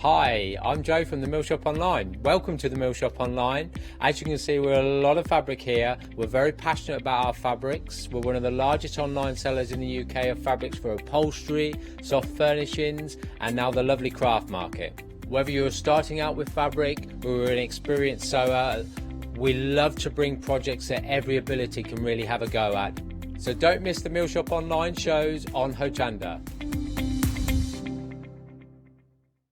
Hi, I'm Joe from the Mill Shop Online. Welcome to the Mill Shop Online. As you can see, we're a lot of fabric here. We're very passionate about our fabrics. We're one of the largest online sellers in the UK of fabrics for upholstery, soft furnishings, and now the lovely craft market. Whether you're starting out with fabric or an experienced sewer, we love to bring projects that every ability can really have a go at. So don't miss the Mill Shop Online shows on Hochanda.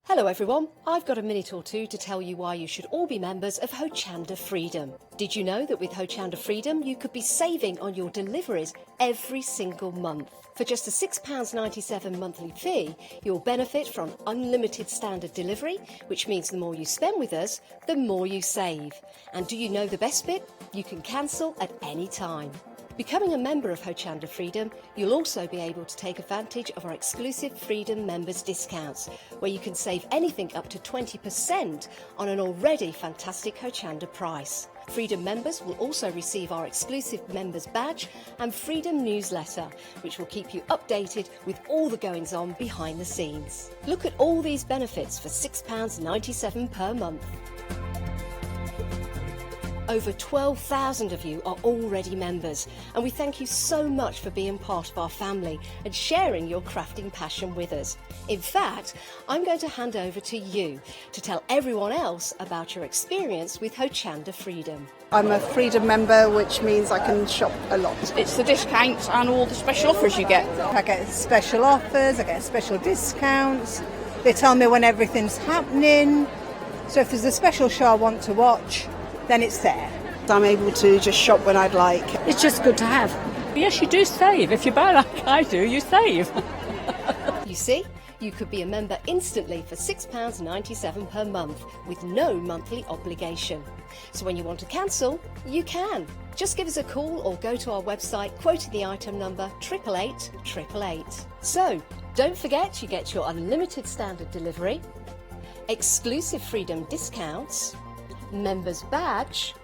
Hello everyone, I've got a minute or two to tell you why you should all be members of Hochanda Freedom. Did you know that with Hochanda Freedom you could be saving on your deliveries every single month? For just a £6.97 monthly fee, you'll benefit from unlimited standard delivery, which means the more you spend with us, the more you save. And do you know the best bit? You can cancel at any time. Becoming a member of Hochanda Freedom, you'll also be able to take advantage of our exclusive Freedom members discounts, where you can save anything up to 20% on an already fantastic Hochanda price. Freedom members will also receive our exclusive members badge and Freedom newsletter, which will keep you updated with all the goings on behind the scenes. Look at all these benefits for £6.97 per month. Over 12,000 of you are already members, and we thank you so much for being part of our family and sharing your crafting passion with us. In fact, I'm going to hand over to you to tell everyone else about your experience with Hochanda Freedom. I'm a Freedom member, which means I can shop a lot. It's the discounts and all the special offers you get. I get special offers, I get special discounts. They tell me when everything's happening. So if there's a special show I want to watch, then it's there. I'm able to just shop when I'd like. It's just good to have. Yes, you do save. If you buy like I do, you save. You see, you could be a member instantly for £6.97 per month with no monthly obligation. So when you want to cancel, you can. Just give us a call or go to our website quoting the item number 888 888. So don't forget you get your unlimited standard delivery, exclusive Freedom discounts, members badge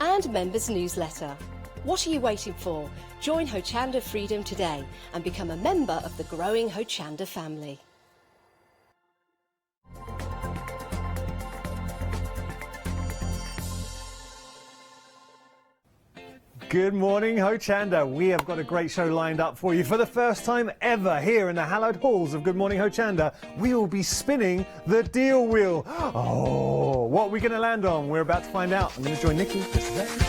and members newsletter. What are you waiting for? Join Hochanda Freedom today and become a member of the growing Hochanda family. Good morning, Hochanda. We have got a great show lined up for you. For the first time ever here in the hallowed halls of Good Morning Hochanda, we will be spinning the deal wheel. Oh, what are we going to land on? We're about to find out. I'm going to join Nikki just a second.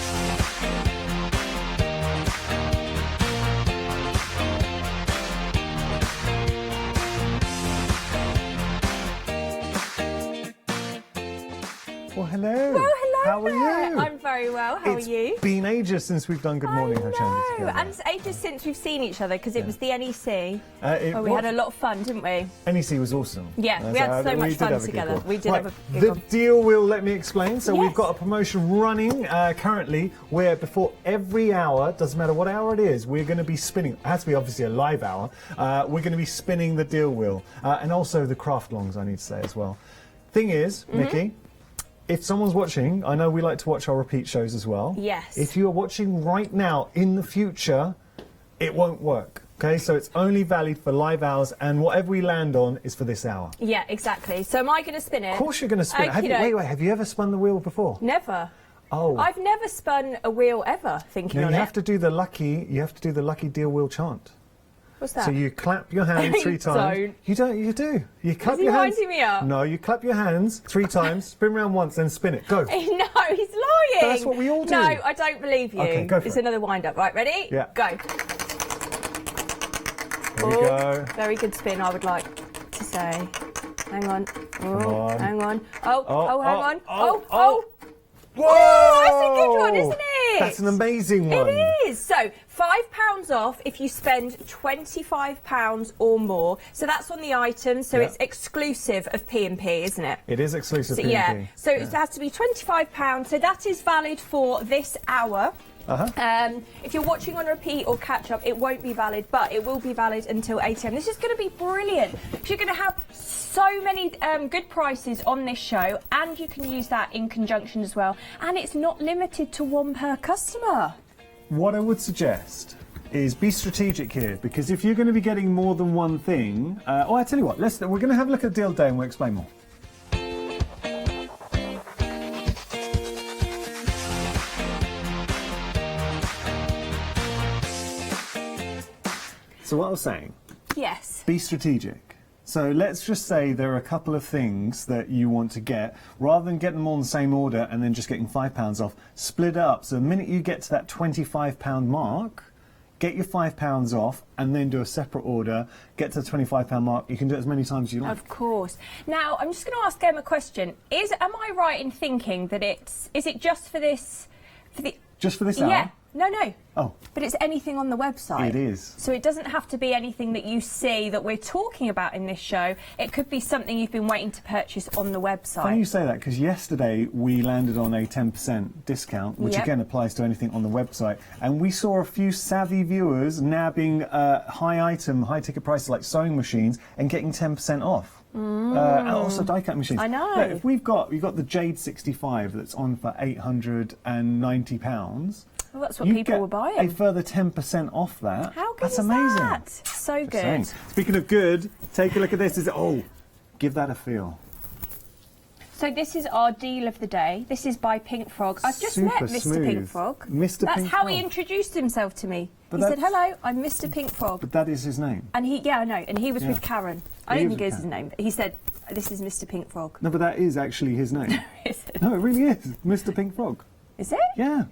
Well, hello. Well, hello. How are you? I'm very well. How are you? It's been ages since we've done Good Morning Hochanda together. And it's ages since we've seen each other because it was the NEC. We had a lot of fun, didn't we? NEC was awesome. Yeah, we had so much fun together. We did have a giggle. The deal wheel, let me explain. So Yes. we've got a promotion running currently where before every hour, doesn't matter what hour it is, we're going to be spinning. It has to be obviously a live hour. We're going to be spinning the deal wheel. And also the craft longs, I need to say as well. Thing is, Nikki, if someone's watching, I know we like to watch our repeat shows as well. Yes. If you're watching right now in the future, it won't work. Okay, so it's only valid for live hours, and whatever we land on is for this hour. Yeah, exactly. So am I going to spin it? Of course you're going to spin it. Have you ever spun the wheel before? Never. Oh. I've never spun a wheel ever, thinking No, on you it. have to do the lucky deal wheel chant. What's that? So you clap your hands 3 times. Don't. You don't. You do. You clap Is he your hands. winding me up? No, you clap your hands 3 times, spin round once, then spin it. Go. No, he's lying. That's what we all do. No, I don't believe you. Okay, go for it's it. another wind up. Right, ready? Yeah. Go. There we go. Very good spin, I would like to say. Hang on. Come on. Hang on. Oh, hang on. Oh. Whoa! Oh, that's a good one, isn't it? That's an amazing one. It is. So, £5 off if you spend £25 or more. So that's on the item. So it's exclusive of P&P, isn't it? It is exclusive So, P&P. yeah. So it has to be £25. So that is valid for this hour. If you're watching on repeat or catch up, it won't be valid, but it will be valid until 8 AM. This is going to be brilliant. You're going to have so many good prices on this show, and you can use that in conjunction as well. And it's not limited to 1 per customer. What I would suggest is be strategic here, because if you're going to be getting more than one thing, I tell you what, we're going to have a look at Deal Day and we'll explain more. So what I was saying, Yes. be strategic. So let's just say there are a couple of things that you want to get. Rather than getting them all in the same order and then just getting £5 off, split it up. So the minute you get to that £25 mark, get your £5 off and then do a separate order, get to the £25 mark. You can do it as many times as you like. Of course. Now, I'm just going to ask Em a question. Am I right in thinking that is it just for this, Just for this hour? Yeah. No. Oh. But it's anything on the website. It is. So it doesn't have to be anything that you see that we're talking about in this show. It could be something you've been waiting to purchase on the website. Funny you say that, because yesterday we landed on a 10% discount, which Yep. again applies to anything on the website. And we saw a few savvy viewers nabbing high-ticket prices like sewing machines and getting 10% off. And also die-cut machines. I know. Look, if we've got the Jade 65 that's on for £890. Well, that's what you people get were buying. a further 10% off that. How good That's is amazing. that? So Just good. saying. Speaking of good, take a look at this. Give that a feel. So this is our deal of the day. This is by Pink Frog. I've just met Super Mr. smooth. Pink Frog. Mr. That's Pink how he Frog. introduced himself to me. But He said, that's- "Hello, I'm Mr. Pink Frog." But that is his name. And I know. And he was with Karen. I He don't was think it with is his name. But he said, "This is Mr. Pink Frog." No, but that is actually his name. Is it? No, it really is. Mr. Pink Frog. Is it? Yeah.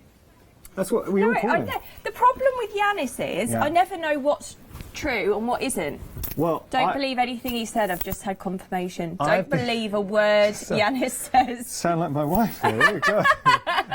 That's what we all call him. The problem with Yanis is Yeah. I never know what's true and what isn't. Well, Don't believe anything he said. I've just had confirmation. I've Don't believe a word Yanis says. Sound like my wife here. There we go.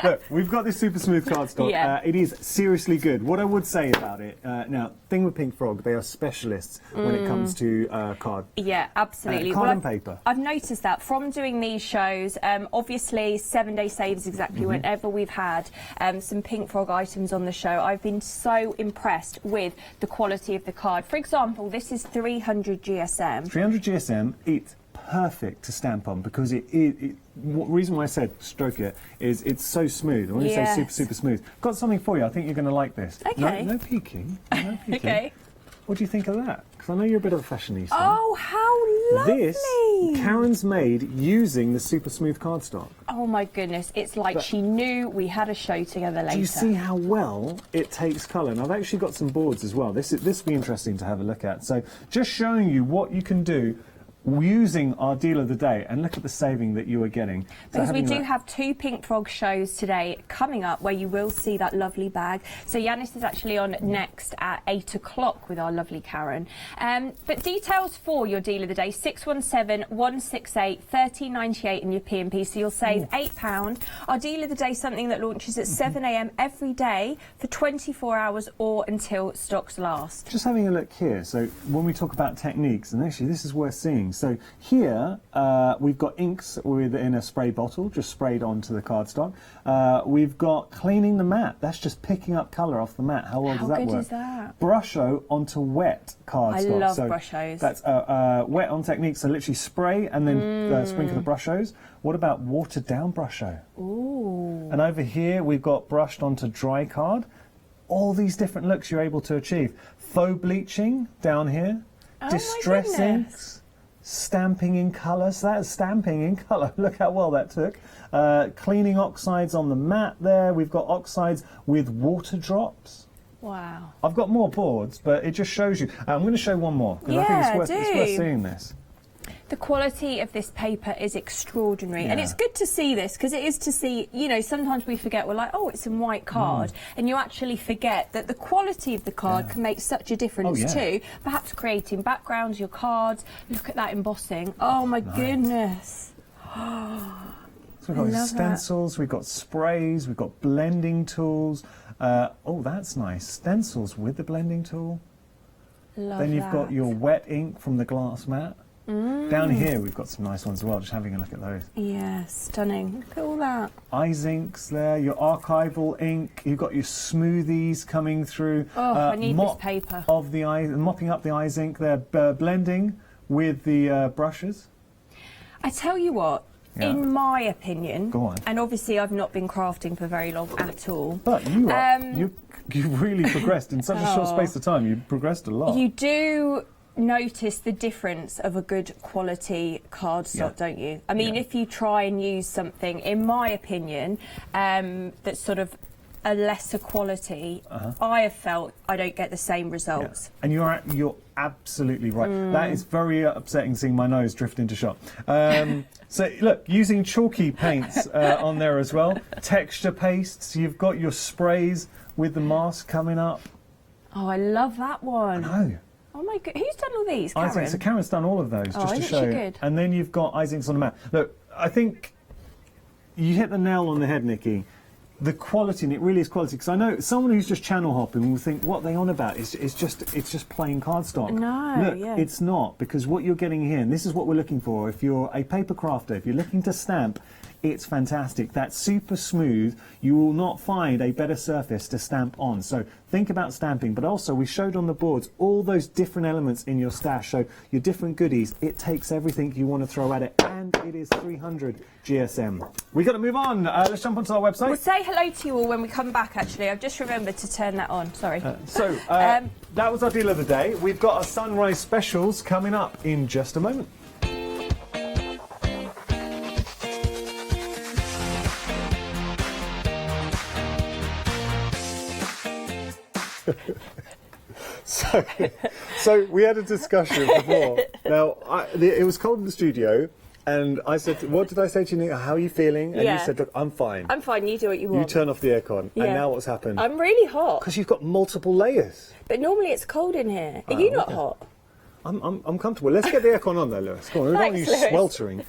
Look, we've got this super smooth cardstock. Yeah. It is seriously good. What I would say about it, now, thing with Pink Frog, they are specialists when it comes to card. Yeah, absolutely. Card and paper. I've noticed that from doing these shows. Obviously, 7-day saves exactly whenever we've had some Pink Frog items on the show. I've been so impressed with the quality of the card. For example, this is 300 GSM. 300 GSM, it's perfect to stamp on because the reason why I said stroke it is it's so smooth. When you say Yes. super, super smooth. Got something for you. I think you're going to like this. Okay. No peeking. No peeking. Okay. What do you think of that? Because I know you're a bit of a fashionista. Oh, how lovely! This Karen's made using the super smooth cardstock. Oh my goodness, it's like she knew we had a show together later. Do you see how well it takes colour? And I've actually got some boards as well. This will be interesting to have a look at. So just showing you what you can do using our deal of the day, and look at the saving that you are getting. So Because we having do that- have 2 Pink Frog shows today coming up where you will see that lovely bag. So Yanis is actually on next at 8 o'clock with our lovely Karen. But details for your deal of the day, 617-168-1398 in your P&P, so you'll save £8. Our deal of the day, something that launches at 7 a.m. every day for 24 hours or until stocks last. Just having a look here, so when we talk about techniques, and actually this is worth seeing. So here we've got inks in a spray bottle, just sprayed onto the cardstock. We've got cleaning the mat. That's just picking up colour off the mat. How well does that How work? good is that? Brusho onto wet cardstock. I love so Brushos. That's wet on technique, so literally spray and then sprinkle the Brushos. What about watered down Brusho? Ooh. And over here we've got brushed onto dry card. All these different looks you're able to achieve. Faux bleaching down here. Oh Distress my goodness. inks. Stamping in colour. So that's stamping in colour. Look how well that took. Cleaning oxides on the mat there. We've got oxides with water drops. Wow. I've got more boards, but it just shows you. I'm going to show one more because I think Yeah, it's worth do. seeing this. The quality of this paper is extraordinary, and Yeah. it's good to see this because it is to see, you know, sometimes we forget, we're like, oh, it's in white card, and you actually forget that the quality of the card can make such a difference Oh, yeah. too. Perhaps creating backgrounds, your cards, look at that embossing. Oh my goodness. So we've got love stencils, we've got sprays, we've got blending tools. Oh, that's nice. Stencils with the blending tool. Love Then you've that. got your wet ink from the glass mat. Down here we've got some nice ones as well, just having a look at those. Yeah, stunning. Look at all that. Eyes inks there, your archival ink, you've got your smoothies coming through. Oh, I need this mop paper. Of the eye, mopping up the eyes ink there, blending with the brushes. I tell you what, Yeah. in my opinion, Go on. and obviously I've not been crafting for very long at all. But you you've really progressed in such a short space of time. You've progressed a lot. You do notice the difference of a good quality cardstock, Yeah. don't you? I mean, Yeah. if you try and use something, in my opinion, that's sort of a lesser quality, I have felt I don't get the same results. And you're absolutely right. That is very upsetting, seeing my nose drift into shot. So look, using chalky paints on there as well. Texture pastes. You've got your sprays with the mask coming up. Oh, I love that one. I know. Oh my god, who's done all these, Karen? Isaac. So Karen's done all of those, just to show you. Good. And then you've got Isaac's on the mat. Look, I think you hit the nail on the head, Nikki. The quality, and it really is quality, because I know someone who's just channel hopping will think, what are they on about? It's just plain cardstock. No, Look, it's not, because what you're getting here, and this is what we're looking for, if you're a paper crafter, if you're looking to stamp, it's fantastic. That's super smooth. You will not find a better surface to stamp on. So think about stamping, but also we showed on the boards all those different elements in your stash. So your different goodies, it takes everything you want to throw at it, and it is 300 GSM. We got to move on. Let's jump onto our website. We'll say hello to you all when we come back, actually. I've just remembered to turn that on. Sorry. That was our deal of the day. We've got our sunrise specials coming up in just a moment. So we had a discussion before. Now, it was cold in the studio, and I said, what did I say to you, Nick? How are you feeling? And you said, look, I'm fine. I'm fine, you do what you want. You turn off the aircon, and now what's happened? I'm really hot. Because you've got multiple layers. But normally it's cold in here. Are you not hot? I'm comfortable. Let's get the aircon on there, Lewis. Come on, we don't want you sweltering.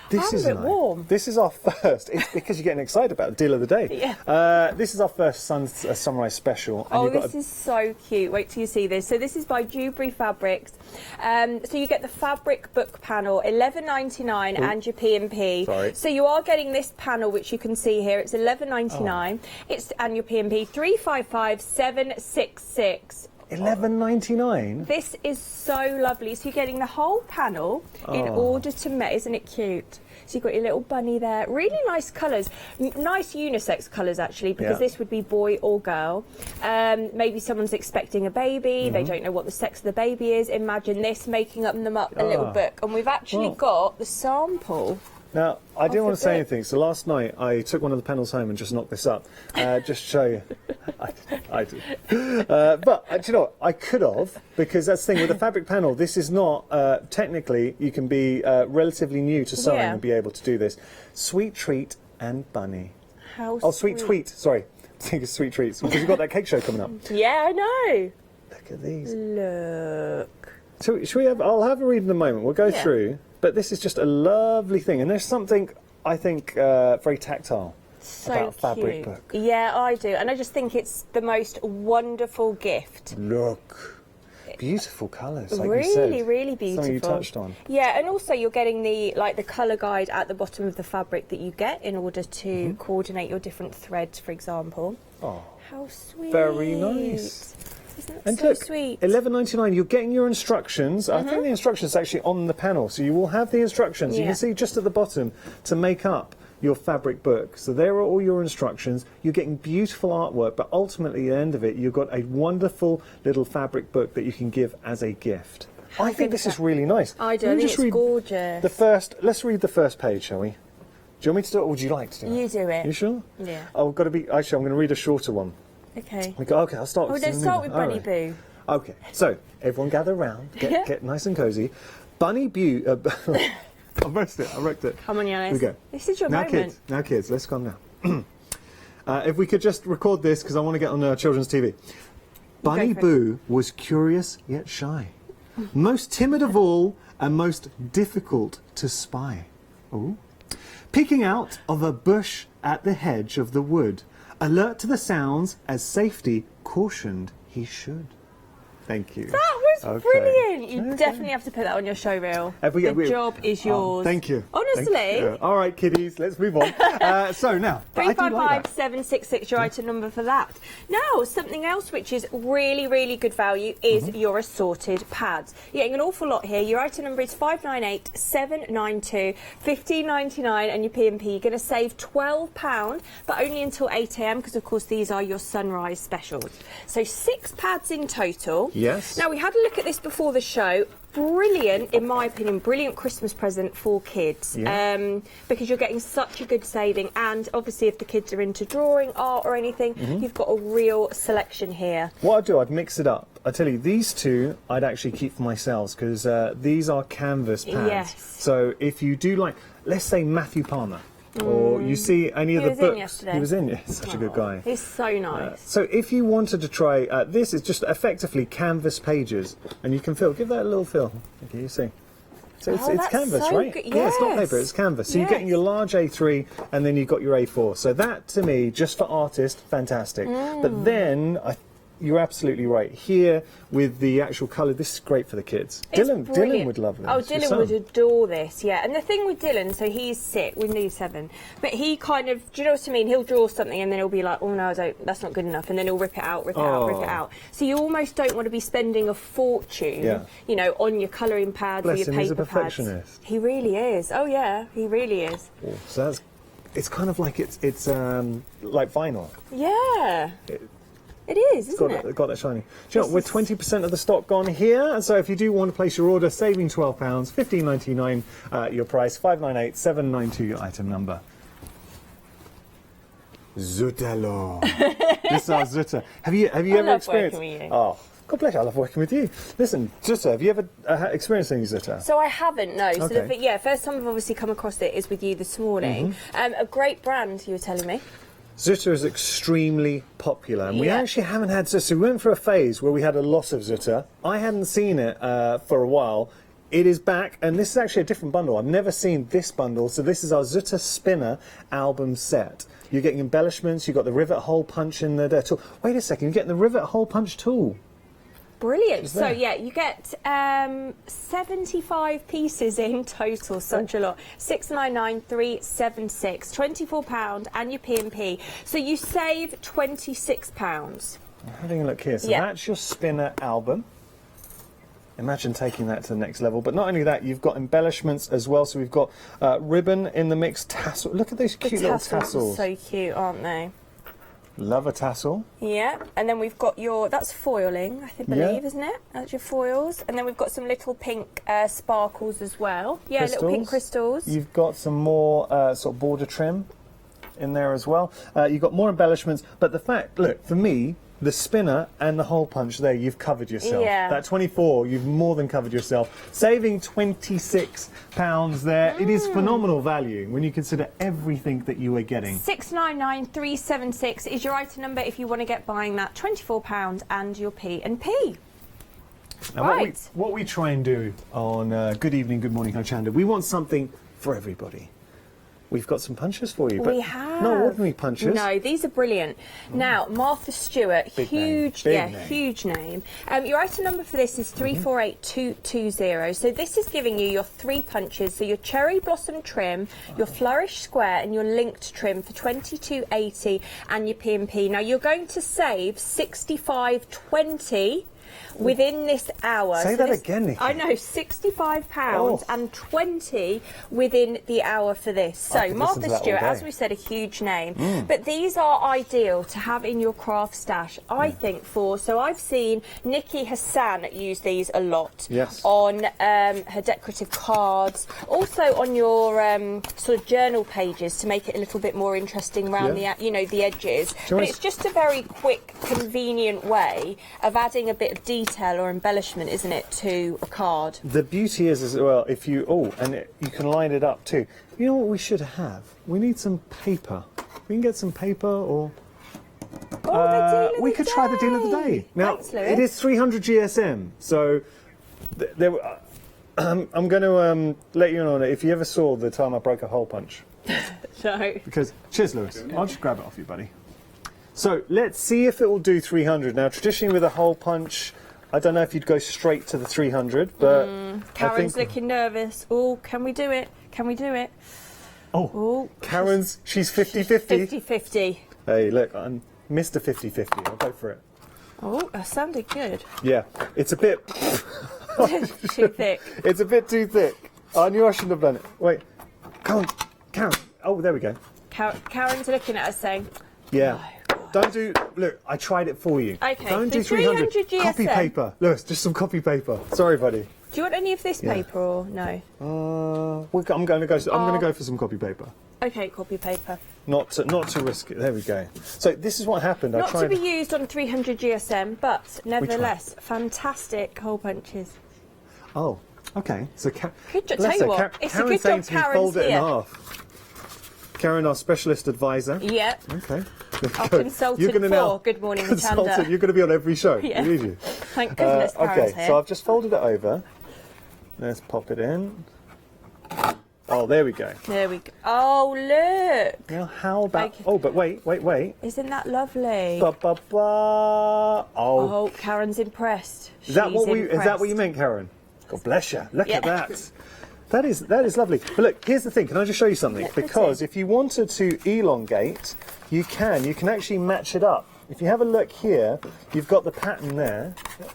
This is a bit warm. This is our first. It's because you're getting excited about the deal of the day. Yeah. This is our first sunrise special. And this is so cute. Wait till you see this. So this is by Jewellery Fabrics. So you get the fabric book panel, $11.99, and your P&P. Sorry. So you are getting this panel, which you can see here. It's $11.99. It's and your P&P 355766. $11.99. This is so lovely. So you're getting the whole panel in order to make. Isn't it cute? So you've got your little bunny there. Really nice colours. Nice unisex colours, actually, because this would be boy or girl. Maybe someone's expecting a baby. They don't know what the sex of the baby is. Imagine this, making them up a little book. And we've actually got the sample. Now, I didn't want to say anything, so last night I took one of the panels home and just knocked this up, just to show you. I did. But, do you know what? I could have, because that's the thing, with a fabric panel, this is not, technically, you can be relatively new to sewing and be able to do this. Sweet treat and bunny. How sweet tweet, sorry. I think it's sweet treats, because you've got that cake show coming up. Yeah, I know. Look at these. Look. So, should we have, I'll have a read in a moment, we'll go through. But this is just a lovely thing, and there's something, I think, very tactile about fabric book. Yeah, I do, and I just think it's the most wonderful gift. Look, beautiful colours, like really, you said. really beautiful. Something you touched on. Yeah, and also you're getting the colour guide at the bottom of the fabric that you get in order to coordinate your different threads, for example. Oh, how sweet! Very nice. Isn't that And so look, sweet? $11.99. You're getting your instructions. I think the instructions are actually on the panel, so you will have the instructions. You can see just at the bottom to make up your fabric book. So there are all your instructions. You're getting beautiful artwork, but ultimately at the end of it, you've got a wonderful little fabric book that you can give as a gift. I think this is really nice. I do. I think it's gorgeous. Let's read the first page, shall we? Do you want me to do it, or would you like to do it? You do it. You sure? Yeah. I've got to be. Actually, I'm going to read a shorter one. Okay. Okay, I'll start with let's start with Bunny Boo. Okay, so everyone gather round, get nice and cosy. Bunny Boo. I wrote it. Come on, Yanis. Here we go. This is your moment. Now, kids, let's calm down. If we could just record this, because I want to get on children's TV. Bunny Boo was curious yet shy, most timid of all, and most difficult to spy. Ooh. Peeking out of a bush at the hedge of the wood, alert to the sounds as safety cautioned he should. Thank you. That was brilliant. You definitely have to put that on your show reel. The job is yours. Thank you. Honestly. Thank you. All right, kiddies, let's move on. So now, 355766, your item number for that. Now, something else which is really, really good value is your assorted pads. You're getting an awful lot here. Your item number is 598792, $15.99, and your P&P. You're going to save £12, but only until 8 AM, because of course these are your sunrise specials. So 6 pads in total. Yes. Now, we had a look at this before the show. brilliant, in my opinion, brilliant Christmas present for kids. Because you're getting such a good saving, and obviously if the kids are into drawing, art or anything, you've got a real selection here. What I'd do, I'd mix it up. I tell you, these two I'd actually keep for myself because these are canvas pads. Yes. So if you do like, let's say Matthew Palmer, or you see any of the books. He was in yesterday. He was in, yeah, such a good guy. He's so nice. So if you wanted to try, this is just effectively canvas pages, and you can fill. Give that a little fill. Okay, you see. So it's that's canvas, so right? good. Yeah, it's not Yes. paper, it's canvas. So Yes. you're getting your large A3, and then you've got your A4. So that, to me, just for artists, fantastic. But then, you're absolutely right. Here, with the actual colour, this is great for the kids. Dylan would love this. Oh, Your Dylan son. would adore this, yeah. And the thing with Dylan, so he's 6, we're nearly 7, but he kind of, do you know what I mean? He'll draw something and then he'll be like, oh no, that's not good enough, and then he'll rip it out, rip it out. So you almost don't want to be spending a fortune, you know, on your colouring pads Bless or your him, paper he's a pads. perfectionist. He really is. Oh yeah, he really is. Oh, so that's, it's kind of like it's like vinyl. Yeah. It is, isn't it? Got that shiny. Do you know, we're 20% of the stock gone here, and so if you do want to place your order, saving £12, $15.99 your price, 598792 your item number. Zutalo. This is our Zutta. Have you ever experienced? Working with you. Oh, God bless you, I love working with you. Listen, Zutta, have you ever experienced any Zutta? So I haven't, no. So Okay. first time I've obviously come across it is with you this morning. A great brand, you were telling me. Zutta is extremely popular, and we Yeah. actually haven't had Zutta. We went through a phase where we had a lot of Zutta. I hadn't seen it for a while. It is back, and this is actually a different bundle. I've never seen this bundle. So this is our Zutta Spinner album set. You're getting embellishments. You've got the rivet hole punch in the tool. Wait a second, you're getting the rivet hole punch tool. Brilliant. So there. yeah, you get 75 pieces in total, such a lot. 699,376, £24 and your P&P. So you save £26. I'm having a look here. So that's your Spinner album. Imagine taking that to the next level. But not only that, you've got embellishments as well. So we've got ribbon in the mix, tassel. Look at these cute little tassels. Are so cute, aren't they? Love a tassel. Yeah, and then we've got that's foiling, I believe, isn't it? That's your foils. And then we've got some little pink sparkles as well. Yeah, Crystals. little pink crystals. You've got some more sort of border trim in there as well. You've got more embellishments. But the fact, look, for me, the spinner and the hole punch there, you've covered yourself. Yeah. That 24, you've more than covered yourself. Saving £26 there. It is phenomenal value when you consider everything that you are getting. 699,376 is your item number if you want to get buying that. £24 and your P&P. Now, what we try and do on Good Evening, Good Morning, Hochanda, we want something for everybody. We've got some punches for you, but We have. not ordinary punches. No, these are brilliant. Now, Martha Stewart, Big huge, name. Big name. huge name. Your item number for this is 348220. So this is giving you your 3 punches. So your cherry blossom trim, your flourish square, and your linked trim for $22.80 and your P&P. Now you're going to save $65.20. Within this hour. Say that again, Nikki. I know, £65 and 20 within the hour for this. So I could listen to Martha that all Stewart, day. as we said, a huge name. But these are ideal to have in your craft stash, I think, so I've seen Nikki Hassan use these a lot. Yes. On her decorative cards, also on your sort of journal pages to make it a little bit more interesting around the edges. But it's just a very quick, convenient way of adding a bit of detail or embellishment, isn't it, to a card? The beauty is as well, if you you can line it up too. You know what we should have? We need some paper. We can get some paper, or we could try the deal of the day. Now, Thanks, Lewis. it is 300 GSM, so I'm going to let you know if you ever saw the time I broke a hole punch. No. Because cheers, Lewis. I'll just grab it off you, buddy. So let's see if it will do 300. Now, traditionally with a hole punch, I don't know if you'd go straight to the 300, but Karen's looking nervous. Oh, can we do it? Can we do it? Oh, Karen's, she's 50-50. 50-50. Hey, look, I'm Mr. 50-50. I'll go for it. Oh, that sounded good. Yeah, it's a bit... Too thick. It's a bit too thick. I knew I shouldn't have done it. Wait, Karen. Oh, there we go. Karen's looking at us saying, Yeah. Don't do... Look, I tried it for you. Okay, Don't so do 300. 300 GSM. Copy paper. Lewis, just some copy paper. Sorry, buddy. Do you want any of this paper or no? I'm going to go for some copy paper. Okay, copy paper. Not to risk it. There we go. So this is what happened. Not to be used on 300 GSM, but nevertheless, fantastic hole punches. Oh, okay. So good job. Tell you what, it's a good job Karen's fold it in here. half. Karen, our specialist advisor. Yeah. Okay. Our consultant for Good Morning Hochanda. You're going to be on every show. Yeah. Believe you. Thank goodness Karen's here. So I've just folded it over. Let's pop it in. Oh, there we go. There we go. Oh, look. Now, how about... Oh, but wait. Isn't that lovely? Oh, Karen's impressed. Is that what you meant, Karen? God bless you. Look at that. That is lovely. But look, here's the thing. Can I just show you something? Because if you wanted to elongate, you can. You can actually match it up. If you have a look here, you've got the pattern there.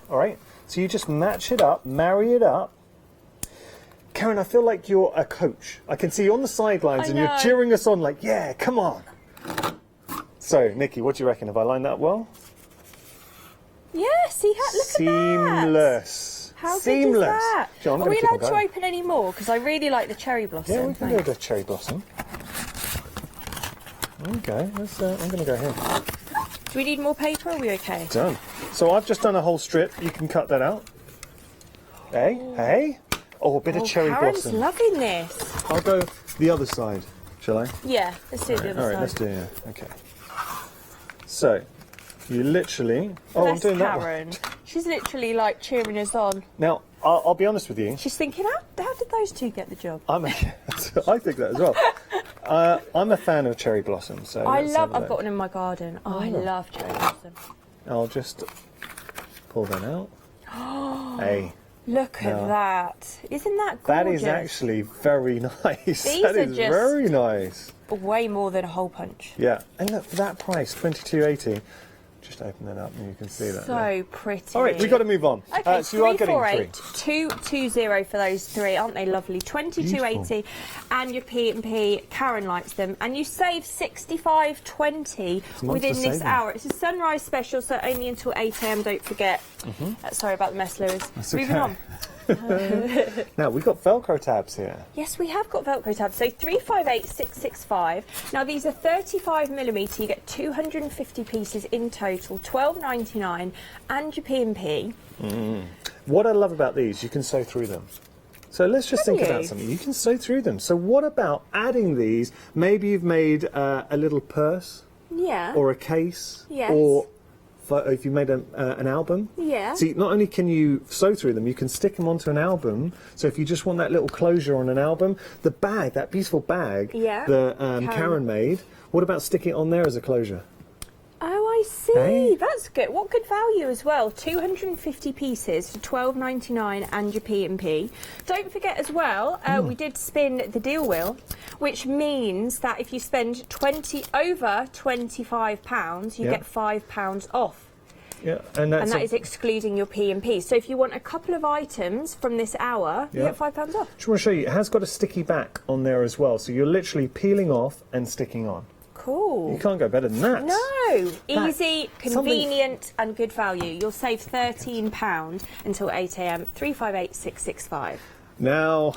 All right? So you just match it up, marry it up. Karen, I feel like you're a coach. I can see you on the sidelines and you're cheering us on like, yeah, come on. So, Nikki, what do you reckon? Have I lined that up well? Yeah, see how, look Seamless. at that. How Seamless. good is that? John, are we allowed to open any more? Because I really like the cherry blossom. Yeah, we can do the cherry blossom. Okay, I'm going to go here. Do we need more paper or are we okay? Done. So I've just done a whole strip. You can cut that out. Hey. Oh, a bit of cherry Karen's blossom. loving this. I'll go the other side, shall I? Yeah, let's do the other side. All right, let's do it. Okay. So, you literally... Oh, I'm doing Karen. that one. She's literally like cheering us on. Now, I'll be honest with you. She's thinking, how did those two get the job? I think that as well. I'm a fan of cherry blossom. So I've got one in my garden. Oh, I love cherry blossom. I'll just pull that out. Hey. Look at that. Isn't that gorgeous? That is actually very nice. That is just very nice. Way more than a hole punch. Yeah. And look, for that price, $22.80. Just open that up and you can see that. So pretty. All right, we've got to move on. Okay, so you are getting 220 for those three, aren't they lovely? $22.80, and your P&P. Karen likes them, and you save $65.20 within this hour. It's a sunrise special, so only until 8 AM. Don't forget. Sorry about the mess, Lewis. Moving on. Now, we've got Velcro tabs here. Yes, we have got Velcro tabs. So 358665. Now, these are 35mm. You get 250 pieces in total, $12.99, and your P&P. What I love about these, you can sew through them. So let's just think about something. You can sew through them. So what about adding these? Maybe you've made a little purse. Yeah. Or a case. Yes. Or if you made an album. Yeah. See, not only can you sew through them, you can stick them onto an album. So if you just want that little closure on an album, the bag, that beautiful bag that Karen made, what about sticking it on there as a closure? Oh, I see. Hey? That's good. What good value as well. 250 pieces for $12.99 and your P&P. Don't forget as well, we did spin the deal wheel, which means that if you spend over £25, you get £5 off. Yeah, and that is excluding your P&P. So if you want a couple of items from this hour, you get £5 off. Just want to show you, it has got a sticky back on there as well. So you're literally peeling off and sticking on. Cool. You can't go better than that. No. Easy, convenient and good value. You'll save £13 until 8 AM. 358665. Now,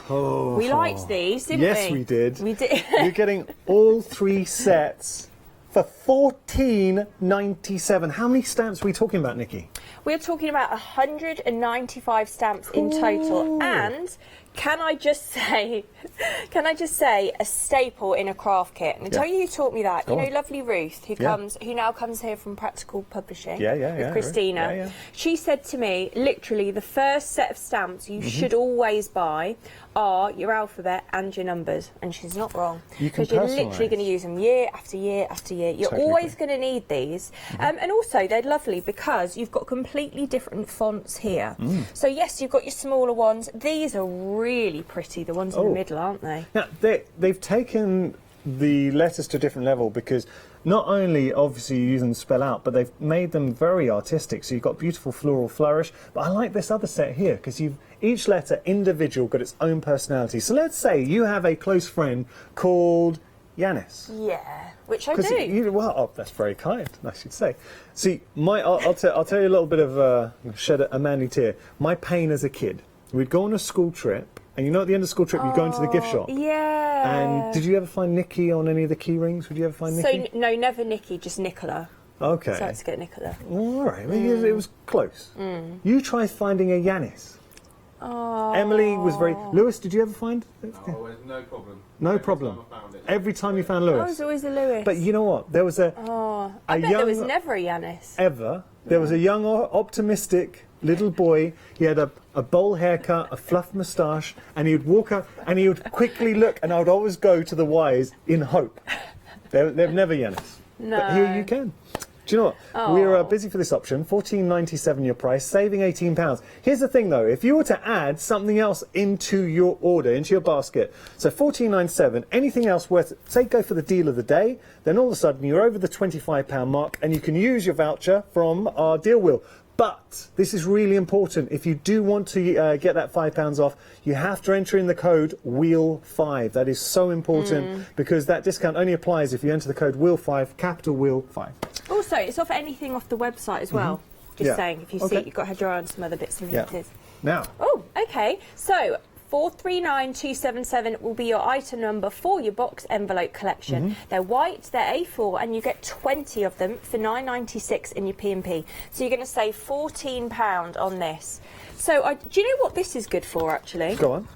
we liked these, didn't we? Yes, we did. We did. You're getting all three sets for $14.97. How many stamps are we talking about, Nikki? We're talking about 195 stamps in total, and can I just say a staple in a craft kit? And I'll tell you who taught me that. You know, lovely Ruth, who now comes here from Practical Publishing with Christina. Yeah. She said to me, literally, the first set of stamps you should always buy are your alphabet and your numbers, and she's not wrong, because you're literally going to use them year after year after year. You're always going to need these, and also they're lovely because you've got completely different fonts here. So yes, you've got your smaller ones. These are really pretty, the ones in the middle, aren't they? Yeah, they've taken the letters to a different level, because not only obviously you use them to spell out, but they've made them very artistic. So you've got beautiful floral flourish. But I like this other set here because each letter individual got its own personality. So let's say you have a close friend called Yanis. Yeah, which I do. That's very kind, I should say. See, I'll tell you a little bit of shed a manly tear. My pain as a kid we'd go on a school trip, and you know at the end of the school trip, you go into the gift shop. Yeah. And did you ever find Nikki on any of the key rings? Would you ever find Nikki? So, no, never Nikki, just Nicola. Okay. So let's get Nicola. All right, it was close. You try finding a Yanis. Oh. Emily was very... Lewis, did you ever find... Oh, no problem. No problem. Every time you found Lewis. I was always a Lewis. But you know what? There was a... I bet there was never a Yanis. Ever. There was a young, optimistic little boy. He had a bowl haircut, a fluffed moustache, and he would walk up and he would quickly look, and I would always go to the Y's in hope. They've never Yanis. No. But here you can. Do you know what? We're busy for this option. $14.97 your price, saving £18. Here's the thing though, if you were to add something else into your order, into your basket, so $14.97, anything else worth, say go for the deal of the day, then all of a sudden you're over the £25 mark and you can use your voucher from our deal wheel. But this is really important. If you do want to get that £5 off, you have to enter in the code WHEEL5. That is so important because that discount only applies if you enter the code WHEEL5, capital WHEEL5. Also, it's off anything off the website as well. Just saying, if you see it, you've got to head your eye on some other bits and pieces. Now. Oh, okay. So 439277 will be your item number for your box envelope collection. They're white, they're A4, and you get 20 of them for £9.96 in your P&P. So you're going to save £14 on this. So do you know what this is good for, actually? Go on.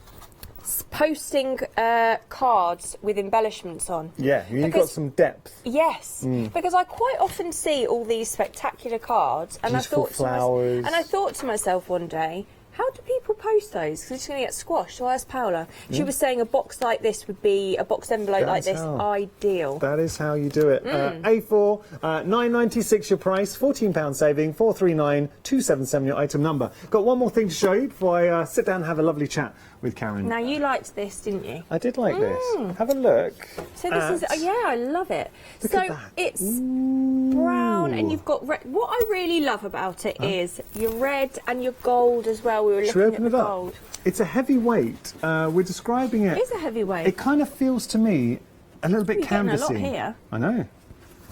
Posting cards with embellishments on. Yeah, you've got some depth. Yes, because I quite often see all these spectacular cards, and flowers. I thought to myself one day, how do people post those? Because it's going to get squashed. So I asked Paola. She was saying a box like this would be, a box envelope like this, ideal. That is how you do it. A4, $9.96 your price, £14 saving, 439277 your item number. Got one more thing to show you before I sit down and have a lovely chat with Karen. Now, you liked this, didn't you? I did like this. Have a look. So this is, yeah, I love it. Look so at that. it's brown and you've got red. What I really love about it is your red and your gold as well. We were Should we looking open at the it up? gold. It's a heavy weight. We're describing it. It is a heavy weight. It kind of feels to me a little bit You're getting canvassy. a lot here. I know.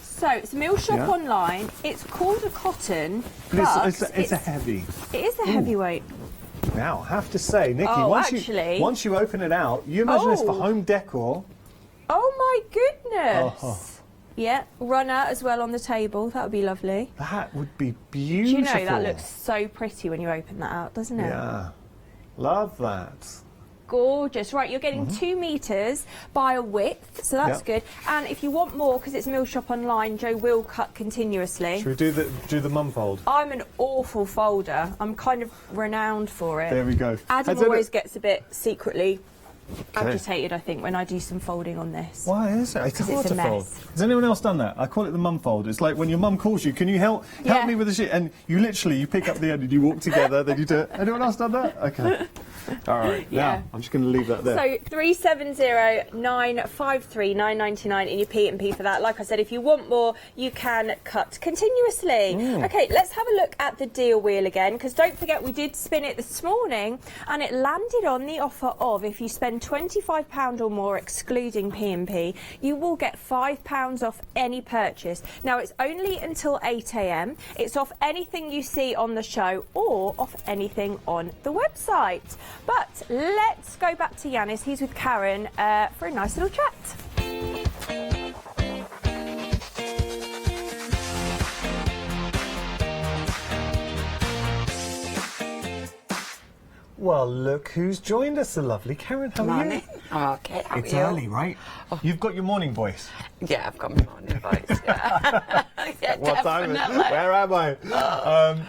So it's a Mill Shop online. It's called a cotton, but it's a heavy. It is a heavyweight. Now, I have to say, Nikki, once you open it out, you imagine this for home decor. Oh my goodness! Yeah, runner as well on the table. That would be lovely. That would be beautiful. Do you know that looks so pretty when you open that out, doesn't it? Yeah, love that. Gorgeous. Right, you're getting 2 metres by a width, so that's good. And if you want more, because it's Mill Shop Online, Joe will cut continuously. Should we do the mum fold? I'm an awful folder. I'm kind of renowned for it. There we go. Adam always gets a bit secretly agitated, I think, when I do some folding on this. Why is it? It's hard it's to a fold. mess. Has anyone else done that? I call it the mum fold. It's like when your mum calls you, can you help me with the shit? And you literally, you pick up the end and you walk together, then you do it. Anyone else done that? Okay. All right. Now, I'm just going to leave that there. So 370-953 999 in your P&P for that. Like I said, if you want more, you can cut continuously. Okay, let's have a look at the deal wheel again, because don't forget we did spin it this morning and it landed on the offer of, if you spend £25 or more excluding P&P, you will get £5 off any purchase. Now, it's only until 8 AM. It's off anything you see on the show or off anything on the website. But let's go back to Yanis. He's with Karen for a nice little chat. Well, look who's joined us, the lovely Karen. How are you? I'm okay. How It's are you? early, right? Oh. You've got your morning voice. Yeah, I've got my morning voice. Yeah. Yeah, What time is it? definitely. Where am I?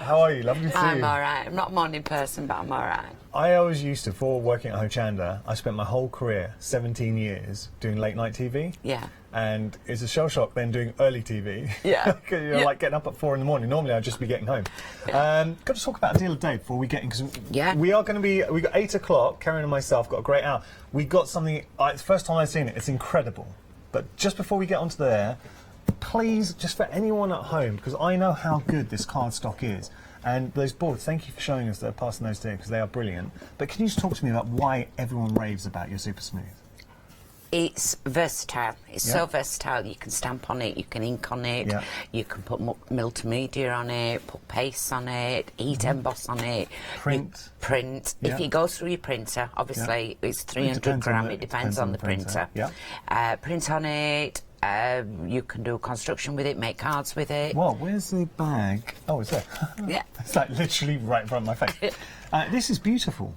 How are you? Lovely to see you. I'm all right. I'm not a morning person, but I'm all right. I always used to, before working at Hochanda, I spent my whole career, 17 years, doing late night TV. Yeah. And it's a shell shock then doing early TV. Yeah. You're like getting up at 4 in the morning. Normally I'd just be getting home. Got to talk about a deal of the day before we get in, because we are going to be, we got 8 o'clock, Karen and myself got a great hour. We got something, it's the first time I've seen it, it's incredible. But just before we get onto there, please, just for anyone at home, because I know how good this card stock is, and those boards, thank you for showing us, passing those today, because they are brilliant. But can you just talk to me about why everyone raves about your Super Smooth? It's versatile. It's Yeah. so versatile. You can stamp on it, you can ink on it, Yeah. you can put multimedia on it, put paste on it, heat emboss on it. Print. Print. Yeah. If it goes through your printer, obviously it's 300 depends on gram, the- it depends on the printer. Yeah. Print on it, you can do construction with it, make cards with it. Well, where's the bag? Oh, it's there. Yeah. It's like literally right in front of my face. This is beautiful.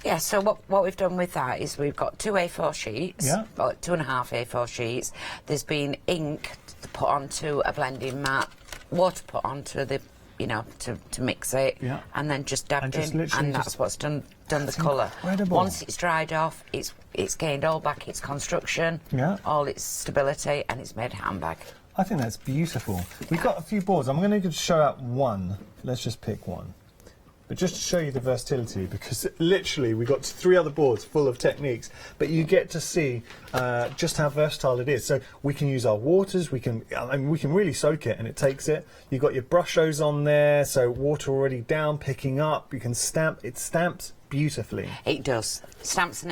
Yeah, so what we've done with that is we've got 2 A4 sheets, Yeah. or 2.5 A4 sheets. There's been ink put onto a blending mat, water put onto the, you know, to mix it, Yeah. and then just dabbed And just in, literally and that's just- what's done the colour. incredible. Once it's dried off, it's gained all back its construction, Yeah. all its stability, and it's made a handbag. I think that's beautiful. We've got a few boards. I'm going to show out one. Let's just pick one. But just to show you the versatility, because literally we've got 3 other boards full of techniques, but you get to see just how versatile it is. So we can use our waters, we can really soak it and it takes it. You've got your brushos on there, so water already down, picking up. You can stamp, it stamps beautifully. It does. Stamps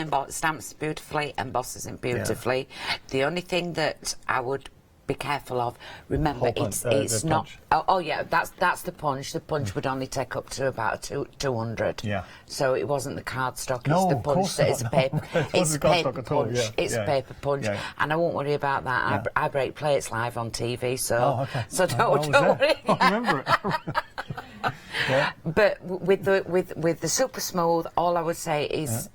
beautifully, embosses it beautifully. The only thing that I would be careful of, remember, Whole punch, it's the not. punch. Oh yeah, that's the punch. The punch would only take up to about 200. Yeah. So it wasn't the cardstock. No, it's the of punch. course That not, it's no. paper. It It's wasn't cardstock paper at all, punch. yeah, It's yeah. paper punch, Yeah. and I won't worry about that. Yeah. I break plates live on TV, so Oh, okay. so I don't was worry. there. I remember it. Yeah. But with the super smooth, all I would say is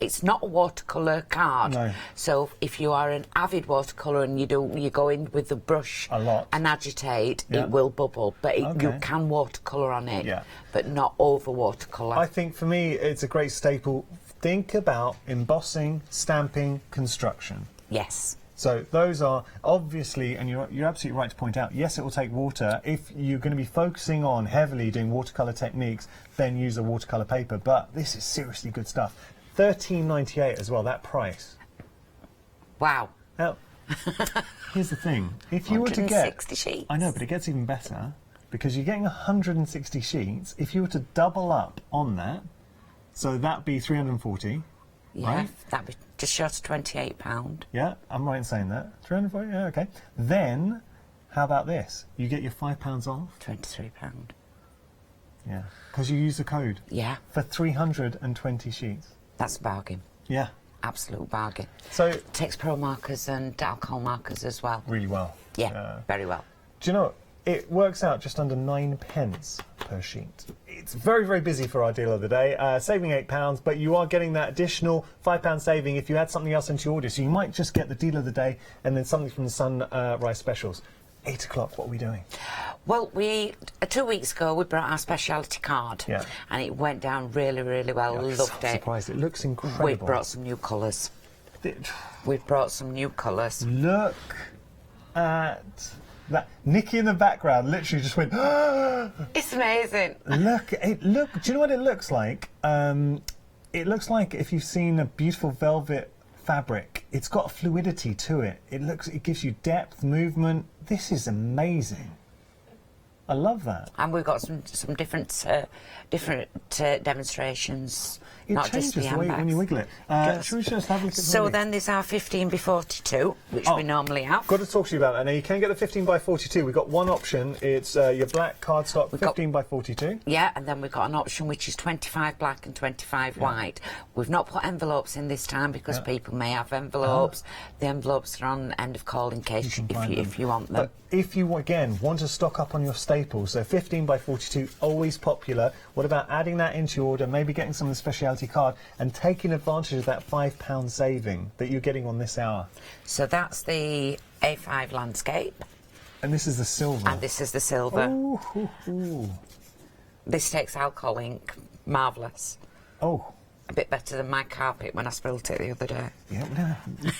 it's not a watercolour card. No. So if you are an avid watercolour and you go in with the brush A lot. and agitate, Yeah. it will bubble. But you Okay. can watercolour on it, Yeah. but not over watercolour. I think for me it's a great staple. Think about embossing, stamping, construction. Yes. So those are obviously, and you're absolutely right to point out, yes, it will take water. If you're going to be focusing on heavily doing watercolour techniques, then use a watercolour paper. But this is seriously good stuff. $13.98 as well, that price. Wow. Now, here's the thing. If you were to get... 160 sheets. I know, but it gets even better because you're getting 160 sheets. If you were to double up on that, so that'd be 340. Yeah, Right? that'd be just short of £28. Yeah, I'm right in saying that. 340, yeah, okay. Then, how about this? You get your £5 off. £23. Yeah, because you use the code. Yeah, For 320 sheets. that's a bargain. Yeah. Absolute bargain. So, Takes pro markers and alcohol markers as well. really well. Yeah, very well. Do you know, it works out just under 9 pence per sheet. It's very, very busy for our deal of the day, saving £8, but you are getting that additional £5 saving if you add something else into your order. So you might just get the deal of the day and then something from the Sunrise Specials. 8 o'clock, what are we doing? Well, 2 weeks ago we brought our speciality card, Yeah. and it went down really, really well. I'm Loved so it. surprised. It looks incredible. We've brought some new colours. It- We've brought some new colours. Look at that. Nikki in the background literally just went, It's amazing. look, do you know what it looks like? It looks like if you've seen a beautiful velvet fabric, it's got a fluidity to it. It gives you depth, movement. This is amazing. I love that. And we've got some different demonstrations, It not changes just the the way handbags. when you wiggle it. Should we just have a look at the So rig? then there's our 15x42, which we normally have. Got to talk to you about that. Now you can get the 15x42. We've got one option. It's your black cardstock 15x42. Yeah, and then we've got an option which is 25 black and 25 white. We've not put envelopes in this time because people may have envelopes. The envelopes are on end of call in case if you want them. But if you, again, want to stock up on your staples, so 15x42, always popular. What about adding that into your order, maybe getting some of the speciality card and taking advantage of that £5 saving that you're getting on this hour? So that's the A5 landscape. And this is the silver. And this is the silver. Ooh, ooh, ooh. This takes alcohol ink. Marvellous. Oh. A bit better than my carpet when I spilt it the other day. Yeah, no.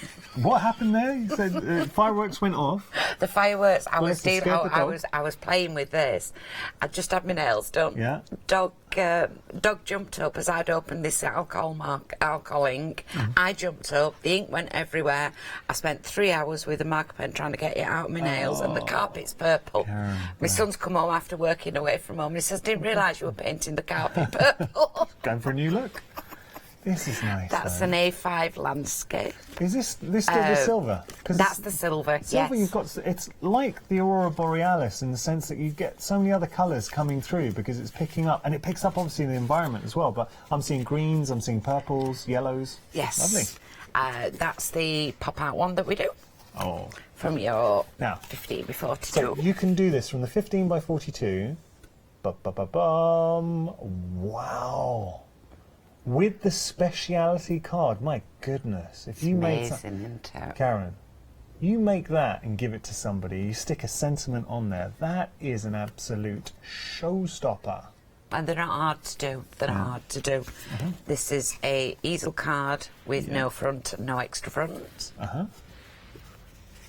What happened there? You said fireworks went off. The fireworks. I Bless the scared the dog. I was playing with this. I just had my nails done. Yeah. Dog jumped up as I'd opened this alcohol ink. Mm-hmm. I jumped up. The ink went everywhere. I spent 3 hours with a marker pen trying to get it out of my nails, and the carpet's purple. Karen, My son's come home after working away from home. And he says, "Didn't realise you were painting the carpet purple." Going for a new look. This is nice. That's though. an A5 landscape. Is this still the silver? 'Cause That's the silver, silver, yes. you've got. It's like the Aurora Borealis in the sense that you get so many other colours coming through because it's picking up, and it picks up obviously the environment as well. But I'm seeing greens, I'm seeing purples, yellows. Yes. Lovely. That's the pop-out one that we do. Oh. From your Now, 15 by 42. So you can do this from the 15 by 42. Ba-ba-ba-bum. Wow. With the speciality card, my goodness. If you make amazing, isn't it? Karen, you make that and give it to somebody, you stick a sentiment on there, that is an absolute showstopper. And they're not hard to do. They're not hard to do. This is a easel card with no front, no extra front.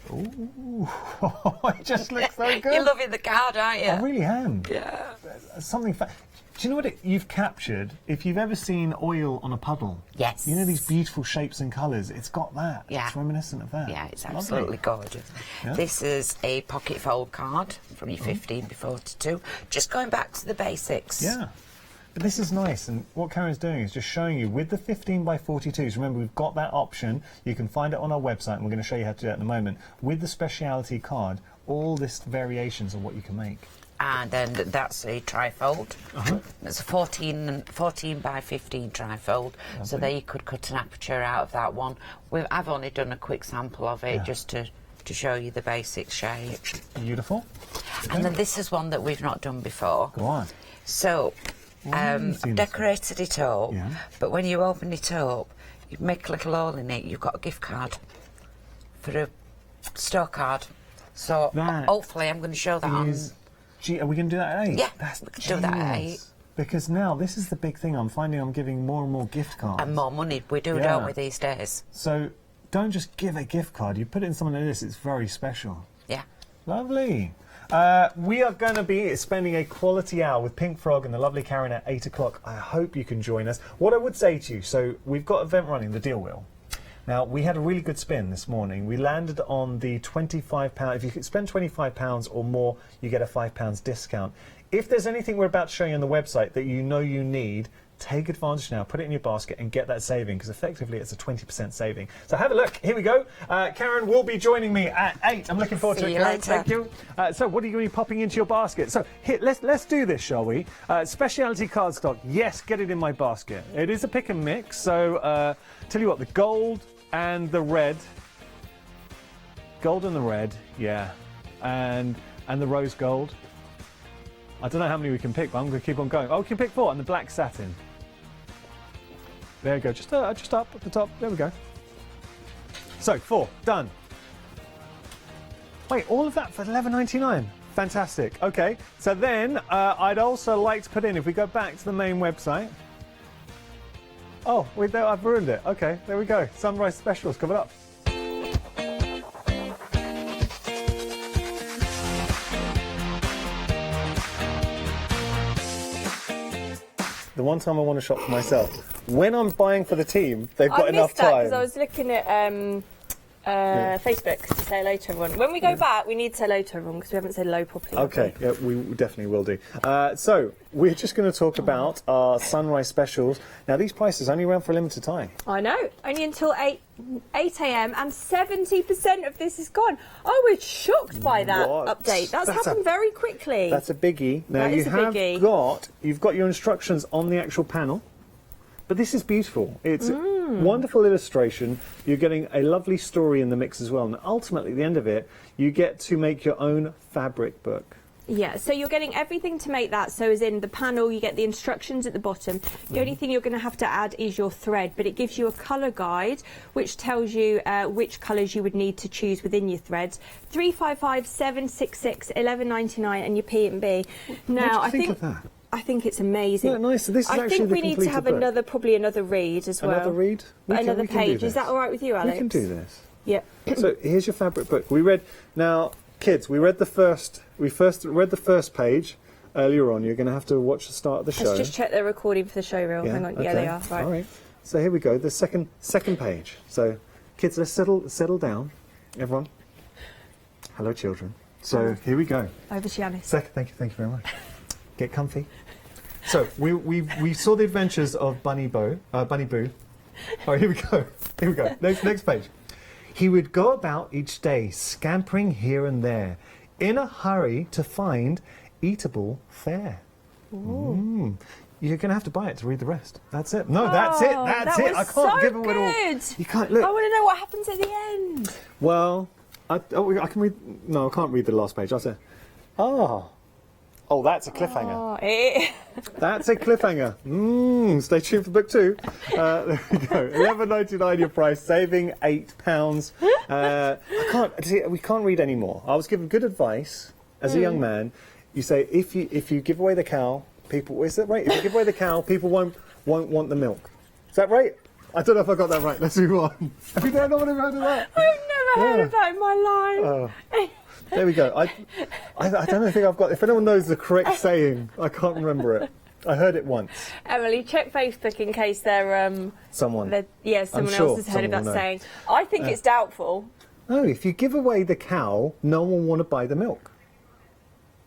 Ooh, it just looks so good. You're loving the card, aren't you? I really am. Yeah. Something. Do you know what you've captured? If you've ever seen oil on a puddle, Yes. You know these beautiful shapes and colours. It's got that. Yeah. It's reminiscent of that. Yeah, it's Lovely. absolutely gorgeous. Yeah. This is a pocket fold card from your 15 by 42. Just going back to the basics. Yeah. But this is nice, and what Karen's doing is just showing you with the 15 by 42s. Remember, we've got that option. You can find it on our website, and we're going to show you how to do that in a moment. With the speciality card, all this variations of what you can make. And then that's a trifold. It's a 14 by 15 trifold. So there you could cut an aperture out of that one. I've only done a quick sample of it just to show you the basic shape. Beautiful. And then this is one that we've not done before. Go on. So I've decorated it up, but when you open it up, you make a little hole in it, you've got a gift card for a store card. So hopefully I'm going to show that on. Are we going to do that at 8? Yeah, that's we can do that at 8. Because now this is the big thing. I'm finding I'm giving more and more gift cards. And more money. We do, don't we, these days? So don't just give a gift card. You put it in something like this, it's very special. Yeah. Lovely. We are going to be spending a quality hour with Pink Frog and the lovely Karen at 8 o'clock. I hope you can join us. What I would say to you, so we've got an event running, the Deal Wheel. Now, we had a really good spin this morning. We landed on the £25. If you could spend £25 or more, you get a £5 discount. If there's anything we're about to show you on the website that you know you need, take advantage now, put it in your basket and get that saving, because effectively it's a 20% saving. So have a look. Here we go. Karen will be joining me at 8. I'm looking forward to it, Karen. Thank you. So what are you going to be popping into your basket? So here, let's do this, shall we? Speciality cardstock. Yes, get it in my basket. It is a pick and mix. So tell you what, the gold and the red. Gold and the red, yeah. And the rose gold. I don't know how many we can pick, but I'm going to keep on going. Oh, we can pick 4, and the black satin. There we go, just up at the top. There we go. So 4 done. Wait, all of that for $11.99. Fantastic. Okay, so then I'd also like to put in, if we go back to the main website. Oh, wait, there, I've ruined it. Okay, there we go. Sunrise specials coming up. The one time I want to shop for myself. When I'm buying for the team, they've got enough time. I missed that because I was looking at Facebook to say hello to everyone. When we go back, we need to say hello to everyone because we haven't said hello properly. Okay, yeah, we definitely will do. So, we're just going to talk about our sunrise specials. Now, these prices only around for a limited time. I know, only until 8 a.m. and 70% of this is gone. I was shocked by that update. That's happened very quickly. That's a biggie. Now, that is a biggie. You've got your instructions on the actual panel. But this is beautiful. It's wonderful illustration. You're getting a lovely story in the mix as well. And ultimately, at the end of it, you get to make your own fabric book. Yeah, so you're getting everything to make that. So as in the panel, you get the instructions at the bottom. The only thing you're going to have to add is your thread, but it gives you a colour guide, which tells you which colours you would need to choose within your threads. 355 766 11.99 and your P&B. Now, what do you think of that? I think it's amazing. Isn't that nice? So this is I think we need to have probably another read as well. Another read? Another page. Is that all right with you, Alex? We can do this. Yeah. So here's your fabric book. We read now, kids. We read the first. We first read the first page earlier on. You're going to have to watch the start of the show. Let's just check they're recording for the show reel. Yeah, Hang on. okay. Yeah, they are. Right. All right. So here we go. The second page. So, kids, let's settle down. Everyone. Hello, children. So here we go. Over to Yanis. Thank you very much. Get comfy. So we saw the adventures of Bunny Boo. Oh, here we go. Here we go. Next page. He would go about each day, scampering here and there, in a hurry to find eatable fare. You're going to have to buy it to read the rest. That's it. No, that's it. That's it. I can't give away all. You can't look. I want to know what happens at the end. Well, I can read. No, I can't read the last page. I'll say, oh, that's a cliffhanger. That's a cliffhanger. Stay tuned for book 2. There we go. £11.99 your price, saving £8. We can't read anymore. I was given good advice as a young man. You say if you give away the cow, people. Is that right? If you give away the cow, people won't want the milk. Is that right? I don't know if I got that right. Let's move on. Have you never heard of that? I've never heard of that in my life. There we go. I don't think I've got. If anyone knows the correct saying, I can't remember it. I heard it once. Emily, check Facebook in case they're someone. Someone else has heard of that saying. I think it's doubtful. No, if you give away the cow, no one will want to buy the milk.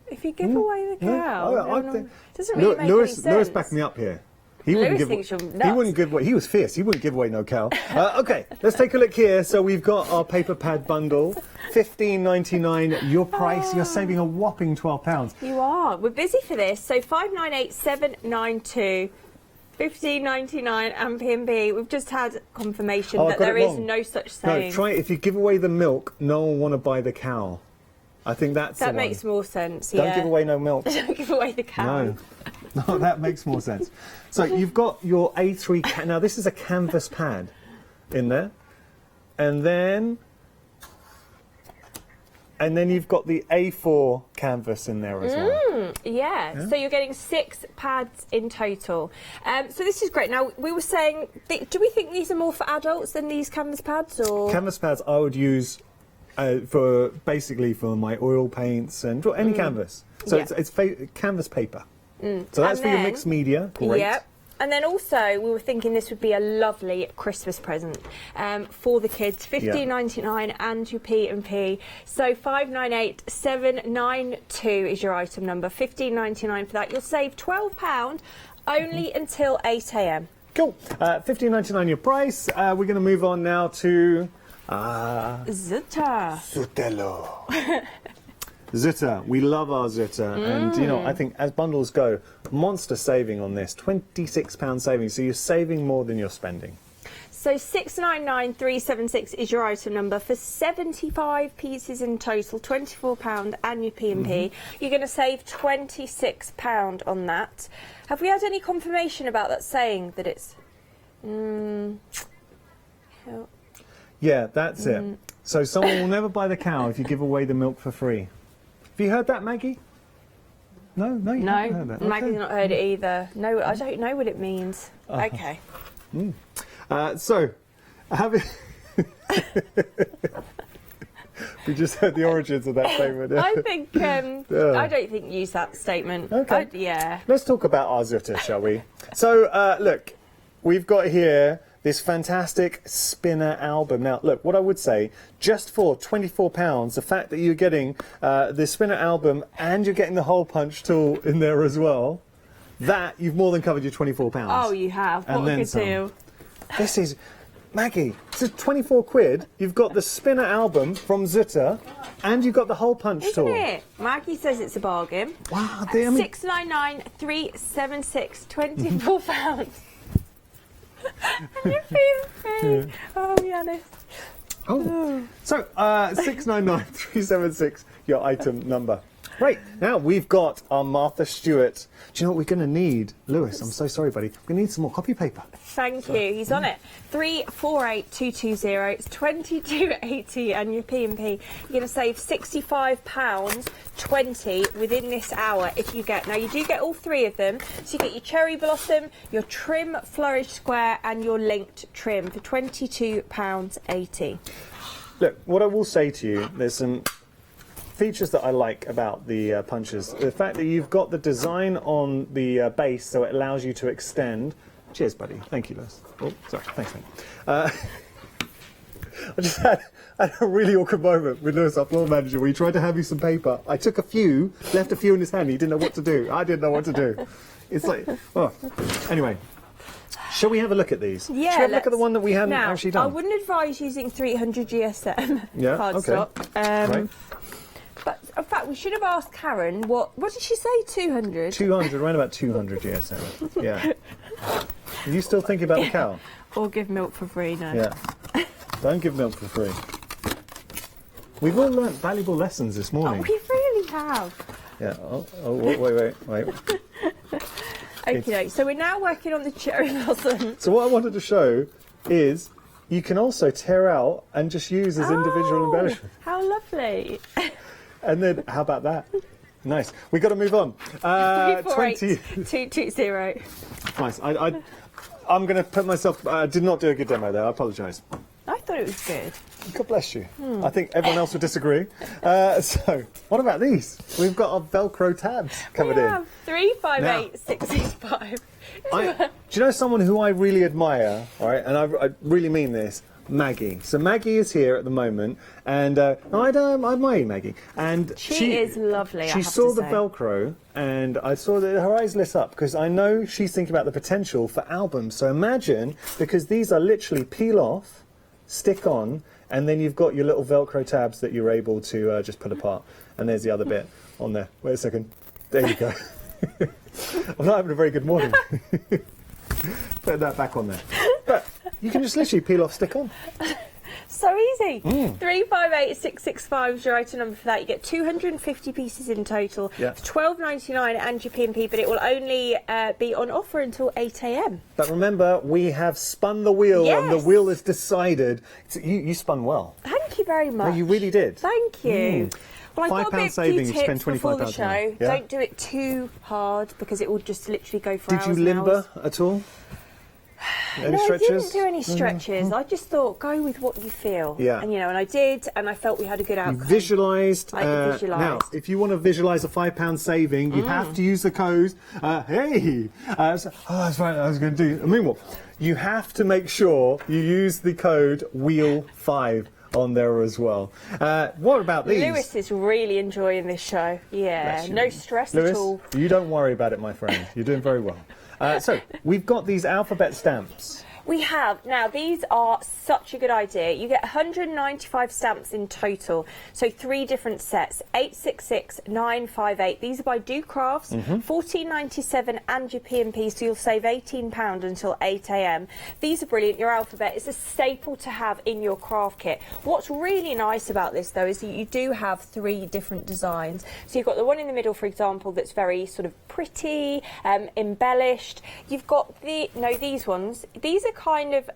If you give away the cow, it doesn't really make any sense. Lewis backed me up here. He wouldn't give away. He was fierce. He wouldn't give away no cow. Okay, let's take a look here. So we've got our paper pad bundle, £15.99. Your price. You're saving a whopping £12. You are. We're busy for this. So 598792. £15.99 and P&B. We've just had confirmation that there is no such saying. No, try it. If you give away the milk, no one will want to buy the cow. I think that makes more sense. Don't give away no milk. Don't give away the cow. No, that makes more sense. So you've got your A3. Now this is a canvas pad in there, and then you've got the A4 canvas in there as well. Yeah. So you're getting 6 pads in total. So this is great. Now we were saying, do we think these are more for adults than these canvas pads, or canvas pads? I would use for my oil paints and any canvas. So it's canvas paper. So that's for your mixed media. Great. Yep. And then also we were thinking this would be a lovely Christmas present for the kids. £15.99 and your P&P. So 598792 is your item number. £15.99 for that. You'll save £12 only until 8 a.m. Cool. £15.99 your price. We're going to move on now to Zutta. Zutello. Zutta, we love our Zutta, and I think as bundles go, monster saving on this, £26 saving, so you're saving more than you're spending. So 699376 is your item number for 75 pieces in total, £24 and your P&P. You're going to save £26 on that. Have we had any confirmation about that saying that it's... Yeah, that's it. So someone will never buy the cow if you give away the milk for free. Have you heard that, Maggie? No, you haven't heard that. Maggie's not heard it either. No, I don't know what it means. Okay. So, we just heard the origins of that statement. I think, I don't think use that statement. Okay. Yeah. Let's talk about our Zutta, shall we? So, look, we've got here this fantastic spinner album. Now, look, what I would say, just for £24, the fact that you're getting the spinner album and you're getting the hole punch tool in there as well, that you've more than covered your £24. Oh, you have. What a good deal. This is, Maggie, this is 24 quid. You've got the spinner album from Zutta and you've got the hole punch tool. Isn't it? Maggie says it's a bargain. Wow. 699376, £24. And your P&P. Oh, Yanis. Oh. So, 699376, your item number. Right, now we've got our Martha Stewart. Do you know what we're going to need? Lewis, I'm so sorry, buddy. We're going to need some more copy paper. Thank you. He's on it. 348220. It's 22.80 and your P&P. You're going to save £65.20 within this hour if you get. Now, you do get all 3 of them. So you get your cherry blossom, your trim flourish square and your linked trim for £22.80. Look, what I will say to you, there's some features that I like about the punches. The fact that you've got the design on the base, so it allows you to extend. Cheers, buddy. Thank you, Liz. Oh, sorry. Thanks, mate. I just had a really awkward moment with Lewis, our floor manager, where he tried to hand me some paper. I took a few, left a few in his hand. He didn't know what to do. I didn't know what to do. It's like, oh. Anyway, shall we have a look at these? Yeah. Shall we have a look at the one that we hadn't actually done? I wouldn't advise using 300 GSM cardstock. Right. But in fact, we should have asked Karen what did she say? 200. 200, around about 200 GSM. Yeah. Are you still thinking about the cow? Or give milk for free, no. Yeah. Don't give milk for free. We've all learnt valuable lessons this morning. We really have. Yeah. Oh, wait. Okay, so we're now working on the cherry blossom. So what I wanted to show is you can also tear out and just use as individual embellishment. How lovely. And then, how about that? Nice. We've got to move on. 220. Nice. I'm going to put myself... I did not do a good demo there. I apologise. I thought it was good. God bless you. I think everyone else would disagree. So, what about these? We've got our Velcro tabs covered in. 358 665. Do you know someone who I really admire, all right, and I really mean this? Maggie. So Maggie is here at the moment, and I admire you, Maggie. And she is lovely. She saw the Velcro, and I saw that her eyes lit up because I know she's thinking about the potential for albums. So imagine, because these are literally peel off, stick on, and then you've got your little Velcro tabs that you're able to just put apart. And there's the other bit on there. Wait a second. There you go. I'm not having a very good morning. Put that back on there. But you can just literally peel off, stick on. So easy. 358 665 is your item number for that. You get 250 pieces in total. Yeah. It's $12.99 and your P&P, but it will only be on offer until 8 a.m. But remember, we have spun the wheel, and the wheel is decided. You spun well. Thank you very much. No, you really did. Thank you. Well, I've got a saving, few you spend tips before the £25 show. Yeah? Don't do it too hard because it will just literally go for hours. Did you limber at all? Any stretches? I didn't do any stretches. I just thought, go with what you feel. Yeah. And, and I did, and I felt we had a good outcome. You visualised. I visualised. Now, if you want to visualise a £5 saving, you have to use the code, that's right, I was going to do. I mean, what? You have to make sure you use the code WHEEL5 on there as well. What about these? Lewis is really enjoying this show. Yeah, no stress Lewis, at all. You don't worry about it, my friend. You're doing very well. So, we've got these alphabet stamps. We have. Now, these are such a good idea. You get 195 stamps in total. So 3 different sets. 866, 958. These are by Do Crafts. $14.97 and your P&P, so you'll save £18 until 8 a.m. These are brilliant. Your alphabet is a staple to have in your craft kit. What's really nice about this, though, is that you do have 3 different designs. So you've got the one in the middle, for example, that's very sort of pretty, embellished. You've got these ones. These are kind of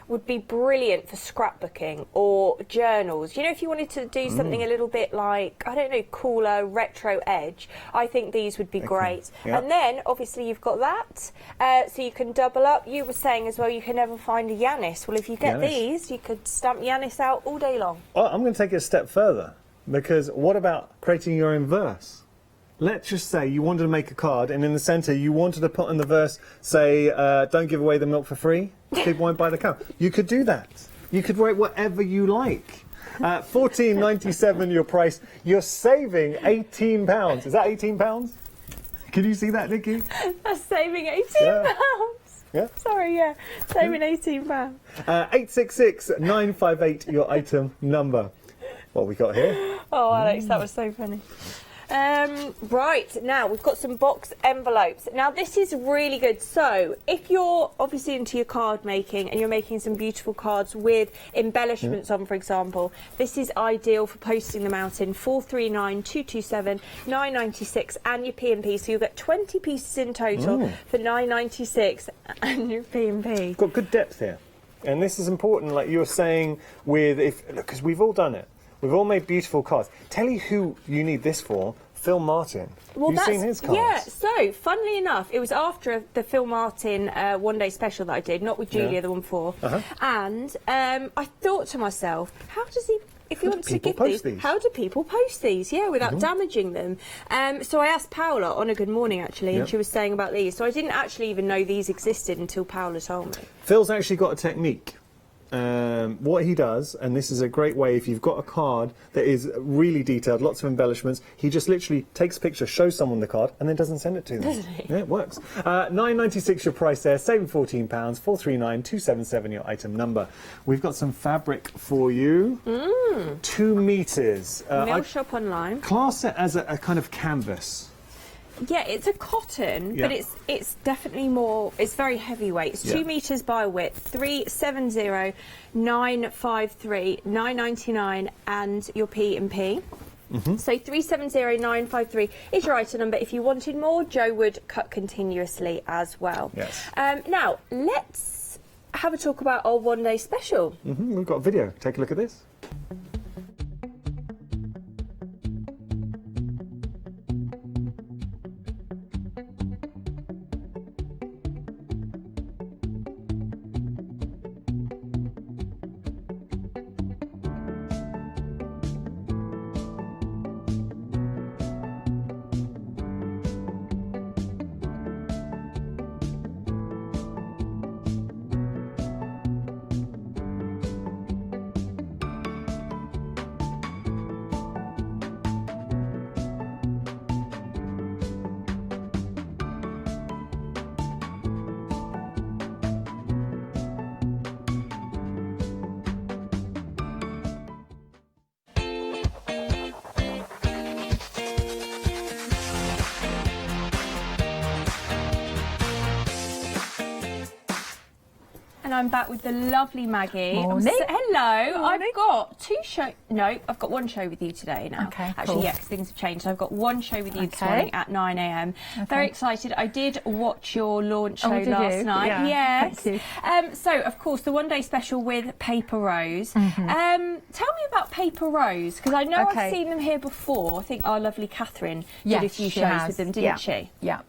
would be brilliant for scrapbooking or journals. If you wanted to do something a little bit like, I don't know, cooler, retro edge, I think these would be great. Yeah. And then, obviously, you've got that, so you can double up. You were saying as well you can never find a Yanis. Well, if you get these, you could stamp Yanis out all day long. Oh, I'm going to take it a step further, because what about creating your own verse? Let's just say you wanted to make a card, and in the centre you wanted to put in the verse, say, don't give away the milk for free, people won't buy the cow. You could do that. You could write whatever you like. $14.97 your price. You're saving £18. Is that £18? Can you see that, Nikki? That's saving £18. Yeah. Sorry, saving £18. 866 958 your item number. What we got here? Oh, Alex, that was so funny. Right, now we've got some box envelopes. Now this is really good. So if you're obviously into your card making and you're making some beautiful cards with embellishments on, for example, this is ideal for posting them out in 439-227, 9.96 and your P&P. So you'll get 20 pieces in total for 9.96 and your P&P. Got good depth here, and this is important. Like you were saying, because we've all done it. We've all made beautiful cards. Tell you who you need this for. Phil Martin. Well, You've seen his cards. Yeah, so, funnily enough, it was after the Phil Martin one-day special that I did, not with Julia, the one before. And I thought to myself, how does he... If you want to give these, how do people post these? Yeah, without damaging them. So I asked Paola on a Good Morning, actually, and she was saying about these. So I didn't actually even know these existed until Paola told me. Phil's actually got a technique. what he does, and this is a great way if you've got a card that is really detailed, lots of embellishments, he just literally takes a picture, shows someone the card, and then doesn't send it to them. Doesn't he? Yeah, it works. £9.96 your price there, saving £14, 439-277 your item number. We've got some fabric for you. 2 metres. Mill shop online. Class it as a kind of canvas. Yeah, it's a cotton, but it's definitely more. It's very heavyweight. It's 2 metres by width. 370953 999 and your P&P. So 370953 is your item number. If you wanted more, Joe would cut continuously as well. Yes. Now let's have a talk about our 1 day special. We've got a video. Take a look at this. And I'm back with the lovely Maggie. Morning. Hello. Morning. I've got 2 show. No, I've got 1 show with you today now. Okay, Actually, cool. yeah, 'cause things have changed. I've got 1 show with you this Okay. morning at 9 a.m. Very excited. I did watch your launch show did last you? night. Yeah, Yes. thank you. So, of course, the 1 day special with Paper Rose. Tell me about Paper Rose, because I know I've seen them here before. I think our lovely Catherine did a few she shows has. with them, didn't she? Yeah.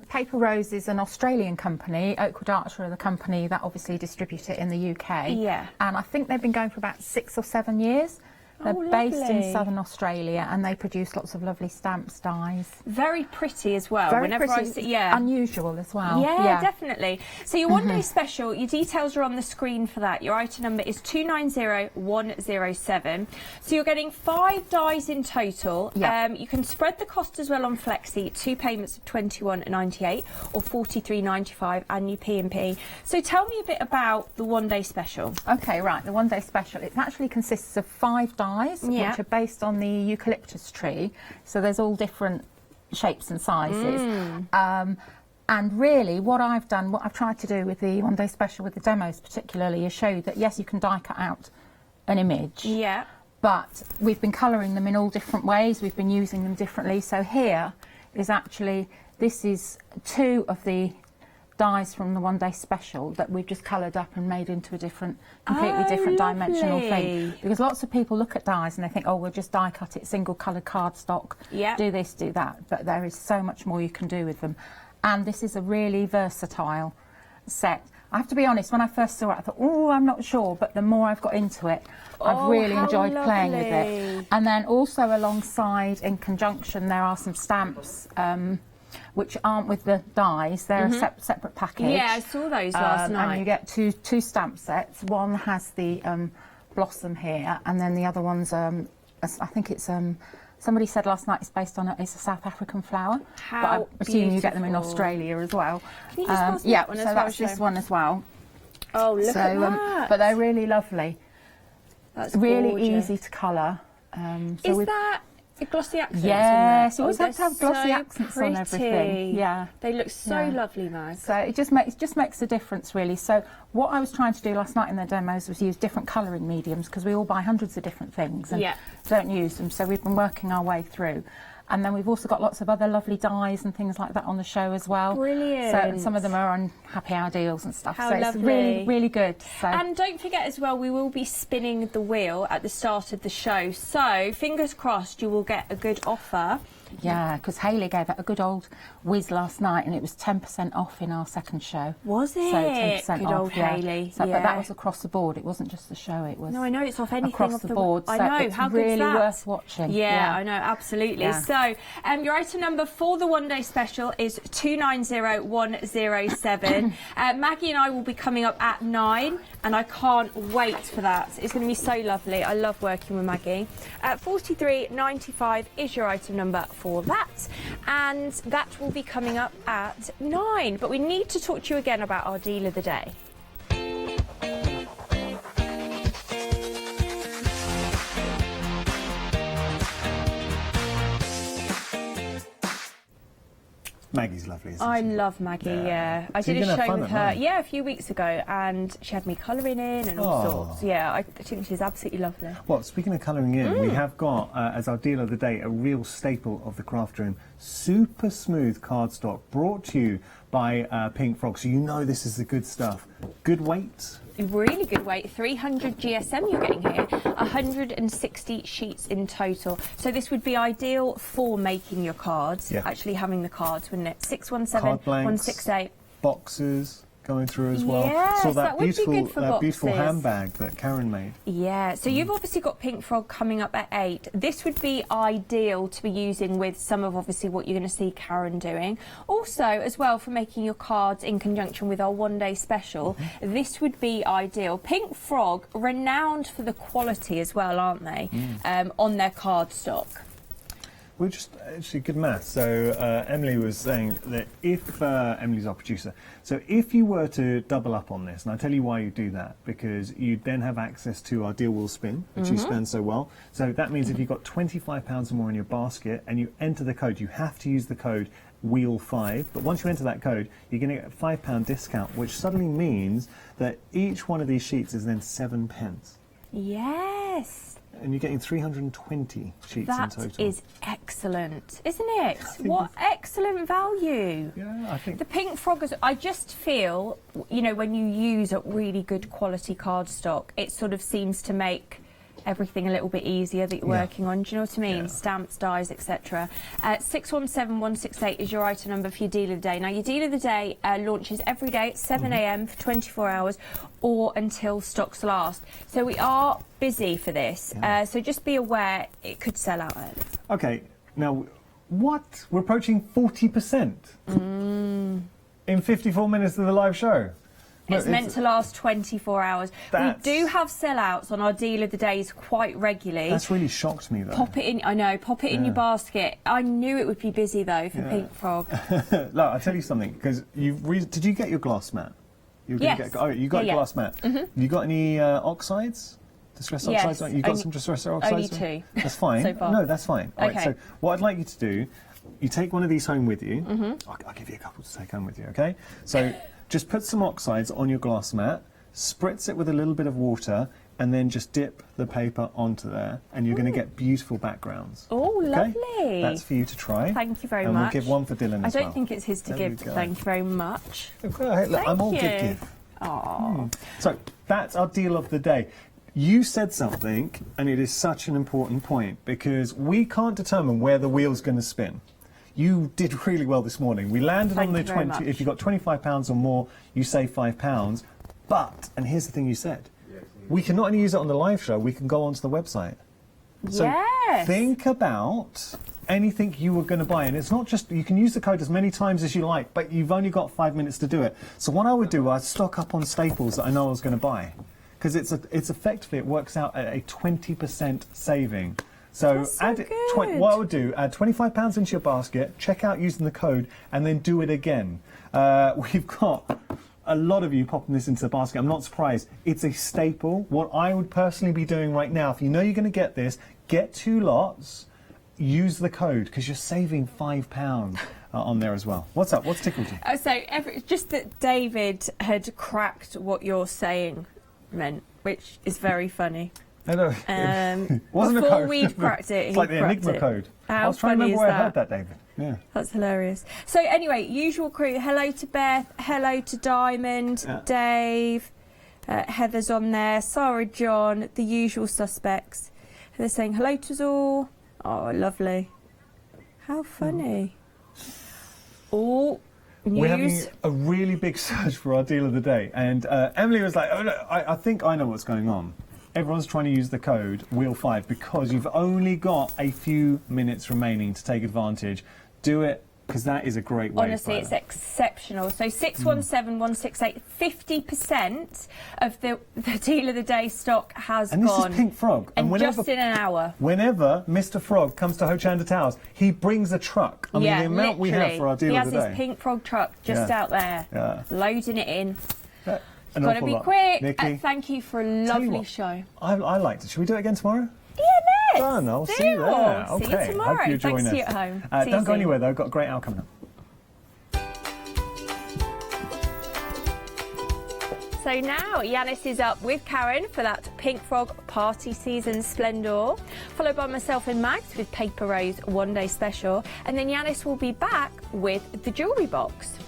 Paper Rose is an Australian company. Oakwood Archer are the company that obviously distribute it in the UK. Yeah. And I think they've been going for about 6 or 7 years. They're based lovely. in southern Australia, and they produce lots of lovely stamps, dies. Very pretty as well. Very Whenever pretty. I see, yeah. Unusual as well. Yeah, definitely. So your 1 day special, your details are on the screen for that. Your item number is 290107. So you're getting 5 dies in total. Yeah. You can spread the cost as well on Flexi, 2 payments of £21.98 or £43.95 and your P&P. So tell me a bit about the 1 day special. Okay, right. The 1 day special, it actually consists of 5 dies, which are based on the eucalyptus tree. So there's all different shapes and sizes. And really, what I've tried to do with the 1 day special, with the demos particularly, is show you that, yes, you can die cut out an image. Yeah. But we've been colouring them in all different ways. We've been using them differently. So here is actually, this is 2 of the dies from the 1 day special that we've just coloured up and made into a completely different dimensional thing. Because lots of people look at dies and they think, oh, we'll just die cut it, single coloured cardstock, do this, do that. But there is so much more you can do with them. And this is a really versatile set. I have to be honest, when I first saw it, I thought, oh, I'm not sure. But the more I've got into it, I've really enjoyed playing with it. And then also alongside, in conjunction, there are some stamps which aren't with the dies. They're a separate package. Yeah, I saw those last night. And you get two stamp sets. One has the blossom here, and then the other one's, I think it's, somebody said last night it's based on it's a South African flower. How but I assume you get them in beautiful. Australia as well. Can you just pass me that one as so well, that's this Shem? one as well. Oh, look at that. But they're really lovely. That's really gorgeous. easy to colour. Is that the glossy accents? Yes, you on always there? have to have glossy accents on everything. Yeah, they look so lovely, Mag. So it just makes a difference, really. So what I was trying to do last night in the demos was use different colouring mediums, because we all buy hundreds of different things and don't use them. So we've been working our way through. And then we've also got lots of other lovely dies and things like that on the show as well. Brilliant. So and some of them are on happy hour deals and stuff. How so lovely. It's really, really good. So. And don't forget as well, we will be spinning the wheel at the start of the show. So fingers crossed you will get a good offer Yeah, because Hayley gave it a good old whiz last night, and it was 10% off in our second show. Was it? So 10% Good off, old Hayley. So, yeah. But that was across the board. It wasn't just the show. It was. No, I know it's off anything across off the board. I so know. it's How really good's that? worth watching. Yeah, I know, absolutely. Yeah. So, your item number for the one day special is 290107. Maggie and I will be coming up at 9, and I can't wait for that. It's going to be so lovely. I love working with Maggie. 43.95 is your item number for that, and that will be coming up at 9. But we need to talk to you again about our deal of the day. Maggie's lovely, isn't I she? love Maggie, yeah. I So did you're a gonna have show fun with at her, night? yeah, a few weeks ago, and she had me colouring in and all sorts. Yeah, I think she's absolutely lovely. Well, speaking of colouring in, we have got, as our deal of the day, a real staple of the craft room, super smooth cardstock, brought to you by Pink Frog. So you know this is the good stuff. Good weight. Really good weight, 300 GSM you're getting here, 160 sheets in total. So this would be ideal for making your cards, actually having the cards, wouldn't it? 617 Card blanks, 168. Boxes going through as well. Yes, so that would be good for beautiful boxes. handbag that Karen made. Yeah, so you've obviously got Pink Frog coming up at 8. This would be ideal to be using with some of obviously what you're going to see Karen doing. Also, as well, for making your cards in conjunction with our one day special, this would be ideal. Pink Frog, renowned for the quality as well, aren't they, on their cardstock. We're just actually good maths. So Emily was saying that if Emily's our producer, so if you were to double up on this, and I'll tell you why you do that, because you then have access to our deal will spin, which you spend so well. So that means if you've got £25 or more in your basket and you enter the code, you have to use the code WHEEL5. But once you enter that code, you're going to get a £5 discount, which suddenly means that each one of these sheets is then 7 pence. Yes. And you're getting 320 sheets in total. That is excellent, isn't it? What excellent value. Yeah, I think. The Pink Frog is, I just feel, you know, when you use a really good quality cardstock, it sort of seems to make everything a little bit easier that you're working on. Do you know what I mean? Stamps, dies, etc. 617168 is your item number for your deal of the day. Now, your deal of the day launches every day at 7 a.m. for 24 hours or until stocks last. So we are busy for this. So just be aware it could sell out early. Okay, now what? We're approaching 40% in 54 minutes of the live show. It's meant to last 24 hours. We do have sellouts on our deal of the days quite regularly. That's really shocked me, though. Pop it in, I know, pop it in your basket. I knew it would be busy, though, for Pink Frog. Look, I'll tell you something, because did you get your glass mat? You Yes. You got a glass mat. You got any oxides? Distress oxides? You got some distress oxides? Only 2. That's fine. So far. No, that's fine. All right, Okay. so what I'd like you to do, you take one of these home with you. I'll give you a couple to take home with you, okay? So just put some oxides on your glass mat, spritz it with a little bit of water, and then just dip the paper onto there, and you're going to get beautiful backgrounds. Oh, okay? lovely. That's for you to try. Thank you very and much. And we'll give one for Dylan as well. I don't think it's his to There give. we go. Thank you very much. Hey, look, I'm all give. Aww. So that's our deal of the day. You said something, and it is such an important point, because we can't determine where the wheel's going to spin. You did really well this morning. We landed on the 20. If you got £25 or more, you save £5. But, and here's the thing you said, we can not only use it on the live show, we can go onto the website. So think about anything you were going to buy, and it's not just, you can use the code as many times as you like, but you've only got 5 minutes to do it. So what I would do, I'd stock up on staples that I know I was going to buy, because it's effectively, it works out at a 20% saving. So what I would do, add £25 into your basket, check out using the code, and then do it again. We've got a lot of you popping this into the basket. I'm not surprised. It's a staple. What I would personally be doing right now, if you know you're going to get this, get 2 lots, use the code, because you're saving £5 on there as well. What's up? What's tickled you? So just that David had cracked what you're saying meant, which is very funny. I know. Wasn't before a code. we'd cracked it, It's like the Enigma code. I was trying to remember where I heard that, David. Yeah. That's hilarious. So anyway, usual crew. Hello to Beth. Hello to Diamond. Dave. Heather's on there. Sarah, John. The usual suspects. They're saying hello to us all. Oh, lovely. How funny. Oh, news. We're having a really big search for our deal of the day, and Emily was like, oh, no, I think I know what's going on. Everyone's trying to use the code WHEEL5 because you've only got a few minutes remaining to take advantage. Do it, because that is a great way. Honestly, it's exceptional. So 617168, 50% of the deal of the day stock has and gone. And this is Pink Frog. And just in an hour. Whenever Mr. Frog comes to Hochanda Towers, he brings a truck. I mean, the amount we have for our deal of the day. He has his Pink Frog truck just out there, loading it in. An Got to be quick. Nikki, thank you for a lovely show. I liked it. Should we do it again tomorrow? Yeah, let's. Done. I'll see you there. Okay. See you tomorrow. Hope you join Thanks us. See you at home. Don't go anywhere though. Got a great hour coming up. So now Yanis is up with Karen for that Pink Frog Party Season Splendour, followed by myself and Mags with Paper Rose One Day Special, and then Yanis will be back with the jewellery box.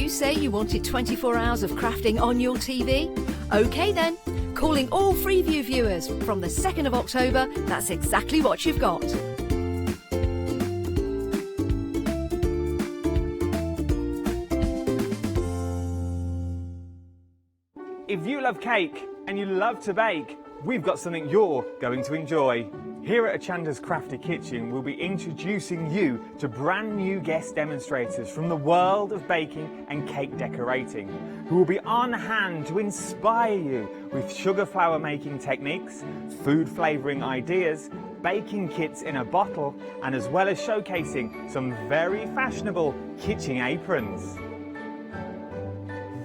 Say you wanted 24 hours of crafting on your TV? OK then, calling all Freeview viewers from the 2nd of October, that's exactly what you've got. If you love cake and you love to bake, we've got something you're going to enjoy. Here at Hochanda's Crafty Kitchen, we'll be introducing you to brand new guest demonstrators from the world of baking and cake decorating, who will be on hand to inspire you with sugar flour making techniques, food flavouring ideas, baking kits in a bottle, and as well as showcasing some very fashionable kitchen aprons.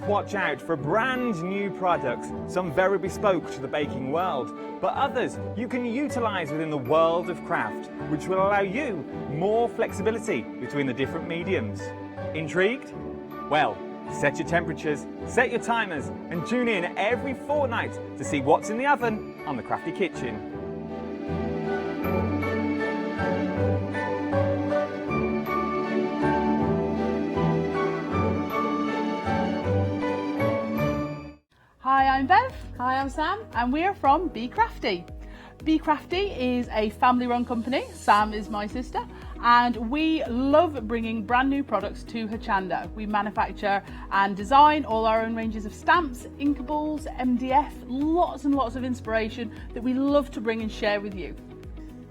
Watch out for brand new products, some very bespoke to the baking world, but others you can utilise within the world of craft, which will allow you more flexibility between the different mediums. Intrigued? Well, set your temperatures, set your timers, and tune in every fortnight to see what's in the oven on the Crafty Kitchen. Hi, I'm Bev. Hi, I'm Sam, and we're from Be Crafty. Be Crafty is a family-run company. Sam is my sister, and we love bringing brand new products to Hochanda. We manufacture and design all our own ranges of stamps, inkables, MDF, lots and lots of inspiration that we love to bring and share with you.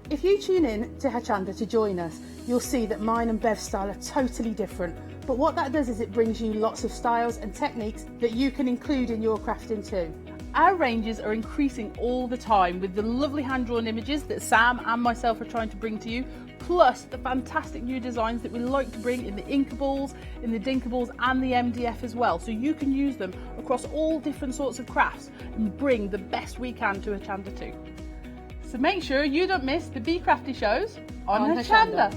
If you tune in to Hochanda to join us, you'll see that mine and Bev's style are totally different. But what that does is it brings you lots of styles and techniques that you can include in your crafting too. Our ranges are increasing all the time with the lovely hand-drawn images that Sam and myself are trying to bring to you, plus the fantastic new designs that we like to bring in the inkables, in the dinkables and the MDF as well. So you can use them across all different sorts of crafts and bring the best we can to Hochanda too. So make sure you don't miss the Be Crafty shows on Hochanda.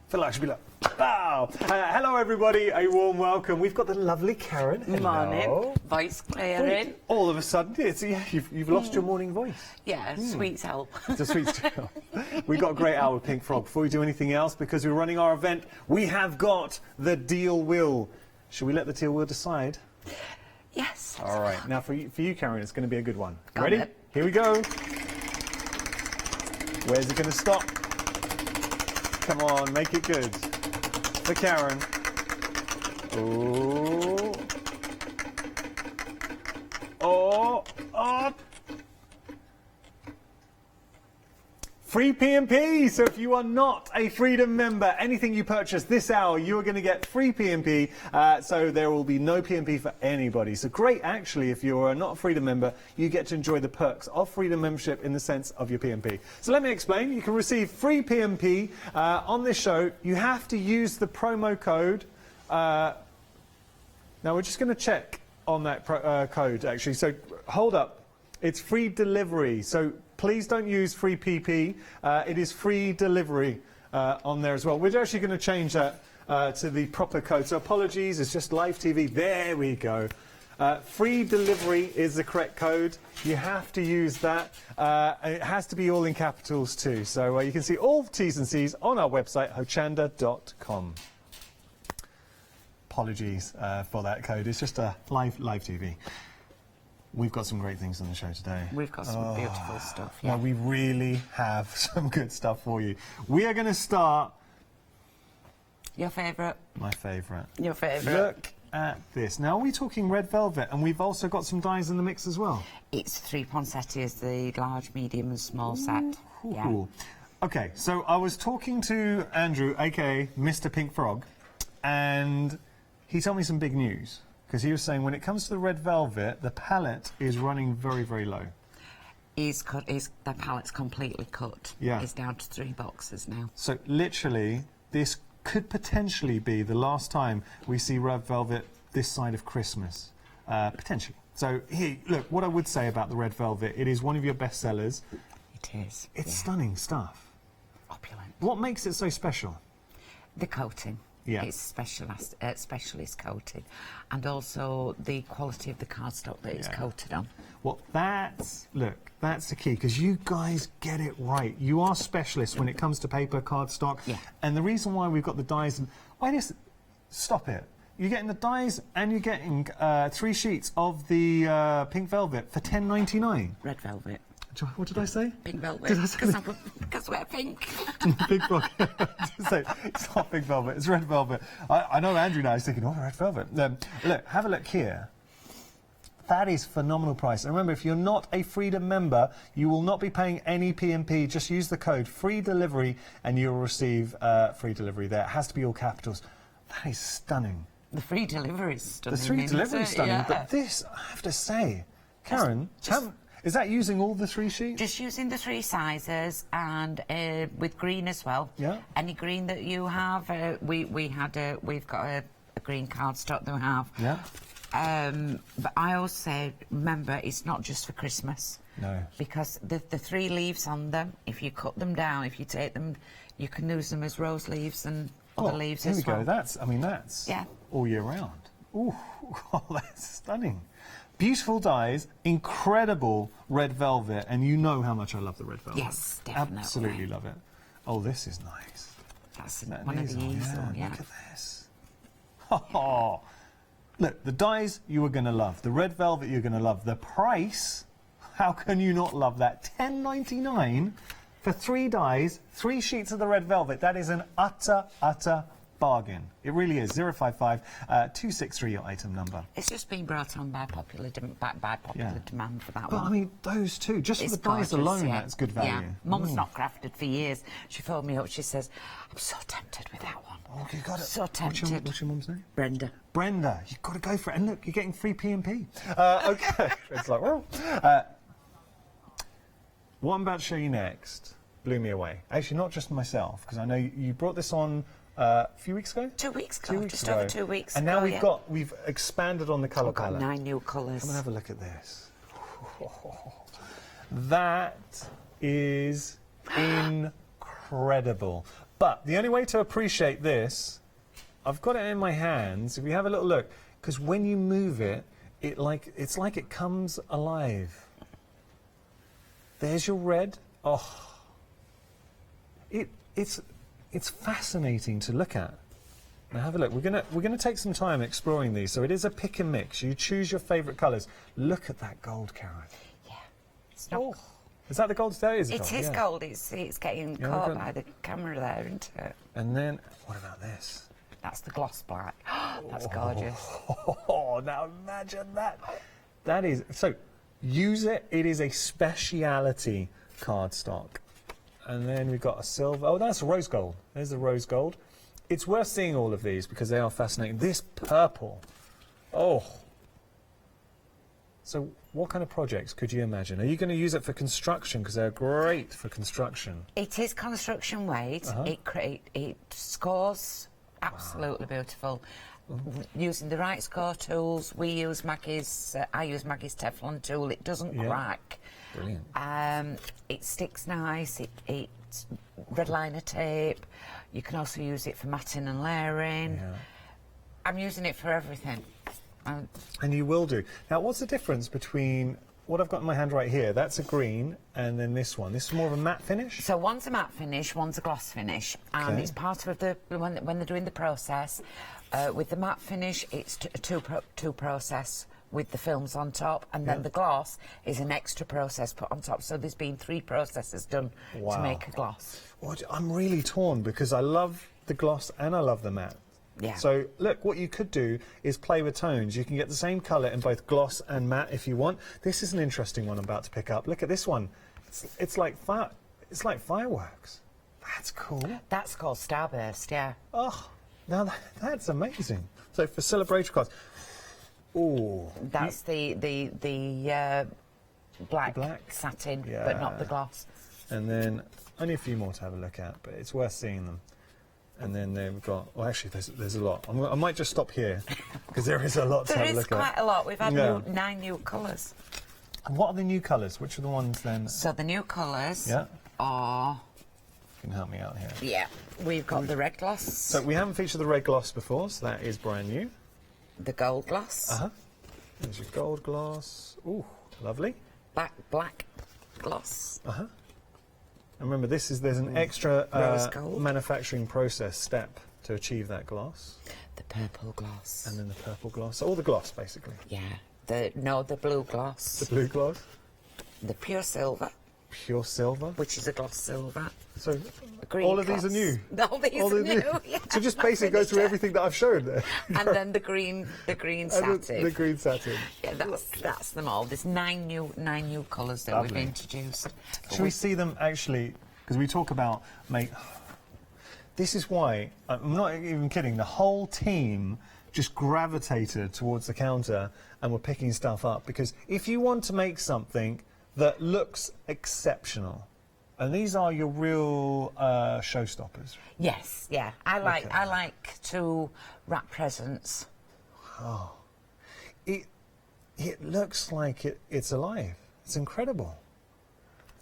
I feel like I should be like, wow. Hello everybody, a warm welcome. We've got the lovely Karen. Morning. Voice clearing. All of a sudden, you've lost your morning voice. Yeah, sweets help. The sweets help. We've got a great hour with Pink Frog. Before we do anything else, because we're running our event, we have got the deal wheel. Should we let the deal wheel decide? Yes. All right. Now for you, Karen, it's going to be a good one. Got Ready? it. Here we go. Where's it going to stop? Come on, make it good. For Karen. Oh. Oh. Oh. Free P&P. So if you are not a Freedom member, anything you purchase this hour, you're going to get free P&P. So there will be no P&P for anybody. So great, actually, if you're not a Freedom member, you get to enjoy the perks of Freedom membership in the sense of your P&P. So let me explain. You can receive free P&P on this show. You have to use the promo code Now we're just going to check on that code actually. So hold up, it's free delivery. So please don't use free PP. It is free delivery on there as well. We're actually going to change that to the proper code. So apologies, it's just live TV. There we go. Free delivery is the correct code. You have to use that. It has to be all in capitals too. So you can see all T's and C's on our website, hochanda.com. Apologies for that code. It's just a live TV. We've got some great things on the show today. We've got some beautiful stuff. Yeah, we really have some good stuff for you. We are going to start. Your favourite? My favourite. Your favourite? Look at this. Now, are we talking red velvet? And we've also got some dyes in the mix as well. It's 3 poinsettias, the large, medium and small set. Yeah. Okay, so I was talking to Andrew, aka Mr. Pink Frog, and he told me some big news. Because he was saying when it comes to the red velvet, the palette is running very, very low. The palette's completely cut. Yeah. It's down to 3 boxes now. So literally, this could potentially be the last time we see red velvet this side of Christmas. Potentially. So here, look, what I would say about the red velvet, it is one of your best sellers. It is. It's stunning stuff. Opulent. What makes it so special? The coating. Yeah. It's specialist coating, and also the quality of the cardstock that it's coated on. Well, that's the key, because you guys get it right. You are specialists when it comes to paper, cardstock. Yeah. And the reason why we've got the dyes, and stop it. You're getting the dyes and you're getting 3 sheets of the pink velvet for $10.99. Red velvet. What did I say? Pink velvet. Because we're pink. Pink velvet. It's not pink velvet, it's red velvet. I know Andrew now is thinking, oh, red velvet. Look, have a look here. That is phenomenal price. And remember, if you're not a Freedom member, you will not be paying any P&P. Just use the code free delivery and you'll receive free delivery there. It has to be all capitals. That is stunning. The free delivery is stunning. The free delivery is stunning. Yeah. But this, I have to say, Karen, is that using all the 3 sheets? Just using the 3 sizes and with green as well. Yeah. Any green that you have, we've got a green cardstock that we have. Yeah. But I always say, remember, it's not just for Christmas. No. Because the 3 leaves on them, if you cut them down, if you take them, you can use them as rose leaves and other leaves as well. Here we go. That's all year round. Ooh, that's stunning. Beautiful dyes, incredible red velvet, and you know how much I love the red velvet. Yes, definitely. Absolutely love it. Oh, this is nice. That's one of the easel, yeah. Look at this. Oh, look, the dyes you are going to love. The red velvet you're going to love. The price, how can you not love that? $10.99 for 3 dyes, 3 sheets of the red velvet. That is an utter bargain. It really is. 055 263 your item number. It's just been brought on by popular demand for that one. But I mean, those two, just for the dyes alone, that's good value. Yeah. Mum's not crafted for years. She phoned me up. She says, "I'm so tempted with that one." Oh, you got it. So tempted. What's your mum's name? Brenda. Brenda, you've got to go for it. And look, you're getting free P&P. Okay. It's like, well, what I'm about to show you next blew me away. Actually, not just myself, because I know you brought this on a few weeks ago? 2 weeks ago, just over 2 weeks and ago. And now we've expanded on the colour palette. We've got 9 new colours. Come and have a look at this. That is incredible. But the only way to appreciate this, I've got it in my hands. If you have a little look, because when you move it, it's like it comes alive. There's your red. Oh, it's fascinating to look at. Now have a look. We're gonna take some time exploring these. So it is a pick and mix. You choose your favourite colours. Look at that gold, Karen. Yeah. It's not. Is that the gold today? Is it gold? It is gold. It's getting caught by the camera there, isn't it? And then what about this? That's the gloss black. That's gorgeous. Oh, now imagine that. That is so. Use it. It is a speciality cardstock. And then we've got a silver. Oh, that's rose gold. There's the rose gold. It's worth seeing all of these because they are fascinating. This purple. Oh. So what kind of projects could you imagine? Are you going to use it for construction? Because they're great for construction. It is construction weight. It scores Absolutely beautiful. Using the right score tools, we use Maggie's. I use Maggie's Teflon tool. It doesn't crack. Brilliant. It sticks nice. It's red liner tape. You can also use it for matting and layering. Yeah. I'm using it for everything. And you will do. Now, what's the difference between what I've got in my hand right here? That's a green, and then this one. This is more of a matte finish? So one's a matte finish, one's a gloss finish. And it's part of the, when they're doing the process, with the matte finish, it's two process with the films on top, and then the gloss is an extra process put on top. So there's been 3 processes done to make a gloss. Well, I'm really torn because I love the gloss and I love the matte. Yeah. So look, what you could do is play with tones. You can get the same colour in both gloss and matte if you want. This is an interesting one I'm about to pick up. Look at this one. It's like fireworks. That's cool. That's called Starburst, yeah. Oh, now that's amazing. So for celebratory cards, that's the black satin, but not the gloss. And then only a few more to have a look at, but it's worth seeing them. And then they've got, well, actually, there's a lot. I might just stop here because there is a lot to have a look at. There is quite a lot. We've had 9 new colours. And what are the new colours? Which are the ones then? So the new colours are. You can help me out here. Yeah, we've got the red gloss. So we haven't featured the red gloss before, so that is brand new. The gold gloss. There's your gold gloss. Ooh, lovely. Black gloss. And remember, there's an extra manufacturing process step to achieve that gloss. The purple gloss. And then the purple gloss. So all the gloss, basically. Yeah. The blue gloss. The blue gloss. The pure silver. Pure silver. Which is a gloss silver. So green all of gloss. these are new. All these are new. Yeah, so just basically go through everything that I've shown there. And then the green satin. The green satin. Yeah, that's them all. There's 9 new colours that we've introduced. Should we see them actually? Because we talk about this is why I'm not even kidding. The whole team just gravitated towards the counter and were picking stuff up because if you want to make something that looks exceptional. And these are your real showstoppers. Yes, yeah. I like to wrap presents. Oh, it looks like it's alive. It's incredible.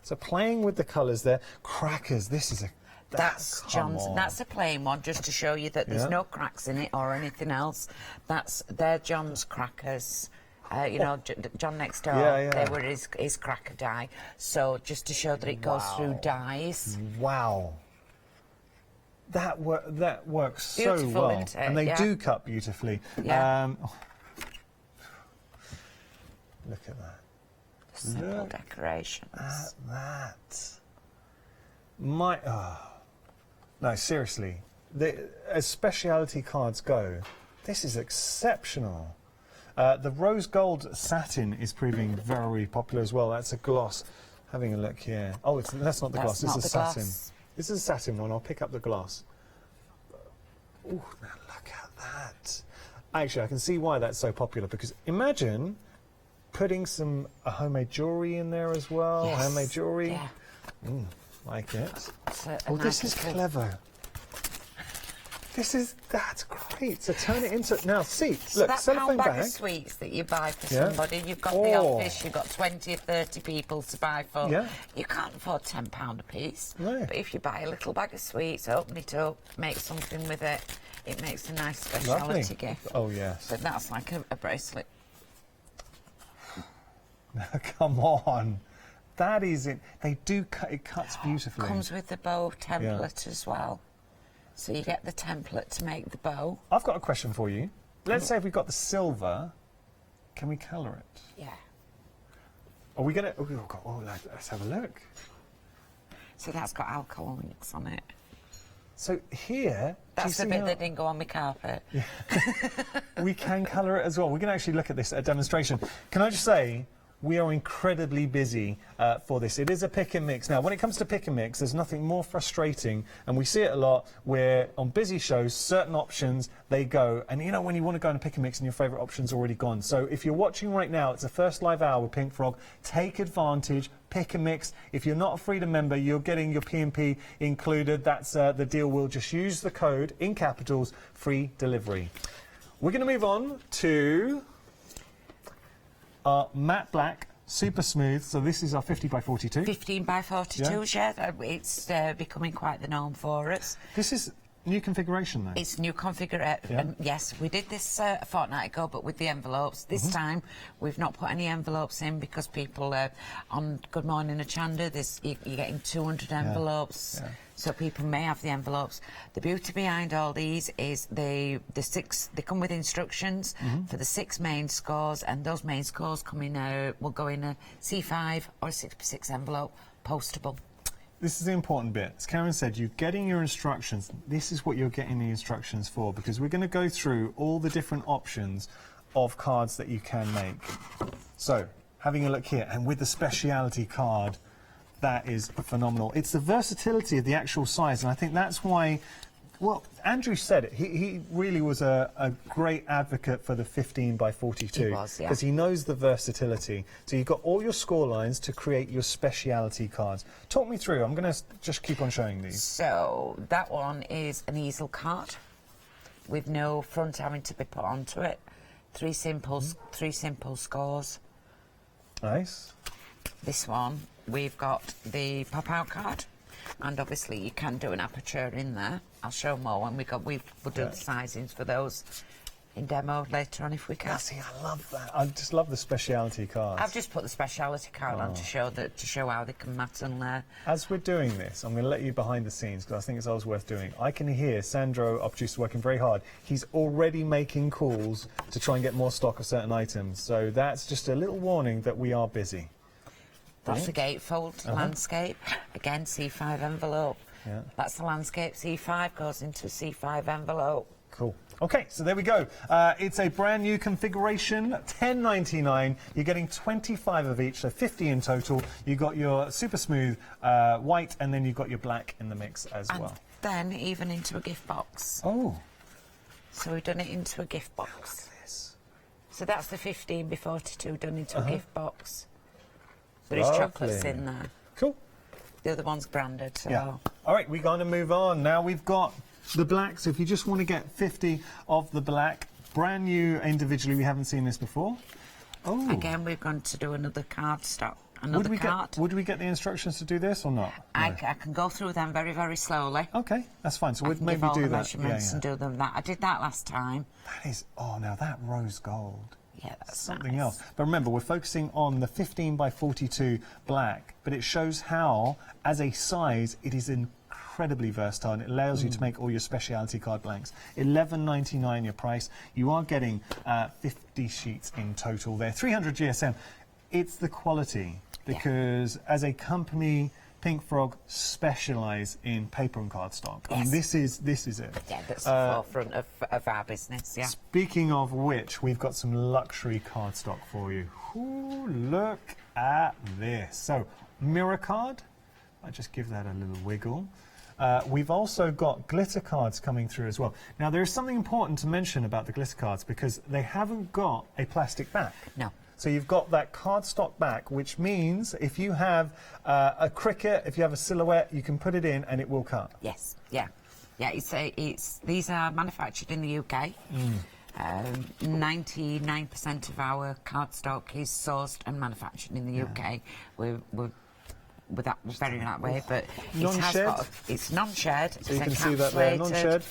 So playing with the colours there, crackers. This is that's John's. That's a plain one, just to show you that there's no cracks in it or anything else. They're John's crackers. You know, John next door, they were his cracker die. So just to show that it goes through dies. Wow. That works beautiful, so well. Isn't it? And they do cut beautifully. Yeah. Look at that. Simple decorations. At that. No, seriously. As speciality cards go, this is exceptional. The rose gold satin is proving very popular as well. That's a gloss. Having a look here. Oh, that's not the gloss. This is a satin. This is a satin one. I'll pick up the gloss. Oh, now look at that. Actually, I can see why that's so popular because imagine putting some homemade jewellery in there as well. Yes. Handmade jewellery. Yeah. Like it. Oh, this is clever. That's great. So turn it into now. See, so look, that cellophane pound bag bag of sweets that you buy for somebody, you've got the office, you've got 20 or 30 people to buy for. Yeah. You can't afford £10 a piece. No. But if you buy a little bag of sweets, open it up, make something with it, it makes a nice speciality gift. Oh yes. So that's like a bracelet. Come on. That is it. They do cut. It cuts beautifully. Comes with the bow template as well. So you get the template to make the bow. I've got a question for you. Let's say if we've got the silver, can we colour it? Yeah. Are we going to... let's have a look. So that's got alcohol inks on it. So here... That's the bit that didn't go on my carpet. Yeah. We can colour it as well. We can actually look at this at a demonstration. Can I just say, we are incredibly busy for this. It is a pick and mix. Now, when it comes to pick and mix, there's nothing more frustrating, and we see it a lot, where on busy shows, certain options, they go, and you know, when you want to go and pick and mix and your favourite option's already gone. So if you're watching right now, it's the first live hour with Pink Frog. Take advantage, pick and mix. If you're not a Freedom member, you're getting your P&P included. That's the deal. We'll just use the code, in capitals, free delivery. We're going to move on to our matte black, super smooth. So this is our 50 by 42. 15 by 42, yeah. It's becoming quite the norm for us. This is new configuration, though. It's new configuration. Yes, we did this a fortnight ago, but with the envelopes. This time, we've not put any envelopes in because people on Good Morning Hochanda, you're getting 200 envelopes. Yeah. So people may have the envelopes. The beauty behind all these is they come with instructions for the 6 main scores, and those main scores will go in a C5 or a 6x6 envelope, postable. This is the important bit. As Karen said, you're getting your instructions. This is what you're getting the instructions for, because we're going to go through all the different options of cards that you can make. So, having a look here, and with the speciality card, that is phenomenal. It's the versatility of the actual size, and I think that's why, well, Andrew said it. He really was a great advocate for the 15 by 42. He was, yeah. Because he knows the versatility. So you've got all your score lines to create your speciality cards. Talk me through. I'm going to just keep on showing these. So that one is an easel card with no front having to be put onto it. 3 simple scores. Nice. This one, we've got the pop-out card, and obviously you can do an aperture in there. I'll show more when we'll do the sizings for those in demo later on if we can. See, I love that. I just love the speciality cards. I've just put the speciality card on to show how they can mat on there. As we're doing this, I'm going to let you behind the scenes because I think it's always worth doing. I can hear Sandro, our producer, working very hard. He's already making calls to try and get more stock of certain items. So that's just a little warning that we are busy. That's the gatefold landscape. Again, C5 envelope. Yeah. That's the landscape. C5 goes into a C5 envelope. Cool. Okay, so there we go. It's a brand new configuration, $10.99. You're getting 25 of each, so 50 in total. You've got your super smooth white, and then you've got your black in the mix as well. Then even into a gift box. Oh. So we've done it into a gift box. Look at this. So that's the 15 by 42 done into a gift box. There is chocolates in there. Cool. The other one's branded. So. Yeah. All right, we're going to move on. Now we've got the black. So if you just want to get 50 of the black, brand new individually, we haven't seen this before. Oh. Again, we're going to do another card stock. Would we get the instructions to do this or not? I can go through them very, very slowly. Okay, that's fine. So we'd maybe do that. Measurements and do them that. I did that last time. That is, now that rose gold. Yeah, that's something nice. else. But remember, we're focusing on the 15 by 42 black, but it shows how, as a size, it is incredibly versatile, and it allows you to make all your speciality card blanks. $11.99 your price. You are getting 50 sheets in total there. 300 GSM. It's the quality, because as a company, Pink Frog specialise in paper and cardstock. Yes. And this is it. Yeah, that's the forefront of our business, yeah. Speaking of which, we've got some luxury cardstock for you. Ooh, look at this. So, mirror card. I just give that a little wiggle. We've also got glitter cards coming through as well. Now, there is something important to mention about the glitter cards, because they haven't got a plastic back. No. So you've got that cardstock back, which means if you have a cricket, if you have a silhouette, you can put it in and it will cut. Yes, yeah. Yeah, these are manufactured in the UK. 99% of our cardstock is sourced and manufactured in the UK. We're very that way, but it's non-shed. So you can see that there, non-shed.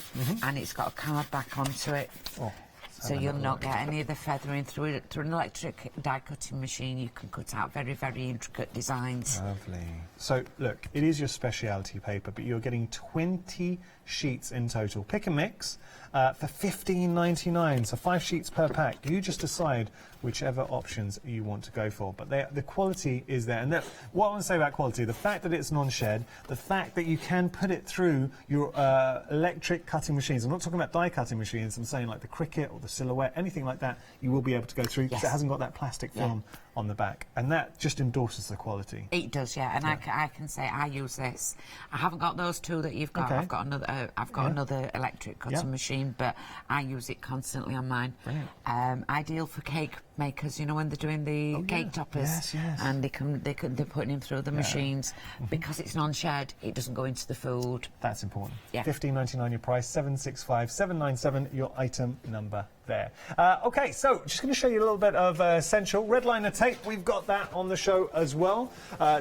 And it's got a card back onto it. Oh. So you'll not get any of the feathering through an electric die cutting machine. You can cut out very, very intricate designs. Lovely. So look, it is your speciality paper, but you're getting 20 sheets in total. Pick and mix for $15.99. So 5 sheets per pack. You just decide whichever options you want to go for. But the quality is there. And what I want to say about quality, the fact that it's non-shed, the fact that you can put it through your electric cutting machines. I'm not talking about die cutting machines. I'm saying like the Cricut or the Silhouette, anything like that, you will be able to go through because it hasn't got that plastic film on the back, and that just endorses the quality. It does, yeah. And I can say I use this. I haven't got those two that you've got. Okay. I've got another. Another electric cutting machine, but I use it constantly on mine. Ideal for cake makers, you know, when they're doing the cake toppers, and they're putting them through the machines because it's non-shed. It doesn't go into the food. That's important. Yeah. $15.99 your price. 765797 your item number there. Okay, so just going to show you a little bit of essential red liner tape. We've got that on the show as well.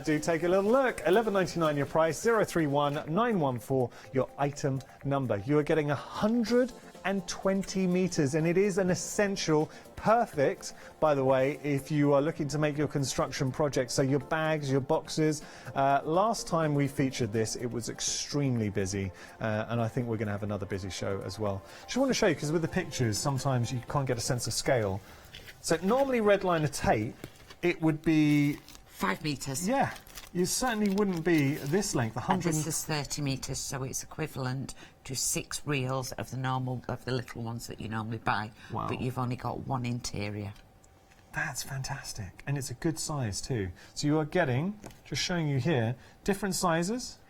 Do take a little look. $11.99 your price. 031914 your item number. You are getting 120 meters, and it is an essential. Perfect, by the way, if you are looking to make your construction project, so your bags, your boxes. Last time we featured this, it was extremely busy, and I think we're going to have another busy show as well. Just want to show you, because with the pictures, sometimes you can't get a sense of scale. So normally red liner tape, it would be 5 meters. Yeah, you certainly wouldn't be this length. 100. And this is 30 meters, so it's equivalent to 6 reels of the little ones that you normally buy. Wow. But you've only got one interior. That's fantastic, and it's a good size too. So you are getting, just showing you here, different sizes,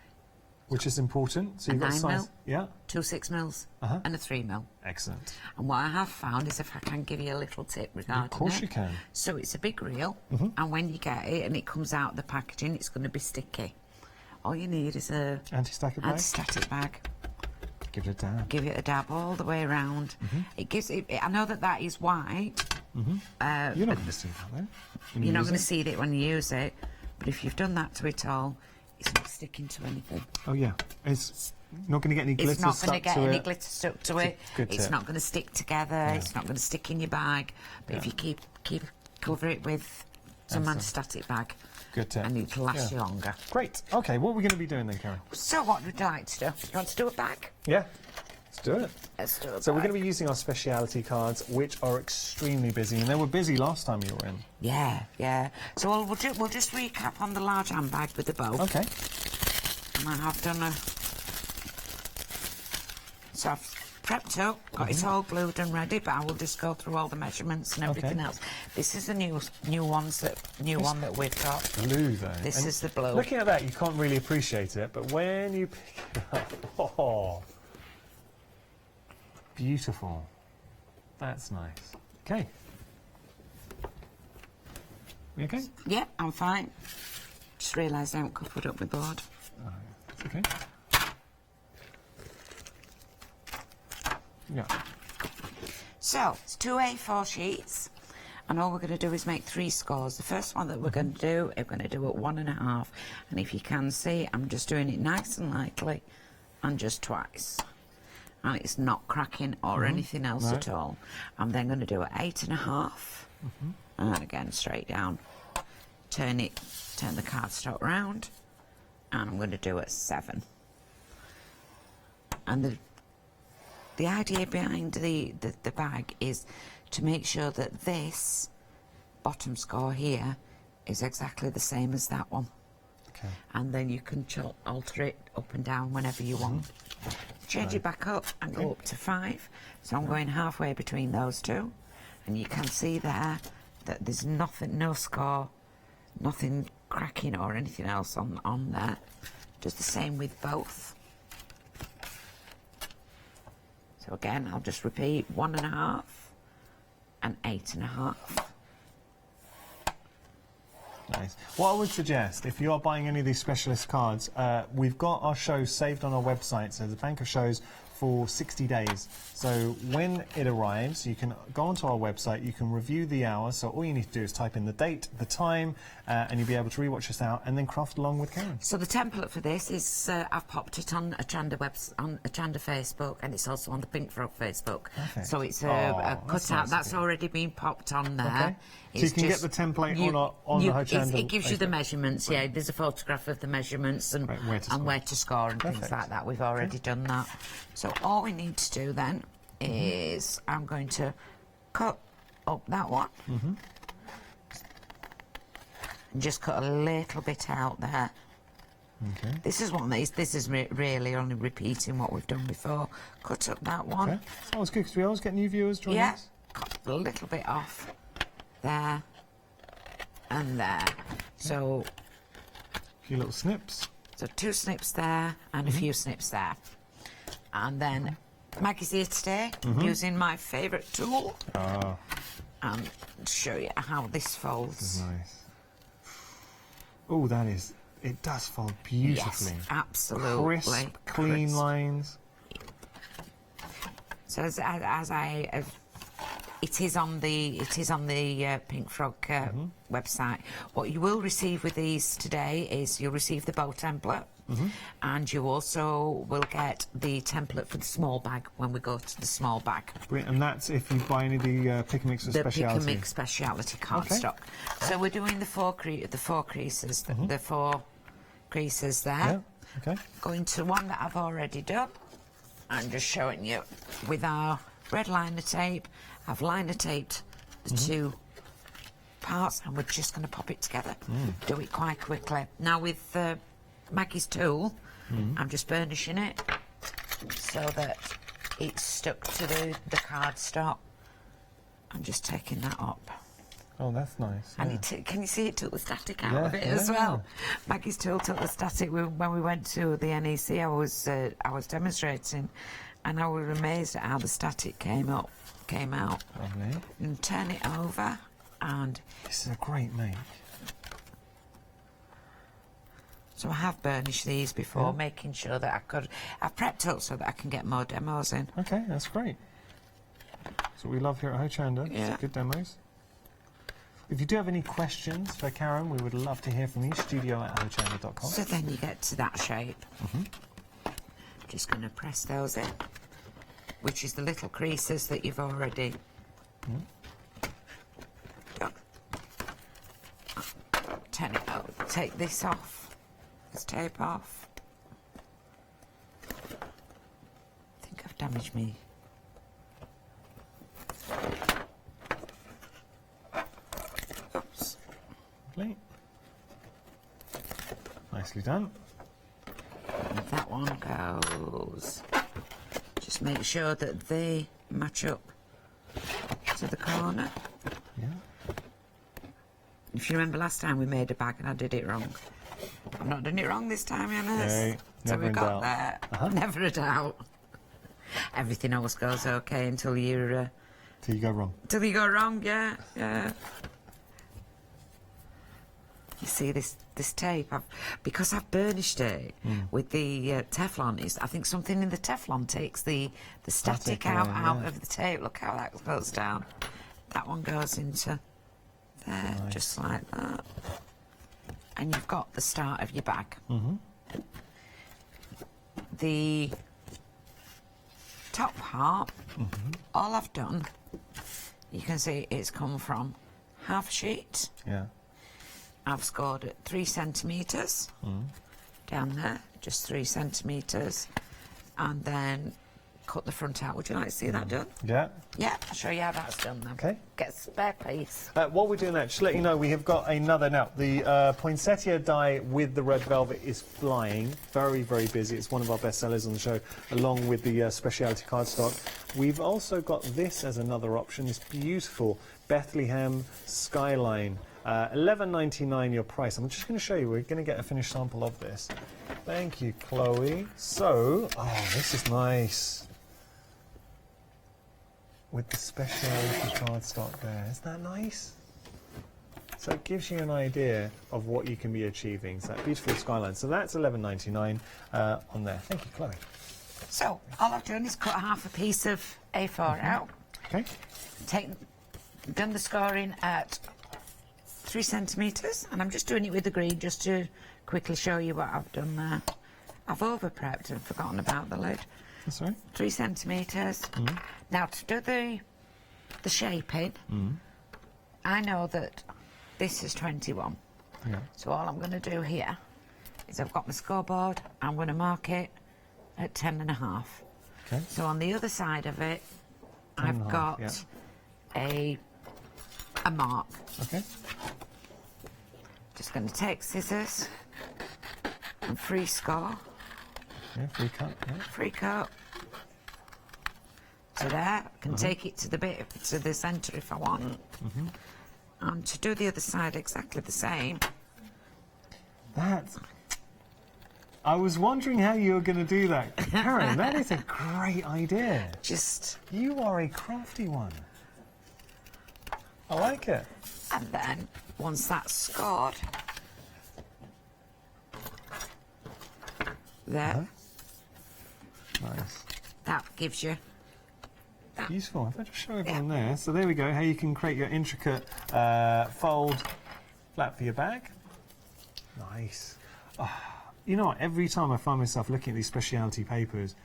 which is important. So you've got 9 size, mil, 2 6 mils, and a 3 mil. Excellent. And what I have found is, if I can give you a little tip regarding it. Of course you can. So it's a big reel, and when you get it and it comes out the packaging, it's going to be sticky. All you need is a anti-static bag. Give it a dab. Give it a dab all the way around. It gives it. I know that is white. You're not going to see that, though. You're not going to see it when you use it, but if you've done that to it all, it's not sticking to anything. Oh yeah, it's not going to get any glitter stuck to it. It's not going to get any glitter stuck to it. Good It's tip. not going to stick together. It's not going to stick in your bag. But if you keep cover it with some anti-static bag, good tip. and it'll last you longer. Great. Okay, what are we going to be doing then, Karen? So what would you like to do? You want to do a bag? Yeah. Let's do it. Let's do it. So we're going to be using our speciality cards, which are extremely busy, and they were busy last time you were in. Yeah, yeah. So we'll just recap on the large handbag with the bow. Okay. And I have done a... So I've prepped up, got it all glued and ready, but I will just go through all the measurements and everything else. This is the new one that we've got. Blue though. This is the blue. Looking at that, you can't really appreciate it, but when you pick it up, oh, beautiful. That's nice. Okay. You okay? Yeah, I'm fine. Just realised I haven't covered up my board. It's okay. Yeah. So, it's 2 A4 sheets, and all we're going to do is make 3 scores. The first one that we're going to do, at 1.5, and if you can see, I'm just doing it nice and lightly, and just twice. And it's not cracking or anything else at all. I'm then going to do it 8.5, and again straight down. Turn the cardstock round, and I'm going to do it 7. And the idea behind the bag is to make sure that this bottom score here is exactly the same as that one. Okay. And then you can alter it up and down whenever you want. Change it back up and go up to 5. So I'm going halfway between those two. And you can see there that there's nothing, no score, nothing cracking or anything else on there. Just the same with both. So again, I'll just repeat 1.5 and 8.5. Nice. What I would suggest, if you are buying any of these specialist cards, we've got our shows saved on our website. So the bank of shows for 60 days. So when it arrives, you can go onto our website, you can review the hour. So all you need to do is type in the date, the time, and you'll be able to rewatch us out and then craft along with Karen. So the template for this is, I've popped it on Hochanda on Hochanda Facebook, and it's also on the Pink Frog Facebook. Perfect. So it's a cutout that's already been popped on there. Okay. So you can get the template on the Hochanda. It gives you the measurements, yeah. There's a photograph of the measurements and where to score and things like that. We've already done that. So all we need to do then is I'm going to cut up that one. And just cut a little bit out there. Okay. This is one of this is really only repeating what we've done before. Cut up that one. Okay. It's always good because we always get new viewers joining us. Cut a little bit off there. and there. So a few little snips. So 2 snips there and a few snips there. And then Maggie's here today using my favourite tool. And show you how this folds. This is nice. Oh, that is, it does fold beautifully. Yes, absolutely. Crisp, clean lines. So as it is on the Pink Frog website. What you will receive with these today is you'll receive the bow template, and you also will get the template for the small bag when we go to the small bag. Brilliant. And that's if you buy any of the Pick and Mix or Speciality. The Pick and Mix Speciality cardstock. So we're doing the four creases, the 4 creases there. Yeah. Okay. Going to one that I've already done. I'm just showing you with our red liner tape. I've liner taped the 2 parts, and we're just going to pop it together. Do it quite quickly. Now with Maggie's tool, I'm just burnishing it so that it's stuck to the cardstock. I'm just taking that up. Oh, that's nice. And can you see it took the static out of it as well? Maggie's tool took the static. When we went to the NEC, I was demonstrating, and I was amazed at how the static came out. Lovely. And turn it over, and this is a great make. So I have burnished these before, making sure that I've prepped up so that I can get more demos in. Okay, that's great. That's what we love here at Hochanda. Good demos. If you do have any questions for Karen, we would love to hear from you. studio@hochanda.com. So then you get to that shape. Just going to press those in, which is the little creases that you've already done. Turn it out. Take this off. This tape off. I think I've damaged me. Oops. Lovely. Nicely done. And that one goes. Just make sure that they match up to the corner. Yeah. If you remember last time we made a bag and I did it wrong. I'm not doing it wrong this time, Yanis. So we got there. Never a doubt. Everything always goes okay until you're... till you go wrong. Till you go wrong, yeah. You see this tape, because I've burnished it with the Teflon. I think something in the Teflon takes the static out of the tape. Look how that goes down. That one goes into there, just like that. And you've got the start of your bag. The top part, all I've done, you can see it's come from half a sheet. Yeah. I've scored at 3 centimetres down there, just 3 centimetres, and then cut the front out. Would you like to see that done? Yeah. Yeah, I'll show you how that's done then. Okay. Get a spare piece. What we're doing now, just to let you know, we have got another now. The poinsettia die with the red velvet is flying. Very, very busy. It's one of our best sellers on the show, along with the speciality cardstock. We've also got this as another option. This beautiful Bethlehem Skyline. $11.99 your price. I'm just going to show you. We're going to get a finished sample of this. Thank you, Chloe. So, this is nice. With the specialty cardstock there. Isn't that nice? So it gives you an idea of what you can be achieving. So that beautiful skyline. So that's $11.99 on there. Thank you, Chloe. So all I've done is cut half a piece of A4 out. Okay. Done the scoring at 3 centimetres, and I'm just doing it with the green just to quickly show you what I've done there. I've over-prepped and forgotten about the lid. That's right. 3 centimetres. Now to do the shaping, I know that this is 21. Yeah. So all I'm going to do here is I've got my scoreboard. I'm going to mark it at 10.5. Okay. So on the other side of it, I've got a mark. Okay. Just going to take scissors and free score. Yeah, free cut. Yeah. Free cut. So there, I can take it to the centre if I want. And to do the other side exactly the same. I was wondering how you were going to do that. Karen, that is a great idea. You are a crafty one. I like it. And then, once that's scored, there. Nice. That gives you... Useful. If I just show everyone there. So there we go, how you can create your intricate fold flap for your bag. Nice. Oh, you know what, every time I find myself looking at these specialty papers,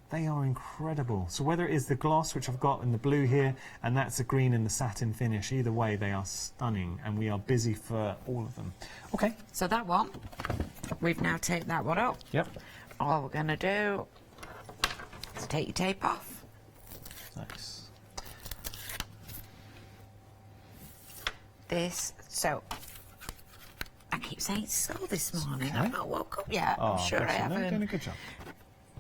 they are incredible. So whether it is the gloss, which I've got in the blue here, and that's the green and the satin finish, either way they are stunning, and we are busy for all of them. Okay. So that one, we've now taped that one up. Yep. All we're going to do is take your tape off. Nice. This, so I keep saying so this morning. Okay. I've not woke up yet. Oh, I'm sure I haven't. You're doing a good job.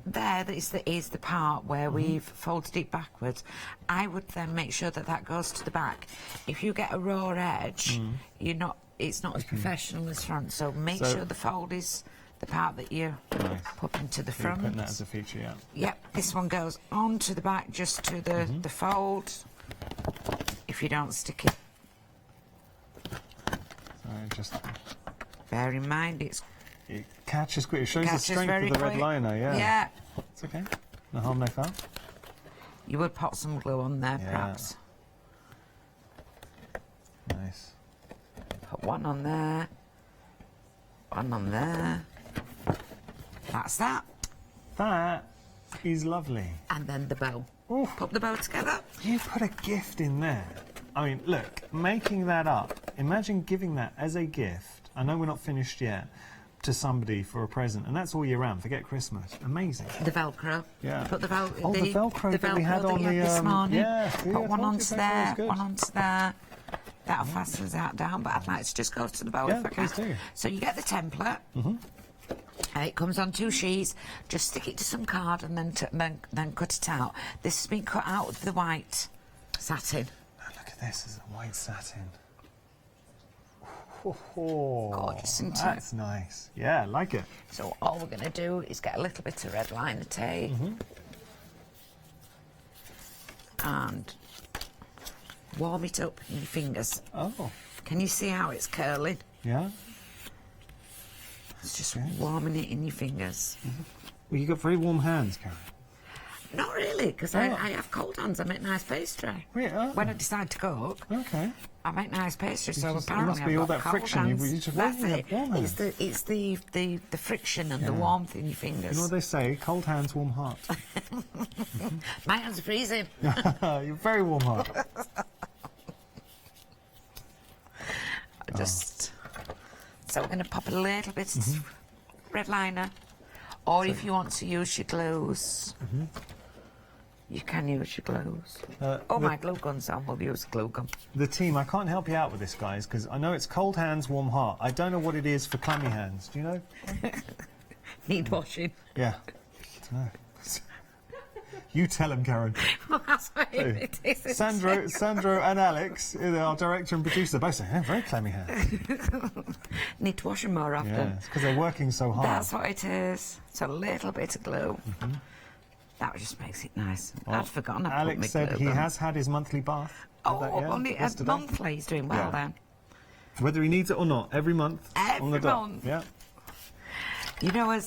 There is the part where we've folded it backwards. I would then make sure that that goes to the back. If you get a raw edge, it's not as professional as front. So make sure the fold is the part that you put into the front. You're putting that as a feature, yeah. Yep, this one goes onto the back, just to the fold. If you don't stick it. Just bear in mind it catches quick. It shows the strength of the red liner, yeah. Yeah. It's okay. No harm, no foul. You would put some glue on there, perhaps. Nice. Put one on there. One on there. That's that. That is lovely. And then the bow. Oof. Put the bow together. You put a gift in there. I mean, look, making that up. Imagine giving that as a gift. I know we're not finished yet. To somebody for a present, and that's all year round. Forget Christmas. Amazing. The Velcro. Yeah. Put the Velcro. Oh, the Velcro that we had on the this morning. Yeah. Put one onto there. One onto there. That'll fasten that down. But I'd like to just go to the bow if I can. Please do. So you get the template. It comes on 2 sheets. Just stick it to some card and then cut it out. This has been cut out of the white satin. Oh, look at this. It's a white satin. Oh, gorgeous, isn't it? That's nice. Yeah, I like it. So all we're going to do is get a little bit of red liner tape and warm it up in your fingers. Oh. Can you see how it's curling? Yeah. It's just warming it in your fingers. Well, you've got very warm hands, Karen. Not really, because I have cold hands. I make nice pastry. When I decide to cook, I make nice pastry. So apparently, it must be all that friction. That's it. It's the friction and the warmth in your fingers. You know what they say? Cold hands, warm heart. My hands are freezing. You're very warm heart. So we're going to pop a little bit of red liner, or if you want to use your glues. You can use your glues. My glue gun's on. We'll use a glue gun. The team, I can't help you out with this, guys, because I know it's cold hands, warm heart. I don't know what it is for clammy hands. Do you know? Need washing. Yeah. I don't know. You tell them, Karen. Well, that's what it is. Sandro and Alex, our director and producer, both say, very clammy hands. Need to wash them more often. Yeah, it's because they're working so hard. That's what it is. It's a little bit of glue. That just makes it nice. Well, I'd forgotten. Alex said he has had his monthly bath. Only monthly. He's doing well then. Whether he needs it or not, every month. On the dot. Yeah. You know,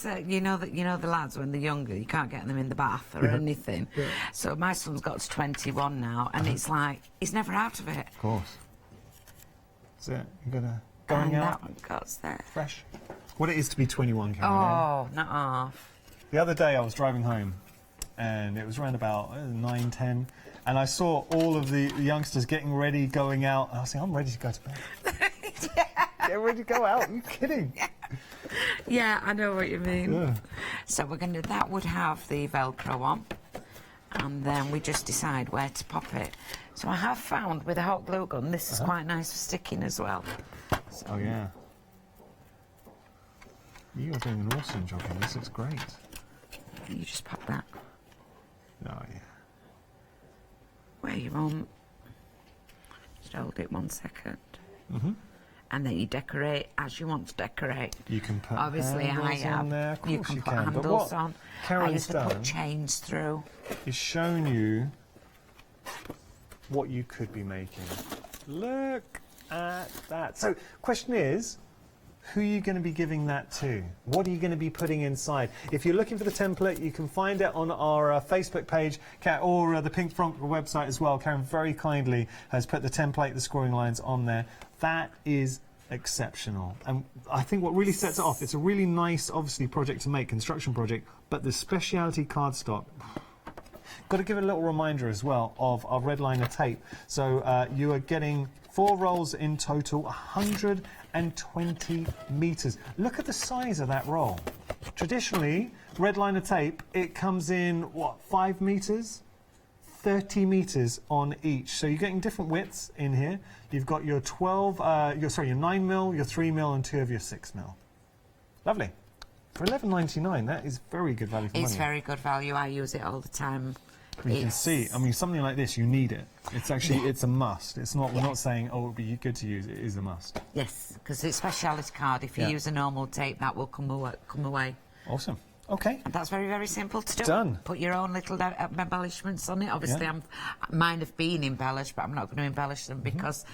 the lads when they're younger, you can't get them in the bath or anything. Yeah. So my son's got to 21 now, and it's like he's never out of it. Of course. That's it. You've got to going out. That one goes there. Fresh. What it is to be 21, Karen. Oh, not half. The other day I was driving home, and it was around about 9, 10, and I saw all of the youngsters getting ready, going out, and I was saying, I'm ready to go to bed. Get ready to go out. Are you kidding? Yeah, I know what you mean. Yeah. So that would have the Velcro on, and then we just decide where to pop it. So I have found with a hot glue gun, this is quite nice for sticking as well. So, oh yeah. You are doing an awesome job on this. It's great. You just pop that. Oh yeah. Where you want. Just hold it 1 second. And then you decorate as you want to decorate. You can put obviously handles on there. Of course you can put But handles what on. I Karen's used to done put chains through. is shown you what you could be making. Look at that. So, question is, who are you going to be giving that to? What are you going to be putting inside? If you're looking for the template, you can find it on our Facebook page or the Pink Frog website as well. Karen very kindly has put the template, the scoring lines on there. That is exceptional. And I think what really sets it off, it's a really nice, obviously, project to make, construction project, but the speciality cardstock. Got to give it a little reminder as well of our red liner tape. So you are getting 4 rolls in total, 120 metres. Look at the size of that roll. Traditionally, red liner tape, it comes in, what, 5 metres? 30 metres on each. So you're getting different widths in here. You've got your your 9mm, your 3mm, and 2 of your 6mm. Lovely. For $11.99, that is very good value for money. It's very good value. I use it all the time. You can see, I mean, something like this, you need it. It's actually, it's a must. It's not, we're not saying, oh, it would be good to use. It is a must. Yes, because it's speciality card. If you use a normal tape, that will come away. Awesome. Okay. And that's very, very simple to do. Done. Put your own little embellishments on it. Obviously, mine have been embellished, but I'm not going to embellish them because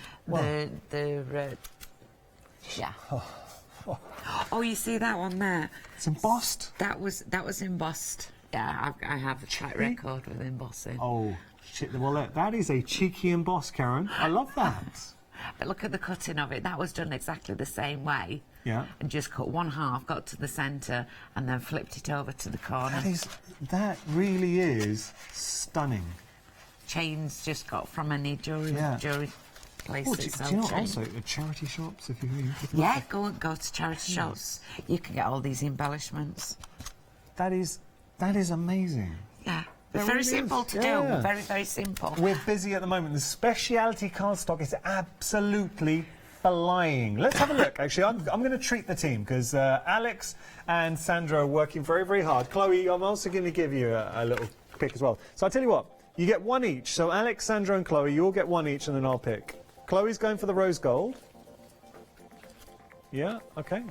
Oh, you see that one there? It's embossed. That was embossed. Yeah, I have a track record with embossing. Oh, shit. Well, look, that is a cheeky emboss, Karen. I love that. But look at the cutting of it. That was done exactly the same way. Yeah. And just cut one half, got to the centre, and then flipped it over to the corner. That really is stunning. Chains just got from any jewellery place. Oh, do you know also charity shops? If you go to charity shops. You can get all these embellishments. That is amazing. Yeah. It's very simple to do. Very, very simple. We're busy at the moment. The speciality cardstock is absolutely flying. Let's have a look. Actually, I'm going to treat the team because Alex and Sandra are working very, very hard. Chloe, I'm also going to give you a little pick as well. So I'll tell you what, you get one each. So Alex, Sandra and Chloe, you all get one each and then I'll pick. Chloe's going for the rose gold. Yeah, okay.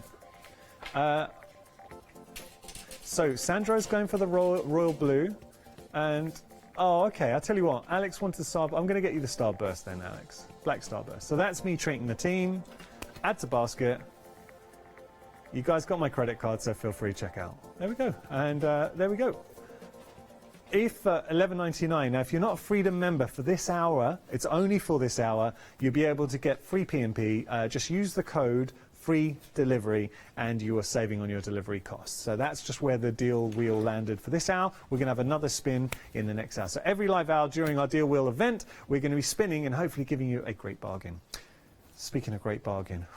So Sandra's going for the royal blue. And, oh, okay, I'll tell you what, Alex wants the star. I'm going to get you the starburst then, Alex. Black starburst. So that's me treating the team. Add to basket. You guys got my credit card, so feel free to check out. There we go. And there we go. If $11.99, now if you're not a Freedom member for this hour, it's only for this hour, you'll be able to get free P&P. Just use the code free delivery and you are saving on your delivery costs. So that's just where the deal wheel landed for this hour. We're going to have another spin in the next hour. So every live hour during our deal wheel event, we're going to be spinning and hopefully giving you a great bargain. Speaking of great bargain,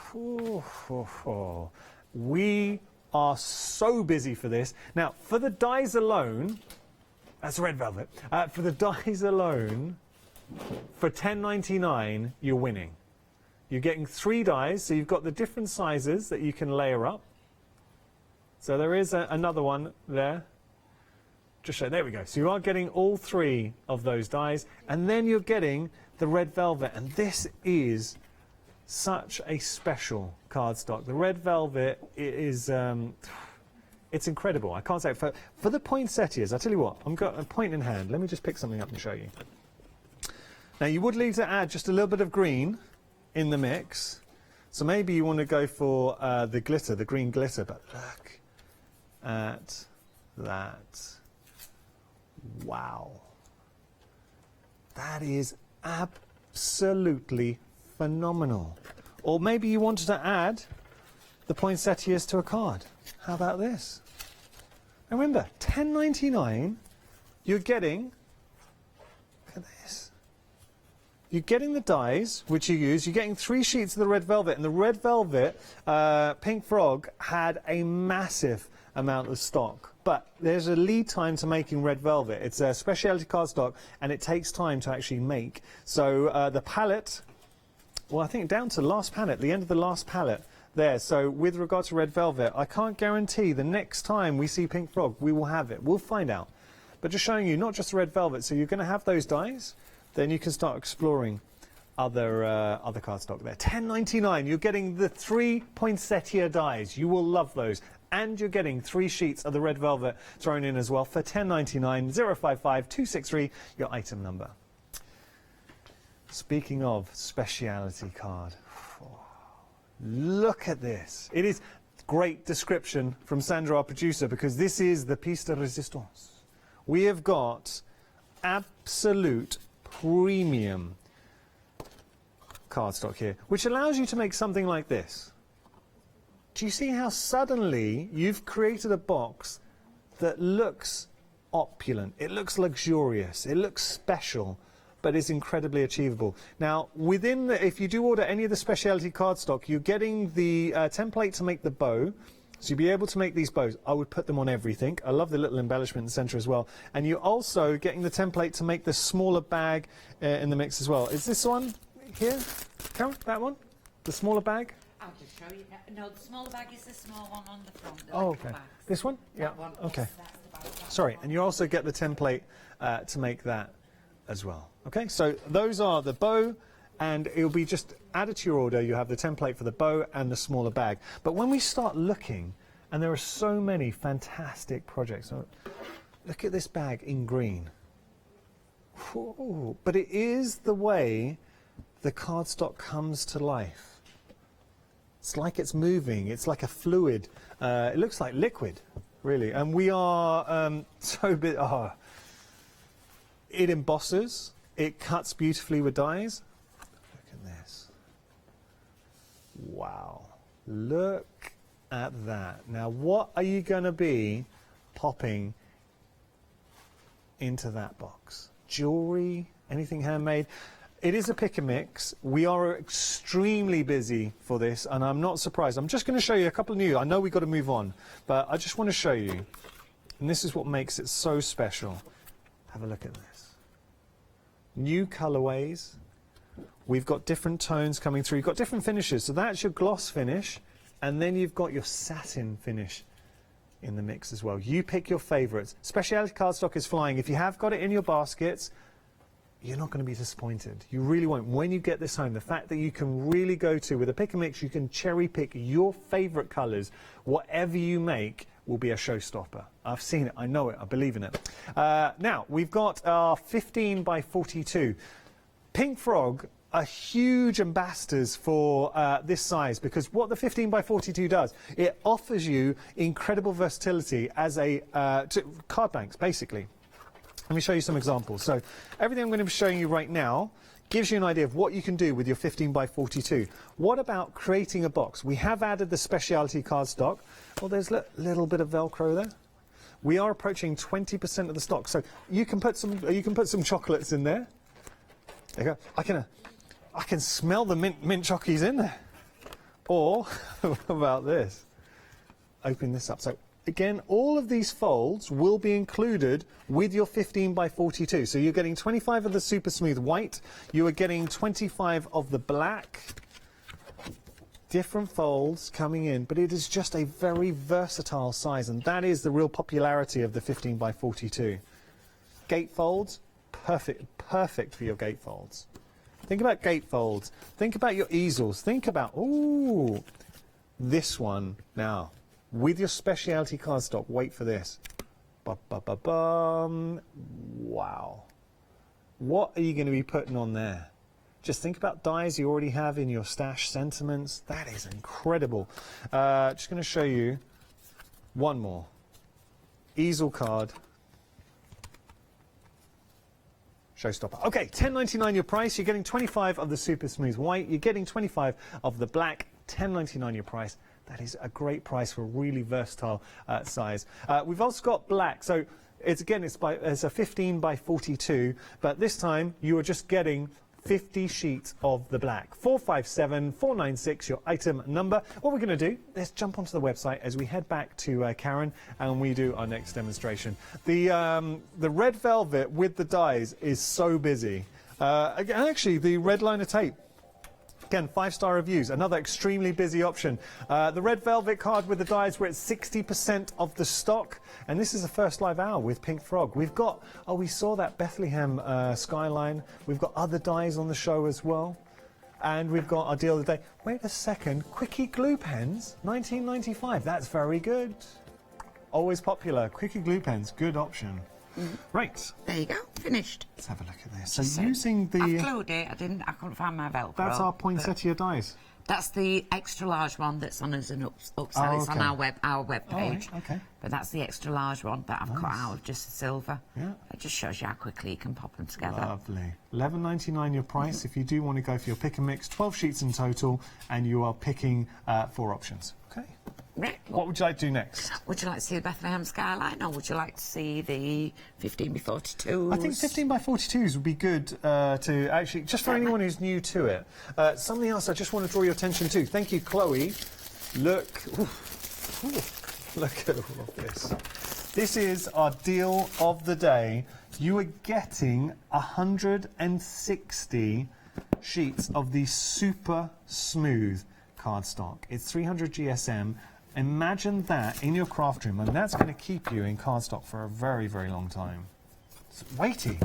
we are so busy for this. Now, for the dies alone, that's red velvet. For the dies alone, for $10.99, you're winning. You're getting 3 dies, so you've got the different sizes that you can layer up. So there is another one there. Just show, there we go. So you are getting all 3 of those dies, and then you're getting the red velvet, and this is such a special cardstock. The red velvet is, it's incredible. I can't say it. For the poinsettias, I'll tell you what, I've got a point in hand. Let me just pick something up and show you. Now you would need to add just a little bit of green in the mix. So maybe you want to go for the glitter, the green glitter, but look at that. Wow. That is absolutely phenomenal. Or maybe you wanted to add the poinsettias to a card. How about this? Now remember, $10.99, you're getting, look at this. You're getting the dies, which you use. You're getting 3 sheets of the red velvet. And the red velvet, Pink Frog, had a massive amount of stock. But there's a lead time to making red velvet. It's a specialty cardstock, and it takes time to actually make. So the palette, well, I think down to the last palette, the end of the last palette there. So with regard to red velvet, I can't guarantee the next time we see Pink Frog, we will have it. We'll find out. But just showing you, not just red velvet. So you're going to have those dies. Then you can start exploring other cardstock there. £10.99. You're getting the 3 poinsettia dies. You will love those. And you're getting 3 sheets of the red velvet thrown in as well for £10.99. 055 263, your item number. Speaking of speciality card, look at this. It is great description from Sandra, our producer, because this is the piece de resistance. We have got absolute premium cardstock here, which allows you to make something like this. Do you see how suddenly you've created a box that looks opulent, it looks luxurious, it looks special, but is incredibly achievable. Now, within if you do order any of the specialty cardstock, you're getting the template to make the bow. So you'll be able to make these bows. I would put them on everything. I love the little embellishment in the centre as well. And you're also getting the template to make the smaller bag in the mix as well. Is this one here? Karen, that one? The smaller bag? I'll just show you. No, the smaller bag is the small one on the front. Oh, okay. Bags. This one? Yeah. One, okay. Yes, sorry, and you also get the template to make that as well. Okay, so those are the bow, and it'll be just added to your order. You have the template for the bow and the smaller bag. But when we start looking, and there are so many fantastic projects. So look at this bag in green. Ooh, but it is the way the cardstock comes to life. It's like it's moving. It's like a fluid. It looks like liquid, really. And we are so big. Oh, it embosses. It cuts beautifully with dies. Look at this. Wow. Look at that. Now, what are you going to be popping into that box? Jewellery? Anything handmade? It is a pick and mix. We are extremely busy for this, and I'm not surprised. I'm just going to show you a couple of new. I know we've got to move on, but I just want to show you. And this is what makes it so special. Have a look at this. New colourways. We've got different tones coming through. You've got different finishes. So that's your gloss finish, and then you've got your satin finish in the mix as well. You pick your favourites. Specialty cardstock is flying. If you have got it in your baskets, you're not going to be disappointed. You really won't. When you get this home, the fact that you can really go to, with a pick and mix, you can cherry pick your favourite colours. Whatever you make will be a showstopper. I've seen it, I know it, I believe in it. Now, we've got our 15 by 42. Pink Frog are huge ambassadors for this size, because what the 15 by 42 does, it offers you incredible versatility as a card banks, basically. Let me show you some examples. So everything I'm going to be showing you right now gives you an idea of what you can do with your 15 by 42. What about creating a box? We have added the specialty cardstock. Well, there's a little bit of Velcro there. We are approaching 20% of the stock, so you can put some chocolates in there. There you go. I can smell the mint chockies in there. Or what about this? Open this up. So again, all of these folds will be included with your 15 by 42. So you're getting 25 of the super smooth white. You are getting 25 of the black. Different folds coming in, but it is just a very versatile size, and that is the real popularity of the 15 by 42. Gate folds, perfect for your gate folds. Think about gate folds. Think about your easels. Think about, ooh, this one now. With your specialty cardstock, wait for this. Ba-ba-ba-bum. Wow. What are you going to be putting on there? Just think about dies you already have in your stash. Sentiments. That is incredible. Just going to show you one more. Easel card. Showstopper. Okay, $10.99 your price. You're getting 25 of the super smooth white. You're getting 25 of the black. $10.99 your price. That is a great price for a really versatile size. We've also got black. So it's a 15 by 42, but this time you are just getting 50 sheets of the black. 457496, your item number. What we're going to do, let's jump onto the website as we head back to Karen and we do our next demonstration. The red velvet with the dies is so busy. Actually, the red liner tape. Again, 5-star reviews, another extremely busy option. The red velvet card with the dies, we're at 60% of the stock. And this is the first live hour with Pink Frog. We've got, we saw that Bethlehem skyline. We've got other dies on the show as well. And we've got our deal of the day. Wait a second, Quickie glue pens, 19.95. That's very good. Always popular. Quickie glue pens, good option. Right. There you go, finished. Let's have a look at this. So using the... I've glued it, I couldn't find my Velcro. That's our poinsettia dies. That's the extra large one that's on as an upsell. It's on our web page. Okay. But that's the extra large one that I've cut out of just the silver. Yeah. It just shows you how quickly you can pop them together. Lovely. $11.99 your price if you do want to go for your pick and mix. 12 sheets in total, and you are picking 4 options. Okay. Right. What would you like to do next? Would you like to see the Bethlehem skyline, or would you like to see the 15x42s? I think 15x42s would be good to actually, just for anyone who's new to it. Something else I just want to draw your attention to. Thank you, Chloe. Look at all of this. This is our deal of the day. You are getting 160 sheets of the super smooth cardstock. It's 300 GSM. Imagine that in your craft room, and that's going to keep you in cardstock for a very, very long time. It's weighty.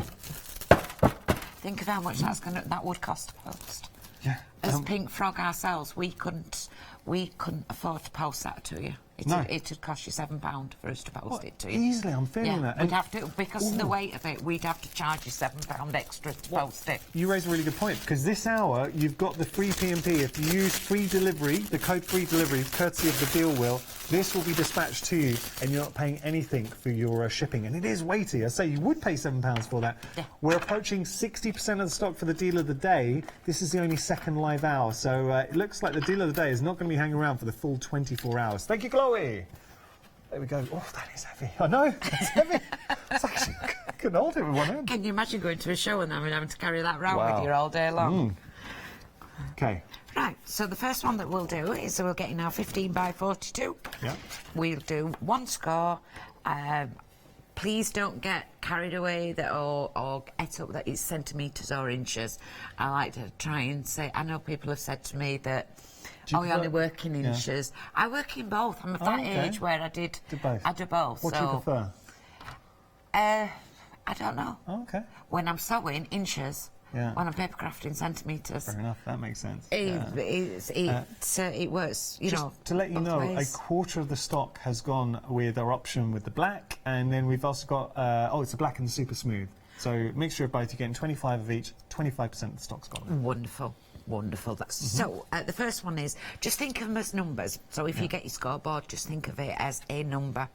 Think of how much that would cost to post. Yeah. As Pink Frog ourselves, we couldn't afford to post that to you. It would cost you £7 for us to post it to you. Easily, I'm feeling that. We'd have to, because of the weight of it, we'd have to charge you £7 extra to post it. You raise a really good point, because this hour you've got the free P&P. If you use free delivery, the code free delivery, courtesy of the deal wheel, this will be dispatched to you, and you're not paying anything for your shipping. And it is weighty. I say you would pay £7 for that. Yeah. We're approaching 60% of the stock for the deal of the day. This is the only second live hour, so it looks like the deal of the day is not going to be hanging around for the full 24 hours. Thank you, Chloe. There we go. Oh, that is heavy. I know, it's heavy. It's actually, I couldn't hold it with one hand. Can you imagine going to a show and having to carry that round Wow. with you all day long? Okay. Right, so the first one that we'll do is we'll get in our 15x42. Yeah. We'll do 1 score. Please don't get carried away or et up that it's centimetres or inches. I like to try and say, I know people have said to me that, you only work in inches. I work in both. I'm at that age where I do both. I do both. What do you prefer? I don't know. Oh, okay. When I'm sewing, inches. Yeah. When I'm papercrafting, centimetres. Fair enough, that makes sense. It works, you know. To let you know, ways. a quarter of the stock has gone with our option with the black, and then we've also got, it's a black and the super smooth. So mixture of both, you're getting 25 of each, 25% of the stock's gone. Wonderful. Wonderful. So the first one is, just think of them as numbers. So if you get your scoreboard, just think of it as a number.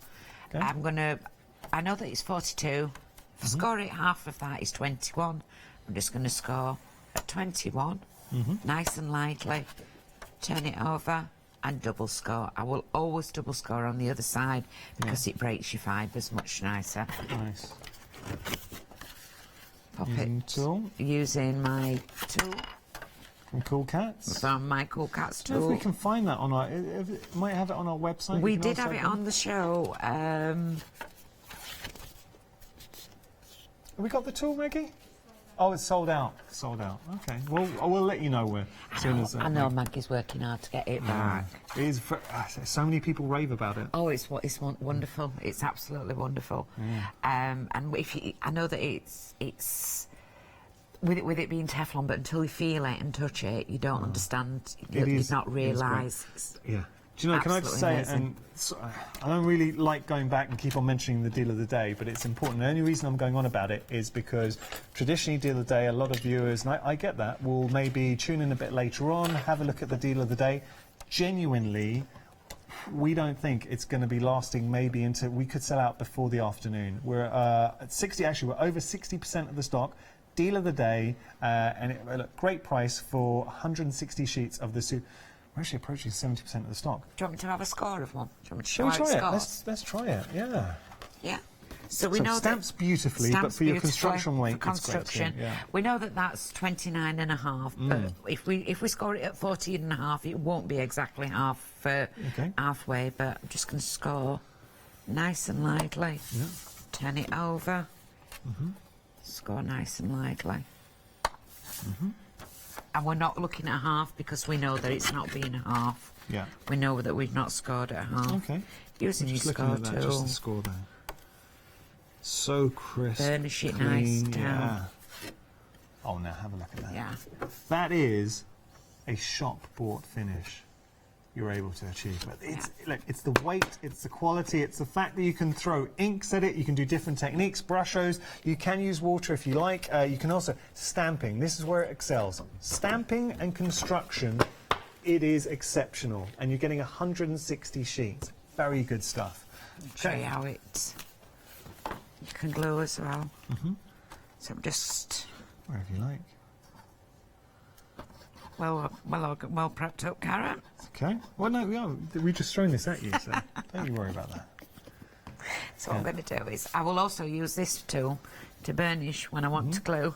Okay. I know that it's 42. If I score it, half of that is 21. I'm just going to score at 21, nice and lightly, turn it over and double score. I will always double score on the other side because it breaks your fibres much nicer. Nice. Pop it using my tool. From Cool Cats? From my Cool Cats tool. If we can find that on our... might have it on our website. We did have it on the show. Have we got the tool, Maggie? Oh, it's sold out. Sold out. Okay. Well, we'll let you know where. I know Maggie's working hard to get it back. It is. So many people rave about it. Oh, it's wonderful. It's absolutely wonderful. And I know that it's with it being Teflon, but until you feel it and touch it, you don't understand. You not realise. Yeah. Do you know, can I just say, and I don't really like going back and keep on mentioning the deal of the day, but it's important. The only reason I'm going on about it is because traditionally deal of the day, a lot of viewers, and I get that, will maybe tune in a bit later on, have a look at the deal of the day. Genuinely, we don't think it's going to be lasting maybe until we could sell out before the afternoon. We're at 60, actually, we're over 60% of the stock. Deal of the day, and great price for 160 sheets of the suit. We're actually approaching 70% of the stock. Do you want me to have a score of one? Do you want me to Shall we try it? Let's try it, yeah. Yeah. So we know stamps beautifully, but for your construction weight, it's great. Yeah. We know that that's 29.5, but if we score it at 14.5, it won't be exactly halfway, but I'm just going to score nice and lightly. Yeah. Turn it over. Score nice and lightly. And we're not looking at half because we know that it's not being half. Yeah. We know that we've not scored at half. Okay. Using your just looking score at that, tool. just the score there. So crisp, Burnish it clean, nice down. yeah. Oh, now have a look at that. Yeah. That is a shop-bought finish you're able to achieve. But it's look, it's the weight, it's the quality, it's the fact that you can throw inks at it, you can do different techniques, brushos, you can use water if you like, you can also stamping. This is where it excels. Stamping and construction, it is exceptional, and you're getting 160 sheets. Very good stuff. Show you how it can glue as well. So I'm just wherever you like. well prepped up, Karen. Okay. Well, no, we're just throwing this at you, so don't you worry about that. So what I'm going to do is I will also use this tool to burnish when I want to glue.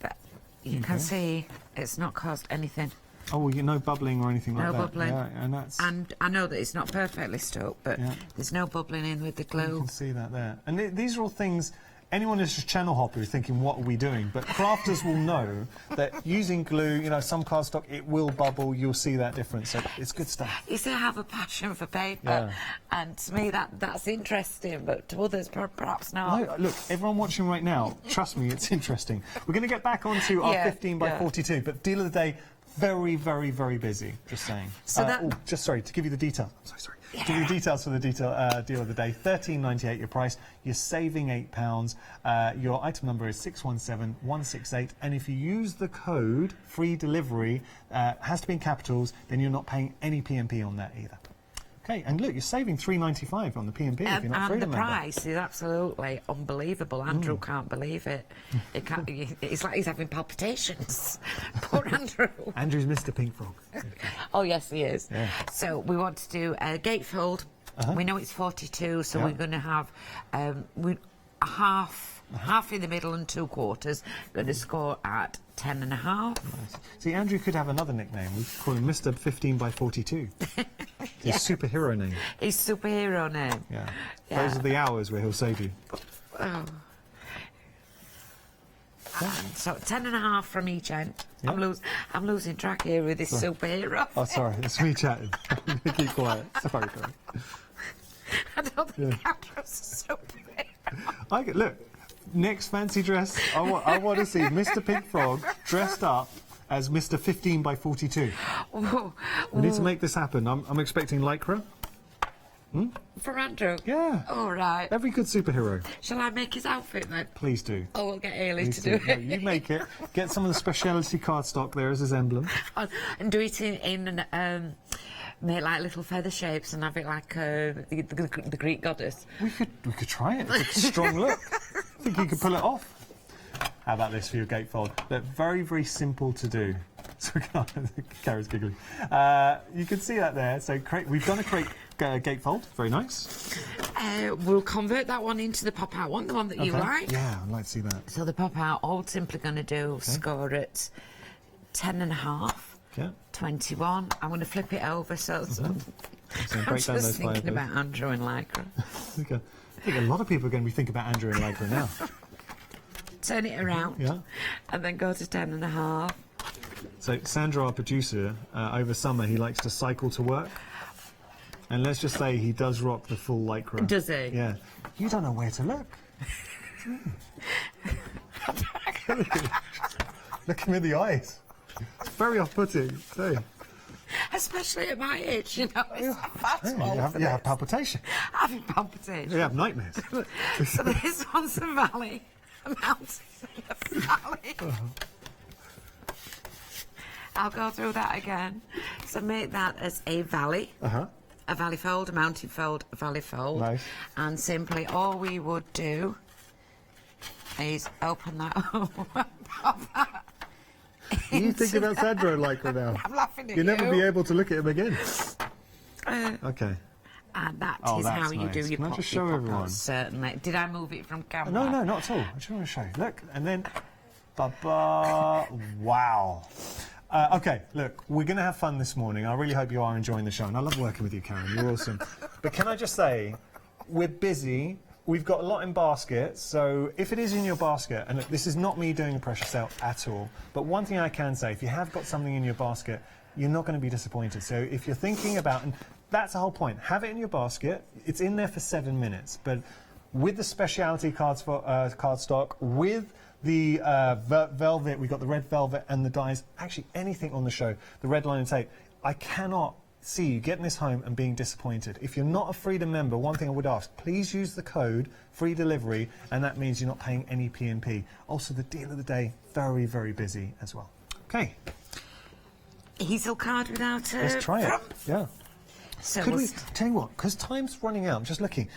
But you can see it's not caused anything. Oh, well, no bubbling or anything like that. No bubbling. Yeah, and that's... And I know that it's not perfectly stuck, but there's no bubbling in with the glue. You can see that there. And these are all things... Anyone who's just channel hopper is thinking, what are we doing? But crafters will know that using glue, you know, some cardstock, it will bubble. You'll see that difference. So it's good stuff. You see, I have a passion for paper, and to me that's interesting, but to others perhaps not. No, look, everyone watching right now, trust me, it's interesting. We're going to get back onto our 15 by 42, but deal of the day, very, very, very busy. Just saying. So just sorry to give you the detail. I'm so sorry. To give you the details for the deal of the day. £13.98 your price. You're saving £8. Your item number is 617168, and if you use the code free delivery, has to be in capitals, then you're not paying any P&P on that either. Okay, and look, you're saving £3.95 on the P&P if you're not Freedom member. And the price is absolutely unbelievable. Andrew can't believe it. It's like he's having palpitations. Poor Andrew. Andrew's Mr. Pink Frog. Oh, yes, he is. Yeah. So we want to do a gatefold. We know it's 42, so we're going to have a half in the middle and 2/4. Going to score at 10.5. Nice. See, Andrew could have another nickname. We could call him Mr. 15 by 42. His superhero name. His superhero name. Yeah. Those are the hours where he'll save you. Oh. So 10.5 from each end. I'm losing track here with this superhero. Oh, sorry, it's me chatting. Keep quiet. Sorry. I don't think Andrew's a superhero. Look, next fancy dress, I want to see Mr. Pink Frog dressed up as Mr. 15 by 42. We need to make this happen. I'm expecting lycra. For Andrew? Yeah. All right. Every good superhero. Shall I make his outfit then? Please do. Oh, we'll get Ailey Please to do No, it. you make it. Get some of the speciality cardstock there as his emblem. And do it in make like little feather shapes and have it like the Greek goddess. We could try it. It's a strong look. I think you could pull it off. How about this for your gatefold? They're very, very simple to do. So, Kara's giggling. You can see that there. So, we've done a gatefold. Very nice. We'll convert that one into the pop-out one, the one that you like. Yeah, I'd like to see that. So, the pop-out, all we're simply going to do, score at 10.5. Okay. 21. I'm going to flip it over so I'm just thinking about Andrew and lycra. I think a lot of people are going to be thinking about Andrew and lycra now. Turn it around. Yeah. And then go to 10.5. So Sandra, our producer, over summer he likes to cycle to work, and let's just say he does rock the full lycra. Does he? Yeah. You don't know where to look. Look him in the eyes. It's very off-putting. See? Especially at my age, you know. You have palpitation. Having palpitation. You have nightmares. So this one's a valley, a mountain, a valley. I'll go through that again. So make that as a valley, a valley fold, a mountain fold, a valley fold. Nice. And simply all we would do is open that up. You think about Sandra and lycra now. I'm laughing at you. You'll never be able to look at him again. Okay. And that is that's how you do nice. your Can I pop. just show everyone? Certainly. Did I move it from camera? No, not at all. I just want to show you. Look, and then, wow. Okay, look, we're going to have fun this morning. I really hope you are enjoying the show, and I love working with you, Karen. You're awesome. But can I just say, we're busy, we've got a lot in basket, so if it is in your basket, and look, this is not me doing a pressure sale at all, but one thing I can say, if you have got something in your basket, you're not going to be disappointed. So if you're thinking about, and that's the whole point, have it in your basket, it's in there for 7 minutes, but with the specialty cardstock, with the velvet, we've got the red velvet and the dies, actually anything on the show, the red line and tape, I cannot see you getting this home and being disappointed. If you're not a Freedom member, one thing I would ask, please use the code free delivery, and that means you're not paying any P&P. Also, the deal of the day, very, very busy as well. Okay. Easel card without a Let's try it. Yeah. So Could we tell you what? Because time's running out. I'm just looking.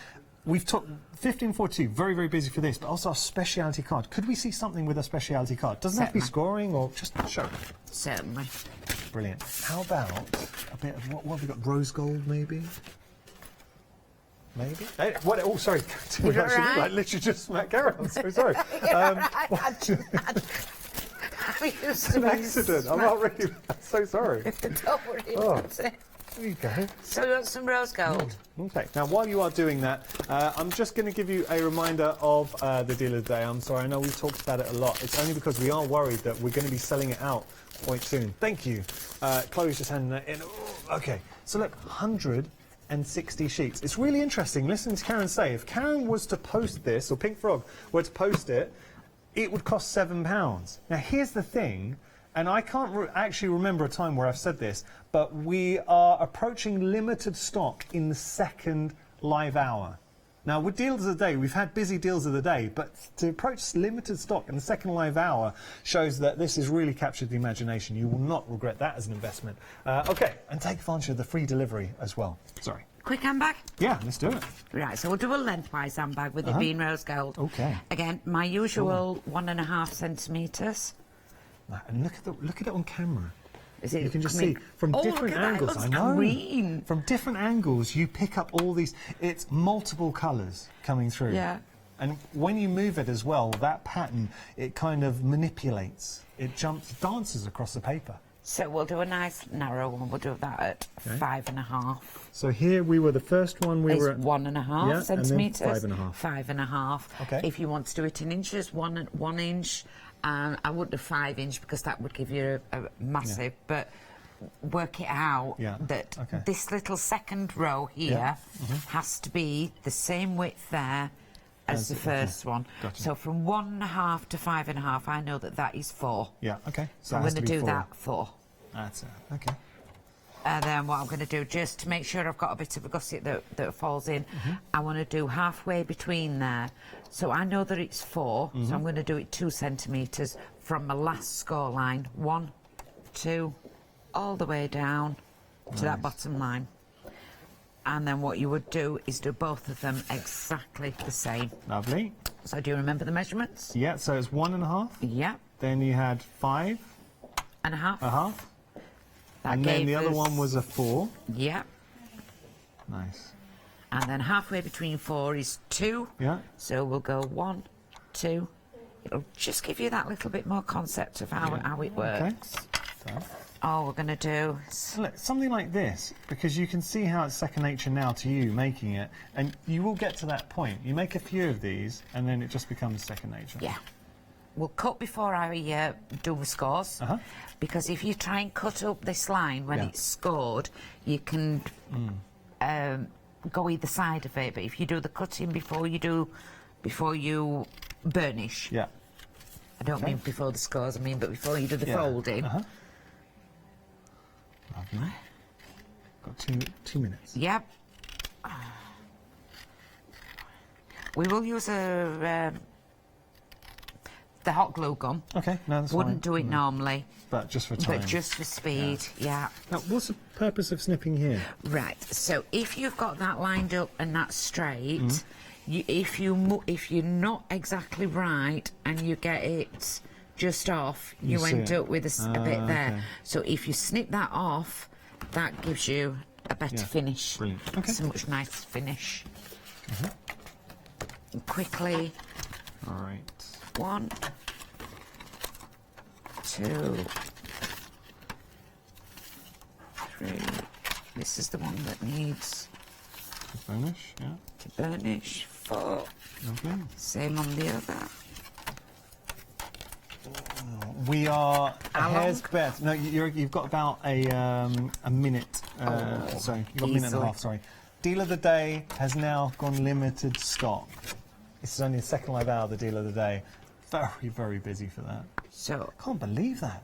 We've talked 1542. Very, very busy for this, but also our speciality card. Could we see something with a speciality card? Doesn't have to be scoring or just show. Certainly. Brilliant. How about a bit of what have we got? Rose gold, maybe. Maybe. Hey, what? Oh, sorry. We actually right? like literally just smacked Karen. I'm so sorry. It's an accident. I'm not really. I'm so sorry. Don't worry about it. There you go. So we want some rose gold. Okay. Now, while you are doing that, I'm just going to give you a reminder of the deal of the day. I'm sorry. I know we've talked about it a lot. It's only because we are worried that we're going to be selling it out quite soon. Thank you. Chloe's just handing that in. Ooh, okay. So look, 160 sheets. It's really interesting. Listen to Karen say, if Karen was to post this, or Pink Frog were to post it, it would cost £7. Now, here's the thing, and I can't actually remember a time where I've said this, but we are approaching limited stock in the second live hour. Now, with deals of the day, we've had busy deals of the day, but to approach limited stock in the second live hour shows that this has really captured the imagination. You will not regret that as an investment. Okay, and take advantage of the free delivery as well. Sorry. Quick handbag? Yeah, let's do it. Right, so we'll do a lengthwise handbag with it being rose gold. Okay. Again, my usual 1.5 centimetres. And look at it on camera. Is it? You can just see from different angles. I know. Green. From different angles, you pick up all these. It's multiple colours coming through. Yeah. And when you move it as well, that pattern, it kind of manipulates. It dances across the paper. So we'll do a nice narrow one. We'll do that at 5.5. So here we were the first one. We were at 1.5 centimetres. And then 5.5. 5.5. Okay. If you want to do it in inches, 1 inch. I wouldn't do 5 inch because that would give you a massive. But work it out that this little second row here has to be the same width there as the first one. Gotcha. So from 1.5 to 5.5, I know that is 4. Yeah. Okay. So I'm going to do that 4. That's it. Okay. And then what I'm going to do, just to make sure I've got a bit of a gusset that falls in, I want to do halfway between there. So I know that it's 4, so I'm going to do it 2 centimetres from my last score line. 1, 2, all the way down to that bottom line. And then what you would do is do both of them exactly the same. Lovely. So do you remember the measurements? Yeah, so it's 1.5. Yeah. Then you had 5.5. And then the other one was a 4. Yeah. Nice. And then halfway between 4 is 2. Yeah. So we'll go 1, 2. It'll just give you that little bit more concept of how it works. Okay. All we're going to do is... Look, something like this, because you can see how it's second nature now to you making it, and you will get to that point. You make a few of these, and then it just becomes second nature. Yeah. We'll cut before I do the scores, because if you try and cut up this line when it's scored, you can go either side of it. But if you do the cutting before you burnish, I don't mean before the scores. I mean, but before you do the folding. Lovely. Got 2 minutes. Yep. We will use the hot glue gun. Okay, no, that's Wouldn't do it normally. But just for time. But just for speed, yeah. Now, what's the purpose of snipping here? Right, so if you've got that lined up and that's straight, if you're not exactly right and you get it just off, you end up with a bit there. Okay. So if you snip that off, that gives you a better finish. Brilliant. Okay. It's a much nicer finish. Quickly. All right. 1, 2, 3. This is the one that needs to burnish. Yeah. To burnish. foot. Lovely. Same on the other. We are a How hair's long? breadth. No, you've got about a minute. Sorry, you've got a minute and a easily. half. Sorry. Deal of the day has now gone limited stock. This is only the second live hour. The deal of the day. Very, very busy for that. So Can't believe that.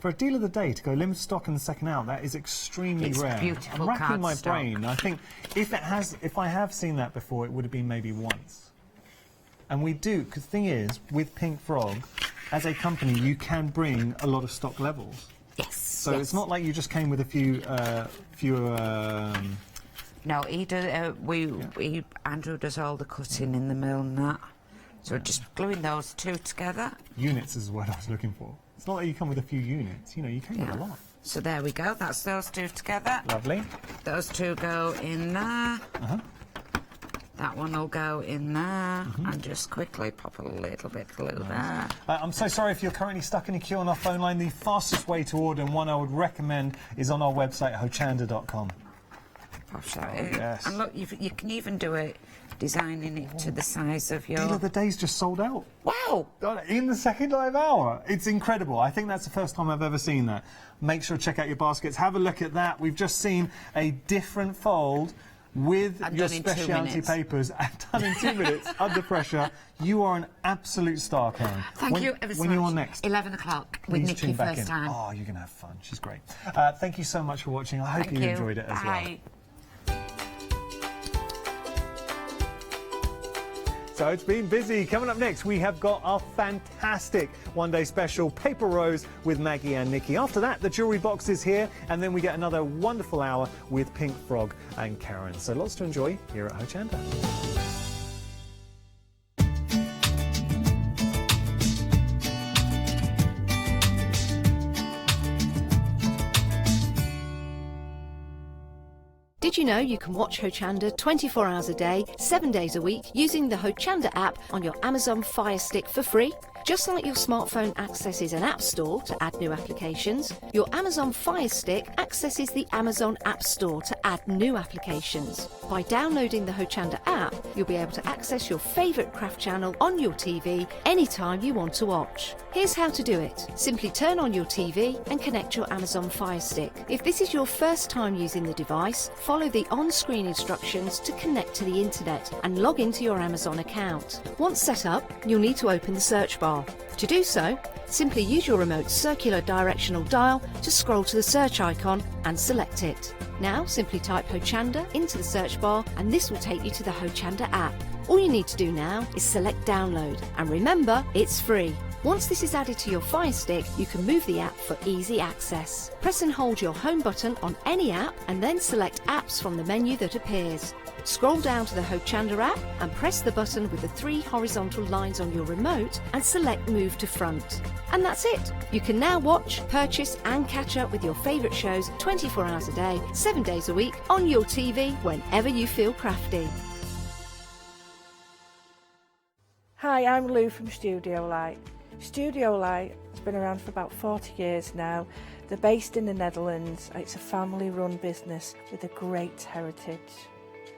For a deal of the day to go limited stock in the second hour, that is extremely It's rare. beautiful I'm racking my cardstock. brain. I think if I have seen that before, it would have been maybe once. And we do, because the thing is, with Pink Frog, as a company, you can bring a lot of stock levels. yes. So yes. it's not like you just came with a few. No, he does. Andrew does all the cutting in the mill and that. So we're just gluing those two together. Units is what I was looking for. It's not like you come with a few units. You know, you came with a lot. So there we go. That's those two together. Lovely. Those two go in there. That one will go in there. And just quickly pop a little bit glue there. I'm so sorry if you're currently stuck in a queue on our phone line. The fastest way to order, and one I would recommend, is on our website, hochanda.com. Pop that in. yes. And look, you can even do it, designing it to the size of your... Deal of the day's just sold out. Wow! In the second live hour. It's incredible. I think that's the first time I've ever seen that. Make sure to check out your baskets. Have a look at that. We've just seen a different fold with And your done in 2 specialty minutes. papers and done in 2 minutes under pressure. You are an absolute star, Karen. Thank you ever so When much. you're on next, 11 o'clock with please Nikki tune back first in. time. Oh, you're going to have fun. She's great. Thank you so much for watching. I hope Thank you enjoyed it as well. Bye. So it's been busy. Coming up next, we have got our fantastic one-day special, Paper Rose with Maggie and Nikki. After that, the jewellery box is here, and then we get another wonderful hour with Pink Frog and Karen. So lots to enjoy here at Hochanda. Did you know you can watch Hochanda 24 hours a day, 7 days a week using the Hochanda app on your Amazon Fire Stick for free? Just like your smartphone accesses an app store to add new applications, your Amazon Fire Stick accesses the Amazon App Store to add new applications. By downloading the Hochanda app, you'll be able to access your favourite craft channel on your TV anytime you want to watch. Here's how to do it. Simply turn on your TV and connect your Amazon Fire Stick. If this is your first time using the device, follow the on-screen instructions to connect to the internet and log into your Amazon account. Once set up, you'll need to open the search bar. To do so, simply use your remote's circular directional dial to scroll to the search icon and select it. Now simply type Hochanda into the search bar and this will take you to the Hochanda app. All you need to do now is select download, and remember, it's free. Once this is added to your Fire Stick, you can move the app for easy access. Press and hold your home button on any app and then select apps from the menu that appears. Scroll down to the Hochanda app and press the button with the 3 horizontal lines on your remote and select Move to Front. And that's it! You can now watch, purchase and catch up with your favourite shows 24 hours a day, 7 days a week on your TV whenever you feel crafty. Hi, I'm Lou from Studio Light. Studio Light has been around for about 40 years now. They're based in the Netherlands. It's a family-run business with a great heritage.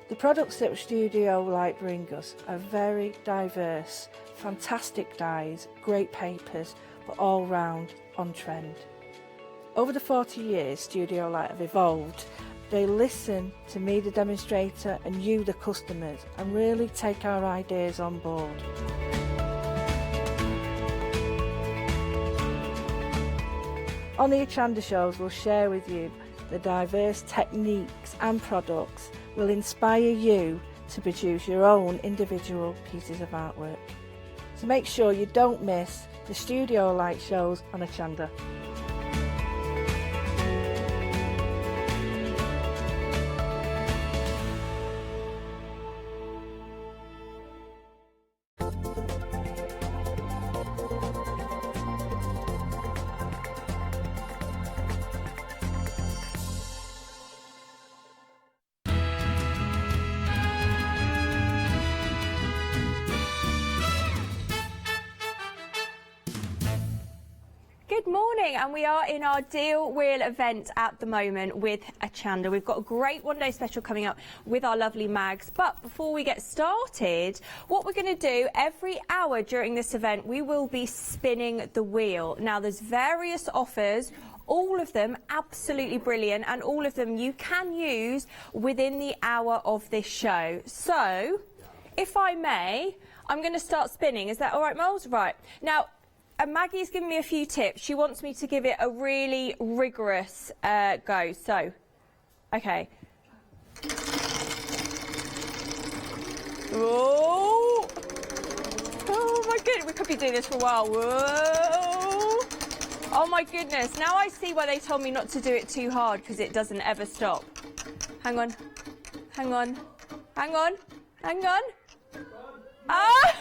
The products that Studio Light bring us are very diverse, fantastic dyes, great papers, but all round on trend. Over the 40 years Studio Light have evolved. They listen to me, the demonstrator, and you, the customers, and really take our ideas on board. On the Hochanda shows, we'll share with you the diverse techniques and products will inspire you to produce your own individual pieces of artwork. So make sure you don't miss the Studio Light shows on Hochanda. Good morning, and we are in our deal wheel event at the moment with Hochanda. We've got a great one-day special coming up with our lovely mags, but before we get started, what we're going to do every hour during this event, we will be spinning the wheel. Now, there's various offers, all of them absolutely brilliant, and all of them you can use within the hour of this show. So, if I may, I'm going to start spinning. Is that all right, Moles? Right. Now, Maggie's given me a few tips. She wants me to give it a really rigorous go. So, okay. Oh! Oh my goodness, we could be doing this for a while. Whoa! Oh my goodness, now I see why they told me not to do it too hard, because it doesn't ever stop. Hang on. Hang on. Hang on. Hang on. Ah!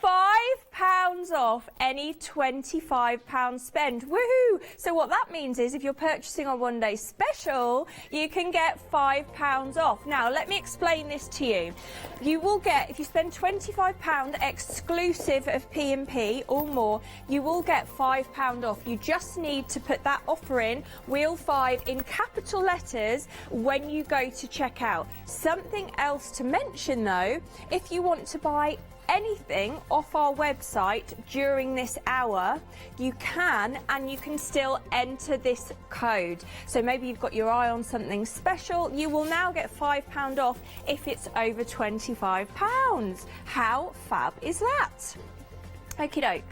£5 off any £25 spend. Woohoo! So what that means is if you're purchasing a one-day special, you can get £5 off. Now, let me explain this to you. You will get, if you spend £25 exclusive of P&P or more, you will get £5 off. You just need to put that offer in, Wheel 5, in capital letters when you go to check out. Something else to mention though, if you want to buy anything off our website during this hour, you can, and you can still enter this code. So maybe you've got your eye on something special, you will now get £5 off if it's over £25. How fab is that? Okie doke.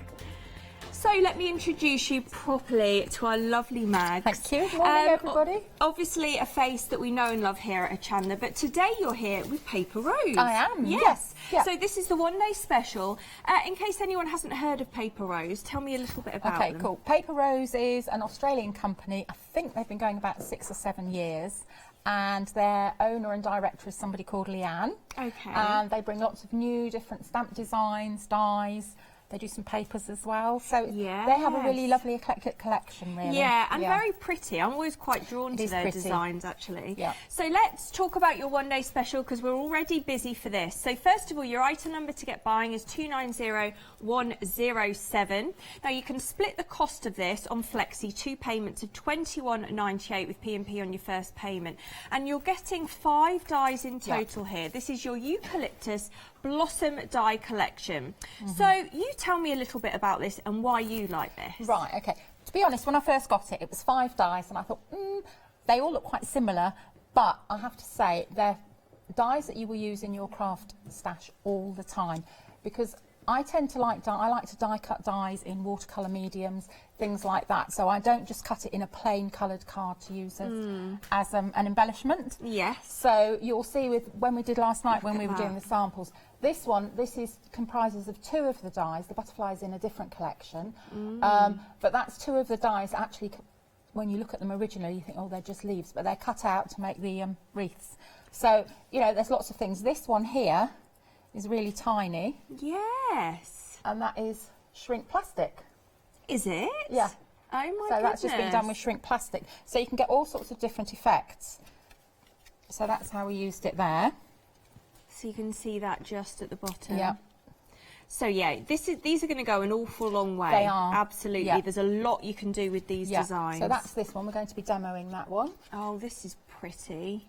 So let me introduce you properly to our lovely mags. Thank you. Morning, everybody. Obviously a face that we know and love here at Hochanda, but today you're here with Paper Rose. I am, yes. Yeah. So this is the one-day special. In case anyone hasn't heard of Paper Rose, tell me a little bit about them. Okay, cool. Paper Rose is an Australian company. I think they've been going about 6 or 7 years. And their owner and director is somebody called Leanne. Okay. And they bring lots of new different stamp designs, dies. They do some papers as well. So they have a really lovely eclectic collection, really. Yeah, and very pretty. I'm always quite drawn to their designs, actually. Yeah. So let's talk about your one-day special, because we're already busy for this. So first of all, your item number to get buying is 290107. Now, you can split the cost of this on Flexi, 2 payments of £21.98 with P&P on your first payment. And you're getting 5 dies in total here. This is your Eucalyptus Blossom die collection. So you tell me a little bit about this and why you like this. Right, okay. To be honest, when I first got it, it was 5 dies, and I thought, they all look quite similar, but I have to say they're dies that you will use in your craft stash all the time, because I tend to like I like to die cut dies in watercolour mediums, things like that. So I don't just cut it in a plain coloured card to use as an embellishment. Yes. So you'll see with when we did last night when we were doing the samples. This comprises of 2 of the dies. The butterfly's in a different collection, but that's 2 of the dies. Actually, when you look at them originally, you think, oh, they're just leaves, but they're cut out to make the wreaths. So you know, there's lots of things. This one here is really tiny. Yes. And that is shrink plastic. Is it? Yeah. Oh my goodness. So that's just been done with shrink plastic. So you can get all sorts of different effects. So that's how we used it there. So you can see that just at the bottom. Yeah. So yeah, these are going to go an awful long way. They are. Absolutely. Yeah. There's a lot you can do with these designs. So that's this one. We're going to be demoing that one. Oh, this is pretty.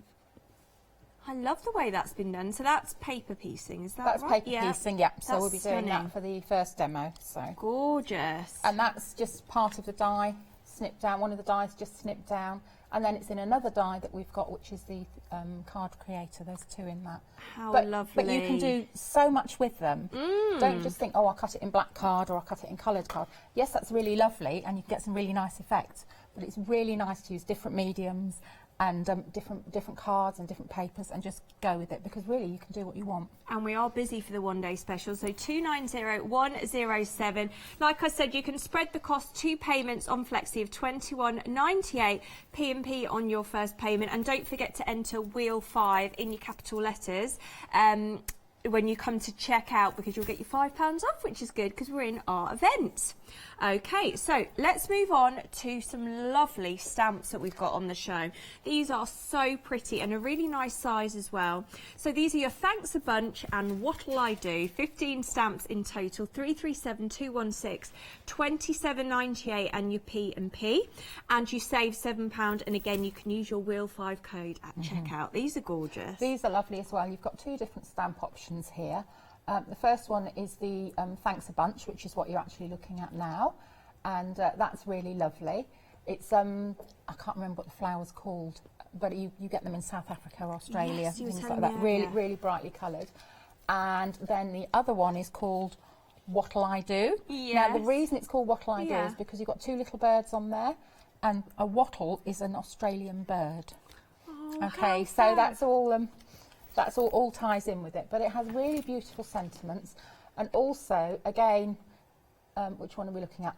I love the way that's been done. So that's paper piecing, is that right? That's paper piecing, yeah. So that's we'll be doing that for the first demo. So gorgeous. And that's just part of the die snipped down. One of the dies just snipped down, and then it's in another die that we've got, which is the card creator. There's 2 in that. How lovely! But you can do so much with them. Don't just think, oh, I'll cut it in black card or I'll cut it in coloured card. Yes, that's really lovely, and you can get some really nice effects. But it's really nice to use different mediums and different cards and different papers, and just go with it, because really you can do what you want. And we are busy for the one-day special, so 290107. Like I said, you can spread the cost, 2 payments on Flexi of £21.98, P&P on your first payment, and don't forget to enter Wheel 5 in your capital letters. when you come to check out, because you'll get your £5 off, which is good because we're in our event. Okay, so let's move on to some lovely stamps that we've got on the show. These are so pretty and a really nice size as well. So these are your Thanks a Bunch and What'll I Do, 15 stamps in total, 337216, 27.98 and your P&P, and you save £7, and again you can use your Wheel 5 code at checkout. These are gorgeous. These are lovely as well. You've got two different stamp options here. The first one is the Thanks a Bunch, which is what you're actually looking at now, and that's really lovely. It's I can't remember what the flower's called, but you get them in South Africa or Australia, yes, you were things telling like that. me Really, earlier. really brightly coloured. And then the other one is called What'll I Do? Now the Yes. reason it's called What'll I Do Yeah. is because you've got two little birds on there, and a wattle is an Australian bird. Okay, so that's all ties in with it, but it has really beautiful sentiments. And also, again, which one are we looking at?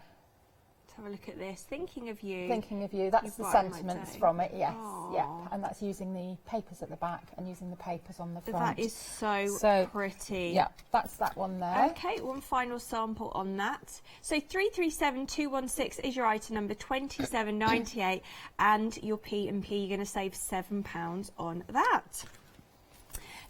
Let's have a look at this. Thinking of you. Thinking of you, that's You've the brightened my sentiments day. from it, yes. Aw. Yeah, and that's using the papers at the back and using the papers on the front. That is so pretty. Yeah, that's that one there. Okay, one final sample on that. So 337216 is your item number, 27.98, and your P&P, you're going to save £7 on that.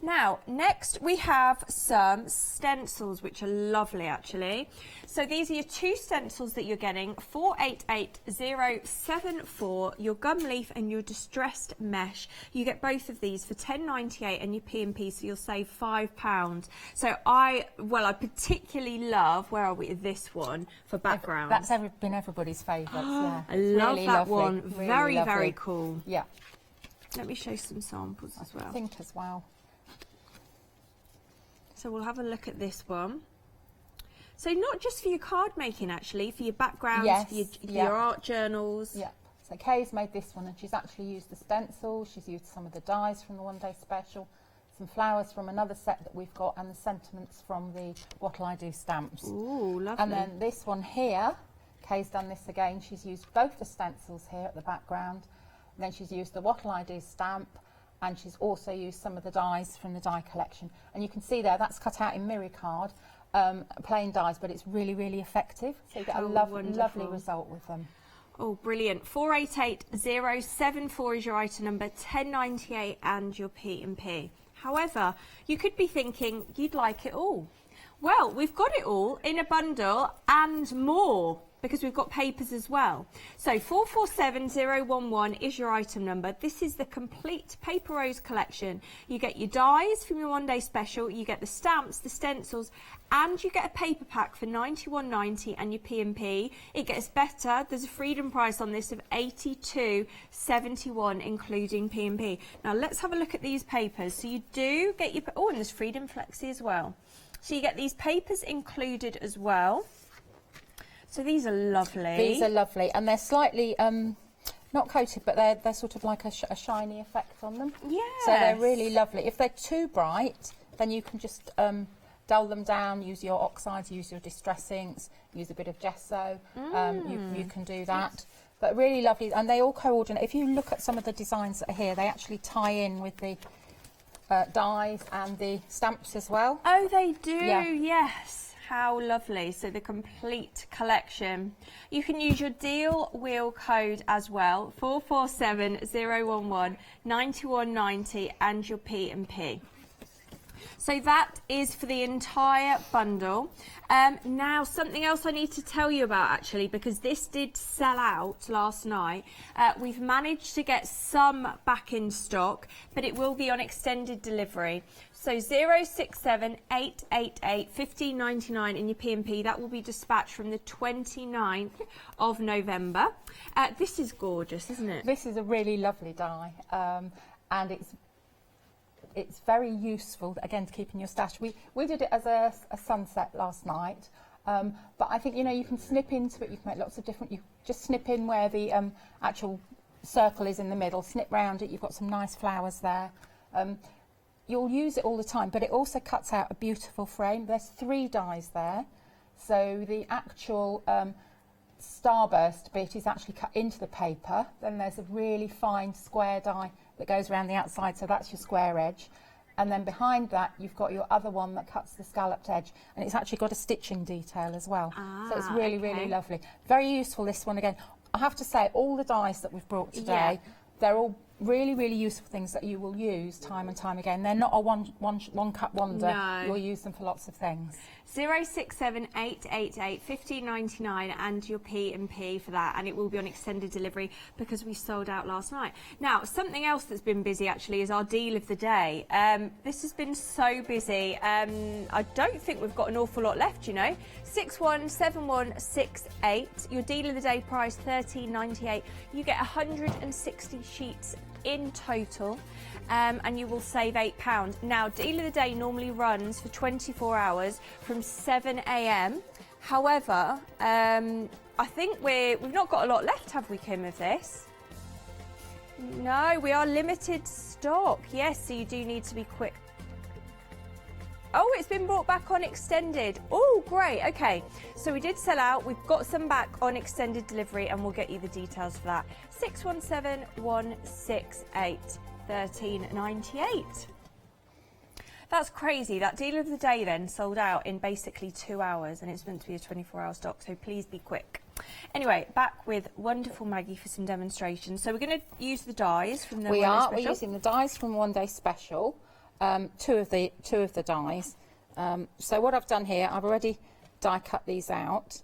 Now, next we have some stencils, which are lovely actually. So these are your two stencils that you're getting, 488074, your gum leaf and your distressed mesh. You get both of these for £10.98 and your P&P, so you'll save £5. So I particularly love, where are we, this one for background. That's been everybody's favourites, yeah. I love really that lovely, one, really very, lovely. very cool. Yeah. Let me show some samples as well. I think as well. So we'll have a look at this one. So not just for your card making actually, for your backgrounds, Yes, for your yeah. art journals. Yeah. So Kay's made this one, and she's actually used the stencil, she's used some of the dies from the one day special, some flowers from another set that we've got, and the sentiments from the What'll I Do stamps. Ooh, lovely. And then this one here, Kay's done this again, she's used both the stencils here at the background, and then she's used the What'll I Do stamp, and she's also used some of the dies from the die collection. And you can see there, that's cut out in mirror card, plain dies, but it's really, really effective. So you get a lovely result with them. Oh, brilliant. 488074 is your item number, 10.98 and your P&P. However, you could be thinking you'd like it all. Well, we've got it all in a bundle and more, because we've got papers as well. So 447011 is your item number. This is the complete Paper Rose collection. You get your dies from your one day special, you get the stamps, the stencils, and you get a paper pack for £91.90 and your P&P. It gets better. There's a freedom price on this of £82.71 including P&P. Now let's have a look at these papers. So you do get your, and there's freedom flexi as well. So you get these papers included as well. So these are lovely. These are lovely, and they're slightly not coated, but they're sort of like a shiny effect on them. Yeah. So they're really lovely. If they're too bright, then you can just dull them down, use your oxides, use your distress inks, use a bit of gesso. You can do that. But really lovely, and they all coordinate. If you look at some of the designs that are here, they actually tie in with the dies and the stamps as well. Oh, they do, Yeah. yes. How lovely. So the complete collection. You can use your deal wheel code as well, 447011 9190 and your P&P. So that is for the entire bundle. Now, something else I need to tell you about actually, because this did sell out last night. We've managed to get some back in stock, but it will be on extended delivery. So 067888 1599 in your P&P, that will be dispatched from the 29th of November. This is gorgeous, isn't it? This is a really lovely die, and it's very useful, again, to keep in your stash. We did it as a sunset last night, but I think, you know, you can snip into it, you can make lots of different, you just snip in where the actual circle is in the middle, snip round it, you've got some nice flowers there. You'll use it all the time, but it also cuts out a beautiful frame. There's 3 dies there, so the actual starburst bit is actually cut into the paper. Then there's a really fine square die that goes around the outside, so that's your square edge. And then behind that, you've got your other one that cuts the scalloped edge. And it's actually got a stitching detail as well. So it's really, really lovely. Very useful, this one again. I have to say, all the dies that we've brought today, they're all really, really useful things that you will use time and time again. They're not a one-cut wonder. No. You'll use them for lots of things. 067-888-1599 and your P&P for that, and it will be on extended delivery because we sold out last night. Now, something else that's been busy actually is our deal of the day. This has been so busy. I don't think we've got an awful lot left, you know. 617168. Your deal of the day price $13.98. You get 160 sheets in total, and you will save £8. Now, deal of the day normally runs for 24 hours from 7 a.m. However, I think we've not got a lot left, have we, Kim, of this? No, we are limited stock. Yes, so you do need to be quick. Oh, it's been brought back on extended. Oh, great. Okay, so we did sell out. We've got some back on extended delivery, and we'll get you the details for that. 617168 13.98. That's crazy. That deal of the day then sold out in basically 2 hours, and it's meant to be a 24-hour stock, so please be quick. Anyway, back with wonderful Maggie for some demonstrations. So we're going to use the dies from the One Day Special. We're using the dies from One Day Special. Two of the dies. So what I've done here, I've already die cut these out.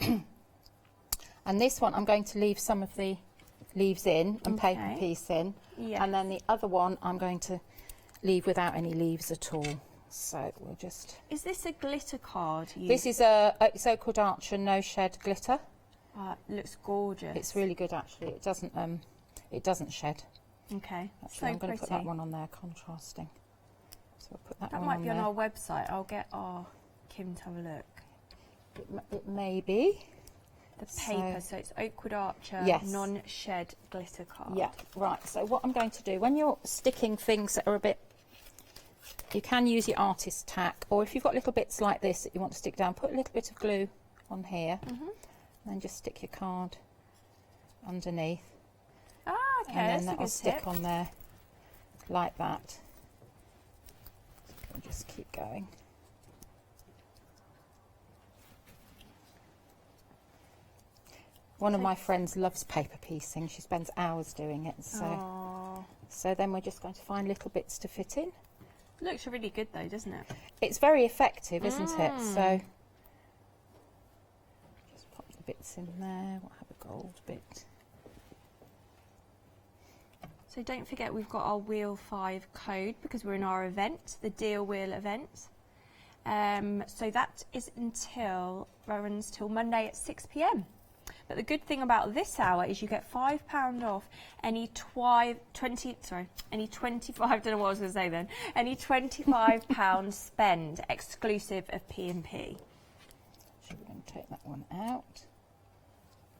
And this one I'm going to leave some of the leaves in and paper piece in. Yes. And then the other one I'm going to leave without any leaves at all. So we'll just... Is this a glitter card? This is it's Oak Wood Archer No Shed Glitter. It looks gorgeous. It's really good actually. It doesn't shed. Okay, Actually, I'm going to put that one on there, contrasting. So I'll put that one might be on on our website. I'll get our Kim to have a look. It may be. The paper, so it's Oak Wood Archer non-shed glitter card. Yeah, right. So what I'm going to do, when you're sticking things that are a bit, you can use your artist tack, or if you've got little bits like this that you want to stick down, put a little bit of glue on here, and then just stick your card underneath. Okay, and then that will stick on there like that. We'll just keep going. One of my friends loves paper piecing. She spends hours doing it. So then we're just going to find little bits to fit in. Looks really good though, doesn't it? It's very effective, isn't it? So just pop the bits in there. We'll have a gold bit. So don't forget we've got our Wheel 5 code because we're in our event, the Deal Wheel event. So that is runs till Monday at 6 p.m. But the good thing about this hour is you get £5 off any any 25, don't know what I was going to say then, any £25 spend exclusive of P&P. So we're going to take that one out.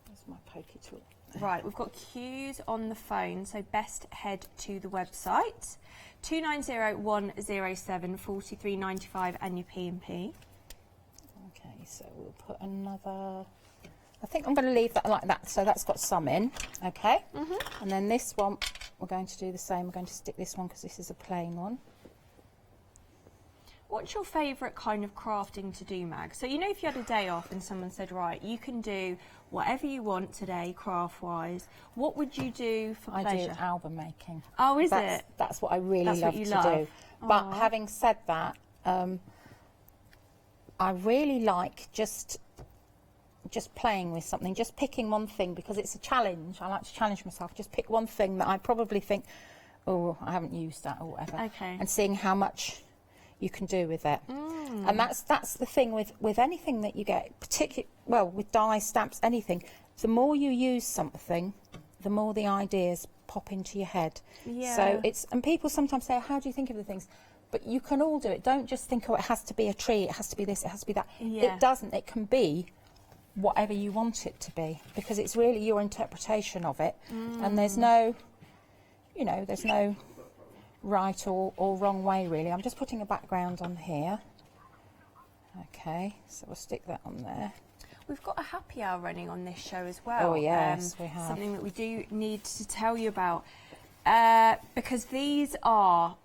There's my pokey tool. Right, we've got queues on the phone, so best head to the website. 290107 43.95 and your P&P. Okay, so we'll put another... I think I'm going to leave that like that, so that's got some in, okay? And then this one, we're going to do the same. We're going to stick this one because this is a plain one. What's your favourite kind of crafting to do, Mag? So, you know, if you had a day off and someone said, right, you can do whatever you want today, craft-wise, what would you do for pleasure? I do album making. Oh, is it? That's what I really love to do. Aww. But having said that, I really like just playing with something, just picking one thing, because it's a challenge. I like to challenge myself. Just pick one thing that I probably think, oh, I haven't used that or whatever. Okay. And seeing how much you can do with it. And that's the thing with anything that you get, particularly, well, with die, stamps, anything, the more you use something, the more the ideas pop into your head. Yeah. So and people sometimes say, how do you think of the things? But you can all do it. Don't just think, oh, it has to be a tree, it has to be this, it has to be that. Yeah. It doesn't. It can be whatever you want it to be, because it's really your interpretation of it. And there's no, there's no right or wrong way, really. I'm just putting a background on here. Okay, so we'll stick that on there. We've got a happy hour running on this show as well. Oh, yes, we have. Something that we do need to tell you about, because these are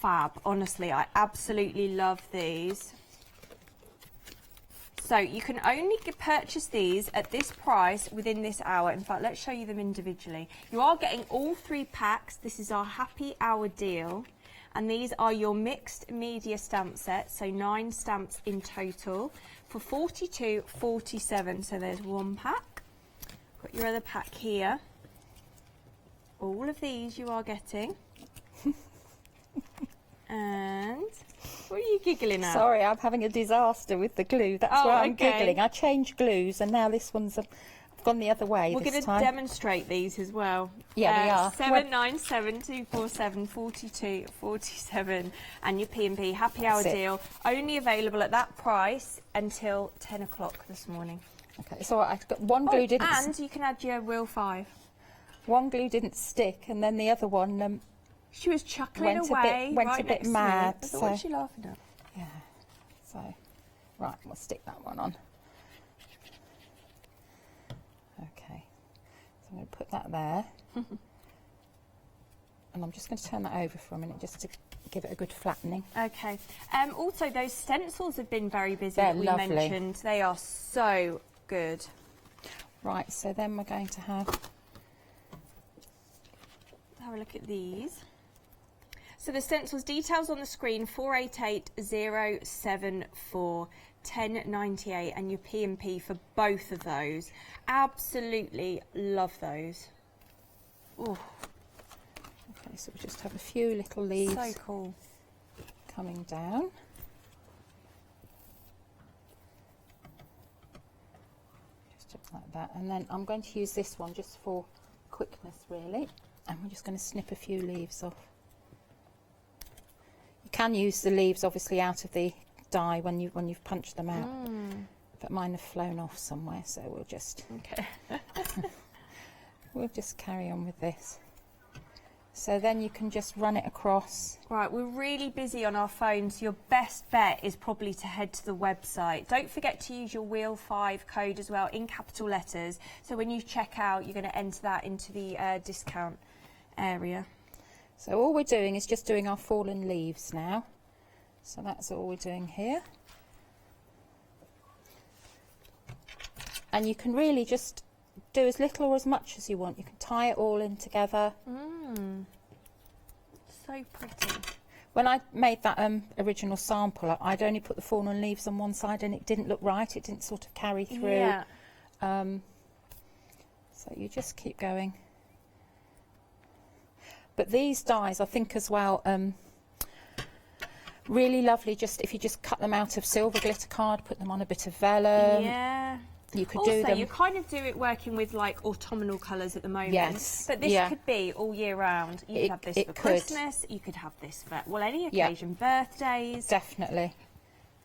fab. Honestly, I absolutely love these. So you can only purchase these at this price within this hour. In fact, let's show you them individually. You are getting all 3 packs. This is our happy hour deal. And these are your mixed media stamp sets, so 9 stamps in total for £42.47. So there's 1 pack. Got your other pack here. All of these you are getting. And what are you giggling at? Sorry, I'm having a disaster with the glue. That's why I'm giggling. I changed glues and now this one's I've gone the other way. We're going to demonstrate these as well. Yeah, we are. 797-247-4247 and your P&P happy hour deal. Only available at that price until 10 o'clock this morning. Okay, so I've got one glue didn't. And you can add your Will 5. One glue didn't stick, and then the other one. She was chuckling away. Went a bit mad. So what was she laughing at? Yeah. So, right, we'll stick that one on. Okay. So I'm going to put that there. And I'm just going to turn that over for a minute just to give it a good flattening. Okay. Also, those stencils have been very busy. They're that we lovely. mentioned. They are so good. Right, so then we're going to have a look at these. So the stencils details on the screen 488074 1098 and your P&P for both of those. Absolutely love those. Ooh. Okay, so we just have a few little leaves. So cool. Coming down. Just like that, and then I'm going to use this one just for quickness, really. And we're just going to snip a few leaves off. You can use the leaves obviously out of the die when you've punched them out, but mine have flown off somewhere, so we'll just we'll just carry on with this. So then you can just run it across. Right, we're really busy on our phones. Your best bet is probably to head to the website. Don't forget to use your Wheel 5 code as well in capital letters. So when you check out, you're going to enter that into the discount area. So all we're doing is just doing our fallen leaves now. So that's all we're doing here. And you can really just do as little or as much as you want. You can tie it all in together. So pretty. When I made that original sample, I'd only put the fallen leaves on one side and it didn't look right. It didn't sort of carry through. Yeah. So you just keep going. But these dies, I think as well, really lovely just if you just cut them out of silver glitter card, put them on a bit of vellum. Yeah. You could also, do them. you kind of do it working with like autumnal colours at the moment. Yes. But this could be all year round. You could have this for Christmas. You could have this for, well, any occasion, birthdays. Definitely.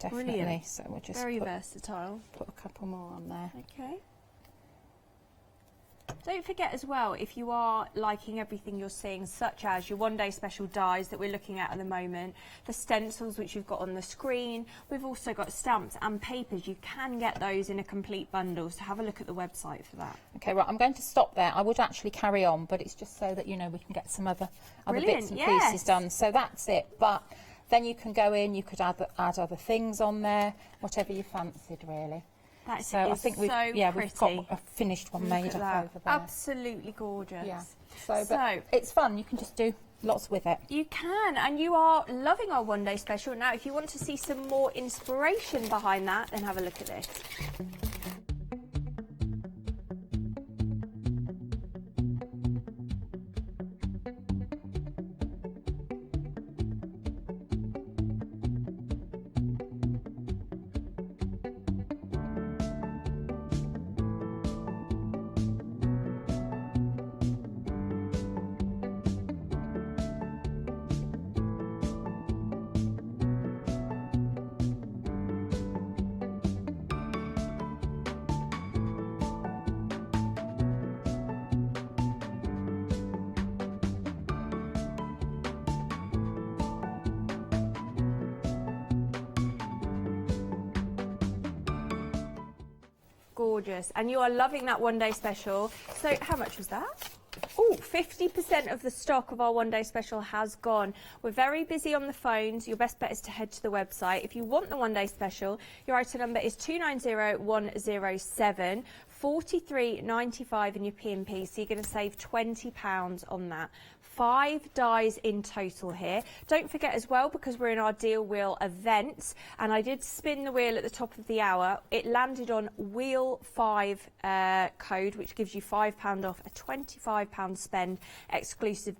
Brilliant. So we'll just very versatile. Put a couple more on there. Okay. Don't forget as well, if you are liking everything you're seeing, such as your one-day special dies that we're looking at the moment, the stencils which you've got on the screen, we've also got stamps and papers. You can get those in a complete bundle, so have a look at the website for that. Okay, right, I'm going to stop there. I would actually carry on, but it's just so that, you know, we can get some other bits and pieces done. So that's it. But then you can go in, you could add other things on there, whatever you fancied, really. That's I think we've got a finished one made up over there. Absolutely gorgeous. Yeah. So it's fun. You can just do lots with it. You can, and you are loving our one-day special. Now, if you want to see some more inspiration behind that, then have a look at this. gorgeous. And you are loving that one day special. So how much was that? Oh, 50% of the stock of our one day special has gone. We're very busy on the phones. Your best bet is to head to the website. If you want the one day special, your item number is 290107. $43.95 in your P&P, so you're going to save £20 on that. 5 dies in total here. Don't forget as well, because we're in our deal wheel event, and I did spin the wheel at the top of the hour, it landed on wheel 5 code, which gives you £5 off a £25 spend exclusive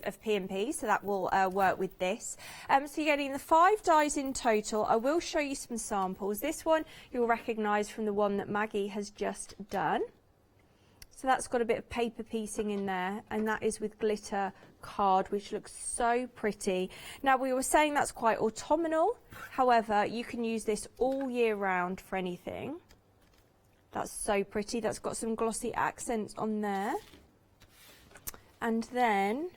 of P&P, so that will work with this. So you're getting the 5 dies in total. I will show you some samples. This one you'll recognise from the one that Maggie has just done. So that's got a bit of paper piecing in there, and that is with glitter card, which looks so pretty. Now, we were saying that's quite autumnal. However, you can use this all year round for anything. That's so pretty. That's got some glossy accents on there. And then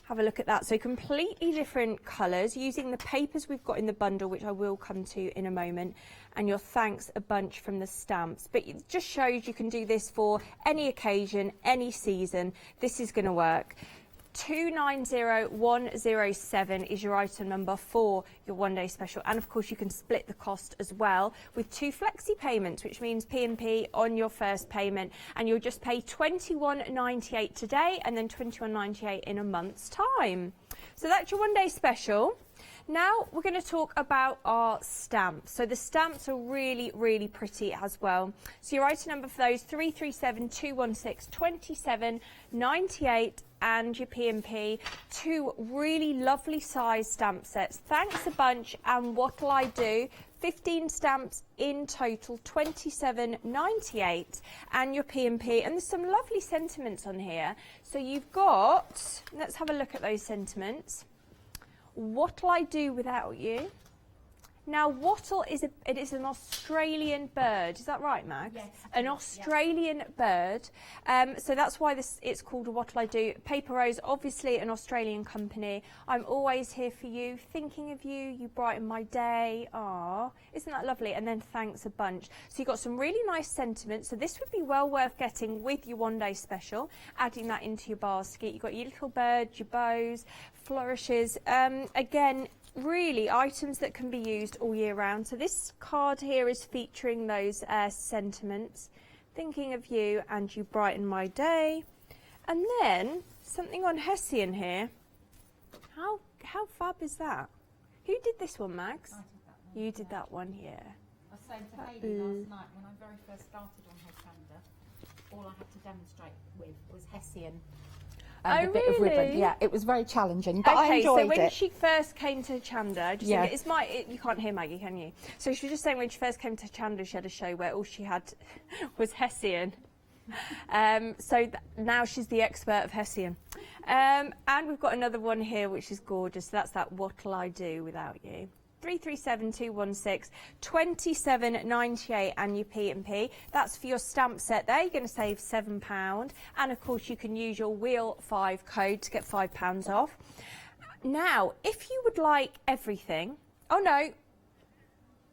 have a look at that. So completely different colours using the papers we've got in the bundle, which I will come to in a moment, and your thanks a bunch from the stamps. But it just shows you can do this for any occasion, any season. This is going to work. 290107 is your item number for your one day special, and of course you can split the cost as well with 2 flexi payments, which means P&P on your first payment, and you'll just pay £21.98 today and then £21.98 in a month's time. So that's your one day special. Now we're going to talk about our stamps. So the stamps are really, really pretty as well. So your item number for those, 337216, 27.98, and your P&P, 2 really lovely size stamp sets. Thanks a bunch, and what'll I do? 15 stamps in total, 27.98, and your P&P, and there's some lovely sentiments on here. So you've got, let's have a look at those sentiments. What'll I do without you? Now, wattle is an Australian bird. Is that right, Max? Yes. An Australian bird. So that's why it's called a What'll I Do. Paper Rose, obviously an Australian company. I'm always here for you, thinking of you. You brighten my day. Ah, isn't that lovely? And then thanks a bunch. So you've got some really nice sentiments. So this would be well worth getting with your one day special, adding that into your basket. You've got your little bird, your bows, flourishes. Again, really items that can be used all year round. So this card here is featuring those sentiments, thinking of you and you brighten my day. And then something on Hessian here. How fab is that? Who did this one, Max? I did that one. You did that one, yeah. I was saying to Hayley last night, when I very first started on Hochanda, all I had to demonstrate with was Hessian. A bit of ribbon. Yeah, it was very challenging, but I enjoyed it. So when she first came to Hochanda, you can't hear Maggie, can you? So she was just saying when she first came to Hochanda, she had a show where all she had was Hessian. Now she's the expert of Hessian. And we've got another one here, which is gorgeous. That's that What'll I Do Without You. 337216, 27.98, and your P&P. That's for your stamp set there. You're going to save £7, and of course you can use your Wheel 5 code to get £5 off. Now, if you would like everything, oh no,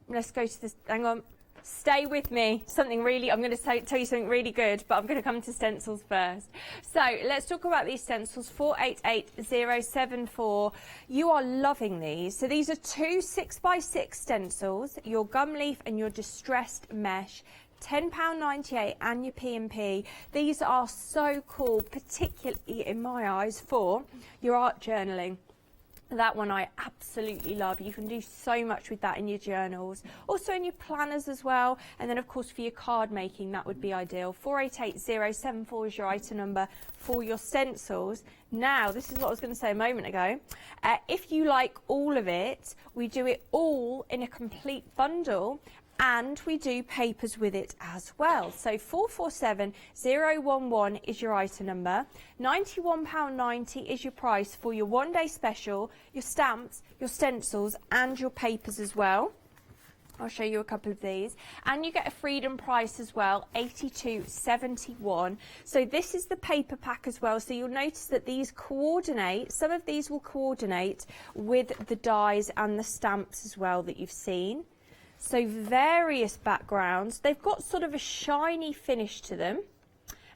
let's go to this. Hang on. Stay with me. I'm going to tell you something really good, but I'm going to come to stencils first. So let's talk about these stencils. 488074. You are loving these. So these are 2 6x6 stencils, your gum leaf and your distressed mesh. £10.98 and your P&P. These are so cool, particularly in my eyes for your art journaling. That one I absolutely love. You can do so much with that in your journals, also in your planners as well, and then of course for your card making that would be ideal. 488074 is your item number for your stencils. Now, this is what I was going to say a moment ago. If you like all of it, we do it all in a complete bundle, and we do papers with it as well. So 447011 is your item number. £91.90 is your price for your one day special, your stamps, your stencils and your papers as well. I'll show you a couple of these. And you get a freedom price as well, £82.71. So this is the paper pack as well. So you'll notice that these coordinate, some of these will coordinate with the dies and the stamps as well that you've seen. So various backgrounds. They've got sort of a shiny finish to them.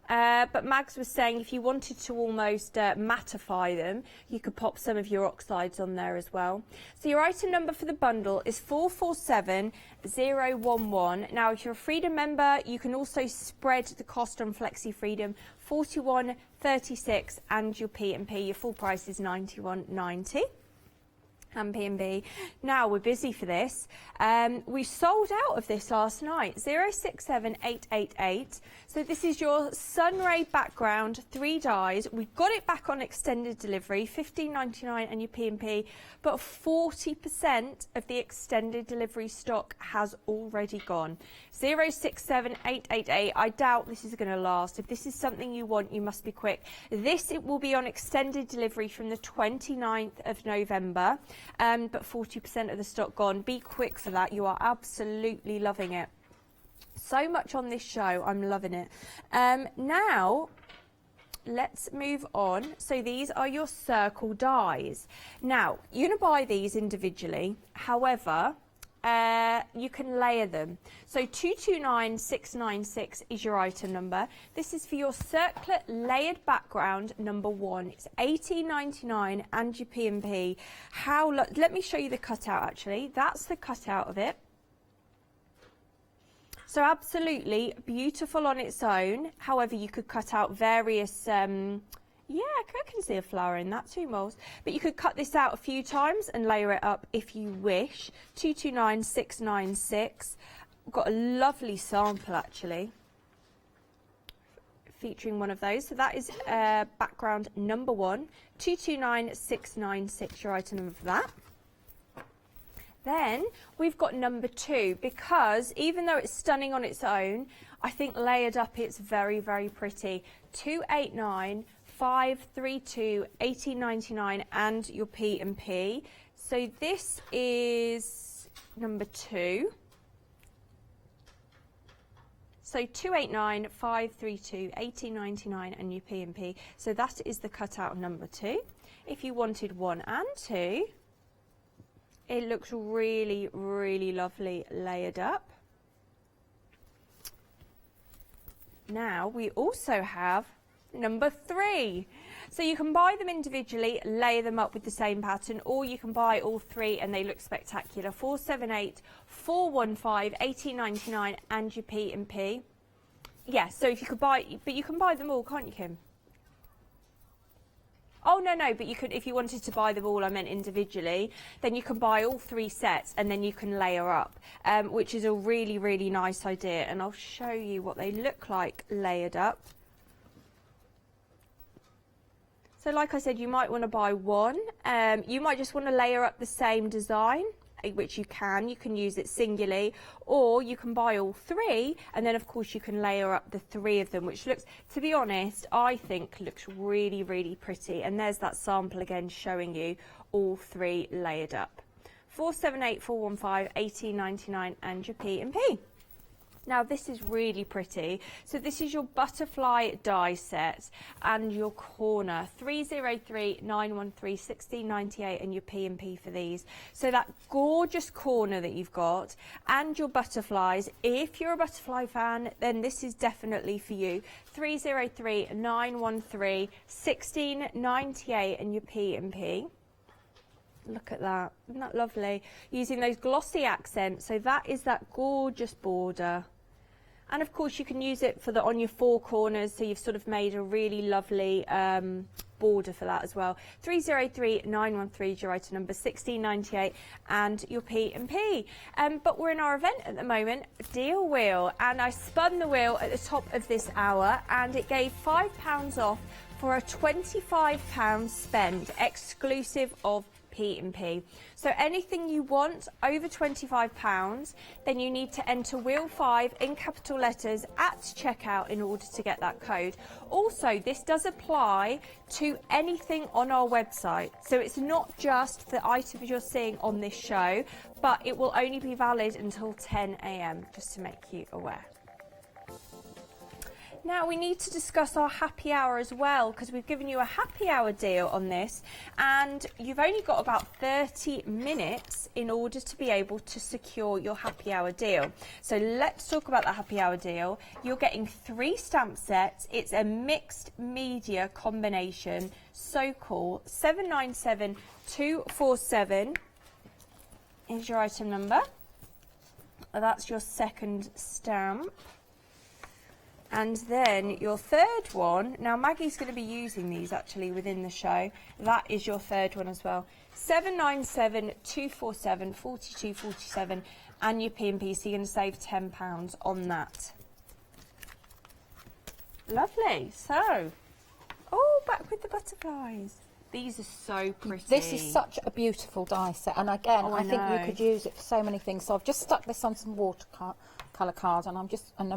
But Mags was saying if you wanted to almost mattify them, you could pop some of your oxides on there as well. So your item number for the bundle is 447011. Now, if you're a Freedom member, you can also spread the cost on Flexi Freedom, 41.36, and your P&P. Your full price is 91.90. And P&B. Now we're busy for this. We sold out of this last night. 067888. So this is your Sunray background, 3 dyes. We've got it back on extended delivery, $15.99 and your P&P, but 40% of the extended delivery stock has already gone. 067888. I doubt this is going to last. If this is something you want, you must be quick. It will be on extended delivery from the 29th of November. But 40% of the stock gone. Be quick for that. You are absolutely loving it. So much on this show. I'm loving it. Now, let's move on. So these are your circle dies. Now, you're going to buy these individually. However, you can layer them. So 229696 is your item number. This is for your circlet layered background number 1. It's $18.99 and your P&P. Let me show you the cutout actually. That's the cutout of it. So absolutely beautiful on its own. However, you could cut out various yeah, I can see a flower in that, 2 moles. But you could cut this out a few times and layer it up if you wish. 229696. We've got a lovely sample actually, featuring one of those. So that is background number 1. 229696, your item number for that. Then we've got number 2, because even though it's stunning on its own, I think layered up it's very, very pretty. 289532 18.99 and your P&P. So this is number 2. So 289532 18.99 and your P&P. So that is the cutout of number 2. If you wanted 1 and 2, it looks really, really lovely layered up. Now we also have number 3. So you can buy them individually, layer them up with the same pattern, or you can buy all 3 and they look spectacular. 478415 18.99 and your P&P. Yeah, so if you could buy, but you can buy them all, can't you, Kim? Oh, no, but you could, if you wanted to buy them all, I meant individually, then you can buy all 3 sets and then you can layer up, which is a really, really nice idea. And I'll show you what they look like layered up. So like I said, you might want to buy 1. You might just want to layer up the same design, which you can use it singularly, or you can buy all 3 and then of course you can layer up the 3 of them, which looks, to be honest, I think looks really, really pretty. And there's that sample again showing you all 3 layered up. 478415 18.99 and your P&P. Now this is really pretty. So this is your butterfly die set and your corner, 303913 16.98 and your P&P for these. So that gorgeous corner that you've got and your butterflies. If you're a butterfly fan, then this is definitely for you. 303913 16.98 and your P&P. Look at that, isn't that lovely? Using those glossy accents, so that is that gorgeous border. And of course you can use it for on your 4 corners, so you've sort of made a really lovely border for that as well. 303913 is your item number, 16.98 and your P&P. But we're in our event at the moment, deal wheel, and I spun the wheel at the top of this hour and it gave £5 off for a £25 spend exclusive of P&P. So anything you want over £25, then you need to enter Wheel 5 in capital letters at checkout in order to get that code. Also, this does apply to anything on our website. So it's not just the items you're seeing on this show, but it will only be valid until 10 AM, just to make you aware. Now we need to discuss our happy hour as well, because we've given you a happy hour deal on this, and you've only got about 30 minutes in order to be able to secure your happy hour deal. So let's talk about that happy hour deal. You're getting 3 stamp sets. It's a mixed media combination. So cool. 797247 is your item number. That's your second stamp. And then your third one, now Maggie's going to be using these actually within the show. That is your third one as well. 797247 4247 and your P&P, so you're going to save £10 on that. Lovely. So, oh, back with the butterflies. These are so pretty. This is such a beautiful die set, and again, I think you could use it for so many things. So I've just stuck this on some watercolour cards, and I'm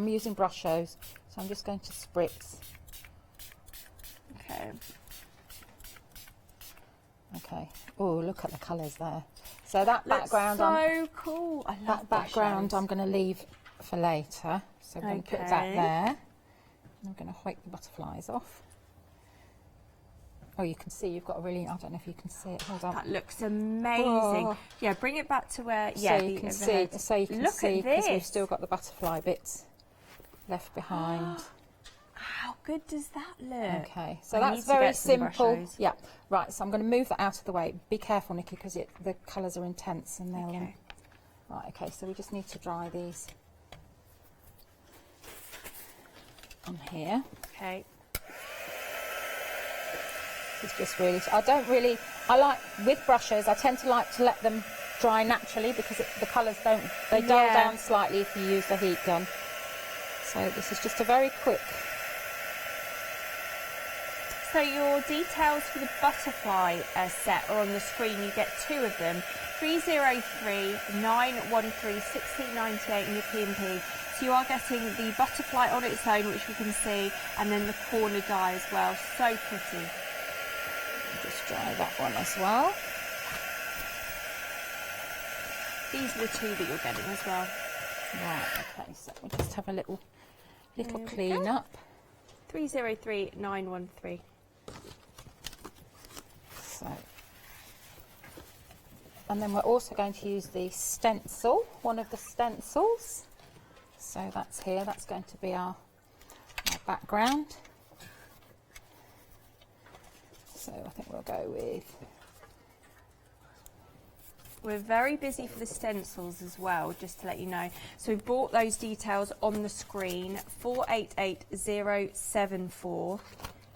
using brushos, so I'm just going to spritz. Okay. Okay. Oh, look at the colours there. So that Looks background, so cool. I love that background. brushos. I'm going to leave for later. So I'm going to put that there. And I'm going to wipe the butterflies off. Oh, you can see you've got a really, I don't know if you can see it, hold on. That looks amazing. Oh. Yeah, bring it back to where, yeah, so you can see, because we've still got the butterfly bits left behind. How good does that look? Okay, so that's very simple. Yeah, right, so I'm going to move that out of the way. Be careful, Nikki, because the colours are intense and they'll... Okay. Right, okay, so we just need to dry these on here. Okay. It's just really, I like, with brushes, I tend to like to let them dry naturally because the colours dull down slightly if you use the heat gun. So this is just a very quick. So your details for the butterfly set are on the screen. You get 2 of them, 303 913 1698 in your P&P. So you are getting the butterfly on its own, which we can see, and then the corner die as well. So pretty. Just dry that one as well. These are the 2 that you're getting as well. Right, okay, so we'll just have a little clean up. 303 913. So, and then we're also going to use the stencil, one of the stencils. So that's here, that's going to be our background. So I think we'll go with... We're very busy for the stencils as well, just to let you know. So we've brought those details on the screen, 488074.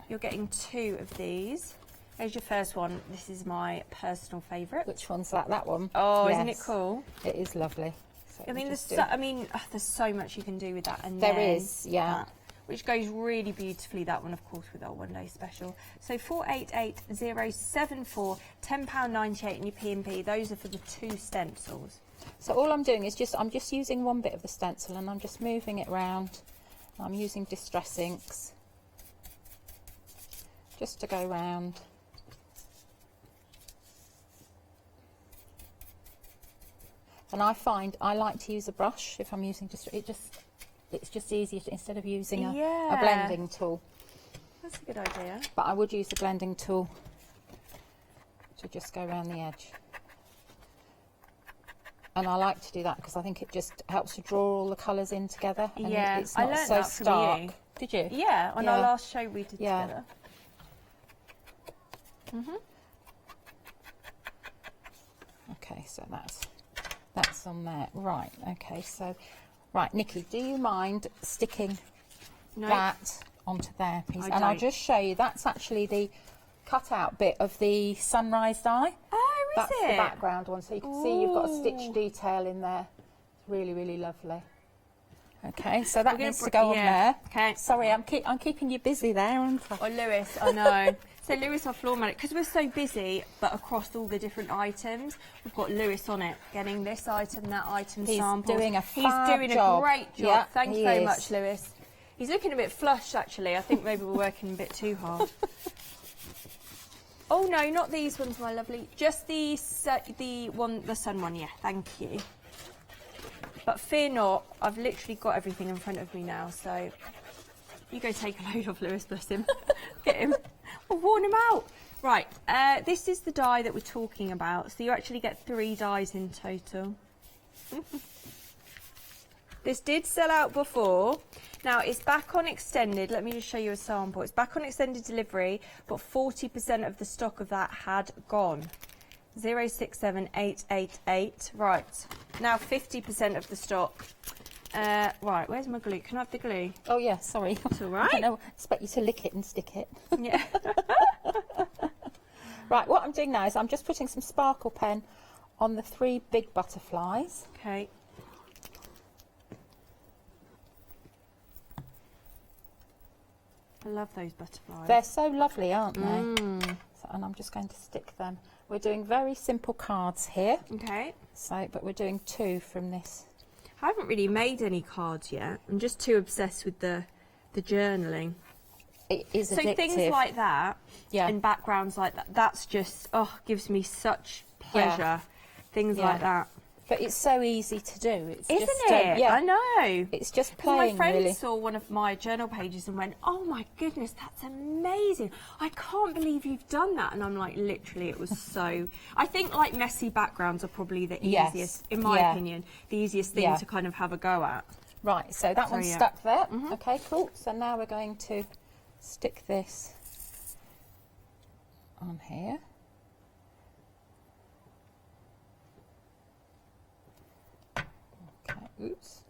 You're getting 2 of these. There's your first one. This is my personal favourite. Which one's that? That one? Oh, yes. Isn't it cool? It is lovely. So I mean, there's so much you can do with that. And there is, yeah. Which goes really beautifully, that one, of course, with our one-day special. So 488074, £10.98 in your P&P. Those are for the 2 stencils. So all I'm doing is I'm just using one bit of the stencil and I'm just moving it round. I'm using Distress inks just to go round. And I find I like to use a brush if I'm using it's just easier instead of using a blending tool. That's a good idea. But I would use a blending tool to just go around the edge. And I like to do that because I think it just helps to draw all the colours in together. And it's not so stark. From you. Did you? Yeah, on our last show we did together. Okay, so that's on there. Right, okay, so... Right, Nikki, do you mind sticking that onto there, please? And I'll just show you, that's actually the cut-out bit of the sunrise die. Oh, that's the background one, so you can see you've got a stitch detail in there. It's really, really lovely. Okay, so that needs to go on there. Okay. Sorry, I'm keeping you busy there, aren't I? Oh, Lewis, I know. So Lewis, our floor manager, because we're so busy, but across all the different items, we've got Lewis on it, getting this item, that item, samples. He's doing a great job. Yeah, Thank you very much, Lewis. He's looking a bit flushed, actually. I think maybe we're working a bit too hard. Oh no, not these ones, my lovely. Just the sun one. Yeah, thank you. But fear not, I've literally got everything in front of me now, so You go take a load off Lewis, bless him. Get him. We'll warn him out. Right, this is the die that we're talking about. So you actually get 3 dies in total. This did sell out before. Now it's back on extended. Let me just show you a sample. It's back on extended delivery, but 40% of the stock of that had gone. 067888. Right, now 50% of the stock. Right, where's my glue? Can I have the glue? Oh yeah, sorry. It's all right. I don't know, expect you to lick it and stick it. Yeah. Right, what I'm doing now is I'm just putting some sparkle pen on the 3 big butterflies. Okay. I love those butterflies. They're so lovely, aren't they? So, and I'm just going to stick them. We're doing very simple cards here. Okay. So, but we're doing 2 from this. I haven't really made any cards yet. I'm just too obsessed with the journaling. It is addictive. So things like that, yeah, and backgrounds like that, that's just, gives me such pleasure. Yeah. Things like that. But it's so easy to do. It's Isn't just, it? yeah. I know. It's just playing, my friend really. saw one of my journal pages and went, oh my goodness, that's amazing. I can't believe you've done that. And I'm like, literally, it was so... I think like messy backgrounds are probably the easiest, in my opinion, the easiest thing to kind of have a go at. Right, so that one's stuck there. Okay, cool. So now we're going to stick this on here. Oops.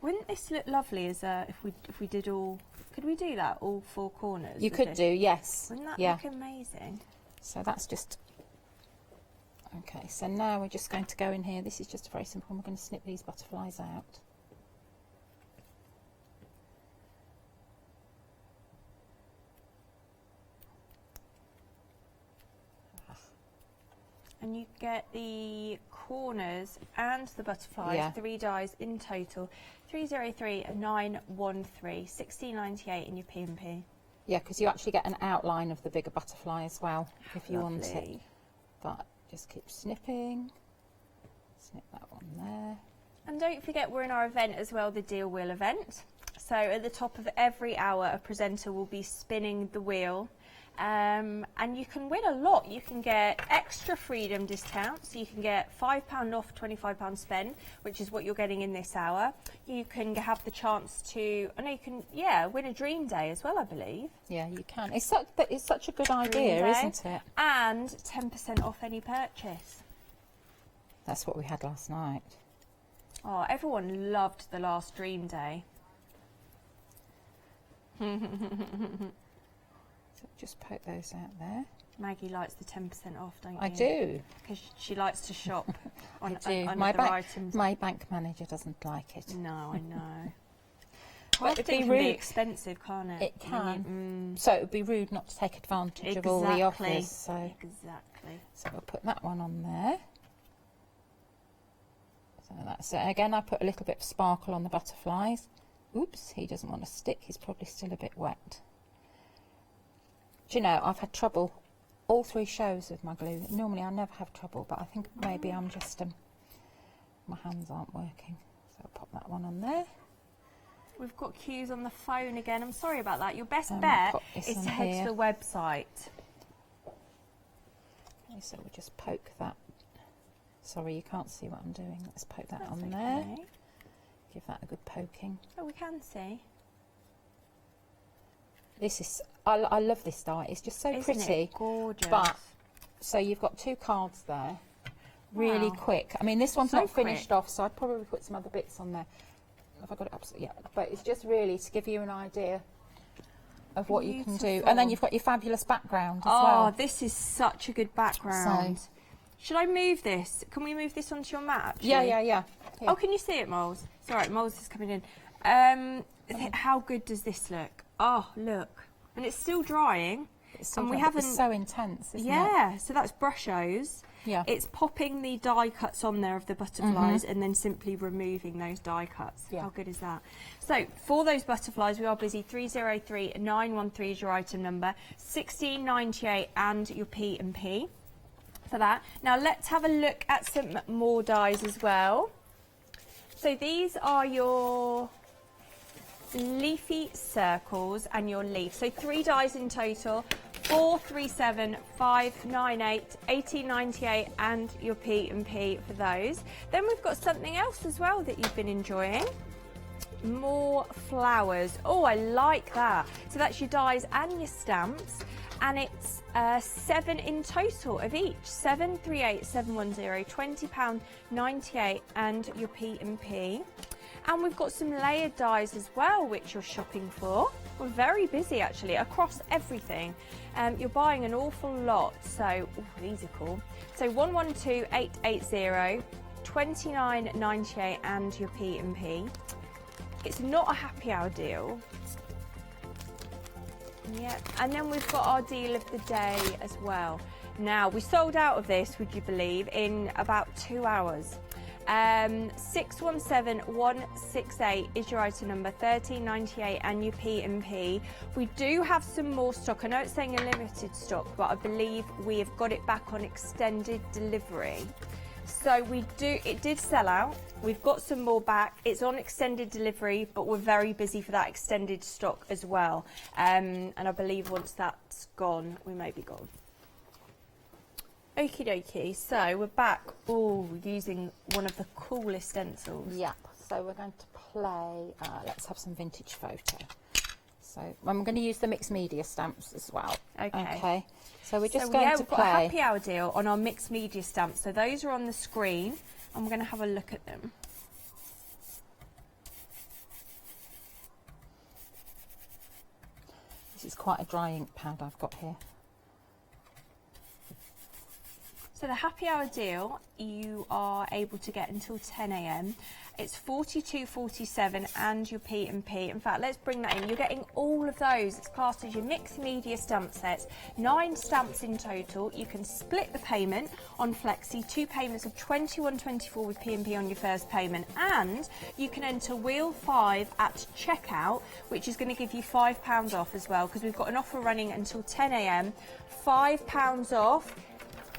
Wouldn't this look lovely as if we did all? Could we do that all 4 corners? You could do, yes. Wouldn't that look amazing? So that's just okay. So now we're just going to go in here. This is just very simple. We're going to snip these butterflies out. And you get the corners and the butterflies, 3 dies in total, 303913, 1698 in your P&P. Yeah, because you actually get an outline of the bigger butterfly as well, if you want it. But just keep snipping. Snip that one there. And don't forget, we're in our event as well, the Deal Wheel event. So at the top of every hour, a presenter will be spinning the wheel. And you can win a lot. You can get extra freedom discounts. You can get £5 off £25 spend, which is what you're getting in this hour. You can have the chance to, I know you can, win a dream day as well, I believe. Yeah, you can. It's such a good idea, isn't it? And 10% off any purchase. That's what we had last night. Oh, everyone loved the last dream day. So just poke those out there. Maggie likes the 10% off, don't you? I do. Because she likes to shop on, I do. on My other items. My bank manager doesn't like it. No, I know. But it can be expensive, can't it? It can. So it would be rude not to take advantage of all the offers. So. Exactly. So we'll put that one on there. So that's it. Again, I put a little bit of sparkle on the butterflies. Oops, he doesn't want to stick. He's probably still a bit wet. Do you know, I've had trouble all 3 shows with my glue. Normally I never have trouble, but I think maybe I'm just, my hands aren't working. So I'll pop that one on there. We've got Q's on the phone again. I'm sorry about that. Your best bet is to head to the website. Okay, so we'll just poke that. Sorry, you can't see what I'm doing. Let's poke that on there. Give that a good poking. Oh, we can see. This is, I love this die. It's just so pretty. Isn't it gorgeous? But, so you've got 2 cards there. Really quick. I mean, this one's not finished off, so I'd probably put some other bits on there. Have I got it up? Yeah. But it's just really to give you an idea of what you can do. And then you've got your fabulous background as well. Oh, this is such a good background. So, should I move this? Can we move this onto your mat? Actually? Yeah. Oh, can you see it, Moles? It's all right, Moles is coming in. How good does this look? Oh, look. And it's still drying. And we haven't... It's so intense, isn't it? Yeah, so that's brushos. Yeah. It's popping the die cuts on there of the butterflies and then simply removing those die cuts. Yeah. How good is that? So, for those butterflies, we are busy. 303913 is your item number. 1698 and your P&P for that. Now, let's have a look at some more dies as well. So, these are your leafy circles and your leaf. So 3 dies in total, 4, 3, 7, 5, 9, 8, 1898 and your P&P for those. Then we've got something else as well that you've been enjoying. More flowers. Oh, I like that. So that's your dies and your stamps, and it's 7 in total of each. 738710, £20.98 and your P&P. And we've got some layered dies as well, which you're shopping for. We're very busy actually across everything. You're buying an awful lot, so these are cool. So 112880, £29.98 and your P&P. It's not a happy hour deal. Yeah, and then we've got our deal of the day as well. Now, we sold out of this, would you believe, in about 2 hours. 617168 is your item number, £13.98 and your P&P. We do have some more stock. I know it's saying a limited stock, but I believe we have got it back on extended delivery. So it did sell out. We've got some more back. It's on extended delivery, but we're very busy for that extended stock as well. And I believe once that's gone, we may be gone. Okie dokie, so we're back using one of the coolest stencils. Yep, so we're going to play, let's have some vintage photo. So I'm going to use the mixed media stamps as well. Okay. So we're just going to we've play. got a happy hour deal on our mixed media stamps. So those are on the screen, and we're going to have a look at them. This is quite a dry ink pad I've got here. So the happy hour deal you are able to get until 10 AM. It's £42.47 and your P&P. In fact, let's bring that in. You're getting all of those. It's classed as your mixed media stamp sets. 9 stamps in total. You can split the payment on Flexi. 2 payments of £21.24 with P&P on your first payment. And you can enter Wheel 5 at checkout, which is going to give you £5 off as well, because we've got an offer running until 10 AM. £5 off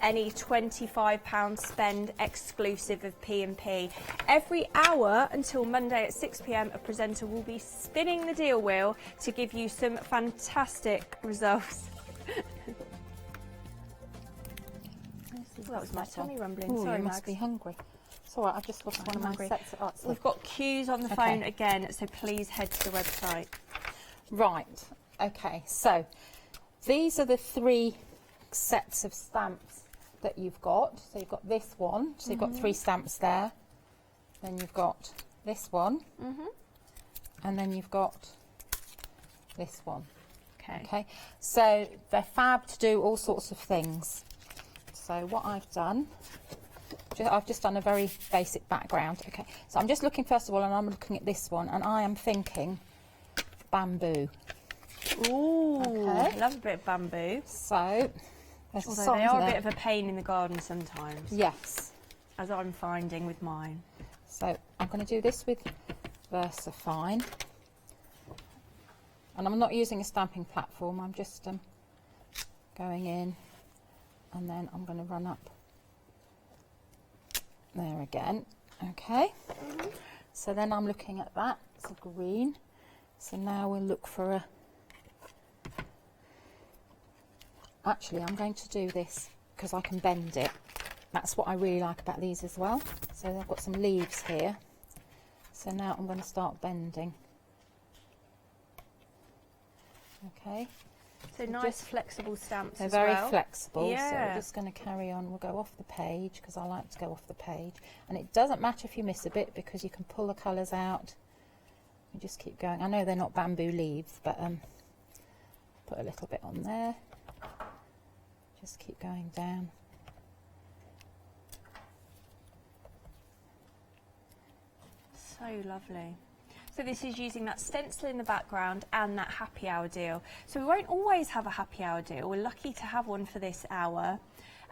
any £25 spend exclusive of P&P. Every hour until Monday at 6 PM, a presenter will be spinning the deal wheel to give you some fantastic results. That was my tummy rumbling. Ooh, Sorry, you must Mags. be hungry. It's all right, I've just lost one of my sets. We've got cues on the phone again, so please head to the website. Right, okay, so these are the 3 sets of stamps that you've got. So you've got this one, so you've got 3 stamps there. Then you've got this one, and then you've got this one. Okay, so they're fab to do all sorts of things. So what I've done, I've just done a very basic background. Okay, so I'm just looking first of all, and I'm looking at this one, and I am thinking bamboo. Ooh, I love a bit of bamboo. So although they are a bit of a pain in the garden sometimes. Yes. As I'm finding with mine. So I'm going to do this with VersaFine. And I'm not using a stamping platform, I'm just going in, and then I'm going to run up there again. Okay. So then I'm looking at that, it's a green. So now we'll look for a... Actually, I'm going to do this because I can bend it. That's what I really like about these as well. So I've got some leaves here. So now I'm going to start bending. Okay. So nice flexible stamps They're as very well. flexible. Yeah. So we're just going to carry on. We'll go off the page because I like to go off the page. And it doesn't matter if you miss a bit because you can pull the colours out. You just keep going. I know they're not bamboo leaves, but put a little bit on there. Just keep going down. So lovely. So this is using that stencil in the background and that happy hour deal. So we won't always have a happy hour deal. We're lucky to have one for this hour.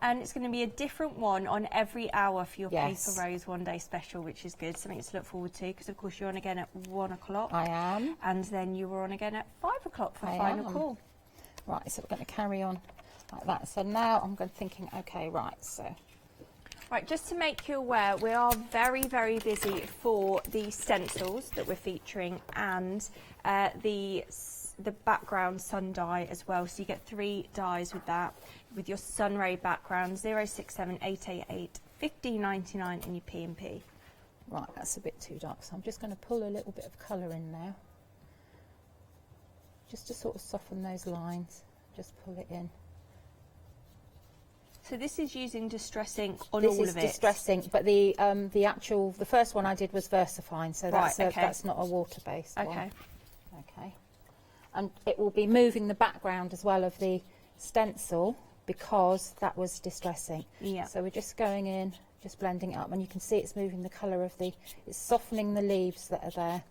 And it's going to be a different one on every hour for your Paper Rose One Day Special, which is good. Something to look forward to, because of course you're on again at 1 o'clock. I am. And then you were on again at 5 o'clock for final call. Right, so we're going to carry on like that. So now I'm thinking, okay, right, so Right, just to make you aware, we are very, very busy for the stencils that we're featuring and the background sun dye as well. So you get 3 dyes with that, with your sunray background, 067888 15.99 in your P&P. Right, that's a bit too dark, so I'm just going to pull a little bit of colour in now, just to sort of soften those lines. Just pull it in. So this is using Distress ink on all of it? This is Distress ink, but the first one I did was VersaFine, so that's, that's not a water-based one. Okay. And it will be moving the background as well of the stencil because that was Distress ink. Yeah. So we're just going in, just blending it up, and you can see it's moving the colour of it's softening the leaves that are there.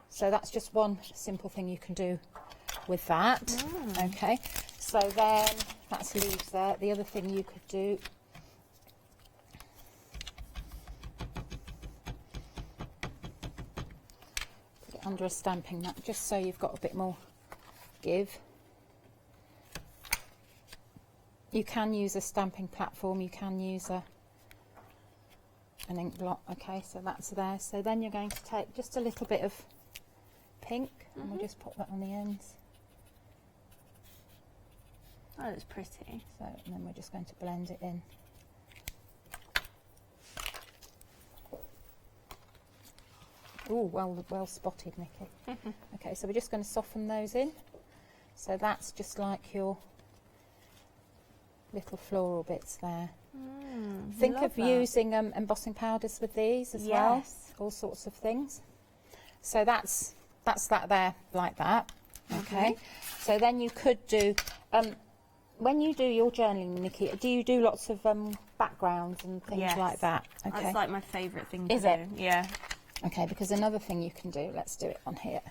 So that's just one simple thing you can do with that. Okay. So then that's leaves there. The other thing you could do put it under a stamping mat, just so you've got a bit more give. You can use a stamping platform, you can use an ink blot. Okay, so that's there. So then you're going to take just a little bit of pink, and we'll just put that on the ends. Oh, that's pretty. So, and then we're just going to blend it in. Oh, well spotted, Nikki. Okay, so we're just going to soften those in. So that's just like your little floral bits there. Think of using embossing powders with these as well. All sorts of things. So that's that there, like that. Okay. So then you could do. When you do your journaling, Nikki, do you do lots of backgrounds and things like that? Okay. That's like my favourite thing to do. Is it? Yeah. Okay, because another thing you can do, let's do it on here.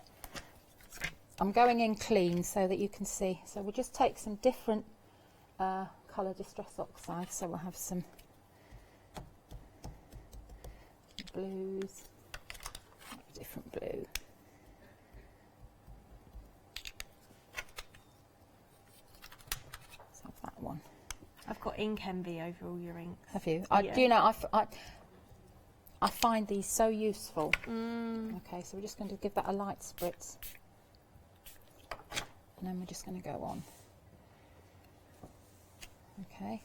I'm going in clean so that you can see. So we'll just take some different colour Distress oxide. So we'll have some blues, different blue. That one. I've got ink envy over all your inks. Have you? Do you know, I find these so useful. Okay, so we're just going to give that a light spritz. And then we're just going to go on. Okay,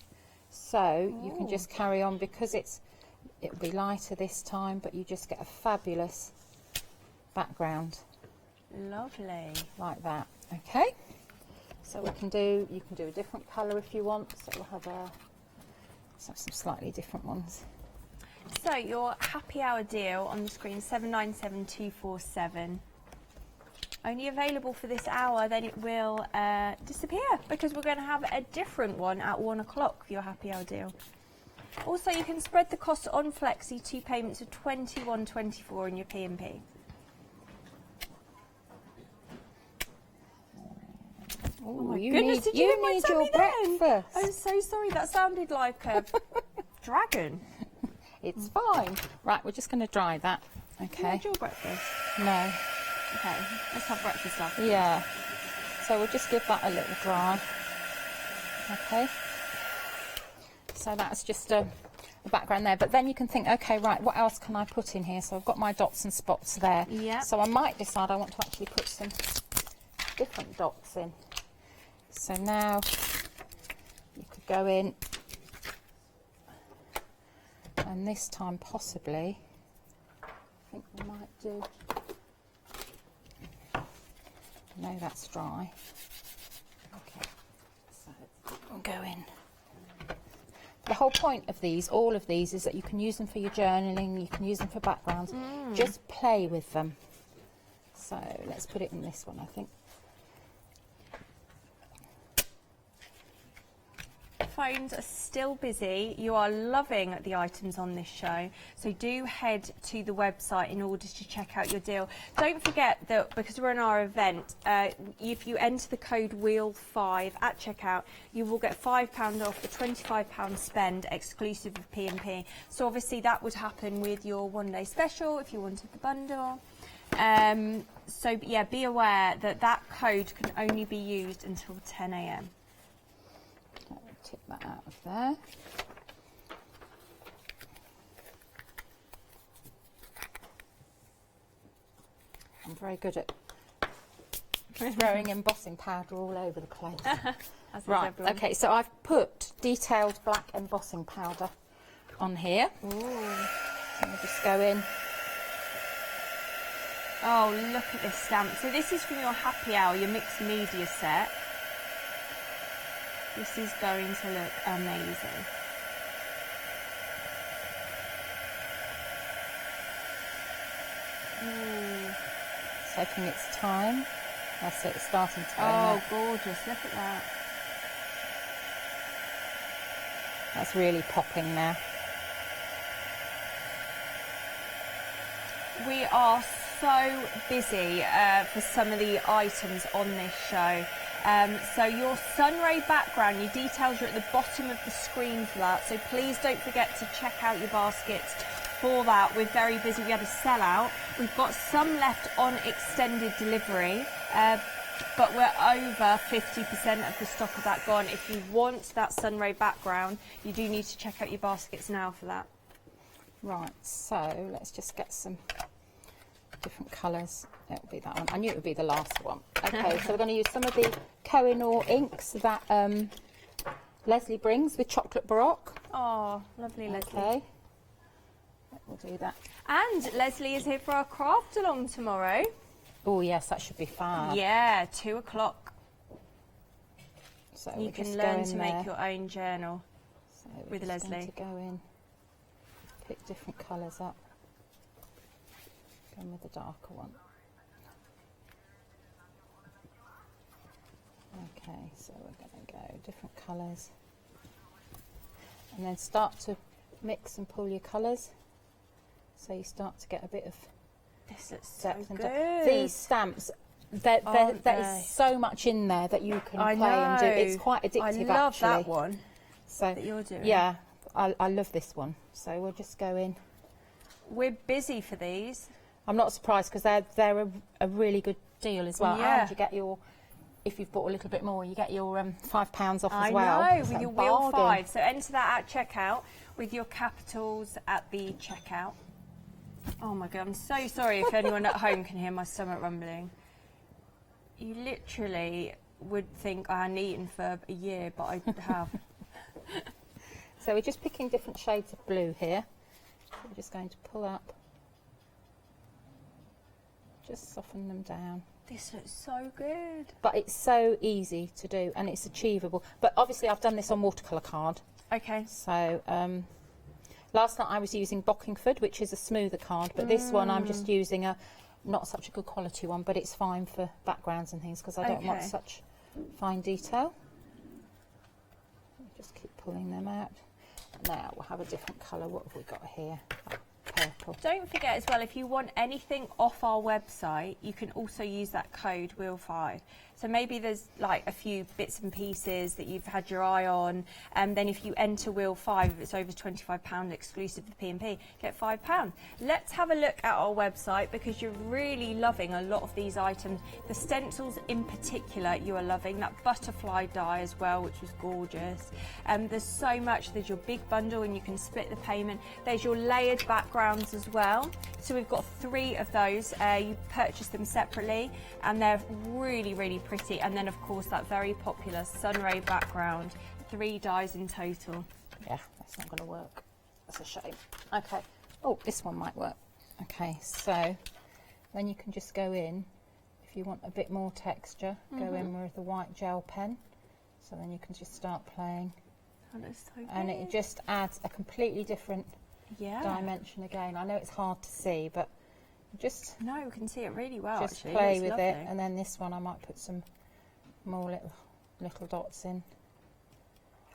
so you can just carry on because it'll be lighter this time, but you just get a fabulous background. Lovely. Like that. Okay. So you can do a different colour if you want. So we'll have some slightly different ones. So your happy hour deal on the screen, 797247. Only available for this hour, then it will disappear because we're going to have a different one at 1 o'clock for your happy hour deal. Also, you can spread the cost on Flexi, 2 payments of £21.24 in your P&P. Oh my you goodness, need, did you need your breakfast. I'm so sorry, that sounded like a dragon. It's fine. Right, we're just going to dry that. Okay. Have you had your breakfast? No. Okay, let's have breakfast after. Yeah. So we'll just give that a little dry. Okay. So that's just a background there. But then you can think, okay, right, what else can I put in here? So I've got my dots and spots there. Yeah. So I might decide I want to actually put some different dots in. So now you could go in, and this time possibly, I think we might do, no, that's dry. Okay, so we'll go in. The whole point of these, all of these, is that you can use them for your journaling, you can use them for backgrounds, just play with them. So let's put it in this one, I think. Phones are still busy. You are loving the items on this show, so do head to the website in order to check out your deal. Don't forget that because we're in our event, if you enter the code WHEEL5 at checkout, you will get £5 off the £25 spend exclusive of P&P. So obviously that would happen with your one-day special if you wanted the bundle. So yeah, be aware that that code can only be used until 10 AM. Tip that out of there. I'm very good at throwing embossing powder all over the place. Right, okay, so I've put detailed black embossing powder on here. Ooh. So I'll just go in. Oh, look at this stamp. So this is from your happy hour, your mixed media set. This is going to look amazing. Ooh. It's taking its time. That's it, it's starting to go. Oh, gorgeous, look at that. That's really popping now. We are so busy for some of the items on this show. So your sunray background, your details are at the bottom of the screen for that. So please don't forget to check out your baskets for that. We're very busy. We had a sellout. We've got some left on extended delivery. But we're over 50% of the stock of that gone. If you want that sunray background, you do need to check out your baskets now for that. Right, so let's just get some different colours. It'll be that one. I knew it would be the last one. Okay, so we're going to use some of the Koh-i-Noor inks that Leslie brings with Chocolate Baroque. Oh, lovely, Leslie. Okay, we'll do that. And Leslie is here for our craft along tomorrow. Oh yes, that should be fab. Yeah, 2 o'clock. So you can learn to make your own journal with Leslie. Going to go in, pick different colours up. Going with the darker one. Okay, so we're going to go different colours, and then start to mix and pull your colours. So you start to get a bit of. This looks so good. These stamps, there is so much in there that you can play and do. It's quite addictive, I love actually. that one so, that you're doing. Yeah, I love this one. So we'll just go in. We're busy for these. I'm not surprised because they're a really good deal as well. Yeah. And you get your, if you've bought a little bit more, you get your £5 off as well. I know, It's with a your Wheel bargain. 5. So enter that at checkout with your capitals at the checkout. Oh my God, I'm so sorry if anyone at home can hear my stomach rumbling. You literally would think I hadn't eaten for a year, but I have. So we're just picking different shades of blue here. We're just going to pull up, just soften them down. This looks so good. But it's so easy to do and it's achievable. But obviously I've done this on watercolour card. Okay. So last night I was using Bockingford, which is a smoother card, but this one I'm just using a not such a good quality one, but it's fine for backgrounds and things because I don't want such fine detail. Just keep pulling them out. Now we'll have a different colour. What have we got here? Purple. Don't forget as well, if you want anything off our website, you can also use that code Wheel5. So maybe there's like a few bits and pieces that you've had your eye on, and then if you enter Wheel5, if it's over £25 exclusive for P&P, get £5. Let's have a look at our website because you're really loving a lot of these items. The stencils in particular you are loving, that butterfly die as well, which was gorgeous. There's so much. There's your big bundle and you can split the payment. There's your layered backgrounds as well. So we've got 3 of those. You purchase them separately and they're really, really pretty. And then of course that very popular sunray background, 3 dies in total. Yeah, that's not going to work. That's a shame. Okay. Oh, this one might work. Okay, so then you can just go in, if you want a bit more texture, go in with the white gel pen. So then you can just start playing. That looks so good. And it just adds a completely different dimension again. I know it's hard to see, but just no, we can see it really well. Just actually. play It's with lovely. it, and then this one I might put some more little dots in.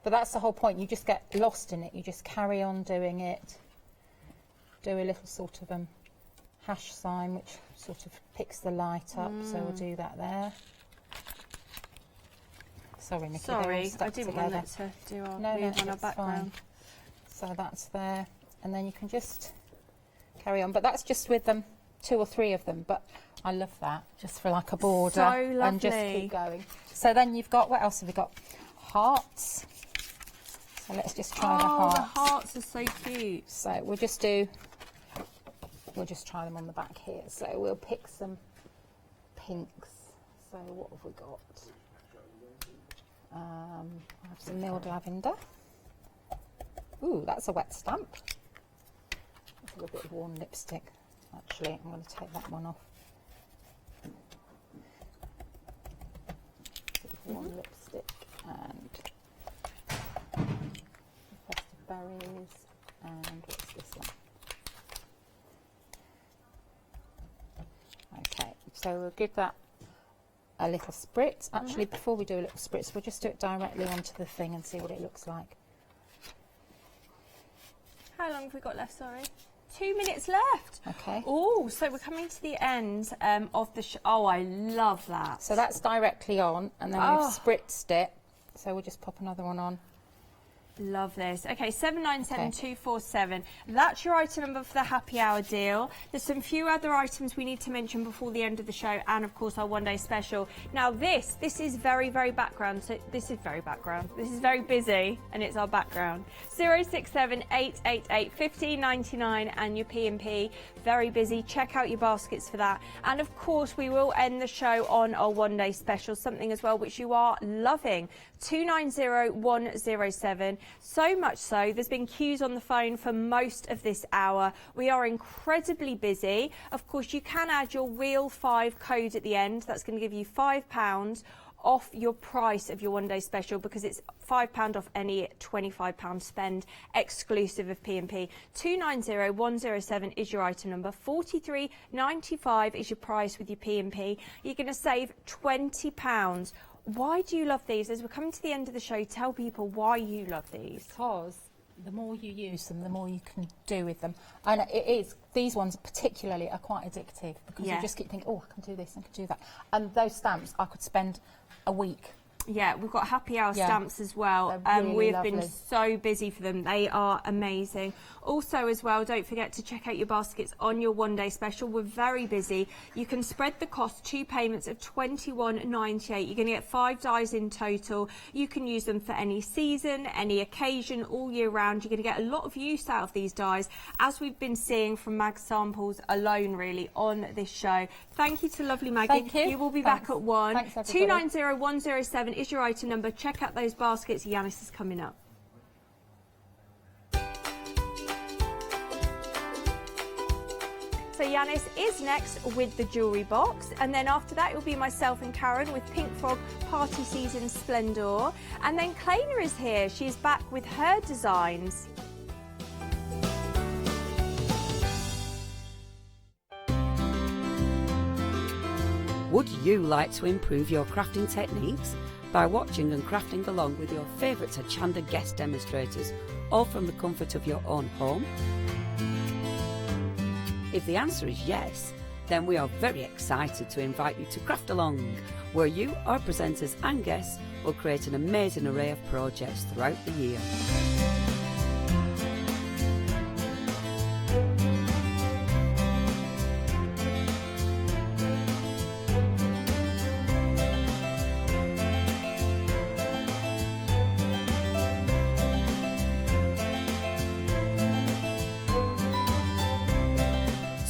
But that's the whole point. You just get lost in it. You just carry on doing it. Do a little sort of hash sign, which sort of picks the light up. So we'll do that there. Sorry, Nikki. Sorry, I didn't want it to do our move on our background. So that's there, and then you can just carry on. But that's just with them, 2 or 3 of them. But I love that, just for like a border, So lovely. and just keep going. So then you've got, what else have we got? Hearts. So let's just try the hearts. The hearts are so cute. So we'll just try them on the back here. So we'll pick some pinks. So what have we got? I have some milled lavender. Ooh, that's a wet stamp. That's a little bit of worn lipstick. Actually, I'm going to take that one off. Worn lipstick and festive berries, and what's this one? Okay, so we'll give that a little spritz. Actually, before we do a little spritz, we'll just do it directly onto the thing and see what it looks like. How long have we got left, sorry? 2 minutes left. Okay. Oh, so we're coming to the end of the oh, I love that. So that's directly on, and then we've spritzed it. So we'll just pop another one on. Love this. Okay, 797247. That's your item number for the happy hour deal. There's some few other items we need to mention before the end of the show, and of course our one-day special. Now this is very, very background. So this is very background. This is very busy, and it's our background. 0678881599 and your P&P. Very busy. Check out your baskets for that. And of course we will end the show on our one-day special, something as well which you are loving. 290107. So much so, there's been queues on the phone for most of this hour. We are incredibly busy. Of course, you can add your Real 5 code at the end. That's going to give you £5 off your price of your one-day special, because it's £5 off any £25 spend exclusive of P&P. 290107 is your item number. 43.95 is your price with your P&P. You're going to save £20. Why do you love these? As we're coming to the end of the show, tell people why you love these. Because the more you use them, the more you can do with them. And it is, these ones particularly are quite addictive, because you just keep thinking, oh, I can do this, I can do that. And those stamps, I could spend a week. Yeah, we've got happy hour stamps as well. Really we've been so busy for them. They are amazing. Also as well, don't forget to check out your baskets on your one-day special. We're very busy. You can spread the cost, 2 payments of £21.98. You're going to get 5 dies in total. You can use them for any season, any occasion, all year round. You're going to get a lot of use out of these dies, as we've been seeing from Mag Samples alone, really, on this show. Thank you to lovely Maggie. Thank you. You will be back at 1. Thanks, everybody. 290107 is your item number. Check out those baskets. Yanis is coming up. So Yanis is next with the jewellery box, and then after that it will be myself and Karen with Pink Frog Party Season Splendor, and then Kleina is here. She's back with her designs. Would you like to improve your crafting techniques by watching and crafting along with your favourite Hochanda guest demonstrators, all from the comfort of your own home? If the answer is yes, then we are very excited to invite you to Craft Along, where you, our presenters and guests, will create an amazing array of projects throughout the year.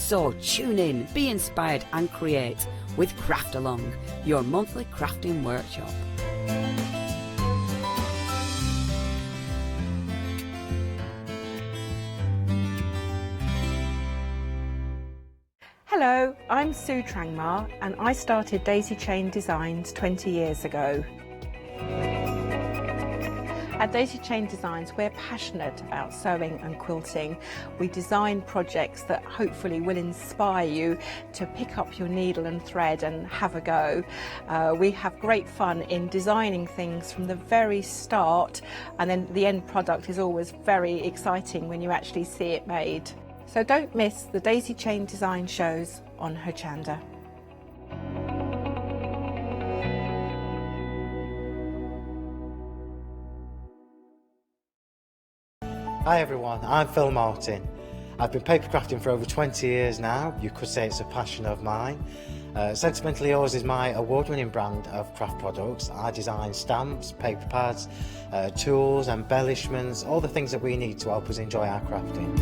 So tune in, be inspired and create with Craft Along, your monthly crafting workshop. Hello, I'm Sue Trangmar and I started Daisy Chain Designs 20 years ago. At Daisy Chain Designs, we're passionate about sewing and quilting. We design projects that hopefully will inspire you to pick up your needle and thread and have a go. We have great fun in designing things from the very start, and then the end product is always very exciting when you actually see it made. So don't miss the Daisy Chain Design shows on Hochanda. Hi everyone, I'm Phil Martin. I've been papercrafting for over 20 years now. You could say it's a passion of mine. Sentimentally Yours is my award-winning brand of craft products. I design stamps, paper pads, tools, embellishments, all the things that we need to help us enjoy our crafting.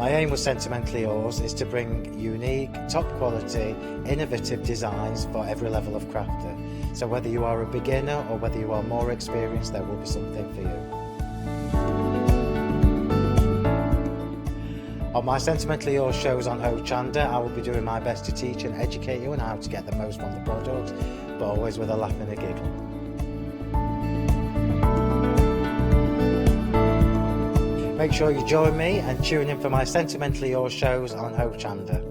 My aim with Sentimentally Yours is to bring unique, top quality, innovative designs for every level of crafter. So whether you are a beginner or whether you are more experienced, there will be something for you. On my Sentimentally Yours shows on Hochanda, I will be doing my best to teach and educate you on how to get the most from the products, but always with a laugh and a giggle. Make sure you join me and tune in for my Sentimentally Yours shows on Hochanda.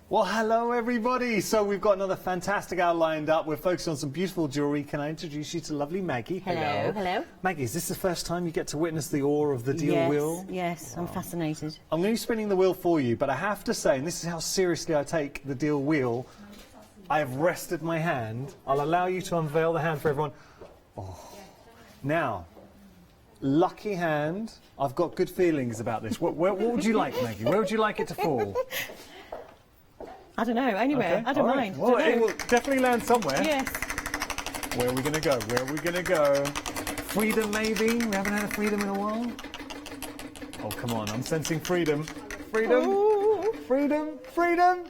Well, hello everybody. So we've got another fantastic hour lined up. We're focused on some beautiful jewellery. Can I introduce you to lovely Maggie? Hello. Hello. Maggie, is this the first time you get to witness the awe of the deal wheel? Yes, I'm fascinated. I'm going to be spinning the wheel for you, but I have to say, and this is how seriously I take the deal wheel, I have rested my hand. I'll allow you to unveil the hand for everyone. Oh. Now, lucky hand. I've got good feelings about this. What would you like, Maggie? Where would you like it to fall? I don't know, anywhere. Okay. I don't mind. Well, it will definitely land somewhere. Yes. Where are we going to go? Where are we going to go? Freedom, maybe? We haven't had a freedom in a while. Oh, come on. I'm sensing freedom. Freedom. Ooh. Freedom. Freedom.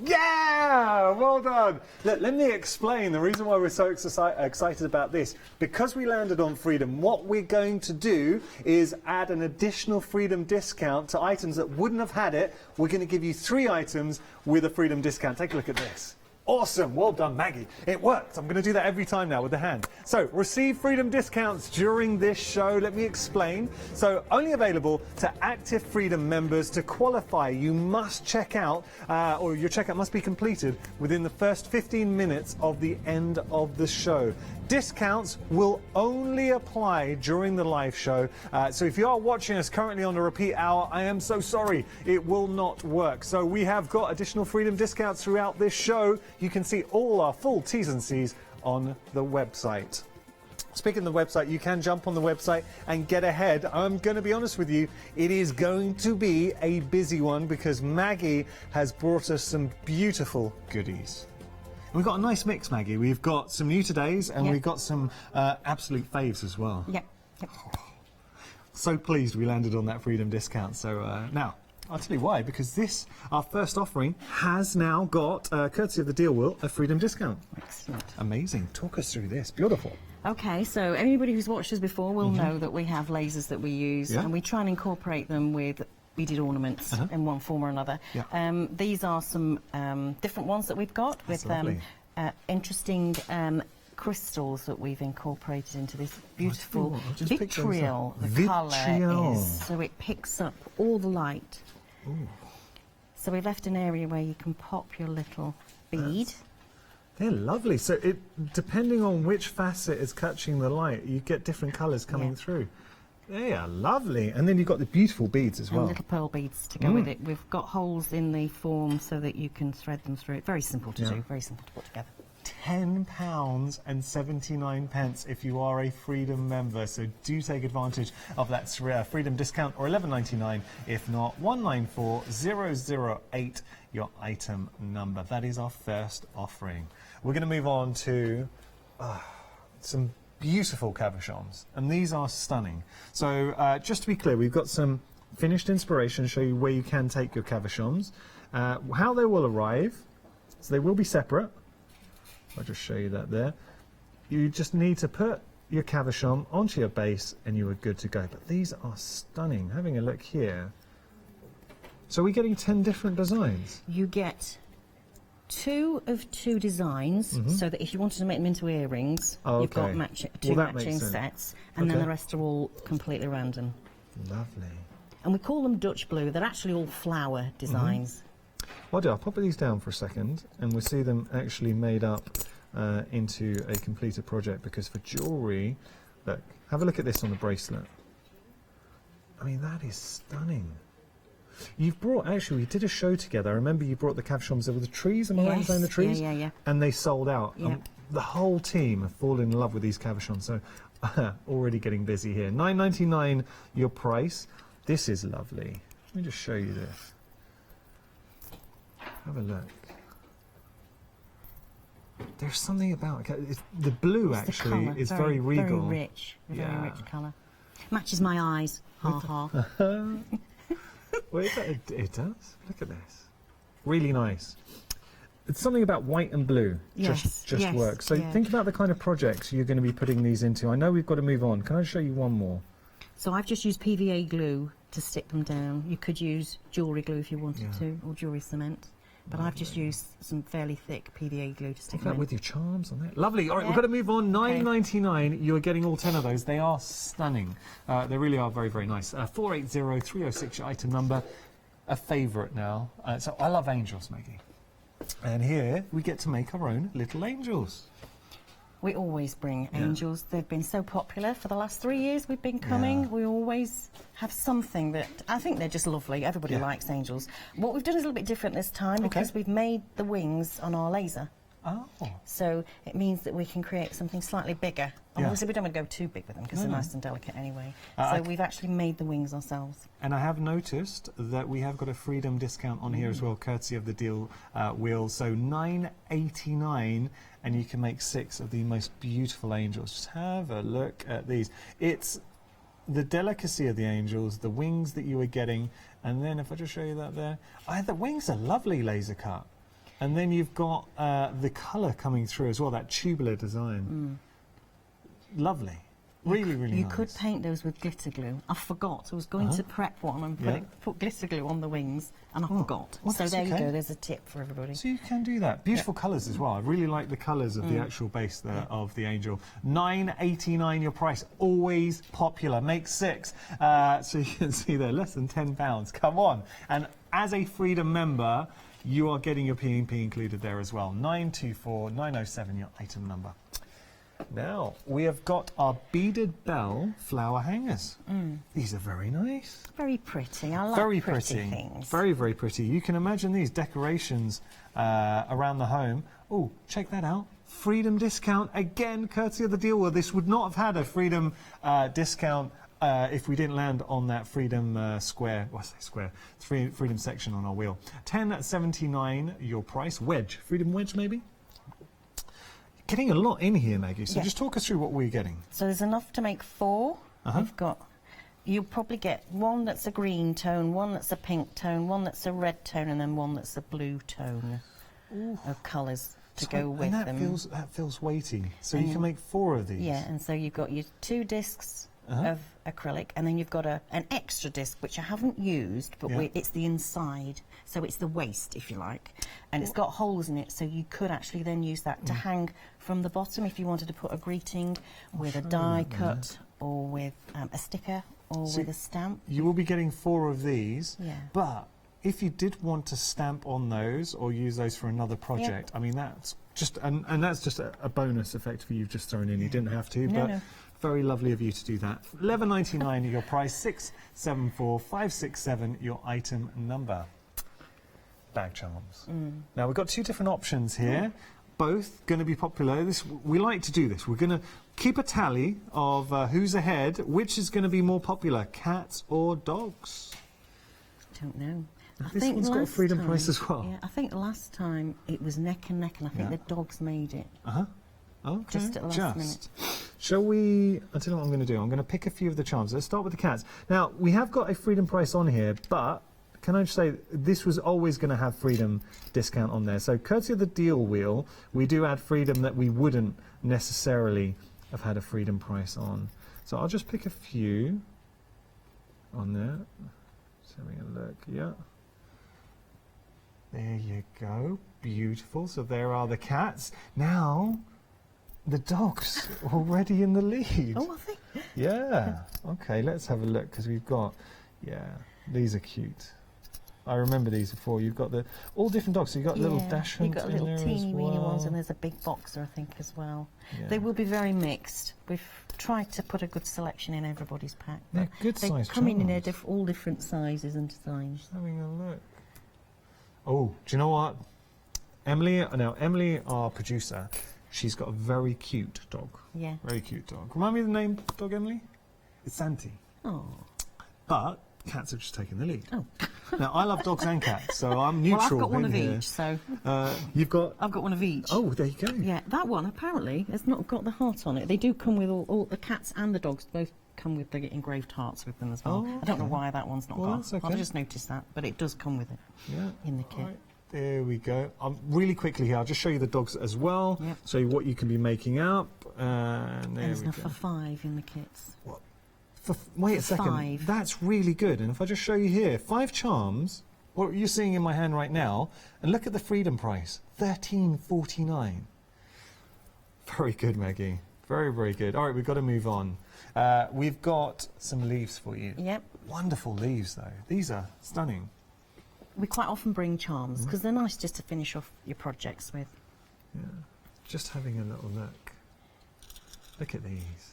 Yeah! Well done. Let me explain the reason why we're so excited about this. Because we landed on freedom, what we're going to do is add an additional freedom discount to items that wouldn't have had it. We're going to give you 3 items with a freedom discount. Take a look at this. Awesome. Well done, Maggie. It worked. I'm going to do that every time now with the hand. So, receive freedom discounts during this show. Let me explain. So, only available to active freedom members. To qualify, you must check out, or your checkout must be completed within the first 15 minutes of the end of the show. Discounts will only apply during the live show. So if you are watching us currently on the repeat hour, I am so sorry. It will not work. So we have got additional freedom discounts throughout this show. You can see all our full T's and C's on the website. Speaking of the website, you can jump on the website and get ahead. I'm going to be honest with you, it is going to be a busy one because Maggie has brought us some beautiful goodies. We've got a nice mix, Maggie. We've got some new todays and we've got some absolute faves as well. Yep. So pleased we landed on that freedom discount. So now, I'll tell you why, because this, our first offering, has now got, courtesy of the deal wheel, a freedom discount. Excellent. Amazing. Talk us through this. Beautiful. Okay, so anybody who's watched us before will know that we have lasers that we use and we try and incorporate them with beaded ornaments in one form or another. These are some different ones that we've got with interesting crystals that we've incorporated into this beautiful vitriol. The colour is, so it picks up all the light. Ooh. So we've left an area where you can pop your little bead. They're lovely. So depending on which facet is catching the light, you get different colours coming through. They are lovely. And then you've got the beautiful beads as well. And little pearl beads to go with it. We've got holes in the form so that you can thread them through. Very simple to do, very simple to put together. £10.79 if you are a Freedom member. So do take advantage of that Freedom discount, or £11.99 if not. 194008, your item number. That is our first offering. We're going to move on to some beautiful cabochons, and these are stunning. So just to be clear, we've got some finished inspiration to show you where you can take your cabochons, how they will arrive. So they will be separate. I'll just show you that there. You just need to put your cabochon onto your base and you are good to go. But these are stunning. Having a look here. So we're getting 10 different designs. You get 2 of 2 designs, so that if you wanted to make them into earrings, you've got two matching sets, and then the rest are all completely random. Lovely. And we call them Dutch blue. They're actually all flower designs. Well, I'll pop these down for a second, and we'll see them actually made up into a completed project, because for jewellery, look, have a look at this on the bracelet. I mean, that is stunning. You've brought, actually, we did a show together. I remember you brought the cabochons over the trees, am I right in saying the trees? Yeah. And they sold out. The whole team have fallen in love with these cabochons, so already getting busy here. $9.99 your price. This is lovely. Let me just show you this. Have a look. There's something about the blue actually is very regal. Very rich. Very rich colour. Matches my eyes. Ha ha. Well, it does. Look at this. Really nice. It's something about white and blue just works. So think about the kind of projects you're going to be putting these into. I know we've got to move on. Can I show you one more? So I've just used PVA glue to stick them down. You could use jewellery glue if you wanted to, or jewellery cement. But I've just used some fairly thick PVA glue to stick them in. With your charms on there. Lovely. All right, we've got to move on. $9.99. You're getting all 10 of those. They are stunning. They really are very, very nice. 480306, your item number. A favourite now. So I love angels, Maggie. And here we get to make our own little angels. We always bring angels. They've been so popular for the last 3 years we've been coming. We always have something that... I think they're just lovely. Everybody likes angels. What we've done is a little bit different this time because we've made the wings on our laser. Oh. So it means that we can create something slightly bigger. Obviously we don't want to go too big with them because they're nice and delicate anyway. So we've actually made the wings ourselves. And I have noticed that we have got a Freedom discount on here as well, courtesy of the deal wheel. So $9.89, and you can make 6 of the most beautiful angels. Just have a look at these. It's the delicacy of the angels, the wings that you are getting, and then if I just show you that there, the wings are lovely laser cut. And then you've got the colour coming through as well, that tubular design. Lovely. Really, really nice. You could paint those with glitter glue. I forgot. I was going to prep one and put glitter glue on the wings, and I forgot. Well, so there you go. There's a tip for everybody. So you can do that. Beautiful colours as well. I really like the colours of the actual base there of the angel. $9.89 your price. Always popular. Make 6. So you can see there, less than £10. Come on. And as a Freedom member, you are getting your P&P included there as well. 924907, your item number. Now, we have got our beaded bell flower hangers. These are very nice. Very pretty. I like pretty things. Very, very pretty. You can imagine these decorations around the home. Oh, check that out. Freedom discount, again, courtesy of the deal. Well, this would not have had a Freedom discount if we didn't land on that Freedom square, Freedom section on our wheel. $10.79 your price. Wedge, Freedom wedge maybe? Getting a lot in here, Maggie, so just talk us through what we're getting. So there's enough to make 4. We've got, you'll probably get one that's a green tone, one that's a pink tone, one that's a red tone, and then one that's a blue tone of colours to go with them. That feels weighty. So you can make 4 of these. Yeah, and so you've got your 2 discs of acrylic, and then you've got an extra disc which I haven't used, but it's the inside, so it's the waist, if you like, and it's got holes in it, so you could actually then use that to hang from the bottom if you wanted to put a greeting with a die cut or with a sticker or with a stamp. You will be getting 4 of these, but if you did want to stamp on those or use those for another project, I mean, that's just and that's just a bonus effect for you just thrown in. You didn't have to, but very lovely of you to do that. $11.99 your price. 674567 your item number. Bag charms. Now we've got 2 different options here. Both going to be popular. We like to do this. We're going to keep a tally of who's ahead. Which is going to be more popular, cats or dogs? Don't know. This one's got a Freedom price as well. Yeah, I think last time it was neck and neck, and I think the dogs made it. Okay. Just at the last minute. Shall we... I'll tell you what I'm going to do. I'm going to pick a few of the charms. Let's start with the cats. Now, we have got a Freedom price on here, but can I just say this was always going to have Freedom discount on there. So, courtesy of the deal wheel, we do add Freedom that we wouldn't necessarily have had a Freedom price on. So, I'll just pick a few on there. Just having a look. Yeah. There you go. Beautiful. So, there are the cats. Now... the dog's already in the lead. Oh, I think. Yeah. Okay, let's have a look, because we've got... Yeah, these are cute. I remember these before. You've got all different dogs. So you've got little dash you've got little teeny weeny ones, and there's a big boxer, I think, as well. Yeah. They will be very mixed. We've tried to put a good selection in everybody's pack. They're good size charms. They come in all different sizes and designs. Just having a look. Oh, do you know what? Emily, our producer... she's got a very cute dog. Yeah. Very cute dog. Remind me of the name, dog, Emily? It's Santi. Oh. But cats have just taken the lead. Oh. Now, I love dogs and cats, so I'm neutral. Well, I've got one of here. each, so... You've got... I've got one of each. Oh, there you go. Yeah, that one, apparently, has not got the heart on it. They do come with all the cats and the dogs, both come with the engraved hearts with them as well. Oh, I don't know why that one's not got. That's okay. I've just noticed that, but it does come with it in the kit. Right. There we go. Really quickly here, I'll just show you the dogs as well, show you what you can be making up. And there There's we enough go. for 5 in the kits. What? Wait a second. 5. That's really good. And if I just show you here, 5 charms, what you're seeing in my hand right now, and look at the freedom price, $13.49. Very good, Maggie. Very, very good. All right, we've got to move on. We've got some leaves for you. Yep. Wonderful leaves, though. These are stunning. We quite often bring charms because they're nice just to finish off your projects with. Yeah. Just having a little look. Look at these.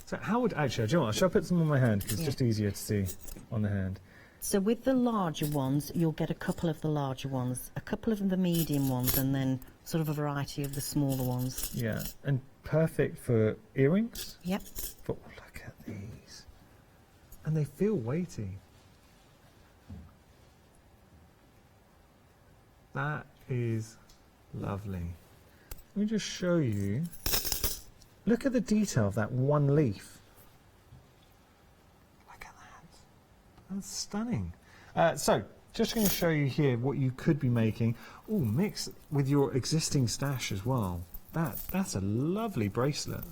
So how would, actually, do you know what, shall I put some on my hand because it's just easier to see on the hand. So with the larger ones, you'll get a couple of the larger ones, a couple of the medium ones, and then sort of a variety of the smaller ones. Yeah, and perfect for earrings. Yep. But look at these. And they feel weighty. That is lovely. Let me just show you. Look at the detail of that one leaf. Look at that. That's stunning. So, just going to show you here what you could be making. Oh, mix with your existing stash as well. That's a lovely bracelet.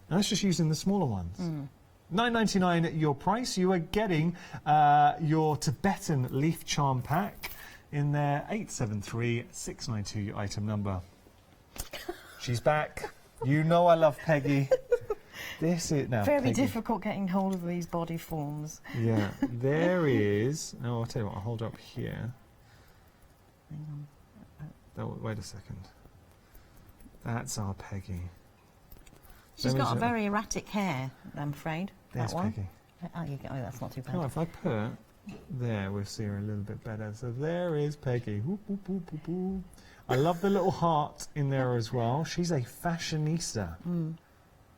And that's just using the smaller ones. $9.99 your price. You are getting your Tibetan leaf charm pack in there. 873692 your item number. She's back. You know I love Peggy. This is now Very Peggy. difficult getting hold of these body forms. Yeah, there is. Oh, I'll tell you what. I'll hold up here. Hang on. Wait a second. That's our Peggy. She's got a very erratic hair, I'm afraid. There's that one. Peggy. Oh, that's not too bad. Oh, if I put there, we'll see her a little bit better. So there is Peggy. Whoop, whoop, whoop, whoop, whoop. I love the little heart in there as well. She's a fashionista.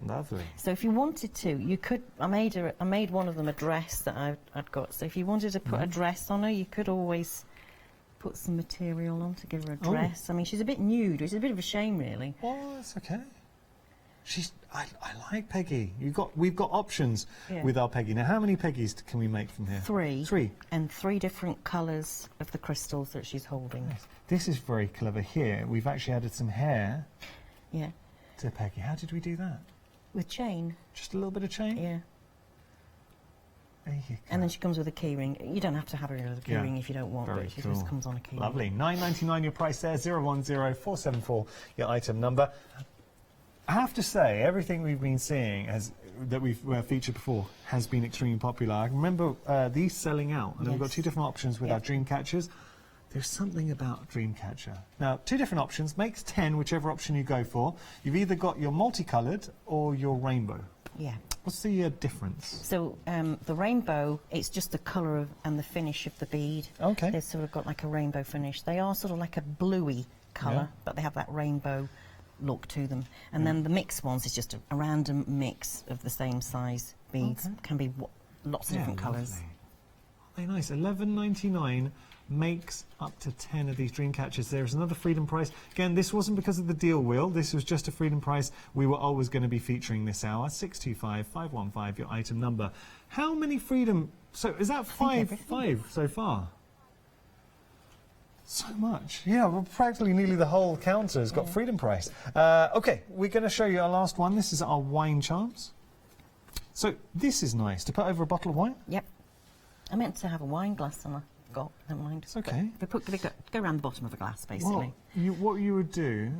Lovely. So if you wanted to, you could. I made one of them a dress that I'd got. So if you wanted to put a dress on her, you could always put some material on to give her a dress. I mean, she's a bit nude, which is a bit of a shame, really. Oh, that's okay. I like Peggy. We've got options with our Peggy. Now, how many Peggies can we make from here? 3. 3. And 3 different colours of the crystals that she's holding. Nice. This is very clever here. We've actually added some hair to Peggy. How did we do that? With chain. Just a little bit of chain? Yeah. There you go. And then she comes with a key ring. You don't have to have her with a key ring if you don't want, but she just comes on a key ring. Lovely. $9.99 your price there. 010474 your item number. I have to say, everything we've been seeing that we've featured before has been extremely popular. I remember these selling out, and we've got 2 different options with our dream catchers. There's something about Dreamcatcher. Now, 2 different options, makes 10, whichever option you go for. You've either got your multicoloured or your rainbow. Yeah. What's the difference? So the rainbow, it's just the colour and the finish of the bead. Okay. They've sort of got like a rainbow finish. They are sort of like a bluey colour, but they have that rainbow look to them. And then the mixed ones is just a random mix of the same size beads. Can be lots of different colours. Very nice. $11.99 makes up to 10 of these dream catchers. There's another freedom price. Again, this wasn't because of the deal wheel. This was just a freedom price we were always going to be featuring this hour. 625515, your item number. How many freedom... So is that 5 so far? So much. Yeah, well, practically nearly the whole counter has got freedom price. OK, we're going to show you our last one. This is our wine charms. So this is nice. To put over a bottle of wine? Yep. I meant to have a wine glass and I forgot. Don't mind. It's OK. They go around the bottom of a glass, basically. Well, what you would do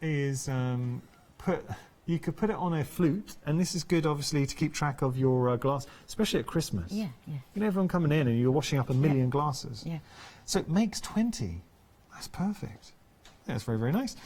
is you could put it on a flute, and this is good, obviously, to keep track of your glass, especially at Christmas. Yeah, yeah. You know, everyone coming in and you're washing up a million glasses. Yeah. So it makes 20. That's perfect. Yeah, that's very, very nice.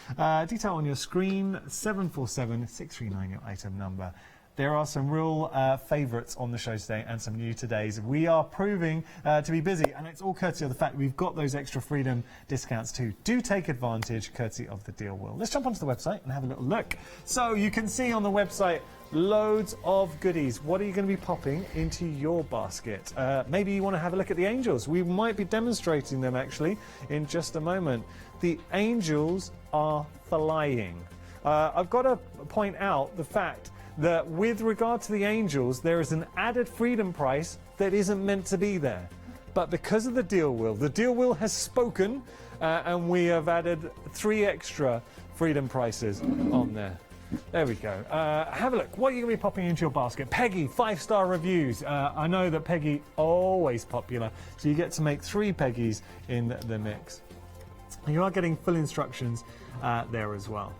Detail on your screen, 747639, your item number. there are some real favourites on the show today and some new todays. We are proving to be busy, and it's all courtesy of the fact we've got those extra freedom discounts too. Do take advantage, courtesy of the deal wheel. Let's jump onto the website and have a little look. So you can see on the website loads of goodies. What are you going to be popping into your basket? Maybe you want to have a look at the angels. We might be demonstrating them actually in just a moment. The angels are flying. I've got to point out the fact that with regard to the angels, there is an added freedom price that isn't meant to be there. But because of the deal wheel has spoken, and we have added 3 extra freedom prices on there. There we go. Have a look. What are you going to be popping into your basket? Peggy, 5-star reviews. I know that Peggy, always popular. So you get to make 3 Peggies in the mix. And you are getting full instructions there as well.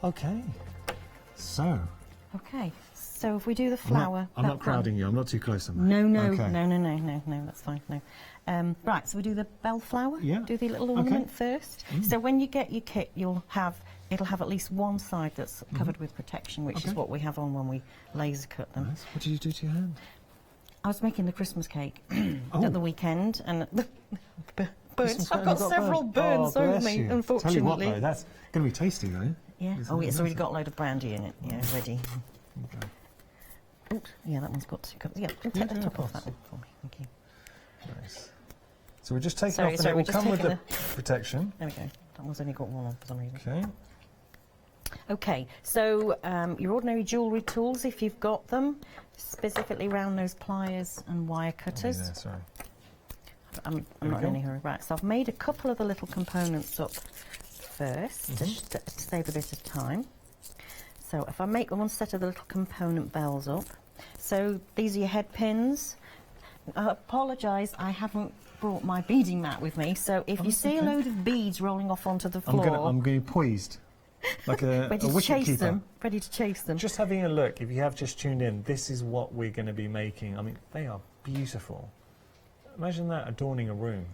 Okay. So. Okay. So if we do the flower... I'm not crowding you. I'm not too close. No, okay. no, that's fine. No. Right, so we do the bellflower. Yeah. Do the little ornament first. So when you get your kit, it'll have at least one side that's covered with protection, which is what we have on when we laser cut them. Nice. What did you do to your hand? I was making the Christmas cake at the weekend, and burns. I've got several burns over me, unfortunately. Tell you what, though, that's going to be tasty, though. Yeah. Oh, it's already got a load of brandy in it. Yeah, ready. Okay. Oops. Yeah, that one's got 2 cups. Yeah, take the top off that one for me. Thank you. Nice. So we're just taking off, and it will come with the protection. There we go. That one's only got one on for some reason. Okay. Okay, so your ordinary jewellery tools, if you've got them, specifically around those pliers and wire cutters. Yeah, sorry. I'm not in any hurry. Right, so I've made a couple of the little components up first to save a bit of time. So if I make one set of the little component bells up, so these are your head pins. I apologise, I haven't brought my beading mat with me, so if you see a load of beads rolling off onto the floor... I'm going to be poised, like a ready to chase them. Ready to chase them. Just having a look, if you have just tuned in, this is what we're going to be making. I mean, they are beautiful. Imagine that adorning a room.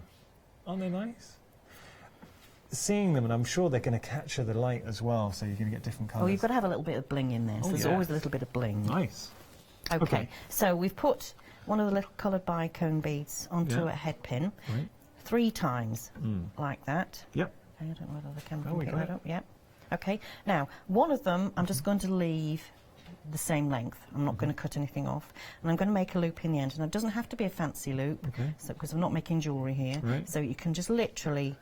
Aren't they nice? Seeing them, and I'm sure they're going to capture the light as well, so you're going to get different colours. Oh, you've got to have a little bit of bling in there, so there's always a little bit of bling. Nice. Okay, so we've put one of the little coloured bicone beads onto a head pin 3 times, like that. Yep. I don't know whether the camera can pick that up. Yep. Okay, now, one of them I'm just going to leave the same length. I'm not going to cut anything off, and I'm going to make a loop in the end, and it doesn't have to be a fancy loop, so because I'm not making jewellery here, so you can just literally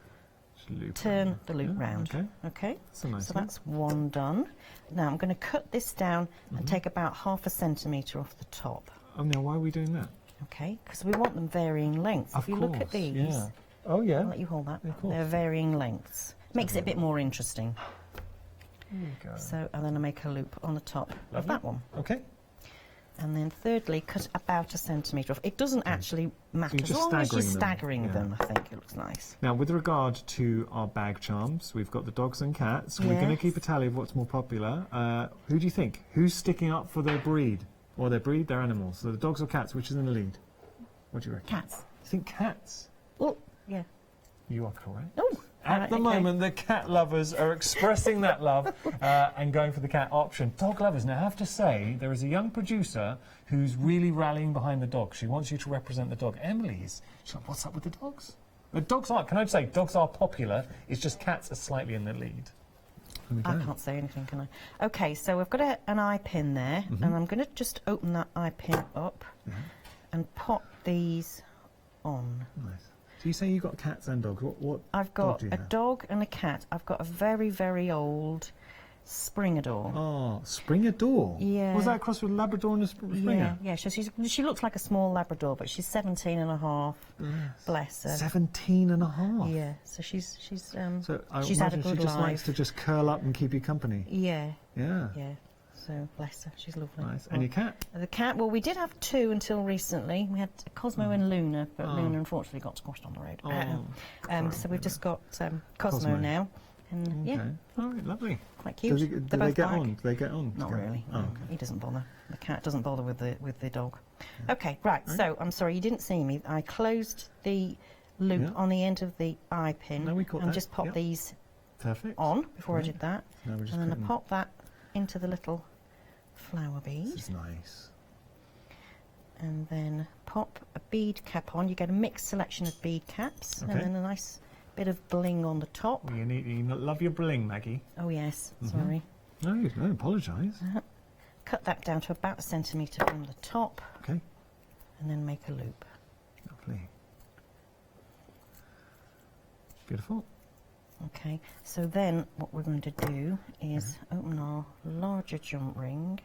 turn the loop round. Okay, that's a nice so that's one done. Now I'm going to cut this down and take about ½ centimetre off the top. Oh, now why are we doing that? Okay, because we want them varying lengths. If you look at these, oh yeah, I'll let you hold that. They're varying lengths. Makes it a bit more interesting. There you go. So, and then I make a loop on the top of that one. Okay. And then thirdly, cut about 1 centimetre off. It doesn't actually matter, as long as you're staggering them, I think it looks nice. Now, with regard to our bag charms, we've got the dogs and cats. We're going to keep a tally of what's more popular. Who do you think? Who's sticking up for their breed? Or their breed, their animals? So the dogs or cats, which is in the lead? What do you reckon? Cats. You think cats? Well, yeah. You are correct. Oh. At the moment, the cat lovers are expressing that love and going for the cat option. Dog lovers, now I have to say, there is a young producer who's really rallying behind the dog. She wants you to represent the dog. Emily's, she's like, what's up with the dogs? The dogs are, can I say, dogs are popular, it's just cats are slightly in the lead. I can't say anything, can I? Okay, so we've got an eye pin there, and I'm going to just open that eye pin up and pop these on. Nice. So you say you've got cats and dogs. What I've got a dog and a cat. I've got a very, very old Springador. Oh, Springador? Yeah. Was that crossed with Labrador and a Springer? Yeah, she looks like a small Labrador, but she's 17 and a half. Yes. Bless her. 17 and a half? Yeah, so she's so I she's had a good she just life. likes to just curl up and keep you company? Yeah. Yeah. Yeah. So, bless her, she's lovely. Nice. And your cat? The cat, well, we did have 2 until recently. We had Cosmo and Luna, but Luna unfortunately got squashed on the road. So we've just got Cosmo now. And yeah. All right, lovely. Quite cute. Do they get on? Do they get on? Not really. Oh, okay. He doesn't bother. The cat doesn't bother with the dog. Okay, right. So, I'm sorry, you didn't see me. I closed the loop on the end of the eye pin and just popped these on before I did that. And then I pop that into the little flower bead. This is nice. And then pop a bead cap on. You get a mixed selection of bead caps, and then a nice bit of bling on the top. You love your bling, Maggie. Oh yes, sorry. No, you don't apologise. Cut that down to about a centimetre from the top. Okay. And then make a loop. Lovely. Beautiful. Okay, so then what we're going to do is open our larger jump ring.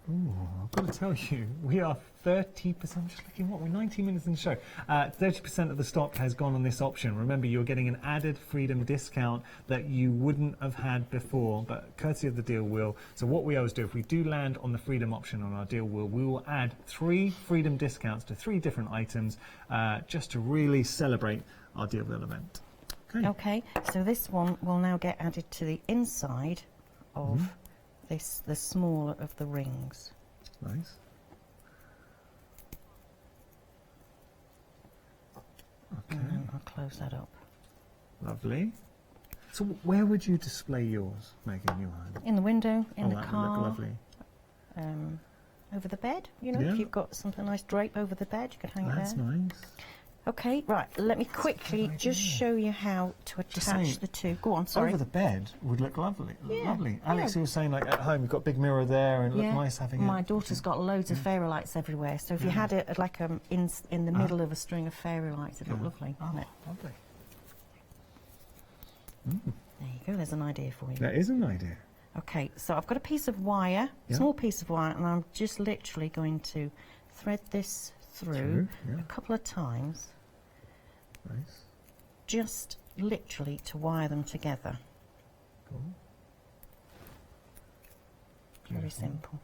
Ooh, I've got to tell you, we are 30%, I'm just looking, we're 19 minutes in the show. 30% of the stock has gone on this option. Remember, you're getting an added Freedom discount that you wouldn't have had before, but courtesy of the deal wheel. So what we always do, if we do land on the Freedom option on our deal wheel, we will add 3 Freedom discounts to 3 different items just to really celebrate our deal wheel event. Okay, so this one will now get added to the inside of the smaller of the rings. Nice. Okay. And then I'll close that up. Lovely. So where would you display yours, Megan? You had? In the window, in the that would car. look lovely. Over the bed, you know, if you've got something nice drape over the bed, you could hang it there. That's nice. Okay, right, let me quickly just show you how to attach the two. Go on, sorry. Over the bed would look lovely. Yeah, Lovely. Alex, you were saying, like, at home, you've got a big mirror there and it looked nice having it. My daughter's got loads of fairy lights everywhere, so if you had it like in the middle of a string of fairy lights, it'd look lovely, wouldn't it? Lovely. There you go, there's an idea for you. That is an idea. Okay, so I've got a piece of wire, small piece of wire, and I'm just literally going to thread this through a couple of times. Nice. Just literally to wire them together. Cool. Very simple.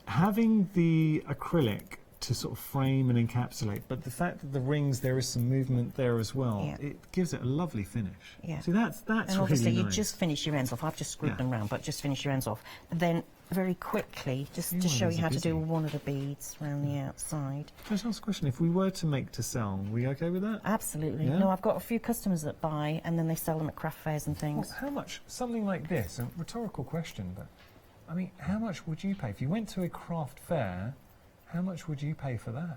Having the acrylic to sort of frame and encapsulate, but the fact that the rings, there is some movement there as well, it gives it a lovely finish. Yeah. See, that's and obviously really you nice. just finish your ends off. I've just screwed them round, but just finish your ends off. And then very quickly, just to show you how to do one of the beads around the outside. Can I just ask a question? If we were to make to sell, are we okay with that? Absolutely. Yeah? No, I've got a few customers that buy and then they sell them at craft fairs and things. Well, how much, something like this, a rhetorical question, but I mean, how much would you pay? If you went to a craft fair, how much would you pay for that?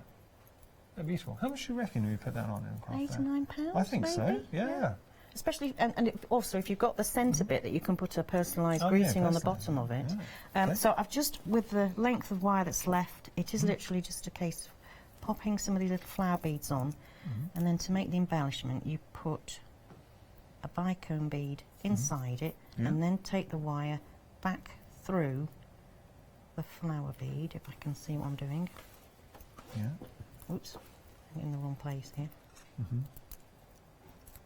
That'd be beautiful. How much do you reckon we put that on in a craft fair? £89, I think so, maybe? yeah. Especially, and also if you've got the centre bit that you can put a personalised greeting on the bottom of it. So I've just, with the length of wire that's left, it is literally just a case of popping some of these little flower beads on, and then to make the embellishment you put a bicone bead inside it, and then take the wire back through the flower bead, if I can see what I'm doing. Yeah. Oops, I'm in the wrong place here.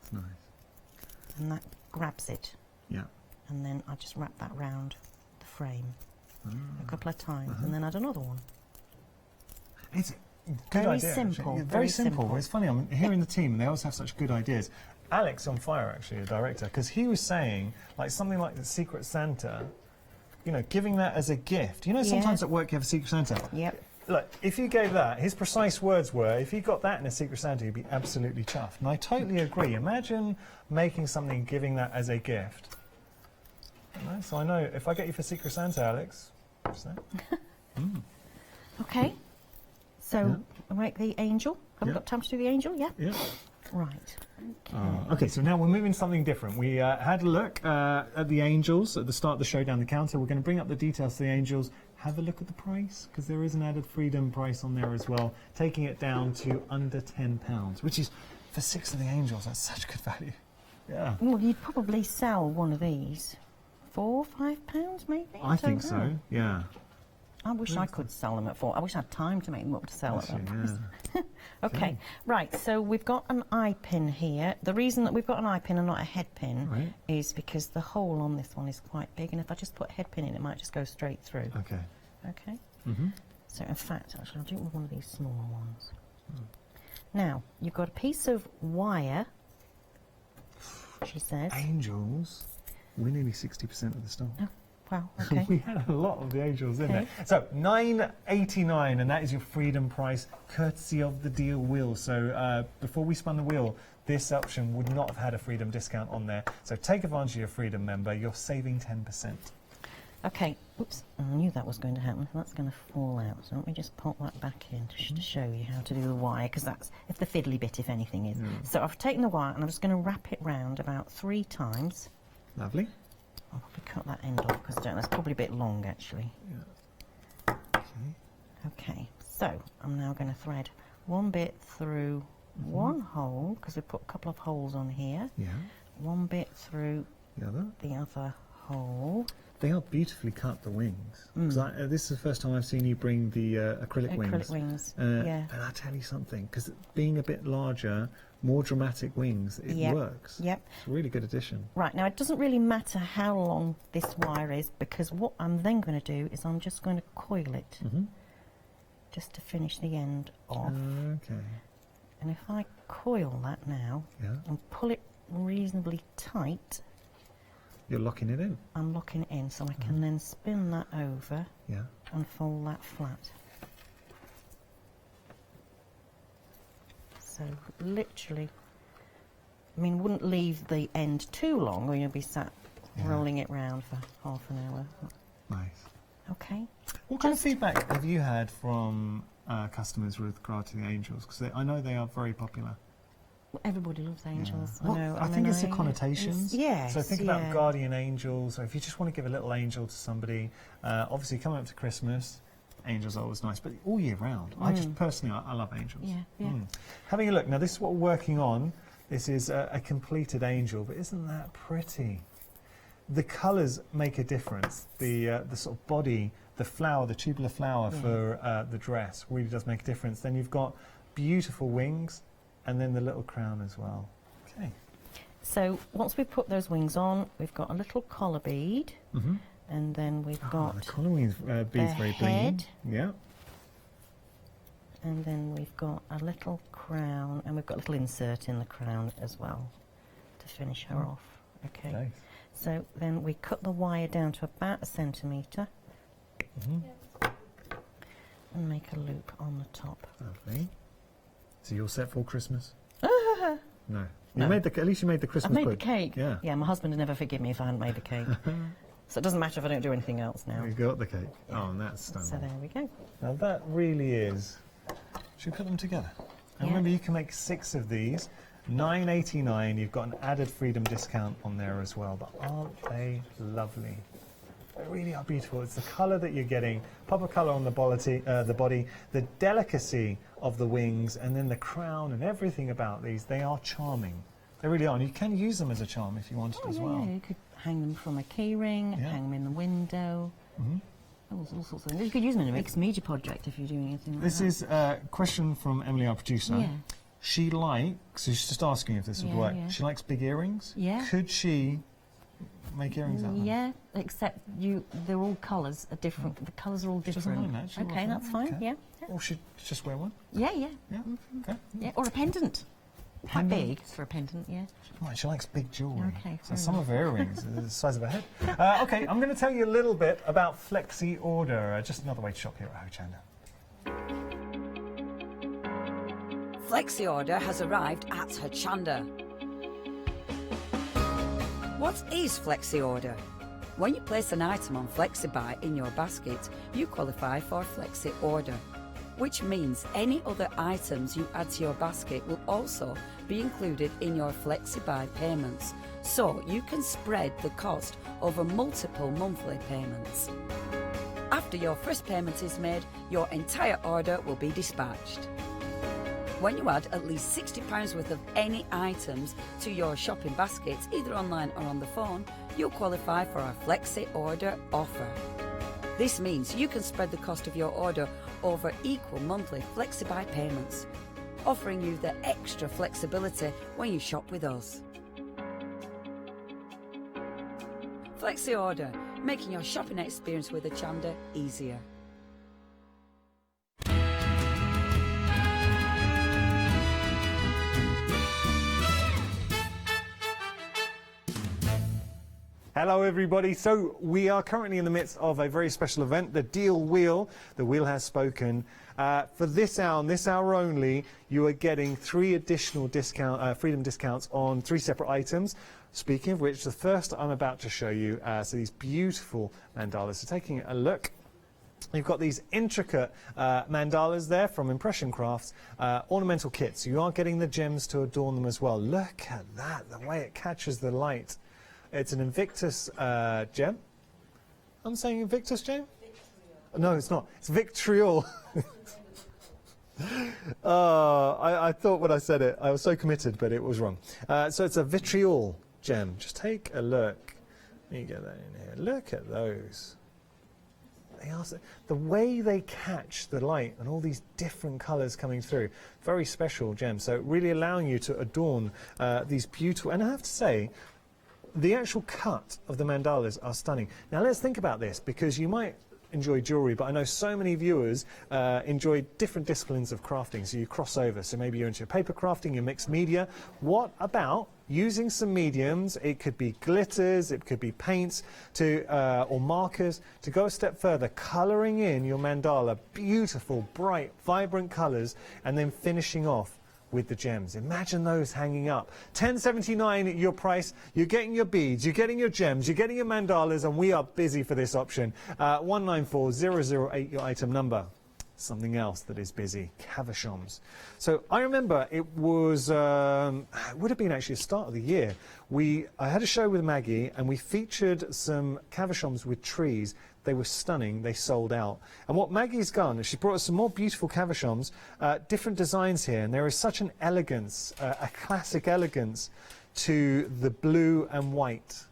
It's nice. And that grabs it. Yeah. And then I just wrap that round the frame a couple of times, and then add another one. It's a good Very idea, simple. actually. Very simple. It's funny, I'm hearing the team, and they always have such good ideas. Alex on Fire, actually, the director, because he was saying, like, something like the Secret Santa, you know, giving that as a gift. You know, sometimes at work you have a Secret Santa. Yep. Look, if you gave that, his precise words were, if you got that in a Secret Santa, you'd be absolutely chuffed. And I totally agree. Imagine making something, giving that as a gift. So I know, if I get you for Secret Santa, Alex, what's that? Okay. So, I'll make the angel. Have we got time to do the angel? Yeah? Yeah. Right. Okay, so now we're moving to something different. We had a look at the angels at the start of the show down the counter. We're going to bring up the details of the angels. Have a look at the price, because there is an added Freedom price on there as well, taking it down to under £10, which is, for 6 of the angels, that's such good value. Yeah. Well, you'd probably sell one of these £4 or £5 maybe? I think so, know. yeah. I wish I could sell them at £4. I wish I had time to make them up to sell at that price. Yeah. Okay, right, so we've got an eye pin here. The reason that we've got an eye pin and not a head pin is because the hole on this one is quite big, and if I just put a head pin in, it might just go straight through. Okay. Okay? So, in fact, actually, I'll do it with one of these smaller ones. Now, you've got a piece of wire, she says. Angels, we're nearly 60% of the stock. Oh, wow, okay. We had a lot of the angels in there. So, $9.89, and that is your Freedom price, courtesy of the deal wheel. So, before we spun the wheel, this option would not have had a Freedom discount on there. So, take advantage of your Freedom member. You're saving 10%. Okay, oops, I knew that was going to happen. That's going to fall out. So let me just pop that back in to show you how to do the wire, because that's the fiddly bit, if anything is. So I've taken the wire and I'm just going to wrap it round about 3 times. Lovely. I'll probably cut that end off because that's probably a bit long, actually. Yeah. Okay, so I'm now going to thread one bit through one hole, because we put a couple of holes on here. Yeah. One bit through the other hole. They are beautifully cut, the wings. 'Cause this is the first time I've seen you bring the acrylic wings. Acrylic wings, And I tell you something, because being a bit larger, more dramatic wings, it works. Yep. It's a really good addition. Right, now it doesn't really matter how long this wire is, because what I'm then going to do is I'm just going to coil it, just to finish the end off. Okay. And if I coil that now and pull it reasonably tight, you're locking it in. I'm locking it in, so I can then spin that over Yeah. and fold that flat. So literally, I mean, wouldn't leave the end too long, or you'll be sat rolling it round for half an hour. Nice. Okay. What kind of feedback have you had from customers with regard to the angels? Because I know they are very popular. Everybody loves angels. Well, I think it's the connotations. Yes. So think about guardian angels, or if you just want to give a little angel to somebody, obviously coming up to Christmas, angels are always nice, but all year round. I just personally, I love angels. Yeah. Having a look, now this is what we're working on. This is a completed angel, but isn't that pretty? The colours make a difference. The sort of body, the flower, the tubular flower for the dress really does make a difference. Then you've got beautiful wings, and then the little crown as well. Okay. So once we put those wings on, we've got a little collar bead, and then we've got the collar wings bead's very head. blingy. Yeah. And then we've got a little crown, and we've got a little insert in the crown as well to finish her off. Okay. Nice. So then we cut the wire down to about 1 centimetre and make a loop on the top. Lovely. So you're set for Christmas? No. You made at least you made the Christmas I made pudding. the cake. Yeah. Yeah, my husband would never forgive me if I hadn't made the cake. So it doesn't matter if I don't do anything else now. You got the cake. Oh, and that's stunning. So there we go. Now that really is. Should we put them together? And remember, you can make 6 of these. $9.89. You've got an added freedom discount on there as well. But aren't they lovely? They really are beautiful. It's the colour that you're getting, pop of colour on the body, the delicacy of the wings, and then the crown and everything about these. They are charming. They really are. And you can use them as a charm if you wanted as well. Yeah, you could hang them from a key ring, hang them in the window. All sorts of things. You could use them in a mixed media project if you're doing anything like that. This is a question from Emily, our producer. Yeah. She likes, so she's just asking if this would work. Yeah. She likes big earrings. Yeah. Could she make earrings out of them? Yeah, except they're all colours are different. The colours are all She doesn't different. mind that. She Okay, wants that's that. fine. Okay. Yeah. Or she'd just wear one? Yeah. Yeah. Okay. Yeah, or a pendant. Quite Pendant? big for a pendant, yeah. Right, she likes big jewellery. Okay, So fair some enough. of her earrings are the size of her head. Okay, I'm going to tell you a little bit about Flexi Order. Just another way to shop here at Hochanda. Flexi Order has arrived at Hochanda. What is Flexi Order? When you place an item on FlexiBuy in your basket, you qualify for Flexi Order, which means any other items you add to your basket will also be included in your FlexiBuy payments, so you can spread the cost over multiple monthly payments. After your first payment is made, your entire order will be dispatched. When you add at least £60 worth of any items to your shopping baskets, either online or on the phone, you'll qualify for our Flexi Order offer. This means you can spread the cost of your order over equal monthly FlexiBuy payments, offering you the extra flexibility when you shop with us. Flexi Order, making your shopping experience with Hochanda easier. Hello everybody, so we are currently in the midst of a very special event, the Deal Wheel. The Wheel has spoken. For this hour, and this hour only, you are getting 3 additional Freedom discounts on 3 separate items. Speaking of which, the first I'm about to show you, so these beautiful mandalas. So taking a look, you've got these intricate mandalas there from Impression Crafts, ornamental kits. You are getting the gems to adorn them as well. Look at that, the way it catches the light. It's an Invictus gem. I'm saying Invictus gem? No, it's not. It's Victriol. I thought when I said it, I was so committed, but it was wrong. So it's a Vitriol gem. Just take a look. Let me get that in here. Look at those. They are the way they catch the light and all these different colours coming through. Very special gems. So really allowing you to adorn these beautiful. And I have to say, the actual cut of the mandalas are stunning. Now let's think about this, because you might enjoy jewellery, but I know so many viewers enjoy different disciplines of crafting, so you cross over. So maybe you're into paper crafting, you're mixed media. What about using some mediums? It could be glitters, it could be paints or markers, to go a step further, colouring in your mandala beautiful, bright, vibrant colours, and then finishing off with the gems. Imagine those hanging up. $10.79 your price. You're getting your beads, you're getting your gems, you're getting your mandalas, and we are busy for this option. 194008 your item number. Something else that is busy, cavershams. So I remember it was, it would have been actually the start of the year. I had a show with Maggie and we featured some cavershams with trees. They were stunning, they sold out. And what Maggie's done is she brought us some more beautiful cavershams, different designs here, and there is such an elegance, a classic elegance to the blue and white.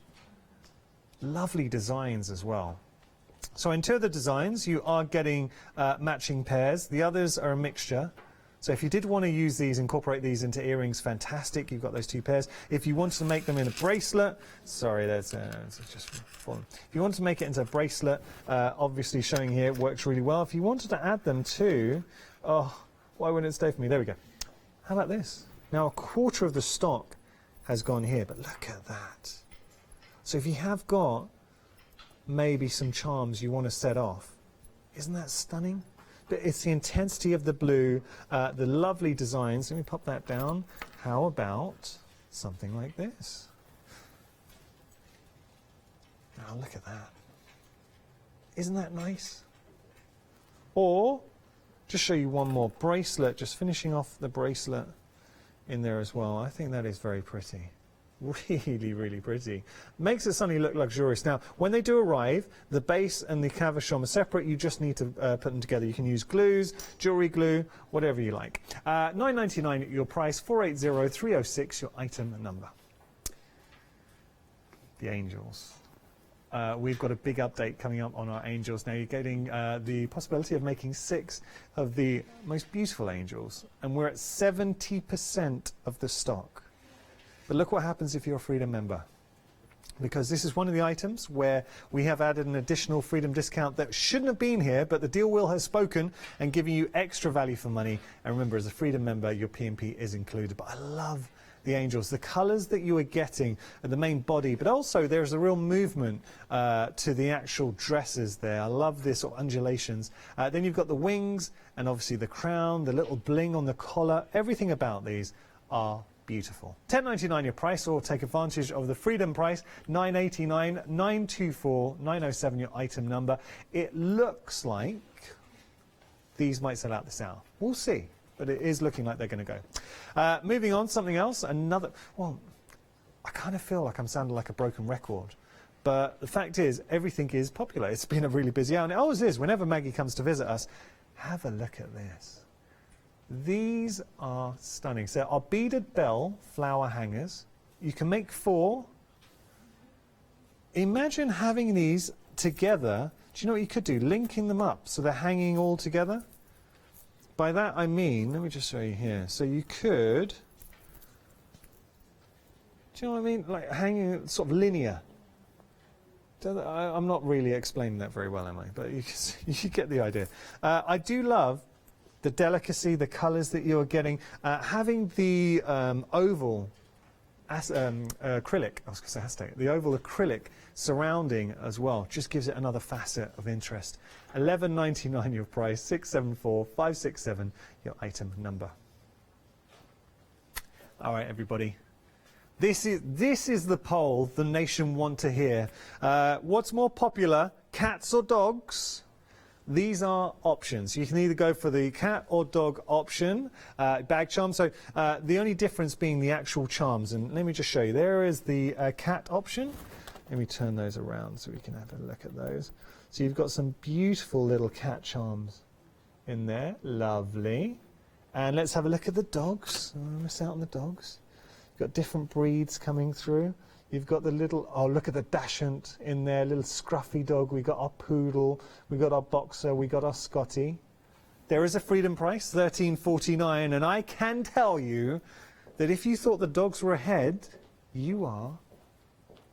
Lovely designs as well. So in 2 of the designs, you are getting matching pairs. The others are a mixture. So if you did want to use these, incorporate these into earrings, fantastic. You've got those 2 pairs. If you wanted to make them in a bracelet, sorry, that's just fallen. If you wanted to make it into a bracelet, obviously showing here, it works really well. If you wanted to add them to, oh, why wouldn't it stay for me? There we go. How about this? Now, 1/4 of the stock has gone here, but look at that. So if you have got maybe some charms you want to set off, isn't that stunning? But it's the intensity of the blue, the lovely designs. Let me pop that down. How about something like this? Oh, look at that. Isn't that nice? Or just show you one more bracelet, just finishing off the bracelet in there as well. I think that is very pretty. Really, really pretty. Makes it suddenly look luxurious. Now, when they do arrive, the base and the caversham are separate. You just need to put them together. You can use glues, jewellery glue, whatever you like. $9.99 your price, 480306 your item number. The angels. We've got a big update coming up on our angels. Now you're getting the possibility of making 6 of the most beautiful angels, and we're at 70% of the stock. But look what happens if you're a Freedom member, because this is one of the items where we have added an additional Freedom discount that shouldn't have been here, but the deal wheel has spoken and giving you extra value for money. And remember, as a Freedom member, your P&P is included. But I love the angels, the colours that you are getting at the main body, but also there's a real movement to the actual dresses there. I love this sort of undulations. Then you've got the wings and obviously the crown, the little bling on the collar. Everything about these are beautiful. $10.99 your price, or take advantage of the Freedom price, $9.89, 924 907 your item number. It looks like these might sell out this hour. We'll see, but it is looking like they're going to go. Moving on, something else, well, I kind of feel like I'm sounding like a broken record, but the fact is, everything is popular. It's been a really busy hour, and it always is. Whenever Maggie comes to visit us, have a look at this. These are stunning. So our beaded bell flower hangers. You can make 4. Imagine having these together. Do you know what you could do? Linking them up so they're hanging all together. By that I mean, let me just show you here. So you could, do you know what I mean? Like hanging sort of linear. I'm not really explaining that very well, am I? But you get the idea. I do love the delicacy, the colours that you're getting. Having the oval acrylic, I was going to say acetate, the oval acrylic surrounding as well, just gives it another facet of interest. $11.99 your price, 674-567 your item number. All right, everybody. This is the poll the nation want to hear. What's more popular, cats or dogs? These are options. You can either go for the cat or dog option, bag charm. So the only difference being the actual charms. And let me just show you. There is the cat option. Let me turn those around so we can have a look at those. So you've got some beautiful little cat charms in there. Lovely. And let's have a look at the dogs. Oh, I missed out on the dogs. You've got different breeds coming through. You've got the little, oh, look at the dachshund in there, little scruffy dog. We've got our poodle, we've got our boxer, we've got our Scotty. There is a freedom price, $13.49, and I can tell you that if you thought the dogs were ahead, you are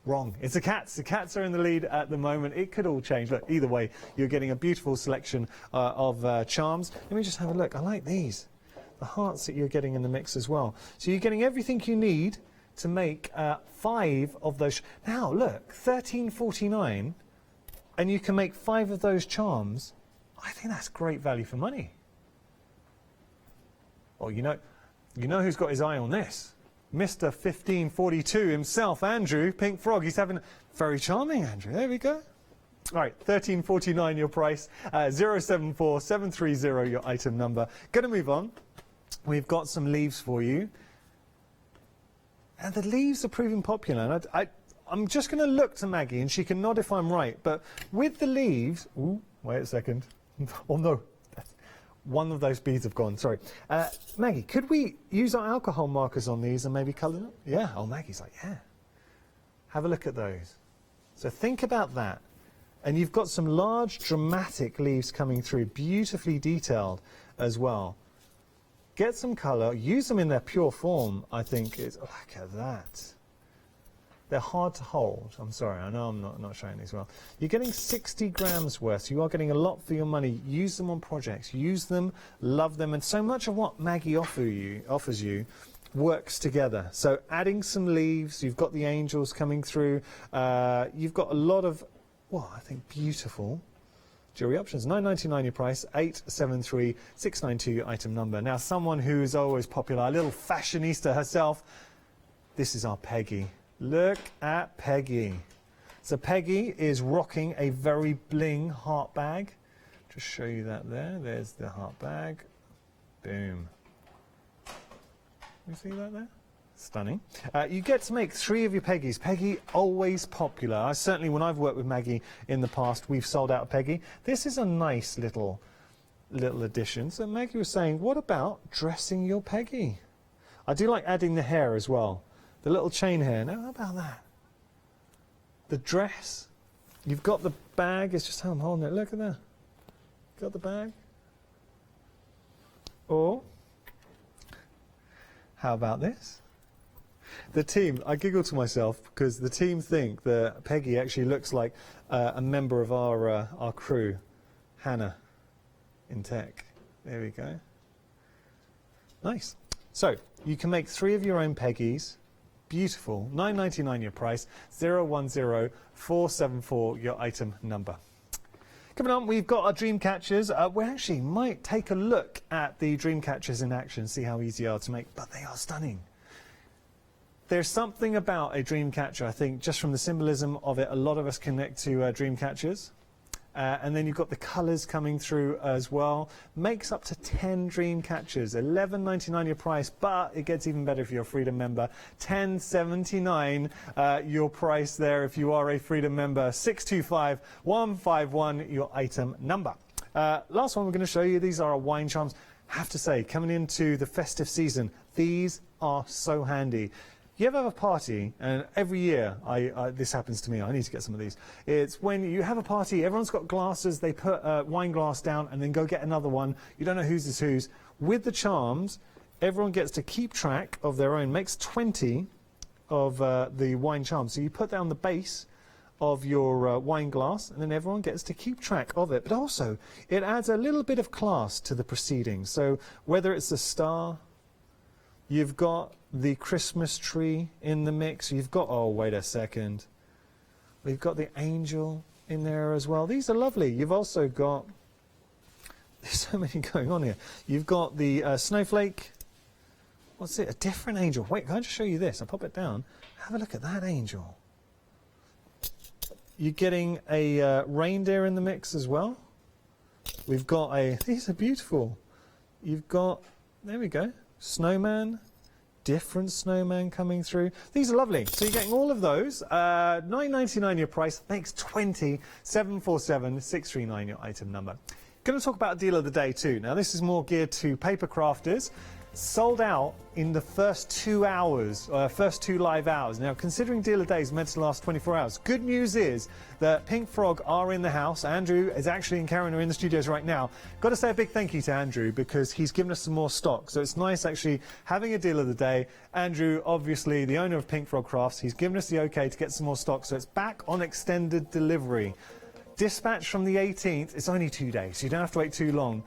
wrong. It's the cats. The cats are in the lead at the moment. It could all change, but either way, you're getting a beautiful selection of charms. Let me just have a look. I like these. The hearts that you're getting in the mix as well. So you're getting everything you need to make 5 of those. Now look, $13.49, and you can make 5 of those charms. I think that's great value for money. Well, you know who's got his eye on this? Mr. 1542 himself, Andrew, Pink Frog. He's having very charming, Andrew. There we go. All right, $13.49 your price, 074-730 your item number. Going to move on. We've got some leaves for you. And the leaves are proving popular. And I'm just going to look to Maggie, and she can nod if I'm right. But with the leaves... Ooh, wait a second. Oh, no. One of those beads have gone. Sorry. Maggie, could we use our alcohol markers on these and maybe colour them? Yeah. Oh, Maggie's like, yeah. Have a look at those. So think about that. And you've got some large, dramatic leaves coming through, beautifully detailed as well. Get some colour, use them in their pure form, I think. Look at that. They're hard to hold. I'm sorry, I know I'm not showing these well. You're getting 60 grams worth, so you are getting a lot for your money. Use them on projects. Use them, love them, and so much of what Maggie offers you works together. So adding some leaves, you've got the angels coming through, you've got a lot of, well, I think beautiful jewellery options. $9.99 your price, 873-692 your item number. Now, someone who is always popular, a little fashionista herself, this is our Peggy. Look at Peggy. So Peggy is rocking a very bling heart bag. Just show you that there. There's the heart bag. Boom. You see that there? Stunning. You get to make 3 of your Peggies. Peggy, always popular. Certainly when I've worked with Maggie in the past, we've sold out Peggy. This is a nice little addition. So Maggie was saying, what about dressing your Peggy? I do like adding the hair as well. The little chain hair. Now, how about that? The dress. You've got the bag. It's just how I'm holding it. Look at that. Got the bag. Or, how about this? The team, I giggle to myself because the team think that Peggy actually looks like a member of our crew, Hannah, in tech. There we go. Nice. So, you can make 3 of your own Peggies. Beautiful. $9.99 your price, 010-474 your item number. Coming on, we've got our dream catchers. We actually might take a look at the dream catchers in action, see how easy they are to make, but they are stunning. There's something about a dream catcher, I think, just from the symbolism of it, a lot of us connect to dream catchers. And then you've got the colours coming through as well. Makes up to 10 dream catchers. $11.99 your price, but it gets even better if you're a Freedom member. $10.79 your price there if you are a Freedom member. 625-151 your item number. Last one we're going to show you. These are our wine charms. Have to say, coming into the festive season, these are so handy. You ever have a party, and every year this happens to me, I need to get some of these. It's when you have a party, everyone's got glasses, they put a wine glass down and then go get another one. You don't know whose is whose. With the charms, everyone gets to keep track of their own, makes 20 of the wine charms. So you put that on the base of your wine glass, and then everyone gets to keep track of it. But also, it adds a little bit of class to the proceedings. So whether it's a star, you've got the Christmas tree in the mix. You've got, oh, wait a second. We've got the angel in there as well. These are lovely. You've also got, there's so many going on here. You've got the snowflake. What's it? A different angel. Wait, can I just show you this? I'll pop it down. Have a look at that angel. You're getting a reindeer in the mix as well. We've got a, these are beautiful. You've got, there we go, snowman, different snowman coming through. These are lovely. So you're getting all of those. $9.99 your price, makes 20, 747 639 your item number. Going to talk about a deal of the day too. Now this is more geared to paper crafters. Sold out in the first 2 hours, first 2 live hours. Now, considering deal of the day is meant to last 24 hours, good news is that Pink Frog are in the house. Andrew is actually, and Karen are in the studios right now. Got to say a big thank you to Andrew because he's given us some more stock. So it's nice actually having a deal of the day. Andrew, obviously the owner of Pink Frog Crafts, he's given us the okay to get some more stock. So it's back on extended delivery. Dispatch from the 18th. It's only 2 days, so you don't have to wait too long.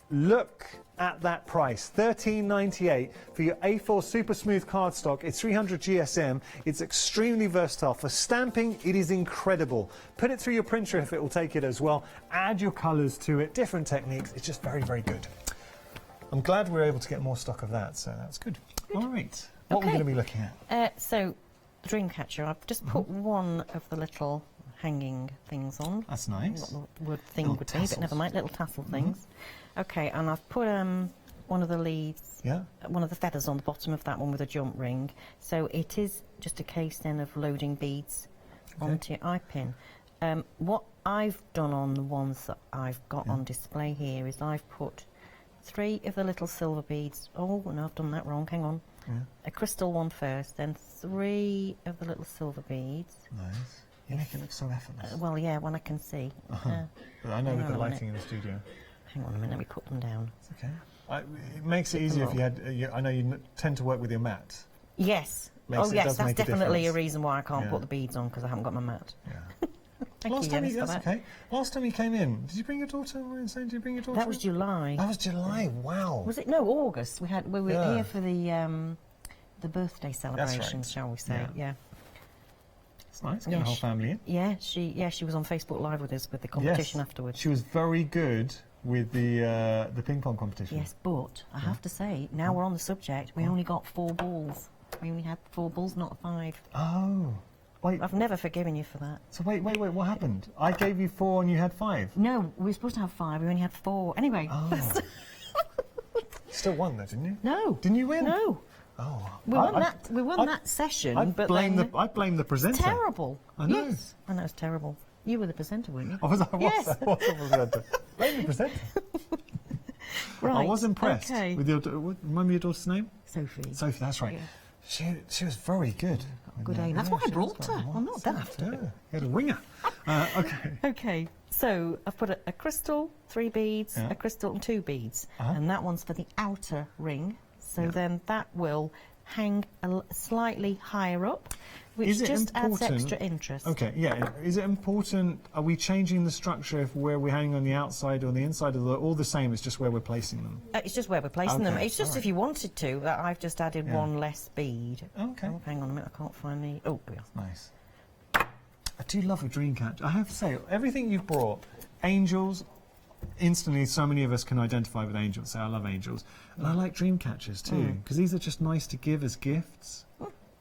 Look at that price, $13.98 for your A4 super smooth cardstock. It's 300 GSM. It's extremely versatile. For stamping, it is incredible. Put it through your printer if it will take it as well. Add your colours to it, different techniques. It's just very, very good. I'm glad we're able to get more stock of that, so that's good. All right, what we're going to be looking at? So, the Dreamcatcher, I've just put one of the little hanging things on. That's nice. What the word thing would be, but never mind, little tassel things. Okay, and I've put one of the leaves, one of the feathers on the bottom of that one with a jump ring. So it is just a case then of loading beads onto your eye pin. What I've done on the ones that I've got on display here is I've put 3 of the little silver beads. Oh, no, I've done that wrong, hang on. A crystal one first, then 3 of the little silver beads. Nice. You make it look so effortless. Well, yeah, when I can see. But I know with the lighting in the studio. Hang on a minute, let me put them down. It's okay. It makes it easier if you had, I know you tend to work with your mat. Yes. Yes, that's definitely a reason why I can't put the beads on, because I haven't got my mat. Last time Last time you came in, did you bring your daughter? Did you bring your daughter? That was July. That was July. Wow. Was it? No, August. We were here for the birthday celebrations, shall we say? Yeah. It's nice. Get the whole family in. Yeah, she was on Facebook Live with us with the competition afterwards. She was very good with the ping pong competition. Yes, but I have to say, now we're on the subject, we only got 4 balls. We only had 4 balls, not 5. Oh. Wait. I've never forgiven you for that. So wait, what happened? I gave you 4 and you had 5? No, we were supposed to have 5, we only had 4. Anyway. Oh. You still won though, didn't you? No. Didn't you win? No. Oh. We won that session, I blame the presenter. It's terrible. I know. Yes. I know, it's terrible. You were the presenter, weren't you? I was the presenter. Blame the presenter. Right. I was impressed with your... Remember your daughter's name? Sophie. Sophie, that's right. Yeah. She was very good. Good aim. That's why I brought her. I'm not daft. Yeah, you had a ringer. Okay. Okay, so I've put a crystal, 3 beads, a crystal and 2 beads. And that one's for the outer ring. So then that will hang slightly higher up, which just adds extra interest. Okay, yeah. Is it important, are we changing the structure of where we're hanging on the outside or the inside, or all the same, it's just where we're placing them? It's just where we're placing them. It's just if you wanted to, that I've just added 1 less bead. Okay. Oh, hang on a minute, I can't find the... Oh, yeah. Nice. I do love a dream catcher. I have to say, everything you've brought, angels, instantly so many of us can identify with angels, say I love angels. And I like dream catchers too, because these are just nice to give as gifts.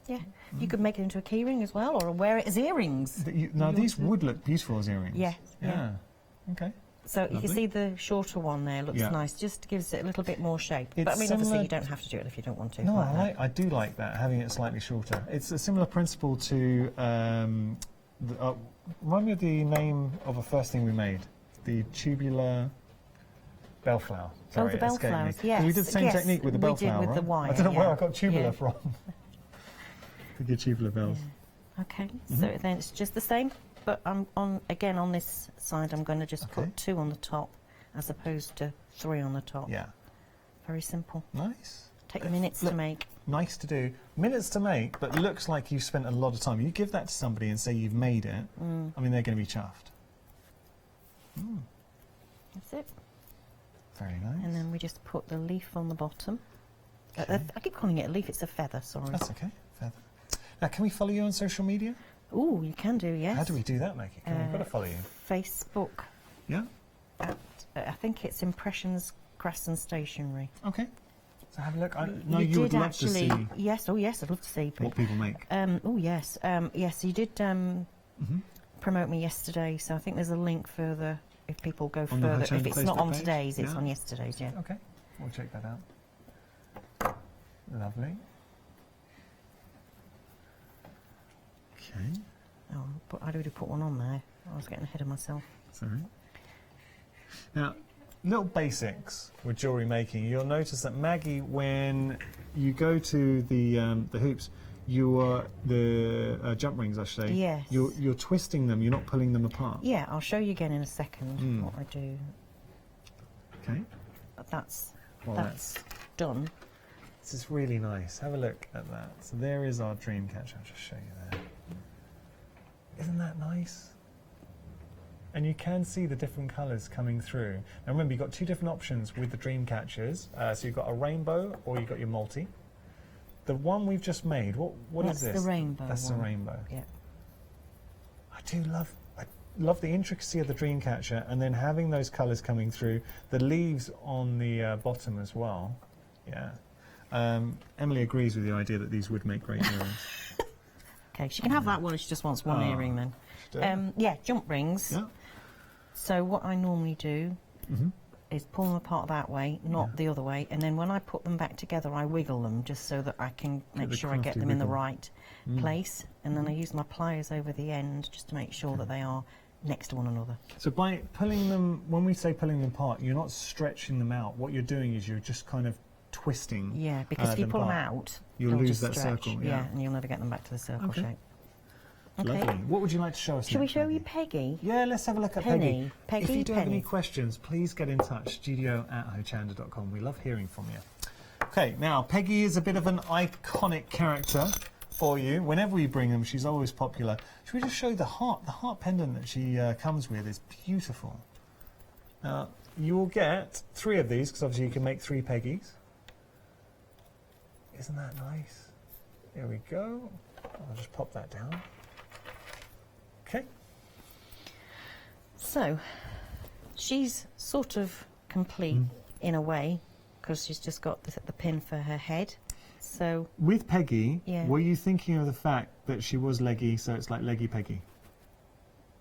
Yeah, you could make it into a keyring as well, or wear it as earrings. Now these would look beautiful as earrings. Yes. Yeah. Okay. So you can see the shorter one there looks nice, just gives it a little bit more shape. But I mean, obviously you don't have to do it if you don't want to. No, I do like that, having it slightly shorter. It's a similar principle to, remind me of the name of a first thing we made. The tubular bellflower. Sorry, the bellflowers, yes. We did the same technique with the bellflower, with the wire. I don't know where I got tubular from. To get tubular bells. Yeah. Okay, so then it's just the same, but on this side I'm going to just put 2 on the top as opposed to 3 on the top. Yeah. Very simple. Nice. Take minutes to make. Nice to do. Minutes to make, but looks like you've spent a lot of time. You give that to somebody and say you've made it, I mean, they're going to be chuffed. That's it. Very nice. And then we just put the leaf on the bottom. I keep calling it a leaf, it's a feather, sorry. That's okay, feather. Now, can we follow you on social media? Oh, you can do, yes. How do we do that, Maggie? We've got to follow you. Facebook. Yeah? I think it's Impressions, Crafts and Stationery. Okay. So have a look. I know you would love to see... Yes, oh yes, I'd love to see what people make. Oh yes, yes, you did promote me yesterday, so I think there's a link further if people go On further. The if it's not on page? today's, it's on yesterday's, yeah. Okay, we'll check that out. Lovely. Okay. Oh, but I already put one on there. I was getting ahead of myself. Sorry. Now, little basics with jewellery making. You'll notice that Maggie, when you go to the hoops, you are the jump rings, I should say. Yes. You're twisting them. You're not pulling them apart. Yeah, I'll show you again in a second what I do. Okay. But that's done. This is really nice. Have a look at that. So there is our dream catcher. I'll just show you there. Isn't that nice? And you can see the different colours coming through. Now remember, you've got two different options with the dream catchers. So you've got a rainbow or you've got your multi. The one we've just made, what is this? That's the rainbow. That's one. the rainbow. Yeah. I love the intricacy of the dream catcher, and then having those colours coming through. The leaves on the bottom as well. Yeah. Emily agrees with the idea that these would make great earrings. Okay, she can have that one if she just wants one earring then. Yeah, jump rings. Yeah. So what I normally do is pull them apart that way, not the other way, and then when I put them back together I wiggle them just so that I can make sure I get them in the right place, and then I use my pliers over the end just to make sure that they are next to one another. So by pulling them, when we say pulling them apart, you're not stretching them out. What you're doing is you're just kind of twisting. Yeah, because if you pull them out, you'll they'll lose just that stretch. circle. Yeah, and you'll never get them back to the circle shape. Okay. Lovely. What would you like to show us? Shall we show you Peggy? Yeah, let's have a look at Penny. Peggy. If you do have any questions, please get in touch. studio@hochanda.com. We love hearing from you. Okay, now Peggy is a bit of an iconic character for you. Whenever we bring them, she's always popular. Should we just show the heart? The heart pendant that she comes with is beautiful. Now, you will get 3 of these, because obviously you can make 3 Peggies. Isn't that nice? There we go. I'll just pop that down. Okay. So, she's sort of complete in a way, because she's just got the pin for her head. So with Peggy, yeah. Were you thinking of the fact that she was leggy, so it's like leggy Peggy?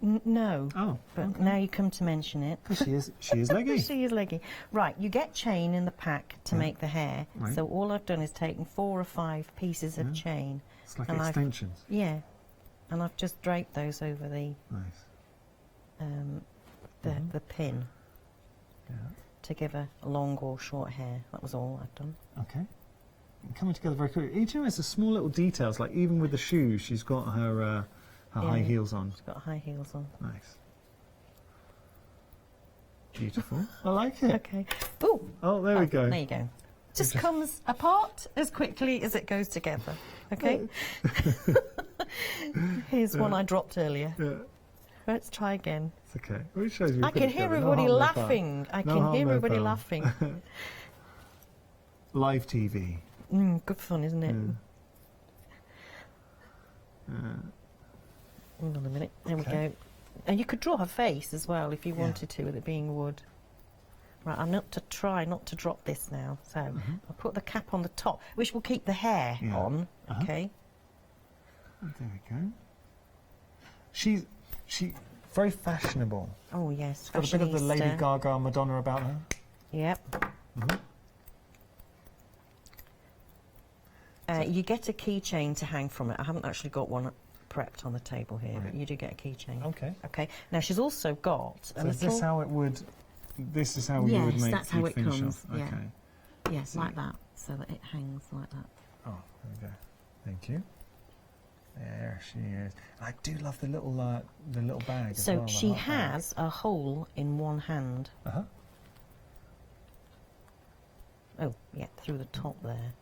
No. Oh, but okay. now you come to mention it. She is leggy. She is leggy. Right, you get chain in the pack to make the hair. Right. So all I've done is taken 4 or 5 pieces of chain. It's like and extensions. Yeah, and I've just draped those over the the pin to give her long or short hair. That was all I've done. Okay. Coming together very quickly. Each time it's a small little details, like even with the shoes, she's got her high heels on. She's got high heels on. Nice. Beautiful. I like it. Okay. Ooh. Oh, there we go. There you go. Just comes apart as quickly as it goes together. Okay. Here's one I dropped earlier. Yeah. Let's try again. It's okay. Well, it shows you I can hear everybody laughing. I can hear everybody laughing. Live TV. Good fun, isn't it? Hold on a minute. There we go. And you could draw her face as well if you wanted to, with it being wood. Right, I'm not to try not to drop this now. So I'll put the cap on the top, which will keep the hair on. Okay. Oh, there we go. She's very fashionable. Oh yes, got a bit of the Lady Gaga Madonna about her. Yep. You get a keychain to hang from it. I haven't actually got one prepped on the table here, but you do get a keychain. Okay. Okay. Now she's also got a little... Is this how it would... This is how you would make that's how it finish comes. off. Okay. Yes, like that, so that it hangs like that. Oh, there we go. Thank you. There she is. I do love the little bag as well. So she has a hole in one hand. Oh, yeah, through the top there.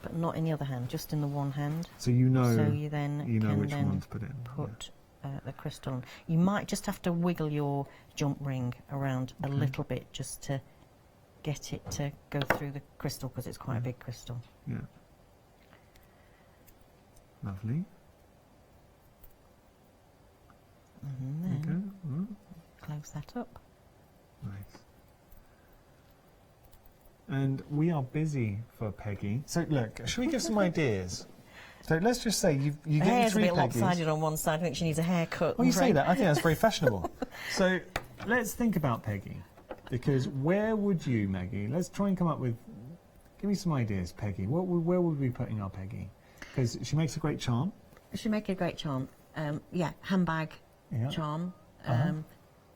But not in the other hand, just in the one hand. So you know. So you then can which one to put in. Put the crystal on. You might just have to wiggle your jump ring around a little bit just to get it to go through the crystal because it's quite a big crystal. Yeah. Lovely. And There you then go. close that up. Nice. And we are busy for Peggy. So look, should we give some ideas? So let's just say you Her get hair's a three bit Peggies. lopsided on one side. I think she needs a haircut. Well, you say that. I think that's very fashionable. So let's think about Peggy. Because where would you, Maggie, let's try and come up with, give me some ideas, Peggy. Where would we be putting our Peggy? Because she makes a great charm. She makes a great charm. Yeah, handbag charm.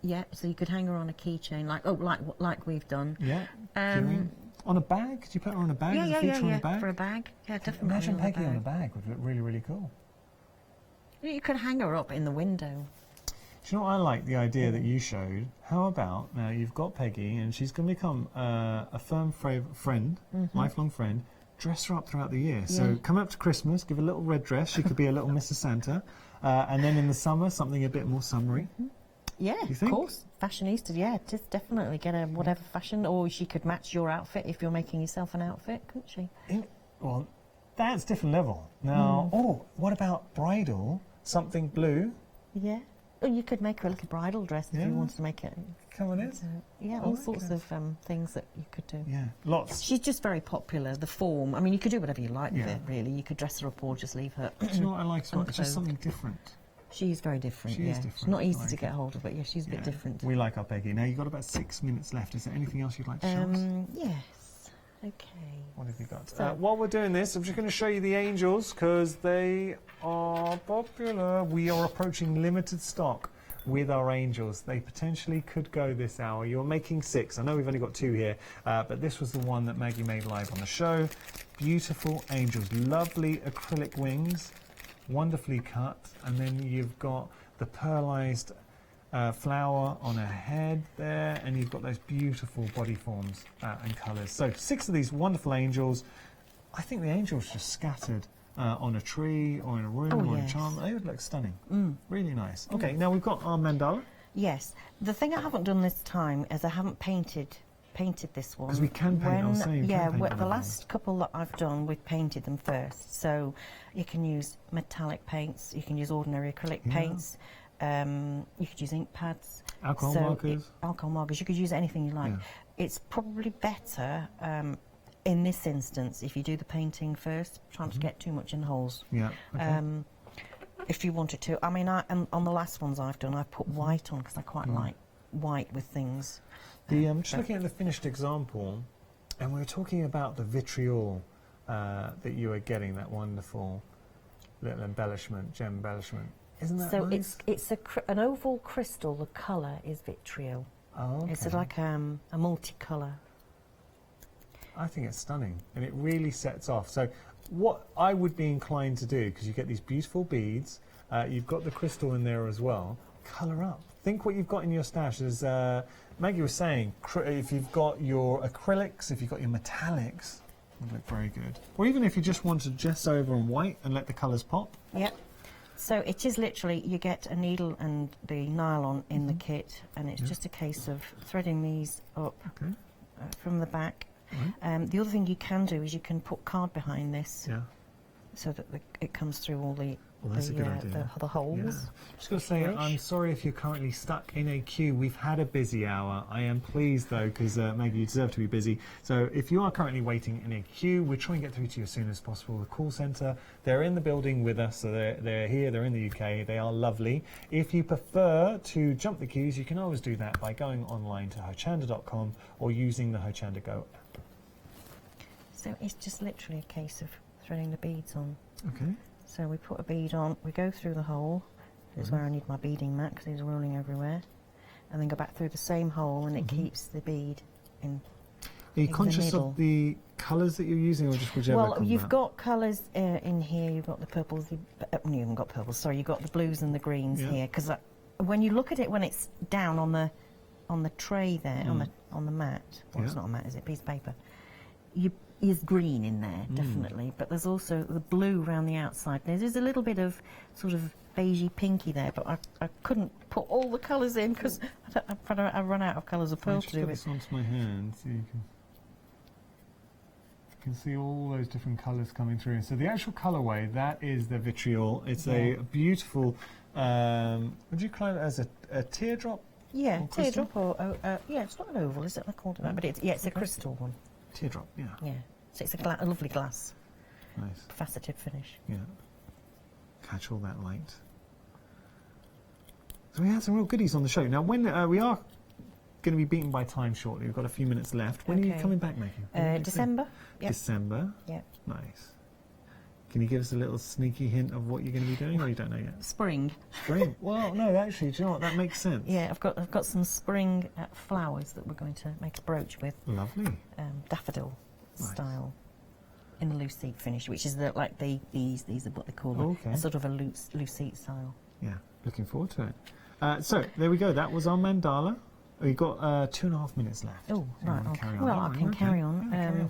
Yeah, so you could hang her on a keychain, like we've done. Yeah. On a bag? Could you put her on a bag? Yeah, on a bag? for a bag. Yeah, definitely. Imagine Peggy on a bag would look really, really cool. You could hang her up in the window. Do you know what I like? The idea that you showed. How about now you've got Peggy and she's going to become a firm friend, lifelong friend. Dress her up throughout the year. So come up to Christmas, give her a little red dress. She could be a little Mrs. Santa. And then in the summer, something a bit more summery. Yeah, of course. Fashionista, yeah, just definitely get her whatever fashion, or she could match your outfit if you're making yourself an outfit, couldn't she? Well, that's different level. Now, what about bridal? Something blue? Yeah. Or you could make her a little bridal dress if you wanted to make it. Come on in. Yeah, all sorts of things that you could do. Yeah, lots. She's just very popular, the form. I mean, you could do whatever you like with it, really. You could dress her up or just leave her. Do you know what I like? It's just something different. She's very different, She is different. She's not easy to get hold of, but yeah, she's a bit different. We like our Peggy. Now, you've got about 6 minutes left. Is there anything else you'd like to show us? Yes. Okay. What have you got? So, while we're doing this, I'm just going to show you the angels because they are popular. We are approaching limited stock with our angels. They potentially could go this hour. You're making 6. I know we've only got 2 here, but this was the one that Maggie made live on the show. Beautiful angels. Lovely acrylic wings. Wonderfully cut, and then you've got the pearlized flower on her head there, and you've got those beautiful body forms and colours. So 6 of these wonderful angels. I think the angels just scattered on a tree or in a room or in a charm. They would look stunning. Really nice. Okay, now we've got our mandala. Yes. The thing I haven't done this time is I haven't painted this one. Because we can paint, I was saying, the last couple that I've done, we've painted them first. So you can use metallic paints, you can use ordinary acrylic paints, you could use ink pads. Alcohol markers. Alcohol markers, you could use anything you like. It's probably better in this instance if you do the painting first, try not to get too much in the holes. Yeah. Okay. If you wanted to. I mean, on the last ones I've done, I've put white on because I quite like white with things. I'm just looking at the finished example, and we were talking about the vitriol that you were getting, that wonderful little embellishment, gem embellishment. Isn't that nice? So it's an oval crystal. The colour is vitriol. Oh, okay. It's like a multicolour. I think it's stunning, and it really sets off. So what I would be inclined to do, because you get these beautiful beads, you've got the crystal in there as well, colour up. Think what you've got in your stash. As Maggie was saying, if you've got your acrylics, if you've got your metallics, it would look very good. Or even if you just want to dress over on white and let the colours pop. Yep. So it is literally, you get a needle and the nylon in the kit, and it's just a case of threading these up from the back. The other thing you can do is you can put card behind this, so that it comes through all the the holes. Yeah. Just got to say, I'm sorry if you're currently stuck in a queue. We've had a busy hour. I am pleased though, because Maggie, you deserve to be busy. So if you are currently waiting in a queue, we're trying to get through to you as soon as possible. The call centre, they're in the building with us, so they're here, they're in the UK, they are lovely. If you prefer to jump the queues, you can always do that by going online to hochanda.com or using the Hochanda Go app. So it's just literally a case of threading the beads on. Okay. So we put a bead on, we go through the hole, this is where I need my beading mat because these are rolling everywhere, and then go back through the same hole, and it keeps the bead in. Are you conscious of the colours that you're using, or just whichever? Well, you've got colours in here, you've got the purples, you haven't got purples, sorry, you've got the blues and the greens here, because when you look at it when it's down on the tray there, on the mat, well, it's not a mat, is it, piece of paper, is green in there, definitely, but there's also the blue around the outside. There's a little bit of sort of beigey pinky there, but I couldn't put all the colours in because I run out of colours of pearl to do it. This onto my hand, so you can. You can see all those different colours coming through. So the actual colourway, that is the vitriol. It's a beautiful, would you call it as a teardrop? Yeah, teardrop or yeah, it's not an oval, is it? I called it that, but it's a crystal one. Teardrop, yeah. Yeah, so it's a lovely glass. Nice. Faceted finish. Yeah. Catch all that light. So we had some real goodies on the show. Now, when we are going to be beaten by time shortly, we've got a few minutes left. When are you coming back, Maggie? December. Yep. December? Yeah. Nice. Can you give us a little sneaky hint of what you're going to be doing, or you don't know yet? Spring. Spring? Well, no, actually, do you know what? That makes sense. Yeah, I've got some spring flowers that we're going to make a brooch with. Lovely. Daffodil style. In a lucite finish, which is like these are what they call a sort of a lucite style. Yeah, looking forward to it. So there we go. That was our mandala. We've got 2.5 minutes left. Oh, right. Okay. Well, I can carry on.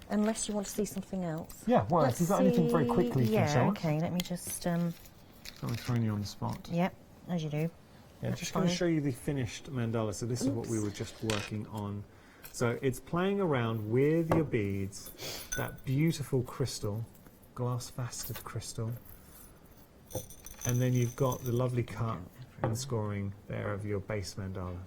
Unless you want to see something else. Yeah. Well, if you've got anything very quickly, you can show us. Okay. Let me just. So we're throwing you on the spot. Yep, as you do. Yeah, just going to show you the finished mandala. So this is what we were just working on. So it's playing around with your beads, that beautiful crystal, glass faceted crystal, and then you've got the lovely cut and scoring there of your base mandala.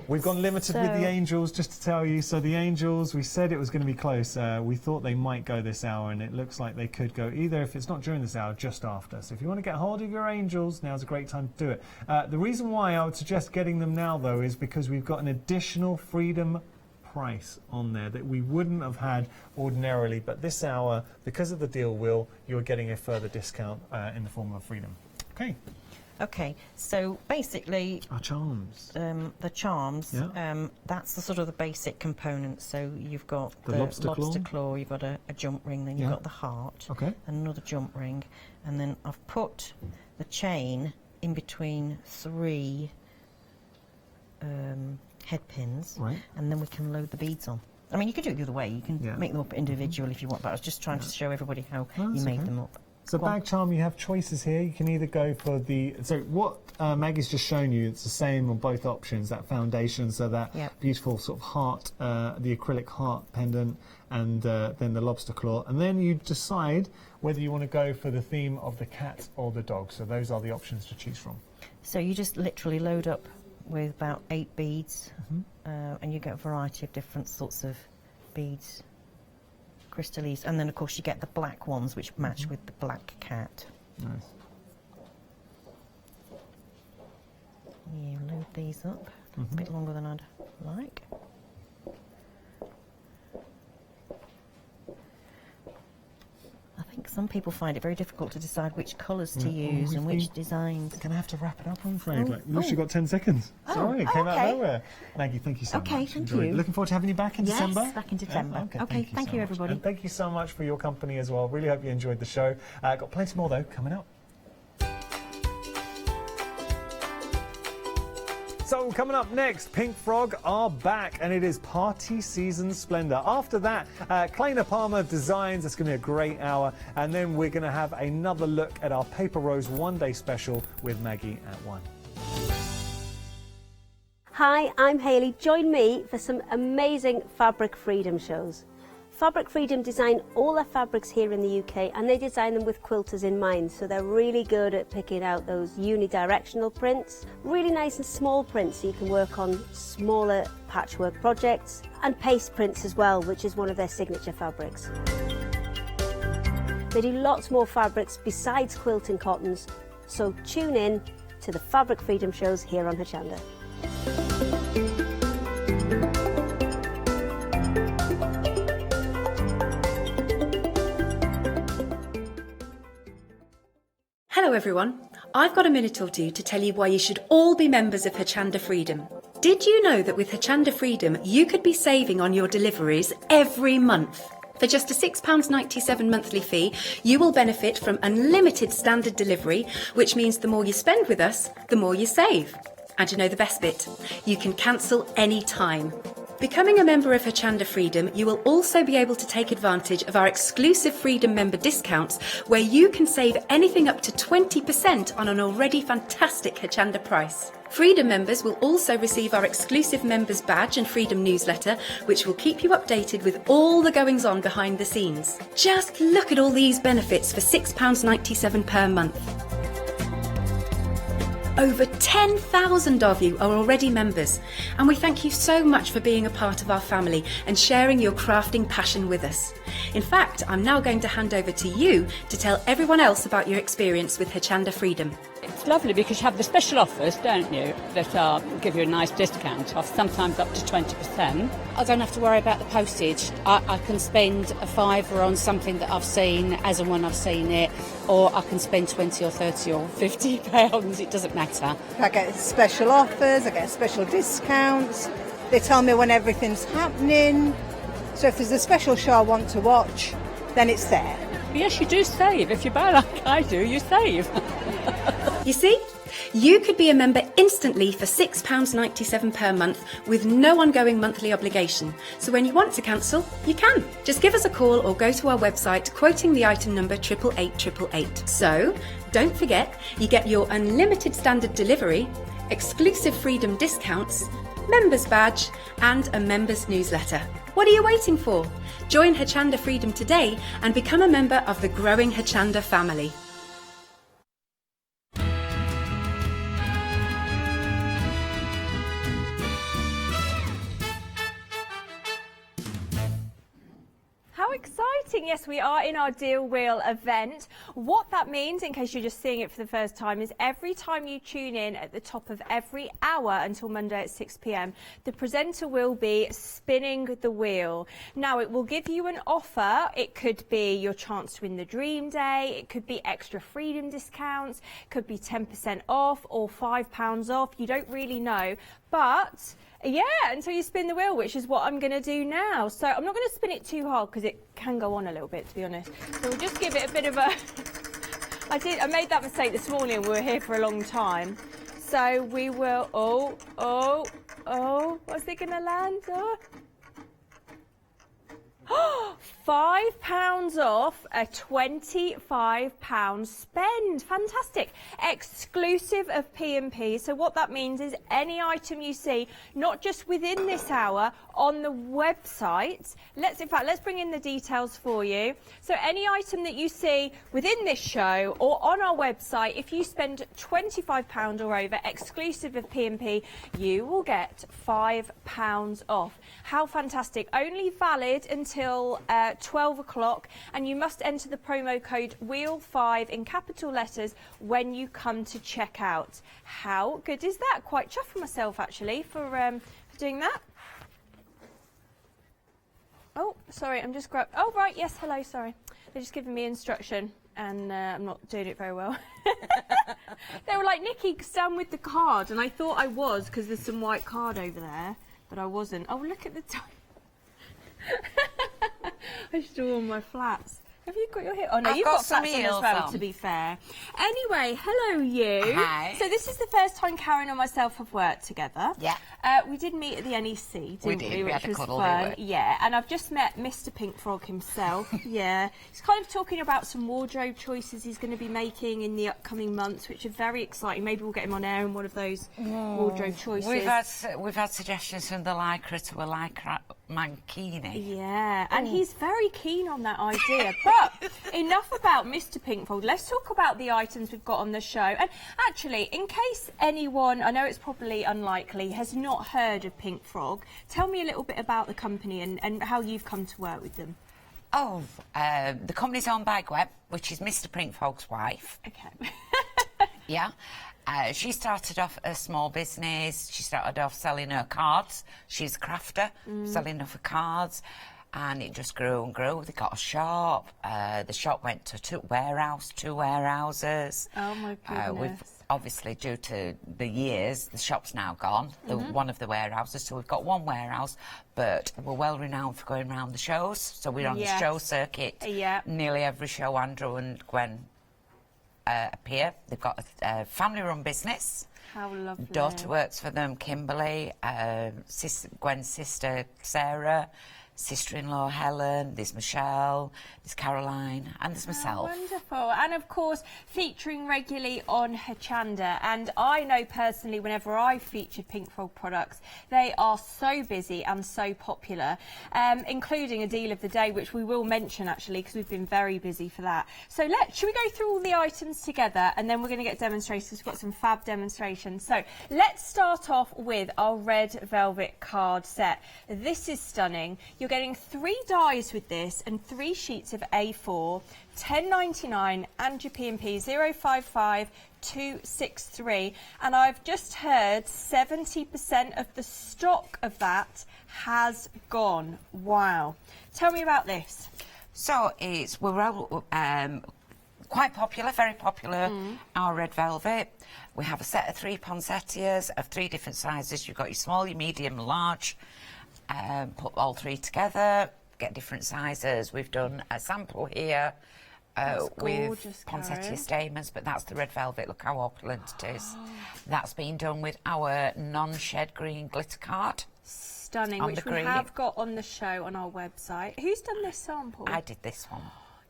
We've gone limited with the angels, just to tell you. So the angels, we said it was going to be close. We thought they might go this hour, and it looks like they could go either, if it's not during this hour, just after. So if you want to get hold of your angels, now's a great time to do it. The reason why I would suggest getting them now, though, is because we've got an additional Freedom price on there that we wouldn't have had ordinarily. But this hour, because of the deal wheel, you're getting a further discount in the form of Freedom. Okay. Okay, so basically... Our charms. The charms, that's the sort of the basic components. So you've got the lobster claw, you've got a jump ring, then you've got the heart, and another jump ring, and then I've put the chain in between 3 head pins, and then we can load the beads on. I mean, you can do it the other way. You can make them up individually if you want, but I was just trying to show everybody how you made them up. So bag charm, you have choices here. You can either go for the... So what Maggie's just shown you, it's the same on both options, that foundation, so that beautiful sort of heart, the acrylic heart pendant, and then the lobster claw. And then you decide whether you want to go for the theme of the cat or the dog. So those are the options to choose from. So you just literally load up with about 8 beads, and you get a variety of different sorts of beads. Crystallese, and then of course you get the black ones which match with the black cat. Nice. You load these up a bit longer than I'd like. I think some people find it very difficult to decide which colours to use and which designs. We're going to have to wrap it up, I'm afraid. We've literally got 10 seconds. Sorry, it came out of nowhere. Maggie, thank you so much. Okay, thank you. Looking forward to having you back in December. Yes, back in December. Okay, thank you everybody. And thank you so much for your company as well. Really hope you enjoyed the show. Got plenty more though coming up. So coming up next, Pink Frog are back, and it is party season splendour. After that, Kleiner Palmer Designs. It's going to be a great hour, and then we're going to have another look at our Paper Rose one-day special with Maggie at 1. Hi, I'm Hayley. Join me for some amazing Fabric Freedom shows. Fabric Freedom design all their fabrics here in the UK, and they design them with quilters in mind, so they're really good at picking out those unidirectional prints, really nice and small prints so you can work on smaller patchwork projects, and paste prints as well, which is one of their signature fabrics. They do lots more fabrics besides quilting cottons, so tune in to the Fabric Freedom shows here on Hochanda. Hello everyone, I've got a minute or two to tell you why you should all be members of Hochanda Freedom. Did you know that with Hochanda Freedom you could be saving on your deliveries every month? For just a £6.97 monthly fee, you will benefit from unlimited standard delivery, which means the more you spend with us, the more you save. And you know the best bit? You can cancel any time. Becoming a member of Hochanda Freedom, you will also be able to take advantage of our exclusive Freedom member discounts, where you can save anything up to 20% on an already fantastic Hochanda price. Freedom members will also receive our exclusive members badge and Freedom newsletter, which will keep you updated with all the goings on behind the scenes. Just look at all these benefits for £6.97 per month. Over 10,000 of you are already members, and we thank you so much for being a part of our family and sharing your crafting passion with us. In fact, I'm now going to hand over to you to tell everyone else about your experience with Hochanda Freedom. It's lovely because you have the special offers, don't you, that give you a nice discount off, sometimes up to 20%. I don't have to worry about the postage. I can spend a £5 on something that I've seen as and when I've seen it, or I can spend 20 or 30 or 50 pounds, it doesn't matter. I get special offers, I get special discounts. They tell me when everything's happening. So if there's a special show I want to watch, then it's there. Yes, you do save. If you buy like I do, you save. You see? You could be a member instantly for £6.97 per month with no ongoing monthly obligation. So when you want to cancel, you can. Just give us a call or go to our website quoting the item number 88888. So don't forget, you get your unlimited standard delivery, exclusive Freedom discounts, members badge and a members newsletter. What are you waiting for? Join Hochanda Freedom today and become a member of the growing Hochanda family. How exciting! Yes, we are in our Deal Wheel event. What that means, in case you're just seeing it for the first time, is every time you tune in at the top of every hour until Monday at 6 p.m, the presenter will be spinning the wheel. Now, it will give you an offer. It could be your chance to win the Dream Day. It could be extra Freedom discounts. It could be 10% off or £5 off. You don't really know, but yeah, until you spin the wheel, which is what I'm going to do now. So I'm not going to spin it too hard because it can go on a little bit, to be honest. So we'll just give it a bit of a... I made that mistake this morning. We were here for a long time. So we will... Oh, what's it going to land on? £5 off a £25 spend. Fantastic. Exclusive of P&P. So what that means is any item you see, not just within this hour, on the website. Let's bring in the details for you. So any item that you see within this show or on our website, if you spend £25 or over, exclusive of P&P, you will get £5 off. How fantastic. Only valid until 12 o'clock, and you must enter the promo code WHEEL5 in capital letters when you come to check out. How good is that? Quite chuffed with myself, actually, for doing that. Oh, sorry, I'm just grabbing... Oh, right, yes, hello, sorry. They're just giving me instruction, and I'm not doing it very well. They were like, Nikki, stand with the card, and I thought I was, because there's some white card over there, but I wasn't. Oh, look at the time. I should do all my flats. Have you got your hair? Oh no, you've got flats on as well, to be fair. Anyway, hello you. Hi. So this is the first time Karen and myself have worked together. Yeah. We did meet at the NEC, didn't we? We Which had a was cuddle, fun. didn't we? Yeah, and I've just met Mr. Pink Frog himself. Yeah. He's kind of talking about some wardrobe choices he's going to be making in the upcoming months, which are very exciting. Maybe we'll get him on air in one of those wardrobe choices. We've had suggestions from the lycra to a lycra mankini. Yeah, and he's very keen on that idea. But enough about Mr. Pinkfold. Let's talk about the items we've got on the show. And actually, in case anyone, I know it's probably unlikely, has not heard of Pink Frog, tell me a little bit about the company and how you've come to work with them. Oh, the company's owned by Gwen, which is Mr. Pinkfog's wife. Okay. Yeah. She started off a small business. She started off selling her cards. She's a crafter, selling her cards. And it just grew and grew. They got a shop. The shop went to two warehouses. Oh, my goodness. We've obviously, due to the years, the shop's now gone, one of the warehouses. So we've got one warehouse, but we're well renowned for going around the shows. So we're on the show circuit. Yeah. Nearly every show Andrew and Gwen appear. They've got a family-run business. How lovely. Daughter works for them, Kimberly, Gwen's sister, Sarah. sister-in-law Helen, there's Michelle, there's Caroline, and there's myself. Wonderful. And of course, featuring regularly on Hochanda. And I know personally, whenever I've featured Pink Frog products, they are so busy and so popular, including a deal of the day, which we will mention actually, because we've been very busy for that. So should we go through all the items together, and then we're going to get demonstrations. We've got some fab demonstrations. So let's start off with our red velvet card set. This is stunning. You're getting 3 dies with this and 3 sheets of A4, £10.99, and your P&P 055263. And I've just heard 70% of the stock of that has gone. Wow. Tell me about this. So we're quite popular, very popular, our red velvet. We have a set of 3 poinsettias of 3 different sizes. You've got your small, your medium, large. Put all 3 together, get different sizes. We've done a sample here with poinsettia stamens, but that's the red velvet. Look how opulent it is. That's been done with our non-shed green glitter card. Stunning, which we have got on the show on our website. Who's done this sample? I did this one.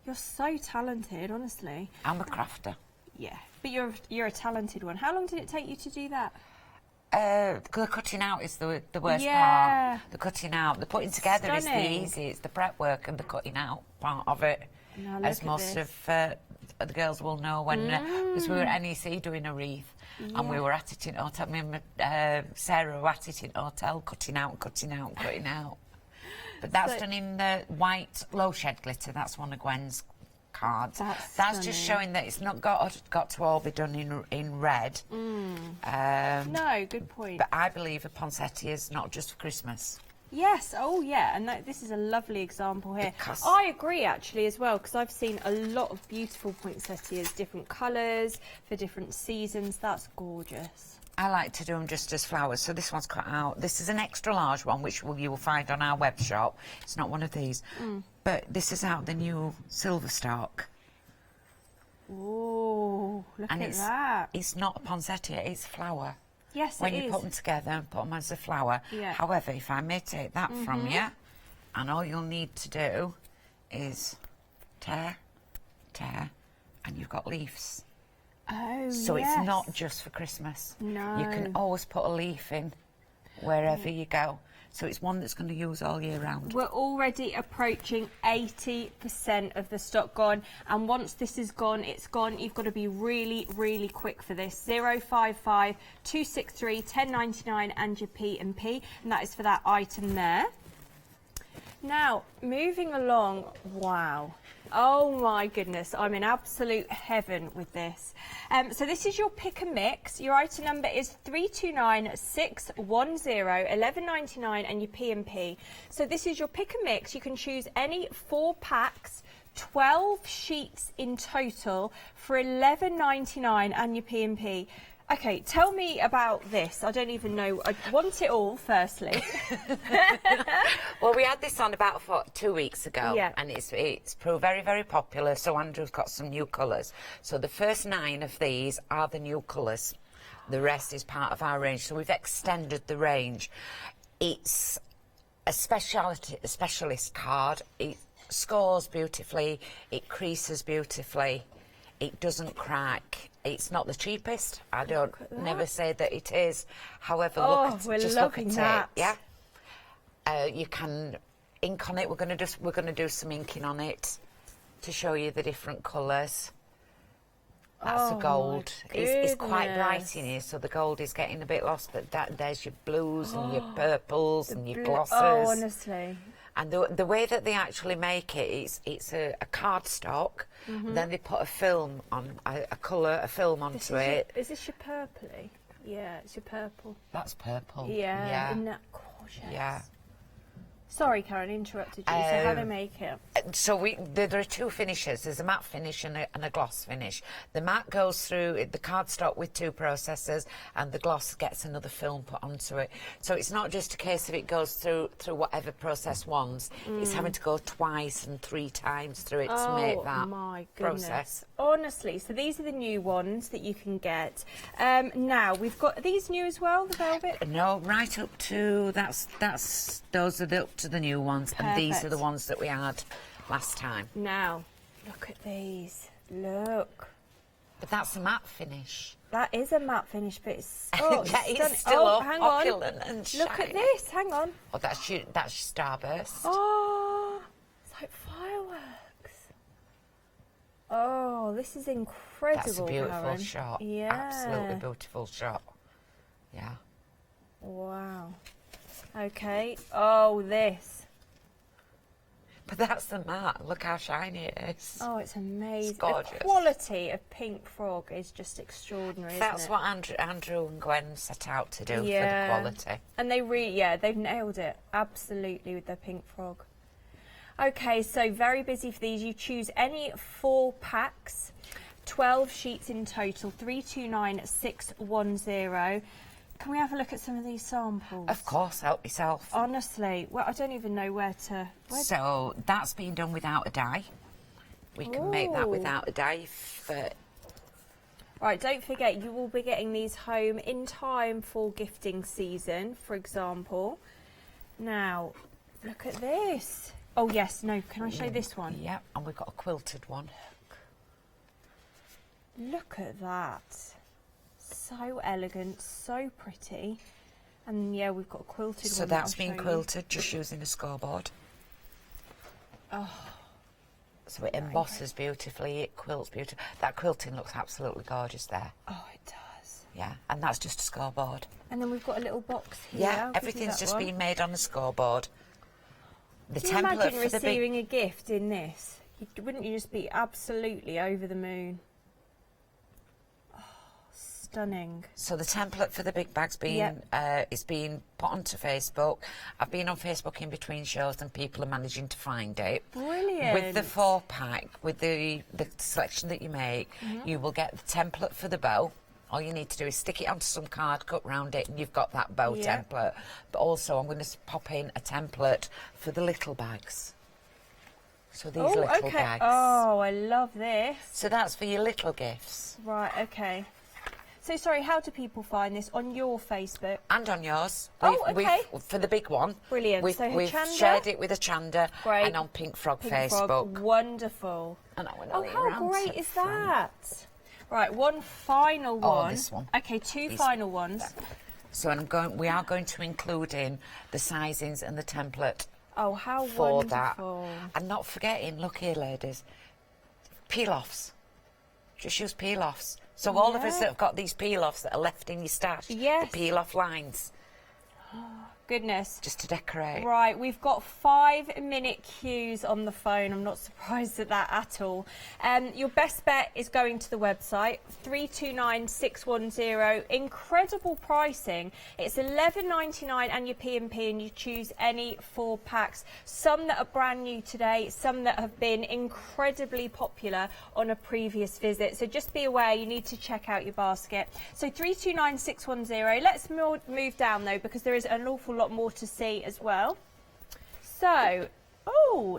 You're so talented, honestly. I'm a crafter. Yeah, but you're a talented one. How long did it take you to do that? The cutting out is the worst part. The cutting out. The putting together is the easy. It's the prep work and the cutting out part of it. As most of the girls will know, when because we were at NEC doing a wreath, and we were at it in hotel. Me and Sarah were at it in hotel, cutting out, cutting out, cutting out. But that's done in the white low shed glitter. That's one of Gwen's cards. That's just showing that it's not got to all be done in red. No, good point. But I believe a poinsettia is not just for Christmas. Yes, oh yeah, and this is a lovely example here. I agree actually as well, because I've seen a lot of beautiful poinsettias, different colours for different seasons. That's gorgeous. I like to do them just as flowers, so this one's cut out. This is an extra large one, which you will find on our web shop. It's not one of these, but this is out the new silver stock. Oh, look at that. It's not a poinsettia, it's flower. Yes, when you put them together and put them as a flower. Yeah. However, if I may take that from you, and all you'll need to do is tear, and you've got leaves. Oh, so it's not just for Christmas. No. You can always put a leaf in wherever you go. So it's one that's going to use all year round. We're already approaching 80% of the stock gone, and once this is gone, it's gone. You've got to be really, really quick for this. 055 263 1099 and your P&P, and that is for that item there. Now, moving along, wow. Oh my goodness, I'm in absolute heaven with this. So this is your pick and mix. Your item number is 329610 1199 and your P&P. So this is your pick and mix. You can choose any 4 packs, 12 sheets in total for £11.99 and your P&P. Okay, tell me about this. I don't even know. I want it all, firstly. Well, we had this on about 2 weeks ago, and it's proved very, very popular, so Andrew's got some new colours. So the first 9 of these are the new colours. The rest is part of our range, so we've extended the range. It's a specialist card. It scores beautifully, it creases beautifully, it doesn't crack. It's not the cheapest. I don't never say that it is. However, look at it. Yeah. You can ink on it. We're going to do some inking on it to show you the different colours. That's the gold. It's quite bright in here, so the gold is getting a bit lost. But there's your blues and your purples and your glosses. Oh, honestly. And the way that they actually make it, it's a cardstock. Then they put a film on, a film onto it. Is this your purpley? Yeah, it's your purple. That's purple. Yeah. Isn't that gorgeous? Yeah. Sorry, Karen, interrupted you. So how do they make it? So there are 2 finishes. There's a matte finish and a gloss finish. The matte goes through the cardstock with 2 processes, and the gloss gets another film put onto it. So it's not just a case of it goes through whatever process once. It's having to go twice and 3 times through it to make that process. Honestly, so these are the new ones that you can get. Now we've got these new as well, the velvet. No, right up to those are up are the new ones, and these are the Perfect. ones that we had last time. Now, look at these. Look. But that's a matte finish. That is a matte finish, but it's Yeah, stunning. it's still hang on. opulent and Look at shiny. this. Hang on. Oh, that's your starburst. Oh, it's like fireworks. Oh, this is incredible. That's a beautiful Karen. shot. Yeah. Absolutely beautiful shot. Yeah. Wow. Okay. Oh, this. But that's the matte. Look how shiny it is. Oh, it's amazing. It's gorgeous. The quality of Pink Frog is just extraordinary. That's isn't it? what Andrew and Gwen set out to do Yeah. for the quality. And they really, yeah, they've nailed it absolutely with their Pink Frog. Okay, so very busy for these. You choose any 4 packs, 12 sheets in total, 329610. Can we have a look at some of these samples? Of course, help yourself. Honestly, well, I don't even know where to. So that's been done without a dye. We can make that Ooh. without a dye. Right, don't forget, you will be getting these home in time for gifting season, for example. Now, look at this. Oh, yes, no, can I show this one? Yep, and we've got a quilted one. Look at that. So elegant, so pretty. And yeah, we've got a quilted So one. that's I'll been show you. quilted just using a scoreboard. Oh. So it embosses beautifully, it quilts beautifully. That quilting looks absolutely gorgeous there. Oh, it does. Yeah, and that's just a scoreboard. And then we've got a little box here. Yeah, I'll give you everything's that just one. been made on a scoreboard. The Can you template imagine for the big... receiving a gift in this? Wouldn't you just be absolutely over the moon? Oh, stunning. So the template for the big bag's been is being put onto Facebook. I've been on Facebook in between shows and people are managing to find it. Brilliant. With the 4-pack, with the selection that you make, you will get the template for the bow. All you need to do is stick it onto some card, cut round it, and you've got that bow template. But also, I'm going to pop in a template for the little bags. So these little bags. Oh, I love this. So that's for your little gifts. Right, okay. So, sorry, how do people find this? On your Facebook? And on yours. For the big one. Brilliant. We've, So we've Hochanda? shared it with Hochanda Great. and on Pink Frog Pink Facebook. Frog, wonderful. And I Oh, how great is that? Right, one final one. Oh, this one. Okay, two final ones. So we are going to include in the sizings and the template. Oh, how for wonderful. that. And not forgetting, look here, ladies, peel-offs. Just use peel-offs. So all of us that have got these peel-offs that are left in your stash, the peel-off lines. Goodness. Just to decorate. Right, we've got 5-minute queues on the phone. I'm not surprised at that at all. Your best bet is going to the website, 329610. Incredible pricing. It's $11.99 and your P&P, and you choose any 4 packs. Some that are brand new today, some that have been incredibly popular on a previous visit. So just be aware, you need to check out your basket. So 329610. Let's move down though, because there is an awful lot more to see as well. So,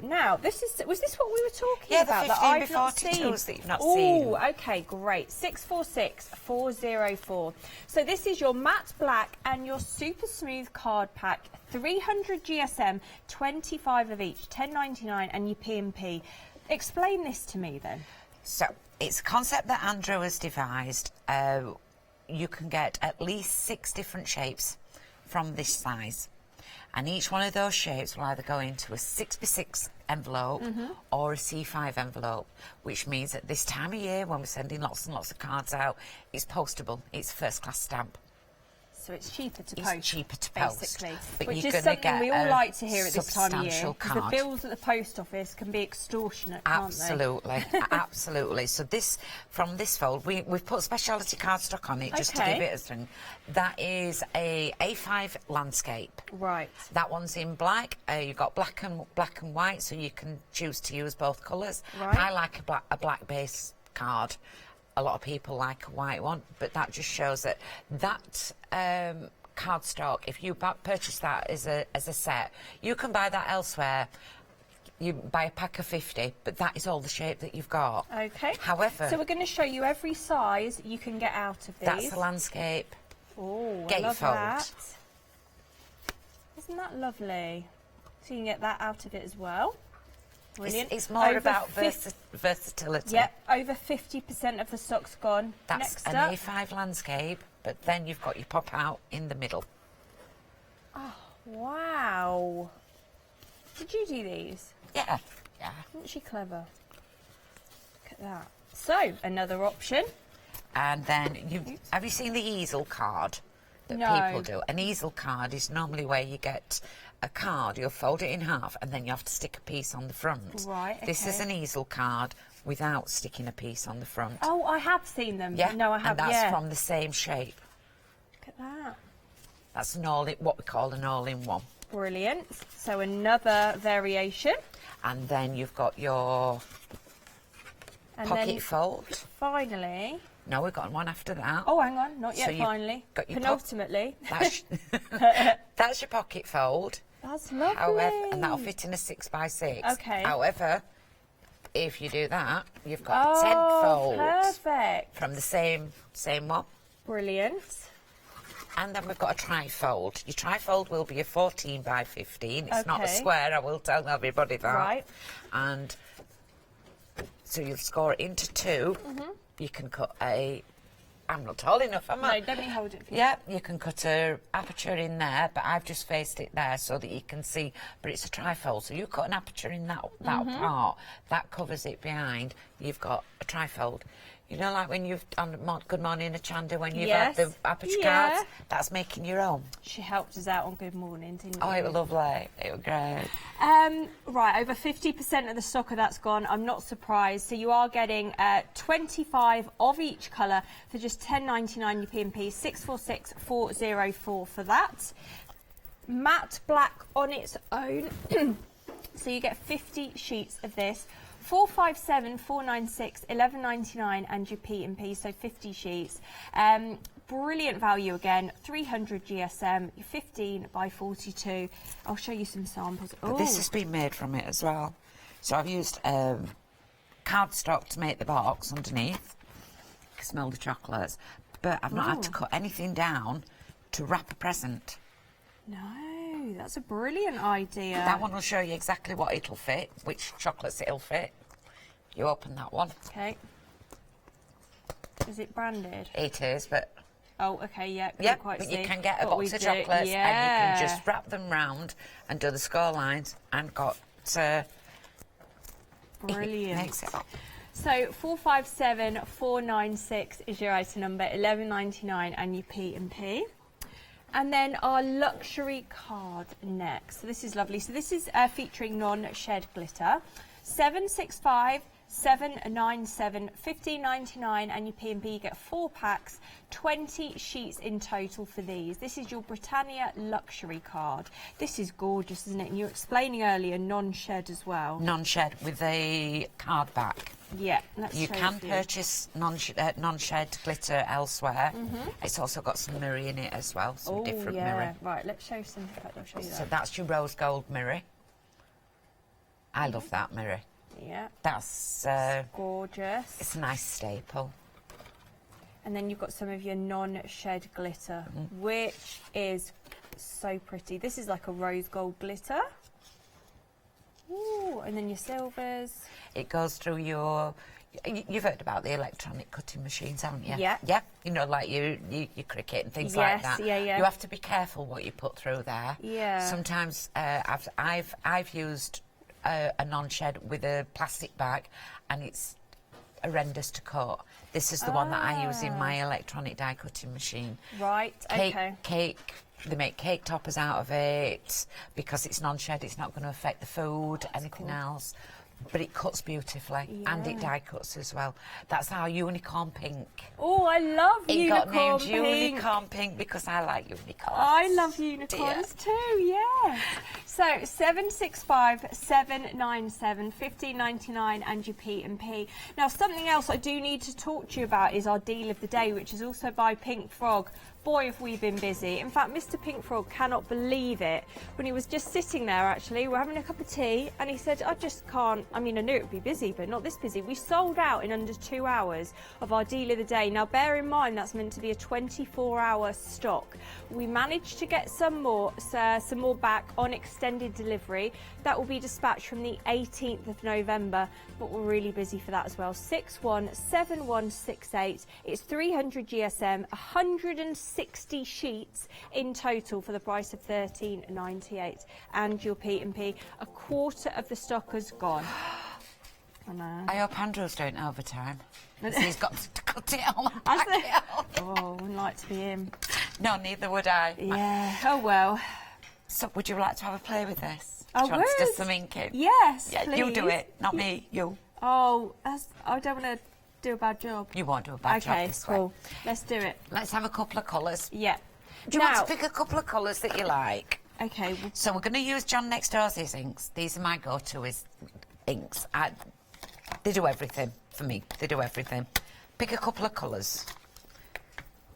now was this what we were talking about? Yeah, the 15 before seen? that you've not seen. Oh, okay, great. 646404. So this is your matte black and your super smooth card pack. 300 GSM, 25 of each, $10.99, and your P&P. Explain this to me then. So it's a concept that Andrew has devised. You can get at least 6 different shapes from this size, and each one of those shapes will either go into a 6x6 envelope or a C5 envelope, which means at this time of year when we're sending lots and lots of cards out, it's postable. It's first class stamp. So it's cheaper to post. It's cheaper to post, basically. but Which you're is gonna something get we all a like to hear at this time of year. substantial Because the card. bills at the post office can be extortionate, can't Absolutely, absolutely. So from this fold, we've put speciality cardstock on it just to give it a string. That is a A5 landscape. Right. That one's in black. You've got black and white, so you can choose to use both colours. Right. I like a black base card. A lot of people like a white one, but that just shows that cardstock, if you purchase that as a set, you can buy that elsewhere. You buy a pack of 50, but that is all the shape that you've got. Okay. However, so we're going to show you every size you can get out of these. that's a landscape. Oh, I gatefold. love that. Isn't that lovely? So you can get that out of it as well. Brilliant. It's more about versatility. Yep, over 50% of the stock's gone. That's Next an up. A5 landscape, but then you've got your pop out in the middle. Oh, wow. Did you do these? Yeah. Yeah. Isn't she clever? Look at that. So, another option. And then, have you seen the easel card that people do? An easel card is normally where you get a card, you'll fold it in half, and then you have to stick a piece on the front. Right, This is okay. an easel card without sticking a piece on the front. Oh, I have seen them. Yeah, No, I haven't. and that's from the same shape. Look at that. That's an all what we call an all-in-one. Brilliant. So another variation. And then you've got your And pocket then fold. Finally. No, we've got one after that. Oh, hang on, not yet. So you've Finally, got your penultimately. That's your pocket fold. That's lovely. However, and that'll fit in a 6x6. Okay. However, if you do that, you've got 10 folds. Perfect. From the same one. Brilliant. And then we've got a tri-fold. Your tri-fold will be a 14 by 15. It's not a Okay. square, I will tell everybody that. Right. And so you'll score it into 2. You can cut I'm not tall enough, am I? No, let me hold it for you. Yeah, you can cut a aperture in there, but I've just faced it there so that you can see. But it's a trifold, so you cut an aperture in that part, that covers it behind. You've got a trifold. You know, like when you've done Good Morning Hochanda, when you've had the aperture cards, that's making your own. She helped us out on Good Morning, didn't Oh, you? it was lovely. It was great. Right, over 50% of the stock of that's gone. I'm not surprised. So you are getting 25 of each colour for just £10.99 your P&P, 646404 for that. Matte black on its own. So you get 50 sheets of this. 457, 496, 11.99 and your P&P, so 50 sheets. Brilliant value again, 300 GSM, 15 by 42. I'll show you some samples. But this has been made from it as well. So I've used cardstock to make the box underneath. You can smell the chocolates. But I've not had to cut anything down to wrap a present. No, that's a brilliant idea. That one will show you exactly what it'll fit, which chocolates it'll fit. You open that one. Okay. Is it branded? It is, but... Oh, okay, yeah. Yep, Quite but see you can get a what box we of do. chocolates and you Yeah. can just wrap them round and do the score lines and got... Brilliant. Makes it up. So 457 496 is your item number, 11.99 and your P&P. And then our luxury card next. So this is lovely. So this is featuring non-shed glitter. 765 797 15.99 and your P&P. You get 4 packs, 20 sheets in total for these. This is your Britannia luxury card. This is gorgeous, isn't it? And you were explaining earlier non-shed as well. Non-shed with a card back. Yeah, let's You show can for purchase non-shed glitter elsewhere. It's also got some mirror in it as well, some different mirror. Right, let's show some. I'll show you that. So that's your rose gold mirror. I love that mirror. Yeah. That's gorgeous. It's a nice staple. And then you've got some of your non-shed glitter, which is so pretty. This is like a rose gold glitter. Ooh, and then your silvers. It goes through your... You've heard about the electronic cutting machines, haven't you? Yeah. Yeah, you know, like your cricket and things like that. Yeah, yeah. You have to be careful what you put through there. Yeah. Sometimes I've used a non-shed with a plastic bag, and it's horrendous to cut. This is the one that I use in my electronic die cutting machine. Right. Cake. They make cake toppers out of it because it's non-shed. It's not going to affect the food, anything else. But it cuts beautifully, and it die cuts as well. That's our unicorn pink. Oh, I love unicorn pink. It got named unicorn pink because I like unicorns. I love unicorns too, yeah. So 765 797 15.99 and your P&P. Now something else I do need to talk to you about is our deal of the day, which is also by Pink Frog. boy, have we been busy. In fact, Mr. Pink Frog cannot believe it. When he was just sitting there, actually, we're having a cup of tea, and he said, I just can't, I mean, I knew it would be busy, but not this busy. We sold out in under 2 hours of our deal of the day. Now, bear in mind, that's meant to be a 24-hour stock. We managed to get some more back on extended delivery. That will be dispatched from the 18th of November, but we're really busy for that as well. 617168. It's 300 GSM, 160 sheets in total for the price of $13.98. And your P&P, a quarter of the stock has gone. I know. I hope Andrew's doing overtime. He's got to cut it all. Oh, I wouldn't like to be him. No, neither would I. Yeah. Oh well. So, would you like to have a play with this? I Do you want to do would. some inking? Yes, Yeah, please. you do it, not me. You. Oh, I don't want to do a bad job. You won't do a bad job this way. Cool. Let's do it. Let's have a couple of colours. Yeah. Do you want to pick a couple of colours that you like? Okay. So we're going to use John Next Door's inks. These are my go-to inks. They do everything for me. They do everything. Pick a couple of colours.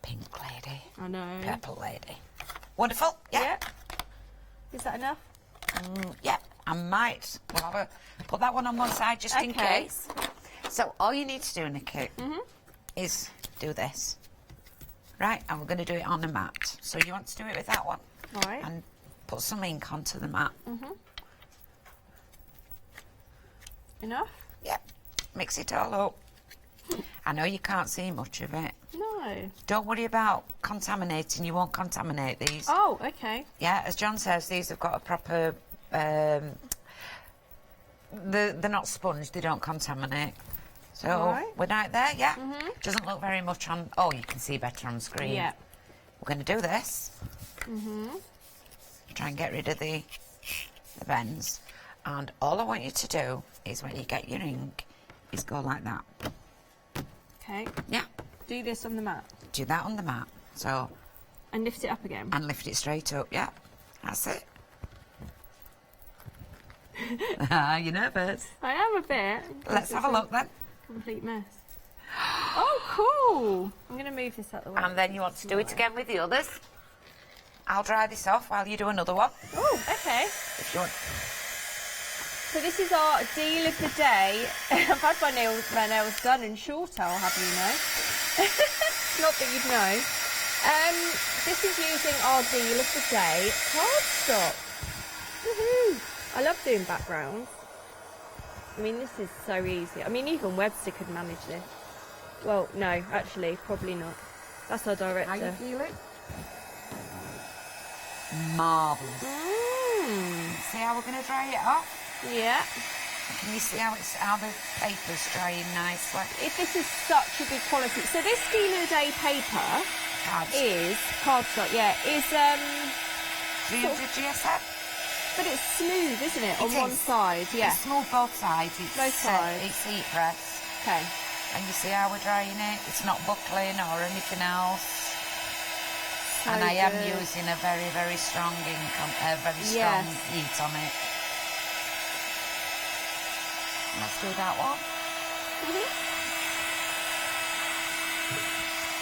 Pink lady. I know. Purple lady. Wonderful. Yeah. Is that enough? Yeah. I might. We'll have put that one on one side just in case. So all you need to do, Nikki, is do this. Right, and we're going to do it on the mat. So you want to do it with that one. All right. And put some ink onto the mat. Enough? Yep. Mix it all up. I know you can't see much of it. No. Don't worry about contaminating. You won't contaminate these. Oh, okay. Yeah, as John says, these have got a proper... they're not sponge. They don't contaminate. So we're right there, yeah? Doesn't look very much on... Oh, you can see better on screen. Yeah. We're going to do this. Try and get rid of the bends. And all I want you to do is when you get your ink, is go like that. Okay. Yeah. Do this on the mat. Do that on the mat. So... And lift it up again. And lift it straight up, yeah. That's it. You're nervous? I am a bit. Let's have a look then. Complete mess. Oh, cool. I'm going to move this out the way. And then you want to do it again with the others. I'll dry this off while you do another one. Oh, okay. If you want. So this is our deal of the day. I've had my nails done and shorter, I'll have you know. Not that you'd know. This is using our deal of the day cardstock. Woohoo! I love doing backgrounds. I mean, this is so easy. I mean, even Webster could manage this. Well, no, actually, probably not. That's our director. How you feeling? Marvellous. See how we're going to dry it off? Yeah. Can you see how the paper's drying nicely? This is such a good quality. So this deal of the day paper is cardstock. Yeah, is 300 GSM. But it's smooth, isn't it? On one side, yeah. It's smooth both sides. It's, both sides. It's heat press. Okay. And you see how we're drying it? It's not buckling or anything else. So and I am good. using a very, very strong ink, very strong heat on it. Let's do that one.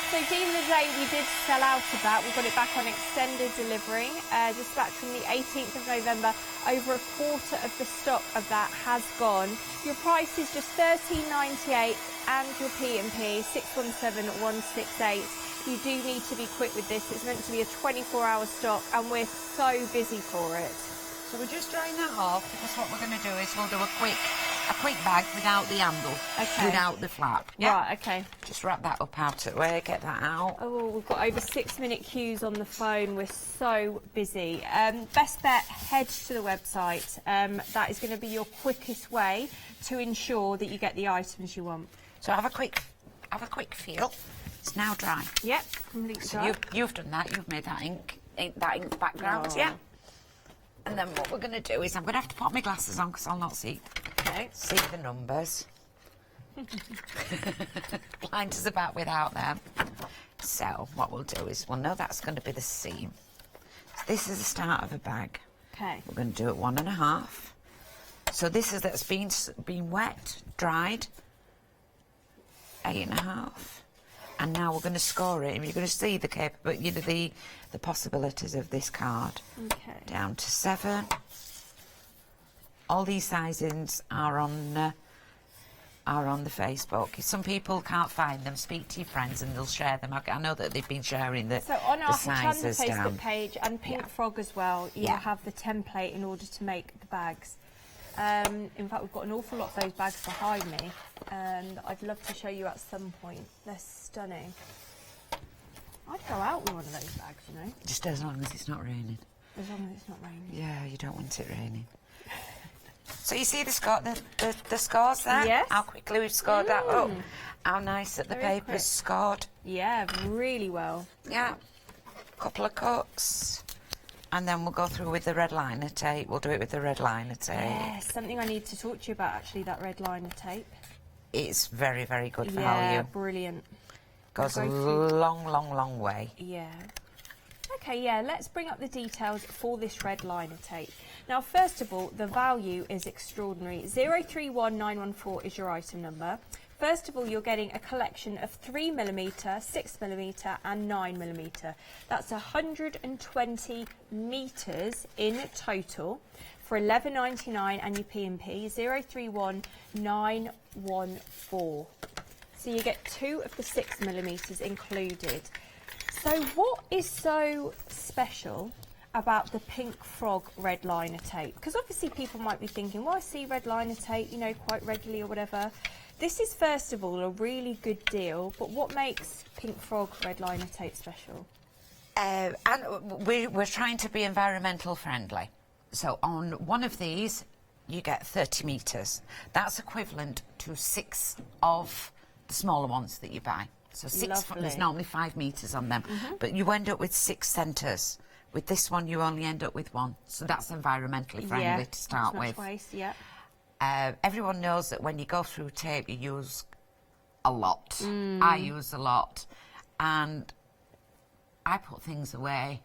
So deal of the day, we did sell out of that. We've got it back on extended delivery. Dispatched from the 18th of November. Over a quarter of the stock of that has gone. Your price is just $13.98 and your P&P 617168. You do need to be quick with this. It's meant to be a 24-hour stock and we're so busy for it. So we're just drying that off because what we're going to do is we'll do a quick bag without the handle, without the flap. Yeah? Right, okay. Just wrap that up out of the way, get that out. Oh, we've got over 6-minute queues on the phone. We're so busy. Best bet, head to the website. That is going to be your quickest way to ensure that you get the items you want. So have a quick feel. It's now dry. Yep, completely so dry. You've done that. You've made that ink background. Yeah. And then what we're going to do is I'm going to have to put my glasses on because I'll not see the numbers. Blind as a bat without them. So what we'll do is we'll know that's going to be the seam. So this is the start of a bag. Okay. We're going to do it 1.5. So this is that's been wet, dried. 8.5. And now we're going to score it, and you're going to see the the possibilities of this card. Okay. Down to 7. All these sizings are on the Facebook. If some people can't find them, speak to your friends and they'll share them. I know that they've been sharing the So on our Hochanda sizes Facebook down. page and Pink Frog as well, you'll have the template in order to make the bags. In fact, we've got an awful lot of those bags behind me, and I'd love to show you at some point. They're stunning. I'd go out with one of those bags, you know. Just as long as it's not raining. As long as it's not raining. Yeah, you don't want it raining. So you see the scores there? Yes. How quickly we've scored that up. How nice that the Very paper's quick. scored. Yeah, really well. Yeah. Couple of cuts. And then we'll go through with the red liner tape. We'll do it with the red liner tape. Yeah, something I need to talk to you about, actually, that red liner tape. It's very, very good Yeah, value. brilliant. Goes a Go through- long, long, long way. Yeah. Okay, yeah, let's bring up the details for this red liner tape. Now, first of all, the value is extraordinary. 031914 is your item number. First of all, you're getting a collection of 3mm, 6mm and 9mm. That's 120 metres in total for $11.99 and your P&P 031914. So you get 2 of the 6mm included. So what is so special about the Pink Frog red liner tape? Because obviously people might be thinking, well, I see red liner tape, you know, quite regularly or whatever. This is, first of all, a really good deal, but what makes Pink Frog red liner tape special? And we're trying to be environmental friendly. So on one of these, you get 30 metres. That's equivalent to 6 of the smaller ones that you buy. So 6, Lovely. there's normally 5 metres on them, but you end up with 6 centres. With this one, you only end up with 1. So that's environmentally friendly to start not much with. waste, yeah. Everyone knows that when you go through tape, you use a lot. I use a lot. And I put things away,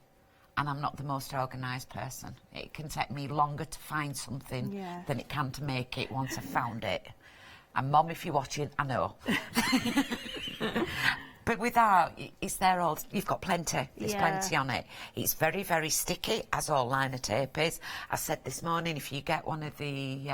and I'm not the most organised person. It can take me longer to find something than it can to make it once I've found it. And Mum, if you're watching, I know. But with that, it's there all. You've got plenty. There's plenty on it. It's very, very sticky, as all liner tape is. I said this morning, if you get one of the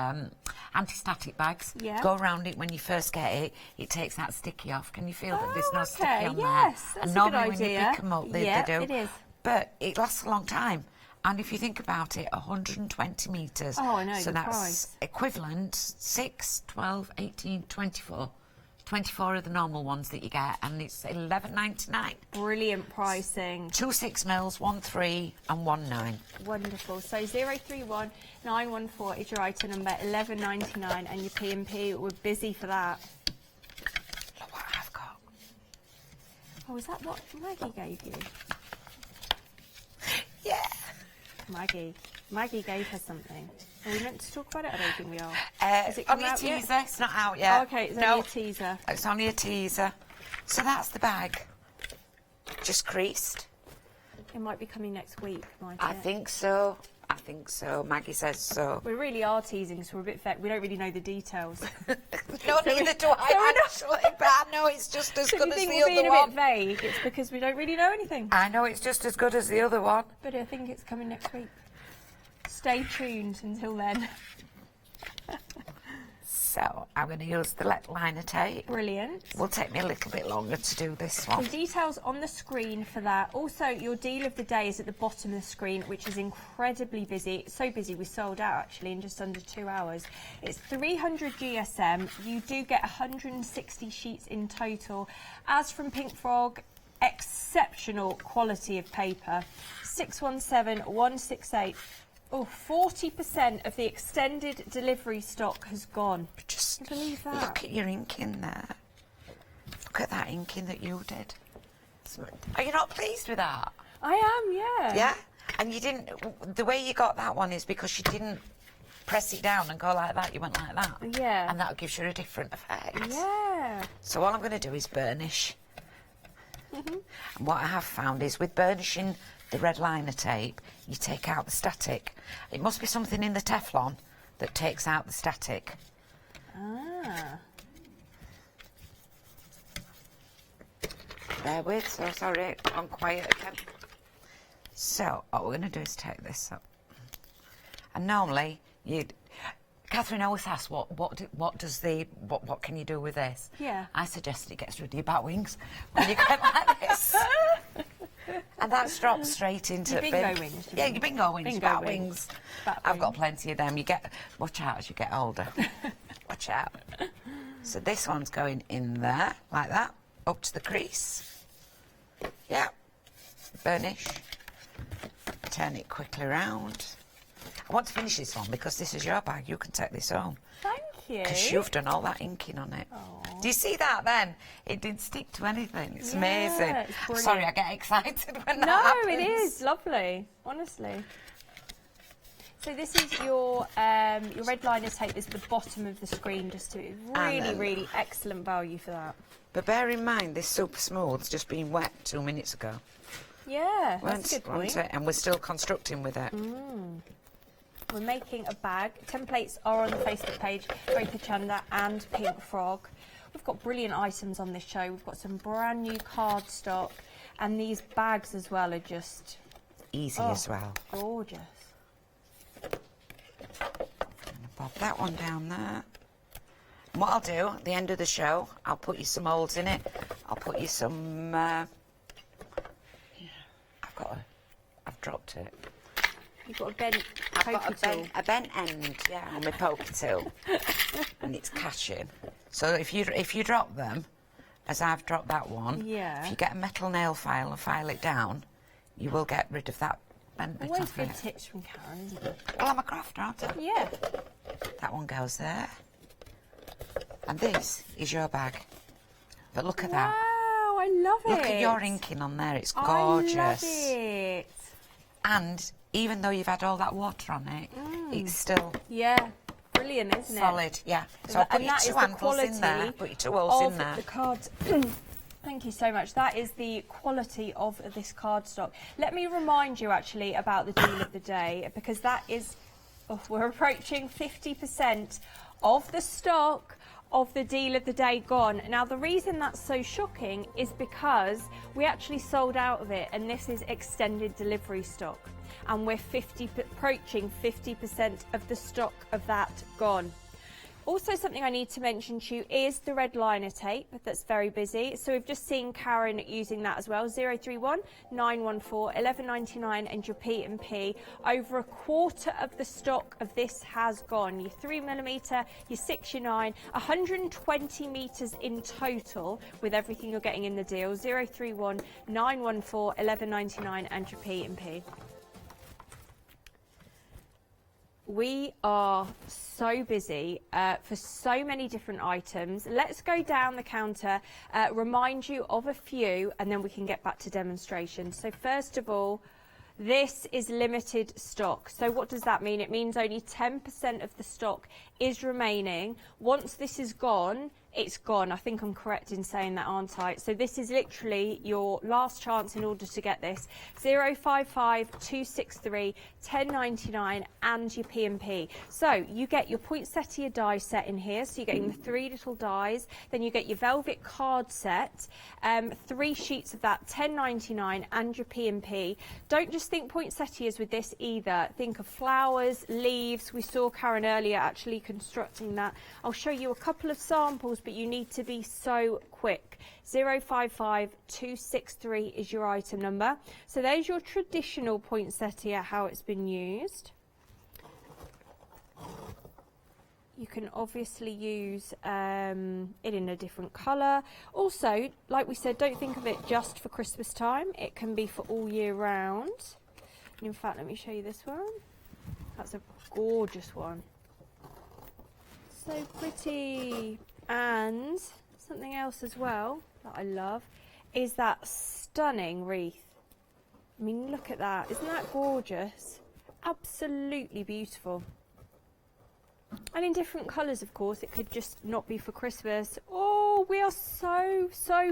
anti-static bags, go around it when you first get it. It takes that sticky off. Can you feel that there's no sticky on there? That's And a normally good when idea. you pick them up, they do. It is. But it lasts a long time. And if you think about it, 120 metres. Oh, I know, so the that's price. equivalent 6, 12, 18, 24. 24 are the normal ones that you get, and it's $11.99. Brilliant pricing. 2 6mm, 1 3 and 1 9. Wonderful. So 031914 is your item number, $11.99, and your P&P. We're busy for that. Look what I've got. Oh, is that what Maggie gave you? Yeah. Maggie gave her something. Are we meant to talk about it? I don't think we are. Is it Only come a out yet? teaser. It's not out yet. Oh, okay, it's No. only a teaser. It's only a teaser. So that's the bag. Just creased. It might be coming next week, might I it? think so. I think so. Maggie says so. We really are teasing, so we're a bit we don't really know the details. No, neither do I, actually, but I know it's just as So good if as you the think we're other being one. a bit vague, it's because we don't really know anything. I know it's just as good as the other one. But I think it's coming next week. Stay tuned until then. So I'm going to use the liner tape. Brilliant. Will take me a little bit longer to do this one. The details on the screen for that. Also, your deal of the day is at the bottom of the screen, which is incredibly busy. It's so busy we sold out actually in just under 2 hours. It's 300 GSM. You do get 160 sheets in total. As from Pink Frog, exceptional quality of paper. 617168. Oh, 40% of the extended delivery stock has gone. Just Can you believe that? look at your inking there. Look at that inking that you did. Are you not pleased with that? I am, yeah. Yeah? And you didn't... The way you got that one is because you didn't press it down and go like that. You went like that. Yeah. And that gives you a different effect. Yeah. So all I'm going to do is burnish. And what I have found is with burnishing the red liner tape, you take out the static. It must be something in the Teflon that takes out the static. Bear with, so sorry, I'm quiet again. So, what we're going to do is take this up. And normally, Catherine always asks, what can you do with this? Yeah. I suggest it gets rid of your bat wings when you get like this. And that's dropped straight into your bingo wings. Yeah, your bingo wings, bat wings. I've got plenty of them. Watch out as you get older. Watch out. So this one's going in there, like that, up to the crease. Yeah. Burnish. Turn it quickly around. I want to finish this one because this is your bag. You can take this home. Thank you. Because you've done all that inking on it. Aww. Do you see that then? It didn't stick to anything. It's amazing. It's Sorry, I get excited when that happens. No, it is lovely, honestly. So this is your red liner tape is the bottom of the screen, just to really excellent value for that. But bear in mind, this super smooth's just been wet 2 minutes ago. Yeah, that's a good point. And we're still constructing with it. We're making a bag. Templates are on the Facebook page, both Hochanda and Pink Frog. We've got brilliant items on this show. We've got some brand new cardstock, and these bags as well are just easy as well. Gorgeous. Pop that one down there. And what I'll do at the end of the show, I'll put you some molds in it. I'll put you some. I've dropped it. You've got a bent a bent end, yeah, on my pokey tool, and it's catching. So if you drop them, as I've dropped that one, if you get a metal nail file and file it down, you will get rid of that bent bit Always off good it. tips from Karen, isn't it? Well, I'm a crafter, aren't I? Yeah. That one goes there, and this is your bag. But look at that. Wow, I love it. Look at your inking on there. It's gorgeous. I love it. And even though you've had all that water on it, it's still brilliant, isn't it? solid. Yeah. So I'll put your two handles in there. Put your two holes in there. The cards. Thank you so much. That is the quality of this cardstock. Let me remind you actually about the deal of the day, because that is, we're approaching 50% of the stock of the deal of the day gone. Now, the reason that's so shocking is because we actually sold out of it, and this is extended delivery stock, and we're approaching 50% of the stock of that gone. Also, something I need to mention to you is the red liner tape that's very busy. So we've just seen Karen using that as well. 031 914 1199 and your P&P. Over a quarter of the stock of this has gone. Your 3mm, your 6, your 9, 120 metres in total with everything you're getting in the deal. 031 914 1199 and your P&P. We are so busy for so many different items. Let's go down the counter, remind you of a few, and then we can get back to demonstration. So first of all, this is limited stock. So what does that mean? It means only 10% of the stock is remaining. Once this is gone, it's gone. I think I'm correct in saying that, aren't I? So this is literally your last chance in order to get this. 055 263 1099 and your P&P. So you get your poinsettia die set in here. So you're getting the 3 little dies. Then you get your velvet card set. 3 sheets of that, 1099 and your P&P. Don't just think poinsettias with this either. Think of flowers, leaves. We saw Karen earlier actually constructing that. I'll show you a couple of samples, but you need to be so quick. 055 263 is your item number. So there's your traditional poinsettia, how it's been used. You can obviously use it in a different colour. Also, like we said, don't think of it just for Christmas time. It can be for all year round. And in fact, let me show you this one. That's a gorgeous one. So pretty. And something else as well that I love is that stunning wreath. I mean, look at that. Isn't that gorgeous? Absolutely beautiful. And in different colours, of course. It could just not be for Christmas. Oh, we are so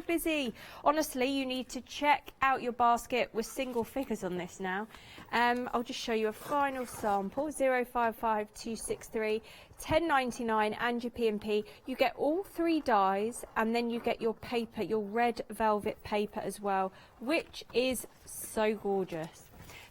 busy. Honestly, you need to check out your basket with single figures on this now. I'll just show you a final sample, 055263, 10.99 and your P&P. You get all 3 dies and then you get your paper, your red velvet paper as well, which is so gorgeous.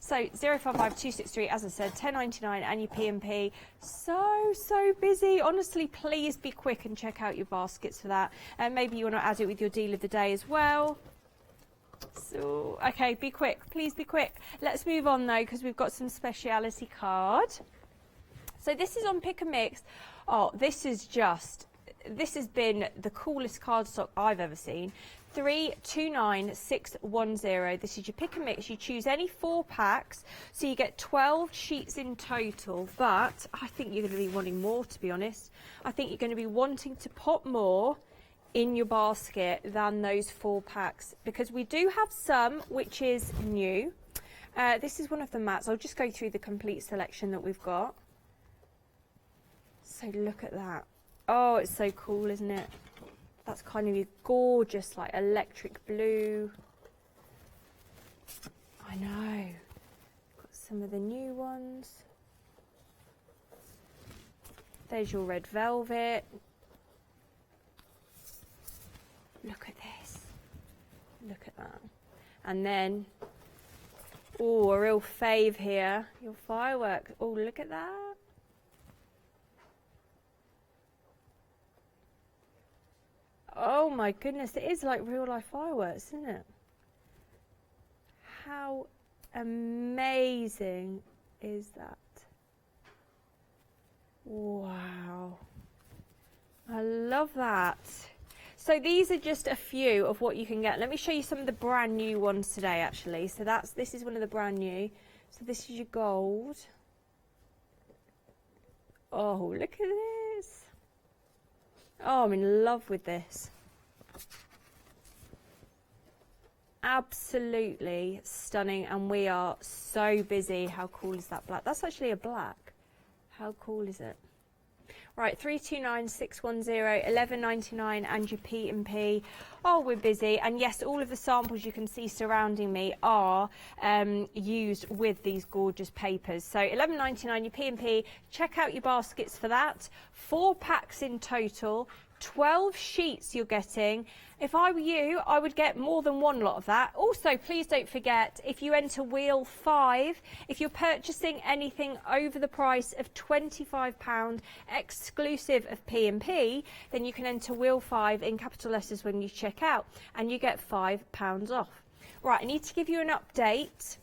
So 055263, as I said, 10.99 and your P&P. So busy. Honestly, please be quick and check out your baskets for that. And maybe you want to add it with your deal of the day as well. So, okay, be quick. Please be quick. Let's move on though, because we've got some speciality card. So this is on Pick and Mix. Oh, this has been the coolest cardstock I've ever seen. 329610. This is your Pick and Mix. You choose any 4 packs, so you get 12 sheets in total. But I think you're going to be wanting more, to be honest. I think you're going to be wanting to pop more in your basket than those 4 packs, because we do have some which is new. This is one of the mats. I'll just go through the complete selection that we've got. So look at that. Oh, it's so cool, isn't it? That's kind of a gorgeous, like, electric blue. I know. Got some of the new ones. There's your red velvet. Look at this. Look at that. And then, oh, a real fave here. Your fireworks. Oh, look at that. Oh my goodness, it is like real life fireworks, isn't it? How amazing is that? Wow. I love that. So these are just a few of what you can get. Let me show you some of the brand new ones today actually. So this is one of the brand new. So this is your gold. Oh, look at this. Oh, I'm in love with this. Absolutely stunning, and we are so busy. How cool is that black? That's actually a black. How cool is it? Right, 329610, 11.99 and your P&P. Oh, we're busy. And yes, all of the samples you can see surrounding me are used with these gorgeous papers. So 11.99 your P&P. Check out your baskets for that. 4 packs in total. 12 sheets you're getting. If I were you, I would get more than 1 lot of that. Also, please don't forget, if you enter wheel 5, if you're purchasing anything over the price of £25 exclusive of P&P, then you can enter wheel 5 in capital letters when you check out, and you get £5 off. Right, I need to give you an update.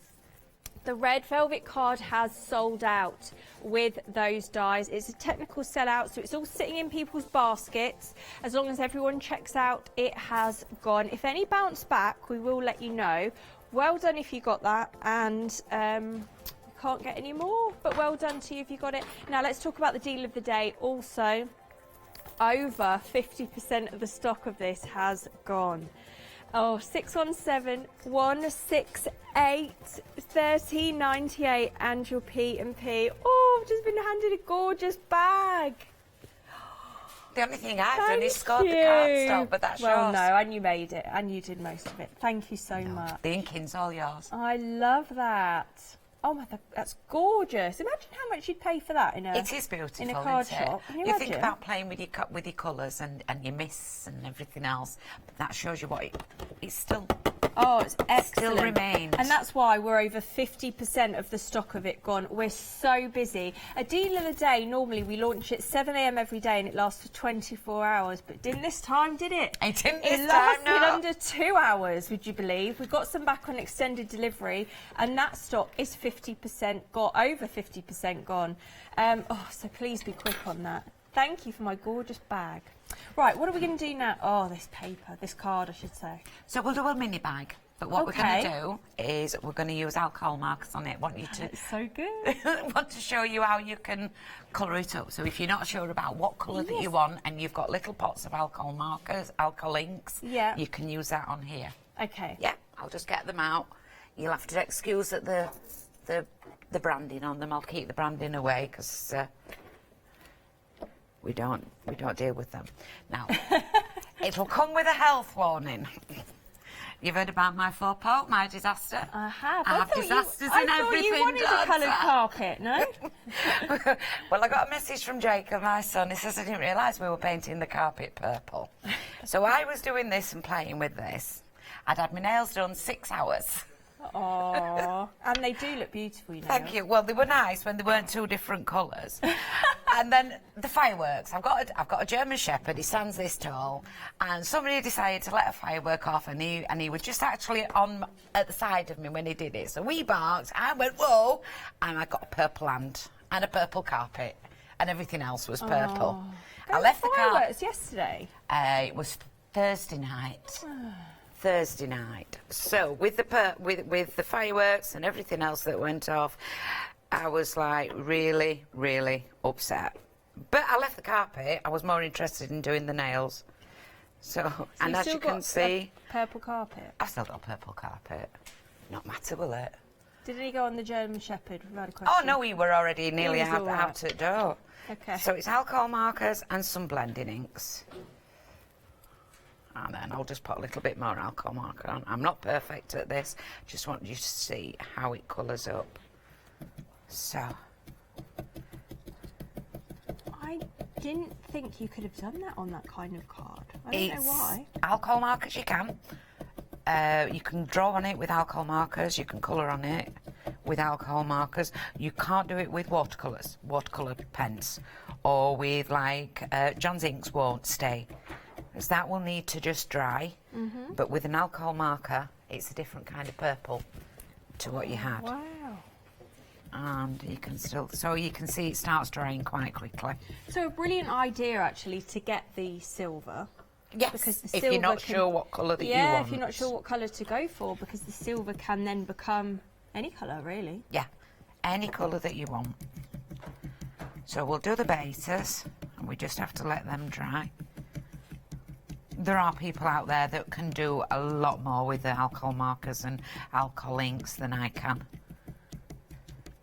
The red velvet card has sold out with those dies. It's a technical sellout, so it's all sitting in people's baskets. As long as everyone checks out, it has gone. If any bounce back, we will let you know. Well done if you got that, and you can't get any more, but well done to you if you got it. Now let's talk about the deal of the day. Also, over 50% of the stock of this has gone. Oh, 617 168 13.98 and your P&P. Oh, I've just been handed a gorgeous bag. The only thing I've done is scored the cardstock, but that's yours. Well, no, and you made it, and you did most of it. Thank you so much. The inking's all yours. I love that. Oh my God, that's gorgeous. Imagine how much you'd pay for that in a It is beautiful, in a card isn't it? shop. Can you think imagine? about playing with your colours and your mists and everything else. But that shows you what it's still. Oh, it's excellent. Still remains. And that's why we're over 50% of the stock of it gone. We're so busy. A deal of the day, normally we launch at 7 a.m. every day and it lasts for 24 hours. But didn't this time, did it? It didn't It this time, lasted no. under 2 hours, would you believe? We got some back on extended delivery, and that stock is 50% got over 50% gone. So please be quick on that. Thank you for my gorgeous bag. Right, what are we going to do now? Oh, this paper, this card, I should say. So we'll do a mini bag. But what we're going to do is we're going to use alcohol markers on it. Want you to? It's so good. Want to show you how you can colour it up. So if you're not sure about what colour that you want, and you've got little pots of alcohol markers, alcohol inks, you can use that on here. Okay. Yeah, I'll just get them out. You'll have to excuse that the branding on them. I'll keep the branding away because we don't deal with them now. It'll come with a health warning. You've heard about my faux pas, my disaster? I have. I have disasters in everything. You wanted a coloured carpet, no? Well, I got a message from Jacob, my son. He says, I didn't realise we were painting the carpet purple. So I was doing this and playing with this. I'd had my nails done 6 hours. Oh, and they do look beautiful, you know. Thank you. Well, they were nice when they weren't 2 different colours. And then the fireworks. I've got a German Shepherd. He stands this tall, and somebody decided to let a firework off, and he was just actually on at the side of me when he did it. So we barked. I went whoa, and I got a purple hand and a purple carpet, and everything else was purple. I left the fireworks yesterday. It was Thursday night. Thursday night. So with the fireworks and everything else that went off, I was like really, really upset. But I left the carpet. I was more interested in doing the nails. So and as you can see, purple carpet. I've still got a purple carpet. Not matter, will it? Did he go on the German Shepherd without a question? Oh no, we were already nearly out the door. Okay. So it's alcohol markers and some blending inks. And then I'll just put a little bit more alcohol marker on. I'm not perfect at this, just want you to see how it colours up. So. I didn't think you could have done that on that kind of card. I don't know why. Alcohol markers you can. You can draw on it with alcohol markers, you can colour on it with alcohol markers. You can't do it with watercolours, watercolour pens, or with like John's inks won't stay. Because that will need to just dry, but with an alcohol marker, it's a different kind of purple to what you had. Wow. And you can still, so you can see it starts drying quite quickly. So a brilliant idea actually to get the silver. Yes, because the if silver you're not sure what colour that you want. Yeah, if you're not sure what colour to go for, because the silver can then become any colour, really. Yeah, any colour that you want. So we'll do the bases, and we just have to let them dry. There are people out there that can do a lot more with the alcohol markers and alcohol inks than I can.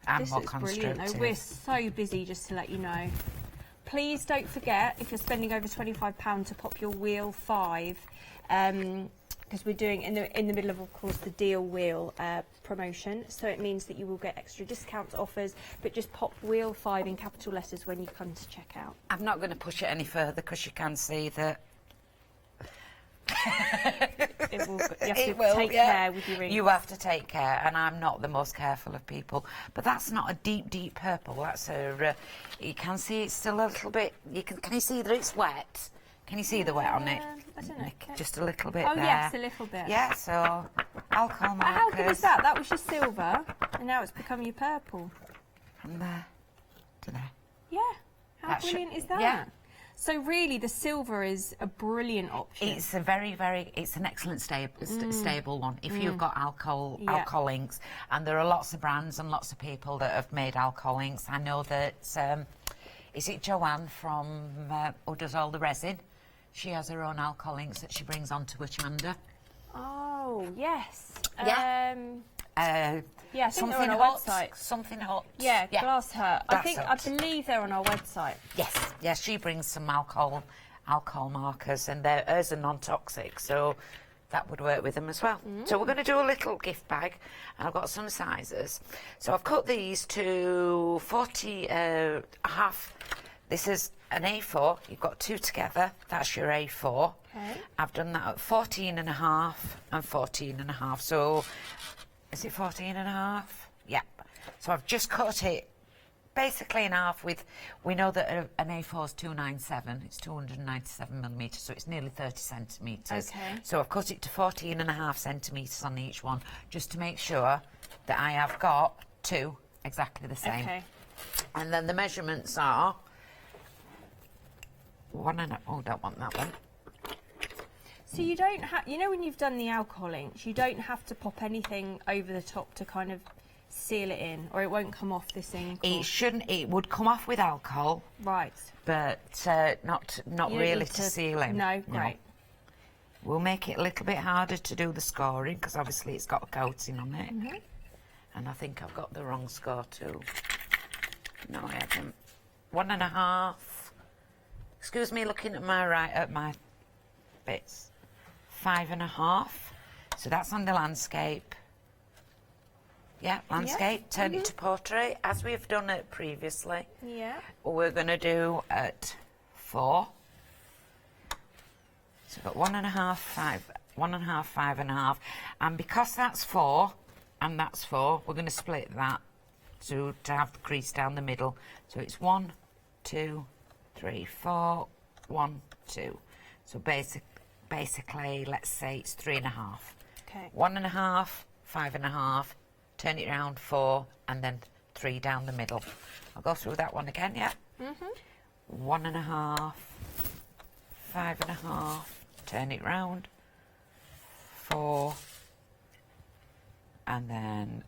And This more looks brilliant, though. constructive. We're so busy, just to let you know. Please don't forget, if you're spending over £25, to pop your wheel 5, because we're doing in the middle of course, the deal wheel promotion. So it means that you will get extra discounts, offers, but just pop wheel 5 in capital letters when you come to check out. I'm not going to push it any further because you can see that. You have to take care with your rings. You have to take care, and I'm not the most careful of people. But that's not a deep, deep purple. That's a. You can see it's still a little bit. Can you see that it's wet? Can you see the wet on it? I don't know. Just a little bit Oh there. yes, a little bit. Yeah. So alcohol markers. How good is that? That was your silver, and now it's become your purple. From there to there. Yeah. How brilliant is that? Yeah. So really, the silver is a brilliant option. It's a it's an excellent stable one. If you've got alcohol inks, and there are lots of brands and lots of people that have made alcohol inks. I know that, is it Joanne from, who does all the resin? She has her own alcohol inks that she brings on to Hochanda. Oh, yes. Yeah. Yeah, I think they're on our website. Something hot. Yeah, Glass Hut. I Hut. believe they're on our website. Yes, she brings some alcohol markers, and hers are non-toxic, so that would work with them as well. So we're going to do a little gift bag, and I've got some sizes. So I've cut these to 40 half. This is an A4. You've got 2 together. That's your A4. Okay. I've done that at 14 and a half and 14 and a half. So is it 14 and a half? Yeah. So I've just cut it basically in half with, we know that an A4 is 297, it's 297 millimetres, so it's nearly 30 centimetres. Okay. So I've cut it to 14 and a half centimetres on each one, just to make sure that I have got 2 exactly the same. Okay. And then the measurements are 1 and oh, don't want that one. So you don't have, you know, when you've done the alcohol inks, you don't have to pop anything over the top to kind of seal it in, or it won't come off this ink. It shouldn't. It would come off with alcohol, right? But not really to seal in. No, great. We'll make it a little bit harder to do the scoring because obviously it's got a coating on it, and I think I've got the wrong score too. No, I haven't. 1 and a half. Excuse me, looking at my bits. 5.5. So that's on the landscape. Yeah, landscape. Turn it to portrait, as we've done it previously. Yeah. We're going to do at 4. So we've got 1.5, 5, 1.5, 5.5. And because that's 4 and that's 4, we're going to split that to have the crease down the middle. So it's 1, 2, 3, 4, 1, 2. So basically, let's say it's 3.5. Okay. 1.5, 5.5, turn it round 4, and then 3 down the middle. I'll go through that one again, yeah? 1.5, 5.5, turn it round 4, and then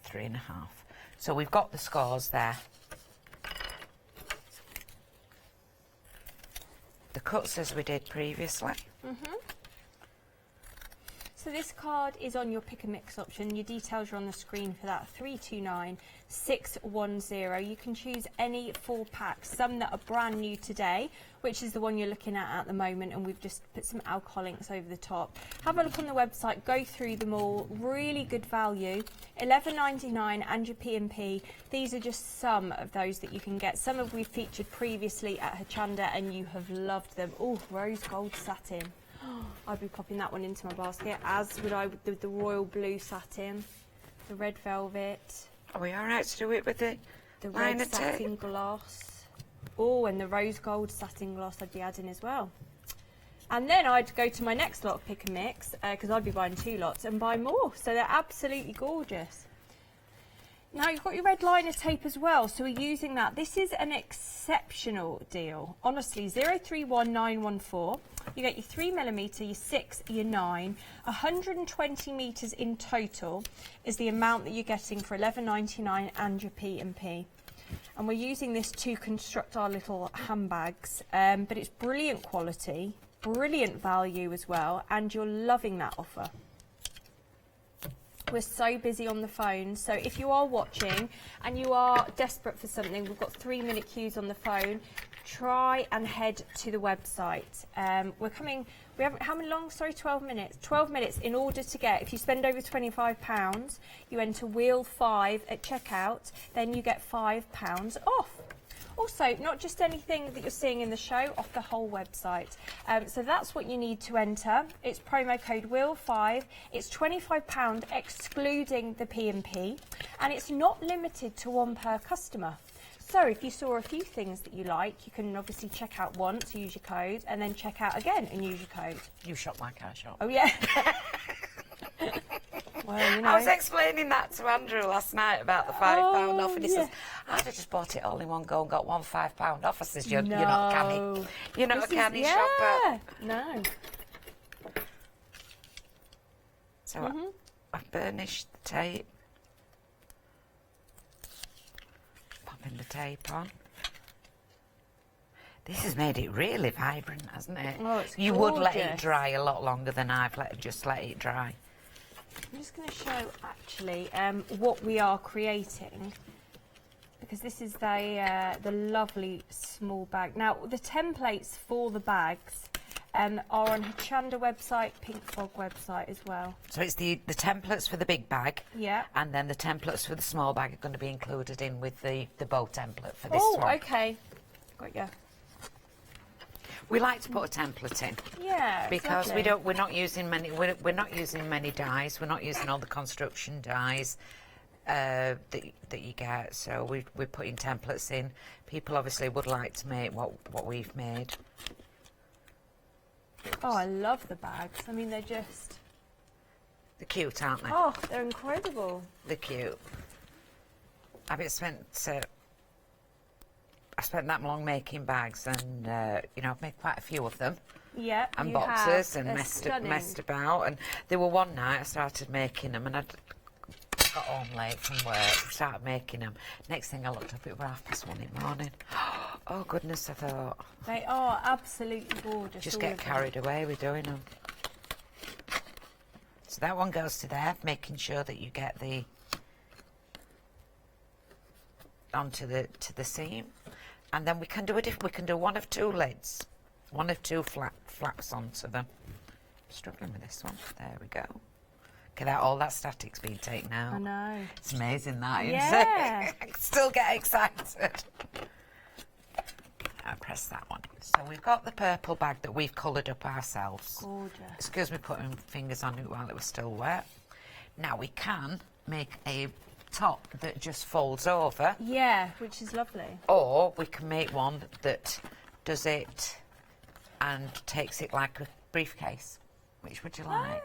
3.5. So we've got the scores there. The cuts as we did previously. So this card is on your pick and mix option. Your details are on the screen for that. 329610. You can choose any 4 packs, some that are brand new today, which is the one you're looking at the moment, and we've just put some alcohol links over the top. Have a look on the website, go through them all. Really good value. $11.99 and your P&P. These are just some of those that you can get. Some of we've featured previously at Hochanda and you have loved them. Oh, rose gold satin. I'd be popping that one into my basket, as would I with the royal blue satin, the red velvet. Are we all right to do it with the red satin gloss? Oh, and the rose gold satin gloss I'd be adding as well. And then I'd go to my next lot of pick and mix, because I'd be buying 2 lots and buy more. So they're absolutely gorgeous. Now you've got your red liner tape as well, so we're using that. This is an exceptional deal. Honestly, 031914. You get your 3mm, your 6, your 9. 120 metres in total is the amount that you're getting for $11.99 and your P&P. And we're using this to construct our little handbags, but it's brilliant quality, brilliant value as well, and you're loving that offer. We're so busy on the phone, so if you are watching and you are desperate for something, we've got 3-minute queues on the phone. Try and head to the website. We haven't, how many long? Sorry, 12 minutes. 12 minutes in order to get, if you spend over £25, you enter wheel 5 at checkout, then you get £5 off. Also, not just anything that you're seeing in the show, off the whole website. So that's what you need to enter. It's promo code WHEEL5. It's £25 excluding the P&P, and it's not limited to 1 per customer. So if you saw a few things that you like, you can obviously check out once, use your code, and then check out again and use your code. You shop like I shop. Oh, yeah. Well, you know. I was explaining that to Andrew last night about the £5 off, and he says, I'd have just bought it all in one go and got one £5 off. I says, you're not canny. You're not a canny shopper. No. So I've burnished the tape. Popping the tape on. This has made it really vibrant, hasn't it? Oh, it's You would let it gorgeous. dry a lot longer than I've just let it dry. I'm just going to show actually what we are creating, because this is the lovely small bag. Now the templates for the bags are on Hochanda website, Pink Fog website as well. So it's the templates for the big bag, Yeah. and then the templates for the small bag are going to be included in with the bow template for this one. Oh, okay. Got ya. We like to put a template in. Yeah, Because exactly. we're not using many dyes. We're not using all the construction dyes that you get. So we're putting templates in. People obviously would like to make what we've made. Oh, I love the bags. I mean, they're cute, aren't they? Oh, they're incredible. They're cute. I've spent that long making bags, and I've made quite a few of them. Yeah, And you boxes have. and They're messed about. And there were one night I started making them, and I got home late from work, started making them. Next thing I looked up, it was 1:30 in the morning. Oh goodness, I thought. They are absolutely gorgeous. Just all get of them. carried away with doing them. So that one goes to there, making sure that you get the onto the seam, and then we can do one of 2 lids. one or two flaps onto them. Struggling with this one. There we go. Okay, all that static's been taken out. I know. It's amazing that, isn't Yeah. it? I can still get excited. I press that one. So we've got the purple bag that we've coloured up ourselves. Gorgeous. Excuse me putting fingers on it while it was still wet. Now we can make a top that just folds over. Yeah, which is lovely. Or we can make one that does it and takes it like a briefcase. Which would you like?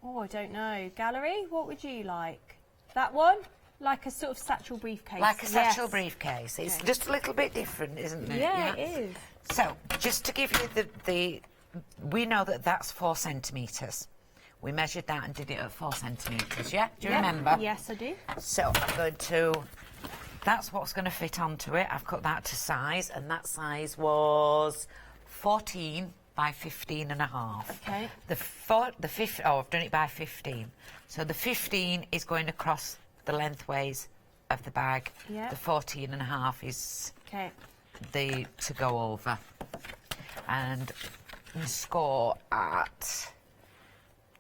Oh, I don't know. Gallery, what would you like? That one? Like a sort of satchel briefcase. Like a satchel briefcase. It's just a little bit different, isn't it? Yeah, it is. So, just to give you the we know that that's 4 centimetres. We measured that and did it at 4 centimetres, yeah? Do you remember? Yes, I do. So, I'm going to... That's what's going to fit onto it. I've cut that to size, and that size was 14 by 15 and a half. Okay. I've done it by 15. So the 15 is going across the lengthways of the bag. Yeah. The 14 and a half is okay. The to go over. And we score at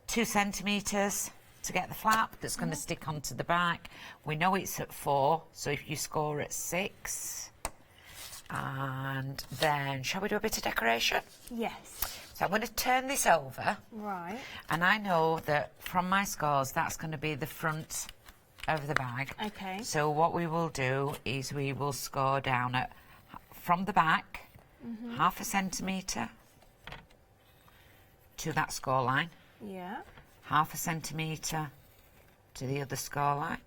2 centimetres to get the flap that's going to stick onto the back. We know it's at 4, so if you score at 6, and then shall we do a bit of decoration? Yes. So I'm going to turn this over. Right. And I know that from my scores, that's going to be the front of the bag. Okay. So what we will do is we will score down at, from the back, 0.5 centimetre to that score line. Yeah. 0.5 centimetre to the other score line.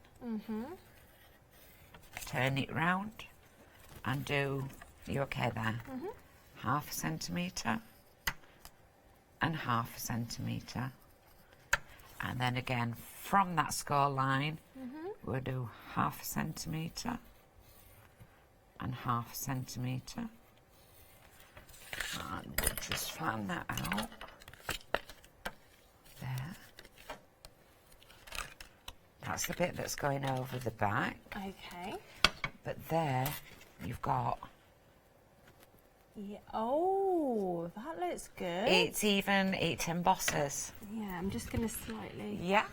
Turn it round and do, you okay there? 0.5 centimetre and 0.5 centimetre. And then again, from that score line, we'll do 0.5 centimetre and 0.5 centimetre. And we'll just flatten that out. There. That's the bit that's going over the back. Okay. But there, you've got... Yeah. Oh, that looks good. It's even, it embosses. Yeah, I'm just going to slightly... Yeah.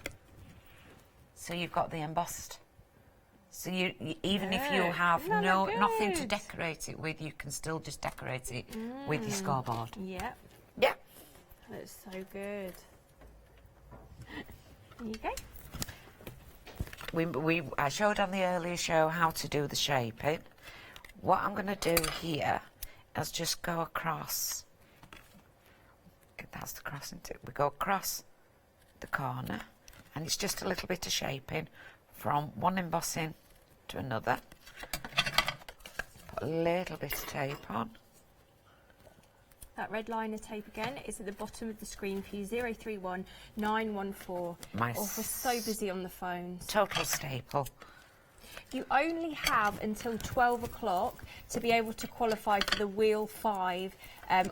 So you've got the embossed. So you even if you have nothing to decorate it with, you can still just decorate it with your scoreboard. Yeah. Yeah. That looks so good. There you go. I showed on the earlier show how to do the shaping. What I'm going to do here is just go across. That's the cross, isn't it? We go across the corner, and it's just a little bit of shaping from one embossing to another. Put a little bit of tape on. That red liner tape again is at the bottom of the screen for you, 031 914. My we're so busy on the phones. Total staple. You only have until 12 o'clock to be able to qualify for the Wheel 5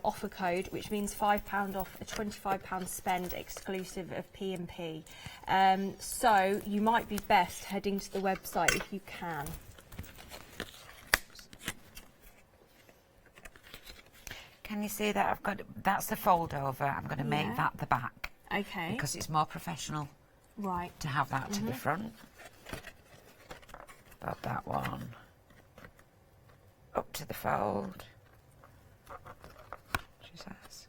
offer code, which means £5 off a £25 spend exclusive of P&P. So you might be best heading to the website if you can. Can you see that I've got, that's the fold over. I'm going to make that the back. Okay. Because it's more professional. Right. To have that to the front. Pop that one up to the fold. She says.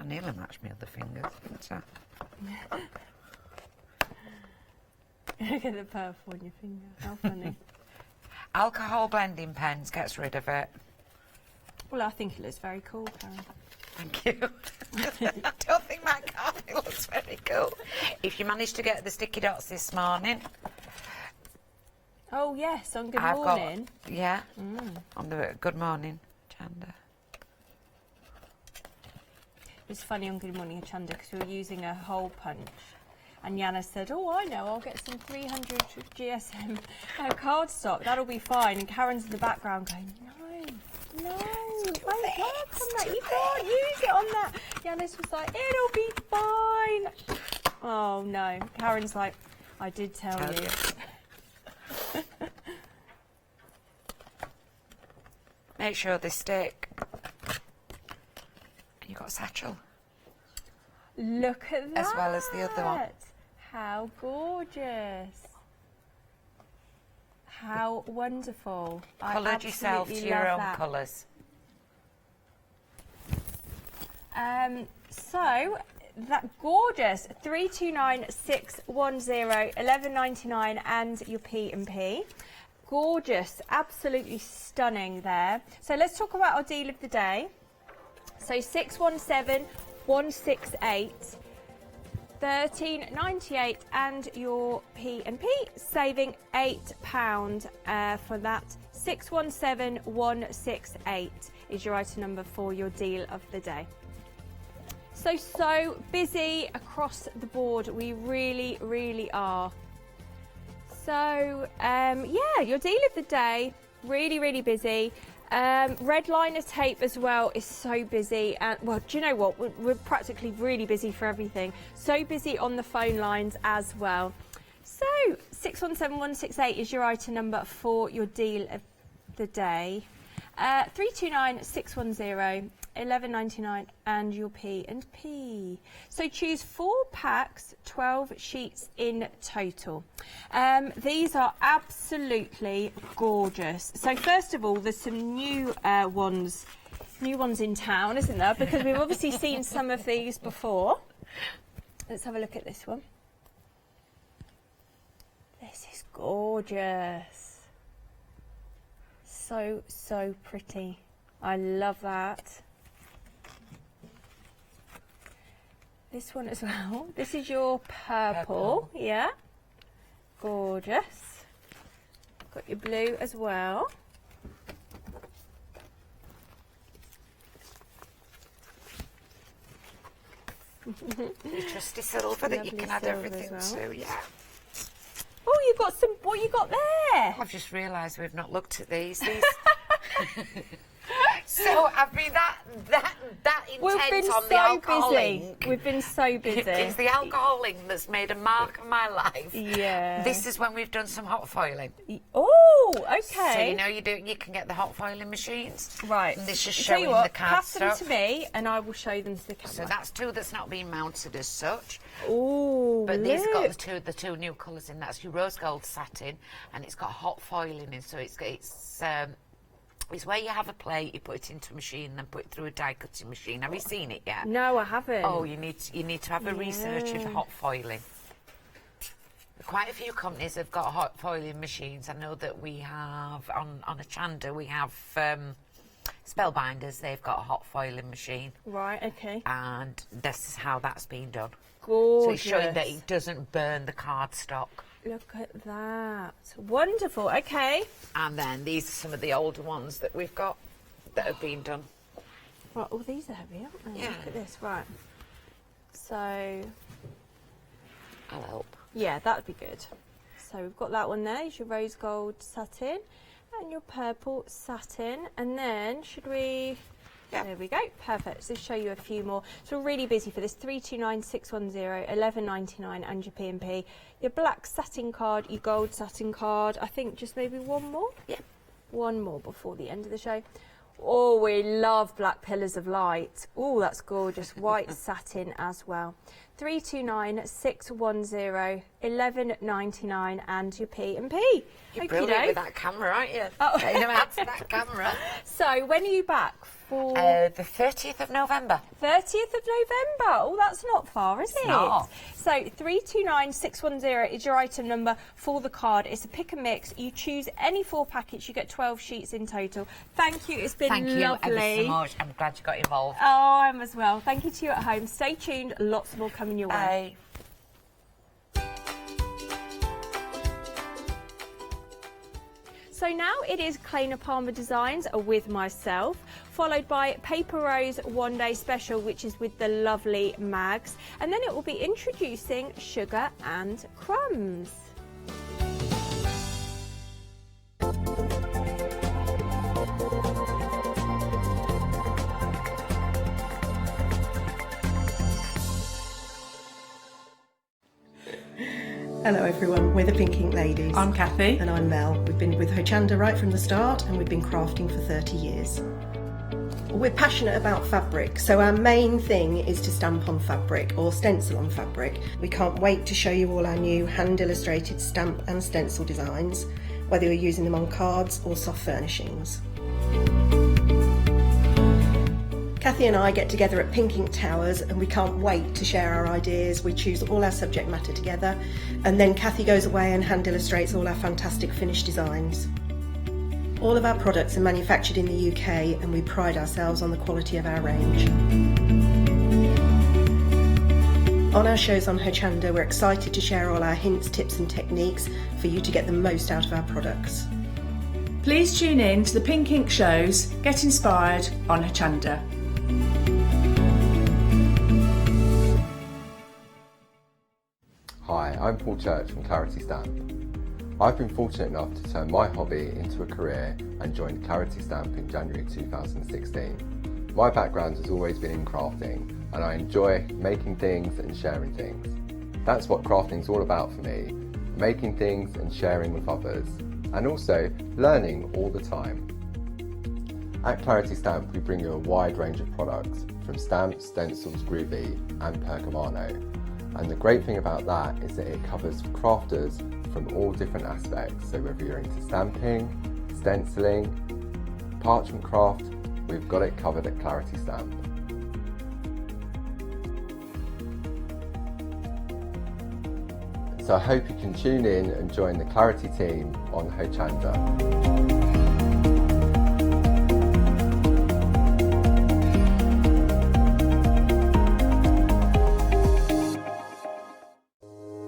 I nearly matched my other fingers, didn't I? Look at the purple on your finger. How funny. Alcohol blending pens gets rid of it. Well, I think it looks very cool, Karen. Thank you. I don't think my carpet looks very cool. If you managed to get the sticky dots this morning. Oh, yes, on Good Morning. Yeah, on the Good Morning, Chanda. It was funny on Good Morning, Chanda, because we were using a hole punch. And Yana said, oh, I know, I'll get some 300 GSM cardstock. That'll be fine. And Karen's in the background going, no, it won't work on that. You can't use it on that. Yanis was like, it'll be fine. Oh, no. Karen's like, I did tell you. make sure they stick. And you've got a satchel. Look at that. As well as the other one. How gorgeous. How wonderful. Coloured yourself to your own colours. So that gorgeous 329610 11.99 and your P&P. Gorgeous, absolutely stunning there. So let's talk about our deal of the day. So 617168 13.98 and your P&P, saving £8 for that. 617168 is your item number for your deal of the day. So busy across the board. We really, really are. So, yeah, your deal of the day, really, really busy. Red liner tape as well is so busy. And, well, do you know what? We're practically really busy for everything. So busy on the phone lines as well. So, 617168 is your item number for your deal of the day. 329610 11.99 and your P&P. So choose 4 packs, 12 sheets in total. These are absolutely gorgeous. So first of all, there's some new ones in town, isn't there? Because we've obviously seen some of these before. Let's have a look at this one. This is gorgeous. So pretty. I love that. This one as well. This is your purple. Yeah. Gorgeous. Got your blue as well. Your trusty silver that you can add everything to, yeah. Oh, you got some. What you got there? I've just realised we've not looked at these. So I mean that intent on the alcohol link. We've been so busy. It's the alcohol link that's made a mark of my life. Yeah. This is when we've done some hot foiling. Oh, okay. So you know you can get the hot foiling machines. Right. And this is Tell showing you what, the card pass them stuff. to me, and I will show them to the camera. So that's 2 that's not been mounted as such. Oh, but these have got the two new colours in. That's your rose gold satin, and it's got hot foiling in. So it's where you have a plate, you put it into a machine, then put it through a die cutting machine. Have you seen it yet? No, I haven't. Oh, you need to have a research of hot foiling. Quite a few companies have got hot foiling machines. I know that we have on Hochanda we have Spellbinders. They've got a hot foiling machine. Right. Okay. And this is how that's been done. Gorgeous. So it's showing that it doesn't burn the cardstock. Look at that. Wonderful. Okay. And then these are some of the older ones that we've got that have been done. Right. Oh, these are heavy, aren't they? Yeah. Look at this. Right. So. I'll help. Yeah, that'd be good. So we've got that one there. Is your rose gold satin and your purple satin. And then should we... Yeah. There we go. Perfect. So show you a few more. So we're really busy for this. 329610 11.99 and your P&P. Your black satin card, your gold satin card. I think just maybe one more. Yeah. One more before the end of the show. Oh, we love black pillars of light. Oh, that's gorgeous. White satin as well. 329610 11.99 and your P&P. You're brilliant with that camera, aren't you? Oh. You know how to that camera. So when are you back for? The 30th of November. 30th of November. Oh, that's not far, is it? not. So 329610 is your item number for the card. It's a pick and mix. You choose any 4 packets. You get 12 sheets in total. Thank you. It's been Thank you lovely. ever so much. I'm glad you got involved. Oh, I am as well. Thank you to you at home. Stay tuned. Lots more coming your way. Bye. So now it is Kleiner Palmer Designs with myself, followed by Paper Rose One Day Special, which is with the lovely Mags. And then it will be introducing Sugar and Crumbs. Hello everyone, we're the Pink Ink Ladies. I'm Kathy. And I'm Mel. We've been with Hochanda right from the start and we've been crafting for 30 years. We're passionate about fabric, so our main thing is to stamp on fabric or stencil on fabric. We can't wait to show you all our new hand illustrated stamp and stencil designs, whether you're using them on cards or soft furnishings. Kathy and I get together at Pink Ink Towers and we can't wait to share our ideas. We choose all our subject matter together and then Kathy goes away and hand illustrates all our fantastic finished designs. All of our products are manufactured in the UK and we pride ourselves on the quality of our range. On our shows on Hochanda, we're excited to share all our hints, tips and techniques for you to get the most out of our products. Please tune in to the Pink Ink shows, get inspired on Hochanda. Hi, I'm Paul Church from Clarity Stamp. I've been fortunate enough to turn my hobby into a career and joined Clarity Stamp in January 2016. My background has always been in crafting and I enjoy making things and sharing things. That's what crafting's all about for me, making things and sharing with others, and also learning all the time. At Clarity Stamp we bring you a wide range of products, from stamps, stencils, groovy and pergamano. And the great thing about that is that it covers crafters from all different aspects. So whether you're into stamping, stenciling, parchment craft, we've got it covered at Clarity Stamp. So I hope you can tune in and join the Clarity team on Hochanda.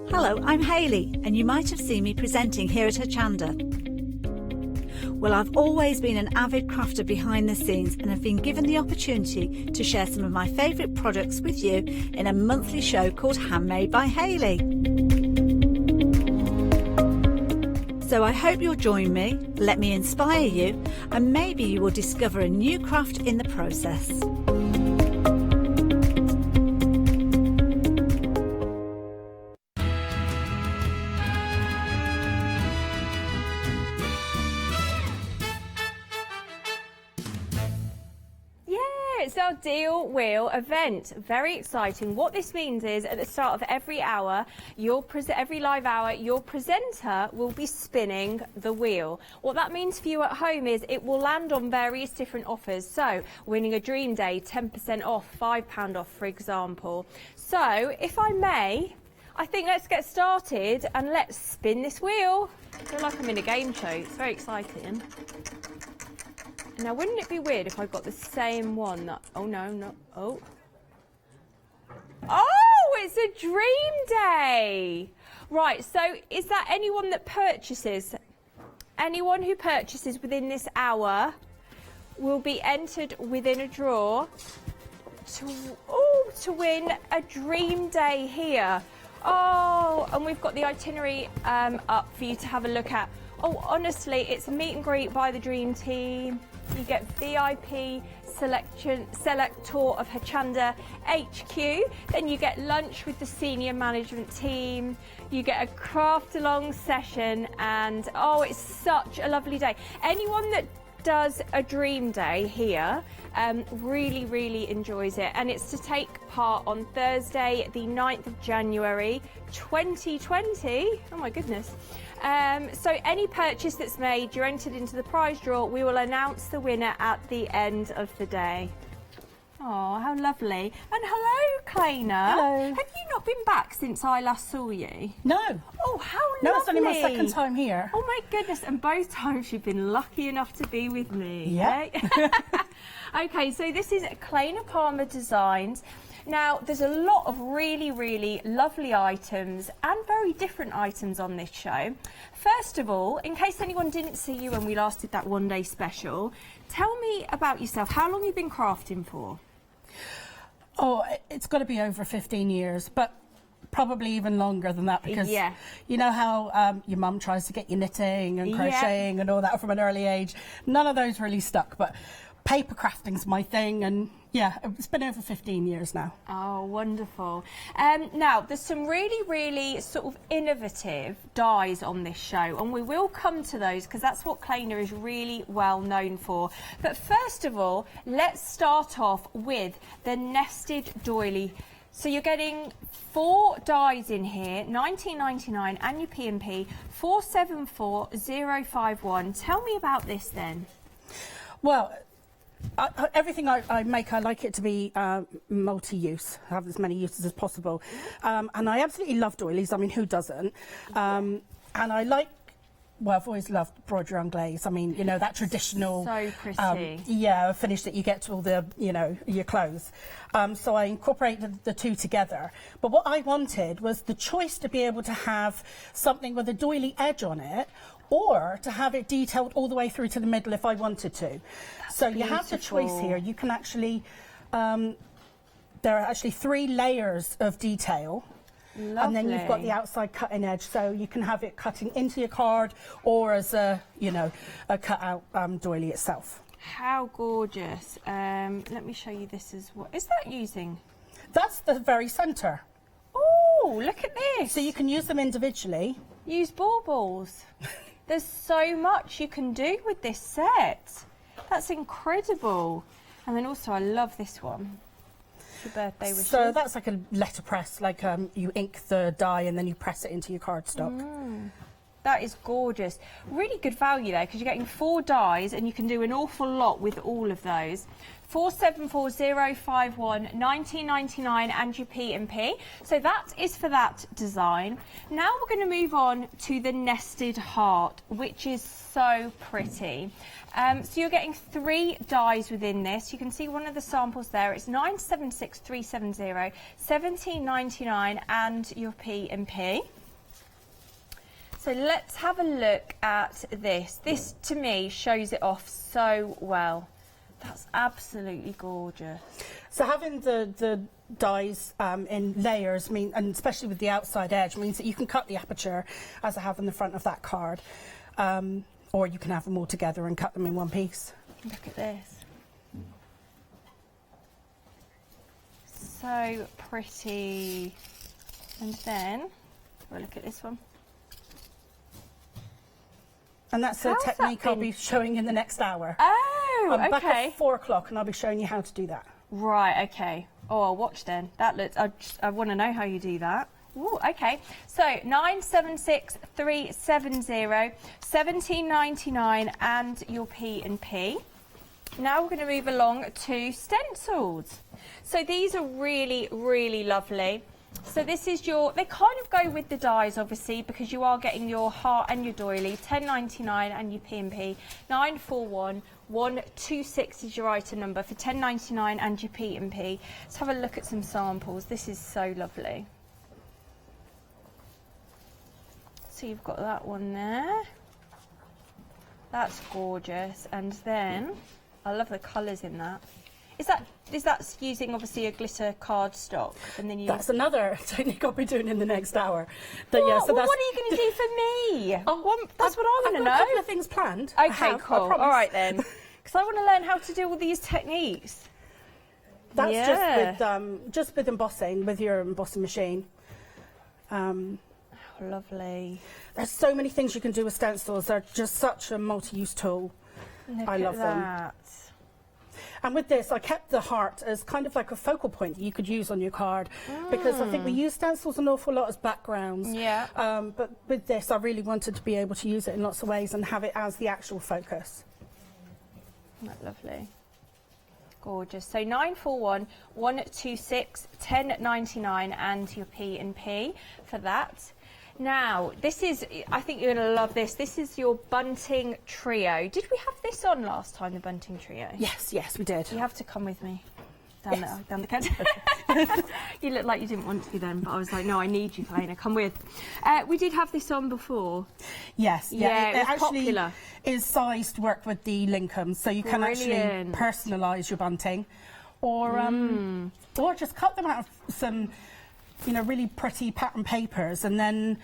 Hello, I'm Hayley, and you might have seen me presenting here at Hochanda. Well, I've always been an avid crafter behind the scenes and have been given the opportunity to share some of my favourite products with you in a monthly show called Handmade by Hayley. So I hope you'll join me, let me inspire you, and maybe you will discover a new craft in the process. It's our Deal Wheel event. Very exciting. What this means is at the start of every hour, every live hour, your presenter will be spinning the wheel. What that means for you at home is it will land on various different offers. So winning a dream day, 10% off, £5 off, for example. So if I may, I think let's get started and let's spin this wheel. I feel like I'm in a game show. It's very exciting. Now, wouldn't it be weird if I got the same one that... Oh, no. Oh, it's a dream day. Right, so is that anyone that purchases? Anyone who purchases within this hour will be entered within a draw to win a dream day here. Oh, and we've got the itinerary up for you to have a look at. Oh, honestly, it's a meet and greet by the dream team. You get VIP select tour of Hochanda HQ. Then you get lunch with the senior management team. You get a craft along session, and oh, it's such a lovely day. Anyone that does a dream day here really enjoys it, and it's to take part on Thursday the 9th of January 2020. Oh my goodness. So any purchase that's made, you're entered into the prize draw. We will announce the winner at the end of the day. Oh, how lovely. And hello, Kleina. Hello. Have you not been back since I last saw you? No. Oh, how lovely. No, it's only my second time here. Oh, my goodness. And both times you've been lucky enough to be with me. Yeah. Okay, so this is Kleina Palmer Designs. Now, there's a lot of really lovely items and very different items on this show. First of all, in case anyone didn't see you when we last did that one-day special, tell me about yourself. How long have you been crafting for? Oh, it's got to be over 15 years, but probably even longer than that, because you know how your mum tries to get you knitting and crocheting and all that from an early age. None of those really stuck, but paper crafting's my thing, and yeah, it's been over 15 years now. Oh, wonderful. Now, there's some really sort of innovative dies on this show, and we will come to those because that's what Kleiner is really well known for. But first of all, let's start off with the nested doily. So you're getting 4 dies in here, 19.99, and your P&P, 474051. Tell me about this then. Well, everything I make, I like it to be multi-use, have as many uses as possible. And I absolutely love doilies. I mean, who doesn't? And I like, well, I've always loved broderie on glaze. I mean, you know, that traditional... So pretty. Yeah, finish that you get to all the, you know, your clothes. So I incorporated the two together. But what I wanted was the choice to be able to have something with a doily edge on it, or to have it detailed all the way through to the middle if I wanted to. So you have the choice here. You can actually, there are actually 3 layers of detail. Lovely. And then you've got the outside cutting edge, so you can have it cutting into your card or as a, you know, a cut-out doily itself. How gorgeous. Let me show you this as well. Is that using? That's the very centre. Oh, look at this. So you can use them individually. Use baubles. There's so much you can do with this set. That's incredible. And then also I love this one. Your birthday wishes. So that's like a letterpress, like you ink the die and then you press it into your cardstock. That is gorgeous. Really good value there because you're getting 4 dies and you can do an awful lot with all of those. 474051, 19.99, and your P&P. So that is for that design. Now we're going to move on to the nested heart, which is so pretty. So you're getting 3 dies within this. You can see one of the samples there. It's 976370, 17.99, and your P&P. So let's have a look at this. This, to me, shows it off so well. That's absolutely gorgeous. So having the dies in layers, and especially with the outside edge, means that you can cut the aperture, as I have in the front of that card, or you can have them all together and cut them in one piece. Look at this. So pretty. And then, we'll look at this one. And that's a technique I'll be showing in the next hour. Oh, I'm okay. back at 4 o'clock and I'll be showing you how to do that. Right, okay. Oh, I'll watch then. That looks, I want to know how you do that. Ooh, okay. So 976370, 17.99, and your P&P. Now we're going to move along to stencils. So these are really lovely. So this is your, they kind of go with the dies obviously because you are getting your heart and your doily, 10.99, and your P&P, 941126 is your item number for 10.99 and your P&P. Let's have a look at some samples. This is so lovely. So you've got that one there. That's gorgeous. And then, I love the colours in that. Is that using obviously a glitter cardstock, and then you? That's another technique I'll be doing in the next hour. But yeah, so what are you going to do for me? That's what I want to know. I've got a couple of things planned. Okay, cool. All right then, because I want to learn how to do all these techniques. That's just with embossing with your embossing machine. Lovely. There's so many things you can do with stencils. They're just such a multi-use tool. I love them. And with this, I kept the heart as kind of like a focal point that you could use on your card, because I think we use stencils an awful lot as backgrounds. Yeah. But with this, I really wanted to be able to use it in lots of ways and have it as the actual focus. That's lovely. Gorgeous. So 941126, 10.99, and your P&P for that. Now, this is, I think you're going to love this. This is your bunting trio. Did we have this on last time, the bunting trio? Yes, we did. You have to come with me down the counter. You look like you didn't want to then, but I was like, no, I need you, Kleiner. Come with. We did have this on before. Yes, it was actually popular. Is sized to work with the Lincolns, so you can actually personalise your bunting, or just cut them out of some you know, really pretty pattern papers, and then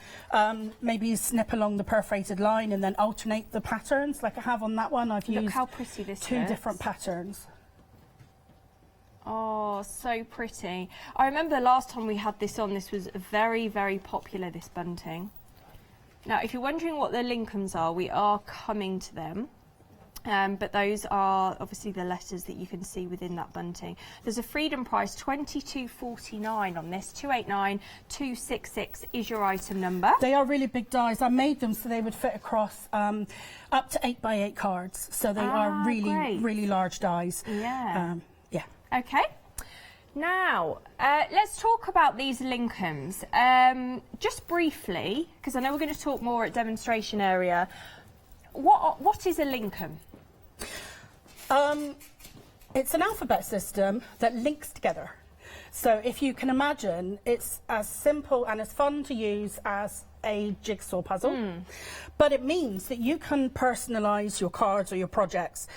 maybe snip along the perforated line and then alternate the patterns like I have on that one. I've Look used how pretty this two looks. different patterns. Oh, so pretty. I remember the last time we had this on, this was very, very popular, this bunting. Now, if you're wondering what the Lincolns are, we are coming to them. But those are obviously the letters that you can see within that bunting. There's a Freedom price, $22.49 on this. 289-266 is your item number. They are really big dies. I made them so they would fit across up to 8x8 cards. So they are really, great. really large dies. Yeah. Yeah. Okay. Now, let's talk about these Lincolns. Just briefly, because I know we're going to talk more at demonstration area. What is a Lincoln? It's an alphabet system that links together. So if you can imagine, it's as simple and as fun to use as a jigsaw puzzle, but it means that you can personalize your cards or your projects,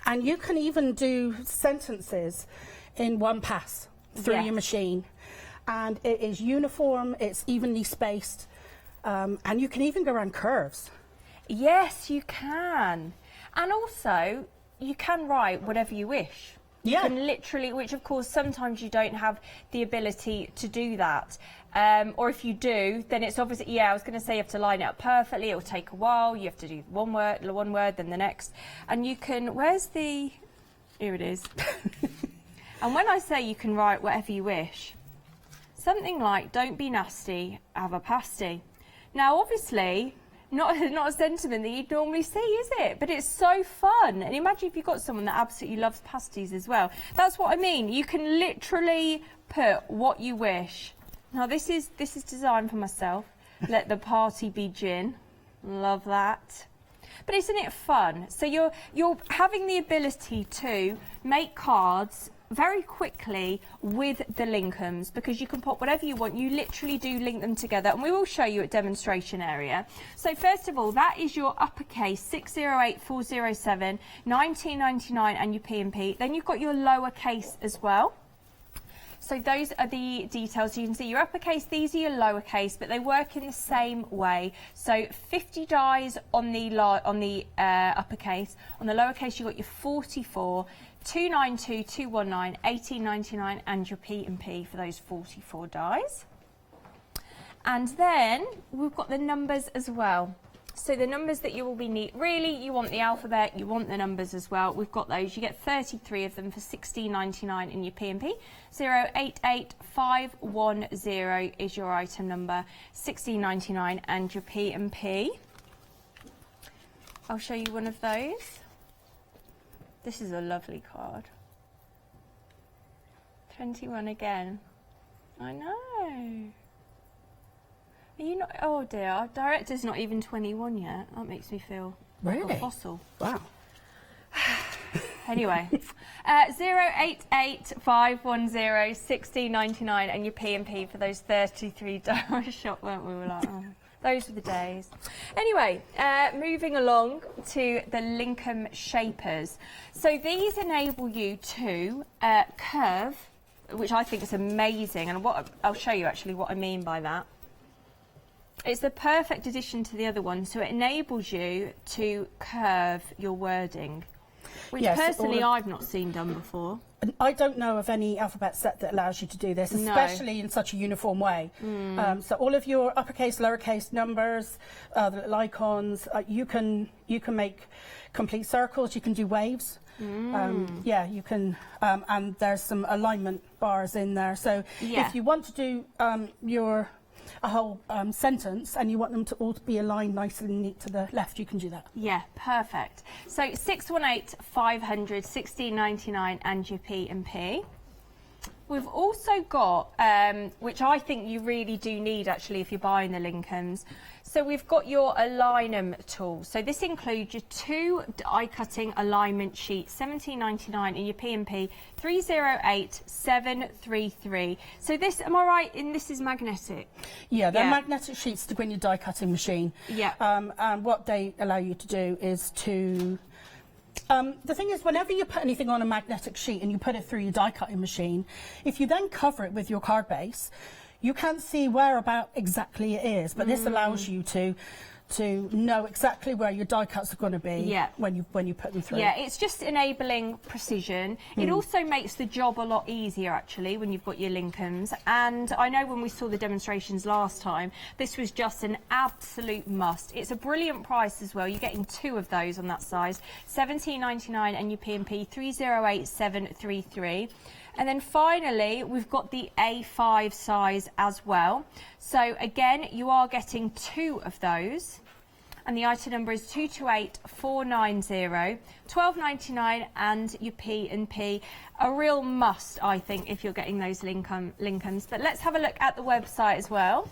and you can even do sentences in one pass through your machine, and it is uniform, it's evenly spaced, and you can even go around curves. Yes, you can. And also, you can write whatever you wish. Yeah. You can literally, which of course sometimes you don't have the ability to do that. Or if you do, then it's obviously, I was going to say you have to line it up perfectly. It will take a while. You have to do one word, then the next. And you can, here it is. And when I say you can write whatever you wish, something like, don't be nasty, have a pasty. Now, obviously, not a sentiment that you'd normally see, is it? But it's so fun. And imagine if you've got someone that absolutely loves pasties as well. That's what I mean. You can literally put what you wish. Now, this is designed for myself. Let the party be gin. Love that. But isn't it fun? So you're having the ability to make cards very quickly with the Lincolns, because you can pop whatever you want. You literally do link them together, and we will show you at demonstration area. So first of all, that is your uppercase 608407 1999 and your P&P. Then you've got your lowercase as well. So those are the details. You can see your uppercase, these are your lowercase, but they work in the same way. So 50 dies on the uppercase. On the lowercase, you've got your 44, 292, 219, 1899, and your P&P for those 44 dies. And then we've got the numbers as well. So the numbers that you will be really, you want the alphabet, you want the numbers as well. We've got those. You get 33 of them for $16.99 in your P&P. 088510 is your item number. $16.99 and your P&P. I'll show you one of those. This is a lovely card. 21 again. I know. Are you not? Oh dear, our director's not even 21 yet. That makes me feel like a fossil. Wow. Anyway, 088510 1699 and your P&P for those 33 dollars shop, weren't we? We were like, oh. Those were the days. Anyway, moving along to the Lincoln Shapers. So these enable you to curve, which I think is amazing, and I'll show you actually what I mean by that. It's the perfect addition to the other one, so it enables you to curve your wording, which personally I've not seen done before. I don't know of any alphabet set that allows you to do this, especially in such a uniform way. So all of your uppercase, lowercase numbers, the little icons, you can make complete circles. You can do waves. Yeah, you can, and there's some alignment bars in there. So if you want to do a whole sentence and you want them to all be aligned nice and neat to the left, you can do that. Yeah, perfect. So 618 500 1699 and your P&P. We've also got, which I think you really do need actually if you're buying the Lincolns. So we've got your alignment tool. So this includes your 2 die cutting alignment sheets, $17.99 in your P&P, 308733. So this, am I right in this is magnetic? Yeah, they're magnetic sheets to go in your die cutting machine. Yeah. And what they allow you to do is to the thing is, whenever you put anything on a magnetic sheet and you put it through your die cutting machine, if you then cover it with your card base, you can't see where about exactly it is, but this allows you to know exactly where your die cuts are going to be when you put them through. Yeah, it's just enabling precision. It also makes the job a lot easier actually when you've got your Lincolns. And I know when we saw the demonstrations last time, this was just an absolute must. It's a brilliant price as well. You're getting 2 of those on that size, $17.99, and your P&P 308733. And then finally, we've got the A5 size as well. So again, you are getting 2 of those. And the item number is 228490, $12.99, and your P&P. A real must, I think, if you're getting those Lincolns. But let's have a look at the website as well.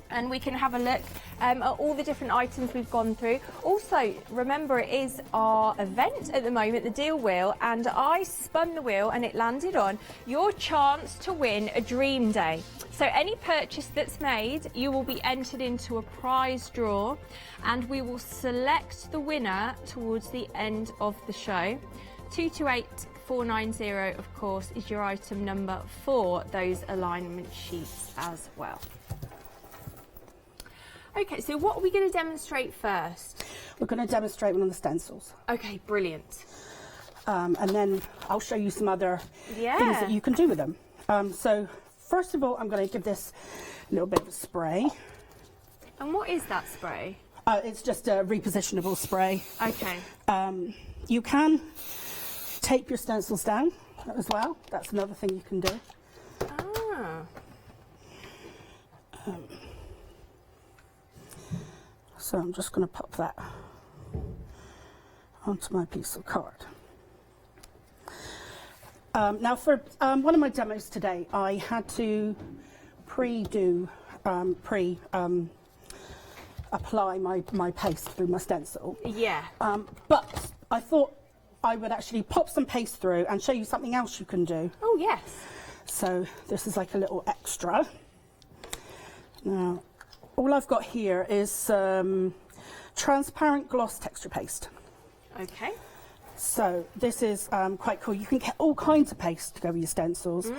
And we can have a look at all the different items we've gone through. Also, remember, it is our event at the moment, the deal wheel, and I spun the wheel and it landed on your chance to win a dream day. So any purchase that's made, you will be entered into a prize draw, and we will select the winner towards the end of the show. 228490, of course, is your item number for those alignment sheets as well. Okay, so what are we going to demonstrate first? We're going to demonstrate one of the stencils. Okay, brilliant. And then I'll show you some other things that you can do with them. So first of all, I'm going to give this a little bit of a spray. And what is that spray? It's just a repositionable spray. Okay. You can tape your stencils down as well. That's another thing you can do. Ah. So I'm just going to pop that onto my piece of card. Now for one of my demos today, I had to apply my paste through my stencil. Yeah. But I thought I would actually pop some paste through and show you something else you can do. Oh, yes. So this is like a little extra. Now, all I've got here is transparent gloss texture paste. Okay. So this is quite cool. You can get all kinds of paste to go with your stencils.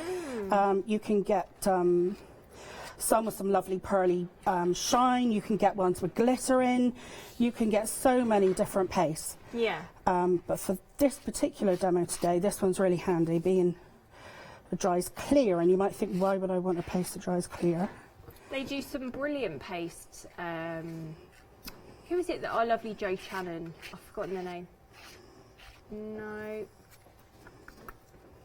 You can get some with some lovely pearly shine. You can get ones with glitter in. You can get so many different pastes. Yeah. But for this particular demo today, this one's really handy, being it dries clear. And you might think, why would I want a paste that dries clear? They do some brilliant pastes. Who is it that our lovely Jo Shannon? I've forgotten the name. No.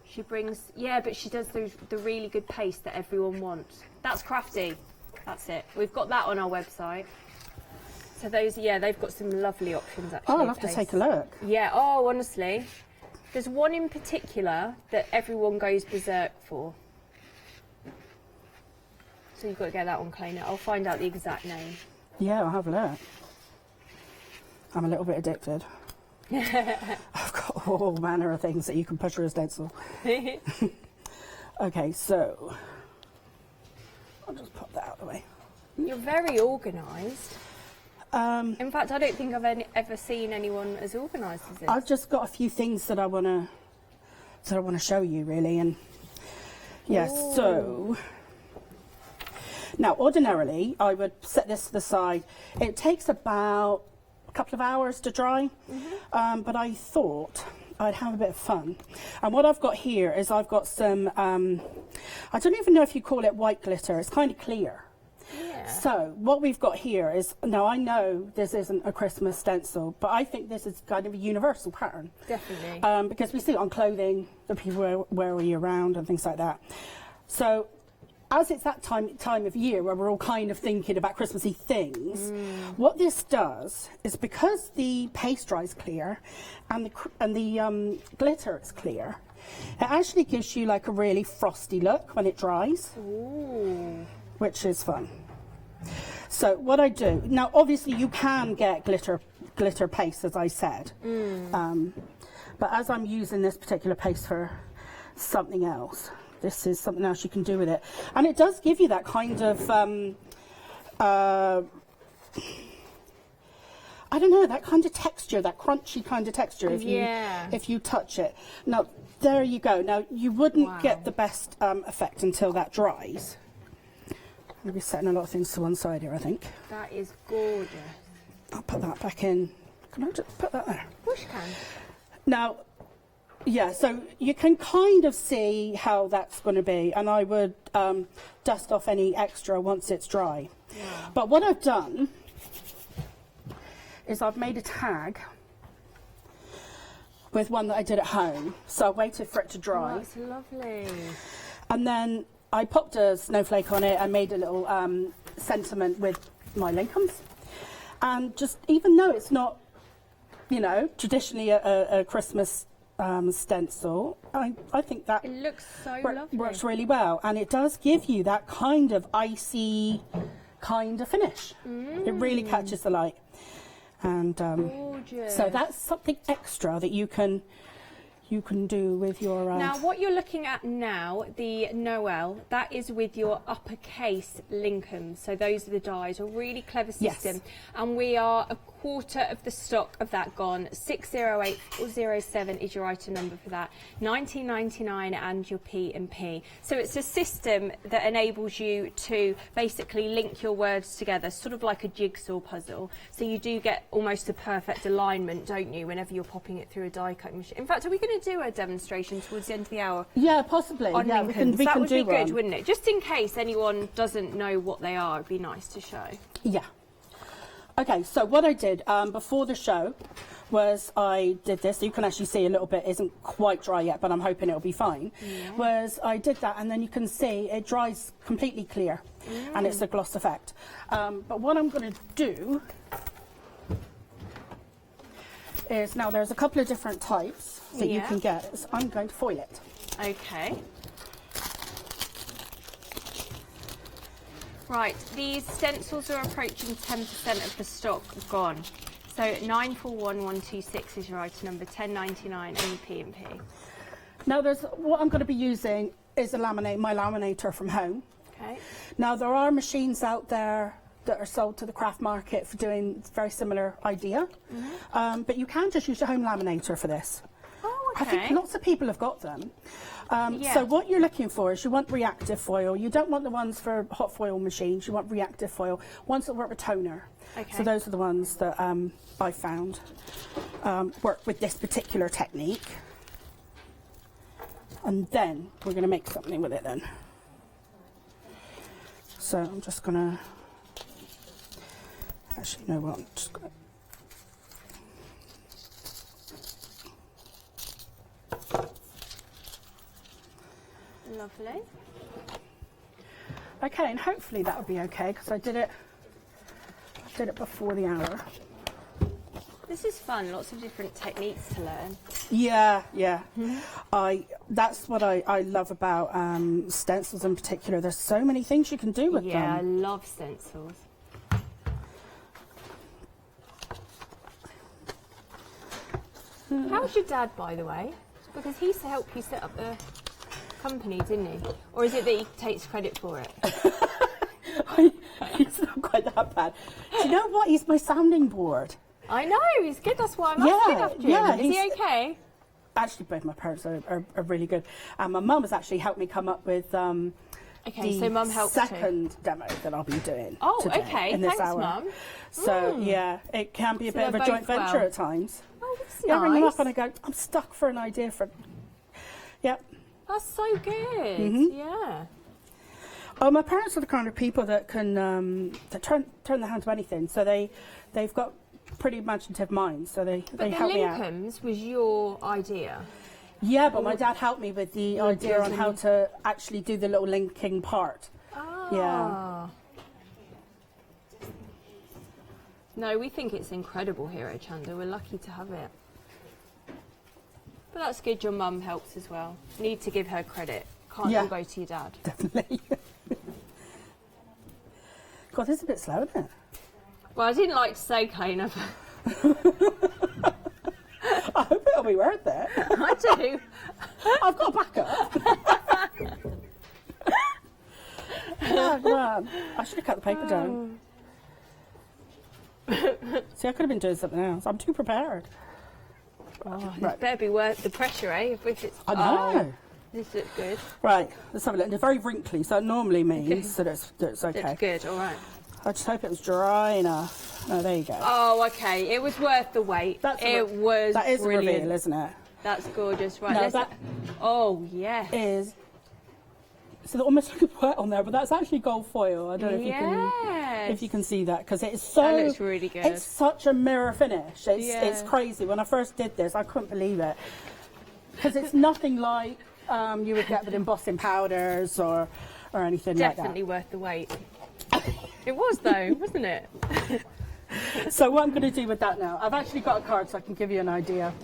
She brings, but she does the really good paste that everyone wants. That's Crafty. That's it. We've got that on our website. So those, they've got some lovely options actually. Oh, I'll have to take a look. Yeah, oh, honestly. There's one in particular that everyone goes berserk for. So you've got to get that one, Cleaner. I'll find out the exact name. Yeah, I'll have a look. I'm a little bit addicted. I've got all manner of things that you can push through a stencil. Okay, so I'll just pop that out of the way. You're very organised. In fact, I don't think I've ever seen anyone as organised as this. I've just got a few things that I want to show you, really, and yes. Yeah, so now, ordinarily, I would set this to the side. It takes about a couple of hours to dry, but I thought I'd have a bit of fun. And what I've got here is I've got some, I don't even know if you call it white glitter. It's kind of clear. Yeah. So what we've got here is, now I know this isn't a Christmas stencil, but I think this is kind of a universal pattern. Definitely. Because we see it on clothing that people wear all year round and things like that. So as it's that time of year where we're all kind of thinking about Christmassy things, what this does is, because the paste dries clear and the glitter is clear, it actually gives you like a really frosty look when it dries. Ooh. Which is fun. So what I do now, obviously you can get glitter paste, as I said, but as I'm using this particular paste for something else, this is something else you can do with it, and it does give you that kind of I don't know, that kind of texture, that crunchy kind of texture if you touch it. Now there you go. Now you wouldn't get the best effect until that dries. going to be setting a lot of things to one side here, I think. That is gorgeous. I'll put that back in. Can I just put that there? Of course you can. Now, yeah, so you can kind of see how that's going to be, and I would dust off any extra once it's dry. Yeah. But what I've done is I've made a tag with one that I did at home, so I waited for it to dry. Oh, that's lovely. And then I popped a snowflake on it and made a little sentiment with my linkums. And just, even though it's not, you know, traditionally a Christmas stencil, I think that it looks so lovely. Works really well, and it does give you that kind of icy kind of finish. It really catches the light. And so that's something extra that you can do with your... Now, what you're looking at now, the Noel, that is with your uppercase Lincoln. So those are the dies, a really clever system. Yes. And we are a quarter of the stock of that gone. 608407 is your item number for that. 19.99 and your P&P. So it's a system that enables you to basically link your words together, sort of like a jigsaw puzzle. So you do get almost a perfect alignment, don't you, whenever you're popping it through a die cutting machine. In fact, are we going to do a demonstration towards the end of the hour? Yeah, possibly. On yeah, Lincolns? we That can would do be good, one. wouldn't it? Just in case anyone doesn't know what they are, it'd be nice to show. Yeah. Okay, so what I did before the show was I did this. You can actually see a little bit isn't quite dry yet, but I'm hoping it'll be fine. Yeah. Was I did that, and then you can see it dries completely clear, and it's a gloss effect. But what I'm going to do is, now there's a couple of different types that you can get. So I'm going to foil it. Okay. Right, these stencils are approaching 10% of the stock gone. So 941126 is your item number, 10.99 and your P&P. Now what I'm going to be using is my laminator from home. Okay. Now there are machines out there that are sold to the craft market for doing very similar idea, but you can just use your home laminator for this. Oh, okay. I think lots of people have got them. So what you're looking for is you want reactive foil. You don't want the ones for hot foil machines. You want reactive foil, ones that work with toner. Okay. So those are the ones that I found work with this particular technique. And then we're going to make something with it then. So I'm just going to... Actually, you know what? I'm just going to... Lovely. Okay, and hopefully that'll be okay because I did it before the hour. This is fun, lots of different techniques to learn. Yeah, yeah. That's what I love about stencils in particular. There's so many things you can do with them. Yeah, I love stencils. How's your dad, by the way? Because he used to help you set up the company, didn't he? Or is it that he takes credit for it? It's not quite that bad. Do you know what? He's my sounding board. I know, he's good. That's why I'm asking after him. Yeah, is he okay? Actually, both my parents are really good. My mum has actually helped me come up with okay, so mum helped second demo that I'll be doing today, okay. in this Thanks, hour. Mum. So, yeah, it can be a bit of a joint venture at times. Oh, that's I ring them nice. up and I go, I'm stuck for an idea for... Yep. That's so good. Yeah. Oh, my parents are the kind of people that can turn their hand to anything. So they've got pretty imaginative minds. So they help me out. But the Lincolns was your idea. Yeah, but my dad helped me with the idea on how to actually do the little linking part. Yeah. No, we think it's incredible here at Hochanda. We're lucky to have it. But that's good your mum helps as well. Need to give her credit. Can't all go to your dad. Definitely. God, this is a bit slow, isn't it? Well, I didn't like to say Kane. I hope it'll be worth it. I do. I've got a backup. Oh, man. I should have cut the paper down. See, I could have been doing something else. I'm too prepared. Oh, it better be worth the pressure, eh? If it's, I know. This looks good. Right, let's have a look. They're very wrinkly, so it normally means that it's okay. Looks good, all right. I just hope it was dry enough. Oh, there you go. Oh, okay. It was worth the wait. That is a brilliant. reveal, isn't it? That's gorgeous. Right, No, that oh, yeah. is... So they're almost like a wet on there, but that's actually gold foil. I don't know if you can see that, because it's so... That looks really good. It's such a mirror finish. It's crazy. When I first did this, I couldn't believe it. Because it's nothing like you would get with embossing powders or anything like that. Definitely worth the wait. It was though, wasn't it? So what I'm going to do with that now, I've actually got a card so I can give you an idea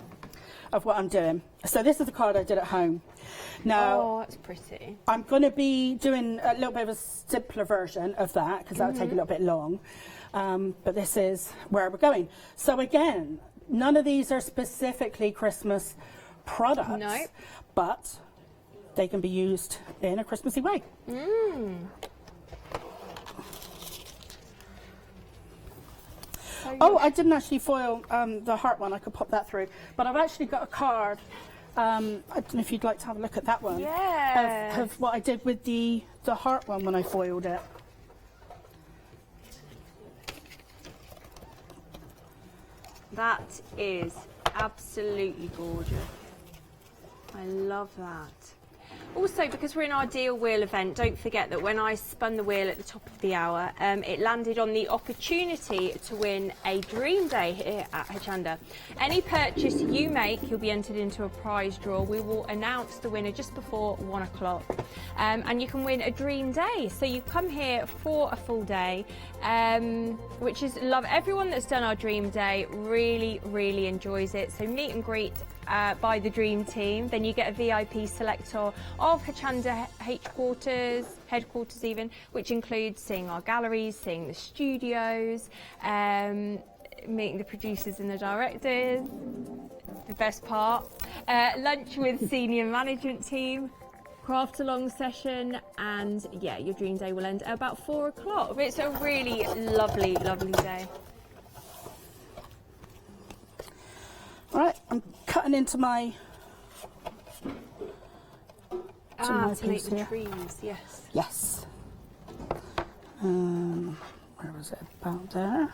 of what I'm doing. So this is the card I did at home. Now, oh, that's pretty. I'm going to be doing a little bit of a simpler version of that because that'll take a little bit long. But this is where we're going. So again, none of these are specifically Christmas products, but they can be used in a Christmassy way. Oh, I didn't actually foil the heart one. I could pop that through. But I've actually got a card. I don't know if you'd like to have a look at that one. Yeah. Of what I did with the heart one when I foiled it. That is absolutely gorgeous. I love that. Also, because we're in our deal wheel event, don't forget that when I spun the wheel at the top of the hour, it landed on the opportunity to win a dream day here at Hochanda. Any purchase you make, you'll be entered into a prize draw. We will announce the winner just before 1 o'clock. And you can win a dream day. So you come here for a full day, which is love. Everyone that's done our dream day really, really enjoys it. So meet and greet by the dream team. Then you get a VIP selector of Hochanda headquarters even, which includes seeing our galleries, seeing the studios, meeting the producers and the directors, the best part, lunch with senior management team, craft along session, and yeah, your dream day will end at about 4 o'clock. It's a really lovely, lovely day. Right, I'm cutting into my to make piece the here. trees, yes. Yes. Where was it? About there.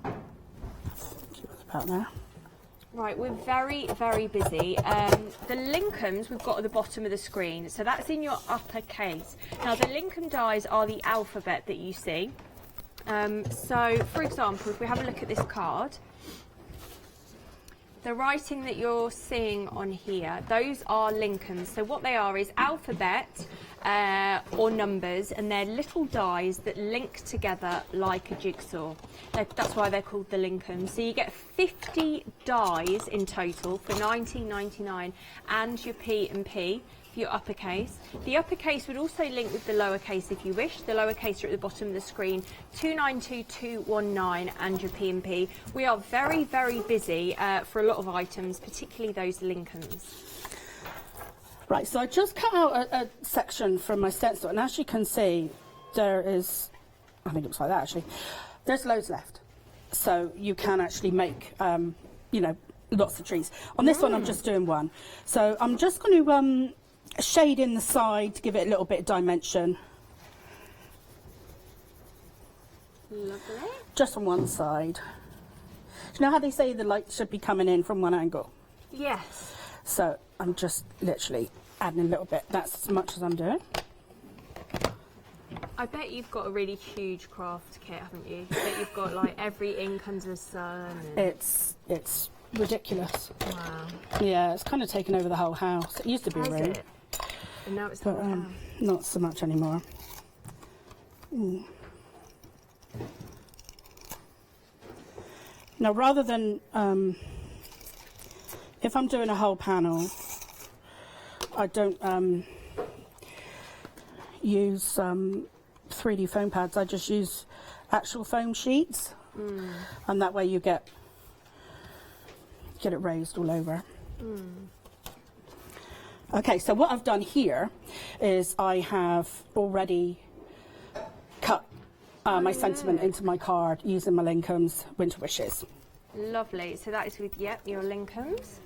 It was about there. Right, we're very, very busy. The Lincolns we've got at the bottom of the screen, so that's in your upper case. Now, the Lincoln dies are the alphabet that you see. So, for example, if we have a look at this card, the writing that you're seeing on here, those are Lincolns. So what they are is alphabet or numbers, and they're little dies that link together like a jigsaw. That's why they're called the Lincolns. So you get 50 dies in total for $19.99, and your P and P. Your uppercase. The uppercase would also link with the lowercase if you wish. The lowercase are at the bottom of the screen, 292219, and your P&P. We are very, very busy for a lot of items, particularly those Lincolns. Right, so I just cut out a section from my stencil, and as you can see, there is, I think it looks like that actually, there's loads left. So you can actually make, you know, lots of trees. On this one, I'm just doing one. So I'm just going to shade in the side to give it a little bit of dimension. Lovely. Just on one side. Do you know how they say the light should be coming in from one angle? Yes. So I'm just literally adding a little bit. That's as much as I'm doing. I bet you've got a really huge craft kit, haven't you? I bet you've got like every ink under the sun. And... It's ridiculous. Wow. Yeah, it's kind of taken over the whole house. It used to be a room. It? And now it's the whole house. Not so much anymore. Now, rather than if I'm doing a whole panel, I don't use 3D foam pads. I just use actual foam sheets, and that way you get it raised all over. Okay, so what I've done here is I have already cut my sentiment into my card using my Lincoln's Winter Wishes. Lovely. So that is with, yep, your Lincolns.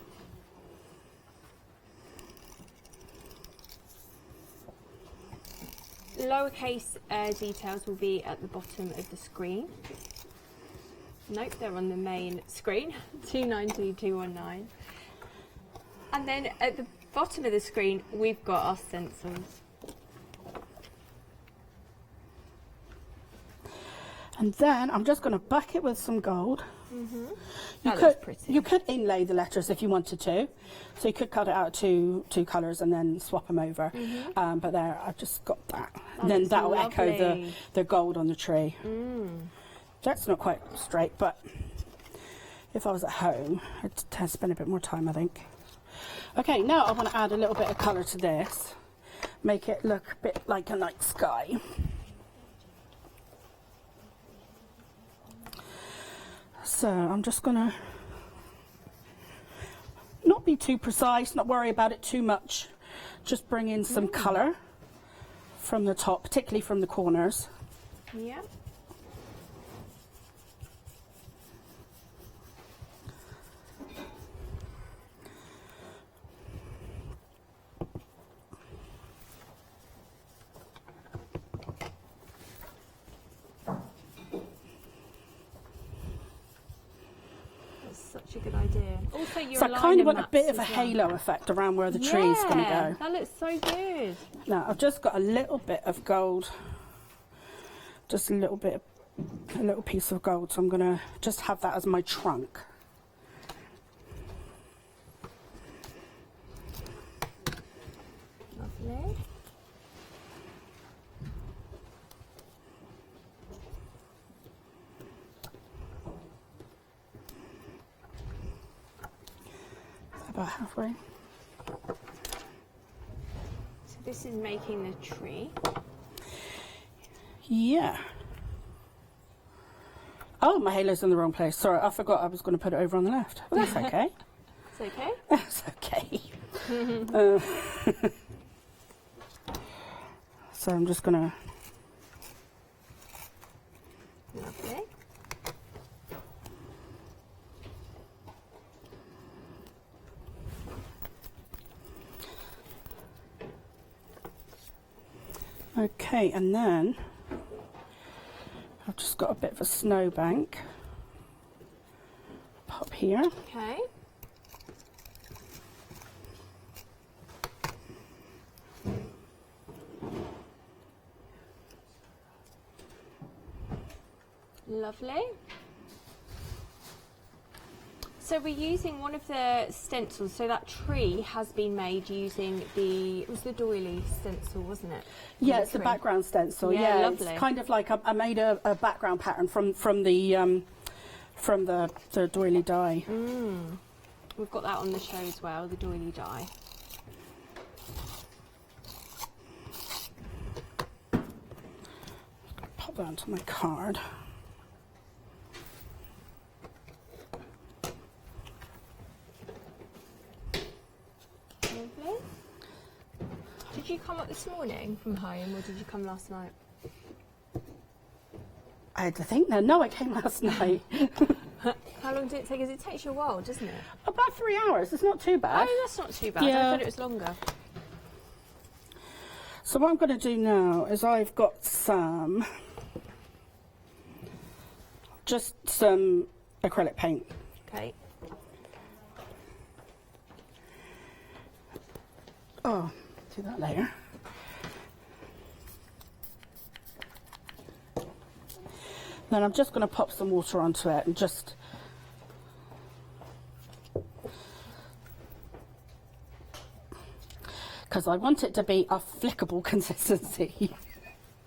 Lowercase details will be at the bottom of the screen. Nope, they're on the main screen, 292219. And then at the bottom of the screen, we've got our stencils. And then I'm just going to back it with some gold. Mm-hmm. You could inlay the letters if you wanted to. So you could cut it out two colours and then swap them over. Mm-hmm. But there, I've just got that. That And then looks that'll echo lovely. the gold on the tree. Mm. That's not quite straight, but if I was at home, I'd spend a bit more time, I think. Okay, now I want to add a little bit of colour to this. Make it look a bit like a night sky. So I'm just going to not be too precise, not worry about it too much. Just bring in some colour from the top, particularly from the corners. Yeah. Such a good idea. Also, So I kind of want a bit of a halo effect around where the tree's going to go. That looks so good. Now I've just got a little bit of gold, just a little piece of gold. So I'm going to just have that as my trunk. Lovely. About halfway. So this is making the tree. Yeah. Oh, my halo's in the wrong place. Sorry, I forgot I was going to put it over on the left. Well, that's okay. It's okay. That's okay. So I'm just going to... Lovely. Okay, and then I've just got a bit of a snowbank. Pop here. Okay. Lovely. So we're using one of the stencils. So that tree has been made using it was the doily stencil, wasn't it? Yeah, it's the background stencil. Yeah, lovely. It's kind of like I made a background pattern from the doily die. Mm. We've got that on the show as well, the doily die. Pop that onto my card. Lovely. Did you come up this morning from home, or did you come last night? I had to think then. No, I came last night. How long did it take? Because it takes you a while, doesn't it? About 3 hours. It's not too bad. Oh, that's not too bad. Yeah. I thought it was longer. So what I'm going to do now is I've got just some acrylic paint. Okay. Oh, do that later. Then I'm just going to pop some water onto it and just because I want it to be a flickable consistency.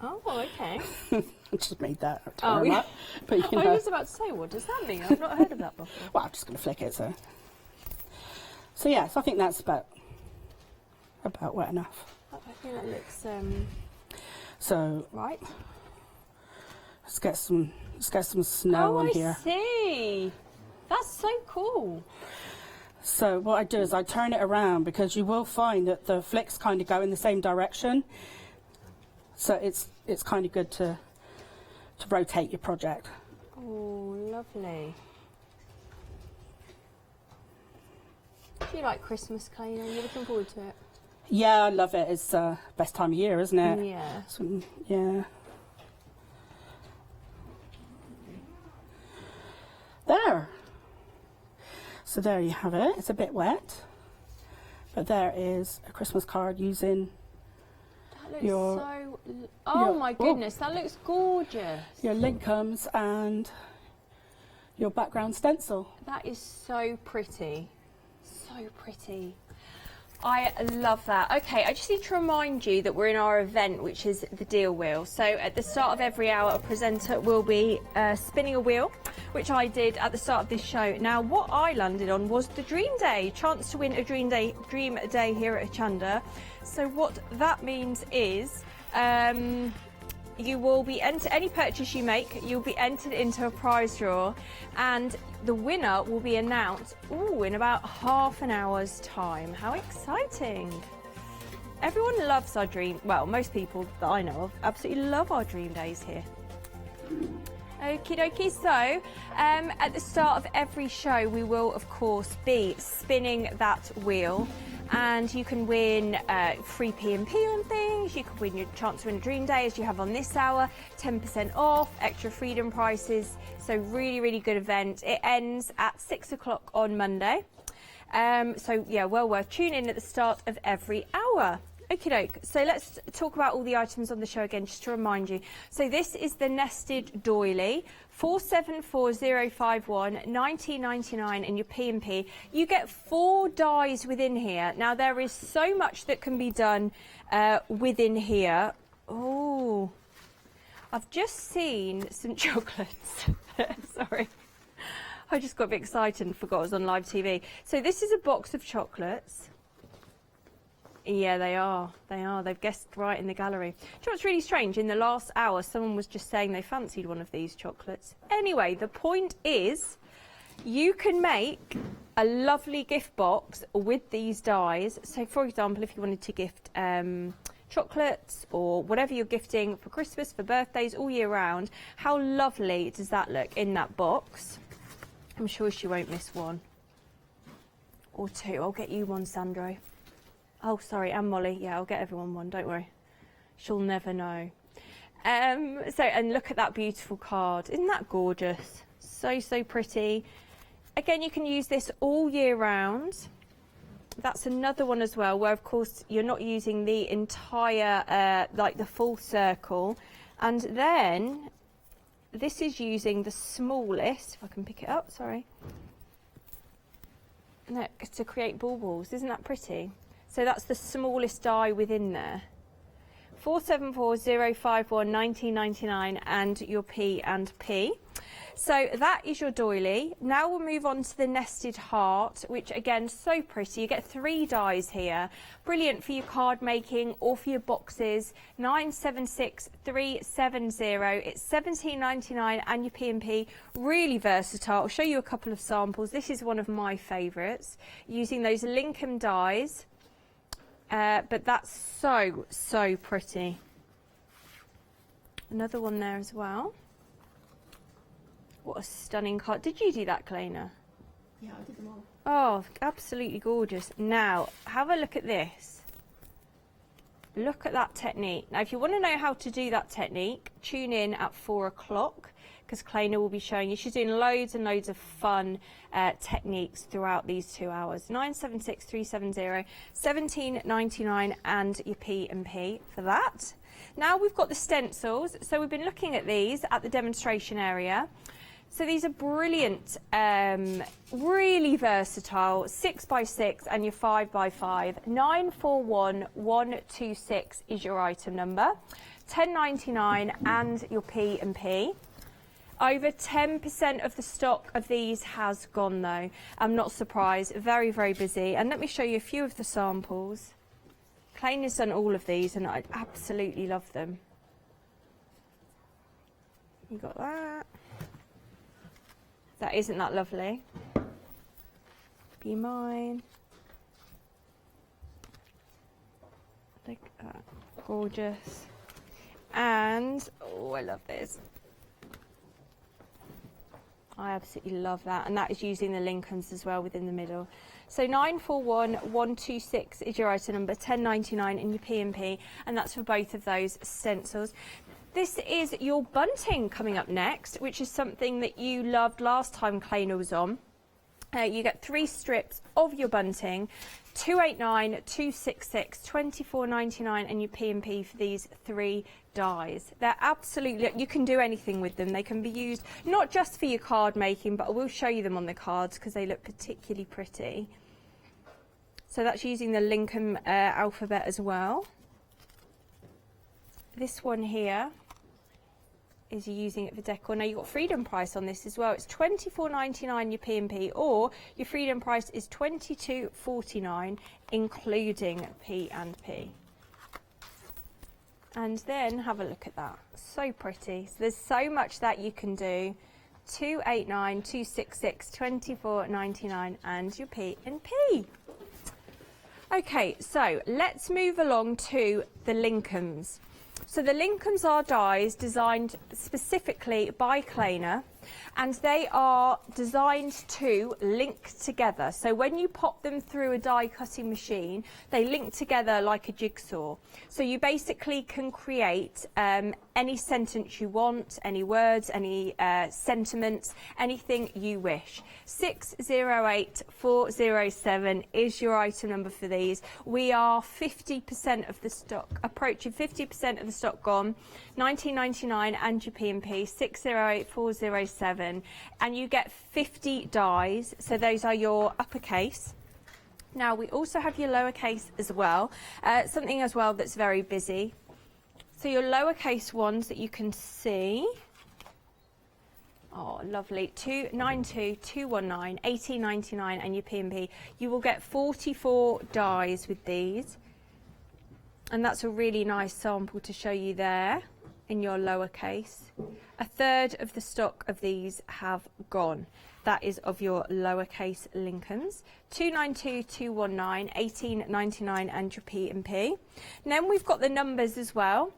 Oh, okay. I just made that. Oh, yeah. But you I know. was about to say, what does that mean? I've not heard of that before. Well, I'm just going to flick it. So yes, I think that's about wet enough. I think that looks So right. Let's get some snow on here. Oh, I see. That's so cool. So what I do is I turn it around because you will find that the flicks kind of go in the same direction. So it's kind of good to rotate your project. Oh, lovely. You like Christmas, Clay? Are you looking forward to it? Yeah, I love it. It's best time of year, isn't it? Yeah. Yeah. There. So there you have it. It's a bit wet, but there is a Christmas card using That looks oh my goodness, that looks gorgeous. Your linkums and your background stencil. That is so pretty. So pretty. I love that. Okay, I just need to remind you that we're in our event, which is the deal wheel. So at the start of every hour, a presenter will be spinning a wheel, which I did at the start of this show. Now, what I landed on was the Dream Day, chance to win a Dream Day here at Hochanda. So what that means is you will be any purchase you make, you'll be entered into a prize draw, and the winner will be announced in about half an hour's time. How exciting! Everyone loves our most people that I know of absolutely love our Dream Days here. Okie dokie, so at the start of every show we will of course be spinning that wheel, and you can win free P&P on things, you can win your chance to win a Dream Day as you have on this hour, 10% off, extra freedom prices, so really, really good event. It ends at 6 o'clock on Monday, so yeah, well worth tuning in at the start of every hour. Okie doke, so let's talk about all the items on the show again, just to remind you. So this is the nested doily, 474051, 19.99 in your P&P. You get 4 dies within here. Now there is so much that can be done within here. Oh, I've just seen some chocolates. Sorry, I just got a bit excited and forgot I was on live TV. So this is a box of chocolates. Yeah, they are. They are. They've guessed right in the gallery. Do you know what's really strange? In the last hour, someone was just saying they fancied one of these chocolates. Anyway, the point is, you can make a lovely gift box with these dies. So, for example, if you wanted to gift chocolates or whatever you're gifting for Christmas, for birthdays, all year round, how lovely does that look in that box? I'm sure she won't miss one or two. I'll get you one, Sandro. Oh, sorry, and Molly. Yeah, I'll get everyone one, don't worry. She'll never know. And look at that beautiful card. Isn't that gorgeous? So, so pretty. Again, you can use this all year round. That's another one as well, where, of course, you're not using the entire, like the full circle. And then, this is using the smallest, if I can pick it up, sorry. Look, to create baubles. Isn't that pretty? So that's the smallest die within there. 474051, 19.99 and your P&P. So that is your doily. Now we'll move on to the nested heart, which again, so pretty. You get 3 dies here. Brilliant for your card making or for your boxes. 976370. It's 17.99 and your P&P. Really versatile. I'll show you a couple of samples. This is one of my favourites, using those Lincoln dies. But that's so, so pretty. Another one there as well. What a stunning card. Did you do that, Kalena? Yeah, I did them all. Oh, absolutely gorgeous. Now, have a look at this. Look at that technique. Now, if you want to know how to do that technique, tune in at 4 o'clock, because Kalena will be showing you. She's doing loads and loads of fun techniques throughout these 2 hours. 976370, 17.99 and your P&P for that. Now we've got the stencils. So we've been looking at these at the demonstration area. So these are brilliant, really versatile, 6x6 and your 5x5. 941126 is your item number. 10.99 and your P&P. Over 10% of the stock of these has gone though. I'm not surprised, very, very busy. And let me show you a few of the samples. Kleina's done all of these and I absolutely love them. You got that. Isn't that lovely? Be mine. Look at that, gorgeous. And, oh, I love this. I absolutely love that, and that is using the Lincolns as well within the middle. So 941126 is your item number, 10.99 in your P&P, and that's for both of those stencils. This is your bunting coming up next, which is something that you loved last time Kleiner was on. You get 3 strips of your bunting, 289, 266, 24.99, and your P&P for these 3 dies. They're absolutely, you can do anything with them. They can be used not just for your card making, but I will show you them on the cards because they look particularly pretty. So that's using the Lincoln alphabet as well. This one here is using it for decor. Now you've got freedom price on this as well. It's £24.99 your P&P, or your freedom price is £22.49 including P&P. And then have a look at that. So pretty. So there's so much that you can do. 289, 266, 24.99 and your P&P. Okay, so let's move along to the Lincolns. So the Lincolns are dies designed specifically by Kleiner, and they are designed to link together. So when you pop them through a die cutting machine, they link together like a jigsaw. So you basically can create any sentence you want, any words, any sentiments, anything you wish. 608407 is your item number for these. We are 50% of the stock, approaching 50% of the stock gone. 19.99 and your P&P, 608407, and you get 50 dies. So those are your uppercase. Now we also have your lowercase as well, something as well that's very busy. So your lowercase ones that you can see, oh lovely, 292, 219, 18.99 and your P&P. You will get 44 dies with these, and that's a really nice sample to show you there in your lowercase. A third of the stock of these have gone. That is of your lowercase Lincolns. 292, 219, 18.99 and your P&P. And then we've got the numbers as well.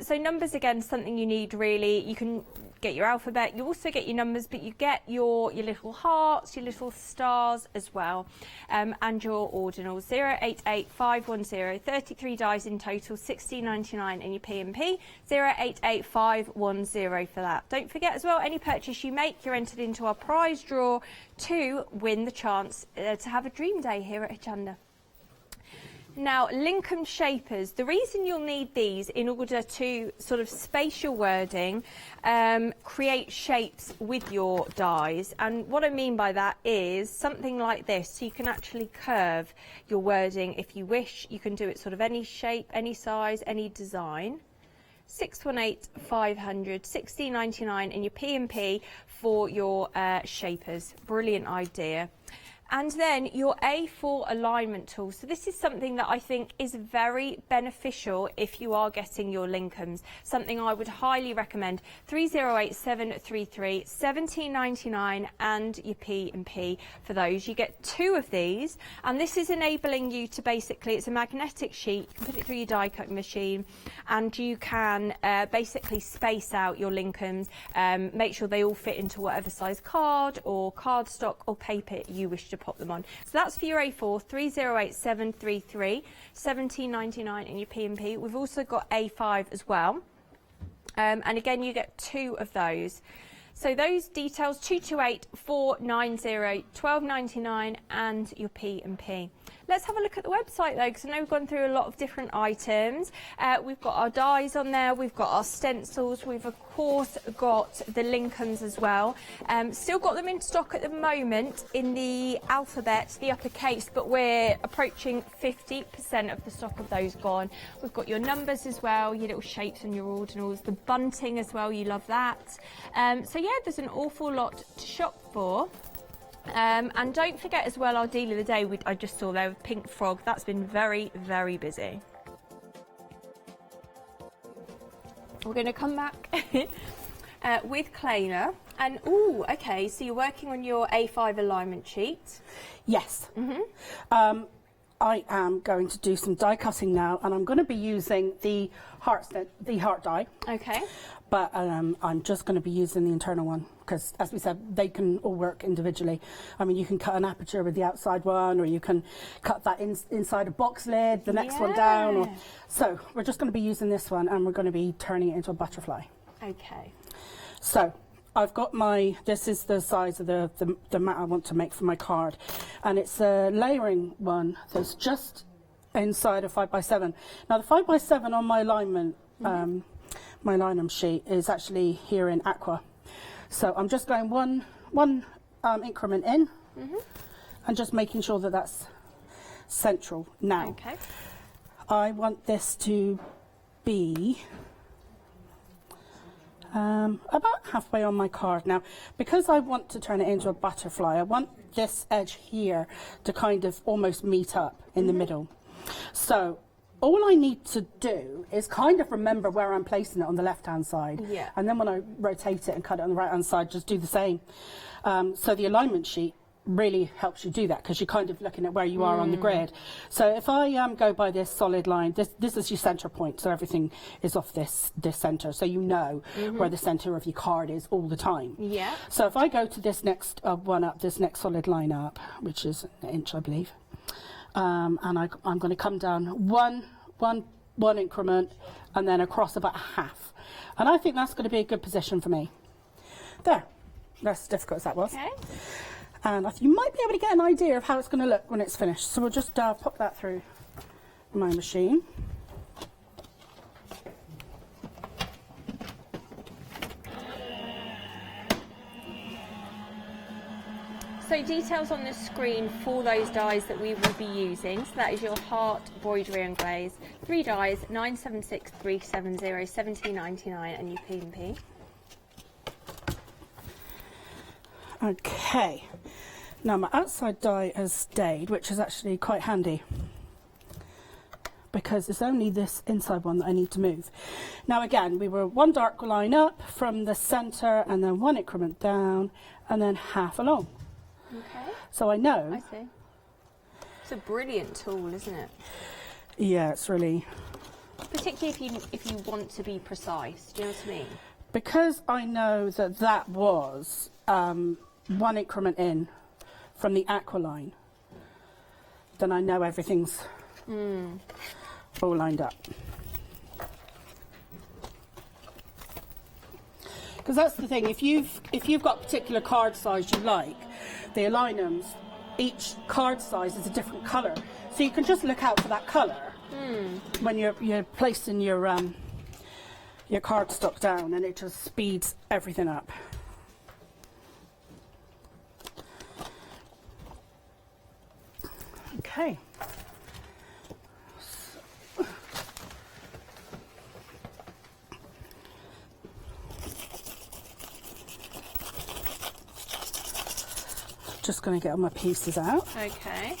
So numbers, again, something you need really. You can get your alphabet, you also get your numbers, but you get your little hearts, your little stars as well, and your ordinals. 088510, 33 dies in total, 16.99 in your P&P, 088510 for that. Don't forget as well, any purchase you make, you're entered into our prize draw to win the chance to have a dream day here at Hochanda. Now, Lincoln shapers, the reason you'll need these in order to sort of space your wording, create shapes with your dies, and what I mean by that is something like this, so you can actually curve your wording if you wish. You can do it sort of any shape, any size, any design. 618-500, 16.99 in your P&P for your shapers. Brilliant idea. And then your A4 alignment tool. So this is something that I think is very beneficial if you are getting your Lincolns. Something I would highly recommend. 308733, 17.99 and your P&P for those. You get 2 of these, and this is enabling you to basically, it's a magnetic sheet, you can put it through your die cutting machine, and you can basically space out your Lincolns, make sure they all fit into whatever size card or cardstock or paper you wish to pop them on. So that's for your A4, 308733, 17.99 in your P&P. We've also got A5 as well, and again you get 2 of those. So those details, 228490, 12.99 and your P&P. Let's have a look at the website though, because I know we've gone through a lot of different items. We've got our dies on there, we've got our stencils, we've of course got the Lincolns as well. Still got them in stock at the moment in the alphabet, the uppercase, but we're approaching 50% of the stock of those gone. We've got your numbers as well, your little shapes and your ordinals, the bunting as well, you love that. So yeah, there's an awful lot to shop for. And don't forget as well our deal of the day, I just saw there with Pink Frog. That's been very, very busy. We're going to come back with Kleiner. And, ooh, okay, so you're working on your A5 alignment sheet. Yes. I am going to do some die cutting now, and I'm going to be using the heart die. Okay. But I'm just going to be using the internal one because, as we said, they can all work individually. I mean, you can cut an aperture with the outside one, or you can cut that inside a box lid, the next one down. So we're just going to be using this one, and we're going to be turning it into a butterfly. Okay. So I've got this is the size of the mat I want to make for my card, and it's a layering one that's just inside a 5x7. Now the 5x7 on my alignment, my linoleum sheet is actually here in aqua. So I'm just going one increment in, and just making sure that that's central. Now, I want this to be about halfway on my card. Now, because I want to turn it into a butterfly, I want this edge here to kind of almost meet up in the middle. So all I need to do is kind of remember where I'm placing it on the left-hand side. Yeah. And then when I rotate it and cut it on the right-hand side, just do the same. So the alignment sheet really helps you do that because you're kind of looking at where you are on the grid. So if I go by this solid line, this is your center point, so everything is off this center, so you know where the center of your card is all the time. Yeah. So if I go to this next one up, this next solid line up, which is an inch, I believe, and I'm going to come down one increment and then across about half, and I think that's going to be a good position for me. There, that's as difficult as that was. Okay. And you might be able to get an idea of how it's going to look when it's finished. So we'll just pop that through my machine. So details on the screen for those dies that we will be using. So that is your heart, embroidery and glaze. 3 dies, 976370 1799 and your P&P. Okay, now my outside die has stayed, which is actually quite handy because it's only this inside one that I need to move. Now again, we were one dark line up from the centre and then one increment down and then half along. Okay. So I know. I see. It's a brilliant tool, isn't it? Yeah, it's really. Particularly if you want to be precise, do you know what I mean? Because I know that was one increment in from the aqua line, then I know everything's all lined up. Because that's the thing, if you've got a particular card size you like, the alignums, each card size is a different colour, so you can just look out for that colour when you're placing your cardstock down, and it just speeds everything up. Okay. Just going to get all my pieces out. Okay.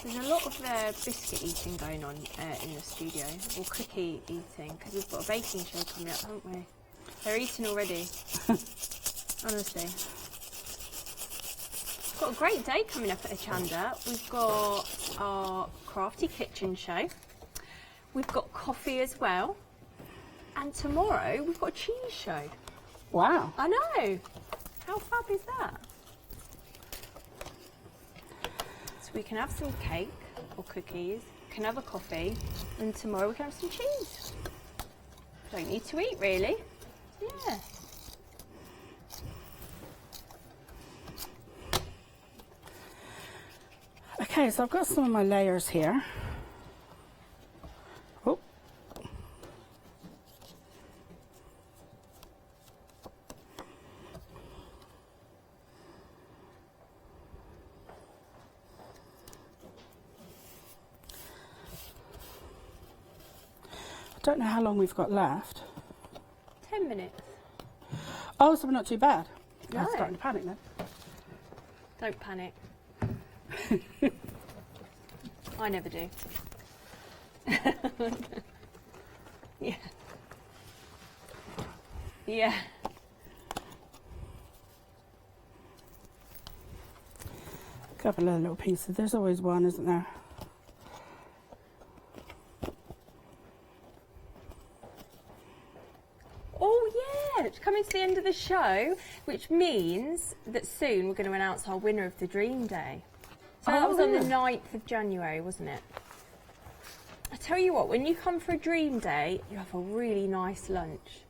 There's a lot of biscuit eating going on in the studio, or cookie eating, because we've got a baking show coming up, haven't we? They're eating already. Honestly. We've got a great day coming up at Hochanda. We've got our crafty kitchen show. We've got coffee as well. And tomorrow we've got a cheese show. Wow. I know. How fab is that? So we can have some cake or cookies, can have a coffee, and tomorrow we can have some cheese. Don't need to eat really. Yeah. Okay, so I've got some of my layers here. Oh. I don't know how long we've got left. 10 minutes. Oh, so we're not too bad. No. I'm starting to panic then. Don't panic. I never do. Yeah. Yeah. couple of little pieces. There's always one, isn't there? Oh yeah, it's coming to the end of the show, which means that soon we're going to announce our winner of the Dream Day. So that was on the 9th of January, wasn't it? I tell you what, when you come for a Dream Day, you have a really nice lunch.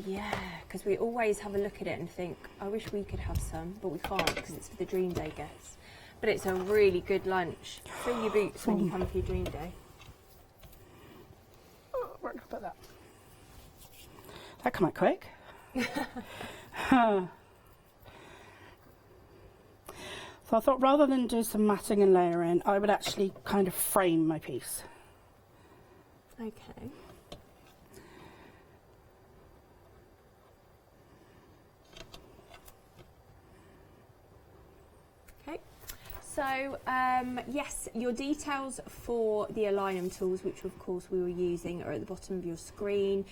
Yeah, because we always have a look at it and think, I wish we could have some, but we can't because it's for the Dream Day guests. But it's a really good lunch. Fill your boots when you come for your Dream Day. Oh, where can I put that? That come out quick. So I thought rather than do some matting and layering, I would actually kind of frame my piece. Okay. Okay. So, yes, your details for the Alignum tools, which of course we were using, are at the bottom of your screen.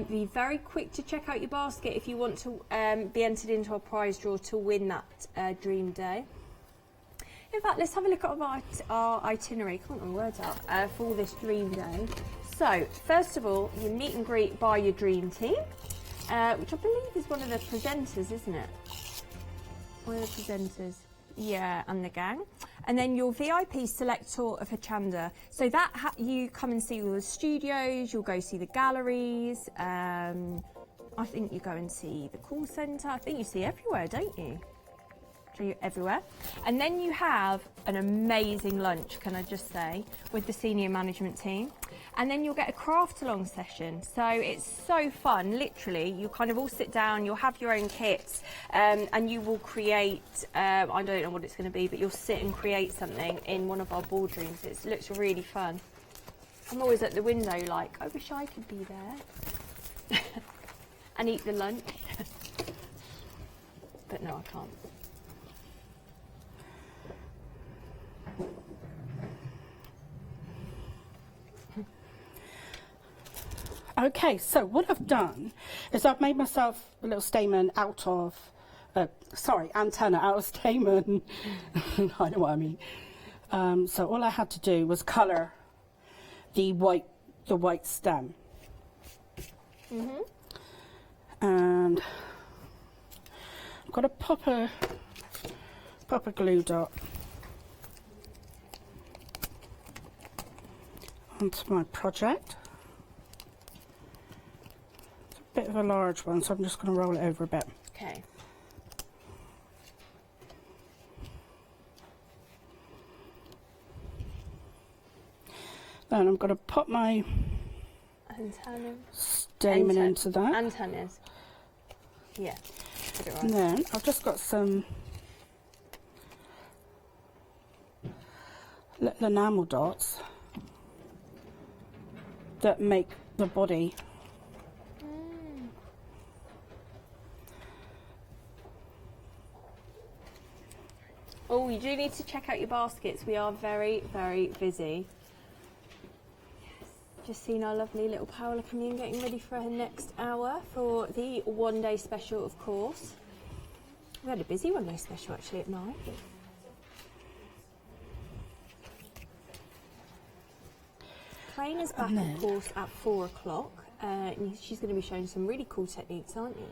Be very quick to check out your basket if you want to be entered into our prize draw to win that Dream Day. In fact, let's have a look at our itinerary, can't get my words out, for this Dream Day. So, first of all, you meet and greet by your Dream Team, which I believe is one of the presenters, isn't it? One of the presenters. Yeah, and the gang. And then your VIP select tour of Hochanda. So that you come and see all the studios, you'll go see the galleries, I think you go and see the call centre. I think you see everywhere, don't you? So you're everywhere. And then you have an amazing lunch, can I just say, with the senior management team. And then you'll get a craft along session. So it's so fun, literally. You kind of all sit down, you'll have your own kits, and you will create, I don't know what it's going to be, but you'll sit and create something in one of our boardrooms. It looks really fun. I'm always at the window like, I wish I could be there and eat the lunch. But no, I can't. Okay, so what I've done is I've made myself a little stamen out of, antenna out of stamen. I know what I mean. So all I had to do was colour the white stem. And I've got to pop a glue dot onto my project. Bit of a large one, so I'm just going to roll it over a bit. Okay. Then I'm going to put my stamen into that. Antennas. Yeah. Put it right. And then I've just got some little enamel dots that make the body. Oh, you do need to check out your baskets. We are very, very busy. Yes. Just seen our lovely little Paola come in, getting ready for her next hour for the one-day special, of course. We had a busy one-day special actually at night. Crane is back, of course, at 4 o'clock. She's going to be showing some really cool techniques, aren't you?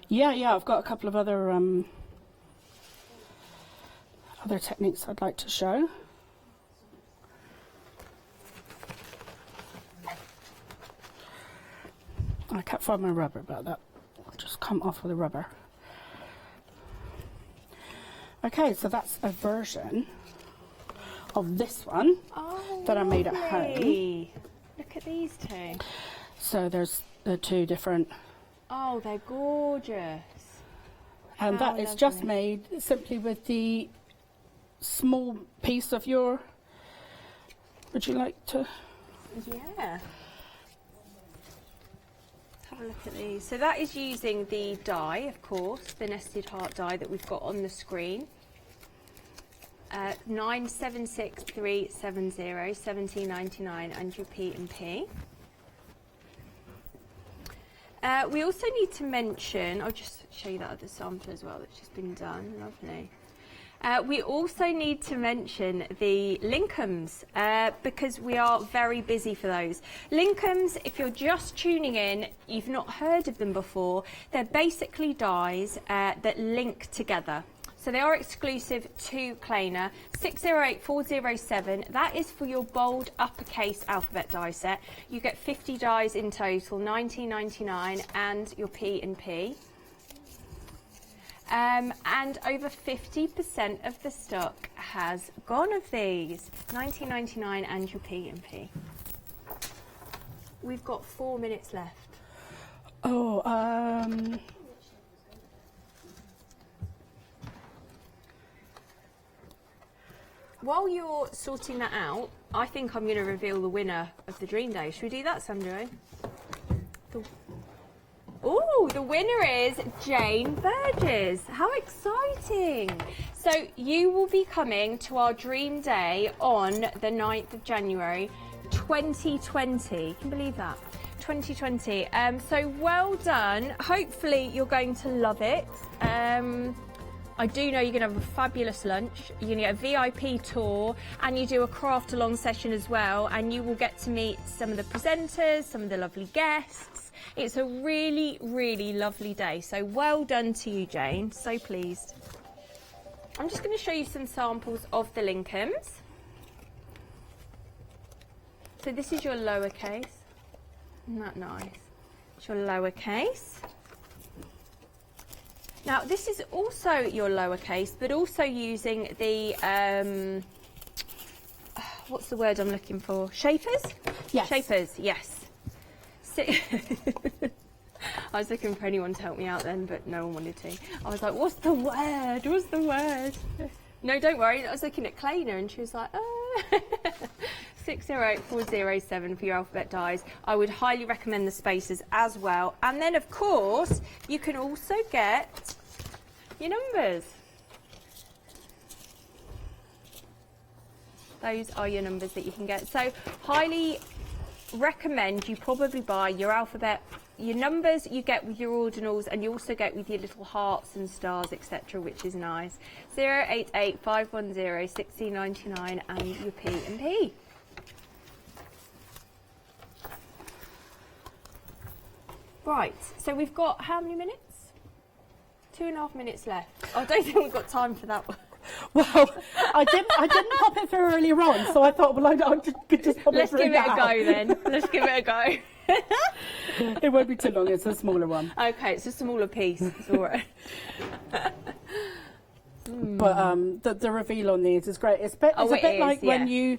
Yeah, I've got a couple of other techniques I'd like to show. I can't find my rubber, but that will just come off with the rubber. Okay, so that's a version of this one that I made at home. Look at these two. So there's the two different. Oh, they're gorgeous. And that is just made simply with the small piece of your. Would you like to? Yeah. Let's have a look at these. So that is using the die, of course, the nested heart die that we've got on the screen. 976370 1799 and your P&P. We also need to mention, I'll just show you that other sample as well that's just been done, lovely. We also need to mention the Lincolns because we are very busy for those. Lincolns, if you're just tuning in, you've not heard of them before, they're basically dies that link together. So they are exclusive to Kleiner. 608407, that is for your bold uppercase alphabet die set. You get 50 dies in total, $19.99, and your P&P. And over 50% of the stock has gone of these. $19.99 and your P&P. We've got 4 minutes left. While you're sorting that out, I think I'm going to reveal the winner of the Dream Day. Should we do that, Sandro? Oh, the winner is Jane Burgess. How exciting! So you will be coming to our Dream Day on the 9th of January 2020. Can you believe that? 2020. So well done. Hopefully you're going to love it. I do know you're going to have a fabulous lunch, you're going to get a VIP tour, and you do a craft along session as well, and you will get to meet some of the presenters, some of the lovely guests. It's a really, really lovely day, so well done to you, Jane. So pleased. I'm just going to show you some samples of the Lincolns. So this is your lowercase. Isn't that nice? It's your lowercase. Now, this is also your lowercase, but also using the, what's the word I'm looking for? Shapers? Yes. Shapers, yes. I was looking for anyone to help me out then, but no one wanted to. I was like, what's the word? What's the word? No, don't worry. I was looking at Kleiner and she was like, oh. 608407 for your alphabet dies. I would highly recommend the spacers as well. And then, of course, you can also get your numbers. Those are your numbers that you can get. So, highly recommend you probably buy your alphabet, your numbers you get with your ordinals, and you also get with your little hearts and stars, etc., which is nice. 088510 6099 and your P&P. Right, so we've got how many minutes? 2.5 minutes left. I don't think we've got time for that one. Well, I didn't pop it through earlier on, so I thought, well, I could just pop it through now. Let's give it a go then. Let's give it a go. It won't be too long, it's a smaller one. Okay, it's a smaller piece. It's all right. But the reveal on these is great. It's a bit like when you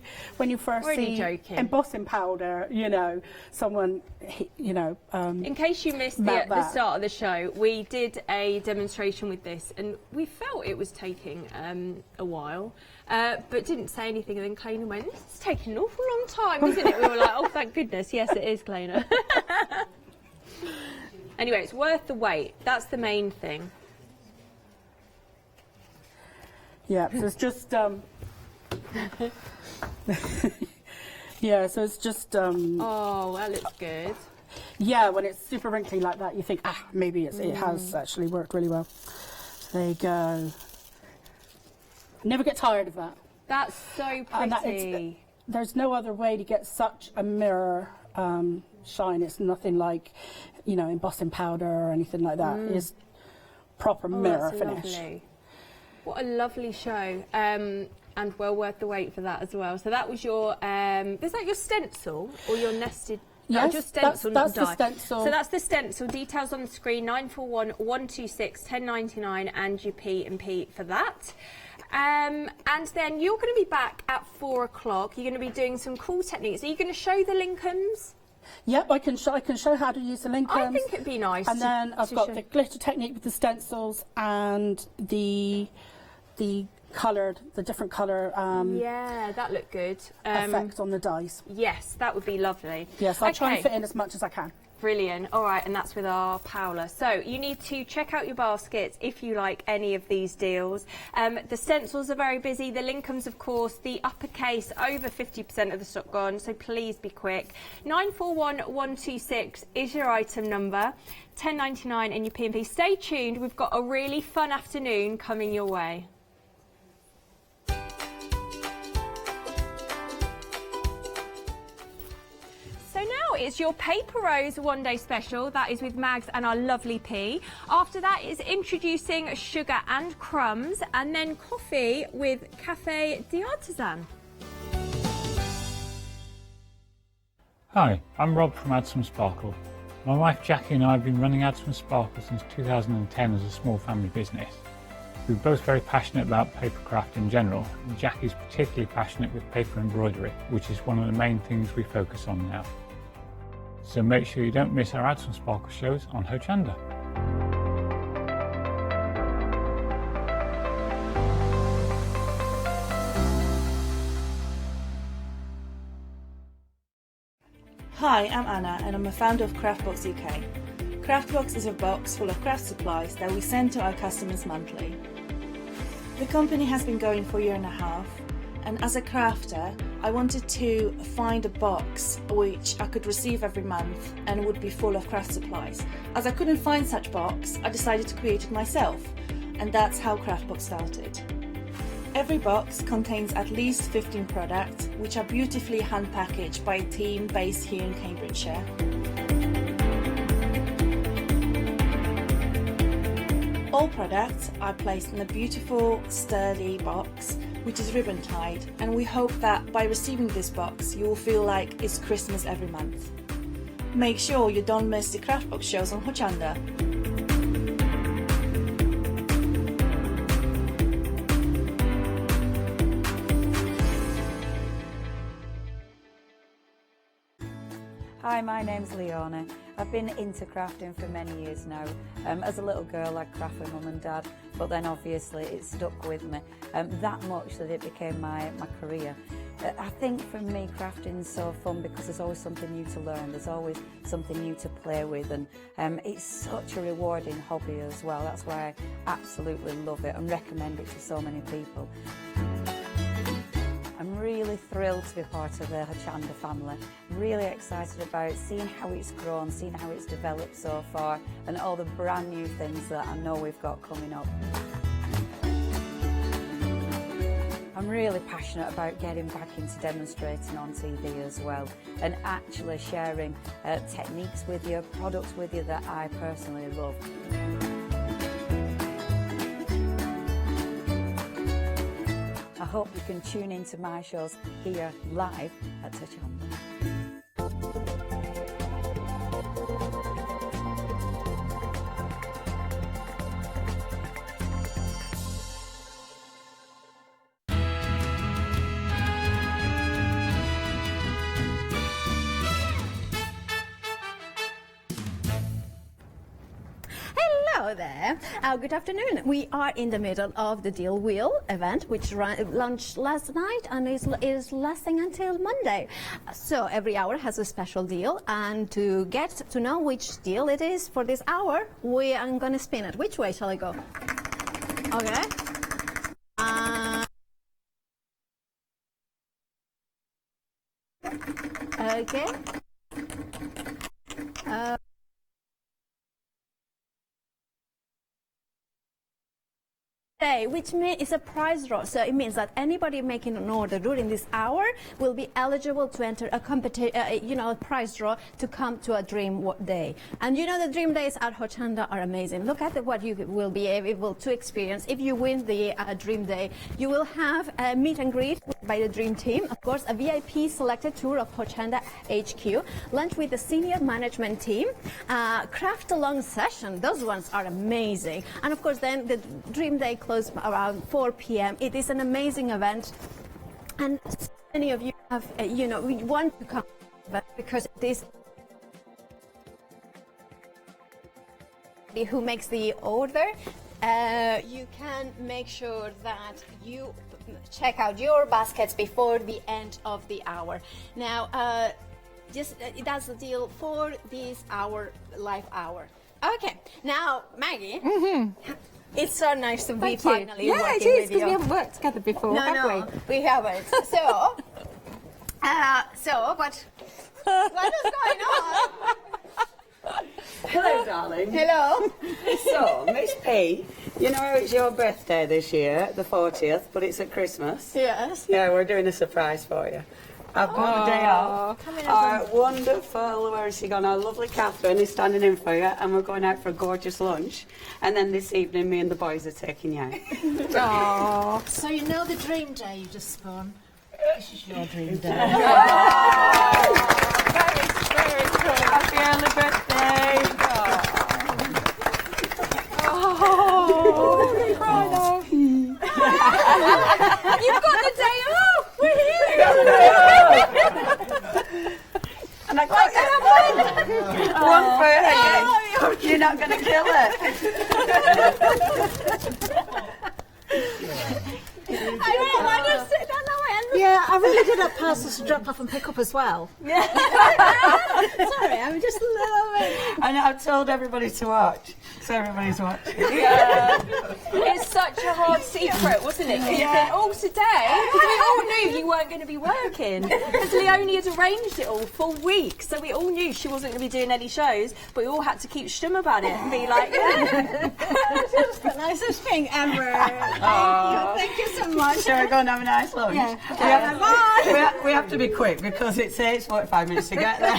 first see embossing powder, you know, someone, you know. In case you missed the start of the show, we did a demonstration with this, and we felt it was taking a while, but didn't say anything. And then Kleiner went, "It's taking an awful long time, isn't it?" We were like, "Oh, thank goodness, yes, it is, Kleiner." Anyway, it's worth the wait. That's the main thing. Yeah, so it's just yeah, so it's just oh, that looks good. Yeah, when it's super wrinkly like that, you think, maybe it has actually worked really well. So there you go. Never get tired of that. That's so pretty. There's no other way to get such a mirror shine. It's nothing like, you know, embossing powder or anything like that. It's proper mirror finish. Lovely. What a lovely show, and well worth the wait for that as well. So that was your, is that your stencil or your nested? Yes, just stencil, that's not the stencil. So that's the stencil. Details on the screen: 941126 1099 and your P&P for that. And then you're going to be back at 4 o'clock. You're going to be doing some cool techniques. Are you going to show the Lincolns? Yep, I can show how to use the Lincolns. I think it'd be nice. And then I've got the glitter technique with the stencils and the different colour yeah, that looked good. Effect on the dies. Yes, that would be lovely. Yes, I'll try and fit in as much as I can. Brilliant. All right, and that's with our Paola. So you need to check out your baskets if you like any of these deals. The stencils are very busy. The Lincolns, of course, the uppercase, over 50% of the stock gone, so please be quick. 941126 is your item number. 10.99 and your P&P. Stay tuned. We've got a really fun afternoon coming your way. it's your Paper Rose One Day Special. That is with Mags and our lovely P. After that is introducing Sugar and Crumbs, and then coffee with Café d'Artisan. Hi, I'm Rob from Add Some Sparkle. My wife Jackie and I have been running Add Some Sparkle since 2010 as a small family business. We're both very passionate about papercraft in general, and Jackie's particularly passionate with paper embroidery, which is one of the main things we focus on now. So make sure you don't miss our Add Some Sparkle shows on Hochanda. Hi, I'm Anna and I'm a founder of Craftbox UK. Craftbox is a box full of craft supplies that we send to our customers monthly. The company has been going for a year and a half, and as a crafter I wanted to find a box which I could receive every month and would be full of craft supplies. As I couldn't find such box, I decided to create it myself, and that's how Craftbox started. Every box contains at least 15 products, which are beautifully hand-packaged by a team based here in Cambridgeshire. All products are placed in a beautiful, sturdy box, which is ribbon-tied, and we hope that by receiving this box, you will feel like it's Christmas every month. Make sure you don't miss the Craftbox shows on Hochanda. Hi, my name's Leona. I've been into crafting for many years now. As a little girl I'd craft with mum and dad, but then obviously it stuck with me that much that it became my career. I think for me crafting's so fun because there's always something new to learn, there's always something new to play with, and it's such a rewarding hobby as well. That's why I absolutely love it and recommend it to so many people. I'm really thrilled to be part of the Hochanda family. Really excited about seeing how it's grown, seeing how it's developed so far, and all the brand new things that I know we've got coming up. I'm really passionate about getting back into demonstrating on TV as well, and actually sharing techniques with you, products with you that I personally love. I hope you can tune into my shows here live at Hochanda. Hello there. Good afternoon. We are in the middle of the Deal Wheel event, which launched last night and is lasting until Monday. So every hour has a special deal, and to get to know which deal it is for this hour, I'm going to spin it. Which way shall I go? Okay. Okay. Which means it's a prize draw, so it means that anybody making an order during this hour will be eligible to enter a a prize draw to come to a dream day. And the dream days at Hochanda are amazing. Look at what you will be able to experience if you win the dream day. You will have a meet and greet by the dream team, of course, a VIP selected tour of Hochanda HQ, lunch with the senior management team, craft along session. Those ones are amazing. And of course, then the dream day closes around 4 p.m. It is an amazing event, and so many of you have, we want to come because it is who makes the order. You can make sure that you check out your baskets before the end of the hour. Now, that's the deal for this live hour. Okay, now Maggie. It's so nice to be finally working with you. Yeah, it is, because we haven't worked together before, have we? We haven't. So, but what is going on? Hello, darling. Hello. So, Miss P, you know it's your birthday this year, the 40th, but it's at Christmas. Yes. Yeah, we're doing a surprise for you. I've got a day off. Our wonderful, where is she gone? Our lovely Catherine is standing in for you, and we're going out for a gorgeous lunch. And then this evening, me and the boys are taking you out. Aww. So you know the dream day you just spun? This is your dream day. Very cool. Happy early birthday. You've got the day off! We're here! And I got one for you. You're not going to kill it. Yeah, I really did have parcels to drop off and pick up as well. Yeah. Sorry, I'm just loving. And I've told everybody to watch, so everybody's watching. Yeah. It's such a hard secret, wasn't it? You think, oh, today, because we all knew you weren't going to be working. Because Leonie had arranged it all for weeks, so we all knew she wasn't going to be doing any shows, but we all had to keep stum about it and be like, yeah. It's the nicest thing ever. Thank you so much. Shall we go and have a nice lunch? Yeah. We have to be quick because it takes 45 minutes to get there.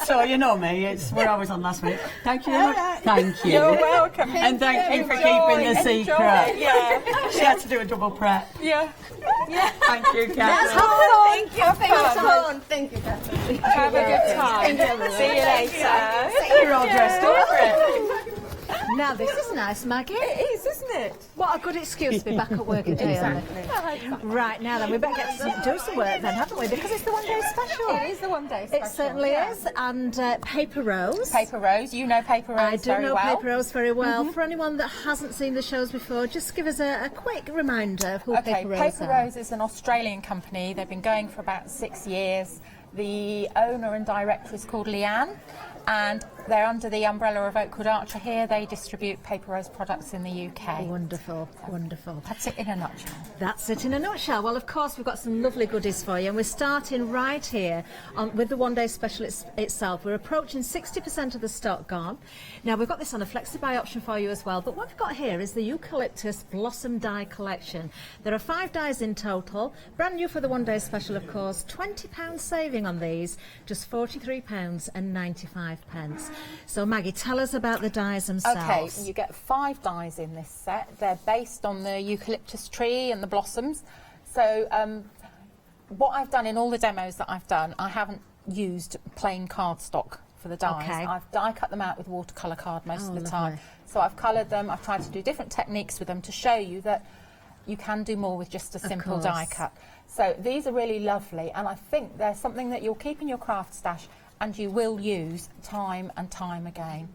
So you know me, we're always on last minute. Thank you very much. Thank you. You're welcome. And thank you for keeping the secret. Yeah. She had to do a double prep. Yeah. Yeah. Thank you, Catherine. That's fun. Thank you. Thank you, Catherine. Have a good time. See you later. You're all dressed up for it. Now this is nice, Maggie. It is, isn't it? What a good excuse to be back at work again. Exactly. Right, now then, we better get to do some work then, haven't we? Because it's the one day special. It is the one day special. It certainly is. And Paper Rose. Paper Rose, you know Paper Rose I do very know well. Paper Rose very well. For anyone that hasn't seen the shows before, just give us a quick reminder of who Paper Rose Paper Rose is an Australian company. They've been going for about 6 years. The owner and director is called Leanne, and they're under the umbrella of Oakwood Archer here. They distribute Paper Rose products in the UK. Wonderful, wonderful. That's it in a nutshell. That's it in a nutshell. Well, of course, we've got some lovely goodies for you, and we're starting right here with the one-day special itself. We're approaching 60% of the stock gone. Now, we've got this on a flexi-buy option for you as well, but what we've got here is the Eucalyptus Blossom Die Collection. There are 5 dies in total, brand new for the one-day special, of course. £20 saving on these, just £43.95. So, Maggie, tell us about the dies themselves. Okay, you get 5 dies in this set. They're based on the eucalyptus tree and the blossoms. So what I've done in all the demos that I've done, I haven't used plain cardstock for the dies. Okay. I've die cut them out with watercolour card most of the time. So I've coloured them. I've tried to do different techniques with them to show you that you can do more with just a simple die cut. So these are really lovely, and I think they're something that you'll keep in your craft stash and you will use time and time again.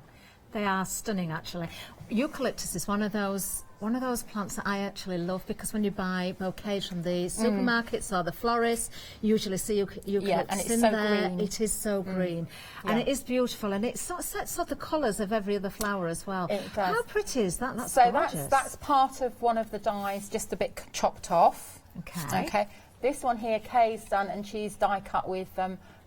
They are stunning, actually. Eucalyptus is one of those plants that I actually love, because when you buy bouquets from the supermarkets or the florists, you usually see eucalyptus and it's in so there. green. It is so green, and it is beautiful, and it sort of sets off the colours of every other flower as well. It does. How pretty is that? That's so gorgeous. that's part of one of the dies, just a bit chopped off. Okay. This one here, Kay's done, and she's die cut with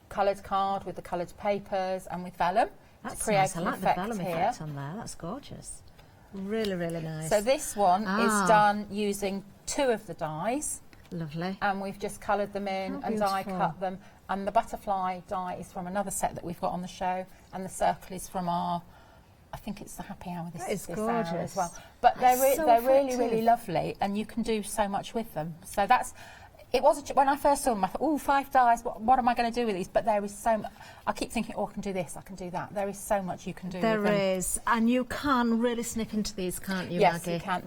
coloured card, with the coloured papers, and with vellum. That's to create nice. I like the effect vellum here. effect on there. That's gorgeous. Really, really nice. So this one is done using 2 of the dies. Lovely. And we've just coloured them in and die cut them. And the butterfly die is from another set that we've got on the show, and the circle is from our, I think it's the happy hour this gorgeous hour as well. But they're really, really lovely, and you can do so much with them. So that's. It wasn't when I first saw them. I thought, "Oh, 5 dies. What am I going to do with these?" But there is so much. I keep thinking, "Oh, I can do this. I can do that." There is so much you can do. There with them. is, and you can really snip into these, can't you, Yes, Maggie? you can.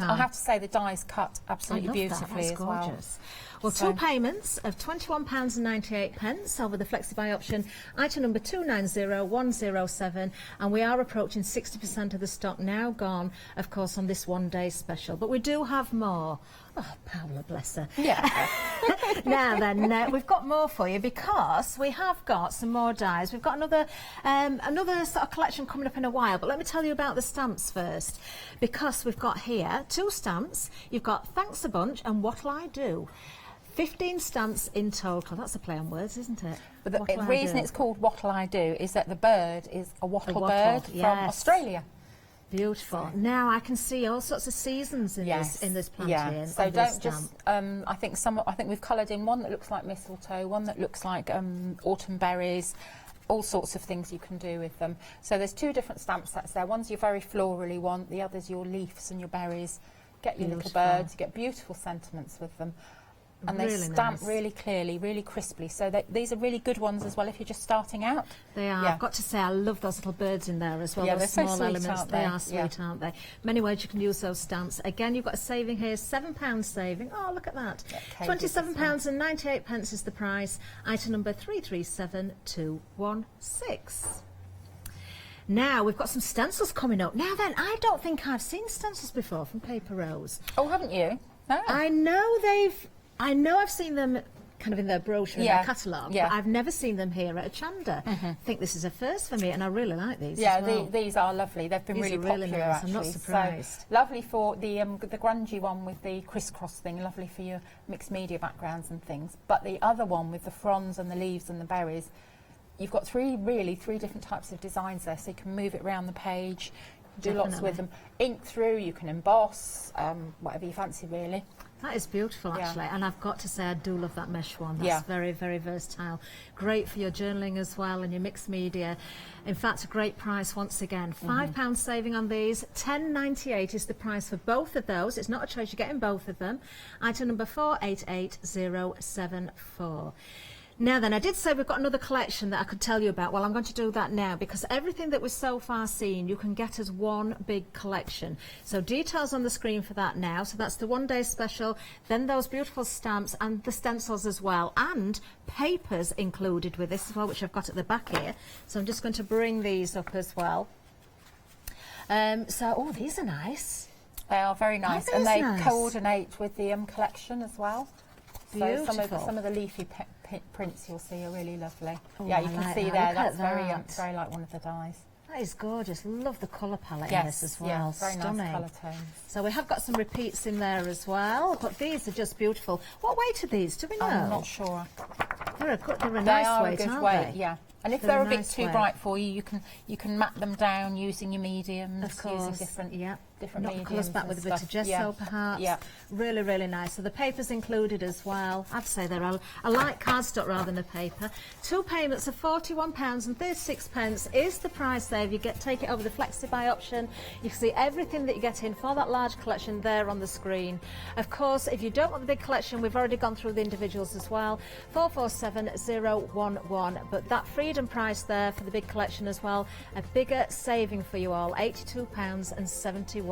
I have to say, the dies cut absolutely beautifully That's as gorgeous. Well, So- 2 payments of £21.98 over the FlexiBuy option, item number 290107, and we are approaching 60% of the stock now gone, of course, on this one-day special. But we do have more. Oh, Paula, bless her. Yeah. Now then, we've got more for you, because we have got some more dies. We've got another sort of collection coming up in a while, but let me tell you about the stamps first, because we've got here 2 stamps. You've got Thanks a Bunch and What'll I Do? 15 stamps in total. That's a play on words, isn't it? But the reason it's called What'll I Do is that the bird is a wattle bird from Australia. Beautiful. Now I can see all sorts of seasons in this plant here. So don't just. I think we've coloured in one that looks like mistletoe, one that looks like autumn berries. All sorts of things you can do with them. So there's 2 different stamp sets there. One's your very florally one. The other's your leaves and your berries. Get your little birds. You get beautiful sentiments with them. And they stamp really clearly, really crisply. So these are really good ones as well if you're just starting out. They are. I've got to say, I love those little birds in there as well. Yeah, those they're small so sweet, elements. aren't They are sweet, Yeah. aren't they? Many ways you can use those stamps. Again, you've got a saving here, £7 saving. Oh, look at that. £27.98 is the price. Item number 337216. Now, we've got some stencils coming up. Now then, I don't think I've seen stencils before from Paper Rose. Oh, haven't you? No. I know I've seen them kind of in their brochure, in their catalogue, but I've never seen them here at Hochanda. I think this is a first for me, and I really like these as well. These are lovely. They've been These really are really popular, nice. actually. I'm not surprised. So, lovely for the grungy one with the crisscross thing, lovely for your mixed media backgrounds and things. But the other one with the fronds and the leaves and the berries, you've got three different types of designs there, so you can move it around the page, do lots with them. Ink through, you can emboss, whatever you fancy really. That is beautiful, actually, and I've got to say I do love that mesh one. That's very, very versatile. Great for your journaling as well and your mixed media. In fact, a great price once again. £5 saving on these. £10.98 is the price for both of those. It's not a choice, you're getting both of them. Item number 488074. Now then, I did say we've got another collection that I could tell you about. Well, I'm going to do that now because everything that we've so far seen, you can get as one big collection. So details on the screen for that now. So that's the one-day special, then those beautiful stamps and the stencils as well, and papers included with this as well, which I've got at the back here. So I'm just going to bring these up as well. Oh, these are nice. They are very nice, and they coordinate with the collection as well. Beautiful. So some of the leafy prints you'll see are really lovely. Oh, yeah, you can like see that. there. Look That's very like one of the dies. That is gorgeous. Love the colour palette in this as well. Yeah, very Stunning. nice colour tones. So we have got some repeats in there as well, but these are just beautiful. What weight are these? Do we know? I'm not sure. They're a nice weight, aren't they? Yeah. And if they're a bit too bright for you, you can mat them down using your mediums, of course, using different Knock the colours back with a bit of gesso, perhaps. Yeah. Really, really nice. So the paper's included as well. I'd say they're a light cardstock rather than a paper. 2 payments of £41.36 is the price there. If you take it over the flexi-buy option, you can see everything that you get in for that large collection there on the screen. Of course, if you don't want the big collection, we've already gone through the individuals as well. 447011. But that freedom price there for the big collection as well, a bigger saving for you all, £82.71.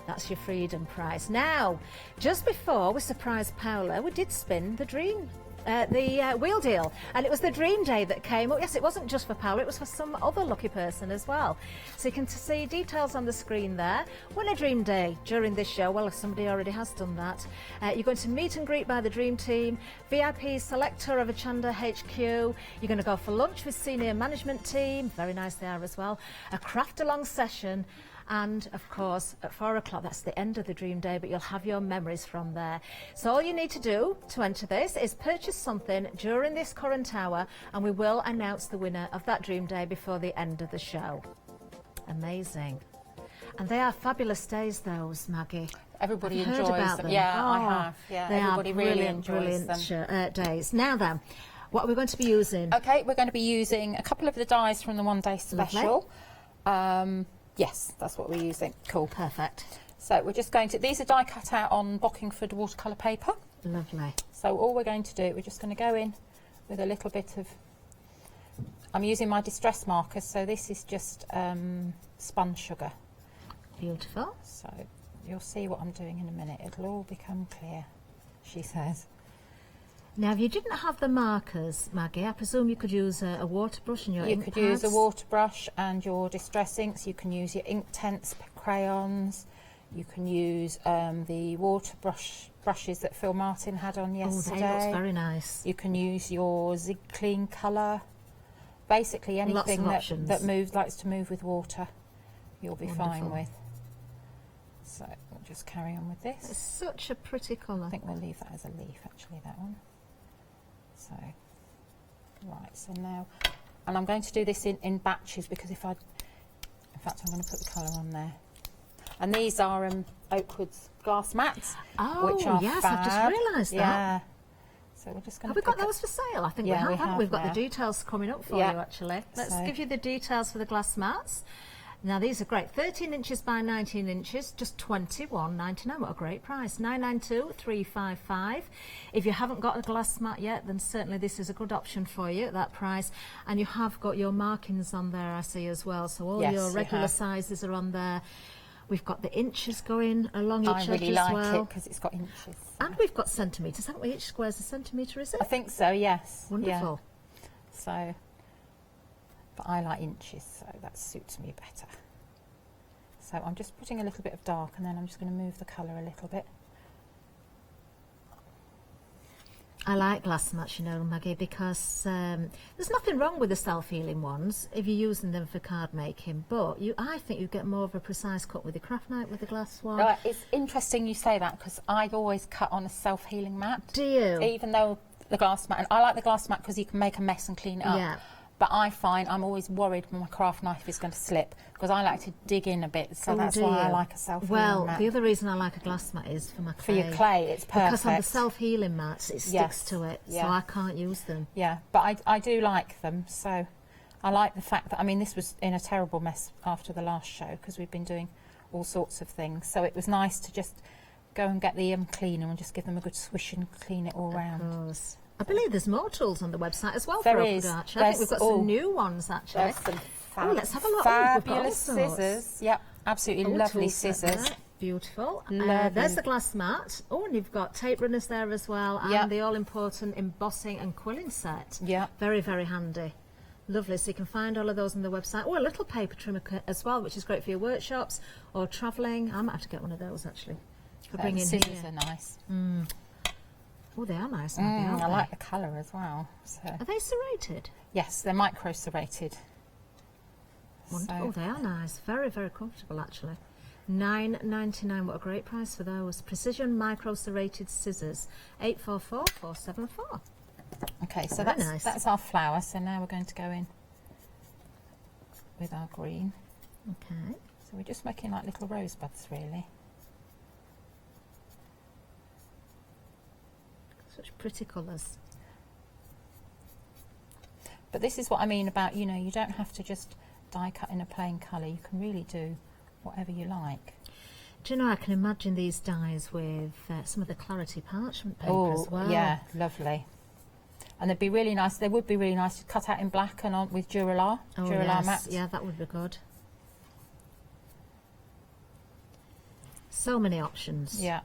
That's your freedom price. Now, just before we surprised Paola, we did spin the dream. The wheel deal, and it was the dream day that came up. Yes, it wasn't just for Paola, it was for some other lucky person as well. So you can see details on the screen there. Win a dream day during this show. Well, if somebody already has done that. You're going to meet and greet by the dream team, VIP select tour of Hochanda HQ. You're going to go for lunch with senior management team, very nice they are as well. A craft along session. And of course at 4 o'clock, that's the end of the dream day, but you'll have your memories from there. So all you need to do to enter this is purchase something during this current hour, and we will announce the winner of that dream day before the end of the show. Amazing. And they are fabulous days, those, Maggie. Everybody Have you enjoys heard about them. them. Yeah, I have. Yeah, they everybody are really brilliant, enjoys brilliant days. Now then, what are we going to be using? Okay, we're going to be using a couple of the dies from the one-day special. Yes, that's what we're using. Cool. Perfect. So we're just going to, these are die cut out on Bockingford watercolour paper. Lovely. So all we're going to do, we're just going to go in with a little bit of, I'm using my distress markers, so this is just spun sugar. Beautiful. So you'll see what I'm doing in a minute. It'll all become clear, she says. Now, if you didn't have the markers, Maggie, I presume you could use a water brush and your ink pads. You could use a water brush and your distress inks. You can use your ink tents, crayons. You can use the water brushes that Phil Martin had on yesterday. Oh, that looks very nice. You can use your Zig Clean colour. Basically anything that likes to move with water, you'll be fine with. So we'll just carry on with this. It's such a pretty colour. I think we'll leave that as a leaf, actually, that one. So, right, so now, and I'm going to do this in batches, because if I fact, I'm going to put the colour on there. And these are Oakwood's glass mats, which are yes, fab. I've just realised that. Yeah. So we're just going Have we got those for sale? I think we have, haven't we? We've got the details coming up for you, actually. Let's give you the details for the glass mats. Now, these are great. 13 inches by 19 inches, just $21.99. What a great price. $992-355. If you haven't got a glass mat yet, then certainly this is a good option for you at that price. And you have got your markings on there, I see, as well. So all your regular sizes are on there. We've got the inches going along each edge as well. I really like it because it's got inches. And we've got centimetres, haven't we? Each square's a centimetre, is it? I think so, yes. Wonderful. Yeah. So, but I like inches, so that suits me better. So I'm just putting a little bit of dark, and then I'm just going to move the colour a little bit. I like glass mats, you know, Maggie, because there's nothing wrong with the self-healing ones if you're using them for card making, but I think you get more of a precise cut with your craft knife with the glass one. It's interesting you say that, because I've always cut on a self-healing mat. Do you? Even though the glass mat, and I like the glass mat because you can make a mess and clean it up. Yeah. But I find I'm always worried when my craft knife is going to slip, because I like to dig in a bit, so that's why I like a self-healing mat. The other reason I like a glass mat is for my clay. For your clay, it's perfect. Because on the self-healing mats, it sticks to it, so I can't use them. Yeah, but I do like them, so I like the fact that, I mean, this was in a terrible mess after the last show, because we've been doing all sorts of things, so it was nice to just go and get the cleaner and just give them a good swish and clean it all round. Of course. I believe there's more tools on the website as well there for is. Archer. I think we've got some new ones, actually. Let's have a look. Fabulous scissors. Yep, absolutely lovely scissors. Beautiful. There's the glass mat. Oh, and you've got tape runners there as well, and the all-important embossing and quilling set. Yeah. Very, very handy. Lovely. So you can find all of those on the website. Oh, a little paper trimmer as well, which is great for your workshops or travelling. I might have to get one of those, actually, for bringing here. Scissors are nice. Oh, they are nice. I like the colour as well. So. Are they serrated? Yes, they're micro serrated. Wonderful. They are nice. Very, very comfortable, actually. $9.99. What a great price for those. Precision micro serrated scissors. 844-474. Okay, so that's our flower. So now we're going to go in with our green. Okay. So we're just making like little rosebuds, really. Such pretty colours. But this is what I mean about, you know, you don't have to just die cut in a plain colour. You can really do whatever you like. Do you know, I can imagine these dies with some of the clarity parchment paper as well. Yeah, lovely. And they'd be really nice. They would be really nice to cut out in black and on with Jewellery. Jewellery mats. Yeah, that would be good. So many options. Yeah,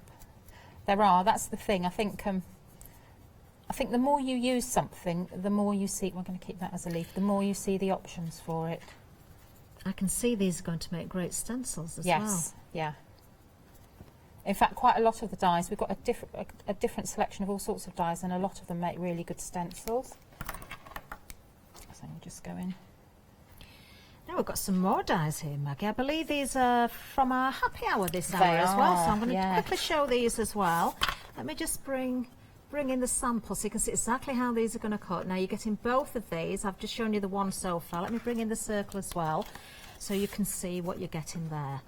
there are. That's the thing. I think the more you use something, the more you see. We're going to keep that as a leaf. The more you see the options for it. I can see these are going to make great stencils as well. Yes, yeah. In fact, quite a lot of the dies, we've got a different selection of all sorts of dies, and a lot of them make really good stencils. So we'll just go in. Now we've got some more dies here, Maggie. I believe these are from our happy hour this hour as well, so I'm going to quickly show these as well. Let me just bring in the sample so you can see exactly how these are going to cut. Now you're getting both of these. I've just shown you the one so far. Let me bring in the circle as well so you can see what you're getting there.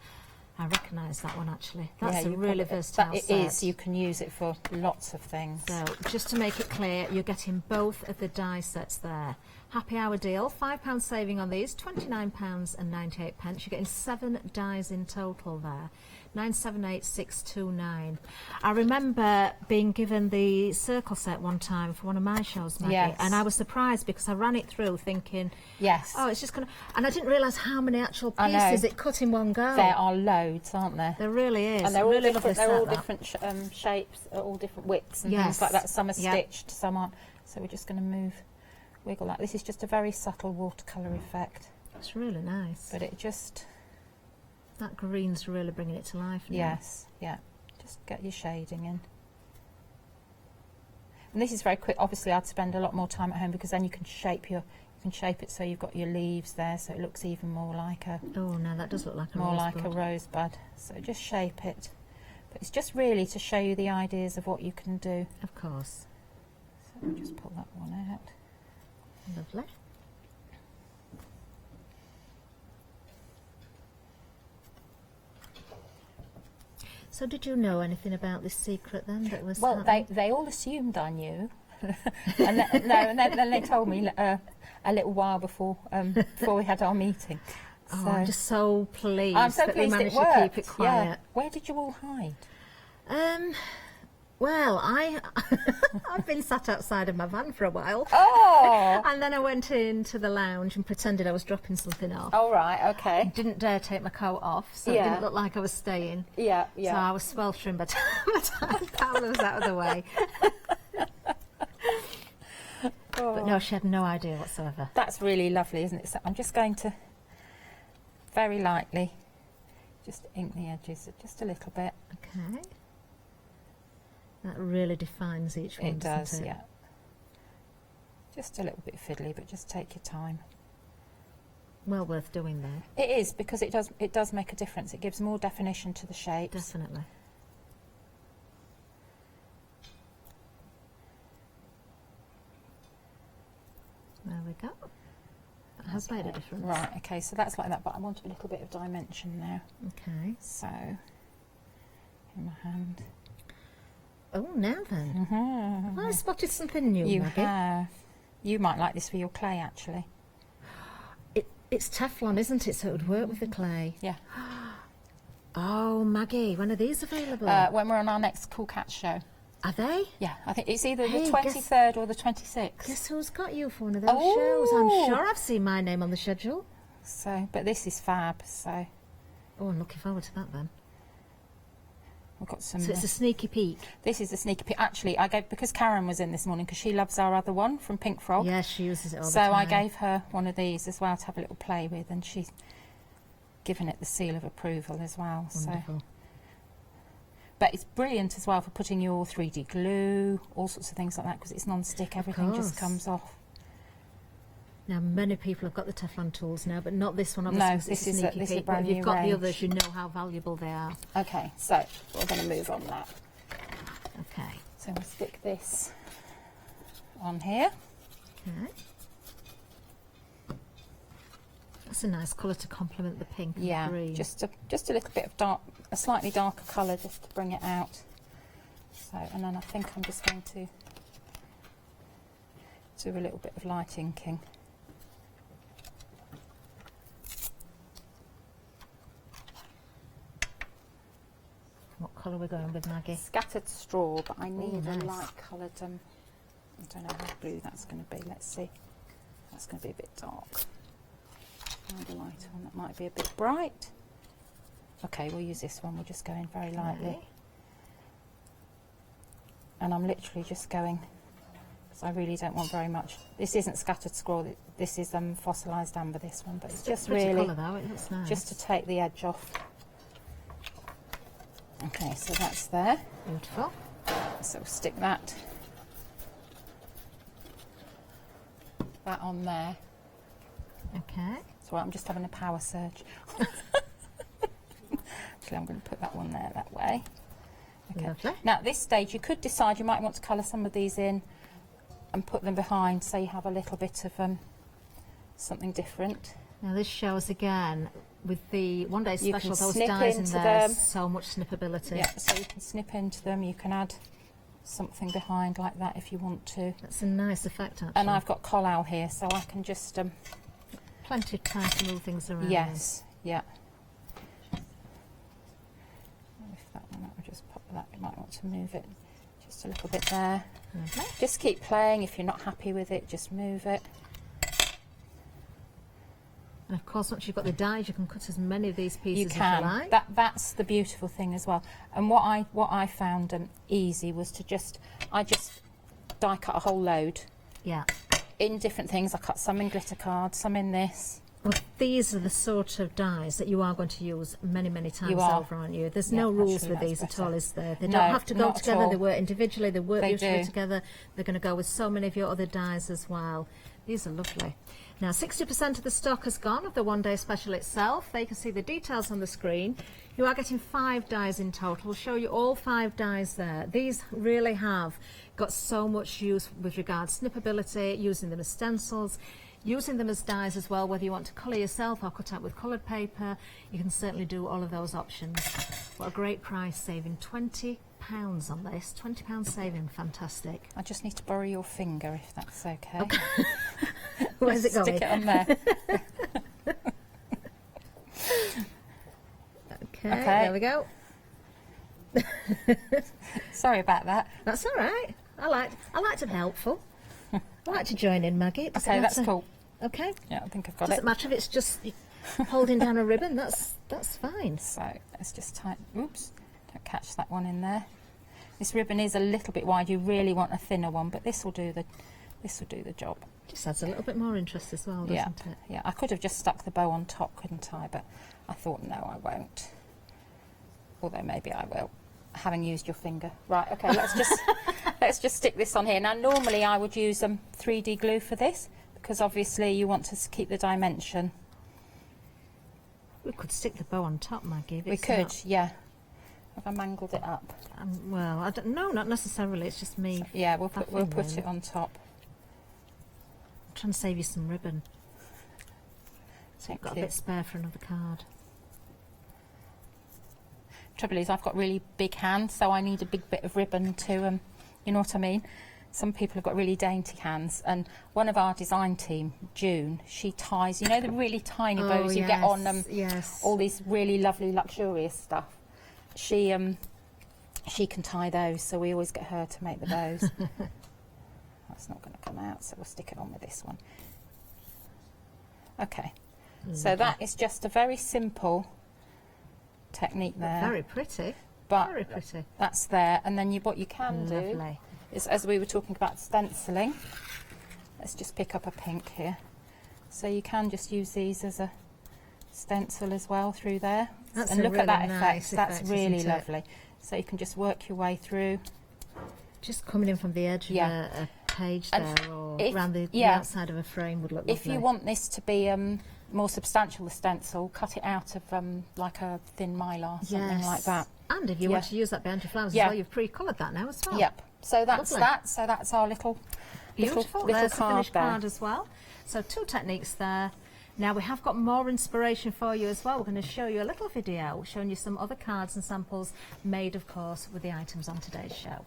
I recognise that one actually. That's a really versatile set. It is. You can use it for lots of things. So just to make it clear, you're getting both of the die sets there. Happy hour deal, £5 saving on these, £29.98. You're getting 7 dies in total there. 978629. I remember being given the circle set one time for one of my shows, Maggie, and I was surprised because I ran it through thinking, oh, it's just going to, and I didn't realise how many actual pieces it cut in one go. There are loads, aren't there? There really is. And they're all really different. They're all different shapes, all different widths and things like that. Some are stitched, some aren't. So we're just going to wiggle that. This is just a very subtle watercolour effect. It's really nice. But it just... That green's really bringing it to life now. Yes, yeah. Just get your shading in. And this is very quick. Obviously, I'd spend a lot more time at home because then you can shape it so you've got your leaves there, so it looks even more like a. Oh no, that does look like a more rosebud. like a rosebud. So just shape it. But it's just really to show you the ideas of what you can do. Of course. So we'll just pull that one out. Lovely. So did you know anything about this secret then that was Well, happening? they all assumed I knew. and then they told me a little while before we had our meeting. Oh, So I'm just so pleased I'm so that pleased we managed it to worked. keep it quiet. Yeah. Where did you all hide? Well, I've been sat outside of my van for a while. Oh! And then I went into the lounge and pretended I was dropping something off. Oh, right, okay. Didn't dare take my coat off, so it Yeah. didn't look like I was staying. Yeah, So yeah. I was sweltering by the time Paola was out of the way. But no, she had no idea whatsoever. That's really lovely, isn't it? So I'm just going to very lightly just ink the edges just a little bit. Okay. That really defines each one, It doesn't does, it? yeah. Just a little bit fiddly, but just take your time. Well worth doing though. It is, because it does make a difference. It gives more definition to the shapes. Definitely. There we go. That has made a difference. Right, okay, so that's like that, but I want a little bit of dimension now. Okay. So, in my hand. Oh, now then. Mm-hmm. I spotted something new, You Maggie. have. You might like this for your clay, actually. It's Teflon, isn't it? So it would work with the clay. Yeah. Oh, Maggie, when are these available? When we're on our next Cool Cat show. Are they? Yeah, I think it's either Hey, the 23rd or the 26th. Guess who's got you for one of those shows? I'm Oh. sure I've seen my name on the schedule. So, but this is fab, so. Oh, I'm looking forward to that then. We've got some. So it's a sneaky peek. This is a sneaky peek. Actually, I gave, because Karen was in this morning, because she loves our other one from Pink Frog. Yeah, she uses it all the So time. I gave her one of these as well to have a little play with, and she's given it the seal of approval as well. Wonderful. So. But it's brilliant as well for putting your 3D glue, all sorts of things like that, because it's non-stick, everything just course. comes off. Now, many people have got the Teflon tools now, but not this one, obviously. No, because this it's is a- sneaky this is a peek, but brand if you've new got the range. others, you know how valuable they are. Okay, so we're going to move on that. Okay. So we'll stick this on here. Okay. That's a nice colour to complement the pink and Yeah, green. just a little bit of dark, a slightly darker colour just to bring it out. So, and then I think I'm just going to do a little bit of light inking. What colour are we going with, Maggie? Scattered straw, but I need nice. a light coloured. I don't know how blue that's going to be. Let's see. That's going to be a bit dark. Find a light one that might be a bit bright. Okay, we'll use this one. We'll just go in very lightly. Okay. And I'm literally just going, because I really don't want very much. This isn't scattered straw. This is fossilised amber. This one, but it's just Pretty really colour though, it looks nice. just to take the edge off. Okay, so that's there. Beautiful. So we'll stick that on there. Okay. So I'm just having a power surge. Actually, I'm going to put that one there that way. Okay. Lovely. Now at this stage, you could decide you might want to colour some of these in and put them behind, so you have a little bit of something different. Now this shows again with the one day You special, can those snip dies in into there, them. so much snippability. Yeah, so you can snip into them. You can add something behind like that if you want to. That's a nice effect actually. And I've got collal here, so I can just plenty of time to move things around. yes, yeah. Lift that one up, I'll just pop that. You might want to move it just a little bit there. Okay. Just keep playing. If you're not happy with it, just move it. And of course, once you've got the dies, you can cut as many of these pieces You can. as you like. That's the beautiful thing as well. And what I found easy was to I just die cut a whole load. Yeah. In different things. I cut some in glitter cards, some in this. Well, these are the sort of dies that you are going to use many, many times are. over, aren't you? There's Yeah, no rules actually, with that's these at better. all, is there? They No, don't have to go not at together. all. They work individually. They work They beautifully do. together. They're going to go with so many of your other dies as well. These are lovely. Now, 60% of the stock has gone of the one-day special itself. There you can see the details on the screen. You are getting 5 dies in total. We'll show you all 5 dies there. These really have got so much use with regards to snippability, using them as stencils, using them as dies as well, whether you want to colour yourself or cut out with coloured paper. You can certainly do all of those options. What a great price, saving £20 on this. £20 saving, fantastic. I just need to borrow your finger if that's okay. Where's it going? Stick it on there. Okay, there we go. Sorry about that. That's all right. I like to be helpful. I like to join in, Maggie. Okay, that's cool. Okay. Yeah, I think I've got Doesn't matter if it's just holding down a ribbon. That's fine. So let's just tighten. Oops, don't catch that one in there. This ribbon is a little bit wide. You really want a thinner one, but this will do the job. Just adds a little bit more interest as well, doesn't it? Yeah, I could have just stuck the bow on top, couldn't I? But I thought, no, I won't. Although maybe I will, having used your finger. Right, okay, let's just stick this on here. Now, normally I would use 3D glue for this, because obviously you want to keep the dimension. We could stick the bow on top, Maggie. We could, yeah. Have I mangled it up? Well, I don't know, not necessarily. It's just me. Yeah, we'll put it on top. I'm trying to save you some ribbon. So you've got a bit spare for another card. Trouble is, I've got really big hands, so I need a big bit of ribbon to, you know what I mean? Some people have got really dainty hands, and one of our design team, June, she ties, you know, the really tiny bows you get on all these really lovely, luxurious stuff. She can tie those, so we always get her to make the bows. That's not going to come out, so we'll stick it on with this one. Okay, so that is just a very simple technique there. Very pretty. But very pretty. That's there, and then what you can do is, as we were talking about stenciling, let's just pick up a pink here. So you can just use these as a stencil as well through there. That's and look really at that nice effect. That's really isn't it? lovely. So you can just work your way through. Just coming in from the edge of a page there, or around the outside of a frame would look lovely. If you want this to be more substantial, the stencil, cut it out of like a thin mylar, something like that. And if you want to use that behind your flowers as well, you've pre-coloured that now as well. Yep. So that's lovely. that. So that's our little Beautiful. little There's the card finished there. card as well. So 2 techniques there. Now we have got more inspiration for you as well. We're going to show you a little video showing you some other cards and samples made, of course, with the items on today's show.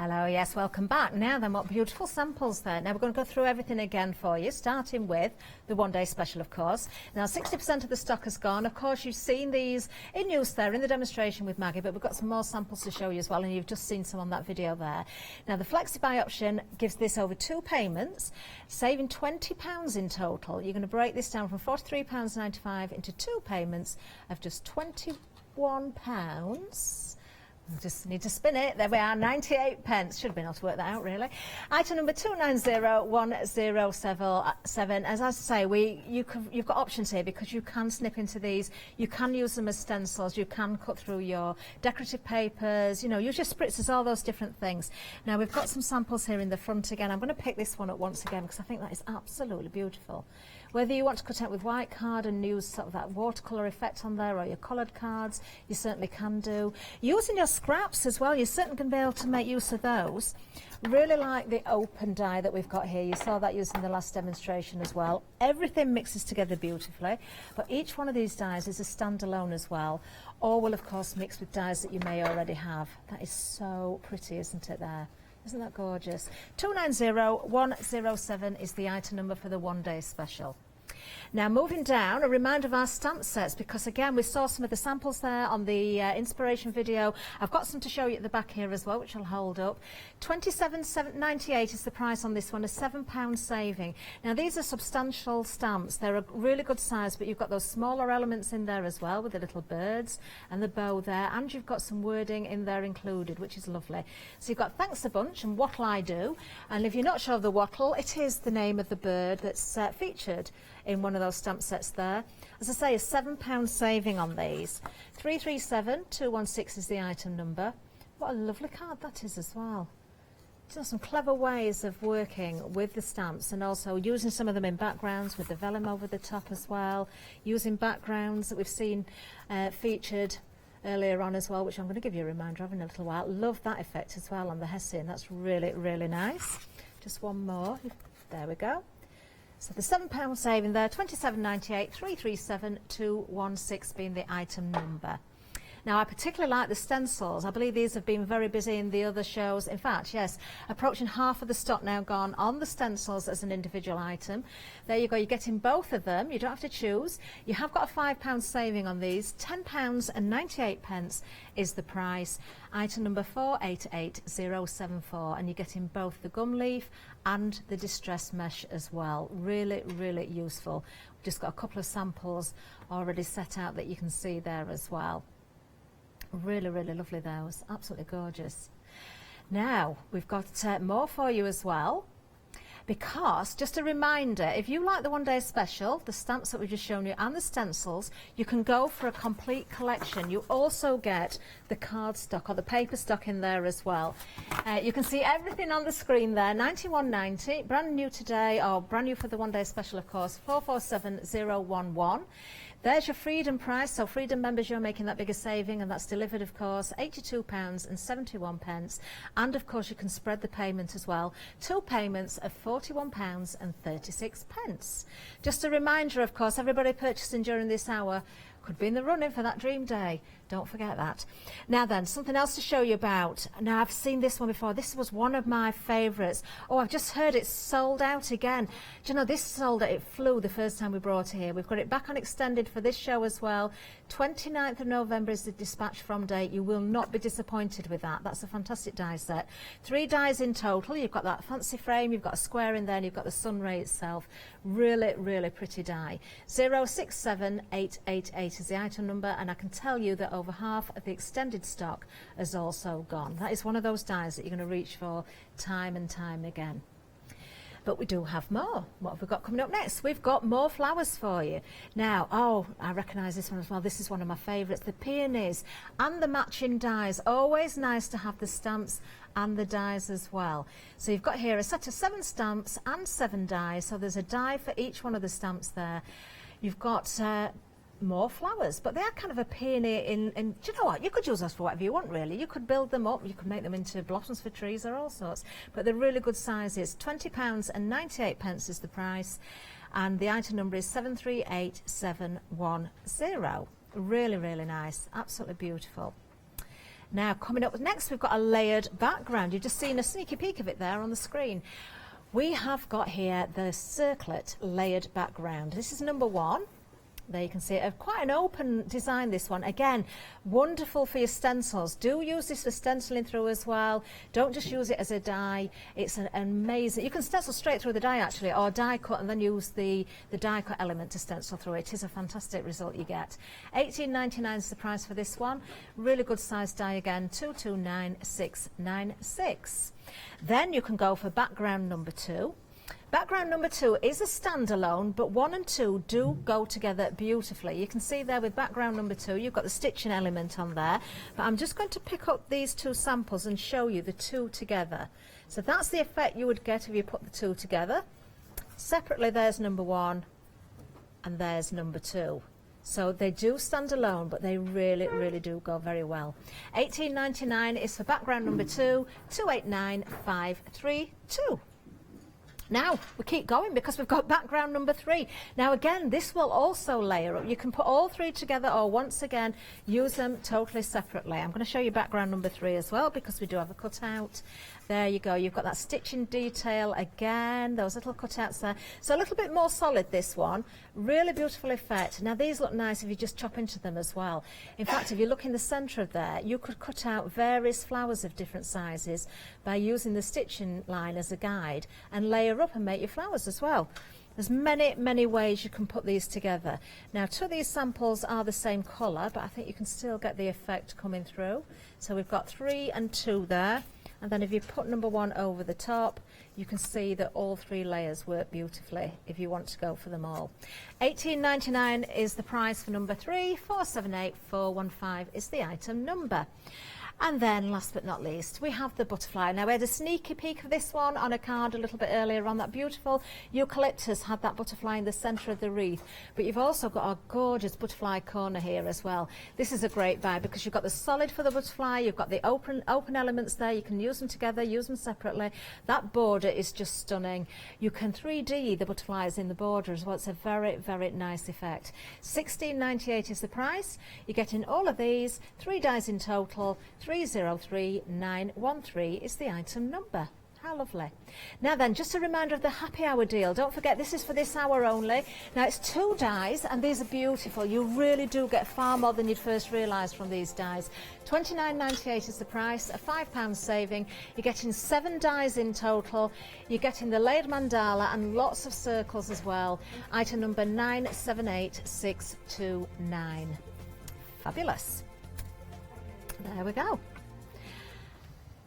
Hello, yes, welcome back. Now then, what beautiful samples there. Now we're going to go through everything again for you, starting with the one-day special, of course. Now 60% of the stock has gone. Of course, you've seen these in use there in the demonstration with Maggie, but we've got some more samples to show you as well, and you've just seen some on that video there. Now the Flexi-Buy option gives this over 2 payments, saving £20 in total. You're going to break this down from £43.95 into 2 payments of just £21. Just need to spin it. There we are, 98 pence. Should have been able to work that out, really. Item number 290107. As I say, you've got options here because you can snip into these. You can use them as stencils. You can cut through your decorative papers. You know, use your spritzers, all those different things. Now we've got some samples here in the front again. I'm going to pick this one up once again because I think that is absolutely beautiful. Whether you want to cut out with white card and use sort of that watercolour effect on there, or your coloured cards, you certainly can do. Using your scraps as well, you're certainly going to be able to make use of those. Really like the open die that we've got here. You saw that using the last demonstration as well. Everything mixes together beautifully, but each one of these dies is a standalone as well, or will of course mix with dies that you may already have. That is so pretty, isn't it there? Isn't that gorgeous? 290107 is the item number for the one-day special. Now moving down, a reminder of our stamp sets, because again we saw some of the samples there on the inspiration video. I've got some to show you at the back here as well, which I'll hold up. £27.98 is the price on this one, a £7 saving. Now these are substantial stamps. They're a really good size, but you've got those smaller elements in there as well with the little birds and the bow there, and you've got some wording in there included, which is lovely. So you've got thanks a bunch and what'll I do, and if you're not sure of the wattle, it is the name of the bird that's featured in one of those stamp sets there. As I say, a £7 saving on these. 337216 is the item number. What a lovely card that is as well. Just some clever ways of working with the stamps, and also using some of them in backgrounds with the vellum over the top as well, using backgrounds that we've seen featured earlier on as well, which I'm going to give you a reminder of in a little while. Love that effect as well on the hessian. That's really, really nice. Just one more. There we go. So the £7 saving there, £27.98, 337216 being the item number. Now I particularly like the stencils. I believe these have been very busy in the other shows. In fact, yes, approaching half of the stock now gone on the stencils as an individual item. There you go, you're getting both of them. You don't have to choose. You have got a £5 saving on these. £10.98 is the price. Item number 488074, and you're getting both the gum leaf and the distress mesh as well. Really, really useful. We've just got a couple of samples already set out that you can see there as well. Really, really lovely those. Absolutely gorgeous. Now, we've got more for you as well, because just a reminder, if you like the one day special, the stamps that we've just shown you and the stencils, you can go for a complete collection. You also get the card stock or the paper stock in there as well. You can see everything on the screen there. £91.90, brand new today, or brand new for the one day special of course, 447011. There's your Freedom price, so Freedom members, you're making that bigger saving, and that's delivered, of course, £82.71. And, of course, you can spread the payment as well. 2 payments of £41.36. Just a reminder, of course, everybody purchasing during this hour could be in the running for that dream day. Don't forget that. Now then, something else to show you about. Now, I've seen this one before. This was one of my favourites. Oh, I've just heard it's sold out again. Do you know, this sold out, it flew the first time we brought it here. We've got it back on extended for this show as well. 29th of November is the dispatch from date. You will not be disappointed with that. That's a fantastic die set. 3 dies in total. You've got that fancy frame, you've got a square in there, and you've got the sun ray itself. Really, really pretty die. 067888 is the item number, and I can tell you that over half of the extended stock has also gone. That is one of those dies that you're going to reach for time and time again. But we do have more. What have we got coming up next? We've got more flowers for you. Now, oh, I recognise this one as well. This is one of my favourites, the peonies and the matching dies. Always nice to have the stamps and the dies as well. So you've got here a set of 7 stamps and 7 dies. So there's a die for each one of the stamps there. You've got more flowers, but they are kind of a peony in do you know what, you could use those for whatever you want really. You could build them up, you could make them into blossoms for trees or all sorts, but they're really good sizes. £20.98 is the price, and the item number is 738710. Really, really nice, absolutely beautiful. Now coming up next, we've got a layered background. You've just seen a sneaky peek of it there on the screen. We have got here the circlet layered background. This is number 1. There you can see it. Quite an open design, this one. Again, wonderful for your stencils. Do use this for stenciling through as well. Don't just use it as a die. It's an amazing... You can stencil straight through the die, actually, or die cut and then use the die cut element to stencil through. It is a fantastic result you get. £18.99 is the price for this one. Really good size die again, 229696. Then you can go for background number 2. Background number 2 is a standalone, but 1 and 2 do go together beautifully. You can see there with background number 2, you've got the stitching element on there, but I'm just going to pick up these 2 samples and show you the 2 together. So that's the effect you would get if you put the 2 together. Separately, there's number 1 and there's number 2. So they do stand alone, but they really, really do go very well. £18.99 is for background number 2, 289532. Now, we keep going because we've got background number 3. Now, again, this will also layer up. You can put all 3 together, or once again, use them totally separately. I'm going to show you background number 3 as well, because we do have a cutout. There you go. You've got that stitching detail again, those little cutouts there. So a little bit more solid, this one. Really beautiful effect. Now these look nice if you just chop into them as well. In fact, if you look in the centre of there, you could cut out various flowers of different sizes by using the stitching line as a guide and layer up and make your flowers as well. There's many ways you can put these together. Now, two of these samples are the same colour, but I think you can still get the effect coming through. So we've got 3 and 2 there. And then if you put number 1 over the top, you can see that all 3 layers work beautifully if you want to go for them all. $18.99 is the price for number 3, 478415 is the item number. And then, last but not least, we have the butterfly. Now, we had a sneaky peek of this one on a card a little bit earlier on. That beautiful eucalyptus had that butterfly in the centre of the wreath. But you've also got a gorgeous butterfly corner here as well. This is a great vibe because you've got the solid for the butterfly, you've got the open elements there. You can use them together, use them separately. That border is just stunning. You can 3D the butterflies in the border as well. It's a very nice effect. $16.98 is the price. You're getting all of these, 3 dies in total. 303913 is the item number. How lovely. Now then, just a reminder of the happy hour deal. Don't forget, this is for this hour only. Now, it's 2 dies, and these are beautiful. You really do get far more than you'd first realise from these dies. $29.98 is the price, a £5 saving. You're getting 7 dies in total. You're getting the layered mandala and lots of circles as well. Item number 978629. Fabulous. There we go.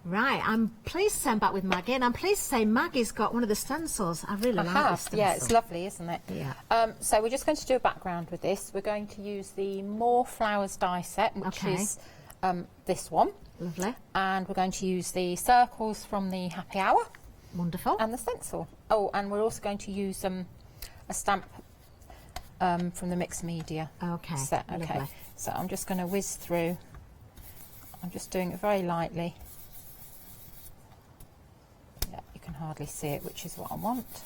Right, I'm pleased to send back with Maggie, and I'm pleased to say Maggie's got one of the stencils. I really like this stencil. Yeah, it's lovely, isn't it? Yeah. So we're just going to do a background with this. We're going to use the More Flowers die set, which is this one. Lovely. And we're going to use the circles from the happy hour. Wonderful. And the stencil. Oh, and we're also going to use a stamp from the mixed media set. Okay. Lovely. So I'm just going to whiz through. I'm just doing it very lightly. Yeah, you can hardly see it, which is what I want.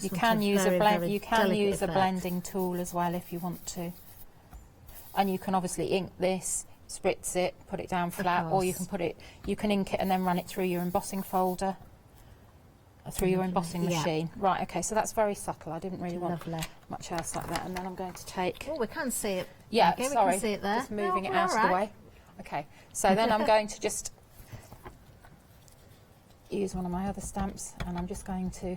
You can use a blending tool as well if you want to. And you can obviously ink this, spritz it, put it down flat, or you can ink it and then run it through your embossing folder. Through your embossing machine. Right, okay, so that's very subtle. I didn't really want much else like that. And then I'm going to take... Oh, we can see it. Yeah, okay, sorry. We can see it there. Just moving it out of the way. Okay, so then I'm going to just use one of my other stamps, and I'm just going to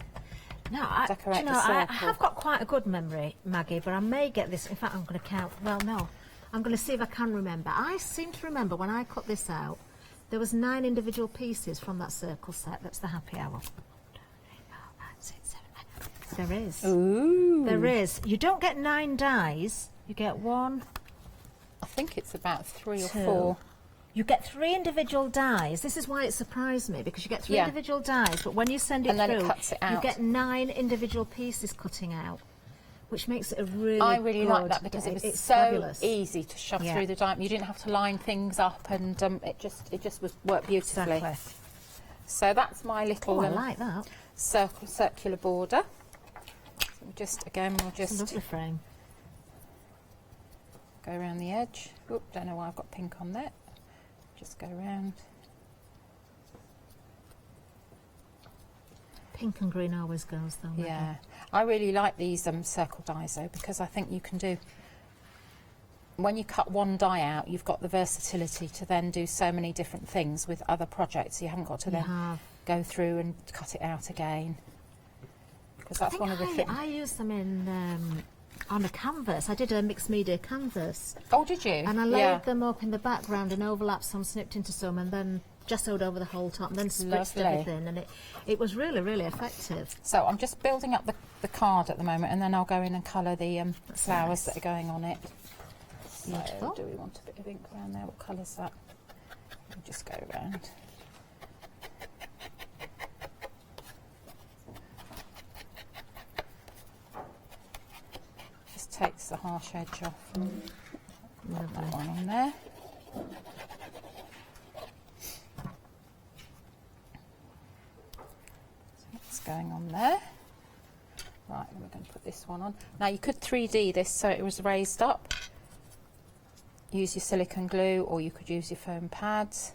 decorate the circle. I have got quite a good memory, Maggie, but I may get this... In fact, I'm going to count... Well, no. I'm going to see if I can remember. I seem to remember when I cut this out, there was 9 individual pieces from that circle set. That's the happy hour. There is. Ooh. There is. You don't get 9 dies. You get 1. I think it's about 3 or 2. 4. You get 3 individual dies. This is why it surprised me, because you get 3 individual dies, but when you send it through, it cuts it out. You get 9 individual pieces cutting out, which makes it a really I really good, like that because it was so fabulous. easy to shove through the die. You didn't have to line things up, and it just worked beautifully. Exactly. So that's my little I like that. circular border. Just again, we'll just lovely frame. Go around the edge. Oop, don't know why I've got pink on there. Just go around. Pink and green always goes though. Yeah, I really like these circle dies though, because I think you can do. When you cut one die out, you've got the versatility to then do so many different things with other projects. You haven't got to then go through and cut it out again. That's one of the things. I use them in on a canvas. I did a mixed media canvas. Oh, did you? And I laid them up in the background and overlapped some, snipped into some, and then gessoed over the whole top, and then spritzed everything, and it was really effective. So I'm just building up the card at the moment, and then I'll go in and colour the flowers that are going on it. Beautiful. So do we want a bit of ink around there? What colour's that? We'll just go around. Takes the harsh edge off. Put that one on there. So that's going on there. Right, and we're going to put this one on. Now you could 3D this so it was raised up. Use your silicone glue, or you could use your foam pads.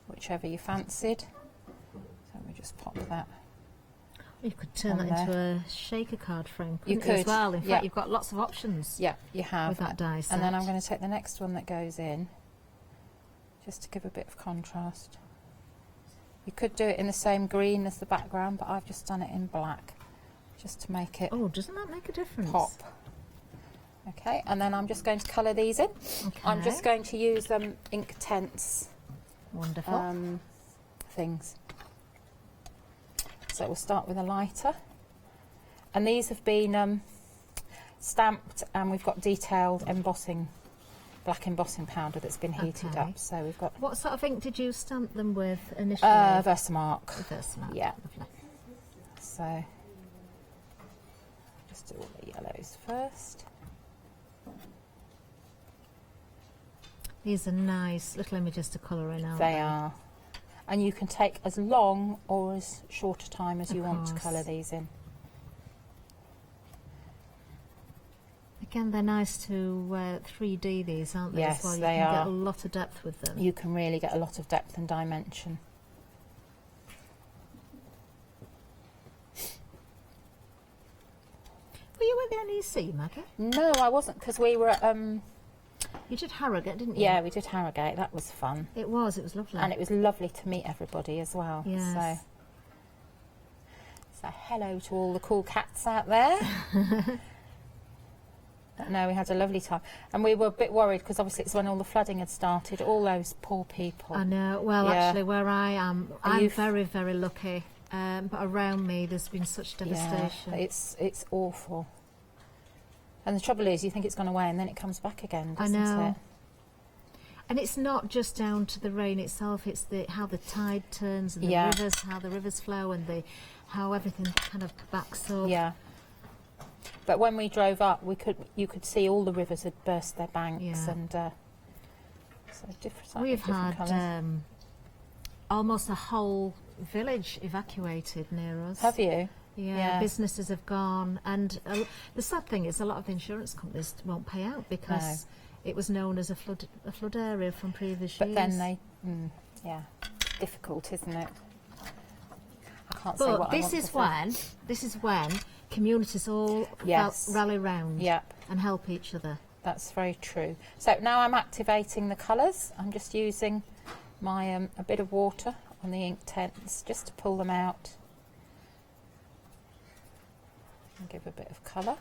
whichever you fancied. So we just pop that. You could turn that into a shaker card frame, couldn't You could as well. In fact, you've got lots of options. Yeah, you have. With that die set. And then I'm going to take the next one that goes in, just to give a bit of contrast. You could do it in the same green as the background, but I've just done it in black, just to make it. Oh, doesn't that make a difference? Pop. Okay, and then I'm just going to colour these in. Okay. I'm just going to use ink tense. Wonderful. Things. So we'll start with a lighter, and these have been stamped, and we've got detailed embossing, black embossing powder that's been heated up. So we've got. What sort of ink did you stamp them with initially? Versamark. Versamark. Yeah. Lovely. So just do all the yellows first. These are nice little images to colour in, aren't they? They are. And you can take as long or as short a time as you want to colour these in. Again, they're nice to 3D these, aren't they? Yes, as well? You they can are. get a lot of depth with them. You can really get a lot of depth and dimension. Were you at the NEC, Maggie? No, I wasn't, because we were at... You did Harrogate, didn't you? Yeah, we did Harrogate. That was fun. It was lovely. And it was lovely to meet everybody as well. Yes. So hello to all the cool cats out there. No, we had a lovely time. And we were a bit worried because obviously it's when all the flooding had started, all those poor people. I know. Well, actually, where I am, I'm very, very lucky. But around me, there's been such devastation. Yeah, it's awful. And the trouble is, you think it's gone away and then it comes back again, doesn't it? And it's not just down to the rain itself, it's how the tide turns and the rivers, how the rivers flow and how everything kind of backs up. Yeah. But when we drove up, you could see all the rivers had burst their banks and so different. We've had almost a whole village evacuated near us. Have you? Yeah, businesses have gone, and the sad thing is a lot of the insurance companies won't pay out because it was known as a flood area from previous years. But then difficult, isn't it? I can't say but what this is when communities all rally round and help each other. That's very true. So now I'm activating the colours. I'm just using my a bit of water on the ink tents just to pull them out. And give a bit of colour.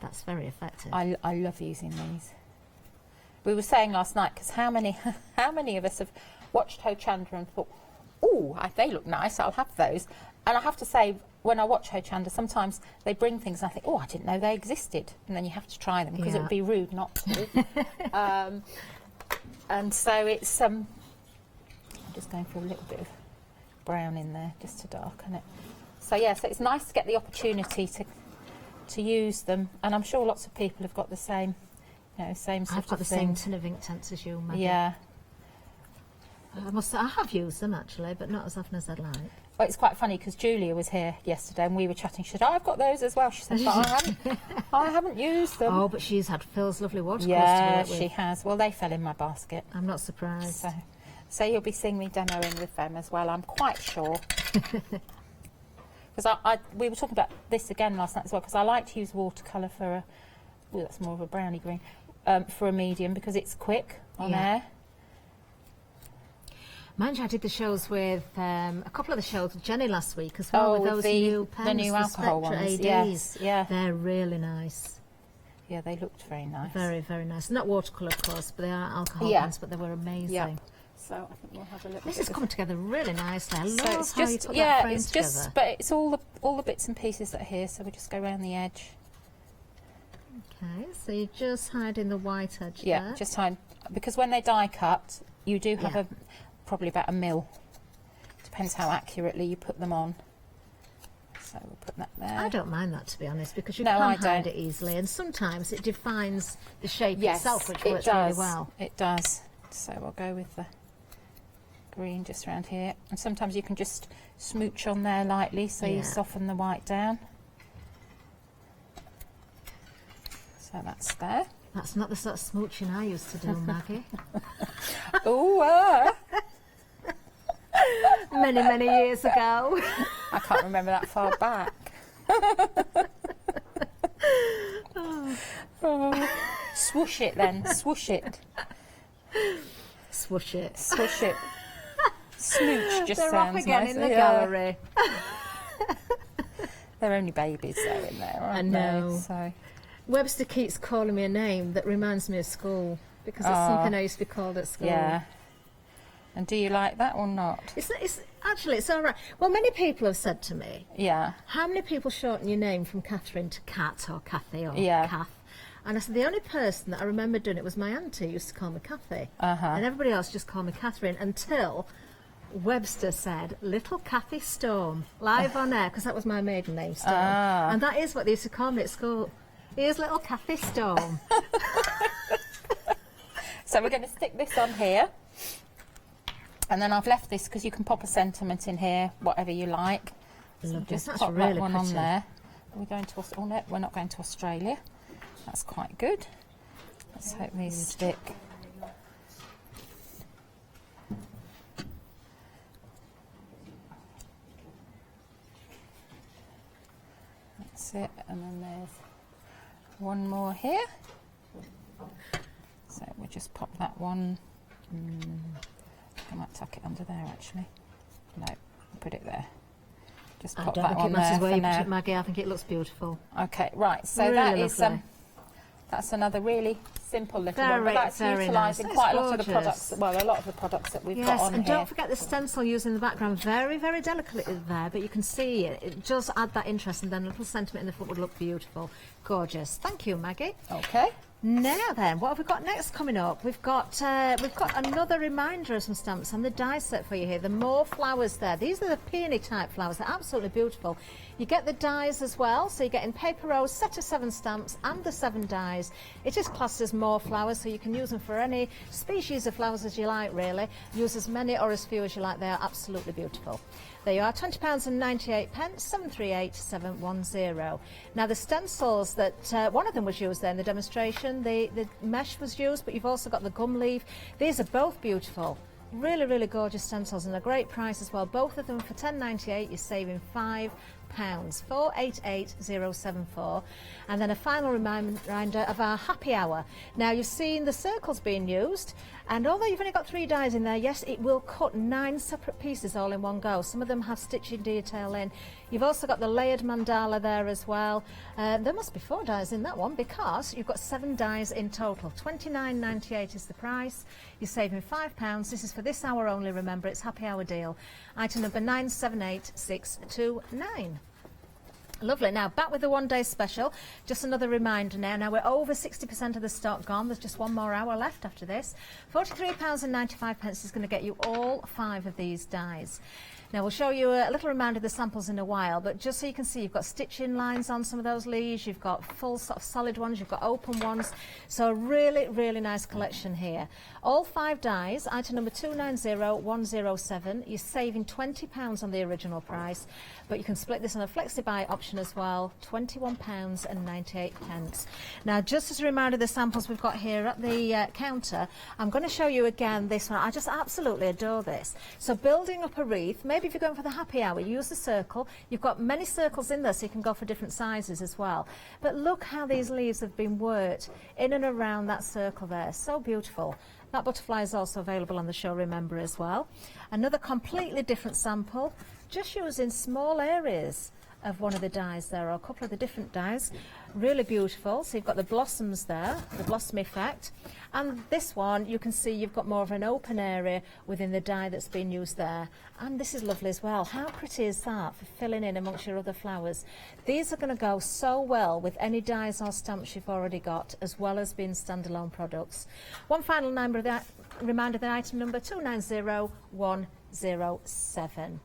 That's very effective. I love using these. We were saying last night, because how many of us have watched Hochanda and thought, oh, they look nice, I'll have those. And I have to say, when I watch Hochanda, sometimes they bring things and I think, oh, I didn't know they existed. And then you have to try them because it would be rude not to. And so it's, I'm just going for a little bit of brown in there just to darken it. So so it's nice to get the opportunity to use them, and I'm sure lots of people have got the same, same sort of thing. I've got the same tin of ink tents as you, Maggie. Yeah. I must say, I have used them actually, but not as often as I'd like. Well, it's quite funny because Julia was here yesterday and we were chatting. She said, I've got those as well. She said, but I haven't used them. Oh, but she's had Phil's lovely watercolours to work with. She has. Well, they fell in my basket. I'm not surprised. So you'll be seeing me demoing with them as well, I'm quite sure. Because we were talking about this again last night as well, because I like to use watercolour for that's more of a browny green, for a medium because it's quick on air. Mind you, I did the shows with a couple of the shows with Jenny last week as well, with those new pens, the new alcohol ones. Yes, they're really nice. Yeah, they looked very nice. Very, very nice. Not watercolour, of course, but they are alcohol pens, but they were amazing. Yeah. So I think we'll have a look. This has come together really nicely. I love it's how you put that frame together. But it's all the bits and pieces that are here. So we just go around the edge. Okay, so you're just hiding the white edge there. Yeah, just hide, because when they die cut, you do have probably about a mil. Depends how accurately you put them on. So we'll put that there. I don't mind that, to be honest, because you can hide it easily, and sometimes it defines the shape itself, which works really well. It does. So we'll go with the green just around here, and sometimes you can just smooch on there lightly so you soften the white down. So that's there. That's not the sort of smooching I used to do, Maggie. many, many years ago. I can't remember that far back. Oh. Swoosh it then, swoosh it. Swoosh it. Swoosh it. Smooch just They're sounds off again nice. in the gallery. They're only babies though in there, aren't I know. they? So. Webster keeps calling me a name that reminds me of school because it's something I used to be called at school. Yeah. And do you like that or not? It's actually it's all right. Well, many people have said to me, yeah, how many people shorten your name from Catherine to Kat or Kathy or Yeah. Kath? And I said the only person that I remember doing it was my auntie, who used to call me Kathy, and everybody else just called me Catherine until Webster said Little Kathy Storm live on air, because that was my maiden name, Storm, and that is what they used to call me at school. Here's Little Kathy Storm. So we're going to stick this on here, and then I've left this because you can pop a sentiment in here, whatever you like. So just That's pop really that one pretty. on there. Are we going to? Oh no, we're not going to Australia. That's quite good. Let's hope these stick. That's it, and then there's one more here. So we'll just pop that one. I might tuck it under there actually. No, put it there. Just pop I don't that think on it there matters where for you put now. it, Maggie. I think it looks beautiful. Okay, right. So Really that is lovely. that's another really simple little one, Very, but that's very utilising nice. quite That's a lot of the gorgeous. products. Well, a lot of the products that we've got Yes, on and here. don't forget the stencil used in the background. Very, very delicately there, but you can see it. It does add that interest, and then a little sentiment in the front would look beautiful. Gorgeous. Thank you, Maggie. Okay. Now then, what have we got next coming up? We've got another reminder of some stamps on the die set for you here. The more flowers there. These are the peony type flowers. They're absolutely beautiful. You get the dies as well, so you're getting paper rose, set of 7 stamps and the 7 dies. It is classed as more flowers, so you can use them for any species of flowers as you like, really. Use as many or as few as you like. They are absolutely beautiful. There you are, £20.98, 738710. Now the stencils that one of them was used there in the demonstration, the mesh was used, but you've also got the gum leaf. These are both beautiful. Really, really gorgeous stencils and a great price as well. Both of them for £10.98, you're saving £5. 488074, and then a final reminder of our happy hour. Now you've seen the circles being used, and although you've only got 3 dies in there, yes, it will cut 9 separate pieces all in one go. Some of them have stitching detail in. You've also got the layered mandala there as well. There must be 4 dies in that one because you've got 7 dies in total. £29.98 is the price. You're saving £5. This is for this hour only, remember, it's happy hour deal. Item number 978629. Lovely. Now back with the one-day special. Just another reminder now. Now we're over 60% of the stock gone. There's just one more hour left after this. £43.95 is going to get you all 5 of these dies. Now we'll show you a little reminder of the samples in a while, but just so you can see, you've got stitching lines on some of those leaves, you've got full sort of solid ones, you've got open ones, so a really, really nice collection here. All 5 dies, item number 290107, you're saving £20 on the original price, but you can split this on a flexi-buy option as well, £21.98. Now just as a reminder of the samples we've got here at the counter, I'm going to show you again this one. I just absolutely adore this. So building up a wreath, maybe if you're going for the happy hour, use the circle. You've got many circles in there, so you can go for different sizes as well. But look how these leaves have been worked in and around that circle there. So beautiful. That butterfly is also available on the show, remember, as well. Another completely different sample, just using small areas of one of the dies there, or a couple of the different dies. Really beautiful. So you've got the blossoms there, the blossom effect. And this one, you can see you've got more of an open area within the die that's been used there. And this is lovely as well. How pretty is that for filling in amongst your other flowers? These are going to go so well with any dies or stamps you've already got, as well as being standalone products. One final number of that, reminder of the item number 290107.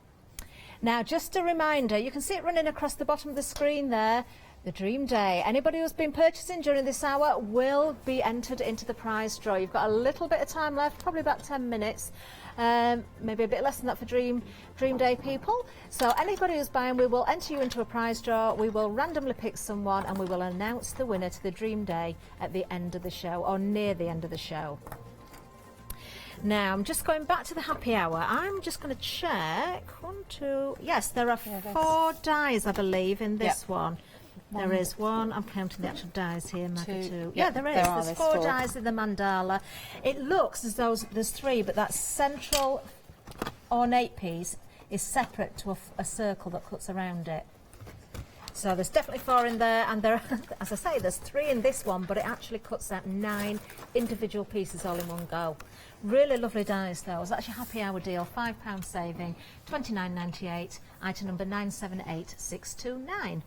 Now, just a reminder, you can see it running across the bottom of the screen there, the Dream Day. Anybody who's been purchasing during this hour will be entered into the prize draw. You've got a little bit of time left, probably about 10 minutes, maybe a bit less than that for Dream Day people. So anybody who's buying, we will enter you into a prize draw. We will randomly pick someone and we will announce the winner to the Dream Day at the end of the show, or near the end of the show. Now, I'm just going back to the happy hour. I'm just going to check. 1, 2. Yes, there are 4 dies, I believe, in this one. There is one. I'm counting the actual dies here, Maggie, 2. Yeah, there is. There's 4 dies in the mandala. It looks as though there's 3, but that central ornate piece is separate to a circle that cuts around it. So there's definitely 4 in there, and there, as I say, there's 3 in this one, but it actually cuts out 9 individual pieces all in one go. Really lovely dies though. It's actually a happy hour deal, £5 saving, £29.98, item number 978629.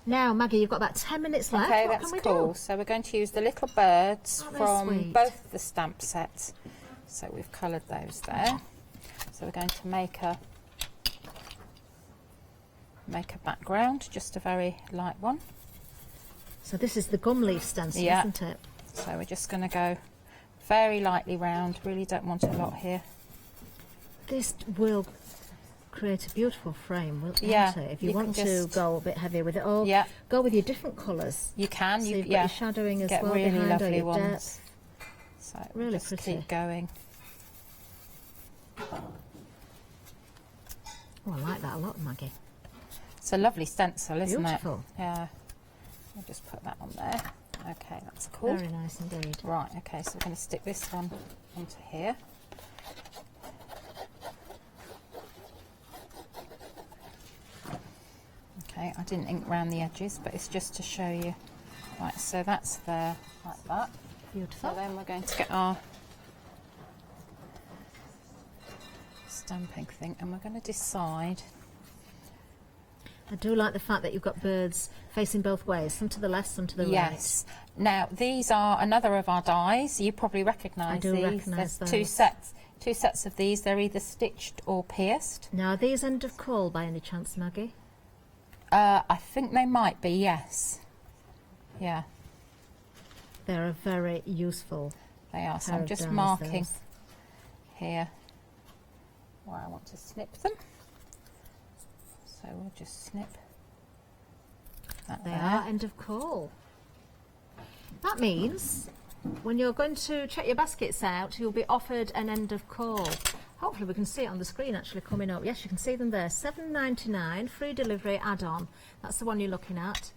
Now, Maggie, you've got about 10 minutes left. Okay, what that's can we cool. do? So we're going to use the little birds from sweet. both the stamp sets. So we've coloured those there. So we're going to make a background, just a very light one. So this is the gum leaf stencil, isn't it? So we're just going to go very lightly round. Really don't want a lot here. This will create a beautiful frame, won't it? If you want to go a bit heavier with it, or go with your different colours. You can. So you've got your shadowing as get well really behind, lovely or your ones. depth. So Really just pretty. keep going. Oh, I like that a lot, Maggie. It's a lovely stencil, isn't Beautiful. it? Yeah. I'll just put that on there. Okay, that's cool. Very nice indeed. Right, okay, so we're going to stick this one onto here. Okay, I didn't ink round the edges, but it's just to show you. Right, so that's there, like that. Beautiful. So then we're going to get our stamping thing, and we're going to decide. I do like the fact that you've got birds facing both ways, some to the left, some to the right. Yes. Now, these are another of our dies. You probably recognise these. I do recognise There's those. two sets of these. They're either stitched or pierced. Now, are these end of call by any chance, Maggie? I think they might be, yes. Yeah. They're a very useful. They are. So pair I'm of just dies, marking those. here where I want to snip them. So we'll just snip that They there. are end of call. That means when you're going to check your baskets out, you'll be offered an end of call. Hopefully we can see it on the screen actually coming up. Yes, you can see them there. £7.99, free delivery add-on. That's the one you're looking at.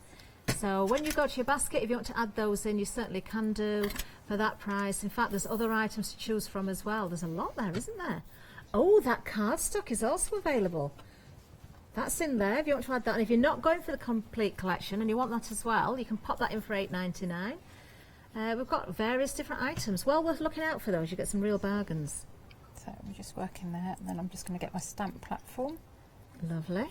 So when you go to your basket, if you want to add those in, you certainly can do for that price. In fact, there's other items to choose from as well. There's a lot there, isn't there? Oh, that cardstock is also available. That's in there if you want to add that. And if you're not going for the complete collection and you want that as well, you can pop that in for £8.99. We've got various different items. Well worth looking out for those. You get some real bargains. So we're just working there, and then I'm just going to get my stamp platform. Lovely.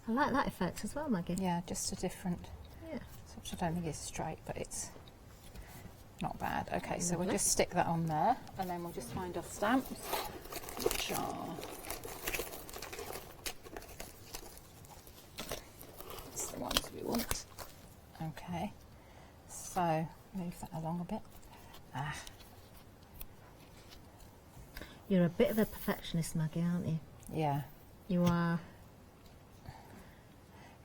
I like that effect as well, Maggie. Yeah, just a different. Yeah. Which I don't think is straight, but it's not bad. Okay, so we'll Lovely. just stick that on there, and then we'll just find our stamps, which are. That's the ones we want. Okay, so move that along a bit. You're a bit of a perfectionist, Maggie, aren't you? Yeah. You are.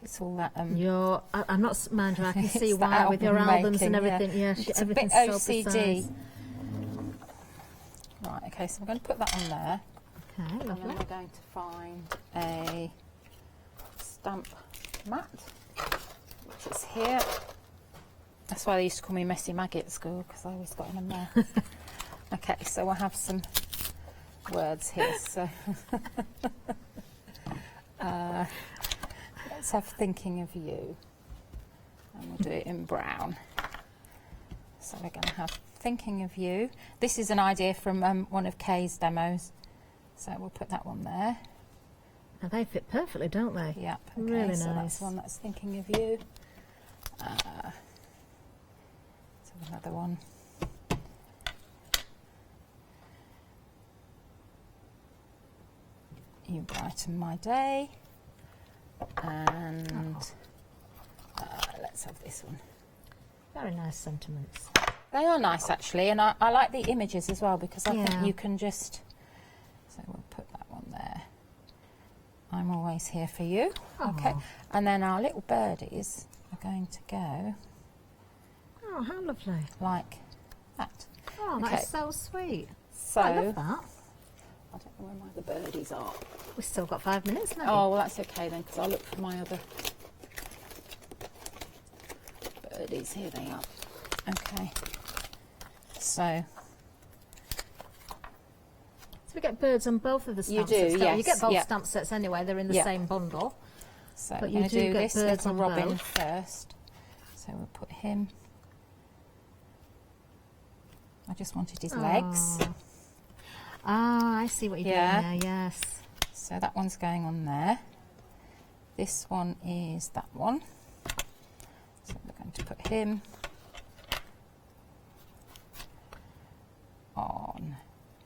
It's all that. I'm not, mind you, I can see It's the why with your album albums and making, everything. Yeah, it's everything's a bit so OCD. precise. Right. Okay, so we're going to put that on there. Okay, And lovely. then we're going to find a stamp mat, which is here. That's why they used to call me Messy Maggie at school, because I always got in a mess. Okay, so we'll have some words here. So let's have Thinking of You, and we'll do it in brown. So we're going to have Thinking of You. This is an idea from one of Kay's demos, so we'll put that one there. And they fit perfectly, don't they? Yep. Okay, Really so nice. that's one that's Thinking of You. Let's have another one. You brighten my day. And let's have this one. Very nice sentiments. They are nice actually, and I like the images as well, because I think Yeah. you can just. So we'll put that one there. I'm always here for you. Okay, and then our little birdies are going to go. Oh, how lovely! Like that. Oh, Okay. that's so sweet. So I love that. I don't know where my other birdies are. We've still got 5 minutes, haven't we? Oh, well, that's okay then, because I'll look for my other birdies. Here they are. Okay. So we get birds on both of the stamp You do, sets. don't yes, You get both yeah. stamp sets anyway. They're in the Yeah. same bundle. So but we're you going to do do get this birds little on robin both. first. So we'll put him. I just wanted his legs. Ah, I see what you're doing there, yes. So that one's going on there. This one is that one. So we're going to put him on.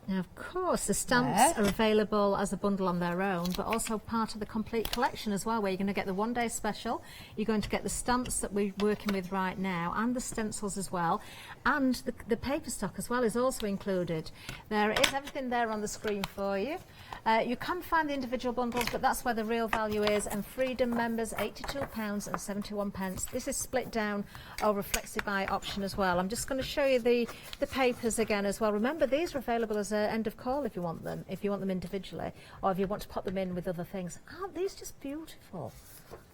Now, of course, the stamps are available as a bundle on their own, but also part of the complete collection as well, where you're going to get the one-day special. You're going to get the stamps that we're working with right now, and the stencils as well, and the paper stock as well is also included. There is everything there on the screen for you. You can find the individual bundles, but that's where the real value is. And Freedom members, £82.71. This is split down over a flexi-buy option as well. I'm just going to show you the papers again as well. Remember, these are available as an end of call if you want them individually, or if you want to pop them in with other things. Aren't these just beautiful?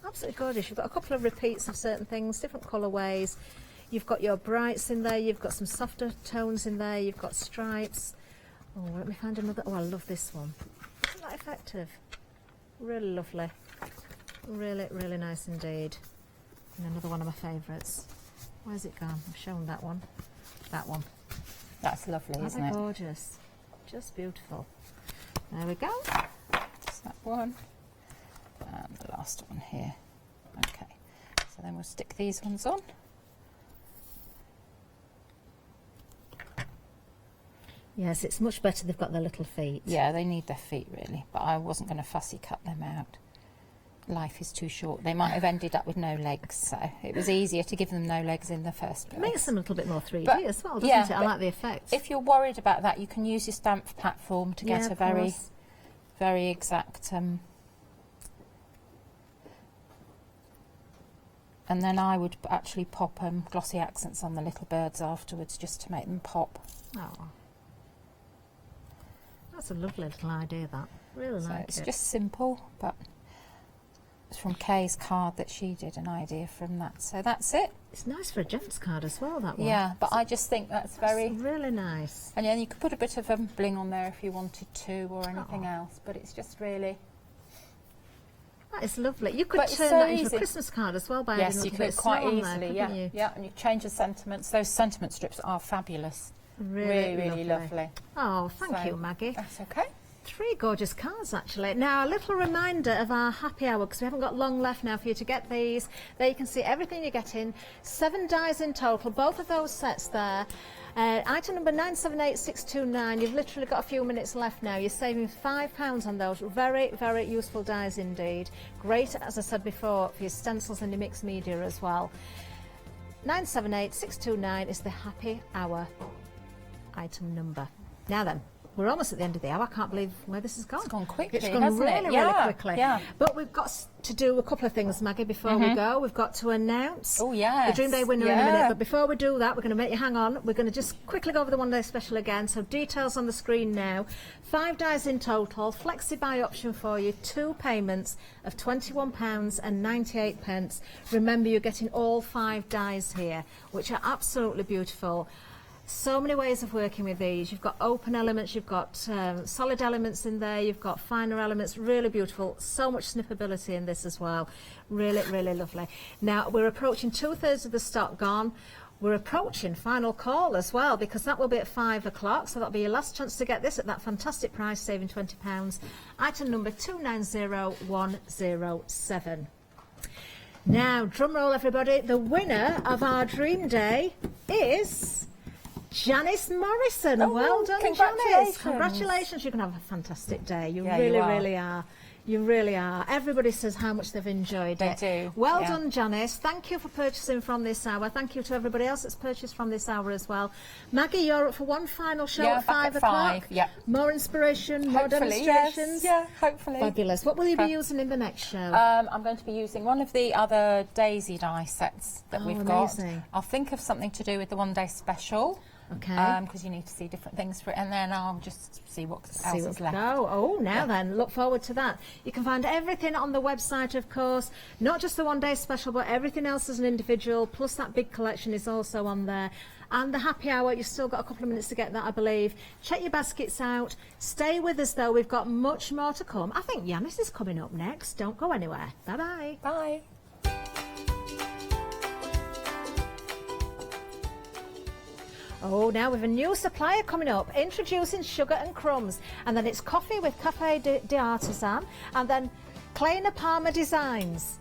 Absolutely gorgeous. You've got a couple of repeats of certain things, different colourways. You've got your brights in there. You've got some softer tones in there. You've got stripes. Oh, let me find another. Oh, I love this one. Isn't that effective? Really lovely. Really, really nice indeed. And another one of my favourites. Where's it gone? I've shown that one. That one. That's lovely, isn't They're it? Gorgeous. Just beautiful. There we go. That's that one. And the last one here. Okay. So then we'll stick these ones on. Yes, it's much better they've got their little feet. Yeah, they need their feet really, but I wasn't going to fussy cut them out. Life is too short. They might have ended up with no legs, so it was easier to give them no legs in the first place. It makes them a little bit more 3D But, as well, doesn't yeah, it? I but like the effects. If you're worried about that, you can use your stamp platform to get Yeah, a of very, course. very exact. And then I would actually pop glossy accents on the little birds afterwards, just to make them pop. Oh. That's a lovely little idea, that. Really So like it's it. just simple, but it's from Kay's card that she did an idea from that. So that's it. It's nice for a gents card as well, that one. Yeah, but I just think that's very... really nice. And then you could put a bit of bling on there if you wanted to, or anything else, but it's just really... That is lovely. You could But it's turn so that into easy. a Christmas card as well by Yes, adding a you little bit could of quite snow on easily, there, yeah. couldn't you? Yeah, and you change the sentiments. Those sentiment strips are fabulous. Really, really lovely. Oh, thank So, you, Maggie. That's okay. 3 gorgeous cards, actually. Now, a little reminder of our happy hour, because we haven't got long left now for you to get these. There you can see everything you're getting. 7 dies in total, both of those sets there. Item number 978629, you've literally got a few minutes left now. You're saving £5 on those. Very, very useful dies indeed. Great, as I said before, for your stencils and your mixed media as well. 978629 is the happy hour item number. Now then, we're almost at the end of the hour. I can't believe where this has gone. It's gone quickly, It's gone hasn't it? really, Yeah, really quickly. yeah. But we've got to do a couple of things, Maggie, before we go. We've got to announce the Dream Day winner in a minute. But before we do that, we're going to make you hang on. We're going to just quickly go over the one-day special again. So details on the screen now. 5 dies in total. Flexi-buy option for you. 2 payments of £21.98. Remember, you're getting all 5 dies here, which are absolutely beautiful. So many ways of working with these. You've got open elements, you've got solid elements in there, you've got finer elements, really beautiful. So much snippability in this as well. Really, really lovely. Now, we're approaching 2/3 of the stock gone. We're approaching final call as well, because that will be at 5 o'clock, so that'll be your last chance to get this at that fantastic price, saving £20. Item number 290107. Now, drum roll everybody, the winner of our Dream Day is... Janice Morrison. Well done, congratulations. Janice. Congratulations. You're going to have a fantastic day. You Yeah, really, you are. really are. You really are. Everybody says how much they've enjoyed it. They do. Well done, Janice. Thank you for purchasing from this hour. Thank you to everybody else that's purchased from this hour as well. Maggie, you're up for one final show at 5 o'clock. Yeah. More inspiration, more Hopefully, demonstrations. yes. Yeah, hopefully. Fabulous. What will you be using in the next show? I'm going to be using one of the other daisy die sets that we've amazing. got. I'll think of something to do with the one-day special. Okay. Because you need to see different things for it, and then I'll just see what else is left. Oh, now then, look forward to that. You can find everything on the website, of course, not just the one-day special, but everything else as an individual, plus that big collection is also on there. And the happy hour, you've still got a couple of minutes to get that, I believe. Check your baskets out. Stay with us, though. We've got much more to come. I think Yanis is coming up next. Don't go anywhere. Bye-bye. Bye. Oh, now with a new supplier coming up, introducing Sugar and Crumbs, and then it's coffee with Café d'Artisan, and then Kleine Palmer Designs.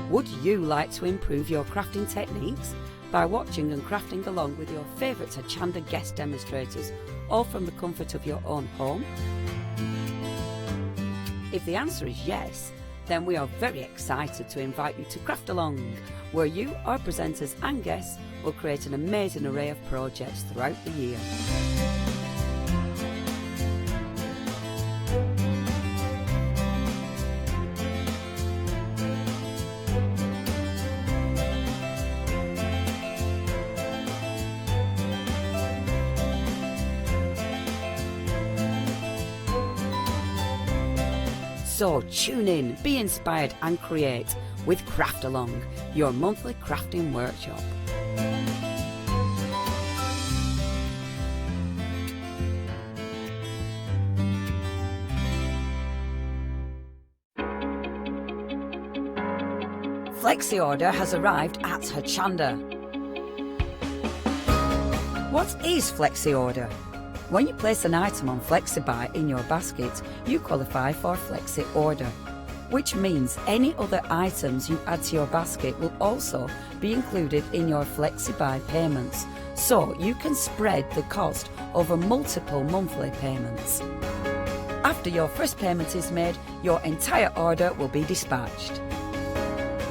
Would you like to improve your crafting techniques by watching and crafting along with your favourite Hochanda guest demonstrators, all from the comfort of your own home? If the answer is yes, then we are very excited to invite you to Craft Along, where you, our presenters and guests, will create an amazing array of projects throughout the year. So tune in, be inspired and create with Craft Along, your monthly crafting workshop. Flexi Order has arrived at Hochanda. What is Flexi Order? When you place an item on FlexiBuy in your basket, you qualify for Flexi Order, which means any other items you add to your basket will also be included in your FlexiBuy payments, so you can spread the cost over multiple monthly payments. After your first payment is made, your entire order will be dispatched.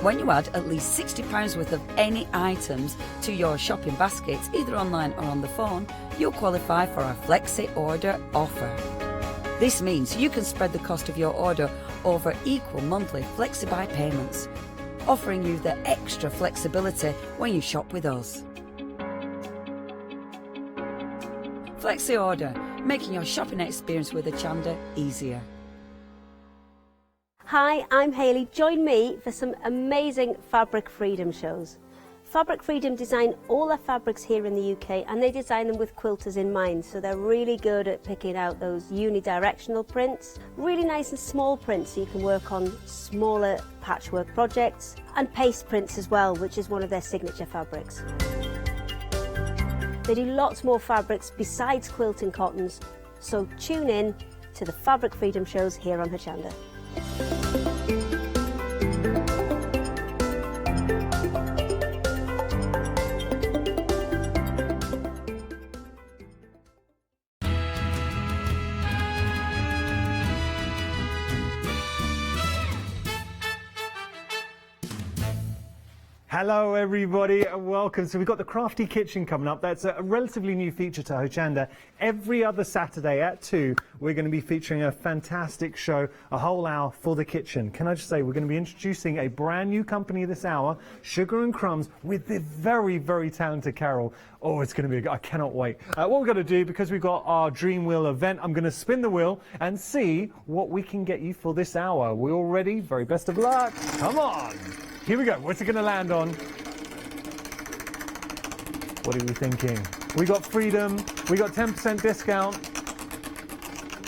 When you add at least £60 worth of any items to your shopping baskets, either online or on the phone, you'll qualify for our Flexi Order offer. This means you can spread the cost of your order over equal monthly FlexiBuy payments, offering you the extra flexibility when you shop with us. Flexi Order, making your shopping experience with Hochanda easier. Hi, I'm Hayley. Join me for some amazing Fabric Freedom shows. Fabric Freedom design all their fabrics here in the UK, and they design them with quilters in mind, so they're really good at picking out those unidirectional prints, really nice and small prints so you can work on smaller patchwork projects, and paste prints as well, which is one of their signature fabrics. They do lots more fabrics besides quilting cottons, so tune in to the Fabric Freedom shows here on Hochanda. Hello everybody and welcome. So we've got the Crafty Kitchen coming up. That's a relatively new feature to Hochanda. Every other Saturday at 2 we're going to be featuring a fantastic show, a whole hour for the kitchen. Can I just say we're going to be introducing a brand new company this hour, Sugar and Crumbs, with the very, very talented Carol. Oh, it's going to be, I cannot wait. What we're going to do, because we've got our Dream Wheel event, I'm going to spin the wheel and see what we can get you for this hour. We're all ready? Very best of luck. Come on. Here we go. What's it going to land on? What are we thinking? We got freedom. We got 10% discount.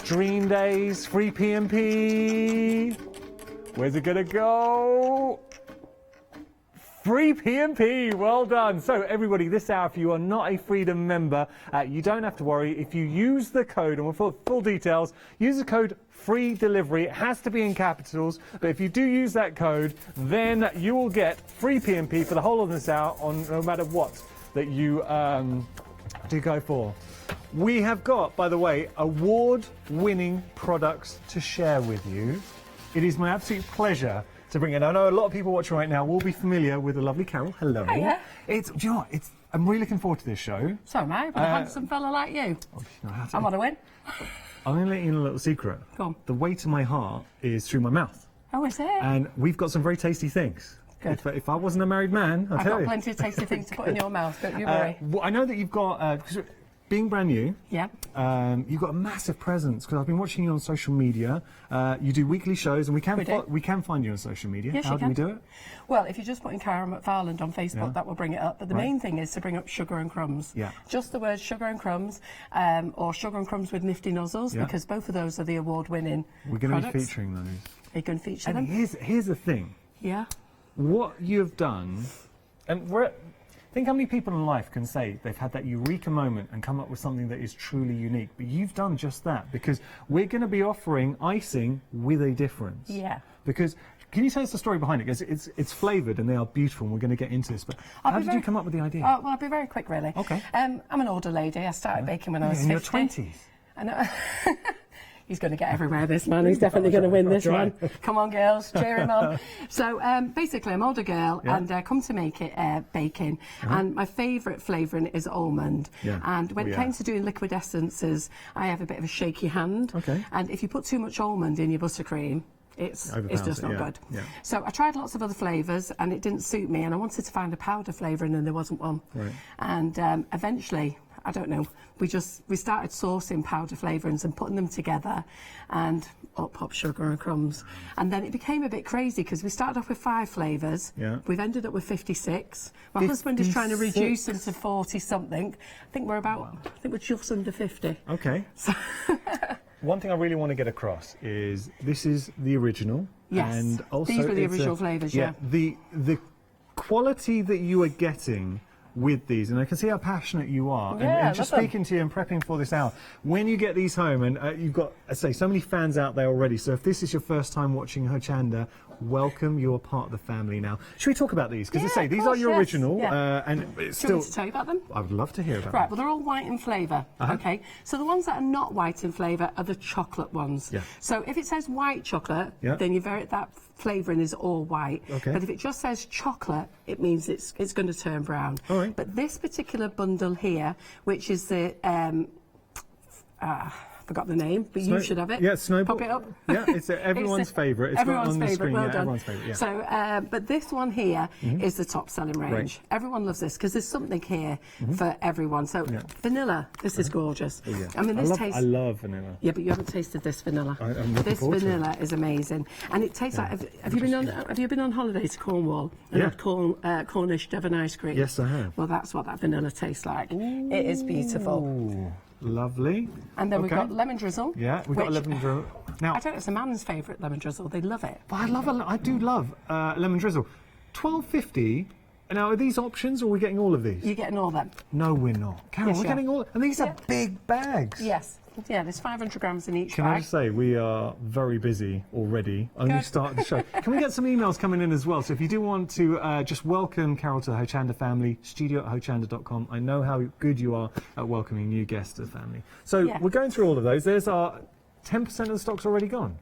Dream days. Free P&P. Where's it going to go? Free P&P. Well done. So everybody, this hour, if you are not a Freedom member, you don't have to worry. If you use the code, and we'll put full details, use the code free delivery. It has to be in capitals, but if you do use that code, then you will get free P&P for the whole of this hour on no matter what that you to go for. We have got, by the way, award-winning products to share with you. It is my absolute pleasure to bring in. I know a lot of people watching right now will be familiar with the lovely Carol. Hello. Hiya. Do you know what? I'm really looking forward to this show. So am I, with a handsome fella like you. I want to win. I'm going to let you in a little secret. Go on. The way to my heart is through my mouth. Oh, is it? And we've got some very tasty things. Good. If I wasn't a married man, I'll I've tell got you. plenty of tasty things to put in your mouth, don't you worry. Well, I know that you've got, being brand new, Yeah. You've got a massive presence because I've been watching you on social media. You do weekly shows, and we can find you on social media. Yes, How you do can. we do it? Well, if you just put in Cara McFarland on Facebook, Yeah. that will bring it up. But the Right. main thing is to bring up Sugar and Crumbs. Yeah. Just the words Sugar and Crumbs, or Sugar and Crumbs with nifty nozzles, Yeah. because both of those are the award-winning We're going to be products. featuring those. Are you going to feature And them? here's the thing. Yeah. What you've done, and think how many people in life can say they've had that eureka moment and come up with something that is truly unique. But you've done just that, because we're going to be offering icing with a difference. Yeah. Because can you tell us the story behind it? Because it's flavoured and they are beautiful, and we're going to get into this. But how did you come up with the idea? Well, I'll be very quick, really. Okay. I'm an older lady. I started baking when I was in your 50. 20s. I know. He's going to get everywhere, this man. He's definitely going to win this one. Come on, girls, cheer him on. So basically, I'm an older girl, and come to make it baking. And my favourite flavouring is almond. Yeah. And when it came to doing liquid essences, I have a bit of a shaky hand. Okay. And if you put too much almond in your buttercream, it's just not good. Yeah. So I tried lots of other flavours, and it didn't suit me. And I wanted to find a powder flavouring, and there wasn't one. Right. And eventually, I don't know, we started sourcing powder flavourings and putting them together, and up popped Sugar and Crumbs. And then it became a bit crazy because we started off with 5 flavours. Yeah. We've ended up with 56. My husband is trying to reduce them to 40 something. I think we're just under 50. Okay. One thing I really want to get across is this is the original. Yes. And also These were the it's original flavours, yeah. The quality that you are getting with these, and I can see how passionate you are, Yeah, and just love them. speaking to you and prepping for this hour, when you get these home, and you've got, I say, so many fans out there already, so if this is your first time watching Hochanda, welcome, you're part of the family now. Should we talk about these? Because Yeah, of these are course, your yes. original, Yeah. and it's Do you still... want me to tell you about them? I would love to hear about Right, them. well, they're all white in flavour, okay? So the ones that are not white in flavour are the chocolate ones. Yeah. So if it says white chocolate, Yeah. then that flavouring is all white. Okay. But if it just says chocolate, it means it's going to turn brown. All right. But this particular bundle here, which is the... forgot the name, but you should have it. Yeah, Snowball. Pop it up. Yeah, it's everyone's favourite. It's Everyone's on the favourite, screen. well Yeah, done. everyone's favourite. Yeah. So, but this one here is the top selling range. Right. Everyone loves this because there's something here for everyone. So, vanilla, this is gorgeous. Oh, yeah. I mean, this tastes... I love vanilla. Yeah, but you haven't tasted this vanilla. I'm looking This forward to it. vanilla is amazing, and it tastes like. Have you been on holiday to Cornwall and Yeah. had Cornish Devon ice cream? Yes, I have. Well, that's what that vanilla tastes like. It is beautiful. Ooh, lovely. And then we've Okay. got lemon drizzle. Yeah, we've got a which- lemon drizzle. Now, I don't know, it's a man's favourite lemon drizzle. They love it. but I do love lemon drizzle. $12.50. Now, are these options, or are we getting all of these? You're getting all them. No, we're not. Carol, Yes, we're you are. getting all... And these are big bags. Yes. Yeah, there's 500 grams in each Can bag. I just say, we are very busy already. Only Good. started the show. Can we get some emails coming in as well? So if you do want to just welcome Carol to the Hochanda family, studio@hochanda.com. I know how good you are at welcoming new guests to the family. So we're going through all of those. There's our 10% of the stock's already gone.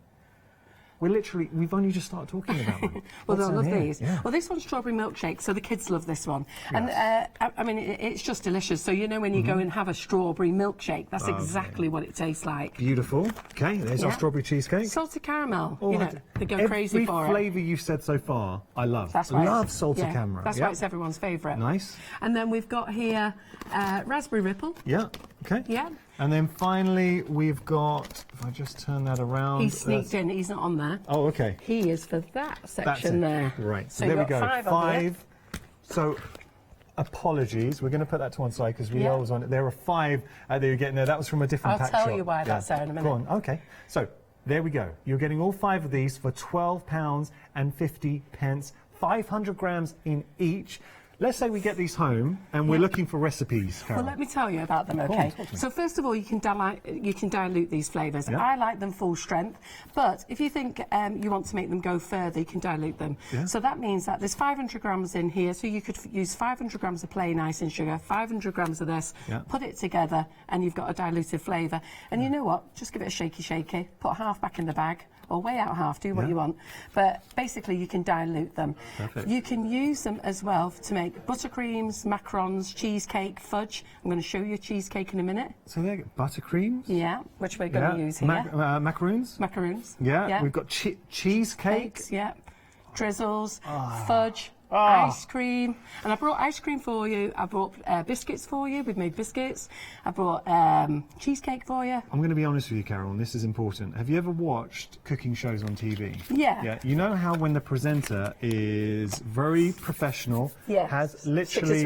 We've only just started talking about them. Well, What's they'll in love here? these. Yeah. Well, this one's strawberry milkshake, so the kids love this one. And I mean, it's just delicious. So you know when you go and have a strawberry milkshake, that's exactly what it tastes like. Beautiful. Okay, there's our strawberry cheesecake. Salted caramel. Oh, you know, they go crazy for Every it. flavour you've said so far, I love. That's why Love it's- salted yeah, caramel. That's Yeah. why it's everyone's favourite. Nice. And then we've got here raspberry ripple. Yeah. Okay. Yeah. And then finally, we've got, if I just turn that around. He's sneaked in. He's not on there. Oh, okay. He is for that That's section it. there. Right. So, So there we you've go. got 5 on here. So, apologies. We're going to put that to one side because we Yeah. always on it. There were 5 that you're getting there. That was from a different I'll pack tell shop. you why that's there in a minute. Go on. Okay. So, there we go. You're getting all 5 of these for £12.50. 500 grams in each. let's say we get these home and we're looking for recipes, Carol. Well, let me tell you about them, okay? So first of all, you can dilute these flavours. Yeah. I like them full strength, but if you think you want to make them go further, you can dilute them. Yeah. So that means that there's 500 grams in here, so you could use 500 grams of plain icing sugar, 500 grams of this, put it together, and you've got a diluted flavour. And you know what? Just give it a shaky, put half back in the bag, or weigh out half, do what you want. But basically, you can dilute them. Perfect. You can use them as well to make buttercreams, macarons, cheesecake, fudge. I'm going to show you cheesecake in a minute. So there, buttercreams. Yeah, which we're going to use here. Macaroons. Macaroons. Yeah. We've got cheesecake. Cakes, yeah. Drizzles, fudge. Ice cream, and I brought ice cream for you. I brought biscuits for you. We've made biscuits. I brought cheesecake for you. I'm going to be honest with you, Carol, and this is important. Have you ever watched cooking shows on TV? Yeah. Yeah. You know how when the presenter is very professional, has literally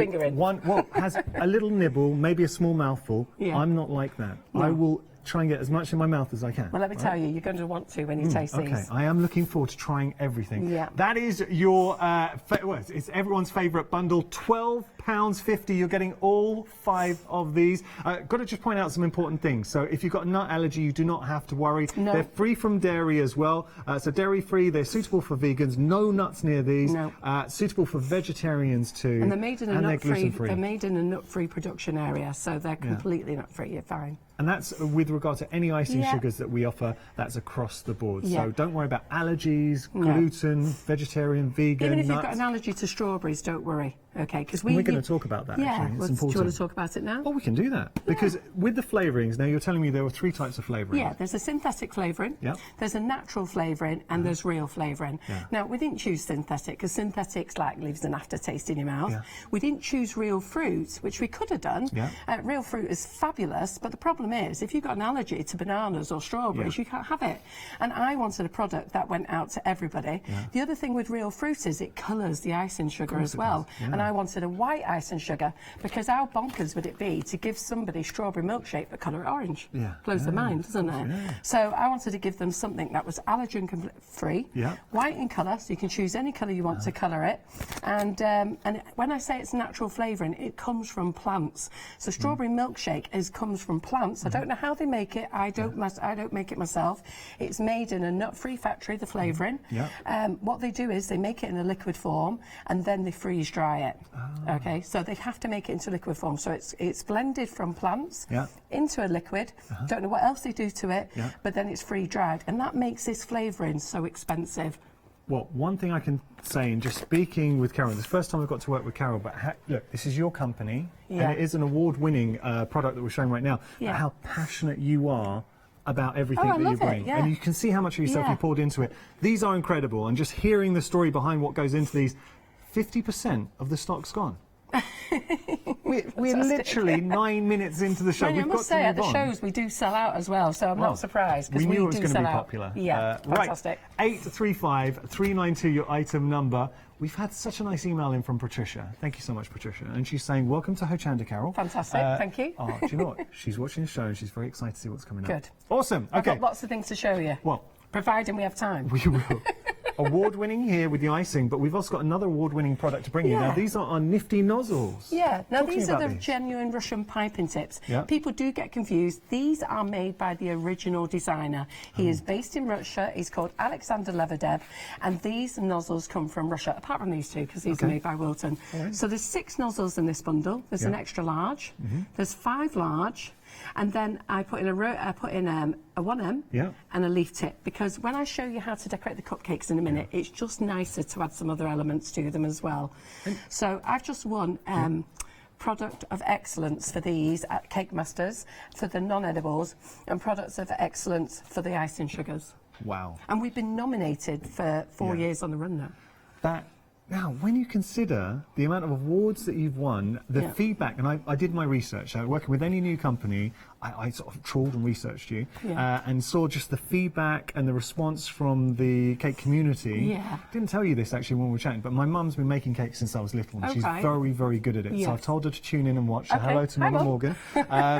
has a little nibble, maybe a small mouthful. Yeah. I'm not like that. No. I will try and get as much in my mouth as I can. Well, let me tell you, you're going to want to when you taste these. Okay, I am looking forward to trying everything. Yeah. That is your, it's everyone's favourite bundle, £12.50. You're getting all 5 of these. Got to just point out some important things. So if you've got a nut allergy, you do not have to worry. No. They're free from dairy as well. So dairy-free, they're suitable for vegans. No nuts near these. No. Suitable for vegetarians too. And they're made in a gluten-free. They're made in a nut-free production area, so they're completely nut-free. You're fine. And that's with regard to any icing Yeah. sugars that we offer, that's across the board. Yeah. So don't worry about allergies, gluten, vegetarian, vegan, Even if nuts. you've got an allergy to strawberries, don't worry. Okay, because we're going to talk about that, yeah, actually. It's well, important. do you want to talk about it now? Oh, we can do that. Because with the flavourings, now you're telling me there were 3 types of flavouring. Yeah, there's a synthetic flavouring, there's a natural flavouring, and there's real flavouring. Yeah. Now, we didn't choose synthetic, because synthetics leaves an aftertaste in your mouth. Yeah. We didn't choose real fruit, which we could have done. Yeah. Real fruit is fabulous, but the problem is, if you've got an allergy to bananas or strawberries, you can't have it. And I wanted a product that went out to everybody. Yeah. The other thing with real fruit is it colours the icing sugar as well. Yeah. And I wanted a white icing sugar, because how bonkers would it be to give somebody strawberry milkshake but colour it orange? Yeah. Blows the mind, doesn't it? Yeah. So I wanted to give them something that was allergen free, Yeah. white in colour, so you can choose any colour you want to colour it. And when I say it's natural flavouring, it comes from plants. So strawberry milkshake comes from plants. I don't know how they make it. I don't make it myself. It's made in a nut-free factory, the flavouring. Yeah. What they do is they make it in a liquid form and then they freeze dry it. Okay, so they have to make it into liquid form. So it's blended from plants into a liquid. Don't know what else they do to it, but then it's free dried, and that makes this flavouring so expensive. Well, one thing I can say, in just speaking with Carol, this is the first time I've got to work with Carol, but look, this is your company, and it is an award-winning product that we're showing right now. But how passionate you are about everything that you bring. And you can see how much of yourself you poured into it. These are incredible, and just hearing the story behind what goes into these, 50% of the stock's gone. We're literally 9 minutes into the show. I must say, at the shows we do sell out as well, so I'm not surprised, because we knew it was do going to be sell out. popular. Yeah, fantastic. Right, 835-392, your item number. We've had such a nice email in from Patricia. Thank you so much, Patricia. And she's saying, welcome to Hochanda, Carol. Fantastic, thank you. Oh, do you know what? She's watching the show and she's very excited to see what's coming up. Good. Awesome. I've Okay. got lots of things to show you. Well, providing we have time. We will. Award-winning here with the icing, but we've also got another award-winning product to bring you. Now, these are our nifty nozzles. Yeah, now Talk to me these are about the these. genuine Russian piping tips. Yeah. People do get confused. These are made by the original designer. He is based in Russia. He's called Alexander Lebedev, and these nozzles come from Russia, apart from these two, because these are made by Wilton. Right. So there's 6 nozzles in this bundle. There's an extra large. There's 5 large. And then I put in a 1M and a leaf tip, because when I show you how to decorate the cupcakes in a minute, it's just nicer to add some other elements to them as well. So I've just won Product of Excellence for these at Cake Masters for the non-edibles, and Products of Excellence for the icing sugars. Wow. And we've been nominated for 4 years on the run now. Now, when you consider the amount of awards that you've won, the feedback, and I did my research, working with any new company, I sort of trawled and researched you and saw just the feedback and the response from the cake community. Yeah. Didn't tell you this actually when we were chatting, but my mum's been making cakes since I was little, and she's very, very good at it. Yes. So I've told her to tune in and watch. So hello to Mum Morgan.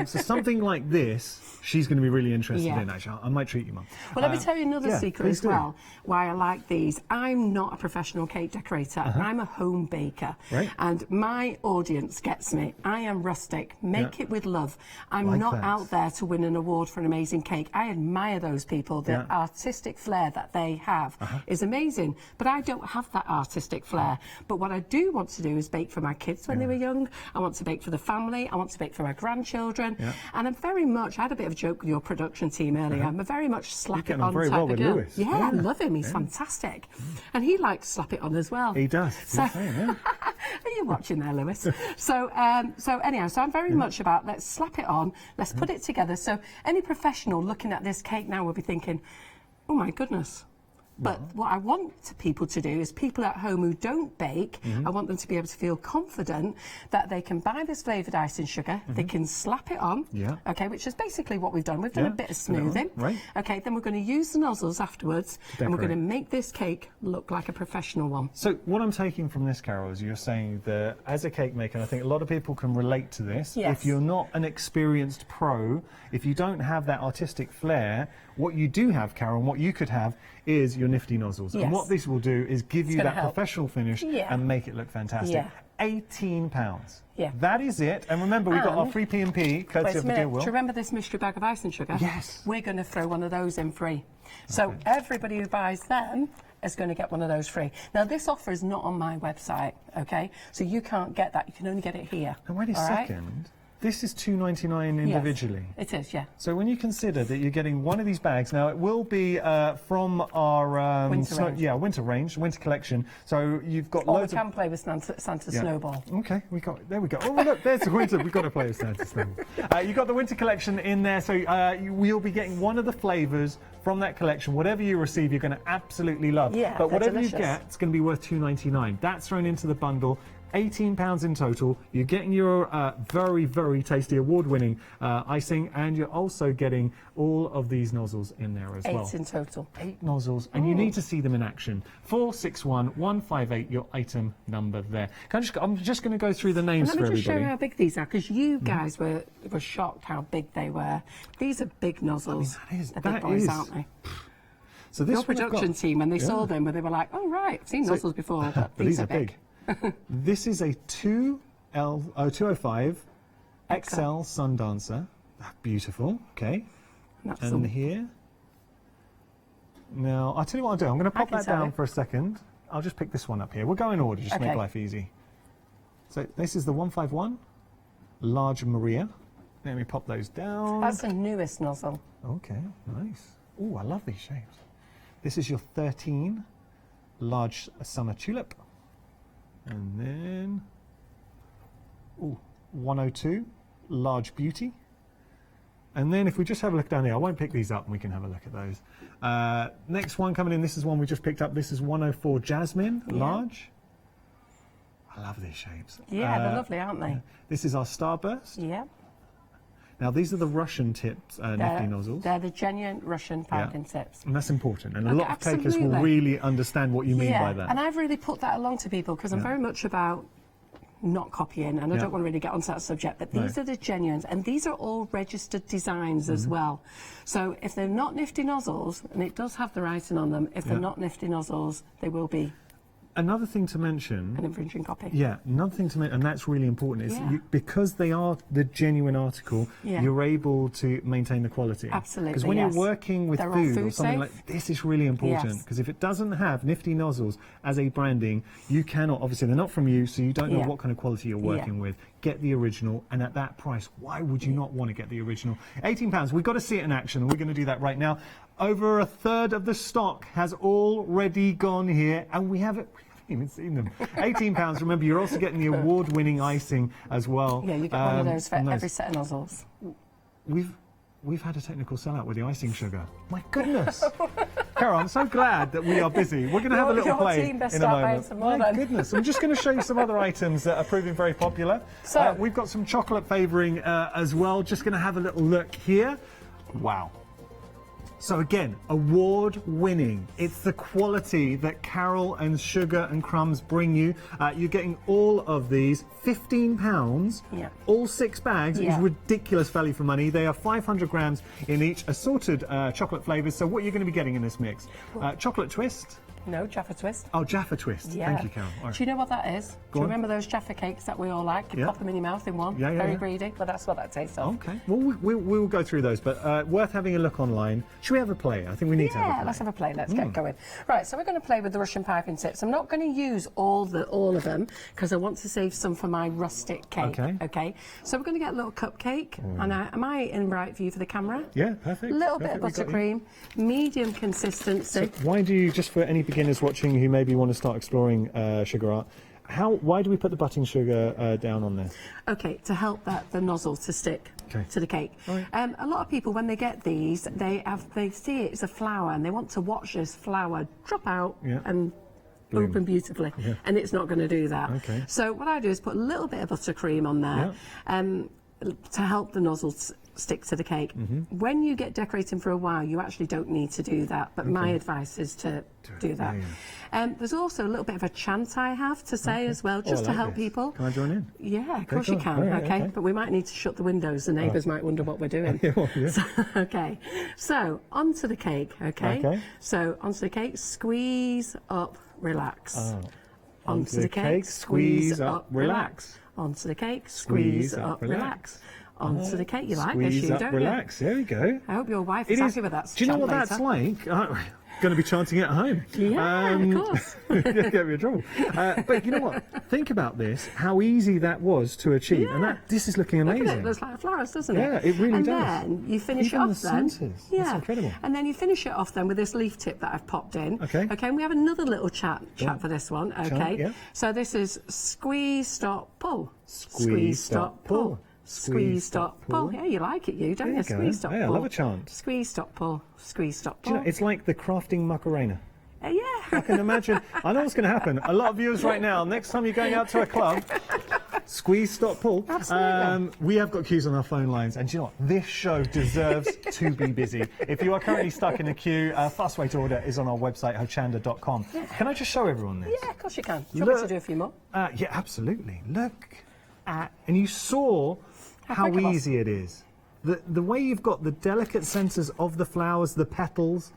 So something like this, she's going to be really interested in, actually. I might treat you, Mum. Well, let me tell you another secret as well, why I like these. I'm not a professional cake decorator. I'm a home baker. Right. And my audience gets me. I am rustic. Make it with love. I'm not out there to win an award for an amazing cake. I admire those people. The artistic flair that they have is amazing. But I don't have that artistic flair. But what I do want to do is bake for my kids when they were young. I want to bake for the family. I want to bake for my grandchildren. And I'm very much, I had a bit of a joke with your production team earlier. I'm a very much slap it on type of girl. Lewis. Yeah, I love him. He's fantastic. And he likes to slap it on as well. He does. So, are you watching there, Lewis? So anyhow, so I'm very much about let's slap it on, let's put it together. So any professional looking at this cake now will be thinking, oh my goodness. But what I want people to do is people at home who don't bake, I want them to be able to feel confident that they can buy this flavoured icing sugar, they can slap it on, okay, which is basically what we've done. We've done a bit of smoothing. Okay, then we're going to use the nozzles afterwards and we're going to make this cake look like a professional one. So what I'm taking from this, Carol, is you're saying that as a cake maker, and I think a lot of people can relate to this, if you're not an experienced pro, if you don't have that artistic flair, what you do have, Carol, and what you could have is your nifty nozzles. And what this will do is give you that professional finish and make it look fantastic. £18. That is it. And remember, we've got our free P&P, courtesy of the dear Will. Do you remember this mystery bag of icing sugar? Yes. We're going to throw one of those in free. So everybody who buys them is going to get one of those free. Now, this offer is not on my website, okay? So you can't get that. You can only get it here. Now, wait a second. This is $2.99 individually. Yes, it is, yeah. So when you consider that you're getting one of these bags, now it will be from our winter range, winter collection. So you've got loads. We can play with Santa Snowball. Okay, there we go. Oh look, there's the winter. We've got to play with Santa Snowball. You've got the winter collection in there, so we'll be getting one of the flavours from that collection. Whatever you receive, you're going to absolutely love. Yeah, but whatever delicious. you get, it's going to be worth $2.99. That's thrown into the bundle. £18 in total. You're getting your very, very tasty award-winning icing, and you're also getting all of these nozzles in there as well. 8 in total. 8 nozzles, and you need to see them in action. 461158, your item number there. I'm just going to go through the names for everybody. Let me just show you how big these are, because you guys were shocked how big they were. These are big nozzles. I mean, They're big boys, aren't they? So this your production team, when they saw them, they were like, oh, right, I've seen nozzles before, but these are big. This is a 205 XL Sun Dancer. Beautiful. Okay. And here. Now, I'll tell you what I'll do. I'm going to pop that down for a second. I'll just pick this one up here. We'll go in order, just to make life easy. So this is the 151 Large Maria. Let me pop those down. That's the newest nozzle. Okay, nice. Oh, I love these shapes. This is your 13 Large Summer Tulip. And then, 102, Large Beauty. And then if we just have a look down here, I won't pick these up and we can have a look at those. Next one coming in, this is one we just picked up. This is 104 Jasmine, Large. I love these shapes. Yeah, they're lovely, aren't they? This is our Starburst. Yeah. Now, these are the Russian tips, nifty nozzles. They're the genuine Russian pumpkin tips. And that's important. And a lot of cakers will really understand what you mean by that. And I've really put that along to people because I'm very much about not copying, and I don't want to really get onto that subject, but these are the genuines, and these are all registered designs as well. So if they're not nifty nozzles, and it does have the writing on them, if they're not nifty nozzles, they will be. Another thing to mention... An infringing copy. Yeah, another thing to mention, and that's really important, is because they are the genuine article, you're able to maintain the quality. Absolutely, because when you're working with food or something safe. like this, is really important, because if it doesn't have nifty nozzles as a branding, you cannot, obviously they're not from you, so you don't know what kind of quality you're working with. Get the original, and at that price, why would you not want to get the original? £18, we've got to see it in action, and we're going to do that right now. Over a third of the stock has already gone here, and we haven't even seen them. £18. Remember, you're also getting the award-winning icing as well. Yeah, you get one of those for every set of nozzles. We've had a technical sellout with the icing sugar. My goodness. Carol, I'm so glad that we are busy. We're going to have a little Your play team best in a start buying moment. some more My then. goodness, I'm just going to show you some other items that are proving very popular. So we've got some chocolate favouring as well. Just going to have a little look here. Wow. So again, award-winning. It's the quality that Carol and Sugar and Crumbs bring you. You're getting all of these, £15, all 6 bags. Is ridiculous value for money. They are 500 grams in each, assorted chocolate flavours. So what you're going to be getting in this mix? Chocolate twist. No, Jaffa Twist. Oh, Jaffa Twist. Yeah. Thank you, Carol. All right. Do you know what that is? Do you remember those Jaffa cakes that we all like? You pop them in your mouth in one. Very greedy, but that's what that tastes of. Okay. Well, we'll go through those, but worth having a look online. Should we have a play? I think we need to have a play. Yeah, let's have a play. Let's get going. Right, so we're going to play with the Russian piping tips. I'm not going to use all of them because I want to save some for my rustic cake. Okay. So we're going to get a little cupcake. And am I in right view for the camera? Yeah, perfect. A little bit of buttercream, medium consistency. So why do you, just for any beginners watching who maybe want to start exploring sugar art, why do we put the butting sugar down on there? Okay, to help the nozzle to stick to the cake. Right. A lot of people, when they get these, they see it as a flower and they want to watch this flower drop out and open beautifully, and it's not going to do that. Okay. So what I do is put a little bit of buttercream on there to help the nozzle stick to the cake. When you get decorating for a while, you actually don't need to do that, but my advice is to do that. There's also a little bit of a chant I have to say as well, just to help people. Can I join in? Yeah, of course you can. Right, okay. But we might need to shut the windows. The neighbours might wonder what we're doing. So onto the cake. So onto the cake, squeeze up, relax. Onto the cake, squeeze up, relax. Onto the cake, squeeze up, relax. Onto the cake. You like this, you don't relax. There we go. I hope your wife is happy with that. Do you know what that's like? Going to be chanting it at home. Yeah, of course. Get me in trouble. But you know what? Think about this, how easy that was to achieve. And this is looking amazing. Look at it, looks like flowers, doesn't it? Yeah, it really does. And then you finish Even it off the then. centres. Yeah. That's incredible. And then you finish it off then with this leaf tip that I've popped in. Okay. Okay, and we have another little chat for this one. Okay. Yeah. So this is squeeze, stop, pull. Squeeze, stop, pull. Squeeze, stop, pull. Yeah, you like it, you, don't you? Squeeze, stop, pull. I love a chant. Squeeze, stop, pull. Squeeze, stop, pull. Do you know, it's like the crafting Macarena. Yeah. I can imagine. I know what's going to happen. A lot of viewers right now, next time you're going out to a club, squeeze, stop, pull. Absolutely. We have got queues on our phone lines, and do you know what? This show deserves to be busy. If you are currently stuck in a queue, fast way to order is on our website, hochanda.com. Yeah. Can I just show everyone this? Yeah, of course you can. Do you want me to do a few more? Yeah, absolutely. Look at, and you saw how easy it is. The way you've got the delicate centres of the flowers, the petals,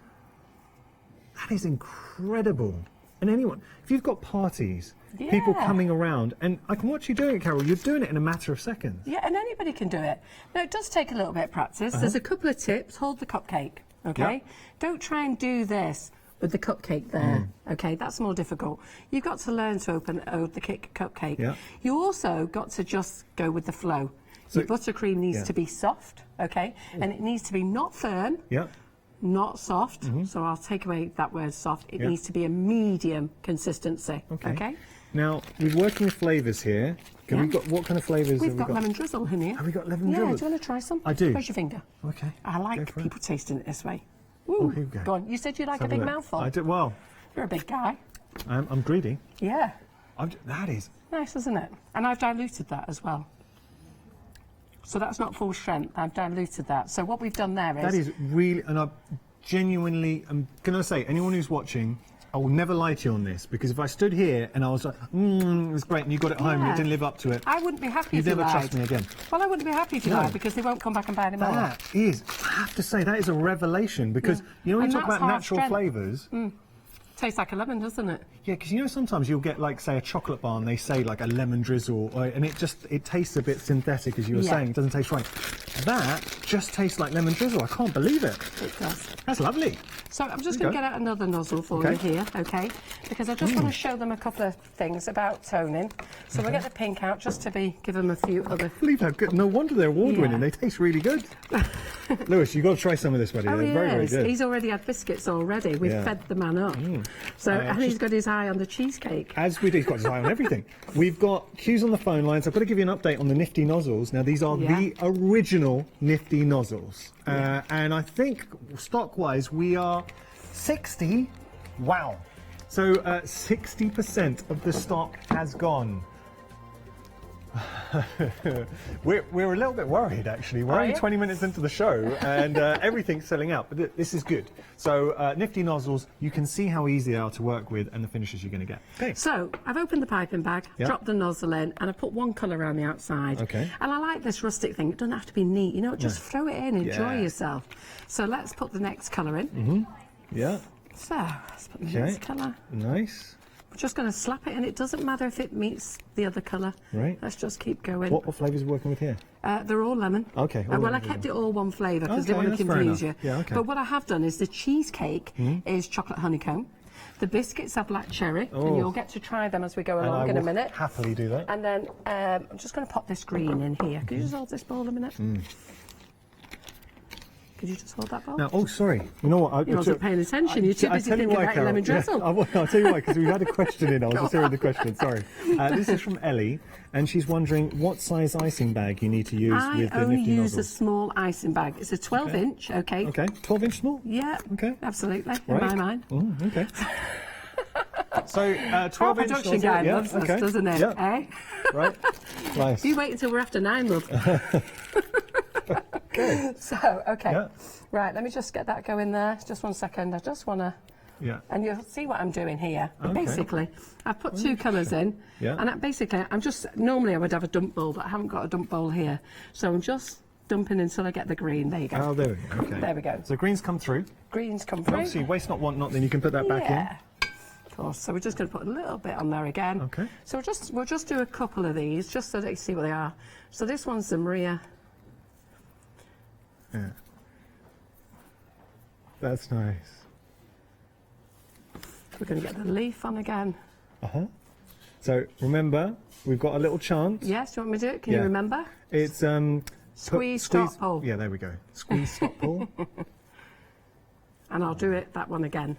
that is incredible. And anyone, if you've got parties, people coming around, and I can watch you doing it, Carol, you're doing it in a matter of seconds. Yeah, and anybody can do it. Now, it does take a little bit of practice. There's a couple of tips. Hold the cupcake, okay? Don't try and do this with the cupcake there, okay? That's more difficult. You've got to learn to open the cupcake. Yeah. You also got to just go with the flow. So your buttercream needs to be soft, okay? And it needs to be not firm. Yeah. Not soft, so I'll take away that word soft. It needs to be a medium consistency. Okay. Now we're working with flavours here. We've got what kind of flavours? We've got lemon drizzle in here. Have we got lemon drizzle? Yeah. Do you want to try some? I do. Where's your finger? Okay. I like people tasting it this way. Ooh, here we go. Go on. You said you like a big mouthful. I do. Well, you're a big guy. I'm greedy. Yeah. That is nice, isn't it? And I've diluted that as well. So that's not full strength. I've diluted that. So what we've done there is... That is really... And I genuinely... I'm going to say, anyone who's watching, I will never lie to you on this, because if I stood here and I was like, it was great, and you got it home and it didn't live up to it... I wouldn't be happy if you You'd never lied. trust me again. Well, I wouldn't be happy if you lied, because they won't come back and buy any more. That is... I have to say, that is a revelation, because, you know, when you talk about natural flavours... Tastes like a lemon, doesn't it? Yeah, because you know sometimes you'll get like, say, a chocolate bar and they say like a lemon drizzle, and it tastes a bit synthetic, as you were saying. It doesn't taste right. That just tastes like lemon drizzle. I can't believe it. It does. That's lovely. So I'm just going to get out another nozzle for you here, okay? Because I just want to show them a couple of things about toning. So we'll get the pink out just to give them a few other... I believe how good. No wonder they're award-winning. They taste really good. Lewis, you've got to try some of this, buddy. Oh, they're very, very good. He's already had biscuits already. We've fed the man up. So, and he's got his eye on the cheesecake. As we do, he's got his eye on everything. We've got queues on the phone lines. I've got to give you an update on the nifty nozzles. Now, these are the original nifty nozzles. And I think, stock-wise, we are 60? Wow. So 60% of the stock has gone. we're a little bit worried, actually. We're only 20 minutes into the show and everything's selling out, but this is good. So nifty nozzles, you can see how easy they are to work with and the finishes you're going to get. Okay. So I've opened the piping bag, dropped the nozzle in, and I put one colour around the outside. Okay. And I like this rustic thing. It doesn't have to be neat, you know, just throw it in, enjoy yourself. So let's put the next colour in. Yeah. So let's put the next colour. Nice. We're just going to slap it in. It doesn't matter if it meets the other colour. Right. Let's just keep going. What flavours are we working with here? They're all lemon. Okay. Well, I kept it all one flavour because I didn't want to confuse you. Yeah, okay. But what I have done is the cheesecake is chocolate honeycomb. The biscuits are black cherry, and you'll get to try them as we go along in a minute. Happily do that. And then I'm just going to pop this green in here. Could you just hold this bowl a minute? Could you just hold that bowl? Now, oh, sorry. You know what? You wasn't paying attention. You're too busy thinking about your lemon drizzle. I'll tell you why, because we've had a question in. I was just hearing the question. Sorry. This is from Ellie, and she's wondering what size icing bag you need to use with the I only nifty use a nozzles. small icing bag. It's a 12-inch, okay? Okay, 12-inch small? Yeah. Okay. Absolutely, in my mind. Okay. So, 12-inch Our production guy loves this, doesn't it? Yeah. Eh? Right. Nice. You wait until we're after 9, love. Okay. So, okay. Yeah. Right, let me just get that going there. Just 1 second. I just want to... Yeah. And you'll see what I'm doing here. Okay. Basically, I've put 2 colours in. Yeah. And basically, I'm just... Normally, I would have a dump bowl, but I haven't got a dump bowl here. So I'm just dumping until I get the green. There you go. Oh, there we go. Okay. There we go. So greens come through. Greens come through. Obviously, waste not, want not, then you can put that back in. Of course. So we're just going to put a little bit on there again. Okay. So we'll just do a couple of these, just so that you see what they are. So this one's the Maria. Yeah. That's nice. We're going to get the leaf on again. So remember, we've got a little chant. Yes, do you want me to do it? Can you remember? It's squeeze, stop, pull. Yeah, there we go. Squeeze, stop, pull. And I'll do it that one again.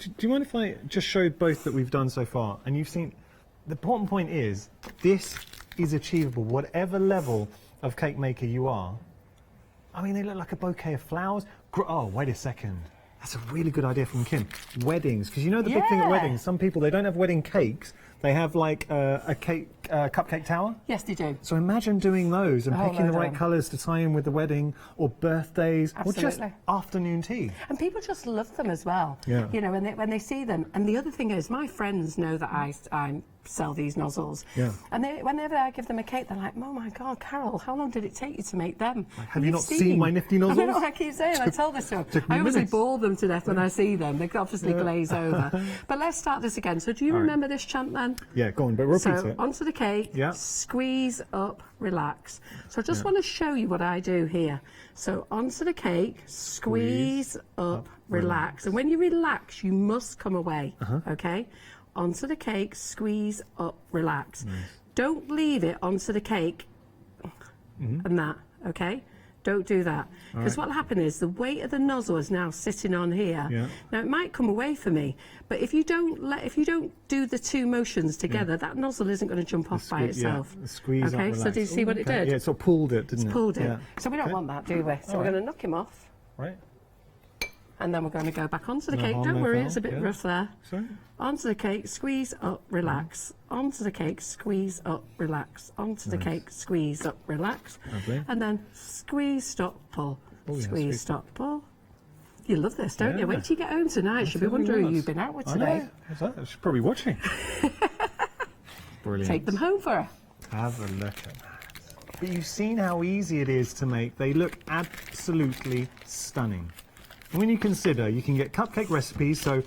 Do you mind if I just show both that we've done so far? And you've seen, the important point is, this is achievable, whatever level of cake maker you are. I mean, they look like a bouquet of flowers. Oh, wait a second. That's a really good idea from Kim. Weddings, because you know the big thing at weddings, some people, they don't have wedding cakes, they have like a cupcake tower. Yes, they do. So imagine doing those and picking the right them. colours to tie in with the wedding, or birthdays, Absolutely. or just afternoon tea. And people just love them as well. Yeah. You know, when they see them. And the other thing is, my friends know that I sell these nozzles. Yeah. And whenever I give them a cake, they're like, oh my God, Carol, how long did it take you to make them? Have you not seen my nifty nozzles? I know, I keep saying, I tell this to them. I obviously bore them to death when I see them. They obviously glaze over. But let's start this again. So do you remember this chant then? Yeah, go on, but repeat So it. onto the cake, squeeze up, relax. So I just want to show you what I do here. So onto the cake, squeeze up, relax. And when you relax, you must come away, okay? Onto the cake, squeeze up, relax. Nice. Don't leave it onto the cake and that, okay? Don't do that. Because what will happen is the weight of the nozzle is now sitting on here. Yeah. Now it might come away for me, but if you don't do the 2 motions together, that nozzle isn't going to jump off by itself. Yeah. Squeeze okay, up, so do you see what it did? Yeah, it sort of pulled it, didn't it? It's pulled it. Yeah. So we don't want that, do we? So we're going to knock him off. Right. And then we're going to go back onto the No cake. harm, Don't no worry, foul. it's a bit rough there. Sorry? Onto the cake, squeeze up, relax. Onto the cake, squeeze up, relax. Onto the cake, squeeze up, relax. Lovely. And then squeeze, stop, pull. Oh, yeah, Squeeze, stop, pull. You love this, don't you? Wait till you get home tonight. You'll be tell you wondering what. who you've been out with I today. know. What's that? She's probably watching. Brilliant. Take them home for her. Have a look at that. But you've seen how easy it is to make. They look absolutely stunning. And when you consider, you can get cupcake recipes, so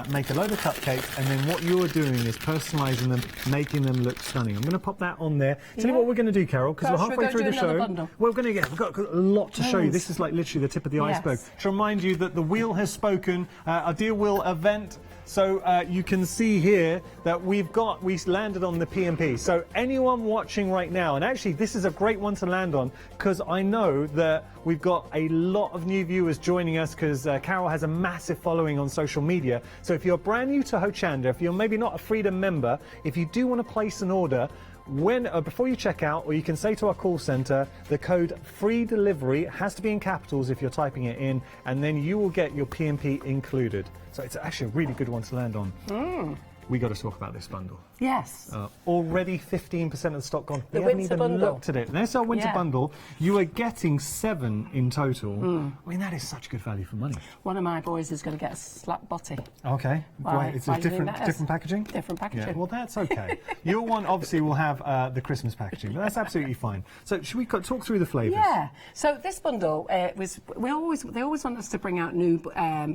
make a load of cupcakes, and then what you're doing is personalising them, making them look stunning. I'm going to pop that on there. Tell you what we're going to do, Carol, because we're halfway through the show. We're going to get, we've got a lot to show you. This is like literally the tip of the iceberg. To remind you that the wheel has spoken, our dear wheel event. So you can see here that we landed on the P&P. So anyone watching right now, and actually this is a great one to land on, because I know that we've got a lot of new viewers joining us, because Carol has a massive following on social media. So if you're brand new to Hochanda, if you're maybe not a Freedom member, if you do want to place an order, before you check out, or you can say to our call centre, the code free delivery has to be in capitals if you're typing it in, and then you will get your P&P included. So it's actually a really good one to land on. We got to talk about this bundle. Yes. Already 15% of the stock gone. The we haven't winter even bundle. looked at it. There's our winter bundle. You are getting 7 in total. I mean, that is such good value for money. One of my boys is going to get a slap botty. Okay. Why? It's Why a do you think that is? different packaging? Different packaging. Yeah, well, that's okay. Your one obviously will have the Christmas packaging, but that's absolutely fine. So should we talk through the flavours? Yeah. So this bundle they always want us to bring out new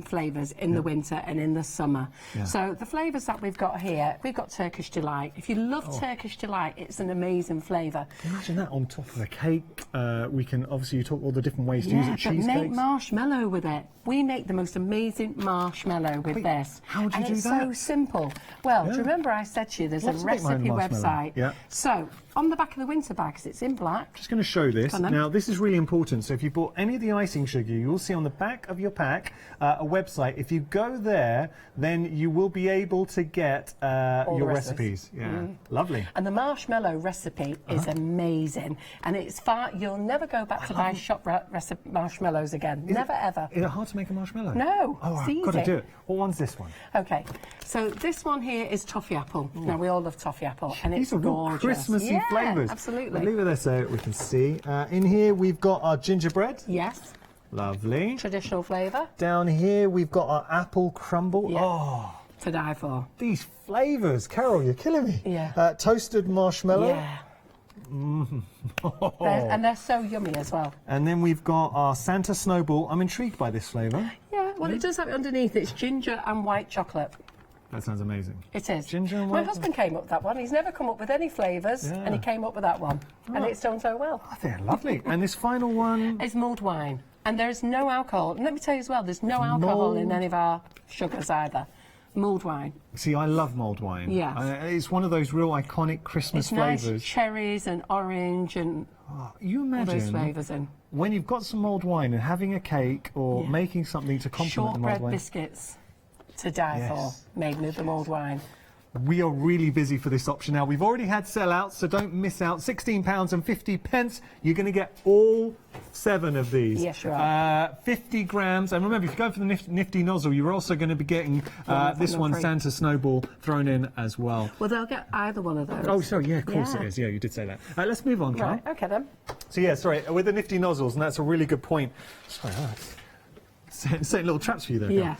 flavours in the winter and in the summer. Yeah. So the flavours that we've got here, we've got Turkish Delight. If you love Turkish Delight, it's an amazing flavour. Imagine that on top of a cake. We can obviously, you talk all the different ways to use it. But Cheesecakes. make marshmallow with it. We make the most amazing marshmallow with this. How do you and do it's that? so simple. Well, do you remember I said to you there's Let's a make my own recipe marshmallow. website? Yeah. So on the back of the winter bags, it's in black. Just going to show this. Come on, then. Now, this is really important. So if you bought any of the icing sugar, you'll see on the back of your pack a website. If you go there, then you will be able to get All your the recipes. Yeah, lovely. And the marshmallow recipe is amazing. And it's you'll never go back to buy shop marshmallows again. Never, ever. Is it hard to make a marshmallow? No, Oh, it's I've got to easy. do it. What one's this one? Okay, so this one here is toffee apple. Now, we all love toffee apple, and These it's are real gorgeous. Christmassy Yeah, flavours. absolutely. Leave it there so we can see. In here, we've got our gingerbread. Yes. Lovely. Traditional flavour. Down here, we've got our apple crumble. Yeah. Oh, to die for. These flavours. Carol, you're killing me. Yeah. Toasted marshmallow. Yeah. And they're so yummy as well. And then we've got our Santa Snowball. I'm intrigued by this flavour. Yeah, well, it does have it underneath. It's ginger and white chocolate. That sounds amazing. It is. Ginger and My white. husband came up with that one. He's never come up with any flavours, and he came up with that one. And it's done so well. Oh, they're lovely. And this final one? It's mulled wine. And there is no alcohol. And let me tell you as well, there's no alcohol in any of our sugars either. Mulled wine. See, I love mulled wine. Yes. It's one of those real iconic Christmas It's nice flavours. cherries and orange and You all imagine those flavours in. when you've got some mulled wine and having a cake or making something to complement the mulled Shortbread wine. biscuits to die for, made with the mulled wine. We are really busy for this option now. We've already had sellouts, so don't miss out. £16.50. You're going to get all 7 of these. Yes, you are. 50 grams. And remember, if you go for the nifty nozzle, you're also going to be getting this one, free. Santa Snowball, thrown in as well. Well, they'll get either one of those. Oh, sorry, yeah, of course Yeah. it is. Yeah, you did say that. Let's move on, Carl. Right, okay then. So, yeah, sorry, with the nifty nozzles, and that's a really good point. Sorry, setting little traps for you there. Yes.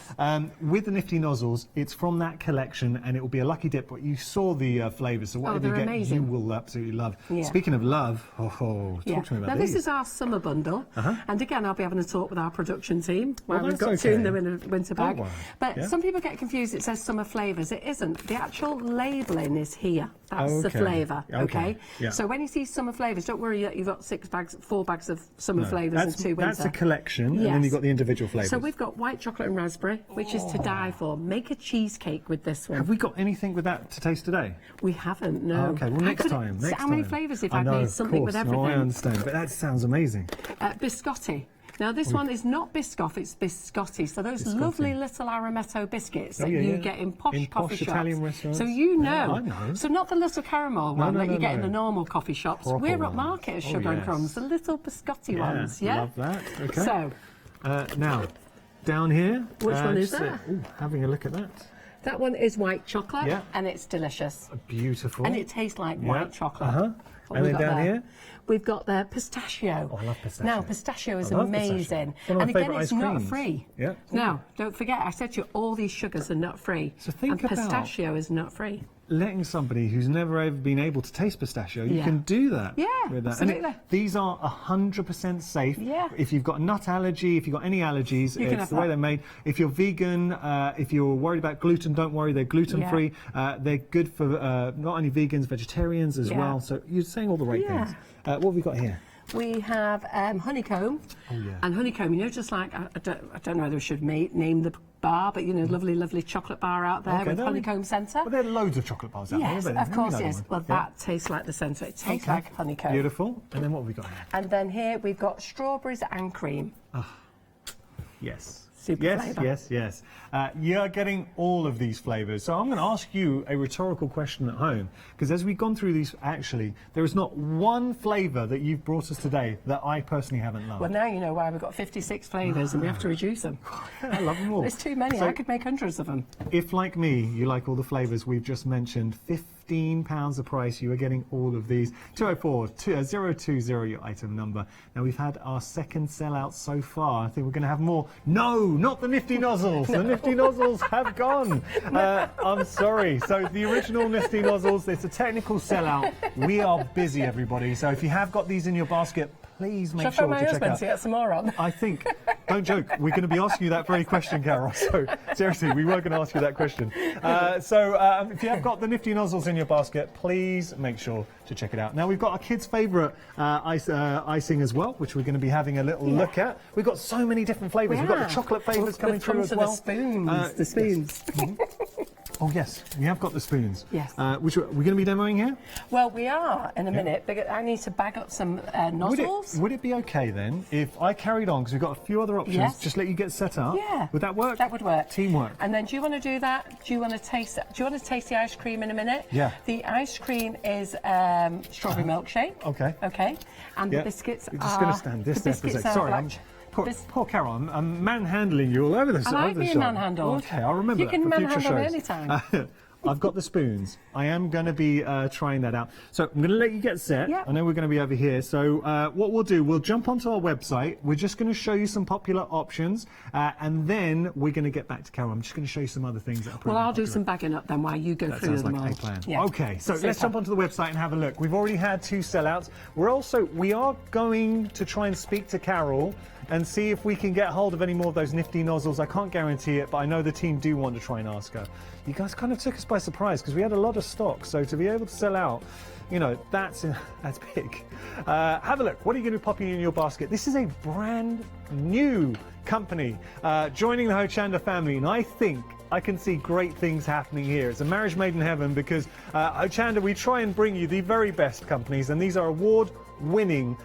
With the nifty nozzles, it's from that collection, and it will be a lucky dip. But you saw the flavours, so whatever you they're get, amazing. you will absolutely love. Yeah. Speaking of love, talk to me about Now these. this is our summer bundle, and again I'll be having a talk with our production team where Well, we've that's got 2 in okay. the winter bag. Oh, wow. But Yeah. some people get confused. It says summer flavours. It isn't. The actual labelling is here. That's the Okay. flavour. Okay. Yeah. So when you see summer flavours, don't worry that you've got 4 bags of summer No, flavours and 2 winter. that's a collection, and then Yes. you've got the individual flavours. So we've got white chocolate and raspberry, which is to die for. Make a cheesecake with this one. Have we got anything with that to taste today? We haven't, no. Oh, okay, well, I next couldn't- time. so Next how many time. flavours if I I'd know, made of something with course. everything? No, I understand, but that sounds amazing. Biscotti. Now this one is not Biscoff, it's biscotti. So those Biscotti. lovely little Arametto biscuits that yeah, you yeah. get in posh In coffee posh shops. Italian restaurants. So you Yeah, know. I know. So not the little caramel one no, that you no, get in no. the normal coffee shops. Proper We're ones. upmarket as Oh, Sugar and yes. Crumbs, the little biscotti ones. Yeah. Love that. Okay. So now, down here. Which one is just, that? Having a look at that. that one is white chocolate, Yeah. and it's delicious. Beautiful. And it tastes like Yeah. white chocolate. What And have then we got down there? here. We've got the pistachio. Oh, I love pistachio. Now, pistachio is I love amazing. pistachio. One of And my again, favourite it's ice nut creams. free. Yeah. Now, don't forget, I said to you, all these sugars are nut free. So think and about pistachio is nut free. letting somebody who's never ever been able to taste pistachio, you Yeah. can do that. Yeah, with that. absolutely. And these are 100% safe. Yeah. If you've got a nut allergy, if you've got any allergies, You can it's have the way that. they're made. If you're vegan, if you're worried about gluten, don't worry, they're gluten-free. They're good for not only vegans, vegetarians as Yeah. well. So you're saying all the right Yeah. things. What have we got here? We have honeycomb. Oh, yeah. And honeycomb, you know, just like, I don't know whether we should name the bar, but, you know, lovely chocolate bar out there Okay, with there we- Honeycomb Centre. Well, there are loads of chocolate bars out Yes, there. but of course, we know yes. them. Well, Yeah. that tastes like the centre. It tastes Okay. like honeycomb. Beautiful. And then what have we got here? And then here we've got strawberries and cream. Yes. super flavour. Yes. You're getting all of these flavours. So I'm going to ask you a rhetorical question at home, because as we've gone through these, actually, there is not one flavour that you've brought us today that I personally haven't loved. Well, now you know why we've got 56 flavours and we have to reduce them. I love them all. There's too many. So I could make hundreds of them. If, like me, you like all the flavours we've just mentioned, £15 the price, you are getting all of these. 204-020, your item number. Now, we've had our second sellout so far. I think we're going to have more. No, not the nifty nozzles. The nifty nozzles have gone. I'm sorry. So the original nifty nozzles, it's a technical sellout. We are busy, everybody. So if you have got these in your basket, please make sure to check out. To get some more on? I think, don't joke, we're going to be asking you that very question, Carol. So seriously, we were going to ask you that question. If you have got the nifty nozzles in your basket, please make sure to check it out. Now, we've got our kids' favourite icing as well, which we're going to be having a little look at. We've got so many different flavours. We've got the chocolate flavours coming through as well. The spoons. Oh, yes, we have got the spoons. Yes. Which we're going to be demoing here? Well, we are in a minute, but I need to bag up some nozzles. Would it be okay then if I carried on, because we've got a few other options, just let you get set up? Yeah. Would that work? That would work. Teamwork. And then do you want to do that? Do you want to taste the ice cream in a minute? Yeah. The ice cream is strawberry milkshake. Okay. Okay. And the biscuits We're just going to stand this there for a sec. Sorry, poor Carol, I'm manhandling you all over the shop. I like being manhandled. Okay, I'll remember that for future shows. You can manhandle me anytime. I've got the spoons. I am going to be trying that out. So I'm going to let you get set. Yep. I know we're going to be over here. So what we'll do, we'll jump onto our website. We're just going to show you some popular options. And then we're going to get back to Carol. I'm just going to show you some other things that are Well, I'll do some bagging up then while you go through them all. That sounds like a plan. Yeah. Okay, so let's jump onto the website and have a look. We've already had 2 sellouts. We are going to try and speak to Carol and see if we can get hold of any more of those nifty nozzles. I can't guarantee it, but I know the team do want to try and ask her. You guys kind of took us by surprise because we had a lot of stock, so to be able to sell out, you know, that's big. Have a look. What are you going to be popping in your basket? This is a brand new company joining the Hochanda family, and I think I can see great things happening here. It's a marriage made in heaven because Hochanda, we try and bring you the very best companies, and these are award-winning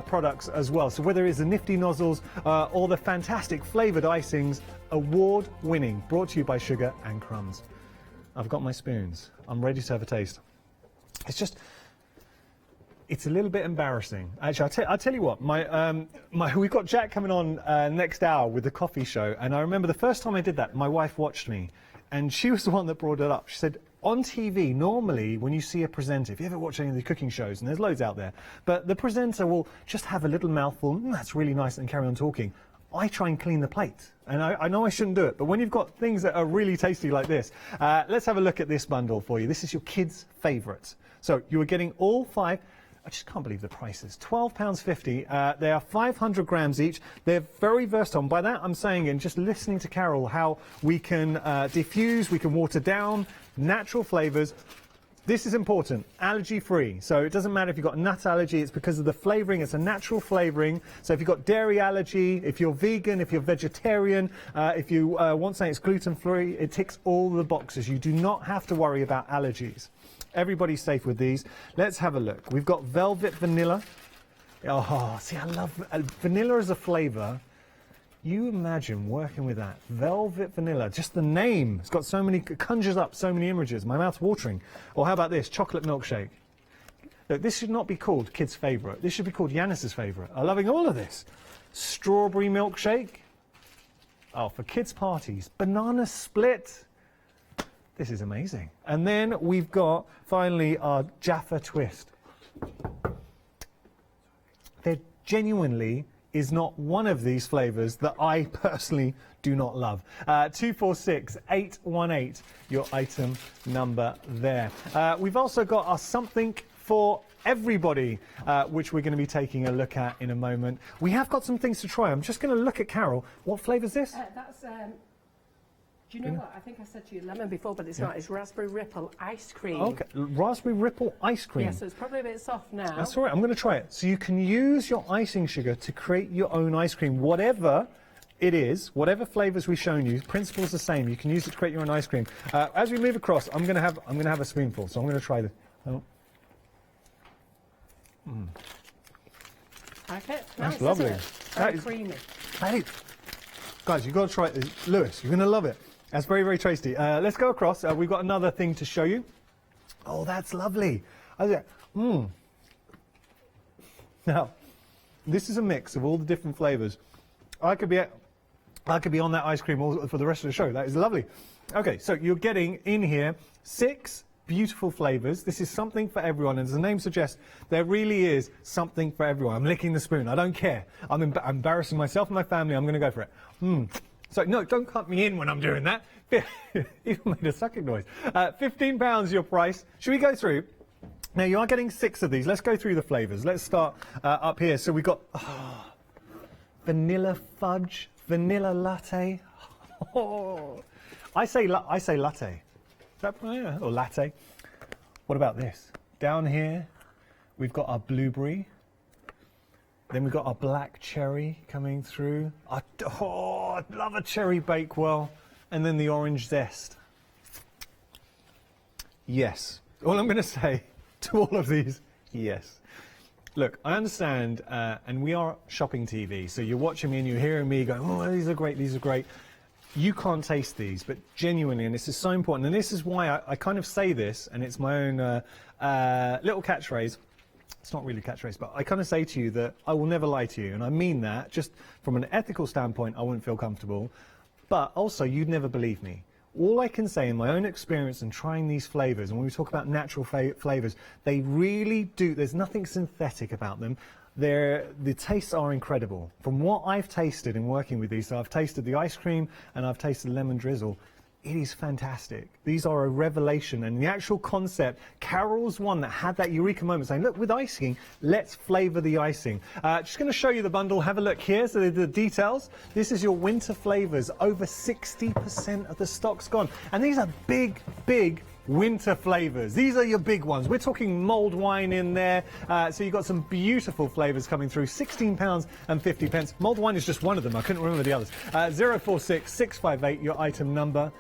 products as well. So whether it's the nifty nozzles or the fantastic flavoured icings, award-winning, brought to you by Sugar and Crumbs. I've got my spoons. I'm ready to have a taste. It's a little bit embarrassing. Actually, I'll tell you what, we've got Jack coming on next hour with the coffee show, and I remember the first time I did that, my wife watched me, and she was the one that brought it up. She said, on TV, normally, when you see a presenter, if you ever watch any of the cooking shows, and there's loads out there, but the presenter will just have a little mouthful, that's really nice, and carry on talking. I try and clean the plate, and I know I shouldn't do it, but when you've got things that are really tasty like this, let's have a look at this bundle for you. This is your kids' favourite. So you are getting all 5. I just can't believe the prices. £12.50. They are 500 grams each. They're very versatile. By that, I'm saying, and just listening to Carol, how we can diffuse, we can water down, natural flavours. This is important, allergy-free. So it doesn't matter if you've got nut allergy, it's because of the flavouring, it's a natural flavouring. So if you've got dairy allergy, if you're vegan, if you're vegetarian, if you want something that's gluten-free, it ticks all the boxes. You do not have to worry about allergies. Everybody's safe with these. Let's have a look. We've got velvet vanilla. Oh, see, I love vanilla as a flavour. You imagine working with that. Velvet vanilla, just the name. It's got so many, conjures up so many images. My mouth's watering. Or how about this, chocolate milkshake? Look, this should not be called kids' favourite. This should be called Yanis's favourite. I'm loving all of this. Strawberry milkshake. Oh, for kids' parties. Banana split. This is amazing. And then we've got, finally, our Jaffa twist. There genuinely is not one of these flavours that I personally do not love. 246818, your item number there. We've also got our something for everybody, which we're going to be taking a look at in a moment. We have got some things to try. I'm just going to look at Carol. What flavour is this? That's... Do you know what? I think I said to you lemon before, but it's not. It's raspberry ripple ice cream. Okay, raspberry ripple ice cream. Yeah, so it's probably a bit soft now. That's all right. I'm going to try it. So you can use your icing sugar to create your own ice cream, whatever it is, whatever flavours we've shown you. Principle's the same. You can use it to create your own ice cream. As we move across, I'm going to have a spoonful. So I'm going to try this. Oh. Okay, that's lovely. Very creamy. Guys, you've got to try it. Lewis, you're going to love it. That's very, very tasty. Let's go across. We've got another thing to show you. Oh, that's lovely. Now, this is a mix of all the different flavours. I could be on that ice cream all for the rest of the show. That is lovely. Okay, so you're getting in here 6 beautiful flavours. This is something for everyone, and as the name suggests, there really is something for everyone. I'm licking the spoon. I don't care. I'm embarrassing myself and my family. I'm going to go for it. So, no, don't cut me in when I'm doing that. Even made a sucking noise. £15 your price. Should we go through? Now, you are getting 6 of these. Let's go through the flavours. Let's start up here. So we've got vanilla fudge, vanilla latte. Oh, I say latte. Yeah, or latte. What about this? Down here, we've got our blueberry. Then we've got our black cherry coming through. I love a cherry bakewell. And then the orange zest. Yes. All I'm going to say to all of these, yes. Look, I understand, and we are shopping TV, so you're watching me and you're hearing me going, oh, these are great, these are great. You can't taste these, but genuinely, and this is so important, and this is why I kind of say this, and it's my own little catchphrase. It's not really a catchphrase, but I kind of say to you that I will never lie to you, and I mean that. Just from an ethical standpoint, I wouldn't feel comfortable, but also you'd never believe me. All I can say in my own experience in trying these flavours, and when we talk about natural flavours, they really do, there's nothing synthetic about them. The tastes are incredible. From what I've tasted in working with these, so I've tasted the ice cream and I've tasted lemon drizzle, it is fantastic. These are a revelation, and the actual concept, Carol's one that had that eureka moment saying, look, with icing, let's flavour the icing. Just going to show you the bundle. Have a look here. So the details. This is your winter flavours. Over 60% of the stock's gone. And these are big, big winter flavours. These are your big ones. We're talking mulled wine in there. So you've got some beautiful flavours coming through. £16.50. Mulled wine is just one of them. I couldn't remember the others. 046 658, your item number.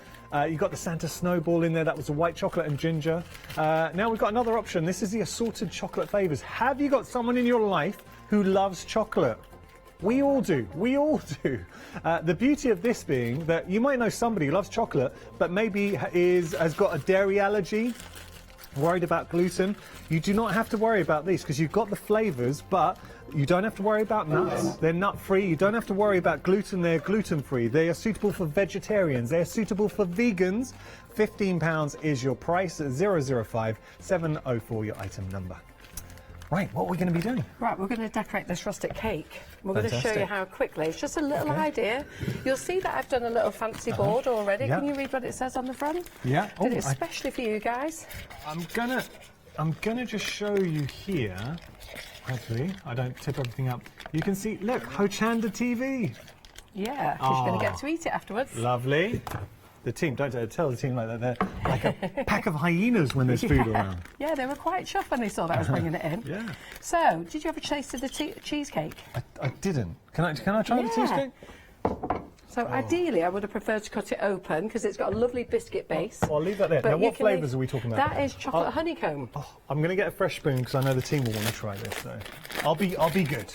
You've got the Santa Snowball in there. That was the white chocolate and ginger. Now we've got another option. This is the assorted chocolate flavours. Have you got someone in your life who loves chocolate? We all do. We all do. The beauty of this being that you might know somebody who loves chocolate, but maybe has got a dairy allergy, worried about gluten. You do not have to worry about these because you've got the flavours, but you don't have to worry about nuts. They're nut-free. You don't have to worry about gluten. They're gluten-free. They are suitable for vegetarians. They are suitable for vegans. £15 is your price. 005 704 your item number. Right, what are we going to be doing? Right, we're going to decorate this rustic cake. We're going to show you how quickly. It's just a little idea. You'll see that I've done a little fancy board already. Yeah. Can you read what it says on the front? Yeah. Did it especially for you guys. I'm gonna just show you here. Hopefully, I don't tip everything up. You can see, look, Hochanda TV. Yeah, because you're going to get to eat it afterwards. Lovely. The team, don't tell the team like that. They're like a pack of hyenas when there's food around. Yeah, they were quite chuffed when they saw that I was bringing it in. Yeah. So, did you ever taste of the cheesecake? I didn't. Can I try the cheesecake? So ideally, I would have preferred to cut it open because it's got a lovely biscuit base. I'll leave that there. But now, what flavours are we talking about? That is chocolate honeycomb. Oh, I'm going to get a fresh spoon because I know the team will want to try this. So I'll be good.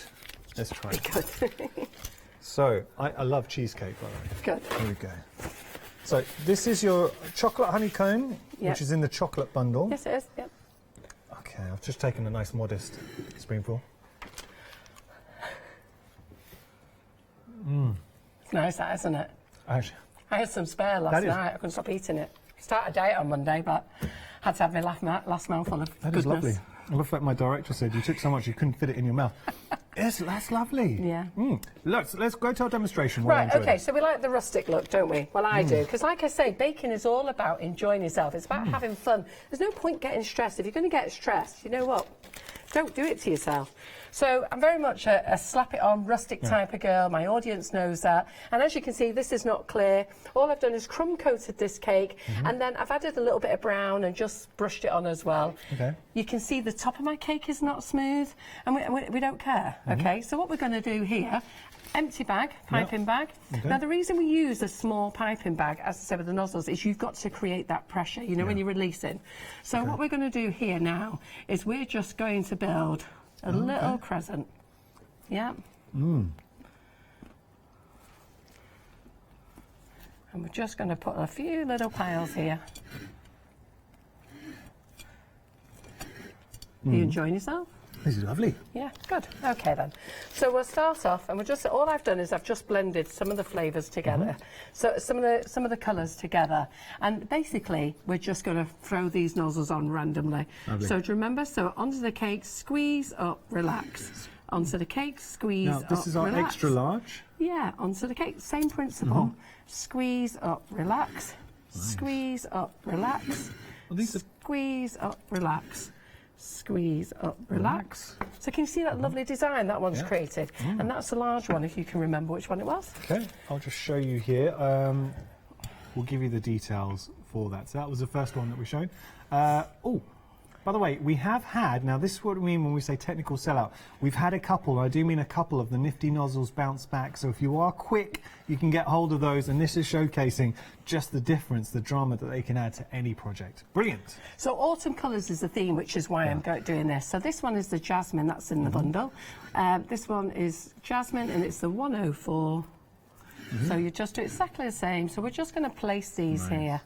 Let's try it. Good. So I love cheesecake, by the way. Good. Here we go. So this is your chocolate honeycomb, which is in the chocolate bundle. Yes, it is. Yep. Okay, I've just taken a nice modest spoonful. It's nice, that, isn't it? Actually, I had some spare last night. I couldn't stop eating it. Started a diet on Monday, but had to have my last mouthful of that goodness. is lovely. I love that my director said you took so much you couldn't fit it in your mouth. Yes, that's lovely. Yeah. Let's go to our demonstration. Right, okay, so we like the rustic look, don't we? Well, I do, because like I say, baking is all about enjoying yourself. It's about having fun. There's no point getting stressed. If you're going to get stressed, you know what? Don't do it to yourself. So I'm very much a slap-it-on, rustic type of girl. My audience knows that. And as you can see, this is not clear. All I've done is crumb-coated this cake, and then I've added a little bit of brown and just brushed it on as well. Okay. You can see the top of my cake is not smooth, and we don't care, okay? So what we're going to do here, empty bag, piping bag. Okay. Now, the reason we use a small piping bag, as I said with the nozzles, is you've got to create that pressure, you know, when you're releasing. So what we're going to do here now is we're just going to build a little crescent. Yeah. And we're just going to put a few little piles here. Are you enjoying yourself? This is lovely. Yeah, good. Okay then. So we'll start off, and all I've done is I've just blended some of the flavours together. So some of the colours together, and basically we're just going to throw these nozzles on randomly. Lovely. So do you remember? So onto the cake, squeeze up, relax. Onto the cake, squeeze Now, up, this is our relax. extra large. Yeah, onto the cake, same principle. Squeeze up, relax. Squeeze up, relax. Squeeze up, relax. Squeeze up, relax. So can you see that lovely design that one's created? And that's the large one, if you can remember which one it was. Okay, I'll just show you here. We'll give you the details for that. So that was the first one that we showed. Oh, by the way, we have had, now this is what we mean when we say technical sellout. We've had a couple, I do mean a couple of the nifty nozzles bounce back. So if you are quick, you can get hold of those. And this is showcasing just the difference, the drama that they can add to any project. Brilliant. So autumn colours is the theme, which is why I'm doing this. So this one is the jasmine, that's in the bundle. This one is jasmine, and it's the 104. So you just do exactly the same. So we're just going to place these here.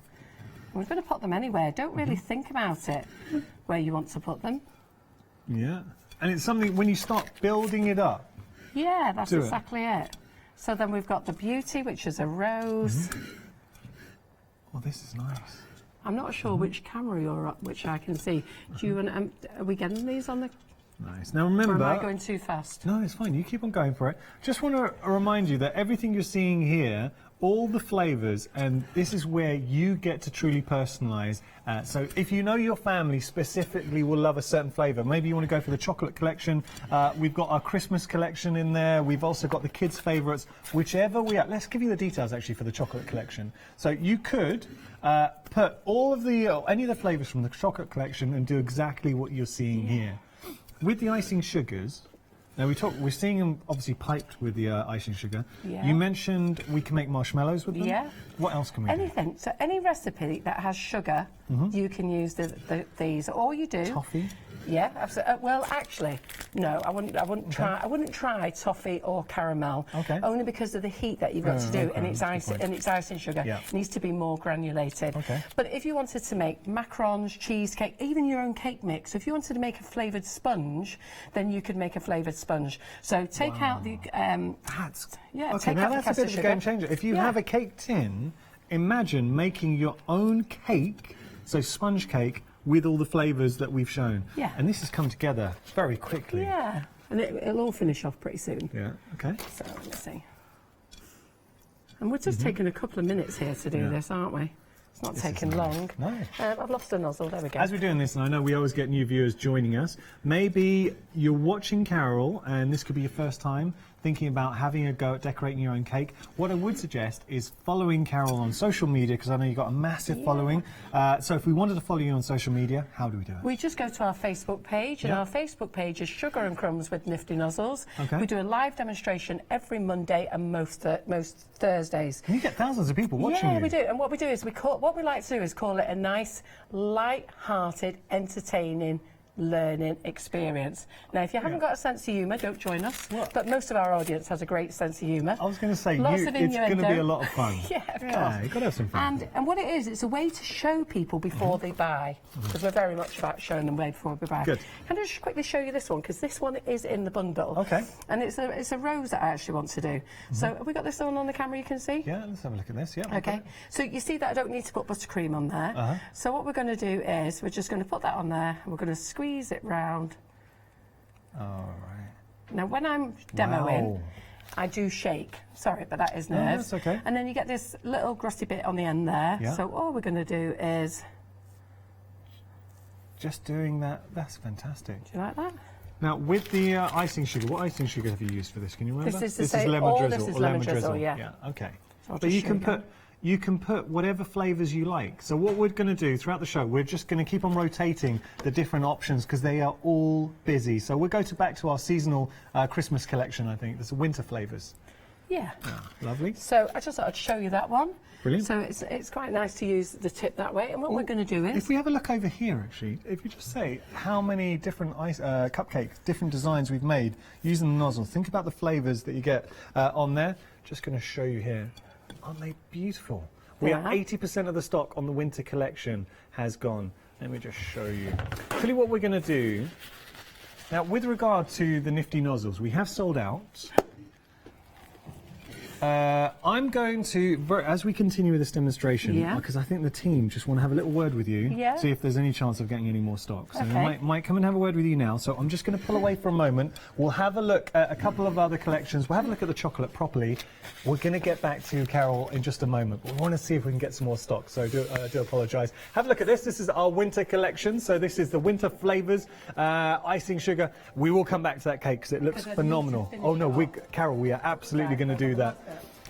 We're going to put them anywhere. Don't really think about it where you want to put them. Yeah, and it's something when you start building it up. Yeah, that's exactly it. So then we've got the beauty, which is a rose. Oh, this is nice. I'm not sure which camera you're at, which I can see. Do you want? Are we getting these on the? Nice. Now remember... Or am I going too fast? No, it's fine. You keep on going for it. Just want to remind you that everything you're seeing here, all the flavours, and this is where you get to truly personalise. So if you know your family specifically will love a certain flavour, maybe you want to go for the chocolate collection. We've got our Christmas collection in there. We've also got the kids' favourites. Whichever we are, let's give you the details actually for the chocolate collection. So you could put all of the any of the flavours from the chocolate collection and do exactly what you're seeing here. With the icing sugars, now we're seeing them obviously piped with the icing sugar. Yeah. You mentioned we can make marshmallows with them. Yeah. What else can we do? Anything. So any recipe that has sugar, you can use these. All you do. Toffee. Yeah, absolutely. Well, actually, no, I wouldn't try. I wouldn't try toffee or caramel. Okay. Only because of the heat that you've got to do, and it's icing sugar. Yeah. It needs to be more granulated. Okay. But if you wanted to make macarons, cheesecake, even your own cake mix, if you wanted to make a flavoured sponge, then you could make a flavoured sponge. So take out the Okay, now that's a bit of a game changer. If you have a cake tin, imagine making your own cake, so sponge cake, with all the flavours that we've shown. Yeah. And this has come together very quickly. Yeah. And it'll all finish off pretty soon. Yeah, okay. So let's see. And we're just taking a couple of minutes here to do this, aren't we? It's not taking long. No. I've lost a nozzle, there we go. As we're doing this, and I know we always get new viewers joining us, maybe you're watching Carol and this could be your first time thinking about having a go at decorating your own cake. What I would suggest is following Carol on social media, because I know you've got a massive following. So if we wanted to follow you on social media, how do we do it? We just go to our Facebook page, and our Facebook page is Sugar and Crumbs with Nifty Nozzles. Okay. We do a live demonstration every Monday and most Thursdays. And you get thousands of people watching you. Yeah, we do. And what we do is what we like to do is call it a nice, light-hearted, entertaining learning experience. Now, if you haven't got a sense of humour, don't join us. But most of our audience has a great sense of humour. I was going to say, Lots of it's going to be a lot of fun. Yeah, of course. Yeah, you've got to have some fun. And what it is, it's a way to show people before they buy, because we're very much about showing them way before they buy. Good. Can I just quickly show you this one, because this one is in the bundle. Okay. And it's a rose that I actually want to do. So have we got this one on the camera you can see? Yeah, let's have a look at this. Yeah. Okay. So you see that I don't need to put buttercream on there. So what we're going to do is we're just going to put that on there, and we're going to squeeze it round. All right. Now, when I'm demoing, I do shake. Sorry, but that is nerves. No, that's okay. And then you get this little grassy bit on the end there. Yeah. So all we're going to do is... Just doing that, that's fantastic. Do you like that? Now, with the icing sugar, what icing sugar have you used for this? Can you remember? This is lemon drizzle. This is lemon drizzle, yeah. Yeah, okay. So but you can put whatever flavours you like. So what we're going to do throughout the show, we're just going to keep on rotating the different options because they are all busy. So we'll go back to our seasonal Christmas collection, I think. There's winter flavours. Yeah. Lovely. So I just thought I'd show you that one. Brilliant. So it's quite nice to use the tip that way. And what we're going to do is... If we have a look over here, actually, if you just say how many different cupcakes, different designs we've made using the nozzle, think about the flavours that you get on there. Just going to show you here. Aren't they beautiful? We are 80% of the stock on the winter collection has gone. Let me just show you. Tell you what we're going to do. Now, with regard to the nifty nozzles, we have sold out. I'm going to, as we continue with this demonstration, because I think the team just want to have a little word with you, see if there's any chance of getting any more stock. So they might come and have a word with you now. So I'm just going to pull away for a moment. We'll have a look at a couple of other collections. We'll have a look at the chocolate properly. We're going to get back to Carol in just a moment, but we want to see if we can get some more stock. So I do apologise. Have a look at this. This is our winter collection. So this is the winter flavours, icing sugar. We will come back to that cake because it looks phenomenal. Oh no, Carol, we are absolutely going to do that.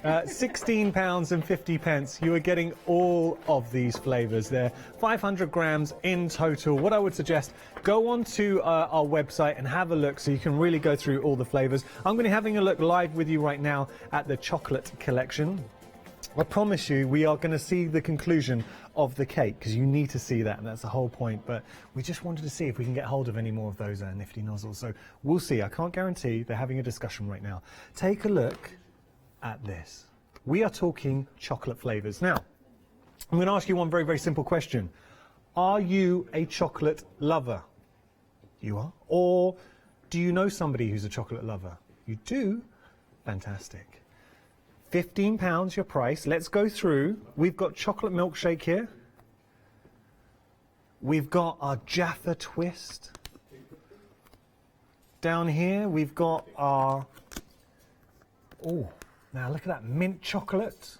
£16.50. You are getting all of these flavours there. 500 grams in total. What I would suggest, go onto our website and have a look so you can really go through all the flavours. I'm going to be having a look live with you right now at the chocolate collection. I promise you we are going to see the conclusion of the cake because you need to see that, and that's the whole point. But we just wanted to see if we can get hold of any more of those nifty nozzles. So we'll see. I can't guarantee. They're having a discussion right now. Take a look at this. We are talking chocolate flavours. Now, I'm going to ask you one very, very simple question. Are you a chocolate lover? You are? Or do you know somebody who's a chocolate lover? You do? Fantastic. £15 your price. Let's go through. We've got chocolate milkshake here. We've got our Jaffa twist. Down here we've got our... Oh, now look at that mint chocolate.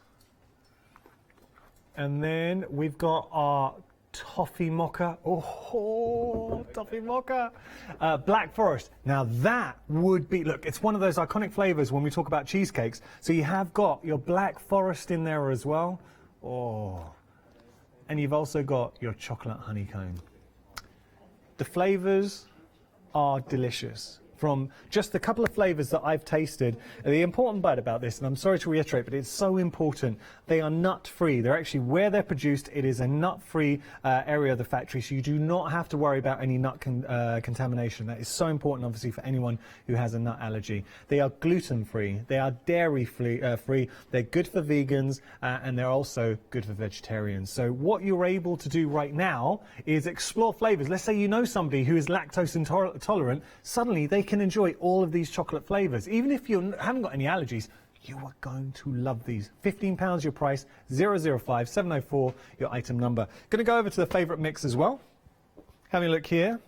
And then we've got our toffee mocha. Oh, toffee mocha. Black Forest. Now that would be, look, it's one of those iconic flavours when we talk about cheesecakes. So you have got your Black Forest in there as well. Oh. And you've also got your chocolate honeycomb. The flavours are delicious. From just a couple of flavours that I've tasted. The important part about this, and I'm sorry to reiterate, but it's so important, they are nut-free. They're actually, where they're produced, it is a nut-free area of the factory, so you do not have to worry about any nut contamination. That is so important, obviously, for anyone who has a nut allergy. They are gluten-free, they are dairy-free, they're good for vegans, and they're also good for vegetarians. So what you're able to do right now is explore flavours. Let's say you know somebody who is lactose intolerant, suddenly they can enjoy all of these chocolate flavours. Even if you haven't got any allergies, you are going to love these. £15 your price, 005 704 your item number. Going to go over to the favourite mix as well. Having a look here.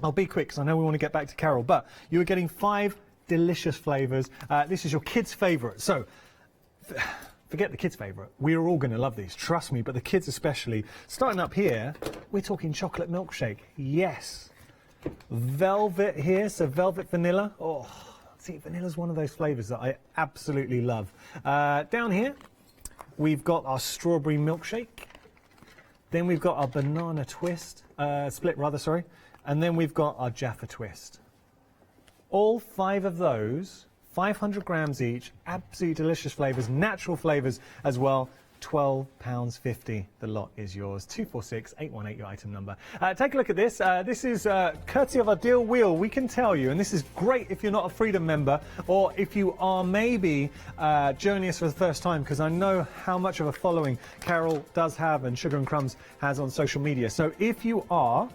I'll be quick because I know we want to get back to Carol, but you are getting 5 delicious flavours. This is your kids' favourite. So forget the kids' favourite. We are all going to love these, trust me, but the kids especially. Starting up here, we're talking chocolate milkshake. Yes. Velvet here, so velvet vanilla. Oh, see, vanilla's one of those flavours that I absolutely love. Down here, we've got our strawberry milkshake. Then we've got our banana twist, split rather, sorry. And then we've got our Jaffa twist. All 5 of those, 500 grams each, absolutely delicious flavours, natural flavours as well. £12.50. The lot is yours. 246 818 your item number. Take a look at this. This is courtesy of our deal wheel. We can tell you, and this is great if you're not a Freedom member, or if you are maybe joining us for the first time, because I know how much of a following Carol does have and Sugar and Crumbs has on social media. So if you are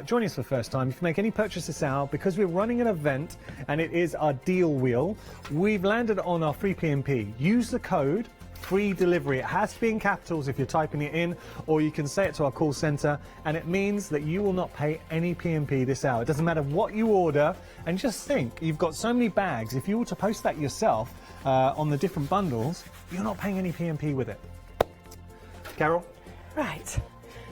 joining us for the first time, if you make any purchase this hour, because we're running an event and it is our deal wheel, we've landed on our free P&P. Use the code free delivery. It has to be in capitals if you're typing it in, or you can say it to our call centre, and it means that you will not pay any P&P this hour. It doesn't matter what you order, and just think, you've got so many bags. If you were to post that yourself on the different bundles, you're not paying any P&P with it. Carol? Right.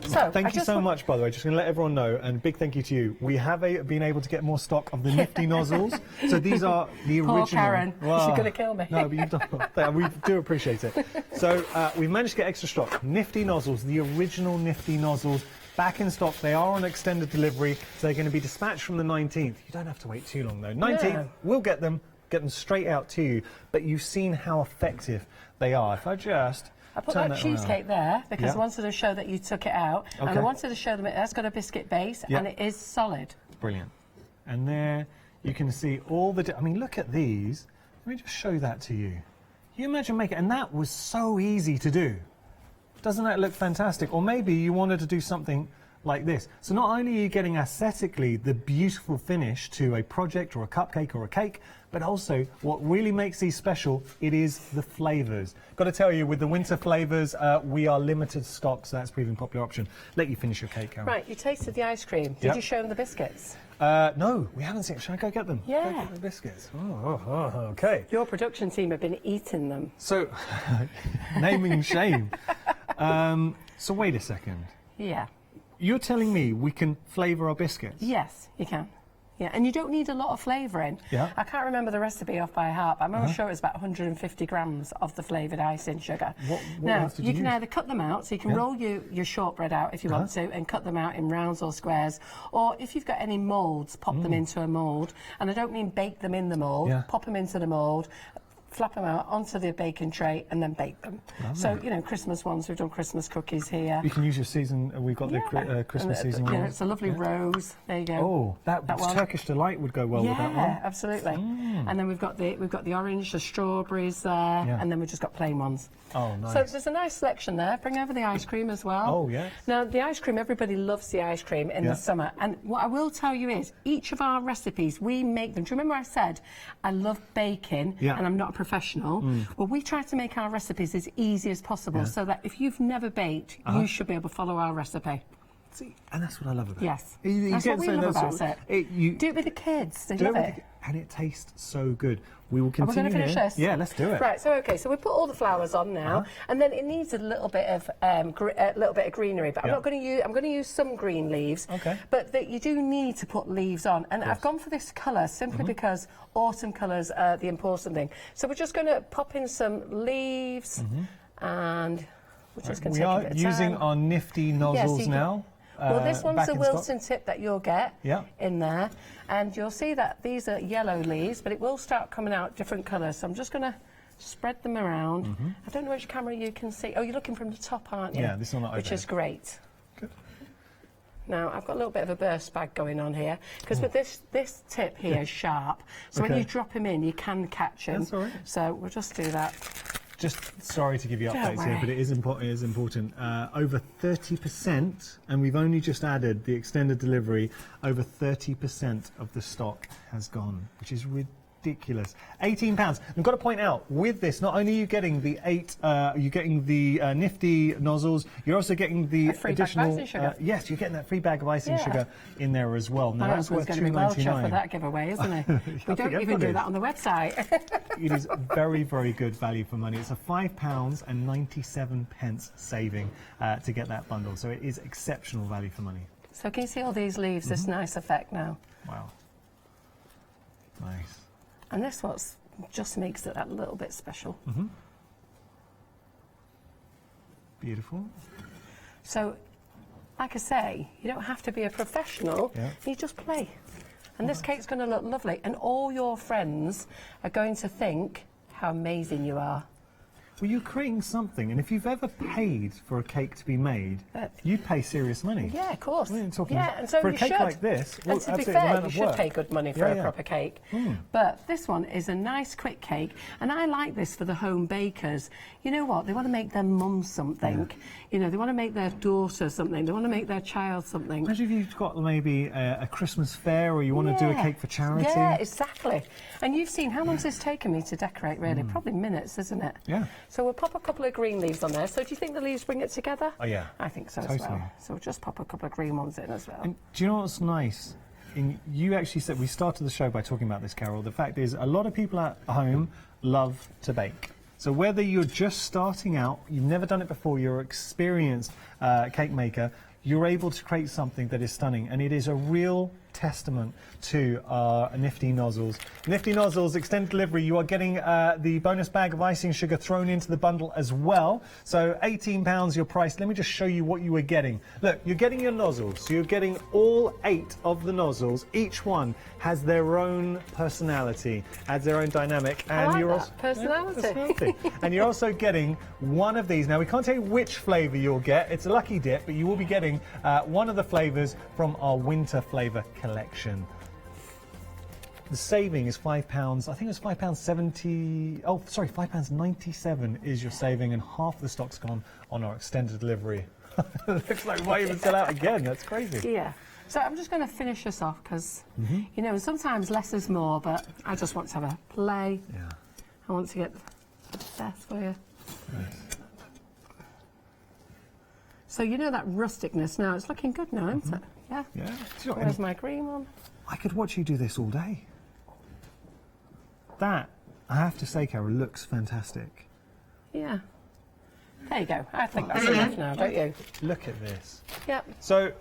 So, thank you so much, by the way. Just going to let everyone know, and big thank you to you. We have been able to get more stock of the nifty nozzles. So these are the original. Poor Karen. Wow. She's going to kill me. No, but you've done. We do appreciate it. So we've managed to get extra stock. Nifty nozzles, the original nifty nozzles, back in stock. They are on extended delivery, so they're going to be dispatched from the 19th. You don't have to wait too long, though. 19th, we'll get them straight out to you. But you've seen how effective they are. If I just... I put that cheesecake there because I wanted to show that you took it out, and I wanted to show them it has got a biscuit base and it is solid. Brilliant. And there you can see all the... I mean, look at these. Let me just show that to you. You imagine making, and that was so easy to do. Doesn't that look fantastic? Or maybe you wanted to do something like this. So not only are you getting aesthetically the beautiful finish to a project or a cupcake or a cake, but also what really makes these special, it is the flavours. Got to tell you, with the winter flavours, we are limited stock, so that's proving a popular option. Let you finish your cake, Carol. Right, you tasted the ice cream. Did you show them the biscuits? No, we haven't seen. Shall I go get them? Yeah. Go get the biscuits. Okay. Your production team have been eating them. So, naming shame. So wait a second. Yeah. You're telling me we can flavour our biscuits? Yes, you can. Yeah, and you don't need a lot of flavouring. Yeah. I can't remember the recipe off by heart, but I'm almost sure it was about 150 grams of the flavoured icing sugar. What now, else did you you can use? either cut them out, so you can roll your shortbread out if you want to, and cut them out in rounds or squares. Or if you've got any moulds, pop them into a mould. And I don't mean bake them in the mould, pop them into the mould, flap them out onto the baking tray and then bake them. So, you know, Christmas ones, we've done Christmas cookies here. You can use your season, we've got the Christmas season Yeah, rolls. it's a lovely rose. There you go. Oh, that one. Turkish Delight would go well with that one. Yeah, absolutely. And then we've got the orange, the strawberries there, and then we've just got plain ones. Oh, nice. So there's a nice selection there. Bring over the ice cream as well. Oh, yes. Now, the ice cream, everybody loves the ice cream in the summer. And what I will tell you is, each of our recipes, we make them. Do you remember I said I love baking and I'm not a professional? Well, we try to make our recipes as easy as possible so that if you've never baked, you should be able to follow our recipe. See, and that's what I love about it. Yes. You That's what we love about it. You do it with the kids. They do love it it. with and it tastes so good. We will Are we continue going to finish here. this? Yeah, let's do it. Right. So so we put all the flowers on now, and then it needs a little bit of greenery. But I'm not going to use. I'm going to use some green leaves. Okay. But you do need to put leaves on, and I've gone for this colour simply because autumn colours are the important thing. So we're just going to pop in some leaves, and we're just going to We take a are bit of using time. our nifty nozzles now. Well, this one's back the in stock. Wilson tip that you'll get in there. And you'll see that these are yellow leaves, but it will start coming out different colours. So I'm just going to spread them around. I don't know which camera you can see. Oh, you're looking from the top, aren't you? Yeah, this one which is great. Good. Now, I've got a little bit of a burst bag going on here, because with this tip here is sharp. So when you drop him in, you can catch him. That's all right. So we'll just do that. Just sorry to give you Don't updates here, worry. but it is important. Over 30%, and we've only just added the extended delivery, over 30% of the stock has gone, which is ridiculous. £18. I've got to point out, with this, not only are you getting the you're getting the nifty nozzles, you're also getting the free bag of additional... icing sugar. Yes, you're getting that free bag of icing sugar in there as well. Now, My that's husband's worth going to be well chuffed £2.99. for that giveaway, isn't he? We don't think even do everybody that on the website. It is very, very good value for money. It's a £5.97 saving to get that bundle. So it is exceptional value for money. So can you see all these leaves, this nice effect now? Wow. Nice. And this what's just makes it that little bit special. Beautiful. So, like I say, you don't have to be a professional. You just play. And this cake's going to look lovely. And all your friends are going to think how amazing you are. Well, you're creating something, and if you've ever paid for a cake to be made, you pay serious money. Yeah, of course. We're talking And so for a you cake should. like this, And to be absolutely the fair, amount you of should work. pay good money for a proper cake. But this one is a nice quick cake, and I like this for the home bakers. You know what? They want to make their mum something. You know, they want to make their daughter something. They want to make their child something. Imagine if you've got maybe a Christmas fair, or you want to do a cake for charity. Yeah, exactly. And you've seen how long has this taken me to decorate, really? Probably minutes, isn't it? Yeah. So we'll pop a couple of green leaves on there. So do you think the leaves bring it together? Oh, yeah. I think so as Totally. well. So we'll just pop a couple of green ones in as well. And do you know what's nice? You actually said, we started the show by talking about this, Carol. The fact is, a lot of people at home love to bake. So whether you're just starting out, you've never done it before, you're an experienced cake maker, you're able to create something that is stunning. And it is a real testament to our nifty nozzles. Nifty nozzles, extended delivery, you are getting the bonus bag of icing sugar thrown into the bundle as well. So £18 your price. Let me just show you what you are getting. Look, you're getting your nozzles. So you're getting all 8 of the nozzles. Each one has their own personality, adds their own dynamic. I And like you're that. also Personality. And you're also getting one of these. Now, we can't tell you which flavour you'll get. It's a lucky dip, but you will be getting one of the flavours from our winter flavour collection. the saving is £5. I think it was £5.70. Oh, sorry, £5.97 is your saving, and half of the stock's gone on our extended delivery. Looks like we might even sell out again. That's crazy. Yeah. So I'm just going to finish this off because, you know, sometimes less is more, but I just want to have a play. Yeah. I want to get the best for you. Nice. So you know that rusticness now, it's looking good now, isn't it? Yeah. Yeah. Where's my green one? I could watch you do this all day. That, I have to say, Carol, looks fantastic. Yeah. There you go. I think that's enough now, don't you? Look at this. Yep. So,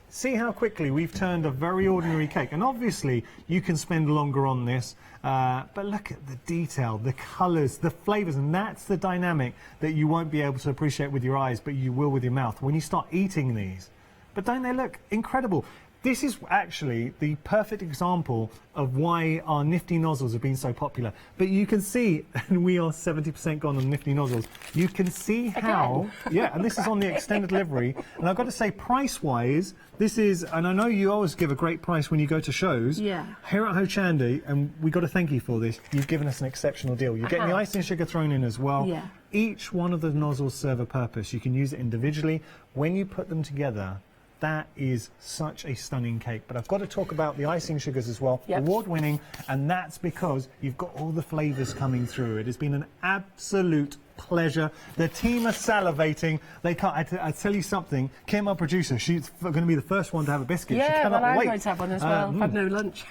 see how quickly we've turned a very ordinary cake. And obviously, you can spend longer on this, but look at the detail, the colours, the flavours, and that's the dynamic that you won't be able to appreciate with your eyes, but you will with your mouth when you start eating these. But don't they look incredible? This is actually the perfect example of why our nifty nozzles have been so popular. But you can see, and we are 70% gone on nifty nozzles, you can see how, yeah, and this is on the extended delivery, and I've got to say, price-wise, this is, and I know you always give a great price when you go to shows. Yeah. Here at Hochanda, and we've got to thank you for this, you've given us an exceptional deal. You're getting the icing sugar thrown in as well. Yeah. Each one of the nozzles serve a purpose. You can use it individually. When you put them together, that is such a stunning cake. But I've got to talk about the icing sugars as well. Yep. Award-winning, and that's because you've got all the flavours coming through. It has been an absolute pleasure. The team are salivating. They can't. I tell you something. Kim, our producer, she's going to be the first one to have a biscuit. Yeah, she cannot well, I'm wait. going to have one as well. I've had no lunch.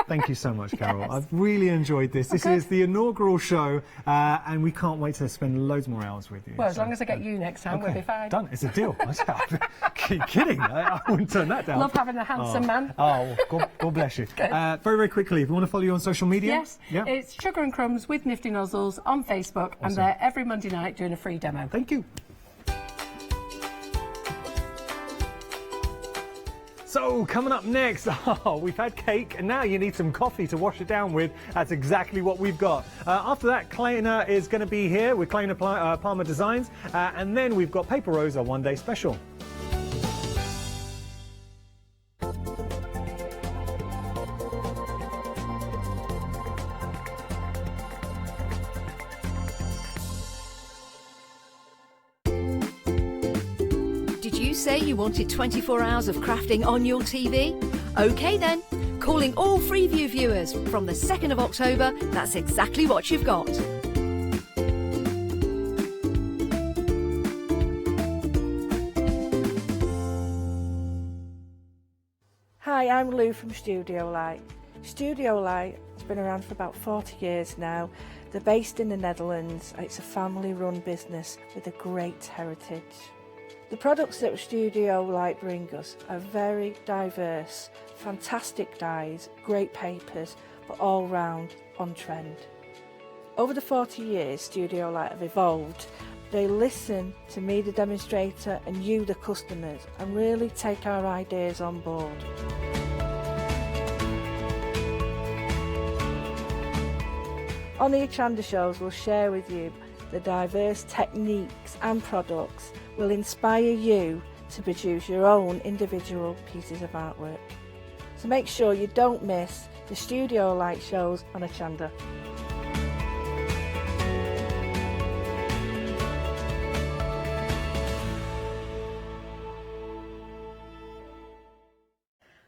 Thank you so much, Carol. Yes. I've really enjoyed this. This Okay. is the inaugural show, and we can't wait to spend loads more hours with you. Well, as long as I get you next time, we'll be fine. Done. It's a deal. Keep kidding. I wouldn't turn that down. Love having a handsome man. Oh, God bless you. Very, very quickly, if you want to follow you on social media. Yes, it's Sugar and Crumbs with Nifty Nozzles on Facebook, and they're every Monday night doing a free demo. Thank you. So, coming up next, we've had cake, and now you need some coffee to wash it down with. That's exactly what we've got. After that, Kleiner is going to be here with Kleiner Palmer Designs, and then we've got Paper Rose, our one-day special. Did you say you wanted 24 hours of crafting on your TV? OK then, calling all Freeview viewers from the 2nd of October, that's exactly what you've got. Hi, I'm Lou from Studio Light. Studio Light has been around for about 40 years now. They're based in the Netherlands. It's a family-run business with a great heritage. The products that Studio Light bring us are very diverse, fantastic dyes, great papers, but all round on trend. Over the 40 years Studio Light have evolved. They listen to me, the demonstrator, and you, the customers, and really take our ideas on board. On the Hochanda shows, we'll share with you the diverse techniques and products will inspire you to produce your own individual pieces of artwork. So make sure you don't miss the Studio Light shows on Hochanda.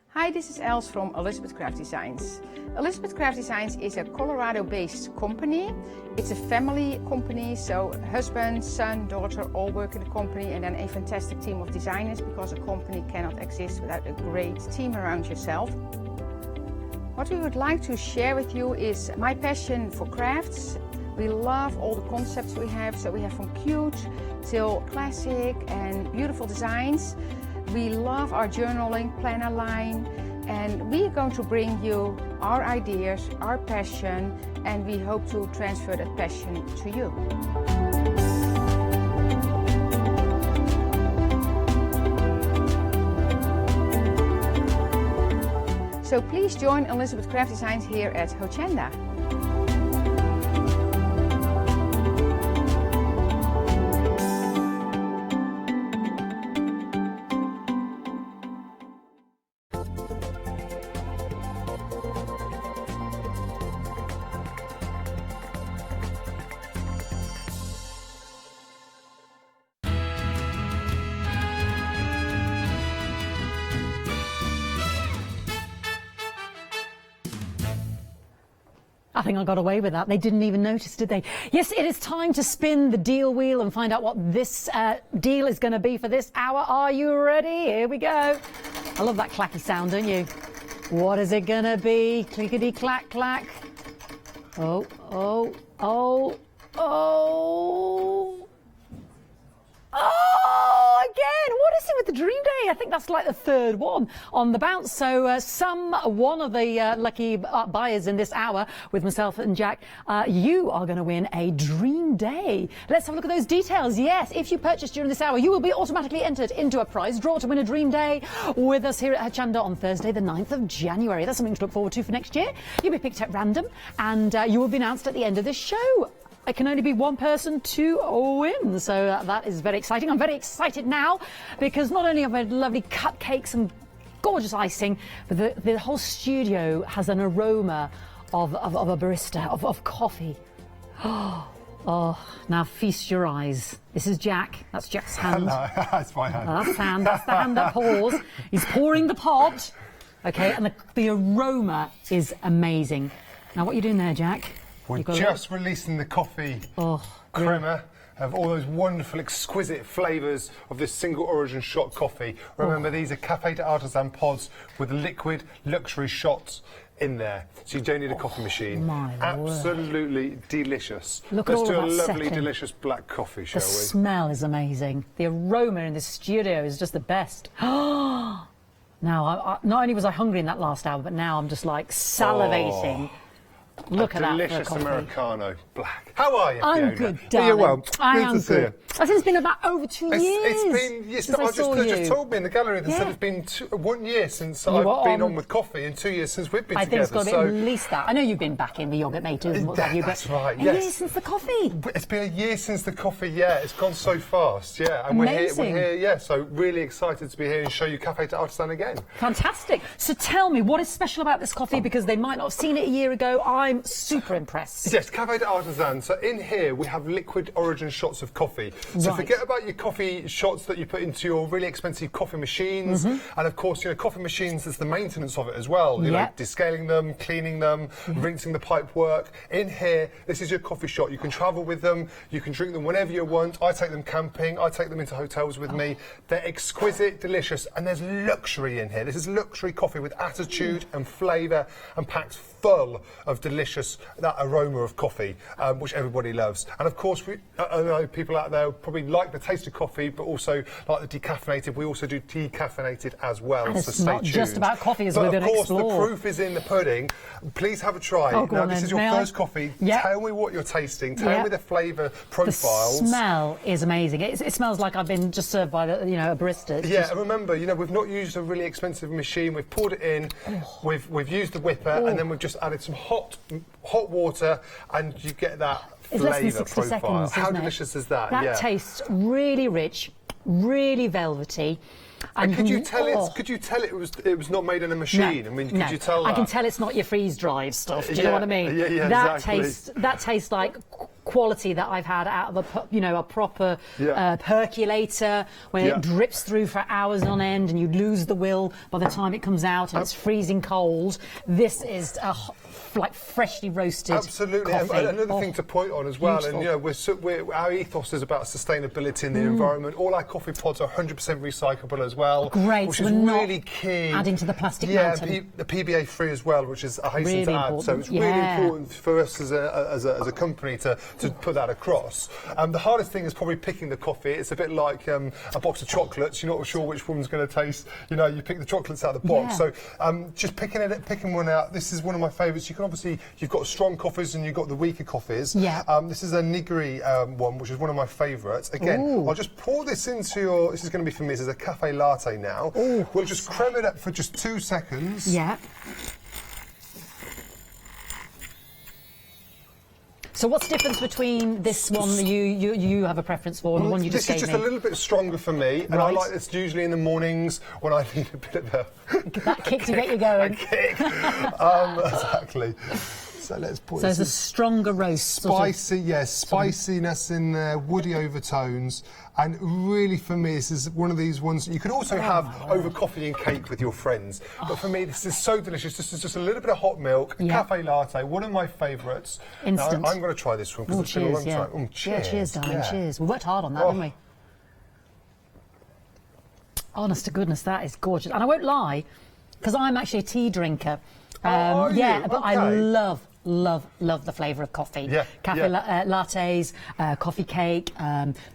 Hi, this is Els from Elizabeth Craft Designs. Elizabeth Craft Designs is a Colorado-based company. It's a family company, so husband, son, daughter all work in the company, and then a fantastic team of designers, because a company cannot exist without a great team around yourself. What we would like to share with you is my passion for crafts. We love all the concepts we have, so we have from cute till classic and beautiful designs. We love our journaling planner line, and we are going to bring you our ideas, our passion, and we hope to transfer that passion to you. So please join Elizabeth Craft Designs here at Hochanda. I think I got away with that. They didn't even notice, did they? Yes, it is time to spin the deal wheel and find out what this deal is going to be for this hour. Are you ready? Here we go. I love that clacky sound, don't you? What is it going to be? Clickety clack clack. Oh, oh, oh, oh. Oh, again, what is it with the Dream Day? I think that's like the third one on the bounce. So one of the lucky buyers in this hour with myself and Jack, you are going to win a Dream Day. Let's have a look at those details. Yes, if you purchase during this hour, you will be automatically entered into a prize draw to win a Dream Day with us here at Hochanda on Thursday, the 9th of January. That's something to look forward to for next year. You'll be picked at random and you will be announced at the end of this show. It can only be one person to win, so that is very exciting. I'm very excited now because not only have I lovely cupcakes and gorgeous icing, but the whole studio has an aroma of a barista, of coffee. Oh, now feast your eyes. This is Jack. That's Jack's hand. Hello. That's my hand. That's the hand. That's the hand that pours. He's pouring the pot. Okay, and the aroma is amazing. Now, what are you doing there, Jack? We're just releasing the coffee crema of all those wonderful, exquisite flavours of this single origin shot coffee. Remember, these are Café d'Artisan pods with liquid luxury shots in there. So you don't need a coffee machine. Absolutely delicious. Let's do a lovely, delicious black coffee, shall we? The smell is amazing. The aroma in the studio is just the best. Now, not only was I hungry in that last hour, but now I'm just like salivating. Look at that. Delicious Americano black. How are you, I'm Fiona? good, darling. You're well. I Good am to see good. you. I think it's been about over 2 years. It's been. since I saw you. Just told me in the gallery. They said it's been 1 year since I've been on with coffee, and 2 years since we've been together. I think it's got at least that. I know you've been back in the yogurt maker and what have you, but that's right. A year since the coffee. It's been a year since the coffee. Yeah, it's gone so fast. Yeah, and Amazing. we're here. Yeah, so really excited to be here and show you Café d'Artisan again. Fantastic. So tell me, what is special about this coffee? Because they might not have seen it a year ago. I'm super impressed. Yes, Café d'Artisan. So in here we have liquid origin shots of coffee. So forget about your coffee shots that you put into your really expensive coffee machines. And of course, coffee machines, there's the maintenance of it as well. You know, descaling them, cleaning them, rinsing the pipe work. In here, this is your coffee shot. You can travel with them. You can drink them whenever you want. I take them camping. I take them into hotels with me. They're exquisite, delicious, and there's luxury in here. This is luxury coffee with attitude and flavour and packed full of delicious, that aroma of coffee, which everybody loves. And of course, I know people out there probably like the taste of coffee, but also like the decaffeinated. We also do decaffeinated as well. And so it's not just about coffee, as we're going to explore. Of course, the proof is in the pudding. Please have a try. Now, this is your first coffee. Tell me what you're tasting. Tell me the flavour profiles. The smell is amazing. It smells like I've been just served by a barista. And remember, we've not used a really expensive machine. We've poured it in. We've used the whipper, and then we've just added some hot water, and you get that flavour profile. How delicious is that? That tastes really rich, really velvety. And could you tell it was not made in a machine? No, I mean, could you tell that? I can tell it's not your freeze-dried stuff. Do you know what I mean? Yeah, that exactly. That tastes like quality that I've had out of a proper percolator where it drips through for hours on end and you lose the will by the time it comes out and it's freezing cold. This is like freshly roasted Absolutely. coffee. And another thing to point on as well, Beautiful. and our ethos is about sustainability in the environment. All our coffee pods are 100% recyclable as well. Great. Which so is we're really not key. Adding to the plastic mountain. mountain. The PBA free as well, which is I hasten really to add. important. So it's really important for us as a company to put that across. The hardest thing is probably picking the coffee. It's a bit like a box of chocolates. You're not sure which one's going to taste. You pick the chocolates out of the box. So just picking one out. This is one of my favourites. You can obviously you've got strong coffees and you've got the weaker coffees. This is a nigiri one, which is one of my favourites. Again, I'll just pour this into your. This is going to be for me. This is a cafe latte now. We'll just creme it up for just 2 seconds. So what's the difference between this one that you have a preference for and the one you just gave me? This is just a little bit stronger for me, and I like this usually in the mornings when I need a bit of that kick to get you going. Exactly. So let's put. So there's a stronger roast. Spicy, yes, spiciness in there, woody overtones, and really for me, this is one of these ones that you could also have over coffee and cake with your friends. But for me, this is so delicious. This is just a little bit of hot milk, a cafe latte, one of my favourites. Instant. Now, I'm going to try this one because it's been a long time. Cheers. Yeah, cheers, darling, cheers. We worked hard on that, didn't we? Honest to goodness, that is gorgeous. And I won't lie, because I'm actually a tea drinker. Yeah, but I love the flavour of coffee. Cafe lattes, coffee cake,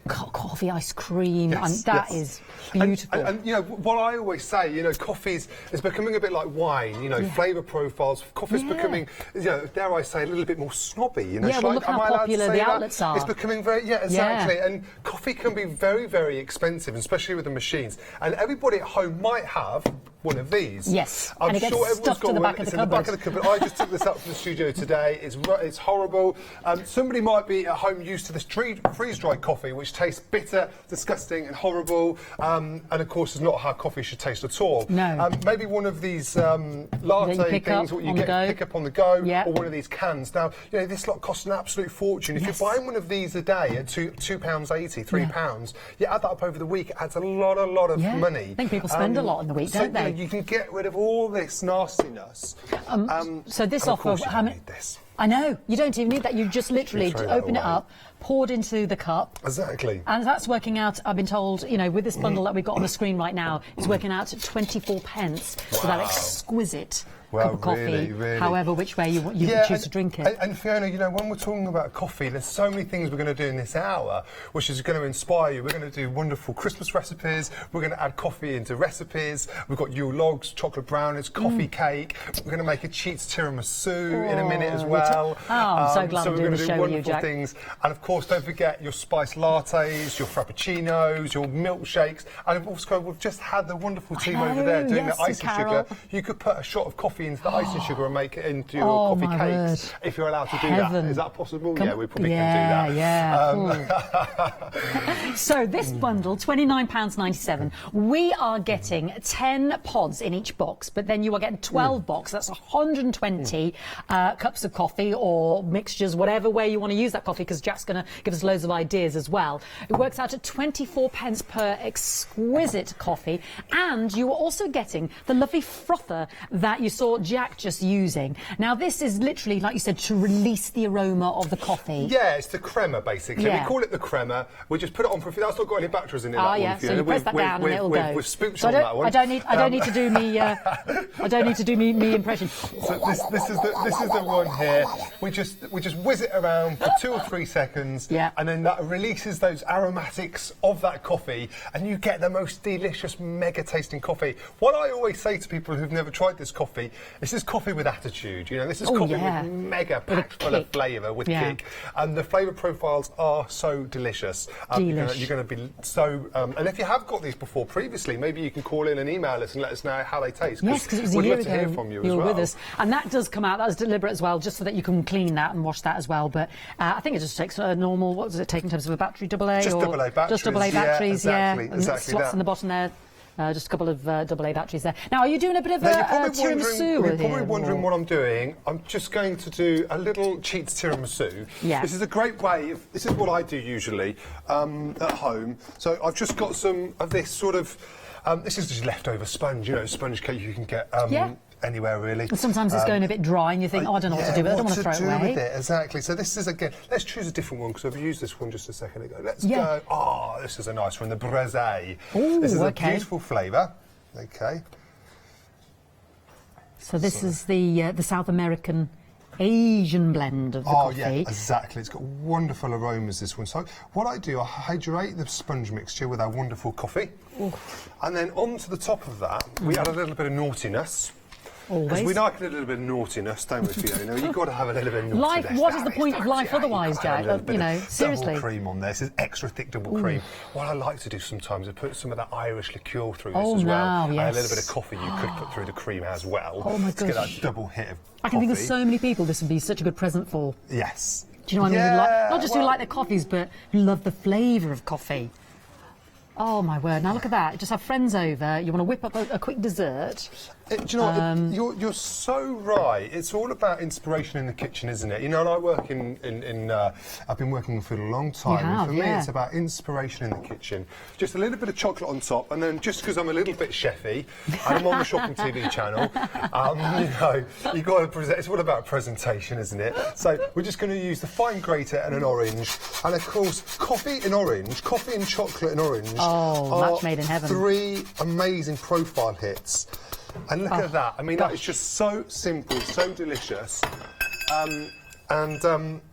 coffee ice cream. That is beautiful. And you know, what I always say, you know, coffee is becoming a bit like wine, you know, flavour profiles. Coffee's becoming, you know, dare I say, a little bit more snobby, you know. Yeah, well, look how popular the outlets are. It's becoming very, exactly. And coffee can be very, very expensive, especially with the machines. And everybody at home might have one of these. Yes, I'm and it sure gets stuffed in the back of the cupboard. In the back of the cupboard. I just took this up from the studio today. It's horrible. Somebody might be at home used to this freeze-dried coffee, which tastes bitter, disgusting, and horrible. And of course, is not how coffee should taste at all. No. Maybe one of these latte things, what you pick up on the go, or one of these cans. Now, you know, this lot costs an absolute fortune. If you're buying one of these a day at £2.80, £3, you add that up over the week, it adds a lot of money. I think people spend a lot in the week, don't they? You can get rid of all this nastiness. So this offer, I know, you don't even need that. You just literally open it up, poured into the cup. Exactly. And that's working out, I've been told, you know, with this bundle that we've got on the screen right now, it's working out at 24 pence for that exquisite cup of coffee, really. However which way you choose to drink it. And Fiona, you know, when we're talking about coffee, there's so many things we're going to do in this hour, which is going to inspire you. We're going to do wonderful Christmas recipes. We're going to add coffee into recipes. We've got Yule logs, chocolate brownies, coffee cake. We're going to make a cheats tiramisu in a minute as well. I'm so glad so I'm doing the show with you, wonderful Jack. things. And of course, don't forget your spiced lattes, your frappuccinos, your milkshakes. And also, we've just had the wonderful team over there doing the icing sugar. You could put a shot of coffee into the icing sugar and make it into your coffee cakes if you're allowed to do that. Is that possible? Yeah, we probably can do that. So this bundle, £29.97, we are getting 10 pods in each box, but then you are getting 12 boxes. That's 120 cups of coffee or mixtures, whatever way you want to use that coffee, because Jack's going to give us loads of ideas as well. It works out at 24 pence per exquisite coffee, and you are also getting the lovely frother that you saw Jack just using. Now this is literally, like you said, to release the aroma of the coffee. Yeah, it's the crema basically. We call it the crema. We just put it on for a few. That's not got any batteries in it. So you press that down and it'll go. We've spooked on that one. I don't need to do me. I don't need to do me impression. So this is the one here. We just whiz it around for 2 or 3 seconds, and then that releases those aromatics of that coffee, and you get the most delicious, mega tasting coffee. What I always say to people who've never tried this coffee, this is coffee with attitude. You know, this is coffee with mega packed full of flavour, with kick, and the flavour profiles are so delicious. You're going to be so. And if you have got these before previously, maybe you can call in and email us and let us know how they taste. Yes, because it was a year ago. To hear from you were as well. with us, and that does come out. That was deliberate as well, just so that you can clean that and wash that as well. But I think it just takes a normal. What does it take in terms of a battery? AA? Just AA batteries. Just AA batteries. Exactly slots in the bottom there. Just a couple of AA batteries there. Now, are you doing a bit of a tiramisu? You're probably wondering what I'm doing. I'm just going to do a little cheats tiramisu. Yeah. This is a great way. This is what I do usually at home. So I've just got some of this sort of. This is just leftover sponge. You know, sponge cake you can get. Anywhere really. And sometimes it's going a bit dry and you think, I don't know what to do with it, I don't want to throw it away. With it, exactly. So this is, again, let's choose a different one because I've used this one just a second ago. Let's go, this is a nice one, the braisé. This is a beautiful flavour. Okay. So this is the South American Asian blend of the coffee. Yeah, exactly. It's got wonderful aromas, this one. So what I do, I hydrate the sponge mixture with our wonderful coffee. And then onto the top of that, we add a little bit of naughtiness. Because we like a little bit of naughtiness, don't we, Fiona? You've got to have a little bit of naughtiness. Life, what is the point of life otherwise, Jack? You know, seriously. Double cream on there. This is extra thick double cream. What I like to do sometimes is put some of that Irish liqueur through this as well. And a little bit of coffee you could put through the cream as well. Oh my gosh. To get that double hit of coffee. I can think of so many people this would be such a good present for. Yes. Do you know what I mean? Not just who like their coffees, but who love the flavour of coffee. Oh my word, now look at that. Just have friends over, you want to whip up a quick dessert. Do you know what? You're so right. It's all about inspiration in the kitchen, isn't it? You know, and I work I've been working in food a long time. And for me, it's about inspiration in the kitchen. Just a little bit of chocolate on top, and then just because I'm a little bit chefy, and I'm on the shopping TV channel, you know, you've got to present. It's all about presentation, isn't it? So we're just going to use the fine grater and an orange, and of course, coffee and chocolate and orange. Oh, match made in heaven. 3 amazing profile hits. And look at that. I mean, that is just so simple, so delicious.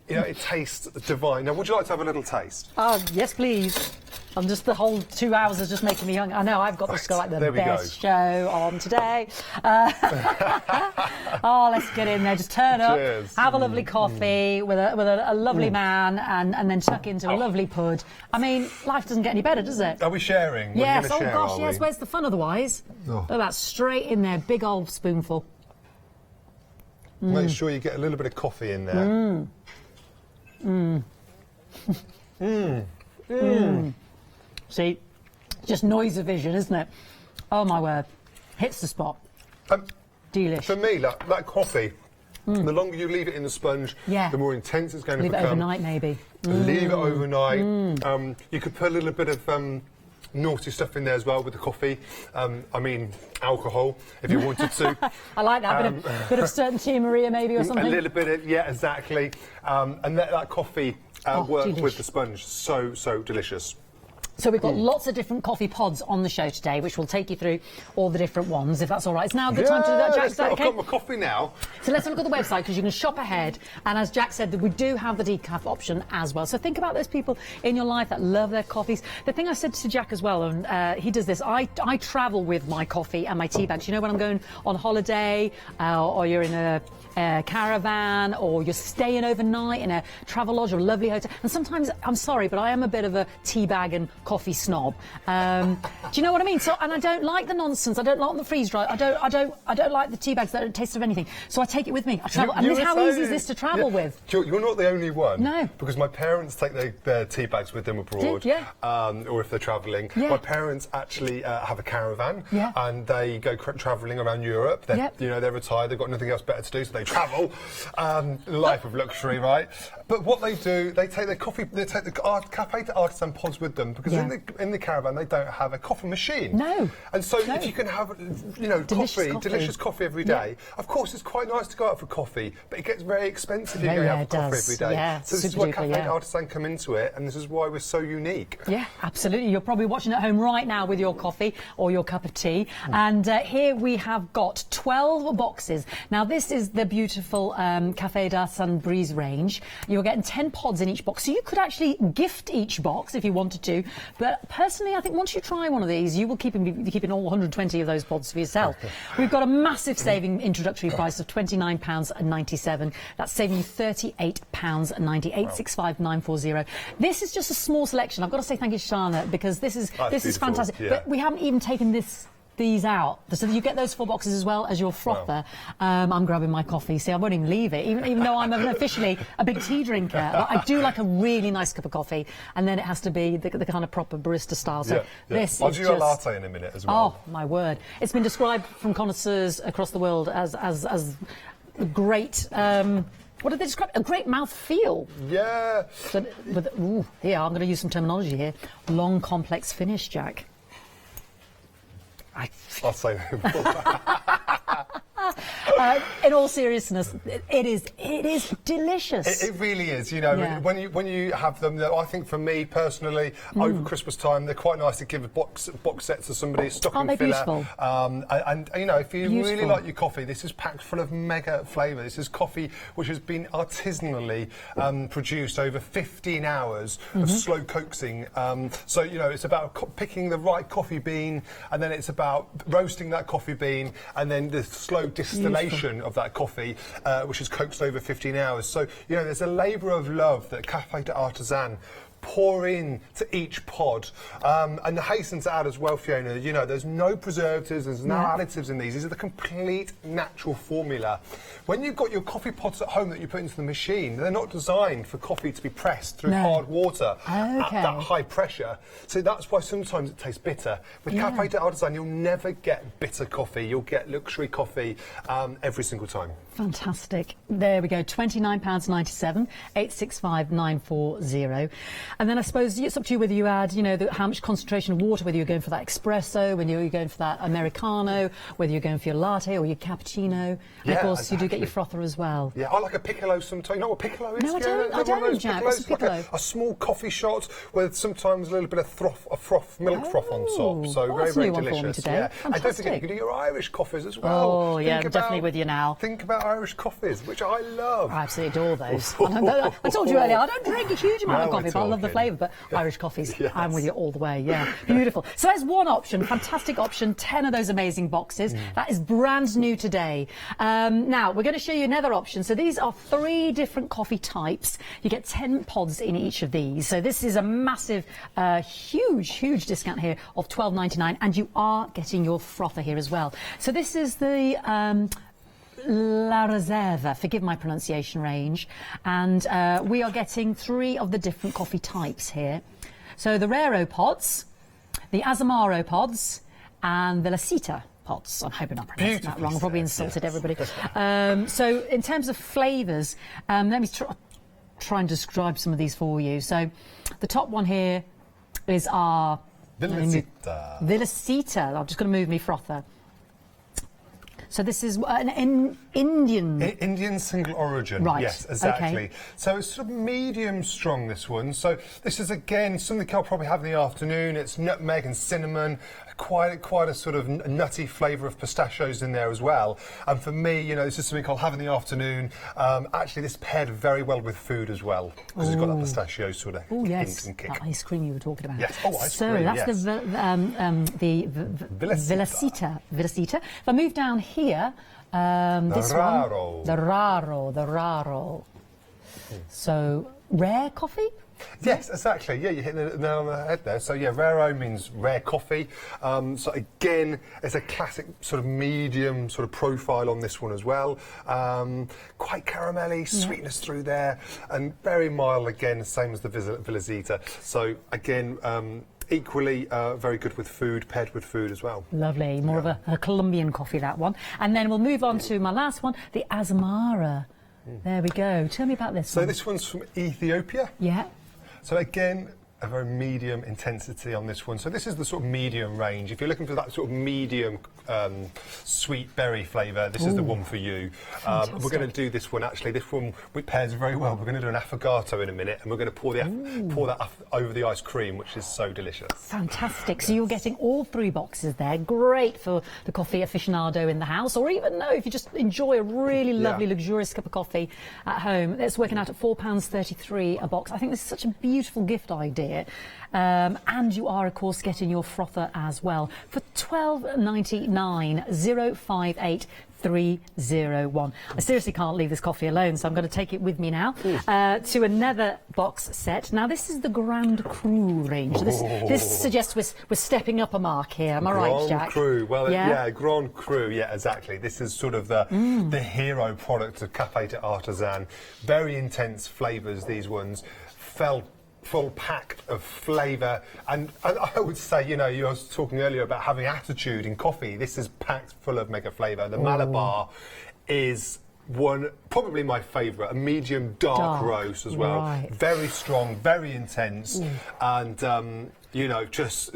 You know, it tastes divine. Now, would you like to have a little taste? Oh, yes, please. The whole 2 hours is just making me hungry. I know, I've got to go like the best show on today. Oh, let's get in there. Just turn up, have a lovely coffee with a lovely man, and then tuck into a lovely pud. I mean, life doesn't get any better, does it? Are we sharing? Yes, oh gosh, yes. Where's the fun otherwise? Look at that, straight in there, big old spoonful. Make sure you get a little bit of coffee in there. See, just noise vision, isn't it? Oh my word, hits the spot. Delish. For me, that coffee, the longer you leave it in the sponge, the more intense it's going to become. Leave it overnight, maybe. Leave it overnight. You could put a little bit of naughty stuff in there as well with the coffee. I mean, alcohol, if you wanted to. I like that, bit of certainty, Maria, maybe, or something. A little bit of, yeah, exactly. And that coffee worked with the sponge. So delicious. So we've got lots of different coffee pods on the show today, which will take you through all the different ones, if that's all right. It's now a good time to do that, Jack. Is that okay? I've got my coffee now. So let's have a look at the website, because you can shop ahead. And as Jack said, we do have the decaf option as well. So think about those people in your life that love their coffees. The thing I said to Jack as well, and he does this, I travel with my coffee and my tea bags. You know, when I'm going on holiday, or you're in a caravan, or you're staying overnight in a travel lodge or a lovely hotel, and sometimes, I'm sorry, but I am a bit of a tea bag and coffee snob. Do you know what I mean? So, and I don't like the nonsense. I don't like the freeze dry. I don't like the tea bags that don't taste of anything. So I take it with me. I travel. And how easy is this to travel with? You're not the only one. No. Because my parents take their tea bags with them abroad. Or if they're travelling. My parents actually have a caravan. And they go travelling around Europe. You know, they're retired. They've got nothing else better to do, so they travel. Life of luxury, right? But what they do, they take their coffee, they take the Cafe de Artisan pods with them, because in the caravan they don't have a coffee machine. No. And so if you can have, you know, delicious coffee every day, of course it's quite nice to go out for coffee, but it gets very expensive if you go out for coffee every day. So this is why Cafe de Artisan come into it, and this is why we're so unique. Yeah, absolutely. You're probably watching at home right now with your coffee or your cup of tea. And here we have got 12 boxes. Now this is the beautiful Cafe d'Artisan Breeze range. You're getting 10 pods in each box, so you could actually gift each box if you wanted to. But personally, I think once you try one of these, you will be keeping all 120 of those pods for yourself. We've got a massive saving introductory price of £29.97. That's saving you £38.98. 65940. This is just a small selection. I've got to say thank you, Shana, because this is fantastic. But we haven't even taken these out, so you get those 4 boxes as well as your frother. I'm grabbing my coffee. See, I won't even leave it, even though I'm officially a big tea drinker. I do like a really nice cup of coffee, and then it has to be the kind of proper barista style. So this I'll is do a latte in a minute as well. Oh my word! It's been described from connoisseurs across the world as a great. What did they describe? A great mouth feel. Yeah. Here, I'm going to use some terminology here. Long, complex finish, Jack. I'll say in all seriousness, it is delicious. It really is. You know, when you have them, I think for me personally, over Christmas time, they're quite nice to give a box set to somebody, stocking filler. Beautiful? And you know, if you really like your coffee, this is packed full of mega flavour. This is coffee which has been artisanally produced over 15 hours of slow coaxing. So you know, it's about picking the right coffee bean, and then it's about roasting that coffee bean, and then the slow distillation of that coffee, which is coaxed over 15 hours. So, you know, there's a labour of love that Cafe de Artisan pour in to each pod. And hasten to add as well, Fiona, you know, there's no preservatives, there's no additives in these. These are the complete natural formula. When you've got your coffee pots at home that you put into the machine, they're not designed for coffee to be pressed through hard water at that high pressure. So that's why sometimes it tastes bitter. With Café de Artisan, you'll never get bitter coffee. You'll get luxury coffee every single time. Fantastic. There we go, £29.97, 865 940. And then I suppose it's up to you whether you add, you know, how much concentration of water, whether you're going for that espresso, whether you're going for that Americano, whether you're going for your latte or your cappuccino. And of course, you do get your frother as well. Yeah, I like a piccolo sometimes. You know what a piccolo is? No, I don't, Jack. What's a piccolo? Like a small coffee shot with sometimes a little bit of froth, milk froth on top. So very, very delicious. Yeah. And don't forget, you can do your Irish coffees as well. Oh, yeah, I'm definitely with you now. Think about Irish coffees, which I love. I absolutely adore those. I told you earlier, I don't drink a huge amount of coffee, but I love the flavour. But Irish coffees, I'm with you all the way. Yeah, beautiful. So there's one option, fantastic option, 10 of those amazing boxes. That is brand new today. Now, we're going to show you another option. So these are 3 different coffee types. You get 10 pods in each of these. So this is a massive, huge discount here of £12.99, and you are getting your frother here as well. So this is the La Reserva, forgive my pronunciation range, and we are getting 3 of the different coffee types here. So the Raro pods, the Azamaro pods, and the La Cita pods. I'm hoping I'm pronouncing that wrong. I've probably insulted everybody. So in terms of flavours, let me try and describe some of these for you. So the top one here is our Villa Cita. I'm just going to move me frother. So this is an Indian single origin. Right. Yes, exactly. Okay. So it's sort of medium strong, this one. So this is, again, something I'll probably have in the afternoon. It's nutmeg and cinnamon, quite a sort of nutty flavour of pistachios in there as well. And for me, you know, this is something I'll have in the afternoon. Actually, this paired very well with food as well, because it's got that pistachio sort of hint and kick. That ice cream you were talking about. Yes. Oh, ice so cream, that's the Villa Cita. If I move down here, this Raro. The Raro. So, rare coffee? Yes, exactly. Yeah, you hit the nail on the head there. So, yeah, Raro means rare coffee. So, again, it's a classic sort of medium sort of profile on this one as well. Quite caramelly, sweetness through there, and very mild again, same as the Villa Zita. So, again, equally very good with food, paired with food as well. Lovely. More of a Colombian coffee, that one. And then we'll move on to my last one, the Azamara. There we go. Tell me about this one. So this one's from Ethiopia. Yeah. So again, a very medium intensity on this one. So this is the sort of medium range. If you're looking for that sort of medium sweet berry flavour, this is the one for you. We're going to do this one, actually. This one pairs very well. We're going to do an affogato in a minute, and we're going to pour that over the ice cream, which is so delicious. Fantastic. So you're getting all 3 boxes there. Great for the coffee aficionado in the house, or even if you just enjoy a really lovely, luxurious cup of coffee at home. It's working out at £4.33 a box. I think this is such a beautiful gift idea. And you are, of course, getting your frother as well for £12.99. 058 301. I seriously can't leave this coffee alone, so I'm going to take it with me now to another box set. Now, this is the Grand Cru range. So this suggests we're stepping up a mark here. Am I right, Jack? Grand Cru. Well, yeah, Grand Cru. Yeah, exactly. This is sort of the hero product of Café de Artisan. Very intense flavours, these ones. Full packed of flavour, and I would say, you know, you were talking earlier about having attitude in coffee. This is packed full of mega flavour. The Malabar is probably my favourite, a medium dark roast as well. Right. Very strong, very intense, and you know, just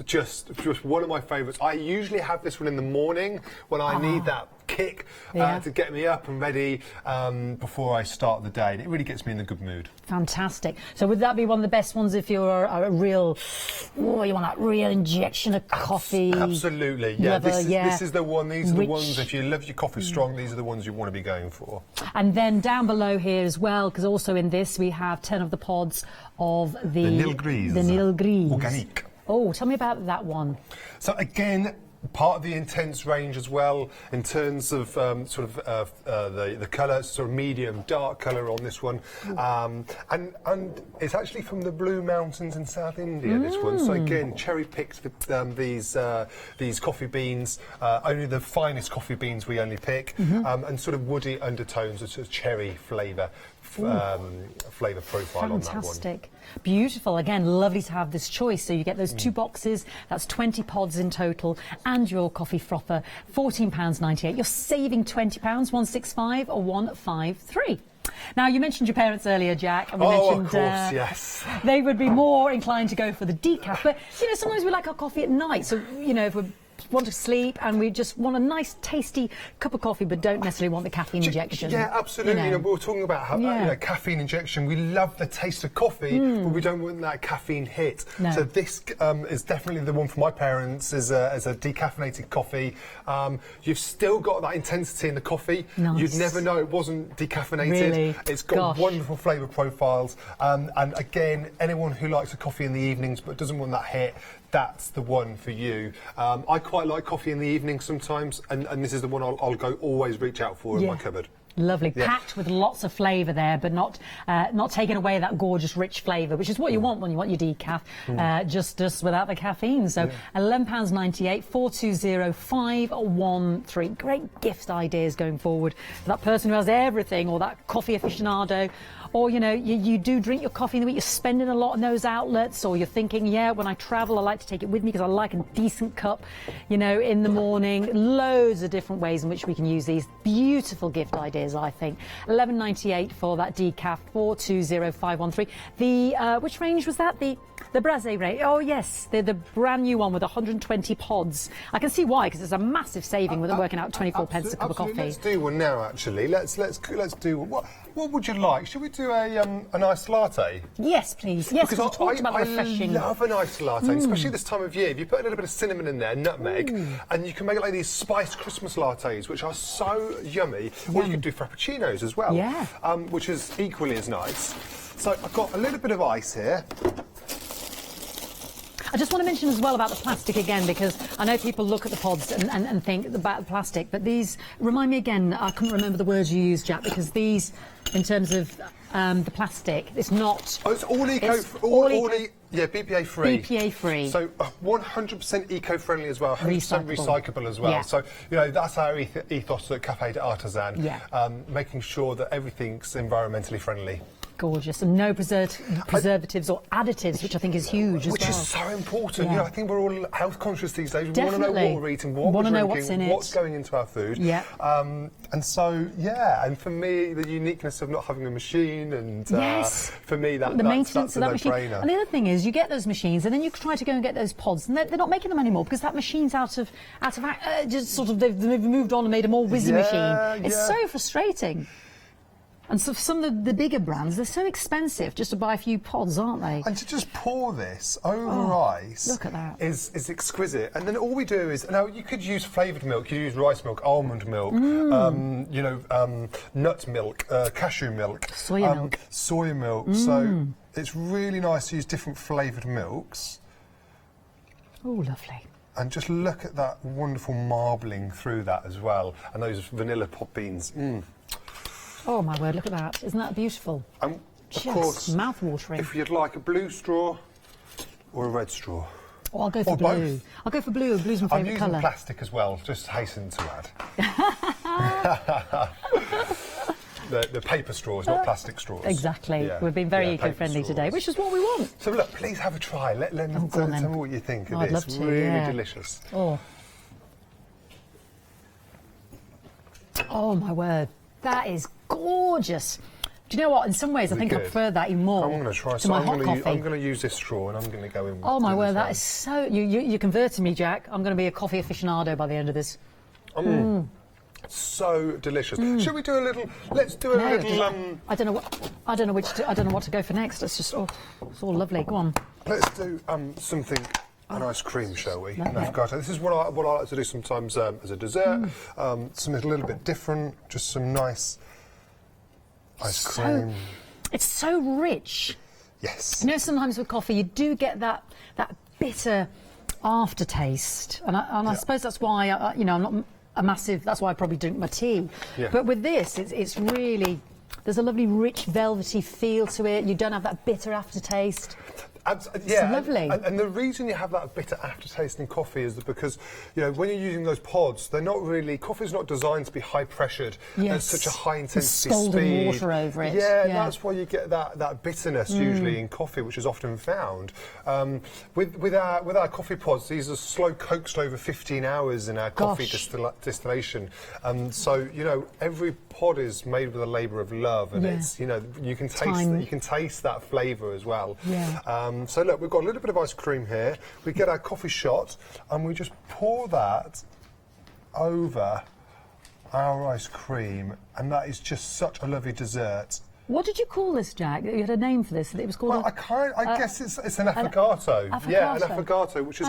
one of my favourites. I usually have this one in the morning when I need that kick to get me up and ready before I start the day. And it really gets me in a good mood. Fantastic. So would that be one of the best ones if you're a real, you want that real injection of coffee? Absolutely, yeah. This is the one. These are the ones, if you love your coffee strong, these are the ones you want to be going for. And then down below here as well, because also in this we have 10 of the pods of the Nil Gris. The Nil Gris. Organique. Oh, tell me about that one. So again, part of the intense range as well in terms of the colour, sort of medium dark colour on this one, and it's actually from the Blue Mountains in South India. This one, so again, cherry picked these coffee beans, only the finest coffee beans we only pick, and sort of woody undertones, a sort of cherry flavour. Flavour profile on that one. Fantastic. Beautiful. Again, lovely to have this choice. So you get those 2 boxes, that's 20 pods in total, and your coffee frother, £14.98. You're saving £20, 165 or 153. Now, you mentioned your parents earlier, Jack, and we mentioned of course, yes. they would be more inclined to go for the decaf, but, you know, sometimes we like our coffee at night, so, you know, if we want to sleep and we just want a nice tasty cup of coffee but don't necessarily want the caffeine injection. Yeah, absolutely. You know, we were talking about how, you know, caffeine injection. We love the taste of coffee, but we don't want that caffeine hit. No. So this is definitely the one for my parents as a decaffeinated coffee. You've still got that intensity in the coffee. Nice. You'd never know it wasn't decaffeinated. Really? It's got wonderful flavour profiles. And again, anyone who likes a coffee in the evenings but doesn't want that hit, that's the one for you. I quite like coffee in the evening sometimes, and this is the one I'll always reach out for in my cupboard. Lovely, packed with lots of flavour there, but not taking away that gorgeous, rich flavour, which is what you want when you want your decaf, just without the caffeine. So £11.98, 420 513. Great gift ideas going forward for that person who has everything, or that coffee aficionado. Or, you know, you do drink your coffee in the week, you're spending a lot in those outlets, or you're thinking, yeah, when I travel, I like to take it with me because I like a decent cup, you know, in the morning. Loads of different ways in which we can use these. Beautiful gift ideas, I think. £11.98 for that decaf, 420 513. The, which range was that? The Brassé range. Oh, yes, the brand new one with 120 pods. I can see why, because it's a massive saving with it working out 24 pence a cup of coffee. Let's do one now, actually. Let's do one. What would you like? Should we do an iced latte? Yes, please. Yes, because we talked about refreshing. I love an iced latte, especially this time of year. If you put a little bit of cinnamon in there, nutmeg, and you can make it like these spiced Christmas lattes, which are so yummy. Or you could do frappuccinos as well, which is equally as nice. So I've got a little bit of ice here. I just want to mention as well about the plastic again, because I know people look at the pods and think about the plastic, but these, remind me again, I couldn't remember the words you used, Jack, because these, in terms of the plastic, it's not... Oh, it's all BPA free. BPA free. So 100% eco-friendly as well, 100% recyclable as well. Yeah. So, you know, that's our ethos at Café de Artisan, making sure that everything's environmentally friendly. Gorgeous, and no preservatives or additives, which I think is huge as well. Which is so important. You know, I think we're all health conscious these days. We Definitely. want to know what we're eating, what we're drinking, what's in it, what's going into our food. Yeah. And so, and for me, the uniqueness of not having a machine, and for me, that's maintenance a of that machine. no-brainer. And the other thing is, you get those machines, and then you try to go and get those pods, and they're not making them anymore because that machine's just sort of they've moved on and made a more whizzy machine. It's so frustrating. And so for some of the bigger brands, they're so expensive just to buy a few pods, aren't they? And to just pour this over ice look at that. is exquisite. And then all we do is, now you could use flavoured milk, you use rice milk, almond milk, you know, nut milk, cashew milk, soy milk. So it's really nice to use different flavoured milks. Oh, lovely. And just look at that wonderful marbling through that as well, and those vanilla pop beans. Oh my word, look at that. Isn't that beautiful? Of course, mouth-watering. If you'd like a blue straw or a red straw. Oh, I'll go for blue. Both. I'll go for blue. Blue's my favourite colour. I'm using plastic as well, just hasten to add. The paper straws, not plastic straws. Exactly. We've been very eco-friendly today, which is what we want. So look, please have a try. Let me tell me what you think of this. I'd love to, really delicious. Oh my word. That is gorgeous. Do you know what? In some ways, I think I prefer that even more. I'm going to try. To my hot coffee. I'm going to use this straw, and I'm going to go in. Oh my word, that is so. You're converting me, Jack. I'm going to be a coffee aficionado by the end of this. So delicious. Should we do a little? Let's do a little. I don't know what to go for next. It's just it's all lovely. Go on. Let's do something. An ice cream, shall we? This is what I like to do sometimes as a dessert. Something a little bit different, just some nice ice cream. It's so rich. Yes. You know, sometimes with coffee you do get that bitter aftertaste, and I suppose that's why you know, I'm not a massive. That's why I probably drink my tea. Yeah. But with this, it's really, there's a lovely rich velvety feel to it. You don't have that bitter aftertaste. Yeah, it's lovely. And the reason you have that bitter aftertaste in coffee is that because, you know, when you're using those pods, they're not really, coffee's not designed to be high pressured at such a high intensity scalding water over it. Yeah, and that's why you get that bitterness usually in coffee, which is often found. With our coffee pods, these are slow coaxed over 15 hours in our coffee distillation. So, you know, every pod is made with a labour of love, and it's, you know, you can taste that flavour as well. Yeah. So look, we've got a little bit of ice cream here. We get our coffee shot and we just pour that over our ice cream, and that is just such a lovely dessert. What did you call this, Jack? You had a name for this. It was called. Well, I guess it's an affogato. Yeah, an affogato, which is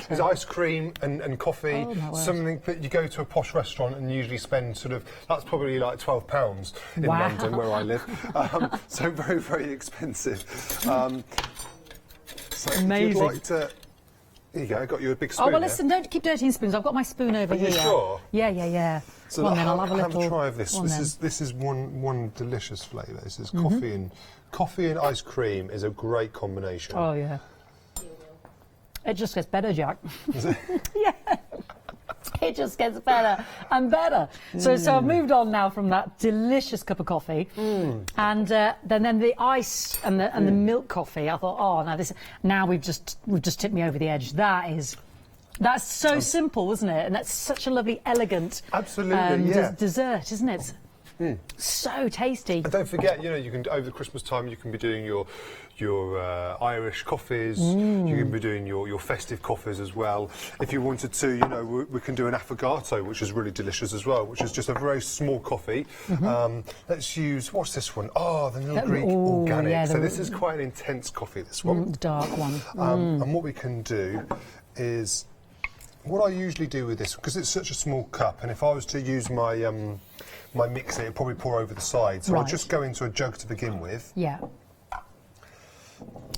is ice cream and coffee. Oh, something that you go to a posh restaurant and usually spend that's probably like £12 in London where I live. So very, very expensive. So amazing. If you'd like to. Here you go, I got you a big spoon. Oh, well, listen, don't keep dirtying spoons. I've got my spoon over here. Are you sure? Yeah. So well, then I'll have a little. Have a try of this. This is one delicious flavour. This is coffee and ice cream is a great combination. Oh yeah. It just gets better, Jack. Is it? Yeah. It just gets better and better. So I've moved on now from that delicious cup of coffee, and then the ice and the milk coffee. I thought, oh, now we've just tipped me over the edge. That's so simple, isn't it? And that's such a lovely, elegant, dessert, isn't it? So tasty. And don't forget, you know, you can over the Christmas time you can be doing your Irish coffees. You can be doing your festive coffees as well. If you wanted to, you know, we can do an affogato, which is really delicious as well, which is just a very small coffee. Let's use what's this one? Oh, the Little Greek Organic. Yeah, so this is quite an intense coffee. This one, the dark one. And what we can do is. What I usually do with this, because it's such a small cup, and if I was to use my my mixer, it'd probably pour over the side. So I'll just go into a jug to begin with. Yeah.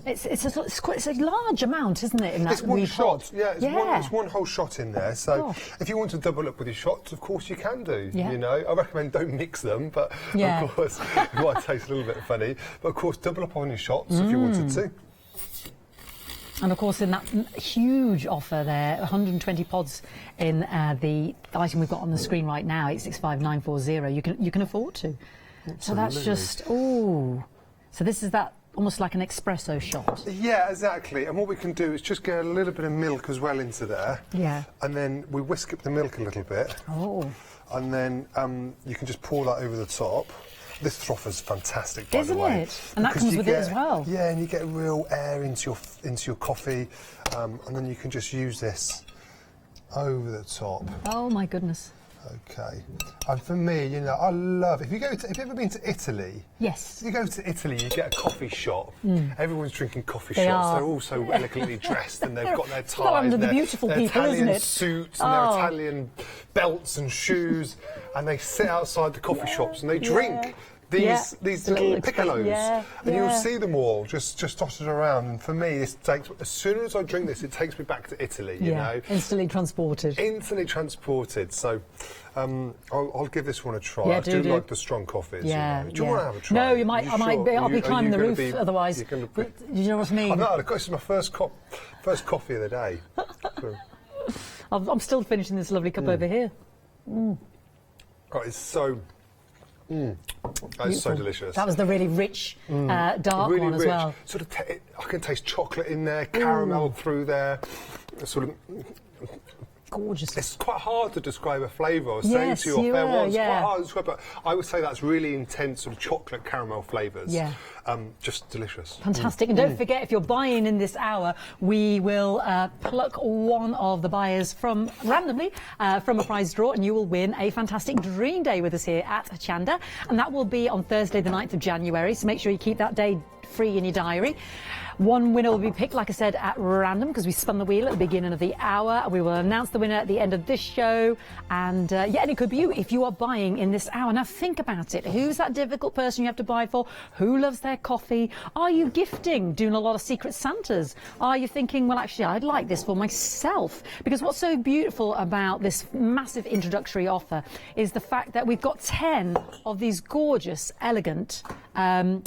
It's a large amount, isn't it? In that it's one shot. Pot? Yeah, it's one whole shot in there. So if you want to double up with your shots, of course you can do. Yeah. You know, I recommend don't mix them, but of course it might taste a little bit funny. But of course, double up on your shots if you wanted to. And of course, in that huge offer there, 120 pods in the item we've got on the screen right now, 865940. You can afford to. Absolutely. So that's just So this is that almost like an espresso shot. Yeah, exactly. And what we can do is just get a little bit of milk as well into there. Yeah. And then we whisk up the milk a little bit. Oh. And then you can just pour that over the top. This frother's fantastic, by the way. Isn't it? And that comes with it as well. Yeah, and you get real air into your coffee, and then you can just use this over the top. Oh my goodness. Okay. And for me, you know, I love. Have you ever been to Italy? Yes. If you go to Italy, you get a coffee shop. Everyone's drinking coffee They shots. are. They're all so elegantly dressed, and they've got their ties, under the beautiful their people, Italian isn't it? suits, and their Italian belts and shoes, and they sit outside the coffee shops and they drink. These little piccolos, and you'll see them all just dotted around. And for me, this takes. As soon as I drink this, it takes me back to Italy. You know, instantly transported. Instantly transported. So, I'll give this one a try. Yeah, I do like the strong coffees. Yeah, you know. Do you want to have a try? No, you might. I'll be climbing the roof otherwise. Do you know what I mean? This is my first coffee of the day. I'm still finishing this lovely cup over here. Oh, it's so. That's so delicious. That was the really rich, dark really one as rich. well. Sort of, I can taste chocolate in there, caramel through there. Sort of gorgeous. It's quite hard to describe a flavour. I was saying to you off air, it's quite hard to describe, but I would say that's really intense sort of chocolate caramel flavours. Yeah. Just delicious. Fantastic. And don't forget, if you're buying in this hour, we will pluck one of the buyers randomly from a prize draw, and you will win a fantastic dream day with us here at Hochanda. And that will be on Thursday, the 9th of January. So make sure you keep that day free in your diary. One winner will be picked, like I said, at random, because we spun the wheel at the beginning of the hour. We will announce the winner at the end of this show. And yeah, and it could be you if you are buying in this hour. Now think about it. Who's that difficult person you have to buy for? Who loves their coffee? Are you gifting, doing a lot of Secret Santas? Are you thinking, well, actually, I'd like this for myself? Because what's so beautiful about this massive introductory offer is the fact that we've got 10 of these gorgeous, elegant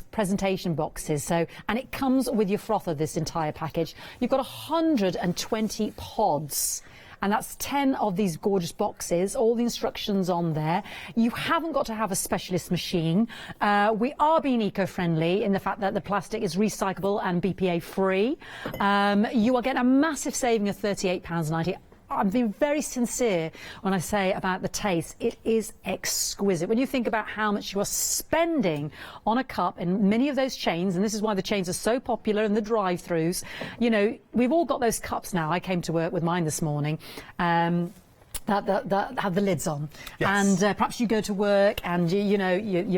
presentation boxes. So, and it comes with your frother, this entire package. You've got 120 pods. And that's 10 of these gorgeous boxes, all the instructions on there. You haven't got to have a specialist machine. We are being eco-friendly in the fact that the plastic is recyclable and BPA free. You are getting a massive saving of £38.90. I'm being very sincere when I say about the taste. It is exquisite. When you think about how much you are spending on a cup in many of those chains, and this is why the chains are so popular in the drive-thrus, you know, we've all got those cups now. I came to work with mine this morning. That have the lids on. Yes. And perhaps you go to work and you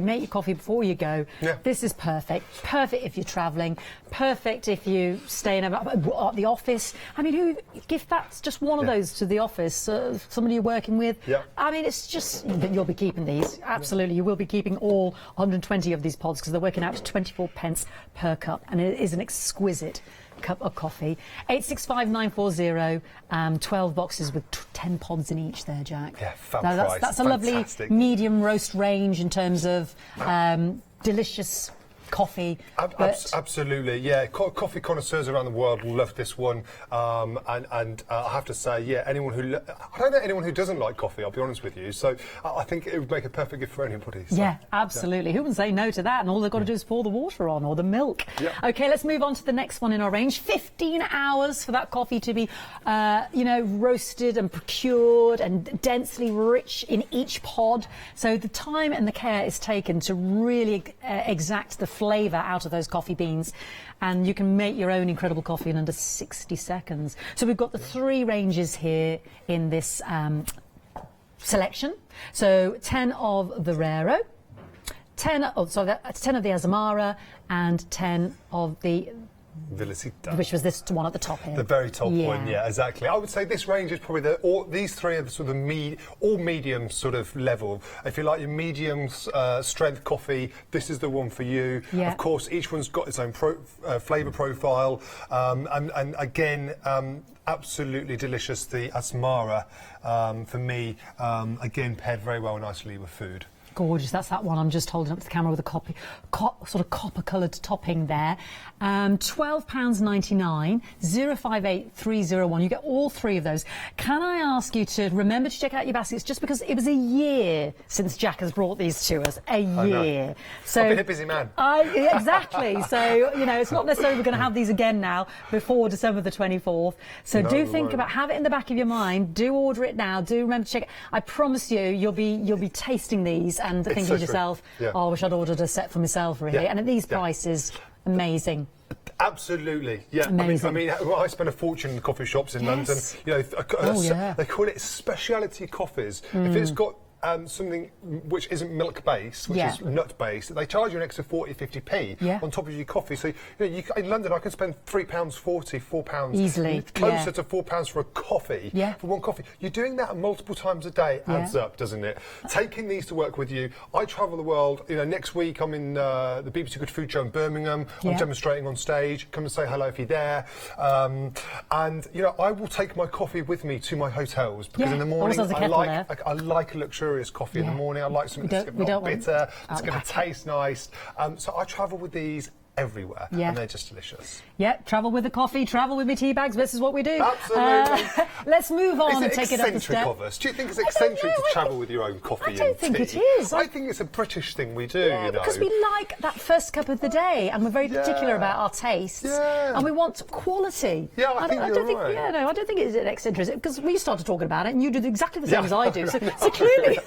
make your coffee before you go. Yeah. This is perfect. Perfect if you're travelling. Perfect if you stay in at the office. I mean, who give that's just one of those to the office? Somebody you're working with. Yeah. I mean, it's just you'll be keeping these. Absolutely, you will be keeping all 120 of these pods because they're working out to 24 pence per cup, and it is an exquisite cup of coffee. 865940, 12 boxes with 10 pods in each there, Jack. Yeah, fab now, price. That's a lovely medium roast range in terms of delicious coffee. Absolutely, yeah. Coffee connoisseurs around the world love this one, and I have to say, yeah, I don't know anyone who doesn't like coffee. I'll be honest with you. So I think it would make a perfect gift for anybody. So, yeah, absolutely. Yeah. Who would say no to that? And all they've got to do is pour the water on or the milk. Yeah. Okay, let's move on to the next one in our range. 15 hours for that coffee to be, roasted and procured and densely rich in each pod. So the time and the care is taken to really exact the flavour out of those coffee beans, and you can make your own incredible coffee in under 60 seconds. So we've got the 3 ranges here in this selection. So 10 of the Raro, 10 of the Azamara, and 10 of the Velocita, which was this one at the top here. The very top one, yeah, exactly. I would say this range is probably these 3 are the sort of all medium sort of level. If you like your medium strength coffee, this is the one for you. Yeah. Of course, each one's got its own flavour profile, and again, absolutely delicious. The Asmara, for me, again paired very well nicely with food. Gorgeous. That's that one I'm just holding up to the camera with a sort of copper-coloured topping there. £12.99, 058301. You get all 3 of those. Can I ask you to remember to check out your baskets, just because it was a year since Jack has brought these to us. A year. So I've been a busy man. Exactly. So, it's not necessarily we're going to have these again now before December the 24th. So do think about, have it in the back of your mind. Do order it now. Do remember to check it. I promise you, you'll be tasting these and thinking to yourself, oh, I wish I'd ordered a set for myself, really. Yeah. And at these prices, amazing. Absolutely, yeah. Amazing. I mean, I spend a fortune in coffee shops in London. They call it speciality coffees. If it's got something which isn't milk-based, which is nut-based, they charge you an extra 40-50p on top of your coffee. So, in London, I can spend £3.40, £4 easily, closer to £4 for a coffee, for one coffee. You're doing that multiple times a day, adds up, doesn't it? Taking these to work with you. I travel the world. Next week I'm in the BBC Good Food Show in Birmingham. I'm demonstrating on stage. Come and say hello if you're there. And I will take my coffee with me to my hotels, because in the morning I like a luxurious coffee in the morning. I like something that's not bitter, it's going to taste nice. So I travel with these everywhere, and they're just delicious. Yeah, travel with the coffee, travel with my tea bags. This is what we do. Absolutely. Let's move on and take it up a step. Of us? Do you think it's eccentric to travel with your own coffee and tea? I don't think it is. I think it's a British thing we do, because we like that first cup of the day, and we're very particular about our tastes, and we want quality. Yeah, I think you're right. I don't think it's eccentric, because we started talking about it, and you did exactly the same as I do. So clearly.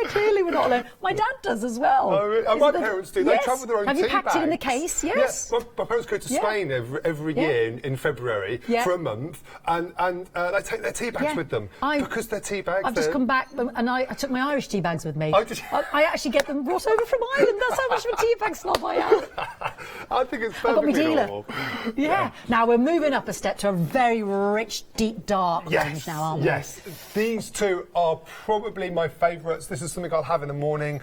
Clearly we're not alone. My dad does as well. Oh, really? And my parents do. They Yes. travel with their own Have tea you packed it in the bags. case? Yes. Yeah. My parents go to Spain every year in February for a month, and they take their tea bags with them because they're tea bags. I've just come back and I took my Irish tea bags with me. Oh, did you? I actually get them brought over from Ireland. That's how much of a tea bag snob I am. I think it's I've got my perfectly dealer. normal. Yeah. Now we're moving up a step to a very rich, deep, dark range now, aren't we? Yes. These two are probably my favourites. This is something I'll have in the morning.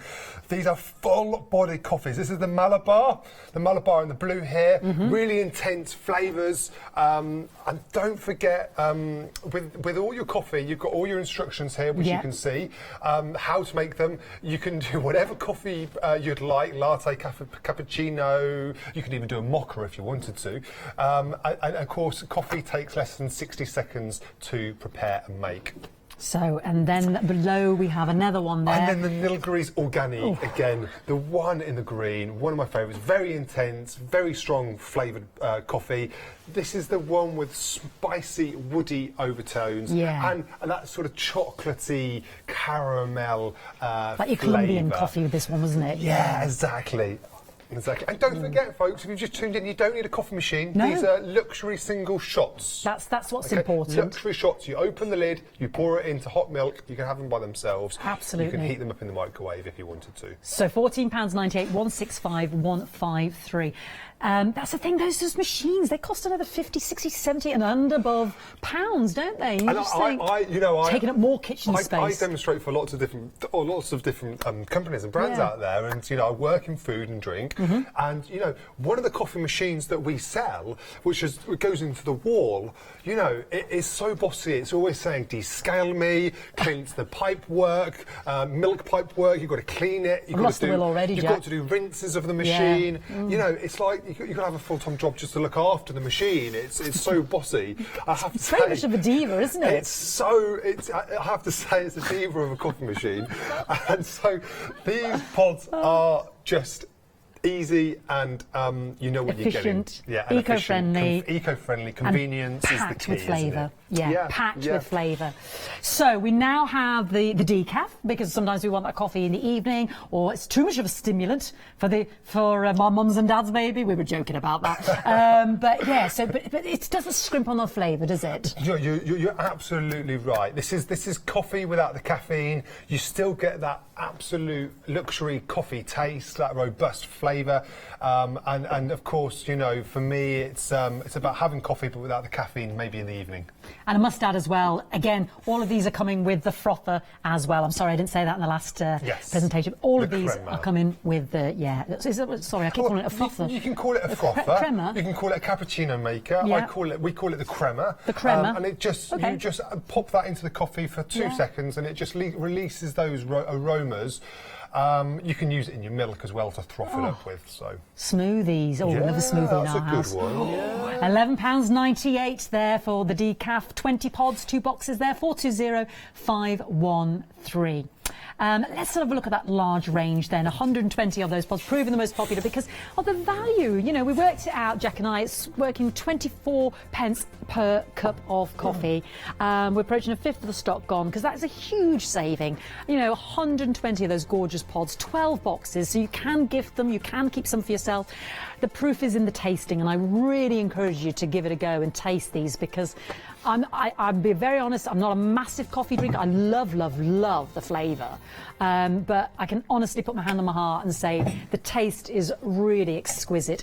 These are full-bodied coffees. This is the Malabar in the blue here. Really intense flavours. And don't forget, with all your coffee, you've got all your instructions here, which you can see. How to make them. You can do whatever coffee you'd like, latte, cappuccino. You can even do a mocha if you wanted to. And of course, coffee takes less than 60 seconds to prepare and make. So, and then below we have another one there. And then the Nilgiris Organic, again, the one in the green, one of my favourites, very intense, very strong flavoured coffee. This is the one with spicy, woody overtones and that sort of chocolatey caramel like your Colombian coffee with this one, wasn't it? Yeah, exactly. Exactly. And don't forget, folks, if you've just tuned in, you don't need a coffee machine. No. These are luxury single shots. That's what's important. Luxury shots. You open the lid, you pour it into hot milk, you can have them by themselves. Absolutely. You can heat them up in the microwave if you wanted to. So £14.98, 165, 153. That's the thing, those machines, they cost another 50, 60, 70 and above pounds, don't they? You And just think, taking up more kitchen space. I demonstrate for lots of different companies and brands out there, and I work in food and drink. And one of the coffee machines that we sell, which goes into the wall, it is so bossy. It's always saying descale me, cleans the pipe work, milk pipe work. You've got to clean it. You've got to do rinses of the machine. It's like you could have a full-time job just to look after the machine. It's so bossy. I have to say, very much of a diva, isn't it? I have to say, it's a diva of a coffee machine. And so these pods are just easy and you know what efficient, you're getting. Eco-friendly. Eco-friendly, convenience is the key, with flavour. Yeah, packed with flavour. So we now have the decaf, because sometimes we want that coffee in the evening, or it's too much of a stimulant for my mums and dads. Maybe we were joking about that, but yeah. So, but it doesn't scrimp on the flavour, does it? You're absolutely right. This is coffee without the caffeine. You still get that absolute luxury coffee taste, that robust flavour, and of course, for me, it's about having coffee but without the caffeine, maybe in the evening. And I must add as well, again, all of these are coming with the frother as well. I'm sorry, I didn't say that in the last presentation. All of these are coming with the, sorry, I keep calling it a frother. You can call it a frother. Crema. You can call it a cappuccino maker. Yeah. We call it the crema. The crema. And you just pop that into the coffee for 2 seconds, and it just releases those aromas. You can use it in your milk as well to froth it up with. So smoothies. Oh, we love a smoothie in our house. That's a good one. Yeah. £11.98 there for the decaf. 20 pods, 2 boxes there. 420513. Let's have a look at that large range then. 120 of those pods, proving the most popular because of the value. We worked it out, Jack and I. It's working 24 pence per cup of coffee. We're approaching a fifth of the stock gone because that's a huge saving. 120 of those gorgeous pods, 12 boxes, so you can gift them, you can keep some for yourself. The proof is in the tasting, and I really encourage you to give it a go and taste these because I'll be very honest, I'm not a massive coffee drinker. I love the flavour. But I can honestly put my hand on my heart and say the taste is really exquisite.